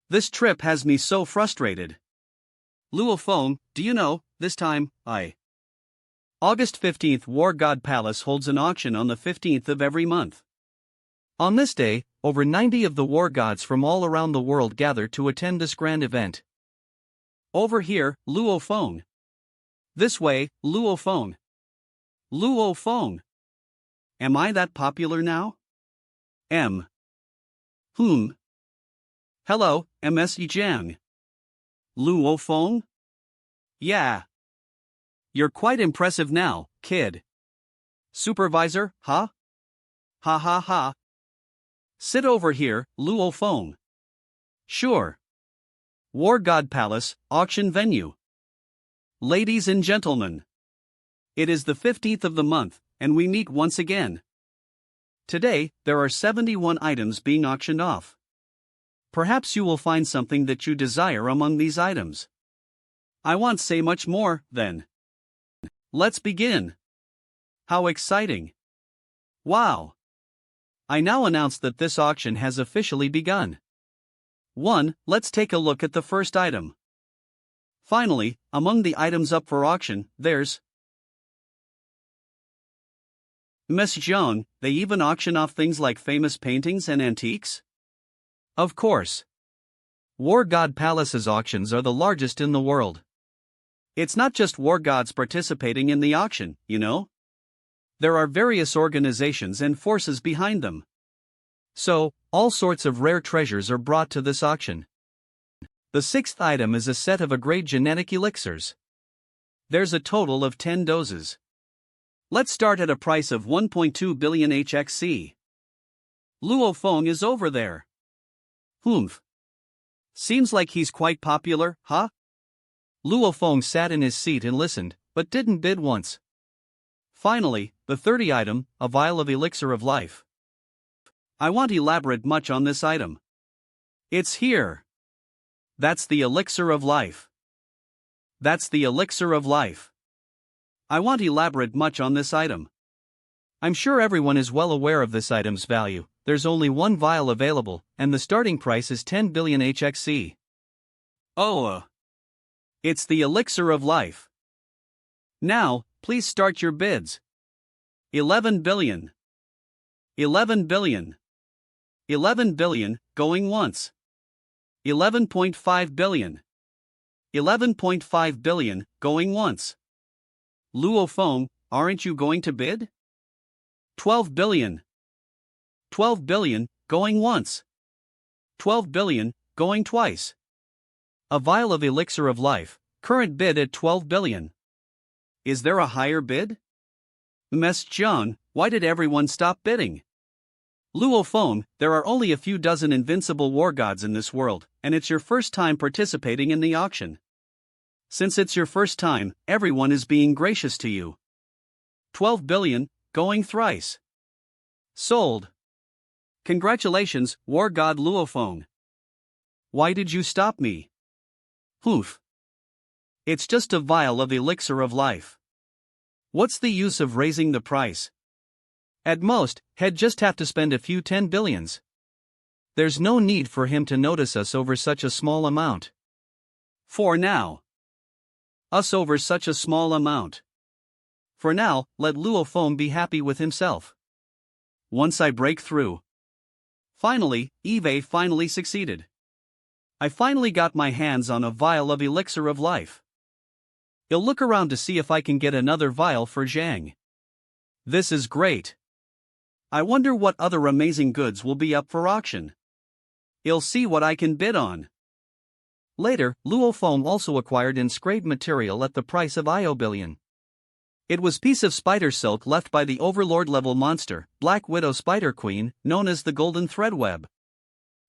This trip has me so frustrated. Luo Feng, do you know, this time, August 15th War God Palace holds an auction on the 15th of every month. On this day, over 90 of the war gods from all around the world gather to attend this grand event. Over here, Luo Feng. This way, Luo Feng. Luo Feng. Am I that popular now? Hello, MS Jiang. Luo Feng? Yeah. You're quite impressive now, kid. Supervisor, huh? Ha ha ha. Sit over here, Luo Feng. Sure. War God Palace, auction venue. Ladies and gentlemen. It is the 15th of the month, and we meet once again. Today, there are 71 items being auctioned off. Perhaps you will find something that you desire among these items. I won't say much more, then. Let's begin. How exciting! Wow! I now announce that this auction has officially begun. 1. Let's take a look at the first item. Finally, among the items up for auction, there's Miss Joan. They even auction off things like famous paintings and antiques? Of course. War God Palace's auctions are the largest in the world. It's not just war gods participating in the auction, you know? There are various organizations and forces behind them. So, all sorts of rare treasures are brought to this auction. The 6th item is a set of A-grade genetic elixirs. There's a total of 10 doses. Let's start at a price of 1.2 billion HXC. Luo Feng is over there. Seems like he's quite popular, huh? Luo Feng sat in his seat and listened, but didn't bid once. Finally, the 30th item, a vial of elixir of life. I won't elaborate much on this item. It's here. That's the elixir of life. That's the elixir of life. I won't elaborate much on this item. I'm sure everyone is well aware of this item's value. There's only one vial available, and the starting price is 10 billion HXC. It's the elixir of life. Now, please start your bids. 11 billion. 11 billion. 11 billion, going once. 11.5 billion. 11.5 billion, going once. Luo Feng, aren't you going to bid? 12 billion. 12 billion, going once. 12 billion, going twice. A vial of elixir of life, current bid at 12 billion. Is there a higher bid? Ms. John, why did everyone stop bidding? Luo Feng, there are only a few dozen invincible war gods in this world, and it's your first time participating in the auction. Since it's your first time, everyone is being gracious to you. 12 billion, going thrice. Sold. Congratulations, war god Luo Feng. Why did you stop me? It's just a vial of elixir of life. What's the use of raising the price? At most, he'd just have to spend a few 10 billions. There's no need for him to notice us over such a small amount. For now. Us over such a small amount. For now, let Luo Feng be happy with himself. Once I break through. Finally, Eve finally succeeded. I finally got my hands on a vial of elixir of life. I'll look around to see if I can get another vial for Zhang. This is great. I wonder what other amazing goods will be up for auction. I'll see what I can bid on. Later, Luo Feng also acquired inscribed material at the price of IO billion. It was piece of spider silk left by the overlord-level monster, Black Widow Spider Queen, known as the Golden Thread Web.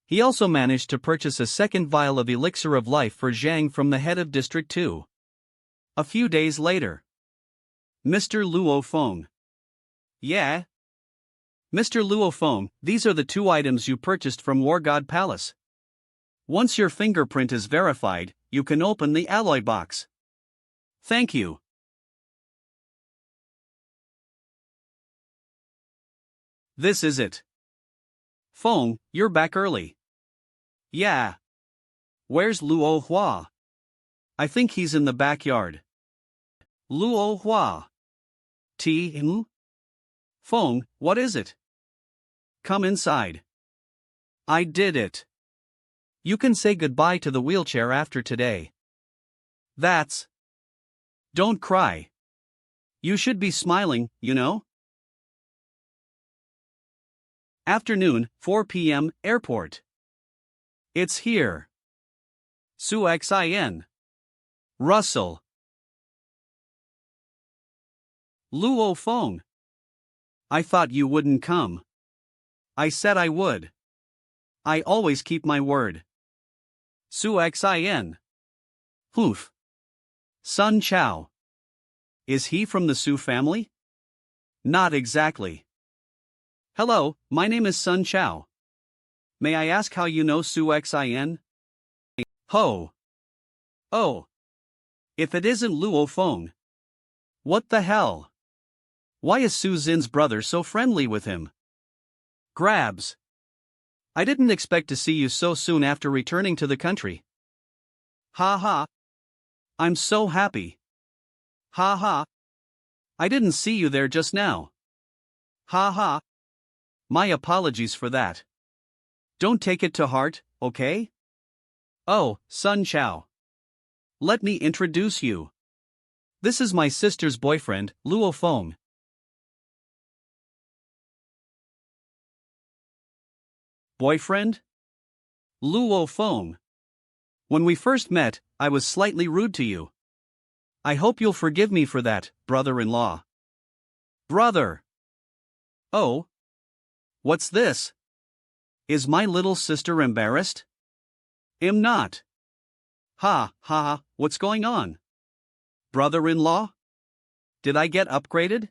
He also managed to purchase a second vial of elixir of life for Zhang from the head of District 2. A few days later. Mr. Luo Feng. Yeah? Mr. Luo Feng, these are the 2 items you purchased from War God Palace. Once your fingerprint is verified, you can open the alloy box. Thank you. This is it. Feng, you're back early. Yeah. Where's Luo Hua? I think he's in the backyard. Luo Hua. Feng, what is it? Come inside. I did it. You can say goodbye to the wheelchair after today. That's. Don't cry. You should be smiling, you know? Afternoon, 4 p.m., airport. It's here. Xin. Russell. Luo Feng. I thought you wouldn't come. I said I would. I always keep my word. Xin. Hoof. Sun Chao. Is he from the Su family? Not exactly. Hello, my name is Sun Chao. May I ask how you know Xin? Ho. Oh. If it isn't Luo Feng. What the hell? Why is Su Xin's brother so friendly with him? Grabs. I didn't expect to see you so soon after returning to the country. Ha ha. I'm so happy. Ha ha. I didn't see you there just now. Ha ha. My apologies for that. Don't take it to heart, okay? Oh, Sun Chao. Let me introduce you. This is my sister's boyfriend, Luo Feng. Boyfriend? Luo Feng. When we first met, I was slightly rude to you. I hope you'll forgive me for that, brother-in-law. Brother. Oh. What's this? Is my little sister embarrassed? Am not. Ha, ha, what's going on? Brother-in-law? Did I get upgraded?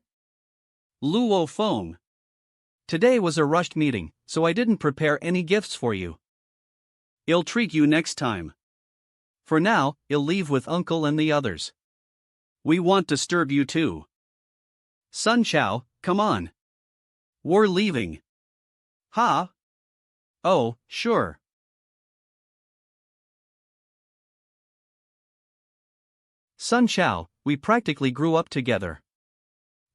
Luo Feng. Today was a rushed meeting, so I didn't prepare any gifts for you. I'll treat you next time. For now, I'll leave with Uncle and the others. We won't disturb you too. Sun Chao, come on. We're leaving. Ha? Oh, sure. Sun Chao, we practically grew up together.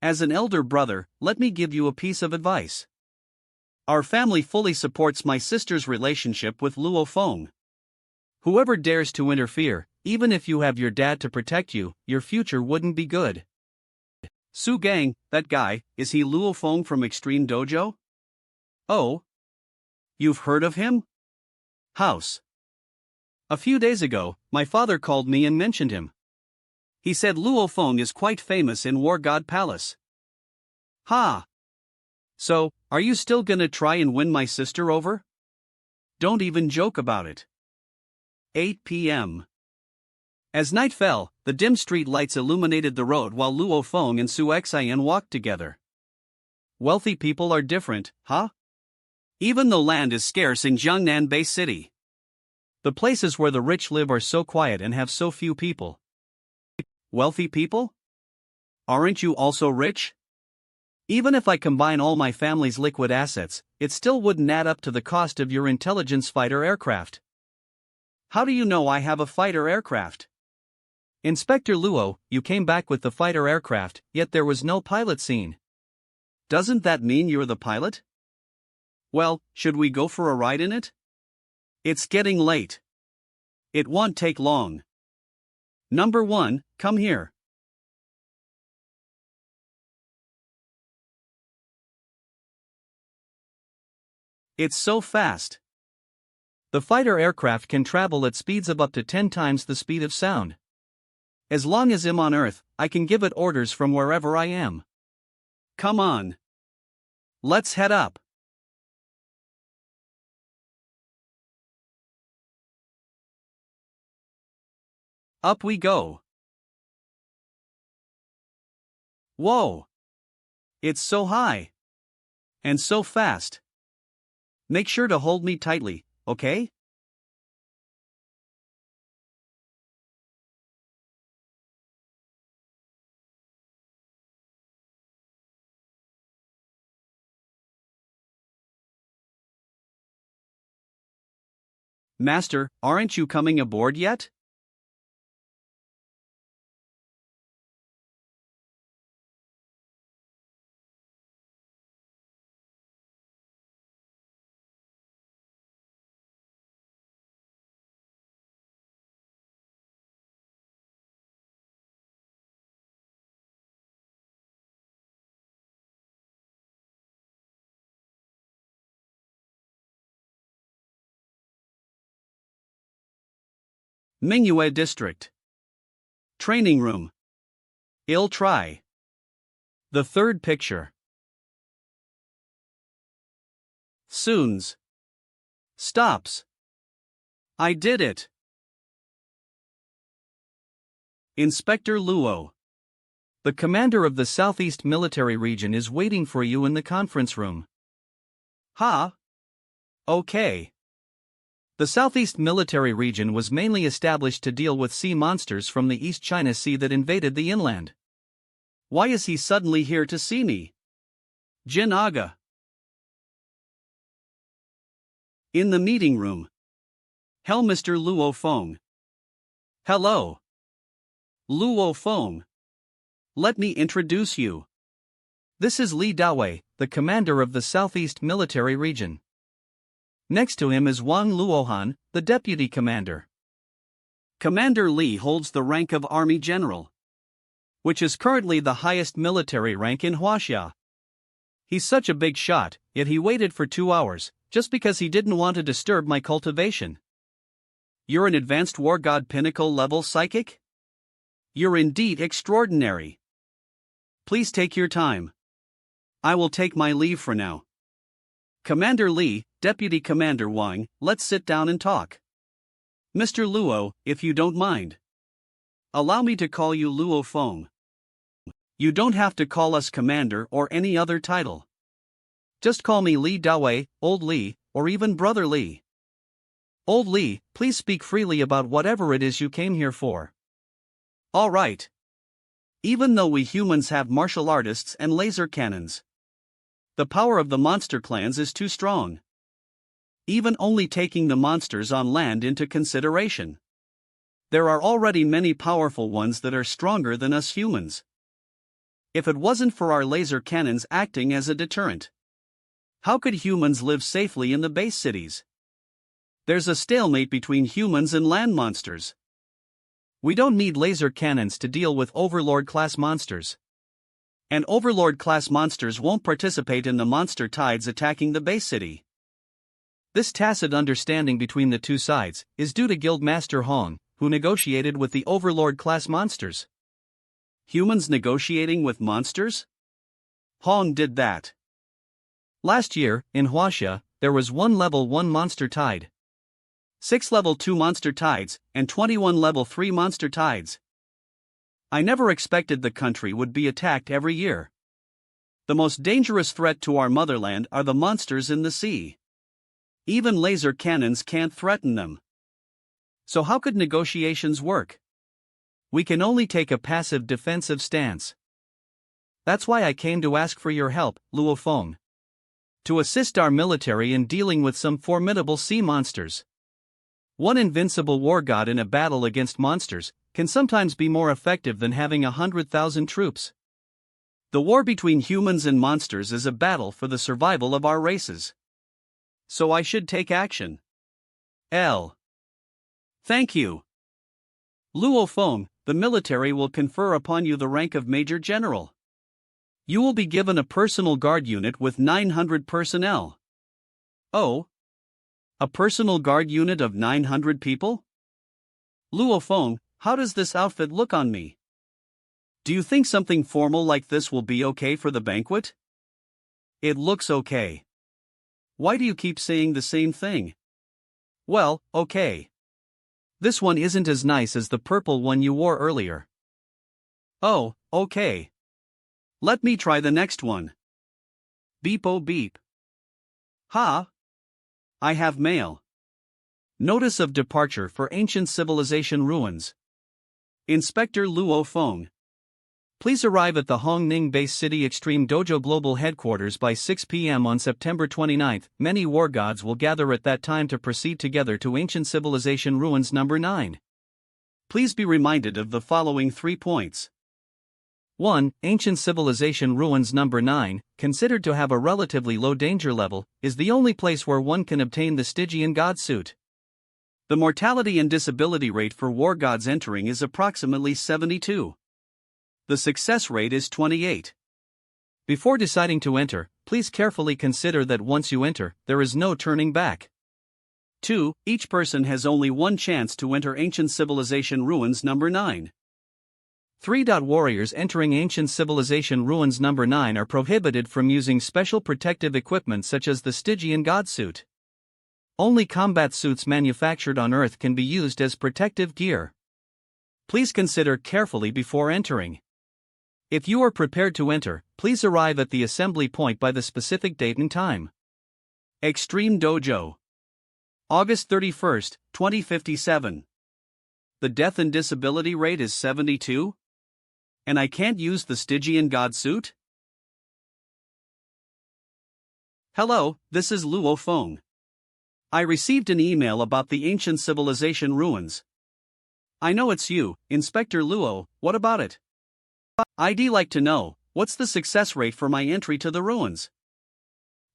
As an elder brother, let me give you a piece of advice. Our family fully supports my sister's relationship with Luo Feng. Whoever dares to interfere, even if you have your dad to protect you, your future wouldn't be good. Su Gang, that guy, is he Luo Feng from Extreme Dojo? Oh? You've heard of him? House. A few days ago, my father called me and mentioned him. He said Luo Feng is quite famous in War God Palace. Ha! So, are you still gonna try and win my sister over? Don't even joke about it. 8 p.m. As night fell, the dim street lights illuminated the road while Luo Feng and Su Xian walked together. Wealthy people are different, huh? Even though land is scarce in Jiangnan Bay City. The places where the rich live are so quiet and have so few people. Wealthy people? Aren't you also rich? Even if I combine all my family's liquid assets, it still wouldn't add up to the cost of your intelligence fighter aircraft. How do you know I have a fighter aircraft? Inspector Luo, you came back with the fighter aircraft, yet there was no pilot scene. Doesn't that mean you're the pilot? Well, should we go for a ride in it? It's getting late. It won't take long. Number 1, come here. It's so fast. The fighter aircraft can travel at speeds of up to 10 times the speed of sound. As long as I'm on Earth, I can give it orders from wherever I am. Come on. Let's head up. Up we go. Whoa! It's so high. And so fast. Make sure to hold me tightly, okay? Master, aren't you coming aboard yet? Manhwa District. Training room. I'll try. The third picture. Soons. Stops. I did it. Inspector Luo. The commander of the Southeast Military Region is waiting for you in the conference room. Ha? Okay. The Southeast Military Region was mainly established to deal with sea monsters from the East China Sea that invaded the inland. Why is he suddenly here to see me? Jin Aga. In the meeting room. Hell, Mr. Luo Feng. Hello. Luo Feng. Let me introduce you. This is Li Dawei, the commander of the Southeast Military Region. Next to him is Wang Luohan, the deputy commander. Commander Li holds the rank of Army General, which is currently the highest military rank in Huaxia. He's such a big shot, yet he waited for 2 hours, just because he didn't want to disturb my cultivation. You're an advanced war god pinnacle level psychic? You're indeed extraordinary. Please take your time. I will take my leave for now. Commander Li, Deputy Commander Wang, let's sit down and talk. Mr. Luo, if you don't mind. Allow me to call you Luo Feng. You don't have to call us Commander or any other title. Just call me Li Dawei, Old Li, or even Brother Li. Old Li, please speak freely about whatever it is you came here for. All right. Even though we humans have martial artists and laser cannons, the power of the monster clans is too strong. Even only taking the monsters on land into consideration, there are already many powerful ones that are stronger than us humans. If it wasn't for our laser cannons acting as a deterrent, how could humans live safely in the base cities? There's a stalemate between humans and land monsters. We don't need laser cannons to deal with Overlord-class monsters. And Overlord-class monsters won't participate in the monster tides attacking the base city. This tacit understanding between the two sides is due to Guildmaster Hong, who negotiated with the Overlord-class monsters. Humans negotiating with monsters? Hong did that. Last year, in Huaxia, there was 1 level 1 monster tide, 6 level 2 monster tides, and 21 level 3 monster tides. I never expected the country would be attacked every year. The most dangerous threat to our motherland are the monsters in the sea. Even laser cannons can't threaten them. So how could negotiations work? We can only take a passive defensive stance. That's why I came to ask for your help, Luo Feng. To assist our military in dealing with some formidable sea monsters. One invincible war god in a battle against monsters can sometimes be more effective than having 100,000 troops. The war between humans and monsters is a battle for the survival of our races. So I should take action. L. Thank you. Luo Feng, the military will confer upon you the rank of Major General. You will be given a personal guard unit with 900 personnel. Oh? A personal guard unit of 900 people? Luo Feng, how does this outfit look on me? Do you think something formal like this will be okay for the banquet? It looks okay. Why do you keep saying the same thing? Well, okay. This one isn't as nice as the purple one you wore earlier. Oh, okay. Let me try the next one. Beep-o beep. Ha! I have mail. Notice of departure for ancient civilization ruins. Inspector Luo Feng. Please arrive at the Hongning-based City Extreme Dojo Global Headquarters by 6 p.m. on September 29. Many war gods will gather at that time to proceed together to Ancient Civilization Ruins Number 9. Please be reminded of the following 3 points. 1. Ancient Civilization Ruins Number 9, considered to have a relatively low danger level, is the only place where one can obtain the Stygian god suit. The mortality and disability rate for war gods entering is approximately 72. The success rate is 28. Before deciding to enter, please carefully consider that once you enter, there is no turning back. 2. Each person has only one chance to enter Ancient Civilization Ruins Number 9. 3. Warriors entering Ancient Civilization Ruins Number 9 are prohibited from using special protective equipment such as the Stygian god suit. Only combat suits manufactured on Earth can be used as protective gear. Please consider carefully before entering. If you are prepared to enter, please arrive at the assembly point by the specific date and time. Extreme Dojo. August 31, 2057. The death and disability rate is 72? And I can't use the Stygian god suit? Hello, this is Luo Feng. I received an email about the Ancient Civilization Ruins. I know it's you, Inspector Luo, what about it? I'd like to know, what's the success rate for my entry to the ruins?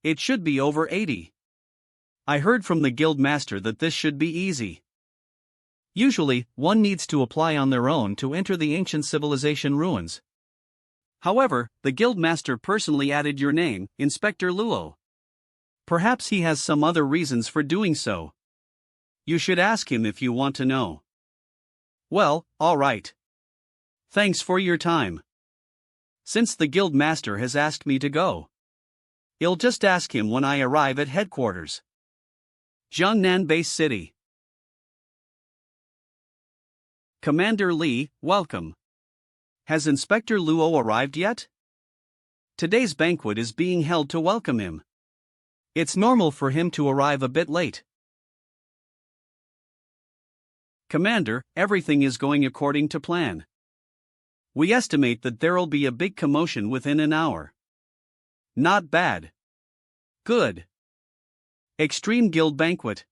It should be over 80. I heard from the guild master that this should be easy. Usually, one needs to apply on their own to enter the Ancient Civilization Ruins. However, the guild master personally added your name, Inspector Luo. Perhaps he has some other reasons for doing so. You should ask him if you want to know. Well, alright. Thanks for your time. Since the guild master has asked me to go, I'll just ask him when I arrive at headquarters. Jiangnan Base City. Commander Li, welcome. Has Inspector Luo arrived yet? Today's banquet is being held to welcome him. It's normal for him to arrive a bit late. Commander, everything is going according to plan. We estimate that there'll be a big commotion within an hour. Not bad. Good. Extreme Guild Banquet.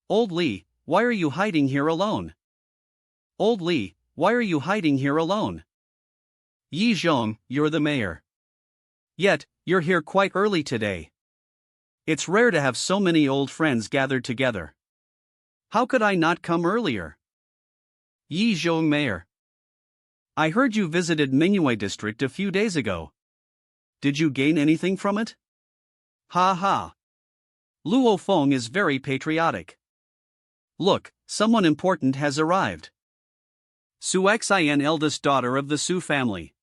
Old Li, why are you hiding here alone? Old Li, why are you hiding here alone? Yi Zhong, you're the mayor. Yet, you're here quite early today. It's rare to have so many old friends gathered together. How could I not come earlier? Yi Zhong Mayor. I heard you visited Manhwa district a few days ago. Did you gain anything from it? Ha ha. Luo Feng is very patriotic. Look, someone important has arrived. Su Xin, eldest daughter of the Su family.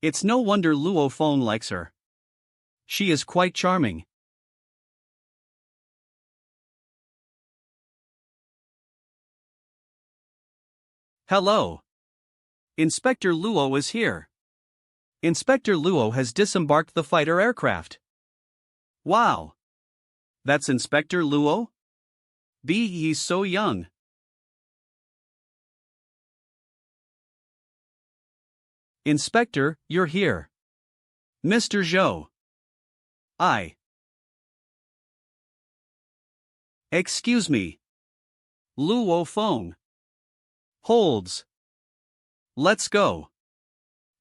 It's no wonder Luo Feng likes her. She is quite charming. Hello. Inspector Luo is here. Inspector Luo has disembarked the fighter aircraft. Wow. That's Inspector Luo? He's so young. Inspector, you're here. Mr. Zhou. Excuse me. Luo Feng. Holds. Let's go.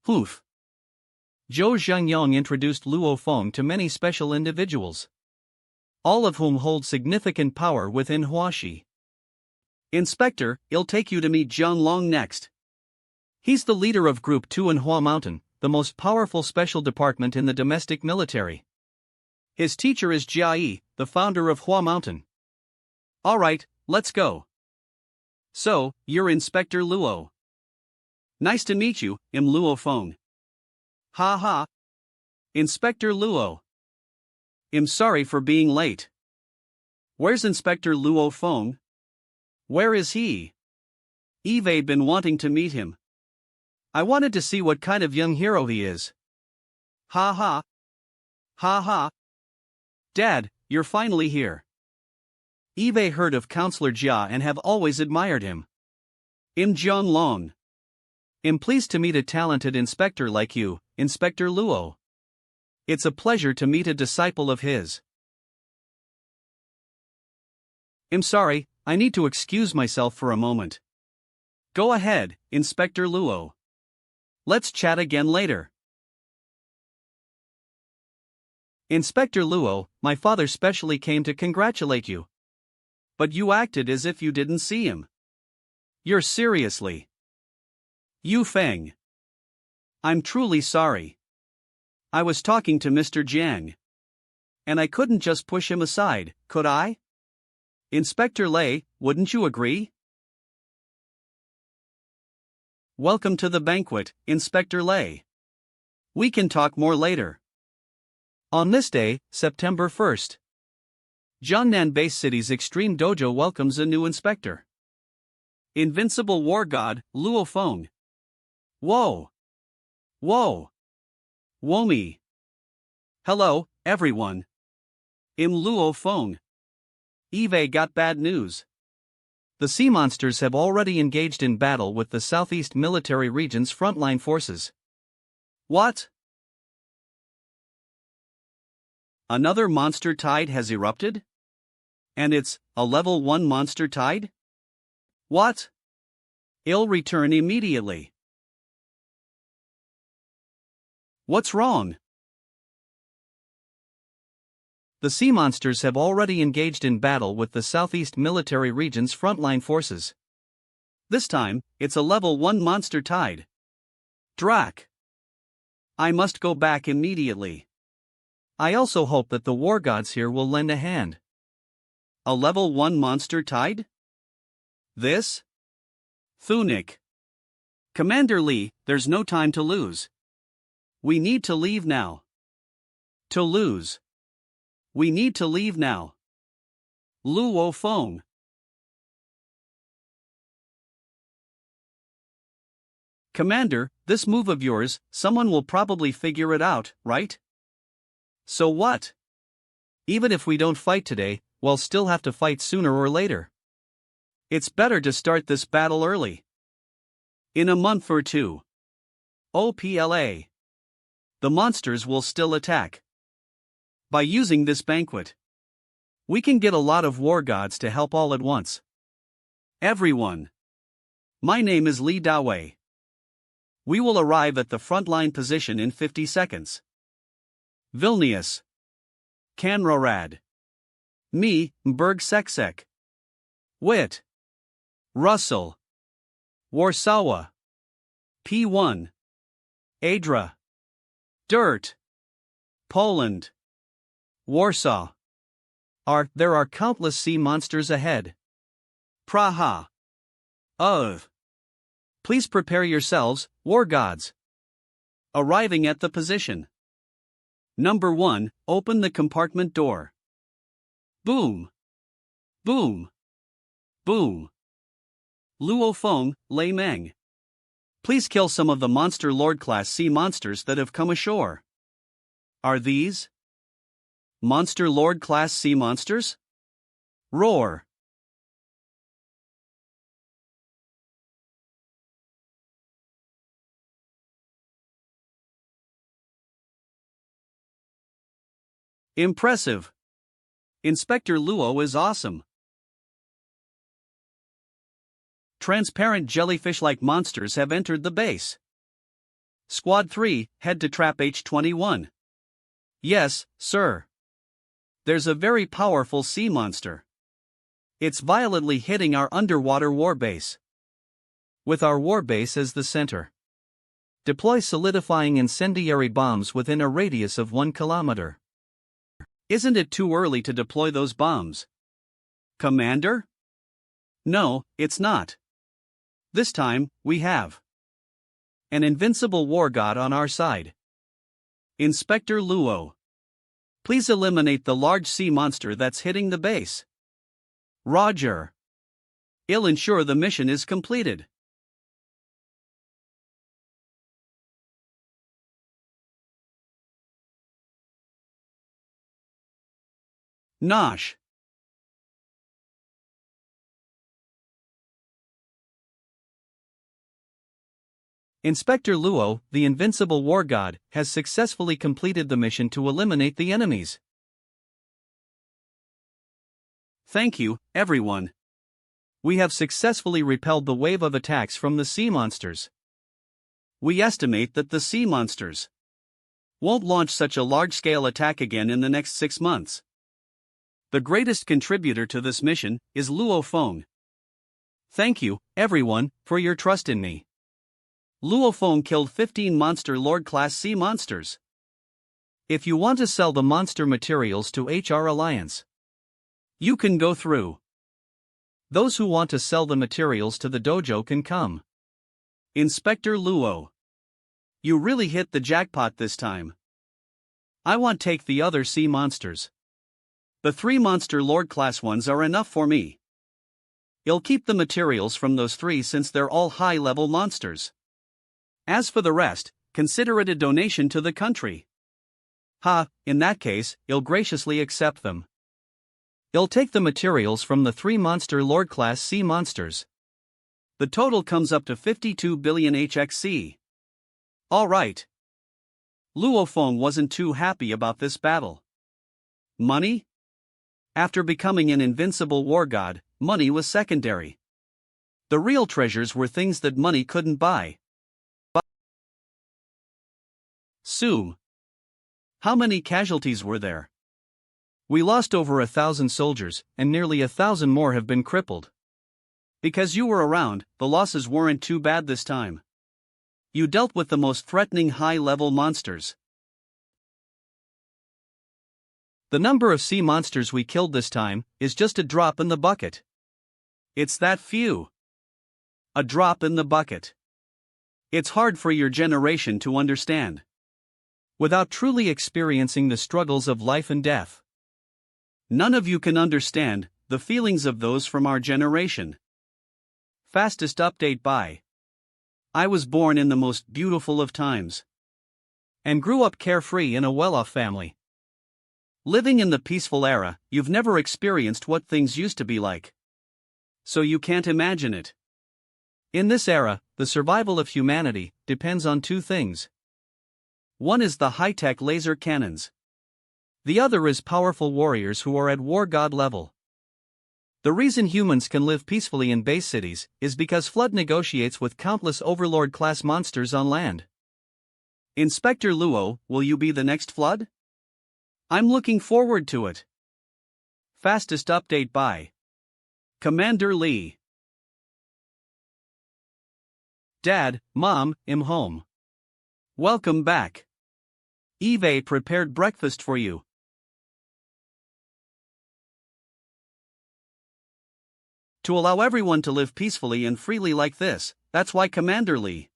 Poof. Zhou Zhangyong introduced Luo Feng to many special individuals, all of whom hold significant power within Huaxi. Inspector, I'll take you to meet Zhang Long next. He's the leader of Group 2 in Hua Mountain, the most powerful special department in the domestic military. His teacher is Jia Yi, the founder of Hua Mountain. Alright, let's go. So, you're Inspector Luo. Nice to meet you, I'm Luo Feng. Ha ha. Inspector Luo. I'm sorry for being late. Where's Inspector Luo Feng? Where is he? Eve'd been wanting to meet him. I wanted to see what kind of young hero he is. Ha ha. Ha ha. Dad, you're finally here. Eve heard of Counselor Jia and have always admired him. I'm Jiang Long. I'm pleased to meet a talented inspector like you, Inspector Luo. It's a pleasure to meet a disciple of his. I'm sorry, I need to excuse myself for a moment. Go ahead, Inspector Luo. Let's chat again later. Inspector Luo, my father specially came to congratulate you. But you acted as if you didn't see him. You're seriously. You Feng. I'm truly sorry. I was talking to Mr. Jiang. And I couldn't just push him aside, could I? Inspector Lei, wouldn't you agree? Welcome to the banquet, Inspector Lei. We can talk more later. On this day, September 1st, Jiangnan Base City's Extreme Dojo welcomes a new inspector. Invincible War God, Luo Feng. Whoa! Whoa! Womi! Hello, everyone. I'm Luo Feng. Eve got bad news. The sea monsters have already engaged in battle with the Southeast Military Region's frontline forces. What? Another monster tide has erupted? And it's a level 1 monster tide? What? I'll return immediately. What's wrong? The sea monsters have already engaged in battle with the Southeast Military Region's frontline forces. This time, it's a level 1 monster tide. Drak. I must go back immediately. I also hope that the war gods here will lend a hand. A level 1 monster tide? This? Thunik. Commander Li, there's no time to lose. We need to leave now. To lose. We need to leave now. Luo Feng. Commander, this move of yours, someone will probably figure it out, right? So what? Even if we don't fight today, we'll still have to fight sooner or later. It's better to start this battle early. In a month or two. OPLA. The monsters will still attack. By using this banquet, we can get a lot of war gods to help all at once. Everyone. My name is Li Dawei. We will arrive at the frontline position in 50 seconds. Vilnius. Kanrorad. Me, Berg Seksek. Wit. Russell. Warsaw. P1. Adra. Dirt. Poland. Warsaw. There are countless sea monsters ahead. Praha. Please prepare yourselves, war gods. Arriving at the position. Number 1, open the compartment door. Boom. Boom. Boom. Luo Feng, Lei Meng. Please kill some of the Monster Lord class sea monsters that have come ashore. Are these Monster Lord class sea monsters? Roar. Impressive. Inspector Luo is awesome. Transparent jellyfish-like monsters have entered the base. Squad 3, head to trap H21. Yes, sir. There's a very powerful sea monster. It's violently hitting our underwater warbase. With our warbase as the center. Deploy solidifying incendiary bombs within a radius of 1 kilometer. Isn't it too early to deploy those bombs? Commander? No, it's not. This time, we have an invincible war god on our side. Inspector Luo. Please eliminate the large sea monster that's hitting the base. Roger. I'll ensure the mission is completed. Nosh. Inspector Luo, the invincible war god, has successfully completed the mission to eliminate the enemies. Thank you, everyone. We have successfully repelled the wave of attacks from the sea monsters. We estimate that the sea monsters won't launch such a large-scale attack again in the next 6 months. The greatest contributor to this mission is Luo Feng. Thank you, everyone, for your trust in me. Luo Feng killed 15 monster Lord-class sea monsters. If you want to sell the monster materials to HR Alliance, you can go through. Those who want to sell the materials to the dojo can come. Inspector Luo. You really hit the jackpot this time. I want to take the other sea monsters. The 3 monster Lord-class ones are enough for me. I'll keep the materials from those 3 since they're all high-level monsters. As for the rest, consider it a donation to the country. In that case, I'll graciously accept them. I'll take the materials from the 3 monster Lord-class sea monsters. The total comes up to 52 billion HXC. Alright. Luo Feng wasn't too happy about this battle. Money? After becoming an invincible war god, money was secondary. The real treasures were things that money couldn't buy. Sue. How many casualties were there? We lost over 1,000 soldiers, and nearly 1,000 more have been crippled. Because you were around, the losses weren't too bad this time. You dealt with the most threatening high-level monsters. The number of sea monsters we killed this time is just a drop in the bucket. It's that few. A drop in the bucket. It's hard for your generation to understand. Without truly experiencing the struggles of life and death. None of you can understand the feelings of those from our generation. Fastest update by. I was born in the most beautiful of times. And grew up carefree in a well-off family. Living in the peaceful era, you've never experienced what things used to be like. So you can't imagine it. In this era, the survival of humanity depends on 2 things. One is the high-tech laser cannons. The other is powerful warriors who are at war god level. The reason humans can live peacefully in base cities is because Flood negotiates with countless overlord-class monsters on land. Inspector Luo, will you be the next Flood? I'm looking forward to it. Fastest update by. Commander Lee. Dad, Mom, I'm home. Welcome back. Eve prepared breakfast for you. To allow everyone to live peacefully and freely like this, that's why Commander Lee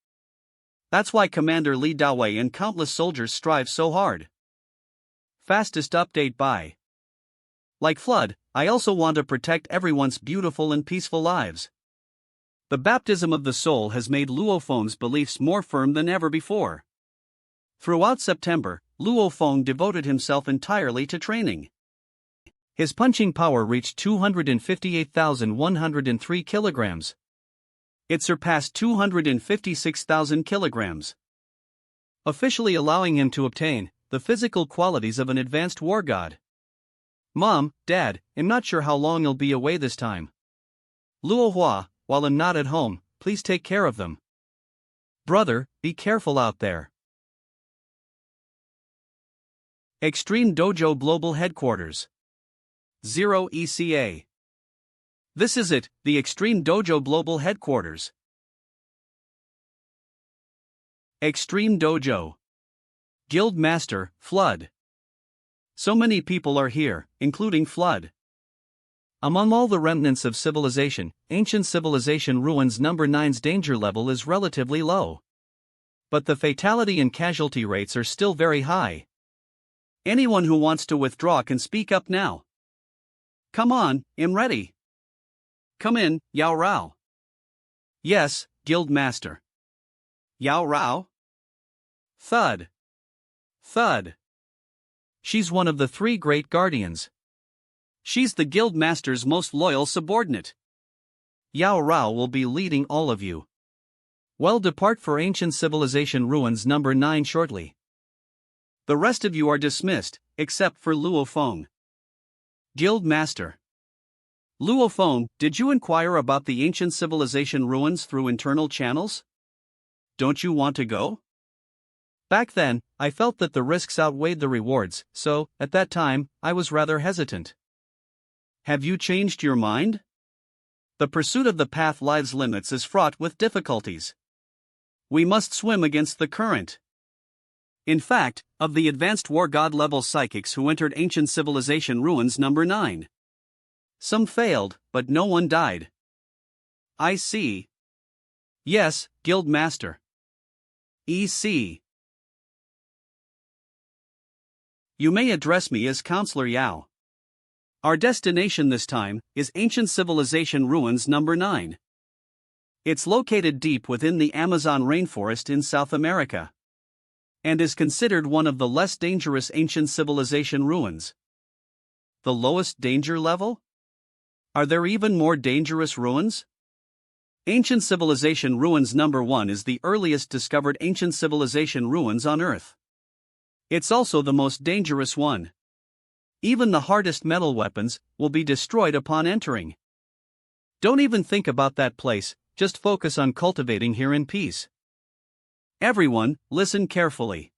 Dawei and countless soldiers strive so hard. Fastest update by. Like Flood, I also want to protect everyone's beautiful and peaceful lives. The baptism of the soul has made Luo Feng's beliefs more firm than ever before. Throughout September, Luo Feng devoted himself entirely to training. His punching power reached 258,103 kilograms. It surpassed 256,000 kilograms, officially allowing him to obtain the physical qualities of an advanced war god. Mom, Dad, I'm not sure how long I'll be away this time. Luo Hua, while I'm not at home, please take care of them. Brother, be careful out there. Extreme Dojo Global Headquarters. 0 ECA. This is it, the Extreme Dojo Global Headquarters. Extreme Dojo. Guild Master, Flood. So many people are here, including Flood. Among all the remnants of civilization, Ancient Civilization Ruins number 9's danger level is relatively low. But the fatality and casualty rates are still very high. Anyone who wants to withdraw can speak up now. Come on, I'm ready. Come in, Yao Rao. Yes, Guild Master. Yao Rao? Thud. Thud. She's one of the 3 great guardians. She's the Guild Master's most loyal subordinate. Yao Rao will be leading all of you. Well, depart for Ancient Civilization Ruins number 9 shortly. The rest of you are dismissed, except for Luo Feng. Guild Master. Luo Feng, did you inquire about the Ancient Civilization Ruins through internal channels? Don't you want to go? Back then, I felt that the risks outweighed the rewards, so, at that time, I was rather hesitant. Have you changed your mind? The pursuit of the path life's limits is fraught with difficulties. We must swim against the current. In fact, of the advanced war god level psychics who entered Ancient Civilization Ruins number 9, some failed, but no one died. I see. Yes, Guild Master. EC. You may address me as Counselor Yao. Our destination this time is Ancient Civilization Ruins number 9. It's located deep within the Amazon rainforest in South America, and is considered one of the less dangerous Ancient Civilization ruins. The lowest danger level? Are there even more dangerous ruins? Ancient Civilization Ruins number 1 is the earliest discovered ancient civilization ruins on Earth. It's also the most dangerous one. Even the hardest metal weapons will be destroyed upon entering. Don't even think about that place, just focus on cultivating here in peace. Everyone, listen carefully.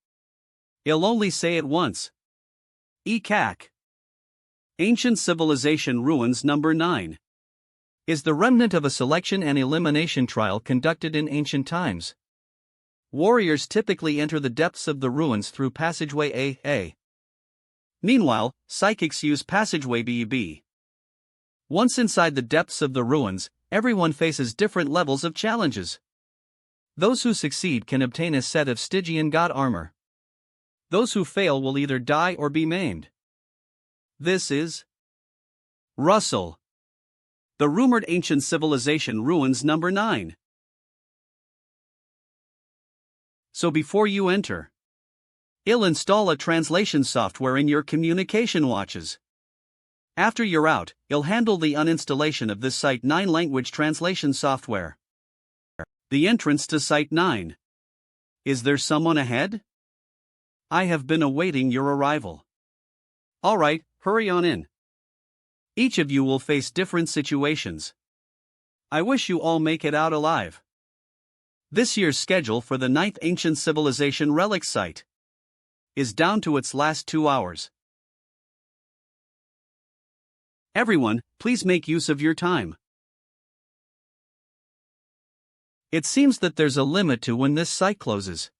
I'll only say it once. ECAC. Ancient Civilization Ruins number 9 is the remnant of a selection and elimination trial conducted in ancient times. Warriors typically enter the depths of the ruins through passageway A. Meanwhile, psychics use passageway B. Once inside the depths of the ruins, everyone faces different levels of challenges. Those who succeed can obtain a set of Stygian god armor. Those who fail will either die or be maimed. This is Russell. The rumored Ancient Civilization Ruins number 9. So before you enter, I'll install a translation software in your communication watches. After you're out, I'll handle the uninstallation of this Site 9 language translation software. The entrance to Site 9. Is there someone ahead? I have been awaiting your arrival. Alright, hurry on in. Each of you will face different situations. I wish you all make it out alive. This year's schedule for the 9th Ancient Civilization Relic Site is down to its last 2 hours. Everyone, please make use of your time. It seems that there's a limit to when this site closes.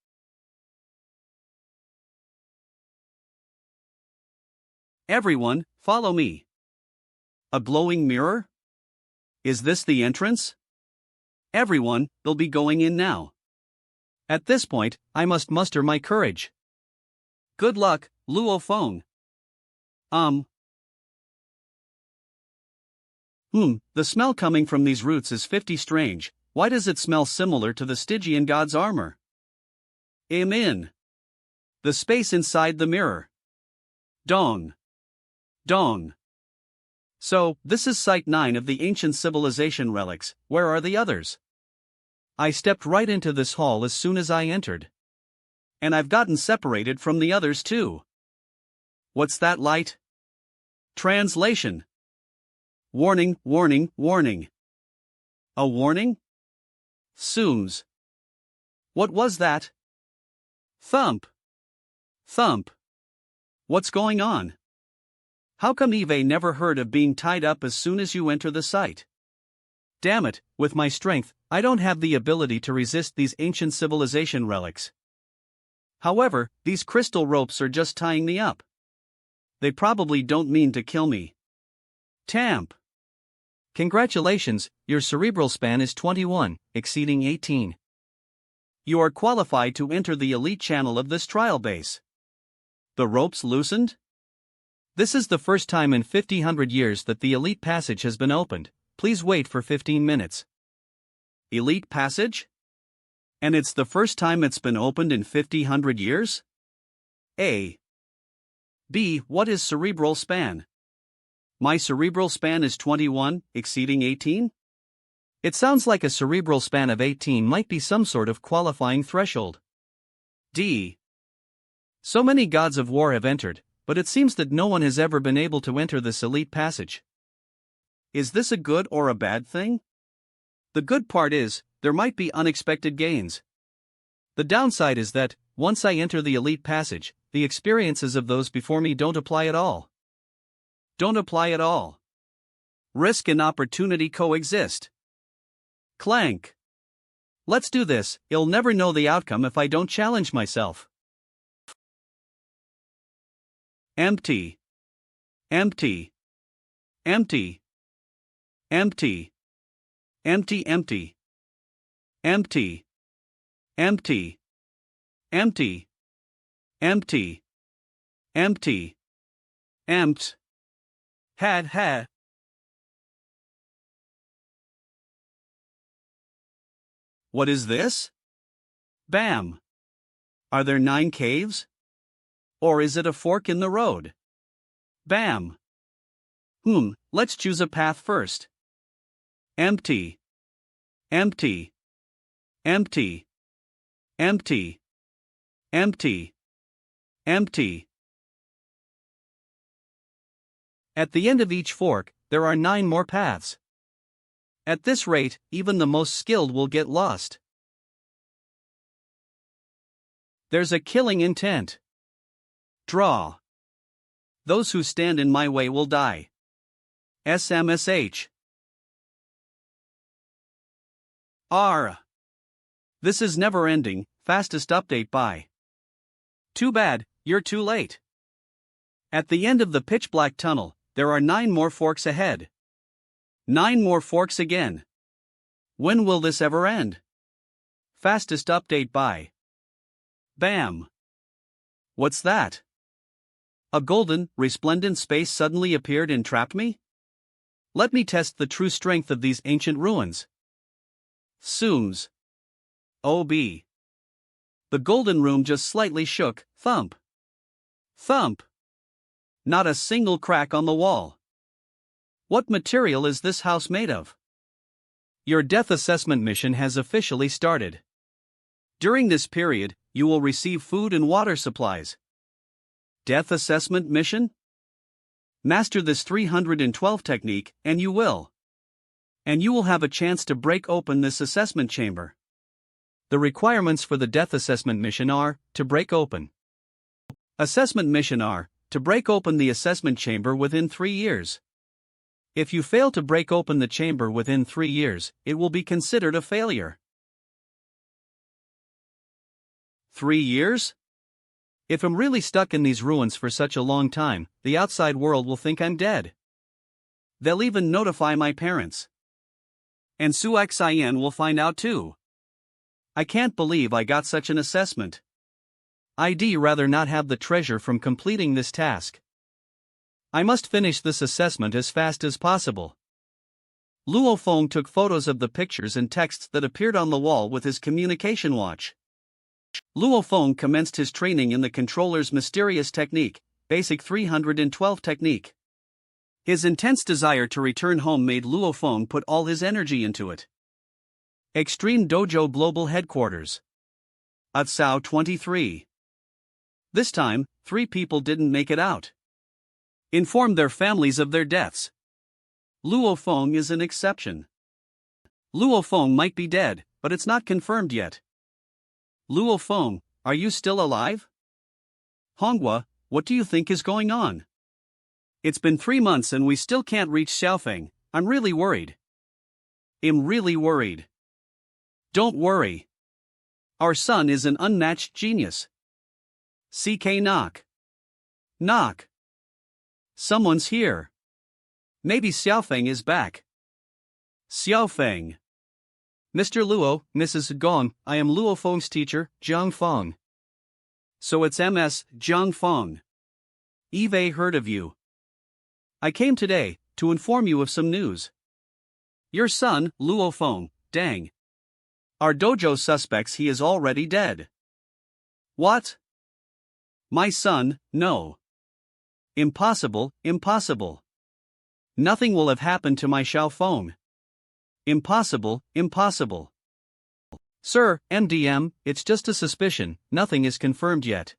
Everyone, follow me. A glowing mirror? Is this the entrance? Everyone, they'll be going in now. At this point, I must muster my courage. Good luck, Luo Feng. The smell coming from these roots is 50 strange. Why does it smell similar to the Stygian god's armor? I'm in the space inside the mirror. Dong. Dong. So, this is Site 9 of the Ancient Civilization Relics. Where are the others? I stepped right into this hall as soon as I entered. And I've gotten separated from the others too. What's that light? Translation. Warning, warning, warning. A warning? Zooms. What was that? Thump. Thump. What's going on? How come Eve never heard of being tied up as soon as you enter the site? Damn it, with my strength, I don't have the ability to resist these ancient civilization relics. However, these crystal ropes are just tying me up. They probably don't mean to kill me. Tamp. Congratulations, your cerebral span is 21, exceeding 18. You are qualified to enter the elite channel of this trial base. The ropes loosened? This is the first time in 50 years that the elite passage has been opened. Please wait for 15 minutes. Elite passage? And it's the first time it's been opened in 50 years? A. B. What is cerebral span? My cerebral span is 21, exceeding 18? It sounds like a cerebral span of 18 might be some sort of qualifying threshold. D. So many gods of war have entered, but it seems that no one has ever been able to enter this elite passage. Is this a good or a bad thing? The good part is, there might be unexpected gains. The downside is that, once I enter the elite passage, the experiences of those before me don't apply at all. Don't apply at all. Risk and opportunity coexist. Clank. Let's do this, you'll never know the outcome if I don't challenge myself. Empty. Empty. Empty. Empty. Empty. Empty. Empty. Empty. Empty. Empty. Empty. Empt. Had. What is this? Bam. Are there 9 caves? Or is it a fork in the road? Bam. Let's choose a path first. Empty. Empty. Empty. Empty. Empty. Empty. At the end of each fork, there are 9 more paths. At this rate, even the most skilled will get lost. There's a killing intent. Draw. Those who stand in my way will die. SMSH. R. This is never ending, fastest update by. Too bad, you're too late. At the end of the pitch black tunnel, there are 9 more forks ahead. 9 more forks again. When will this ever end? Fastest update by. Bam. What's that? A golden, resplendent space suddenly appeared and trapped me? Let me test the true strength of these ancient ruins. Zooms. OB. The golden room just slightly shook, thump. Thump. Not a single crack on the wall. What material is this house made of? Your death assessment mission has officially started. During this period, you will receive food and water supplies. Death assessment mission? Master this 312 technique, and you will. And you will have a chance to break open this assessment chamber. The requirements for the death assessment mission are, to break open. Assessment mission are, to break open the assessment chamber within 3 years. If you fail to break open the chamber within 3 years, it will be considered a failure. 3 years? If I'm really stuck in these ruins for such a long time, the outside world will think I'm dead. They'll even notify my parents. And Suxin will find out too. I can't believe I got such an assessment. I'd rather not have the treasure from completing this task. I must finish this assessment as fast as possible. Luo Feng took photos of the pictures and texts that appeared on the wall with his communication watch. Luo Feng commenced his training in the controller's mysterious technique, Basic 312 technique. His intense desire to return home made Luo Feng put all his energy into it. Extreme Dojo Global Headquarters. Atsao 23. This time, 3 people didn't make it out. Informed their families of their deaths. Luo Feng is an exception. Luo Feng might be dead, but it's not confirmed yet. Luo Feng, are you still alive? Manhwa, what do you think is going on? It's been 3 months and we still can't reach Xiaofeng. I'm really worried. I'm really worried. Don't worry. Our son is an unmatched genius. CK knock. Knock. Someone's here. Maybe Xiaofeng is back. Xiaofeng. Mr. Luo, Mrs. Gong, I am Luo Feng's teacher, Jiang Feng. So it's MS, Jiang Feng. Eve heard of you. I came today to inform you of some news. Your son, Luo Feng, dang. Our dojo suspects he is already dead. What? My son, no. Impossible, impossible. Nothing will have happened to my Xiaofeng. Impossible, impossible. Sir, MDM, it's just a suspicion, nothing is confirmed yet.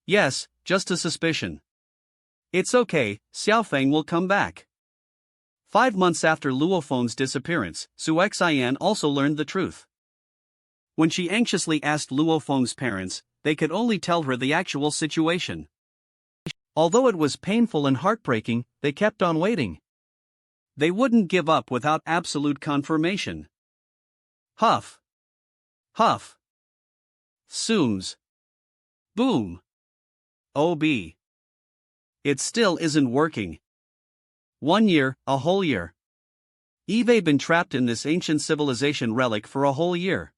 Yes, just a suspicion. It's okay, Xiaofeng will come back. 5 months after Luo Feng's disappearance, Su Xian also learned the truth. When she anxiously asked Luo Feng's parents, they could only tell her the actual situation. Although it was painful and heartbreaking, they kept on waiting. They wouldn't give up without absolute confirmation. Huff. Huff. Zooms. Boom. OB. It still isn't working. 1 year, a whole year. Eve been trapped in this ancient civilization relic for a whole year.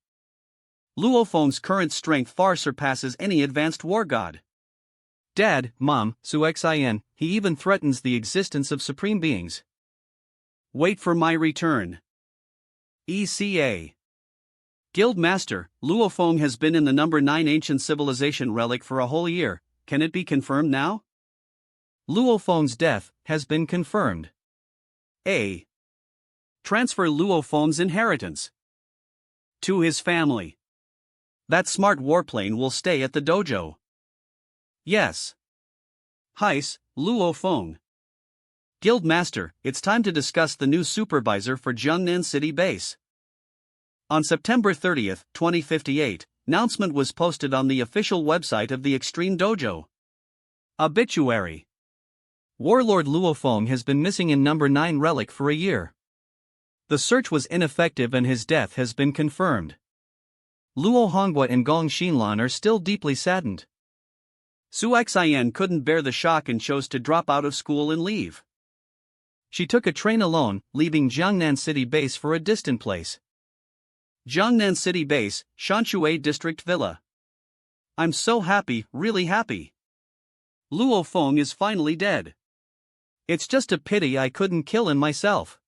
Luo Feng's current strength far surpasses any advanced war god. Dad, Mom, Su Xian, he even threatens the existence of supreme beings. Wait for my return. ECA. Guild Master, Luo Feng has been in the number 9 ancient civilization relic for a whole year. Can it be confirmed now? Luo Feng's death has been confirmed. A. Transfer Luo Feng's inheritance to his family. That smart warplane will stay at the dojo. Yes. Heis, Luo Feng. Guild Master, it's time to discuss the new supervisor for Jiangnan City Base. On September 30, 2058, announcement was posted on the official website of the Extreme Dojo. Obituary. Warlord Luo Feng has been missing in number 9 relic for a year. The search was ineffective and his death has been confirmed. Luo Hongwa and Gong Xinlan are still deeply saddened. Su Xian couldn't bear the shock and chose to drop out of school and leave. She took a train alone, leaving Jiangnan City Base for a distant place. Jiangnan City Base, Shanshui District Villa. I'm so happy, really happy. Luo Feng is finally dead. It's just a pity I couldn't kill him myself.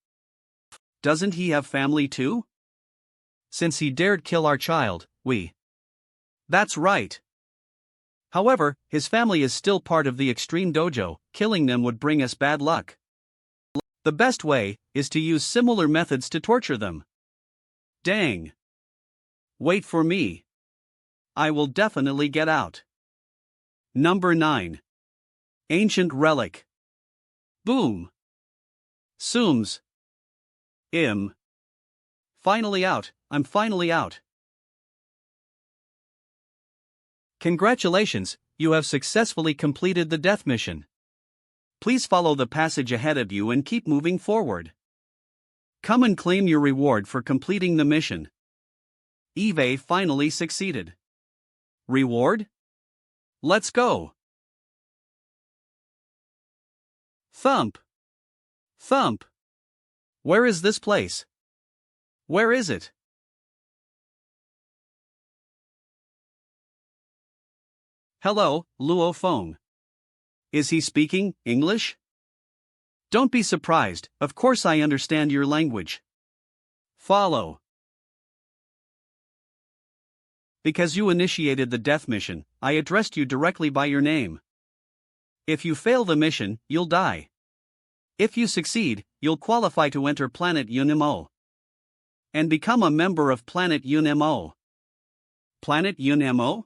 Doesn't he have family too? Since he dared kill our child, we. That's right. However, his family is still part of the Extreme Dojo, killing them would bring us bad luck. The best way is to use similar methods to torture them. Dang. Wait for me. I will definitely get out. Number 9. Ancient Relic. Boom. Zooms. Finally out, I'm finally out. Congratulations, you have successfully completed the death mission. Please follow the passage ahead of you and keep moving forward. Come and claim your reward for completing the mission. Eve finally succeeded. Reward? Let's go. Thump. Thump. Where is this place? Where is it? Hello, Luo Feng. Is he speaking English? Don't be surprised, of course I understand your language. Follow. Because you initiated the death mission, I addressed you directly by your name. If you fail the mission, you'll die. If you succeed, you'll qualify to enter Planet UNMO. And become a member of Planet UNMO. Planet UNMO?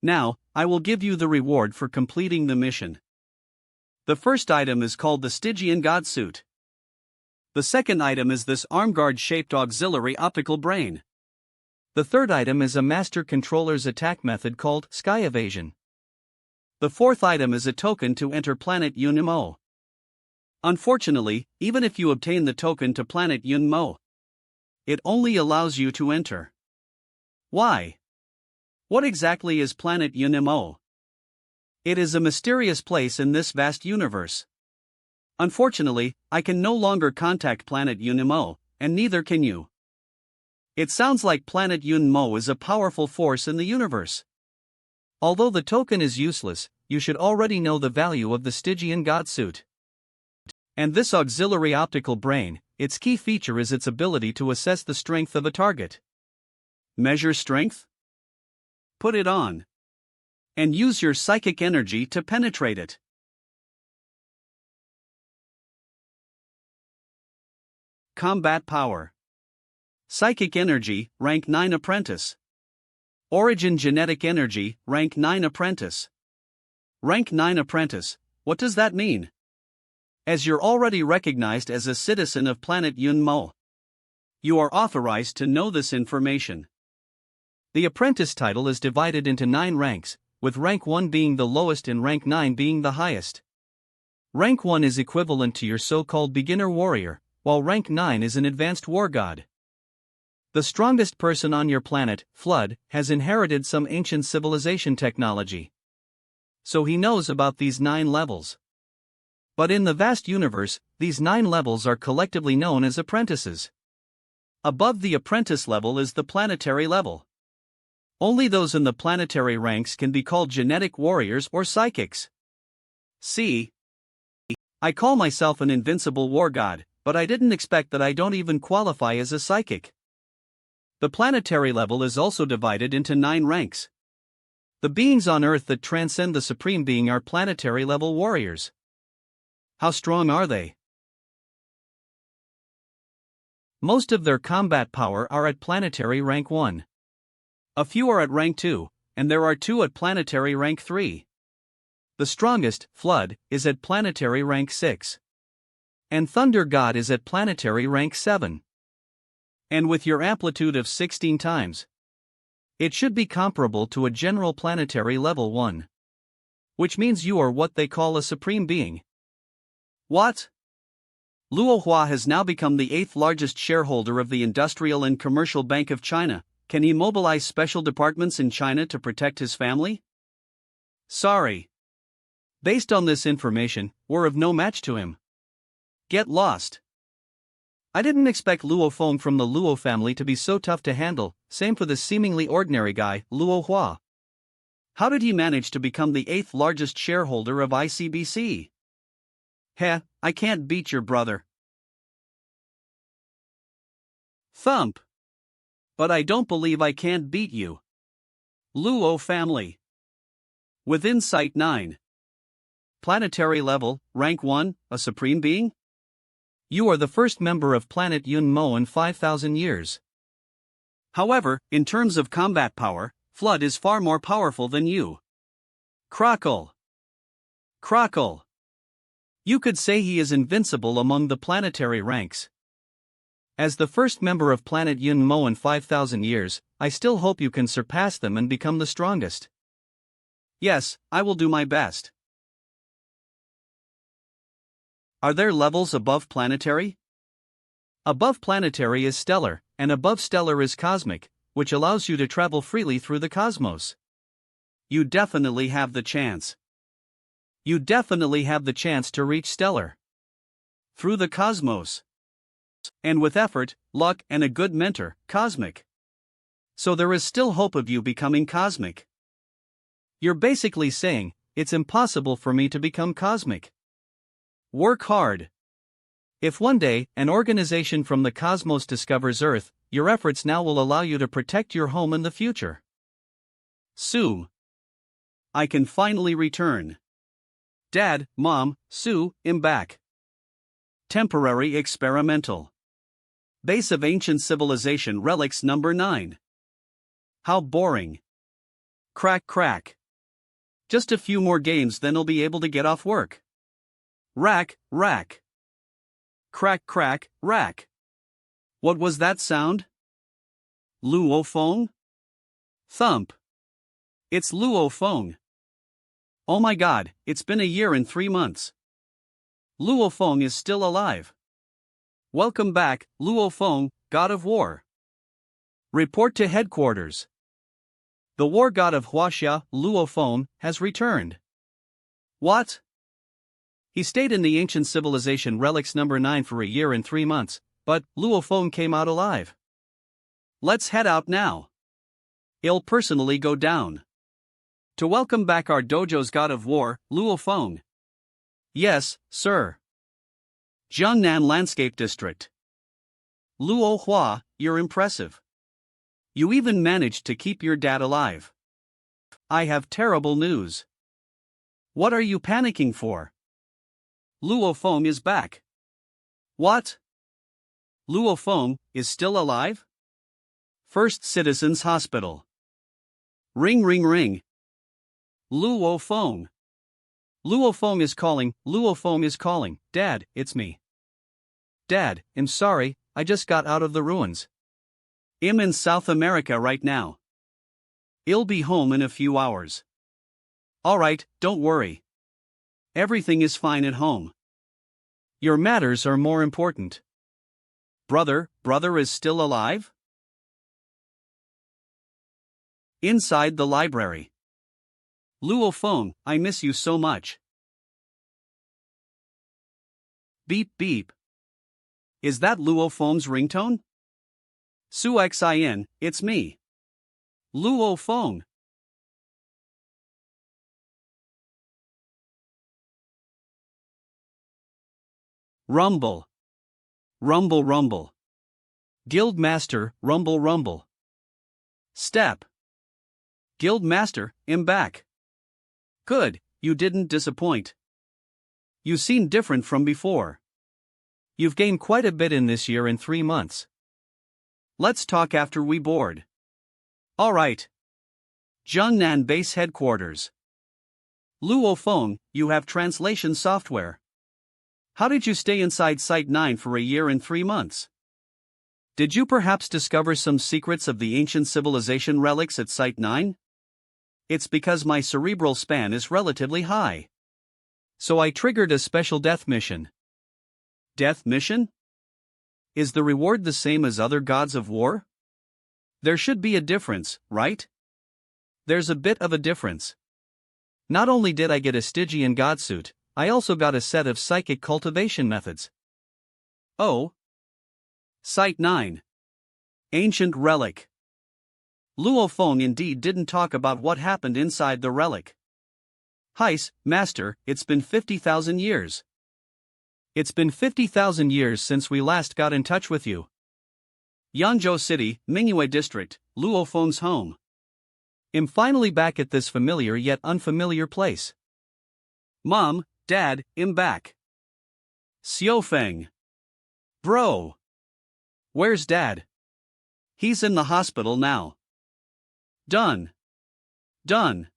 Now, I will give you the reward for completing the mission. The first item is called the Stygian God Suit. The second item is this armguard-shaped auxiliary optical brain. The third item is a master controller's attack method called Sky Evasion. The fourth item is a token to enter Planet Yunmo. Unfortunately, even if you obtain the token to Planet Yunmo, it only allows you to enter. Why? What exactly is Planet Yunmo? It is a mysterious place in this vast universe. Unfortunately, I can no longer contact Planet Yunmo, and neither can you. It sounds like Planet Yunmo is a powerful force in the universe. Although the token is useless, you should already know the value of the Stygian God suit. And this auxiliary optical brain, its key feature is its ability to assess the strength of a target. Measure strength? Put it on. And use your psychic energy to penetrate it. Combat power. Psychic energy, rank 9 apprentice. Origin genetic energy, rank 9 apprentice. Rank 9 apprentice, what does that mean? As you're already recognized as a citizen of Planet Yunmo, you are authorized to know this information. The apprentice title is divided into 9 ranks, with rank 1 being the lowest and rank 9 being the highest. Rank 1 is equivalent to your so-called beginner warrior, while rank 9 is an advanced war god. The strongest person on your planet, Flood, has inherited some ancient civilization technology. So he knows about these 9 levels. But in the vast universe, these 9 levels are collectively known as apprentices. Above the apprentice level is the planetary level. Only those in the planetary ranks can be called genetic warriors or psychics. See? I call myself an invincible war god, but I didn't expect that I don't even qualify as a psychic. The planetary level is also divided into 9 ranks. The beings on Earth that transcend the supreme being are planetary level warriors. How strong are they? Most of their combat power are at planetary rank 1. A few are at rank 2, and there are 2 at planetary rank 3. The strongest, Flood, is at planetary rank 6. And Thunder God is at planetary rank 7. And with your amplitude of 16 times, it should be comparable to a general planetary level 1. Which means you are what they call a supreme being. What? Luohua has now become the 8th largest shareholder of the Industrial and Commercial Bank of China. Can he mobilize special departments in China to protect his family? Sorry. Based on this information, we're of no match to him. Get lost. I didn't expect Luo Feng from the Luo family to be so tough to handle, same for the seemingly ordinary guy, Luo Hua. How did he manage to become the 8th largest shareholder of ICBC? Heh, I can't beat your brother. Thump. But I don't believe I can't beat you. Luo family. With Insight 9. Planetary level, rank 1, a supreme being? You are the first member of Planet Yunmo in 5,000 years. However, in terms of combat power, Flood is far more powerful than you. Crackle. Crackle. You could say he is invincible among the planetary ranks. As the first member of Planet Yunmo in 5,000 years, I still hope you can surpass them and become the strongest. Yes, I will do my best. Are there levels above planetary? Above planetary is stellar, and above stellar is cosmic, which allows you to travel freely through the cosmos. You definitely have the chance. You definitely have the chance to reach stellar. Through the cosmos. And with effort, luck, and a good mentor, cosmic. So there is still hope of you becoming cosmic. You're basically saying, it's impossible for me to become cosmic. Work hard. If one day, an organization from the cosmos discovers Earth, your efforts now will allow you to protect your home in the future. Sue. I can finally return. Dad, Mom, Sue, I'm back. Temporary experimental. Base of ancient civilization relics number 9. How boring. Crack crack. Just a few more games then I'll be able to get off work. Rack, rack. Crack crack, rack. What was that sound? Luo Feng? Thump. It's Luo Feng. Oh my god, it's been a year and 3 months. Luo Feng is still alive. Welcome back, Luo Feng, god of war. Report to headquarters. The war god of Huaxia, Luo Feng, has returned. What? He stayed in the ancient civilization relics number 9 for a year and 3 months, but Luo Feng came out alive. Let's head out now. I'll personally go down to welcome back our dojo's god of war, Luo Feng. Yes, sir. Jiangnan Landscape District. Luo Hua, you're impressive. You even managed to keep your dad alive. I have terrible news. What are you panicking for? Luo Feng is back. What? Luo Feng is still alive? First Citizens Hospital. Ring ring ring. Luo Feng. Luo Feng is calling, Luo Feng is calling. Dad, it's me. Dad, I'm sorry, I just got out of the ruins. I'm in South America right now. I'll be home in a few hours. Alright, don't worry. Everything is fine at home. Your matters are more important. Brother is still alive? Inside the library. Luo Feng, I miss you so much. Beep beep. Is that Luo Feng's ringtone? Su Xin, it's me. Luo Feng. Rumble. Rumble rumble. Guild Master, rumble rumble. Step. Guild Master, I'm back. Good, you didn't disappoint. You seem different from before. You've gained quite a bit in this year and 3 months. Let's talk after we board. Alright. Jiangnan Base Headquarters. Luo Feng, you have translation software. How did you stay inside Site 9 for a year and 3 months? Did you perhaps discover some secrets of the ancient civilization relics at Site 9? It's because my cerebral span is relatively high. So I triggered a special death mission. Death mission? Is the reward the same as other gods of war? There should be a difference, right? There's a bit of a difference. Not only did I get a Stygian god suit, I also got a set of psychic cultivation methods. Oh. Site 9. Ancient Relic. Luo Feng indeed didn't talk about what happened inside the relic. Heis, Master, it's been 50,000 years. It's been 50,000 years since we last got in touch with you. Yanzhou City, Mingyue District, Luo Feng's home. I'm finally back at this familiar yet unfamiliar place. Mom, Dad, I'm back. Xiao Feng. Bro. Where's Dad? He's in the hospital now. Done. Done.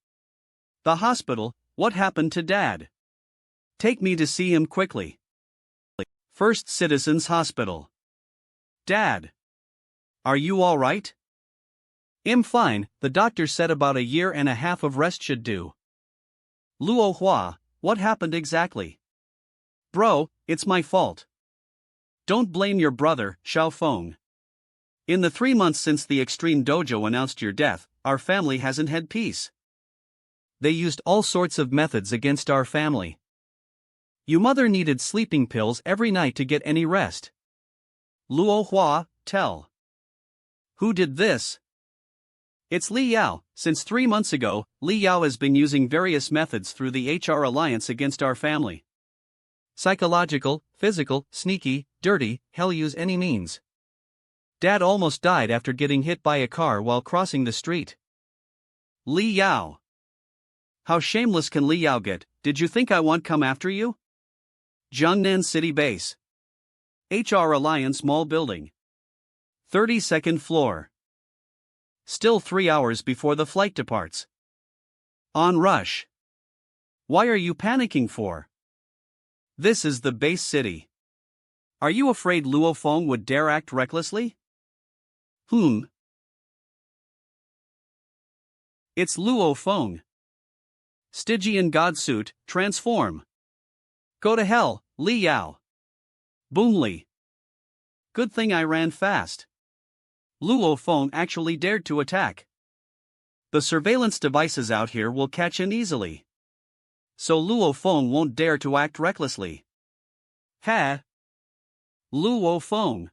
The hospital, what happened to Dad? Take me to see him quickly. First Citizens Hospital. Dad. Are you alright? I'm fine, the doctor said about a year and a half of rest should do. Luo Hua, what happened exactly? Bro, it's my fault. Don't blame your brother, Xiao Feng. In the 3 months since the Extreme Dojo announced your death, our family hasn't had peace. They used all sorts of methods against our family. Your mother needed sleeping pills every night to get any rest. Luo Hua, tell. Who did this? It's Li Yao. Since 3 months ago, Li Yao has been using various methods through the HR alliance against our family. Psychological, physical, sneaky, dirty, hell use any means. Dad almost died after getting hit by a car while crossing the street. Li Yao. How shameless can Li Yao get? Did you think I won't come after you? Jiangnan City Base. HR Alliance Mall Building. 32nd floor. Still 3 hours before the flight departs. On rush. Why are you panicking for? This is the base city. Are you afraid Luo Feng would dare act recklessly? It's Luo Feng. Stygian God Suit, transform. Go to hell, Li Yao. Boomly. Good thing I ran fast. Luo Feng actually dared to attack. The surveillance devices out here will catch him easily. So Luo Feng won't dare to act recklessly. Ha! Luo Feng.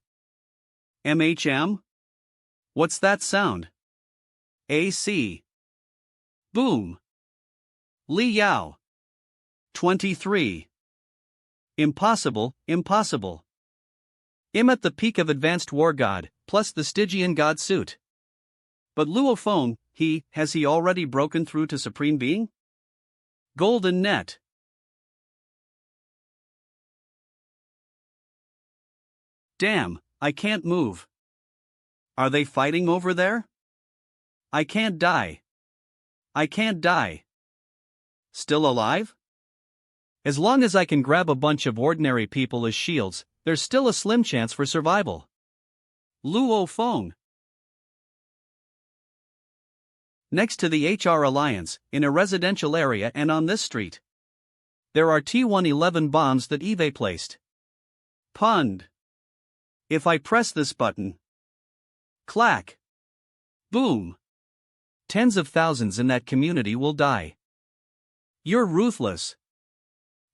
MHM? What's that sound? AC. Boom. Li Yao. 23. Impossible, impossible. I'm at the peak of advanced war god, plus the Stygian god suit. But Luo Feng, has he already broken through to Supreme Being? Golden Net. Damn, I can't move. Are they fighting over there? I can't die. I can't die. Still alive? As long as I can grab a bunch of ordinary people as shields, there's still a slim chance for survival. Luo Feng. Next to the HR Alliance, in a residential area and on this street, there are T-111 bombs that Eve placed. Pund. If I press this button. Clack. Boom. Tens of thousands in that community will die. You're ruthless.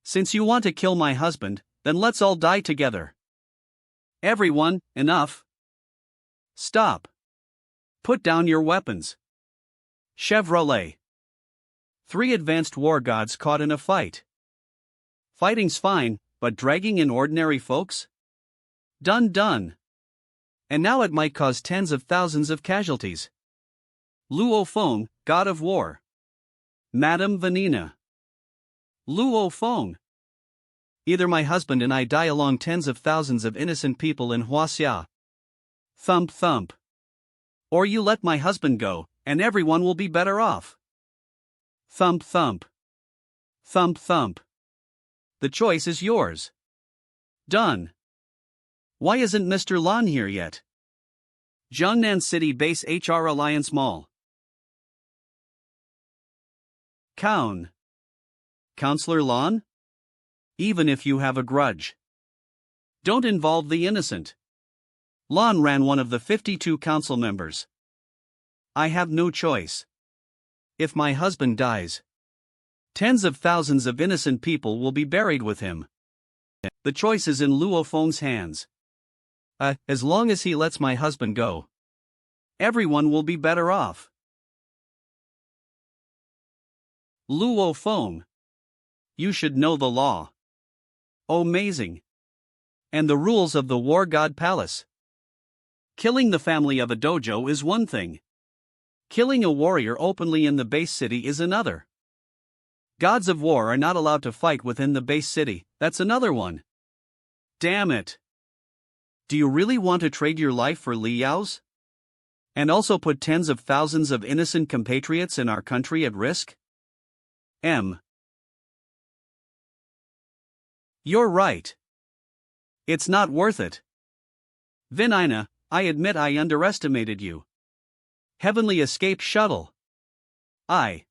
Since you want to kill my husband, then let's all die together. Everyone, enough. Stop. Put down your weapons. Chevrolet. 3 advanced war gods caught in a fight. Fighting's fine, but dragging in ordinary folks? Done. And now it might cause tens of thousands of casualties. Luo Feng, god of war. Madame Vanina. Luo Feng. Either my husband and I die along tens of thousands of innocent people in Huaxia. Thump thump. Or you let my husband go, and everyone will be better off. Thump thump. Thump thump. The choice is yours. Done. Why isn't Mr. Lan here yet? Jiangnan City Base HR Alliance Mall. Cown. Counselor Lan? Even if you have a grudge, don't involve the innocent. Lan ran one of the 52 council members. I have no choice. If my husband dies, tens of thousands of innocent people will be buried with him. The choice is in Luo Feng's hands. As long as he lets my husband go, everyone will be better off. Luo Feng. You should know the law. Amazing. And the rules of the War God Palace. Killing the family of a dojo is one thing. Killing a warrior openly in the base city is another. Gods of war are not allowed to fight within the base city, that's another one. Damn it. Do you really want to trade your life for Li Yao's? And also put tens of thousands of innocent compatriots in our country at risk? You're right. It's not worth it. Vinina, I admit I underestimated you. Heavenly Escape Shuttle. I